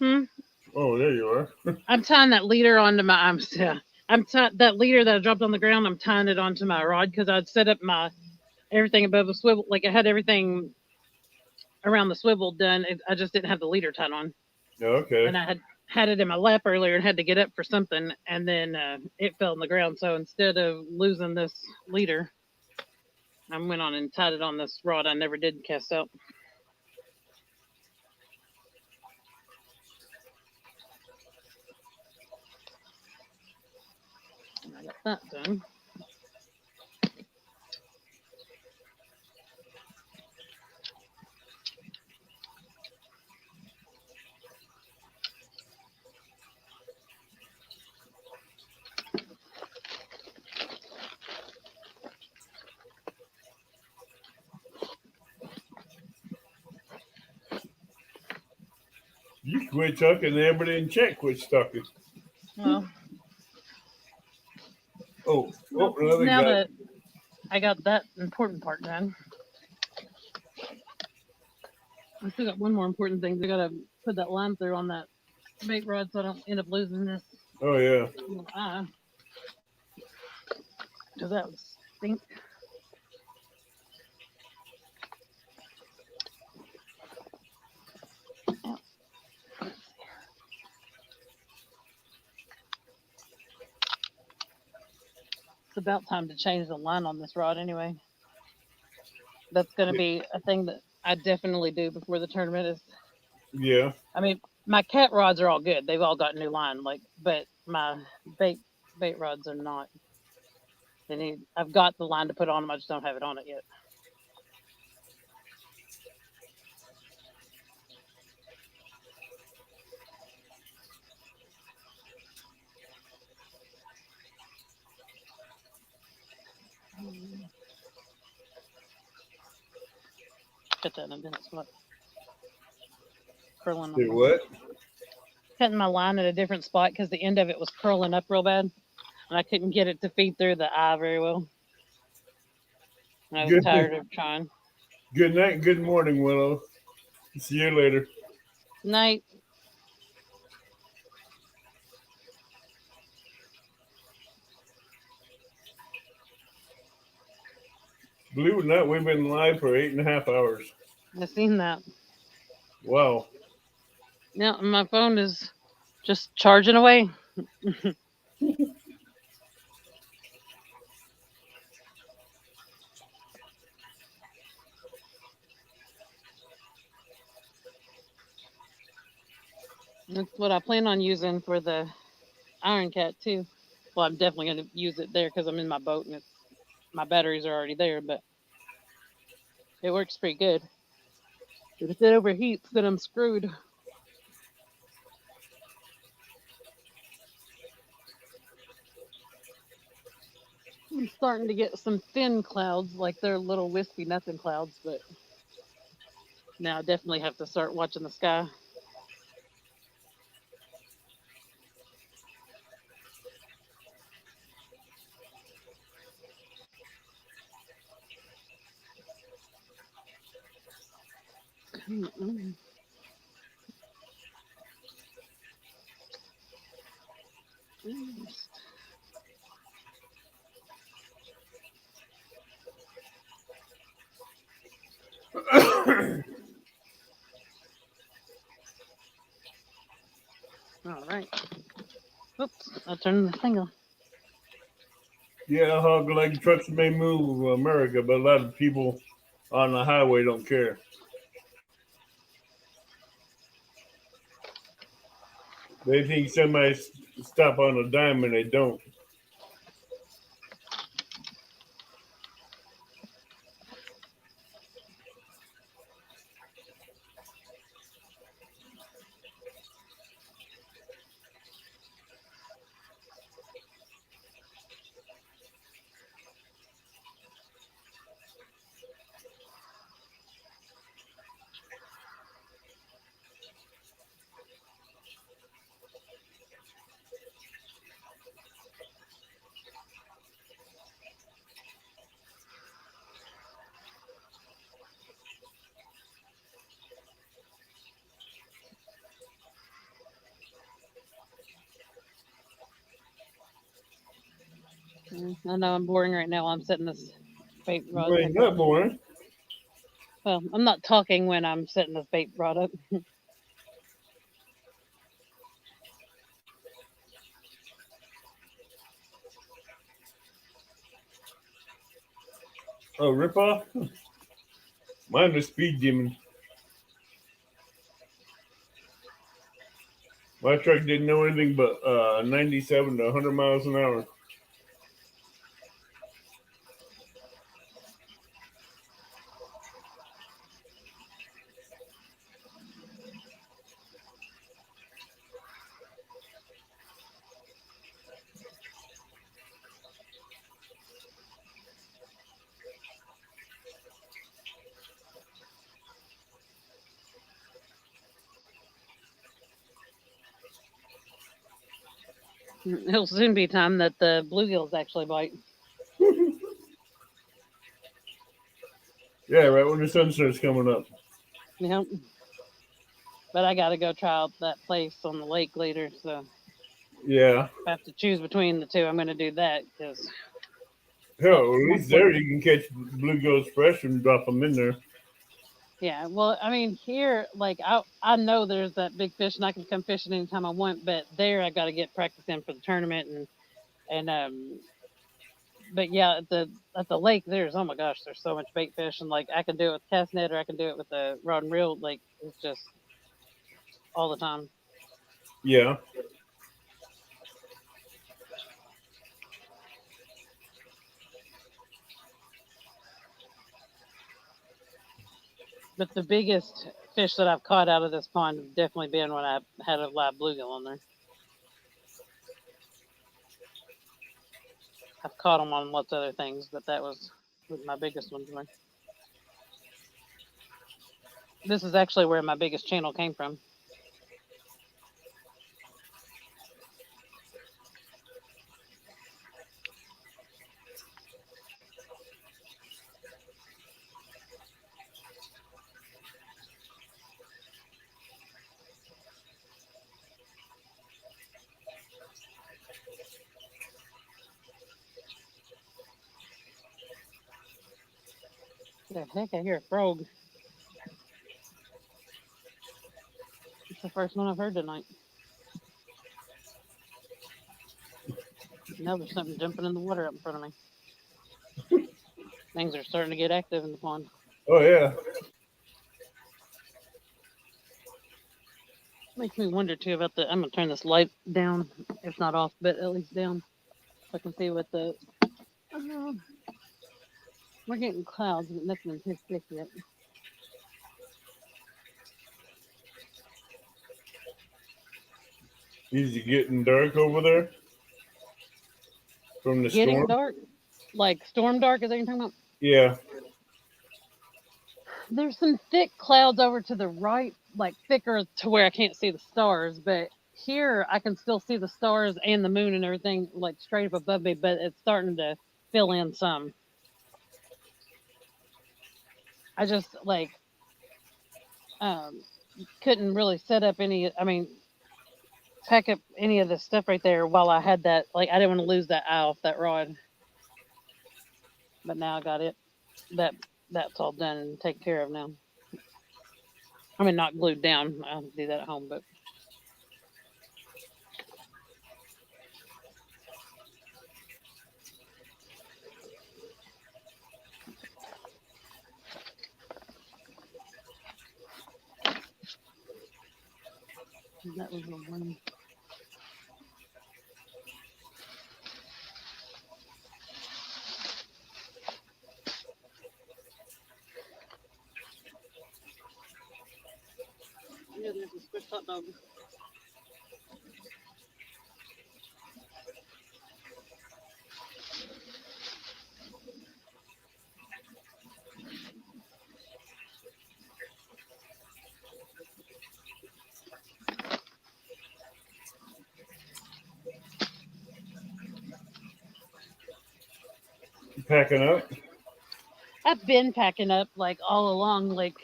Hmm? Oh, there you are. I'm tying that leader onto my. That leader that I dropped on the ground. I'm tying it onto my rod because I'd set up my everything above the swivel. Like I had everything around the swivel done. I just didn't have the leader tied on, Okay. and I had it in my lap earlier and had to get up for something, and then it fell on the ground. So instead of losing this leader, I went on and tied it on this rod I never did cast out. And I got that done. You quit talking, and everybody in chat quits talking. Well, Oh, another now guy. that I got that important part done, I still got one more important thing. I gotta put that line through on that bait rod so I don't end up losing this Oh, yeah. little eye. Because that would stink. It's about time to change the line on this rod anyway. That's going to be a thing that I definitely do before the tournament is. Yeah. I mean, my cat rods are all good. They've all got new line, but my bait rods are not. I've got the line to put on them. I just don't have it on it yet. Put that in a different spot. Curling Do on what? cutting my line at a different spot because the end of it was curling up real bad, and I couldn't get it to feed through the eye very well. And I was Good, tired of trying. good night, good morning, Willow. See you later. Night. Believe it or not, we've been live for 8.5 hours. I've seen that. Wow. Yeah, my phone is just charging away. That's what I plan on using for the Iron Cat too. Well, I'm definitely going to use it there because I'm in my boat and my batteries are already there, but it works pretty good. But if it overheats, then I'm screwed. I'm starting to get some thin clouds, like they're little wispy nothing clouds, but now I definitely have to start watching the sky. Mm-mm. All right. Oops, I turned the thing on. Yeah, hog leg trucks may move America, but a lot of people on the highway don't care. They think somebody stop on a dime and they don't. I know I'm boring right now while I'm setting this bait rod. Well, not boring. Well, I'm not talking when I'm setting this bait rod up. Oh, rip off? Mine was speed demon. My truck didn't know anything but 97 to 100 miles an hour. It'll soon be time that the bluegills actually bite. Yeah, right when the sun starts coming up. Yep. But I got to go try out that place on the lake later, so Yeah. if I have to choose between the two, I'm going to do that because Hell, at least there you can catch bluegills fresh and drop them in there. yeah. Well, I mean, here, like I know there's that big fish, and I can come fishing anytime I want. But there, I got to get practice in for the tournament, and. But yeah, at the lake, there's oh my gosh, there's so much bait fish, and like I can do it with cast net, or I can do it with the rod and reel. Like it's just all the time. Yeah. But the biggest fish that I've caught out of this pond have definitely been when I had a live bluegill on there. I've caught them on lots of other things, but that was my biggest one. This is actually where my biggest channel came from. The heck, I hear a frog. It's the first one I've heard tonight. Now there's something jumping in the water up in front of me. Things are starting to get active in the pond. Oh, yeah. Makes me wonder too about the. I'm gonna turn this light down, if not off, but at least down, so I can see what the. Uh, we're getting clouds, but nothing too thick yet. Is it getting dark over there from the Getting storm? dark, like storm dark. Is that what you're talking about? Yeah. There's some thick clouds over to the right, like thicker to where I can't see the stars, but here I can still see the stars and the moon and everything like straight up above me, but it's starting to fill in some. I just like um couldn't really set up any. I mean, pack up any of the stuff right there while I had that. Like I didn't want to lose that eye off that rod, but now I got it. That that's all done and taken care of now. I mean, not glued down. I'll do that at home, but that was the one. Yeah, there's a squished hot dog. Packing up? I've been packing up like all along, like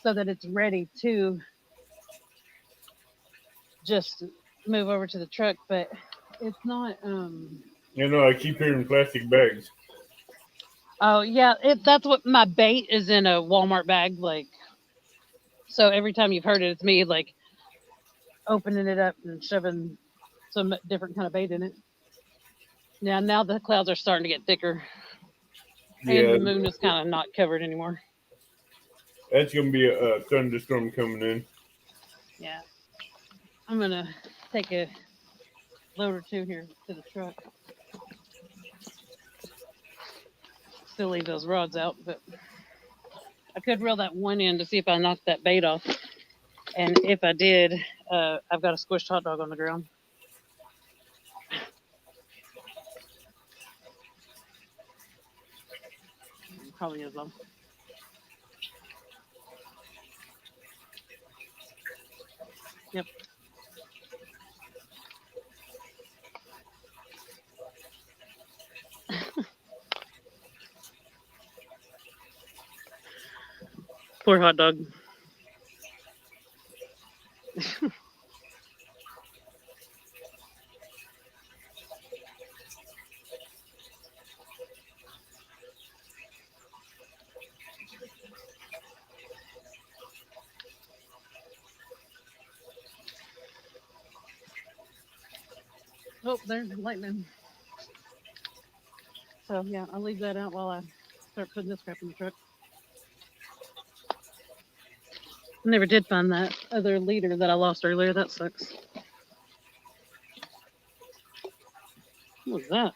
so that it's ready to just move over to the truck, but it's not You know, I keep hearing plastic bags. Oh yeah, that's what my bait is in a Walmart bag. Like, so every time you've heard it, it's me like opening it up and shoving some different kind of bait in it. Yeah, now the clouds are starting to get thicker, and Yeah, the moon is kind of not covered anymore. that's gonna be a thunderstorm coming in. Yeah, I'm gonna take a load or two here to the truck. Still leave those rods out, but I could reel that one in to see if I knocked that bait off. And if I did, I've got a squished hot dog on the ground. Probably is though. Yep. Poor hot dog. Oh, there's lightning. So yeah, I'll leave that out while I start putting this crap in the truck. I never did find that other leader that I lost earlier. That sucks. What was that?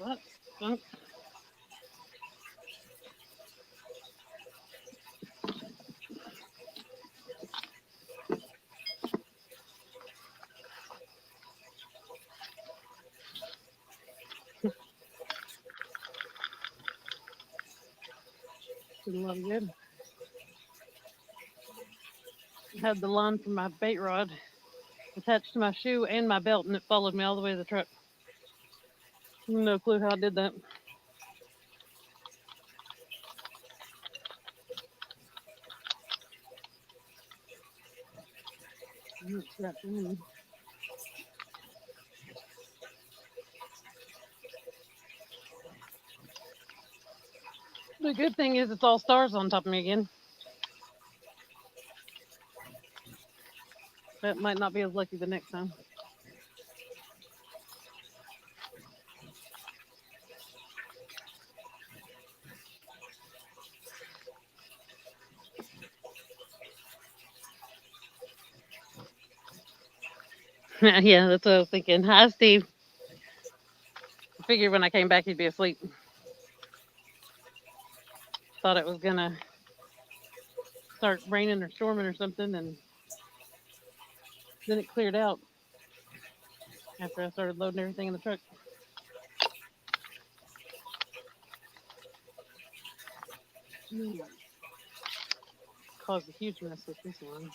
What? Skunk? Didn't look good. Had the line from my bait rod attached to my shoe and my belt, and it followed me all the way to the truck. No clue how I did that. The good thing is it's all stars on top of me again. That might not be as lucky the next time. Yeah, that's what I was thinking. Hi, Steve. I figured when I came back he'd be asleep. Thought it was gonna start raining or storming or something, and then it cleared out after I started loading everything in the truck. Caused a huge mess with this one.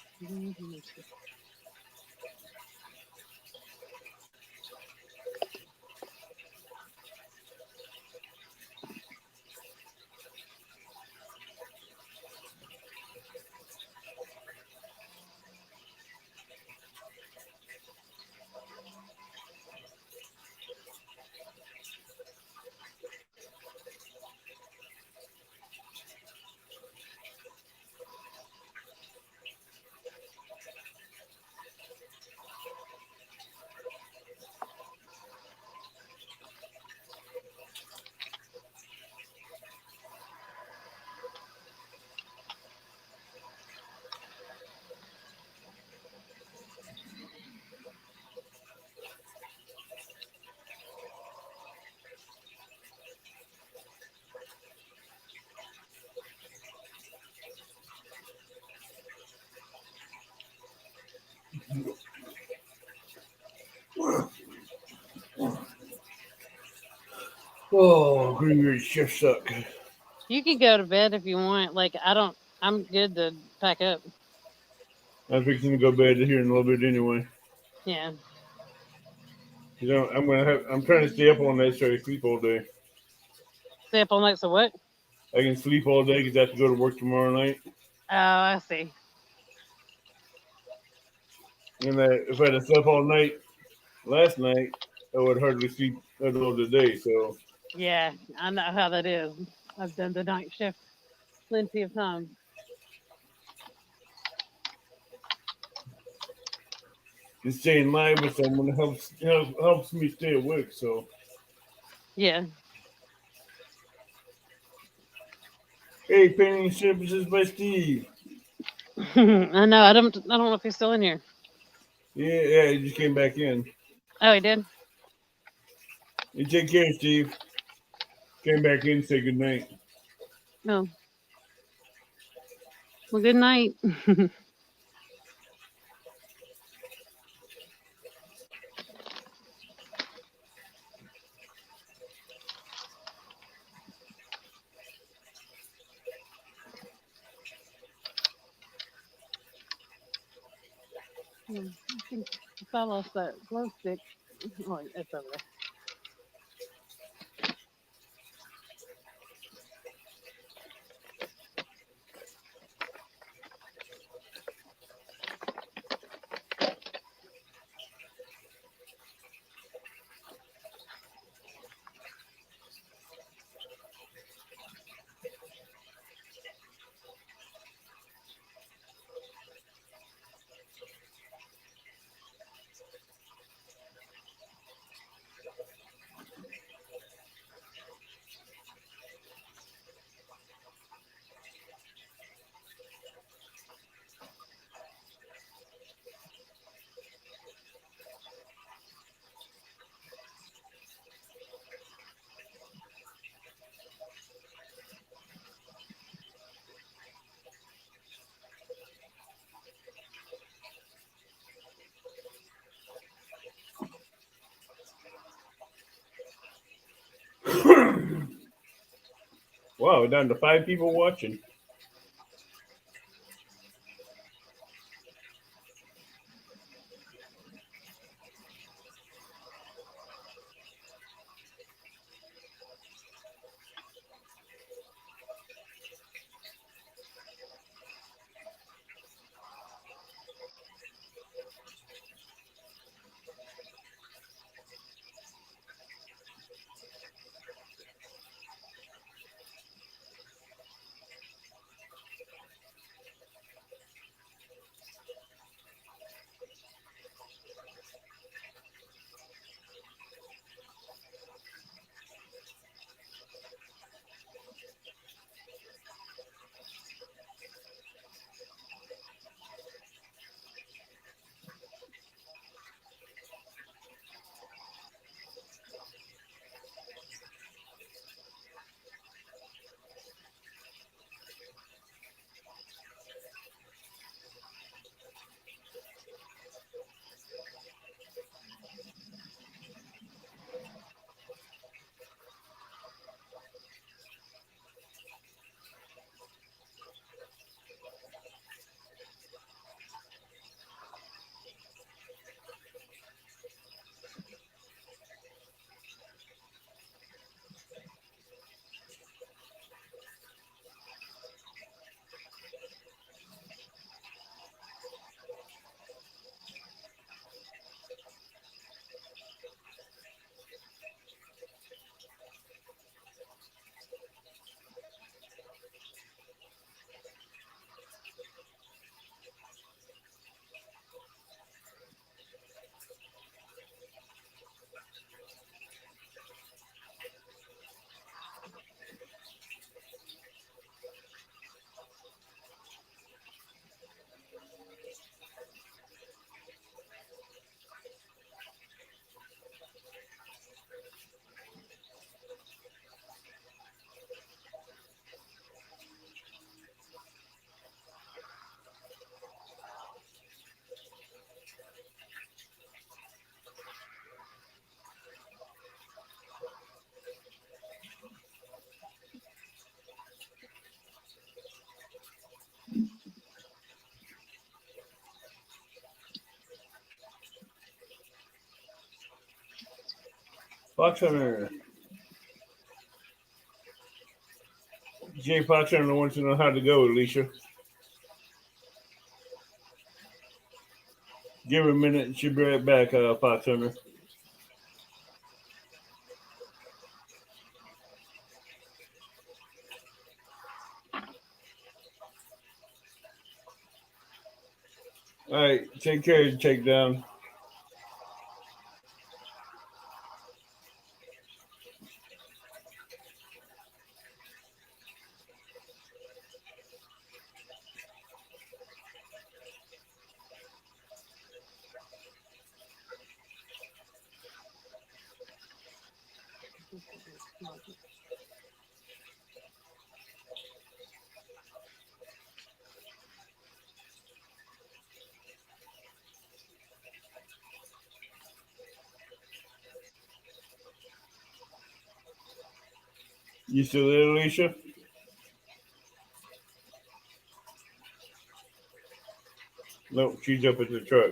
Oh, green beard shift suck. You could go to bed if you want. Like I don't. I'm good to pack up. I'm fixing to go to bed here in a little bit anyway. Yeah. You know, I'm trying to stay up all night so I can sleep all day. Stay up all night. So what? I can sleep all day because I have to go to work tomorrow night. Oh, I see. And if I'd have slept all night last night, I would hardly sleep at all today. So Yeah, I know how that is. I've done the night shift plenty of times. just staying live with someone helps me stay awake. So Yeah. hey, painting services by Steve. I know. I don't know if he's still in here. Yeah, he just came back in. Oh, he did. You take care, Steve. Came back in. Say good night. Oh. Well, good night. I think if I lost that glow stick, oh, it's over there. Wow, we're down to 5 people watching. Fox Hunter. Jay Fox Hunter wants to know how to go, Alicia. Give her a minute and she'll be right back, Fox Hunter. All right, take care of your takedown. You still there, Alicia? Nope, she's up at the truck.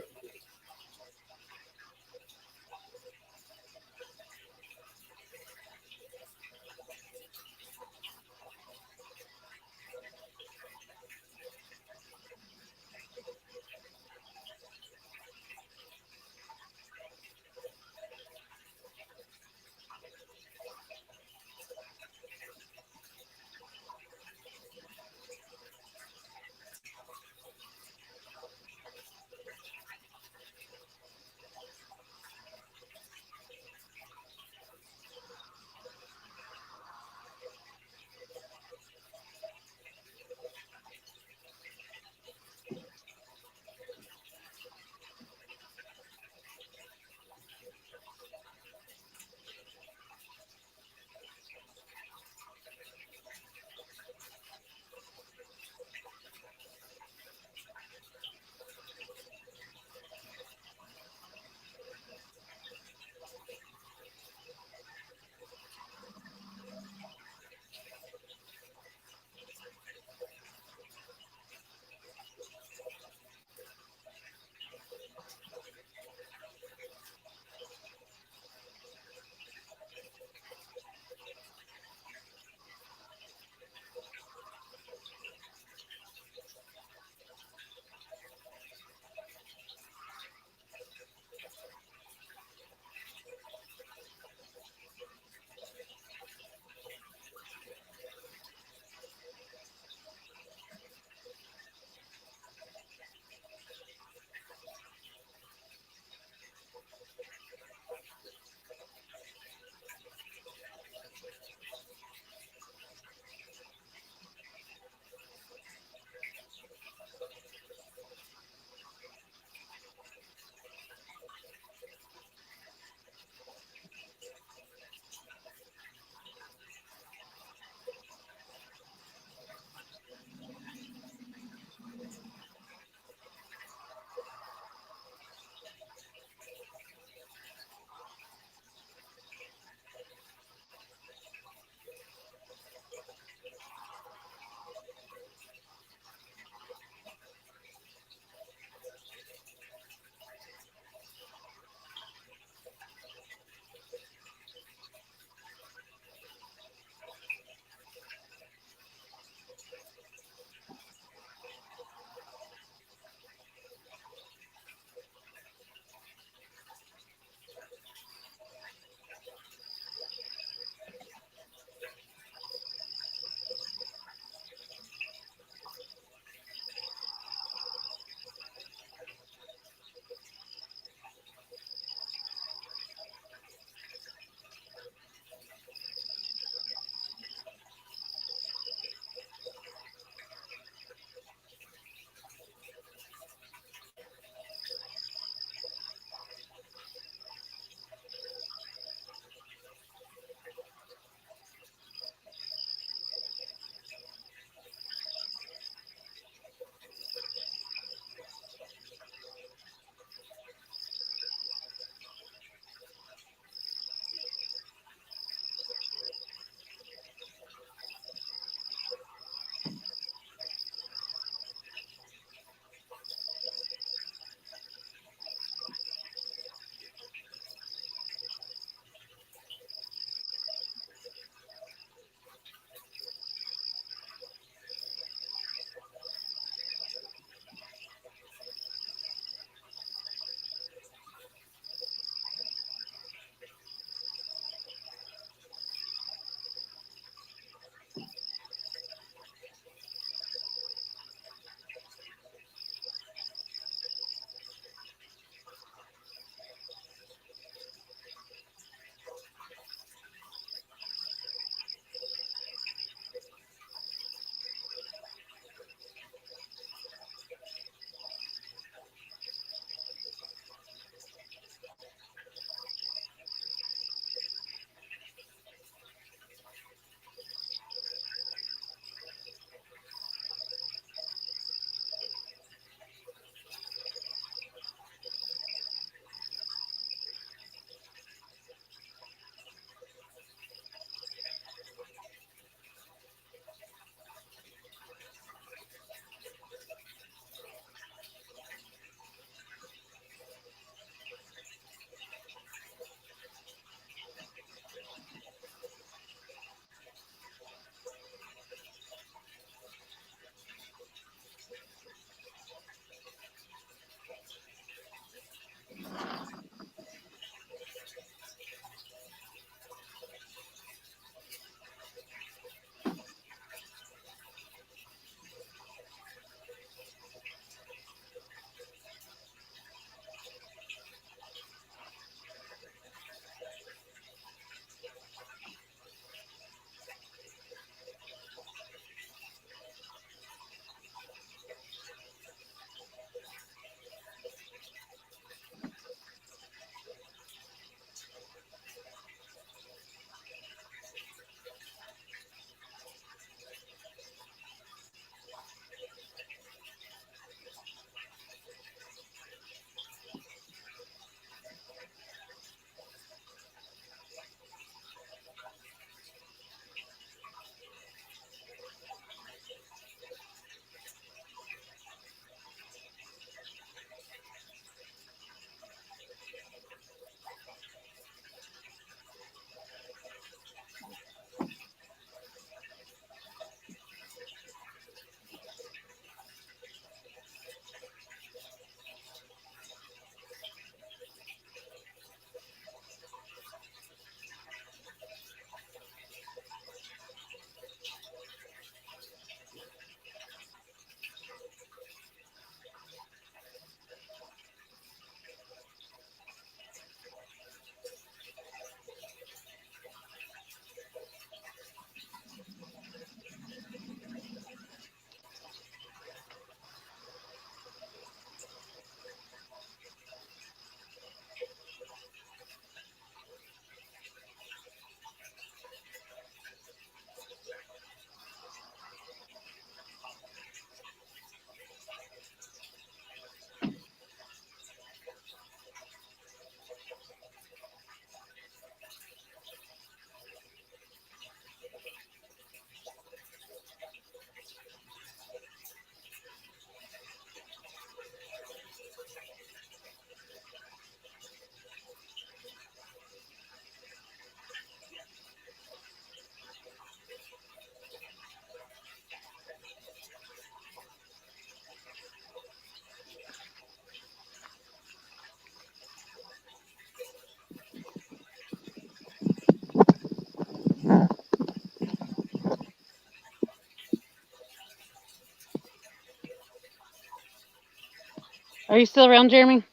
Are you still around, Jeremy?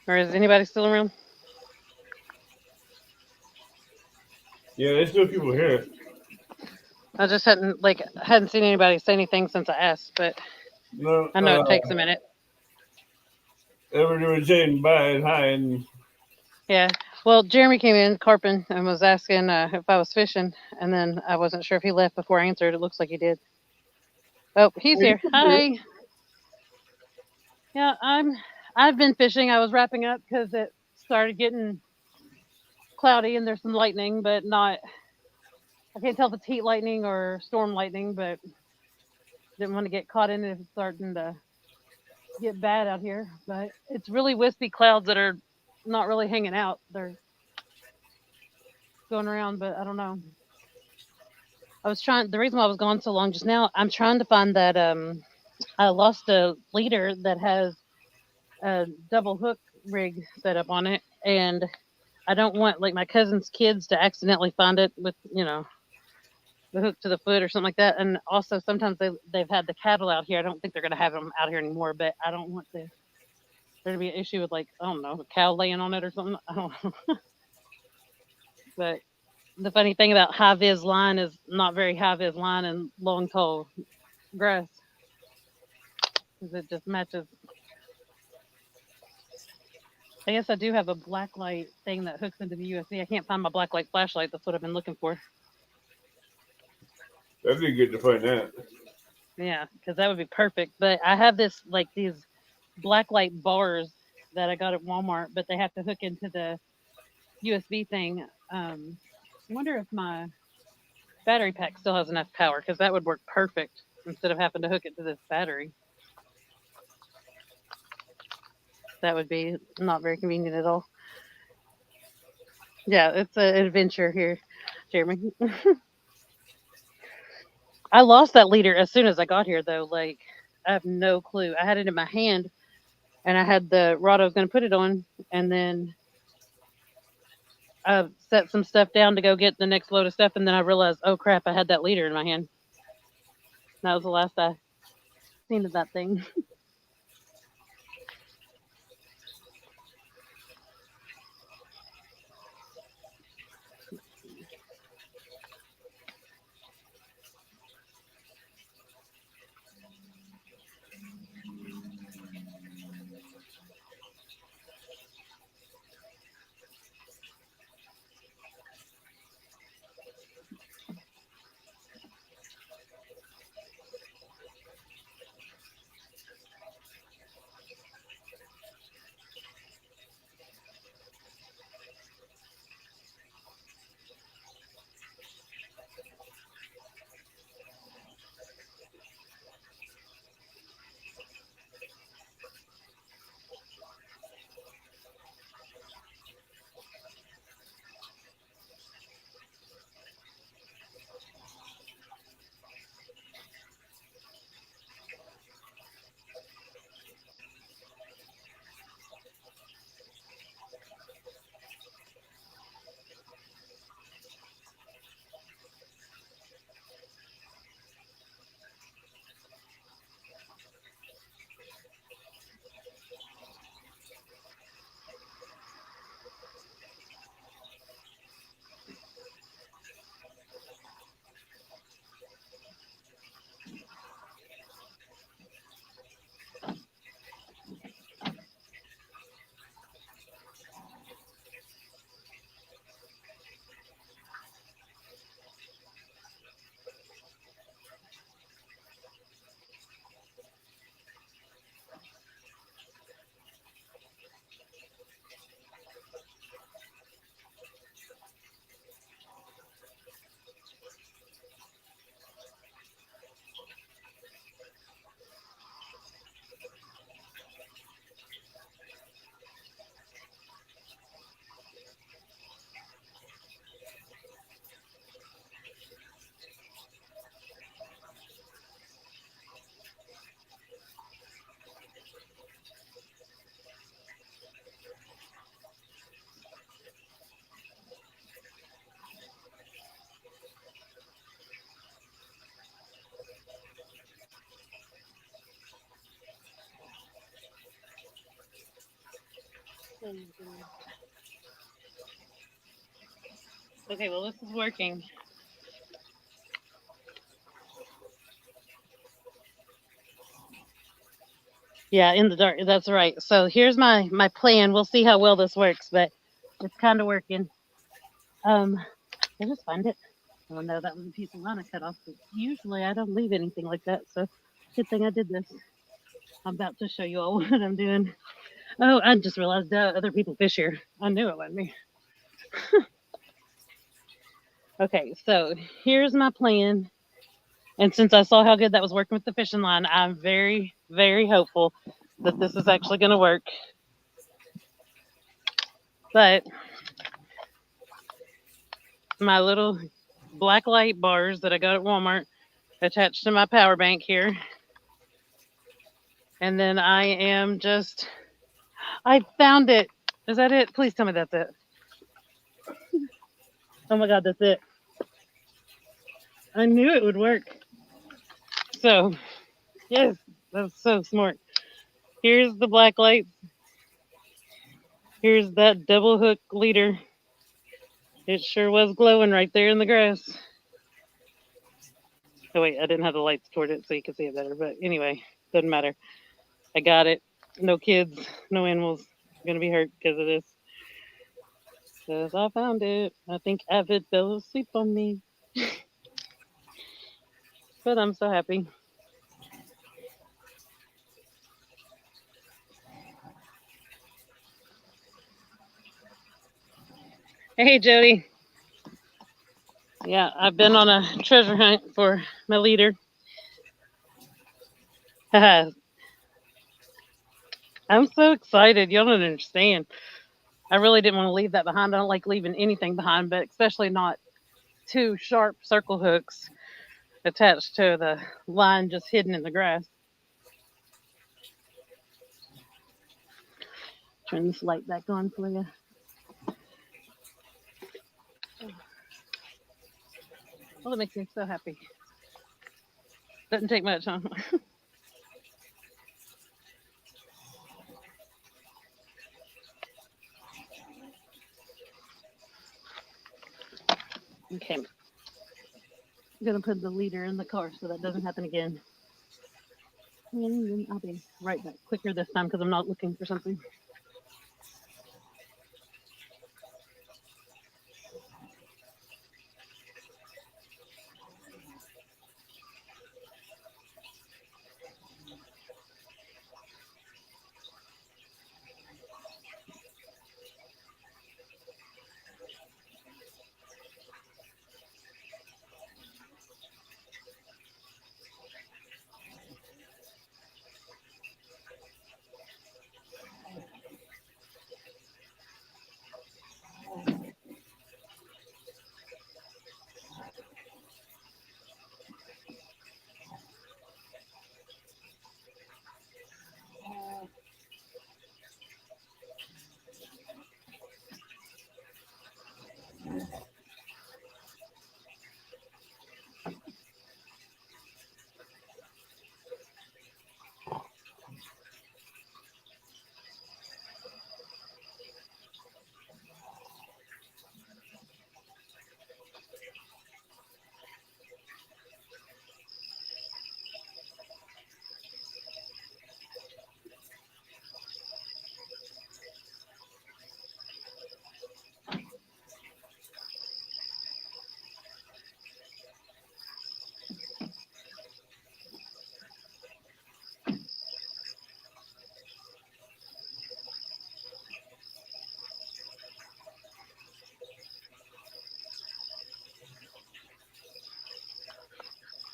Or is anybody still around? Yeah, there's still people here. I just hadn't seen anybody say anything since I asked, but No, I know it takes a minute. everyone was saying bye and hi, and Yeah. Well, Jeremy came in, Carpin, and was asking if I was fishing, and then I wasn't sure if he left before I answered. It looks like he did. Oh, he's here. Hi. Yeah, I've been fishing. I was wrapping up because it started getting cloudy and there's some lightning, but not. I can't tell if it's heat lightning or storm lightning, but didn't want to get caught in it if it's starting to get bad out here. But it's really wispy clouds that are not really hanging out. They're going around, but I don't know. I was trying. The reason why I was gone so long just now, I'm trying to find that. I lost a leader that has a double hook rig set up on it, and I don't want like my cousin's kids to accidentally find it with the hook to the foot or something like that. And also sometimes they've had the cattle out here. I don't think they're gonna have them out here anymore, but I don't want there to be an issue with like I don't know a cow laying on it or something. I don't know. But the funny thing about high vis line is not very high vis line and long tall grass because it just matches. I guess I do have a black light thing that hooks into the USB. I can't find my black light flashlight. That's what I've been looking for. that'd be good to find that. Yeah, because that would be perfect. But I have these black light bars that I got at Walmart, but they have to hook into the USB thing. I wonder if my battery pack still has enough power because that would work perfect instead of having to hook it to this battery. That would be not very convenient at all. Yeah, it's an adventure here, Jeremy. I lost that leader as soon as I got here, though. Like, I have no clue. I had it in my hand, and I had the rod I was going to put it on, and then I set some stuff down to go get the next load of stuff, and then I realized, oh crap, I had that leader in my hand. That was the last I seen of that thing. Okay, well, this is working. Yeah, in the dark. That's right. So here's my plan. We'll see how well this works, but it's kind of working. I just find it. Oh no, that was a piece of line I cut off. But usually I don't leave anything like that, so good thing I did this. I'm about to show you all what I'm doing. Oh, I just realized other people fish here. I knew it wasn't me. Okay, so here's my plan. And since I saw how good that was working with the fishing line, I'm very, very hopeful that this is actually going to work. But my little black light bars that I got at Walmart attached to my power bank here. And then I found it. Is that it? Please tell me that's it. Oh my God, that's it. I knew it would work. So, yes, that's so smart. Here's the black lights. Here's that double hook leader. It sure was glowing right there in the grass. Oh wait, I didn't have the lights toward it so you could see it better. But anyway, doesn't matter. I got it. No kids, no animals gonna be hurt because of this. Because I found it. I think Avid fell asleep on me. But I'm so happy. Hey Jody. Yeah, I've been on a treasure hunt for my leader. I'm so excited. Y'all don't understand. I really didn't want to leave that behind. I don't like leaving anything behind, but especially not two sharp circle hooks attached to the line just hidden in the grass. Turn this light back on for you. Well, that makes me so happy. Doesn't take much, huh? Okay. I'm going to put the leader in the car so that doesn't happen again. And then I'll be right back quicker this time because I'm not looking for something.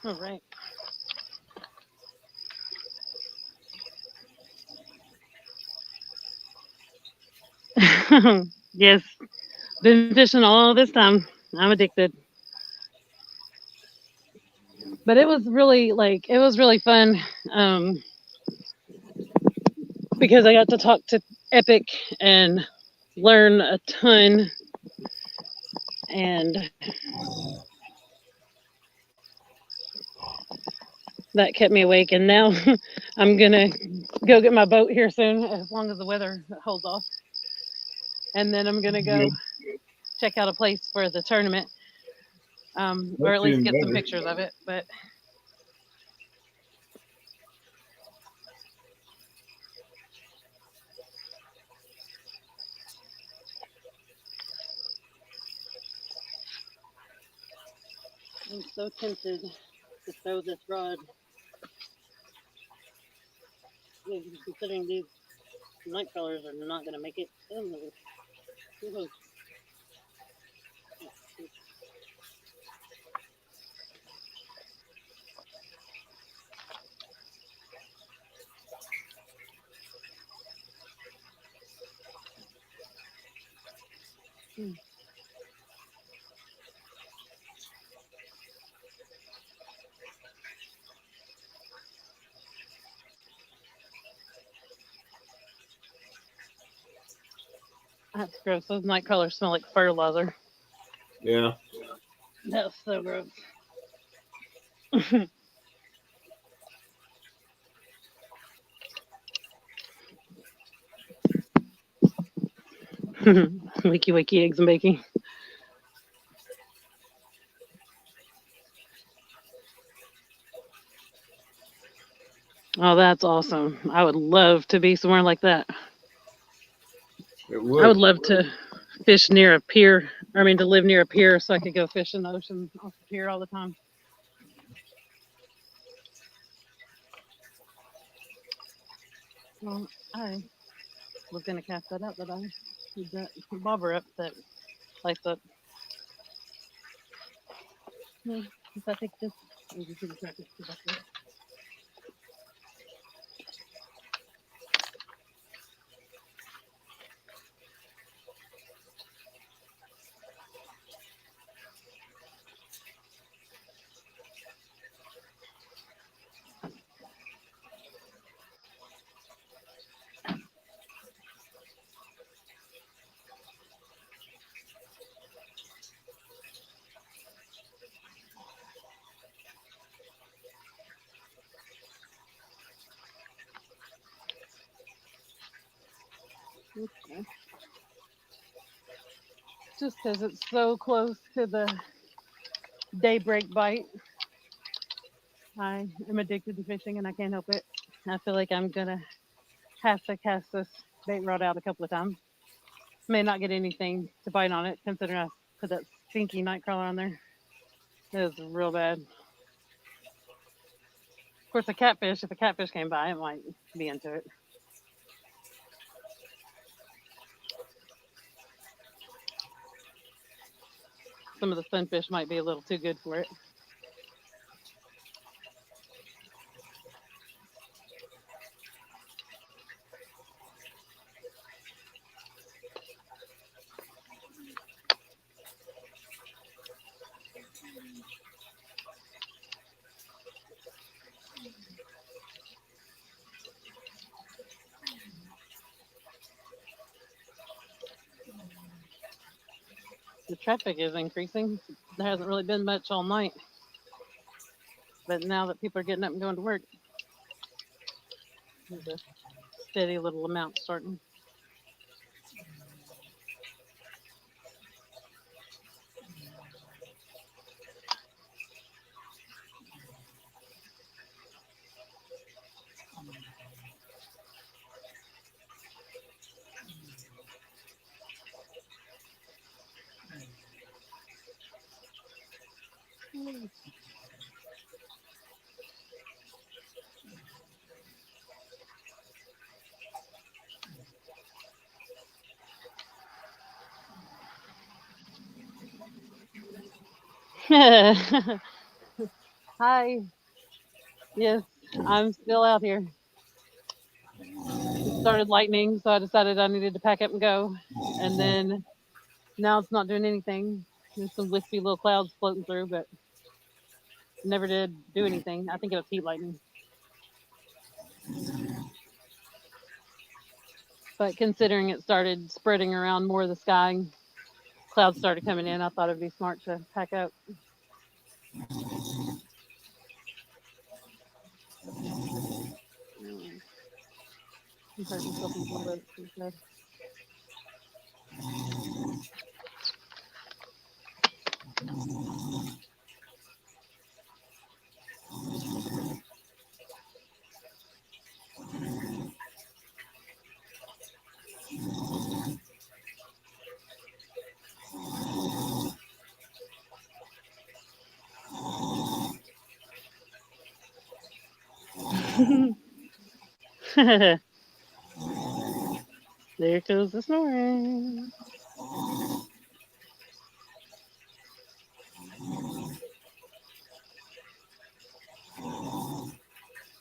All right. Yes, been fishing all this time. I'm addicted. But it was really fun because I got to talk to Epic and learn a ton. And that kept me awake. And now I'm going to go get my boat here soon as long as the weather holds off. and then I'm gonna go check out a place for the tournament, or at That's least even get some better. pictures of it. But I'm so tempted to throw this rod, considering these night crawlers are not gonna make it. Oh, that's gross. Those night crawlers smell like fertilizer. Yeah. That's so gross. Wakey wakey eggs and bacon. Oh, that's awesome. I would love to be somewhere like that. It I would would. love to fish near a pier. I mean, to live near a pier so I could go fish in the ocean off the pier all the time. Well, I was going to cast that out, but I did that bobber up that lights up. Hmm, if I take this, I'll just see the traffic. Okay. Just because it's so close to the daybreak bite, I am addicted to fishing and I can't help it. I feel like I'm going to have to cast this bait rod out a couple of times. May not get anything to bite on it, considering I put that stinky night crawler on there. It was real bad. Of course, a catfish, if a catfish came by, it might be into it. Some of the sunfish might be a little too good for it. The traffic is increasing. There hasn't really been much all night, but now that people are getting up and going to work, there's a steady little amount starting. Hi. Yes, I'm still out here. It started lightning, so I decided I needed to pack up and go. And then now it's not doing anything. There's some wispy little clouds floating through, but never did do anything. I think it was heat lightning. But considering it started spreading around more of the sky, clouds started coming in, I thought it'd be smart to pack up. I'm hurting myself a little bit. There goes the snoring.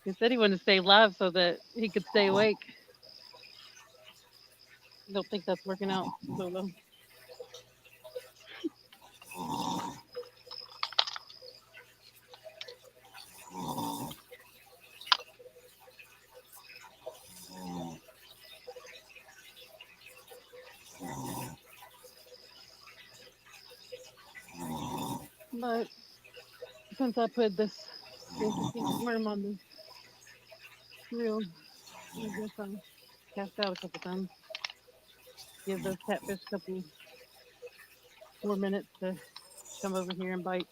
He said he wanted to stay live so that he could stay awake. Don't think that's working out so well. But since I put this worm on the reel, I guess I'll cast out a couple times. Give those catfish a couple more minutes to come over here and bite.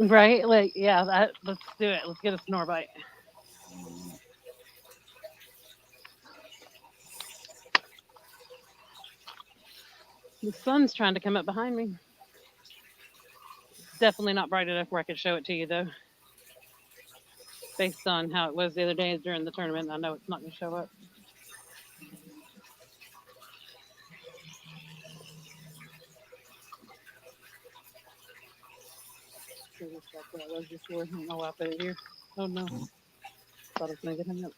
Right? Like, yeah, let's do it. Let's get a snore bite. The sun's trying to come up behind me. Definitely not bright enough where I could show it to you, though. Based on how it was the other day during the tournament, I know it's not going to show up. That's what I was before. I don't know why I put it here. Oh no. Thought I was going to get hung up.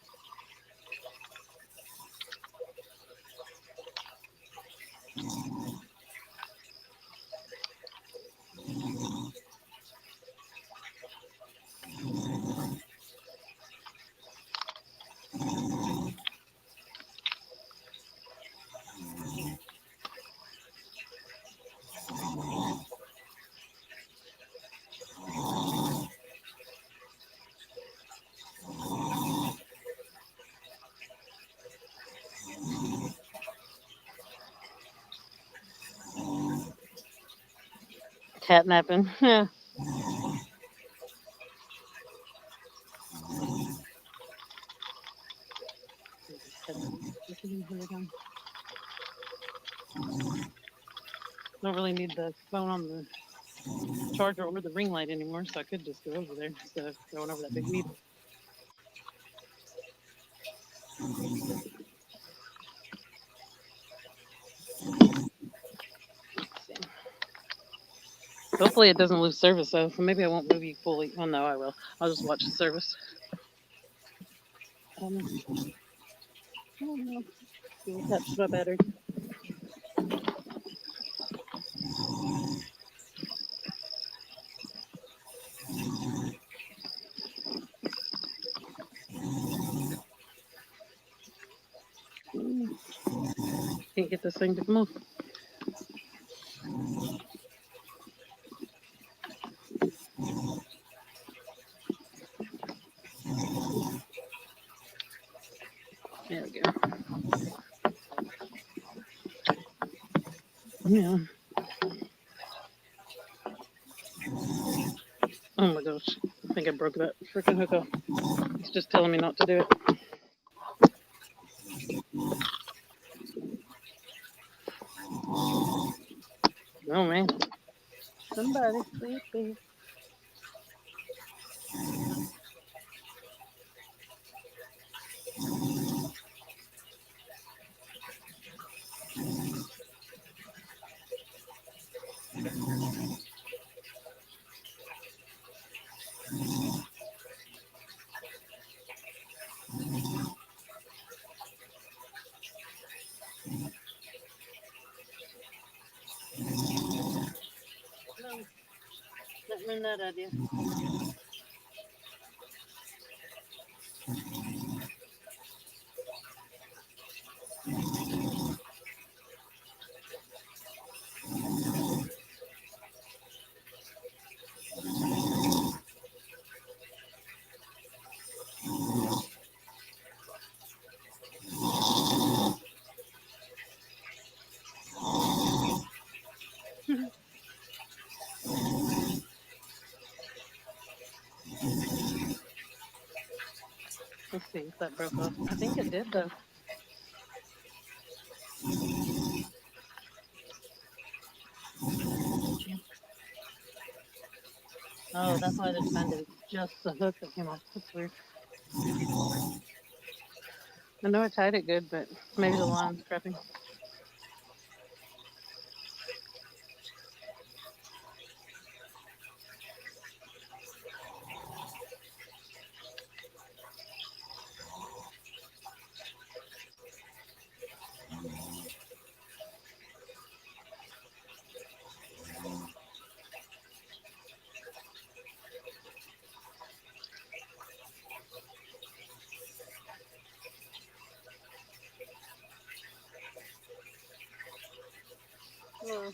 Cat napping. Yeah. Don't really need the phone on the charger or the ring light anymore, so I could just go over there instead of going over that big weed. Hopefully it doesn't lose service though. Maybe I won't move you fully. Oh no, I will. I'll just watch the service. I don't know. That's my battery. Can't get this thing to come off. There we go. Yeah. Oh my gosh. I think I broke that freaking hook off. It's just telling me not to do it. Oh man. Somebody sleepy. No, not mean that idea. Let's see if that broke off. I think it did though. Oh, that's why the suspended. It's just the hook that came off. That's weird. I know I tied it good, but maybe the line's crapping. Hmm.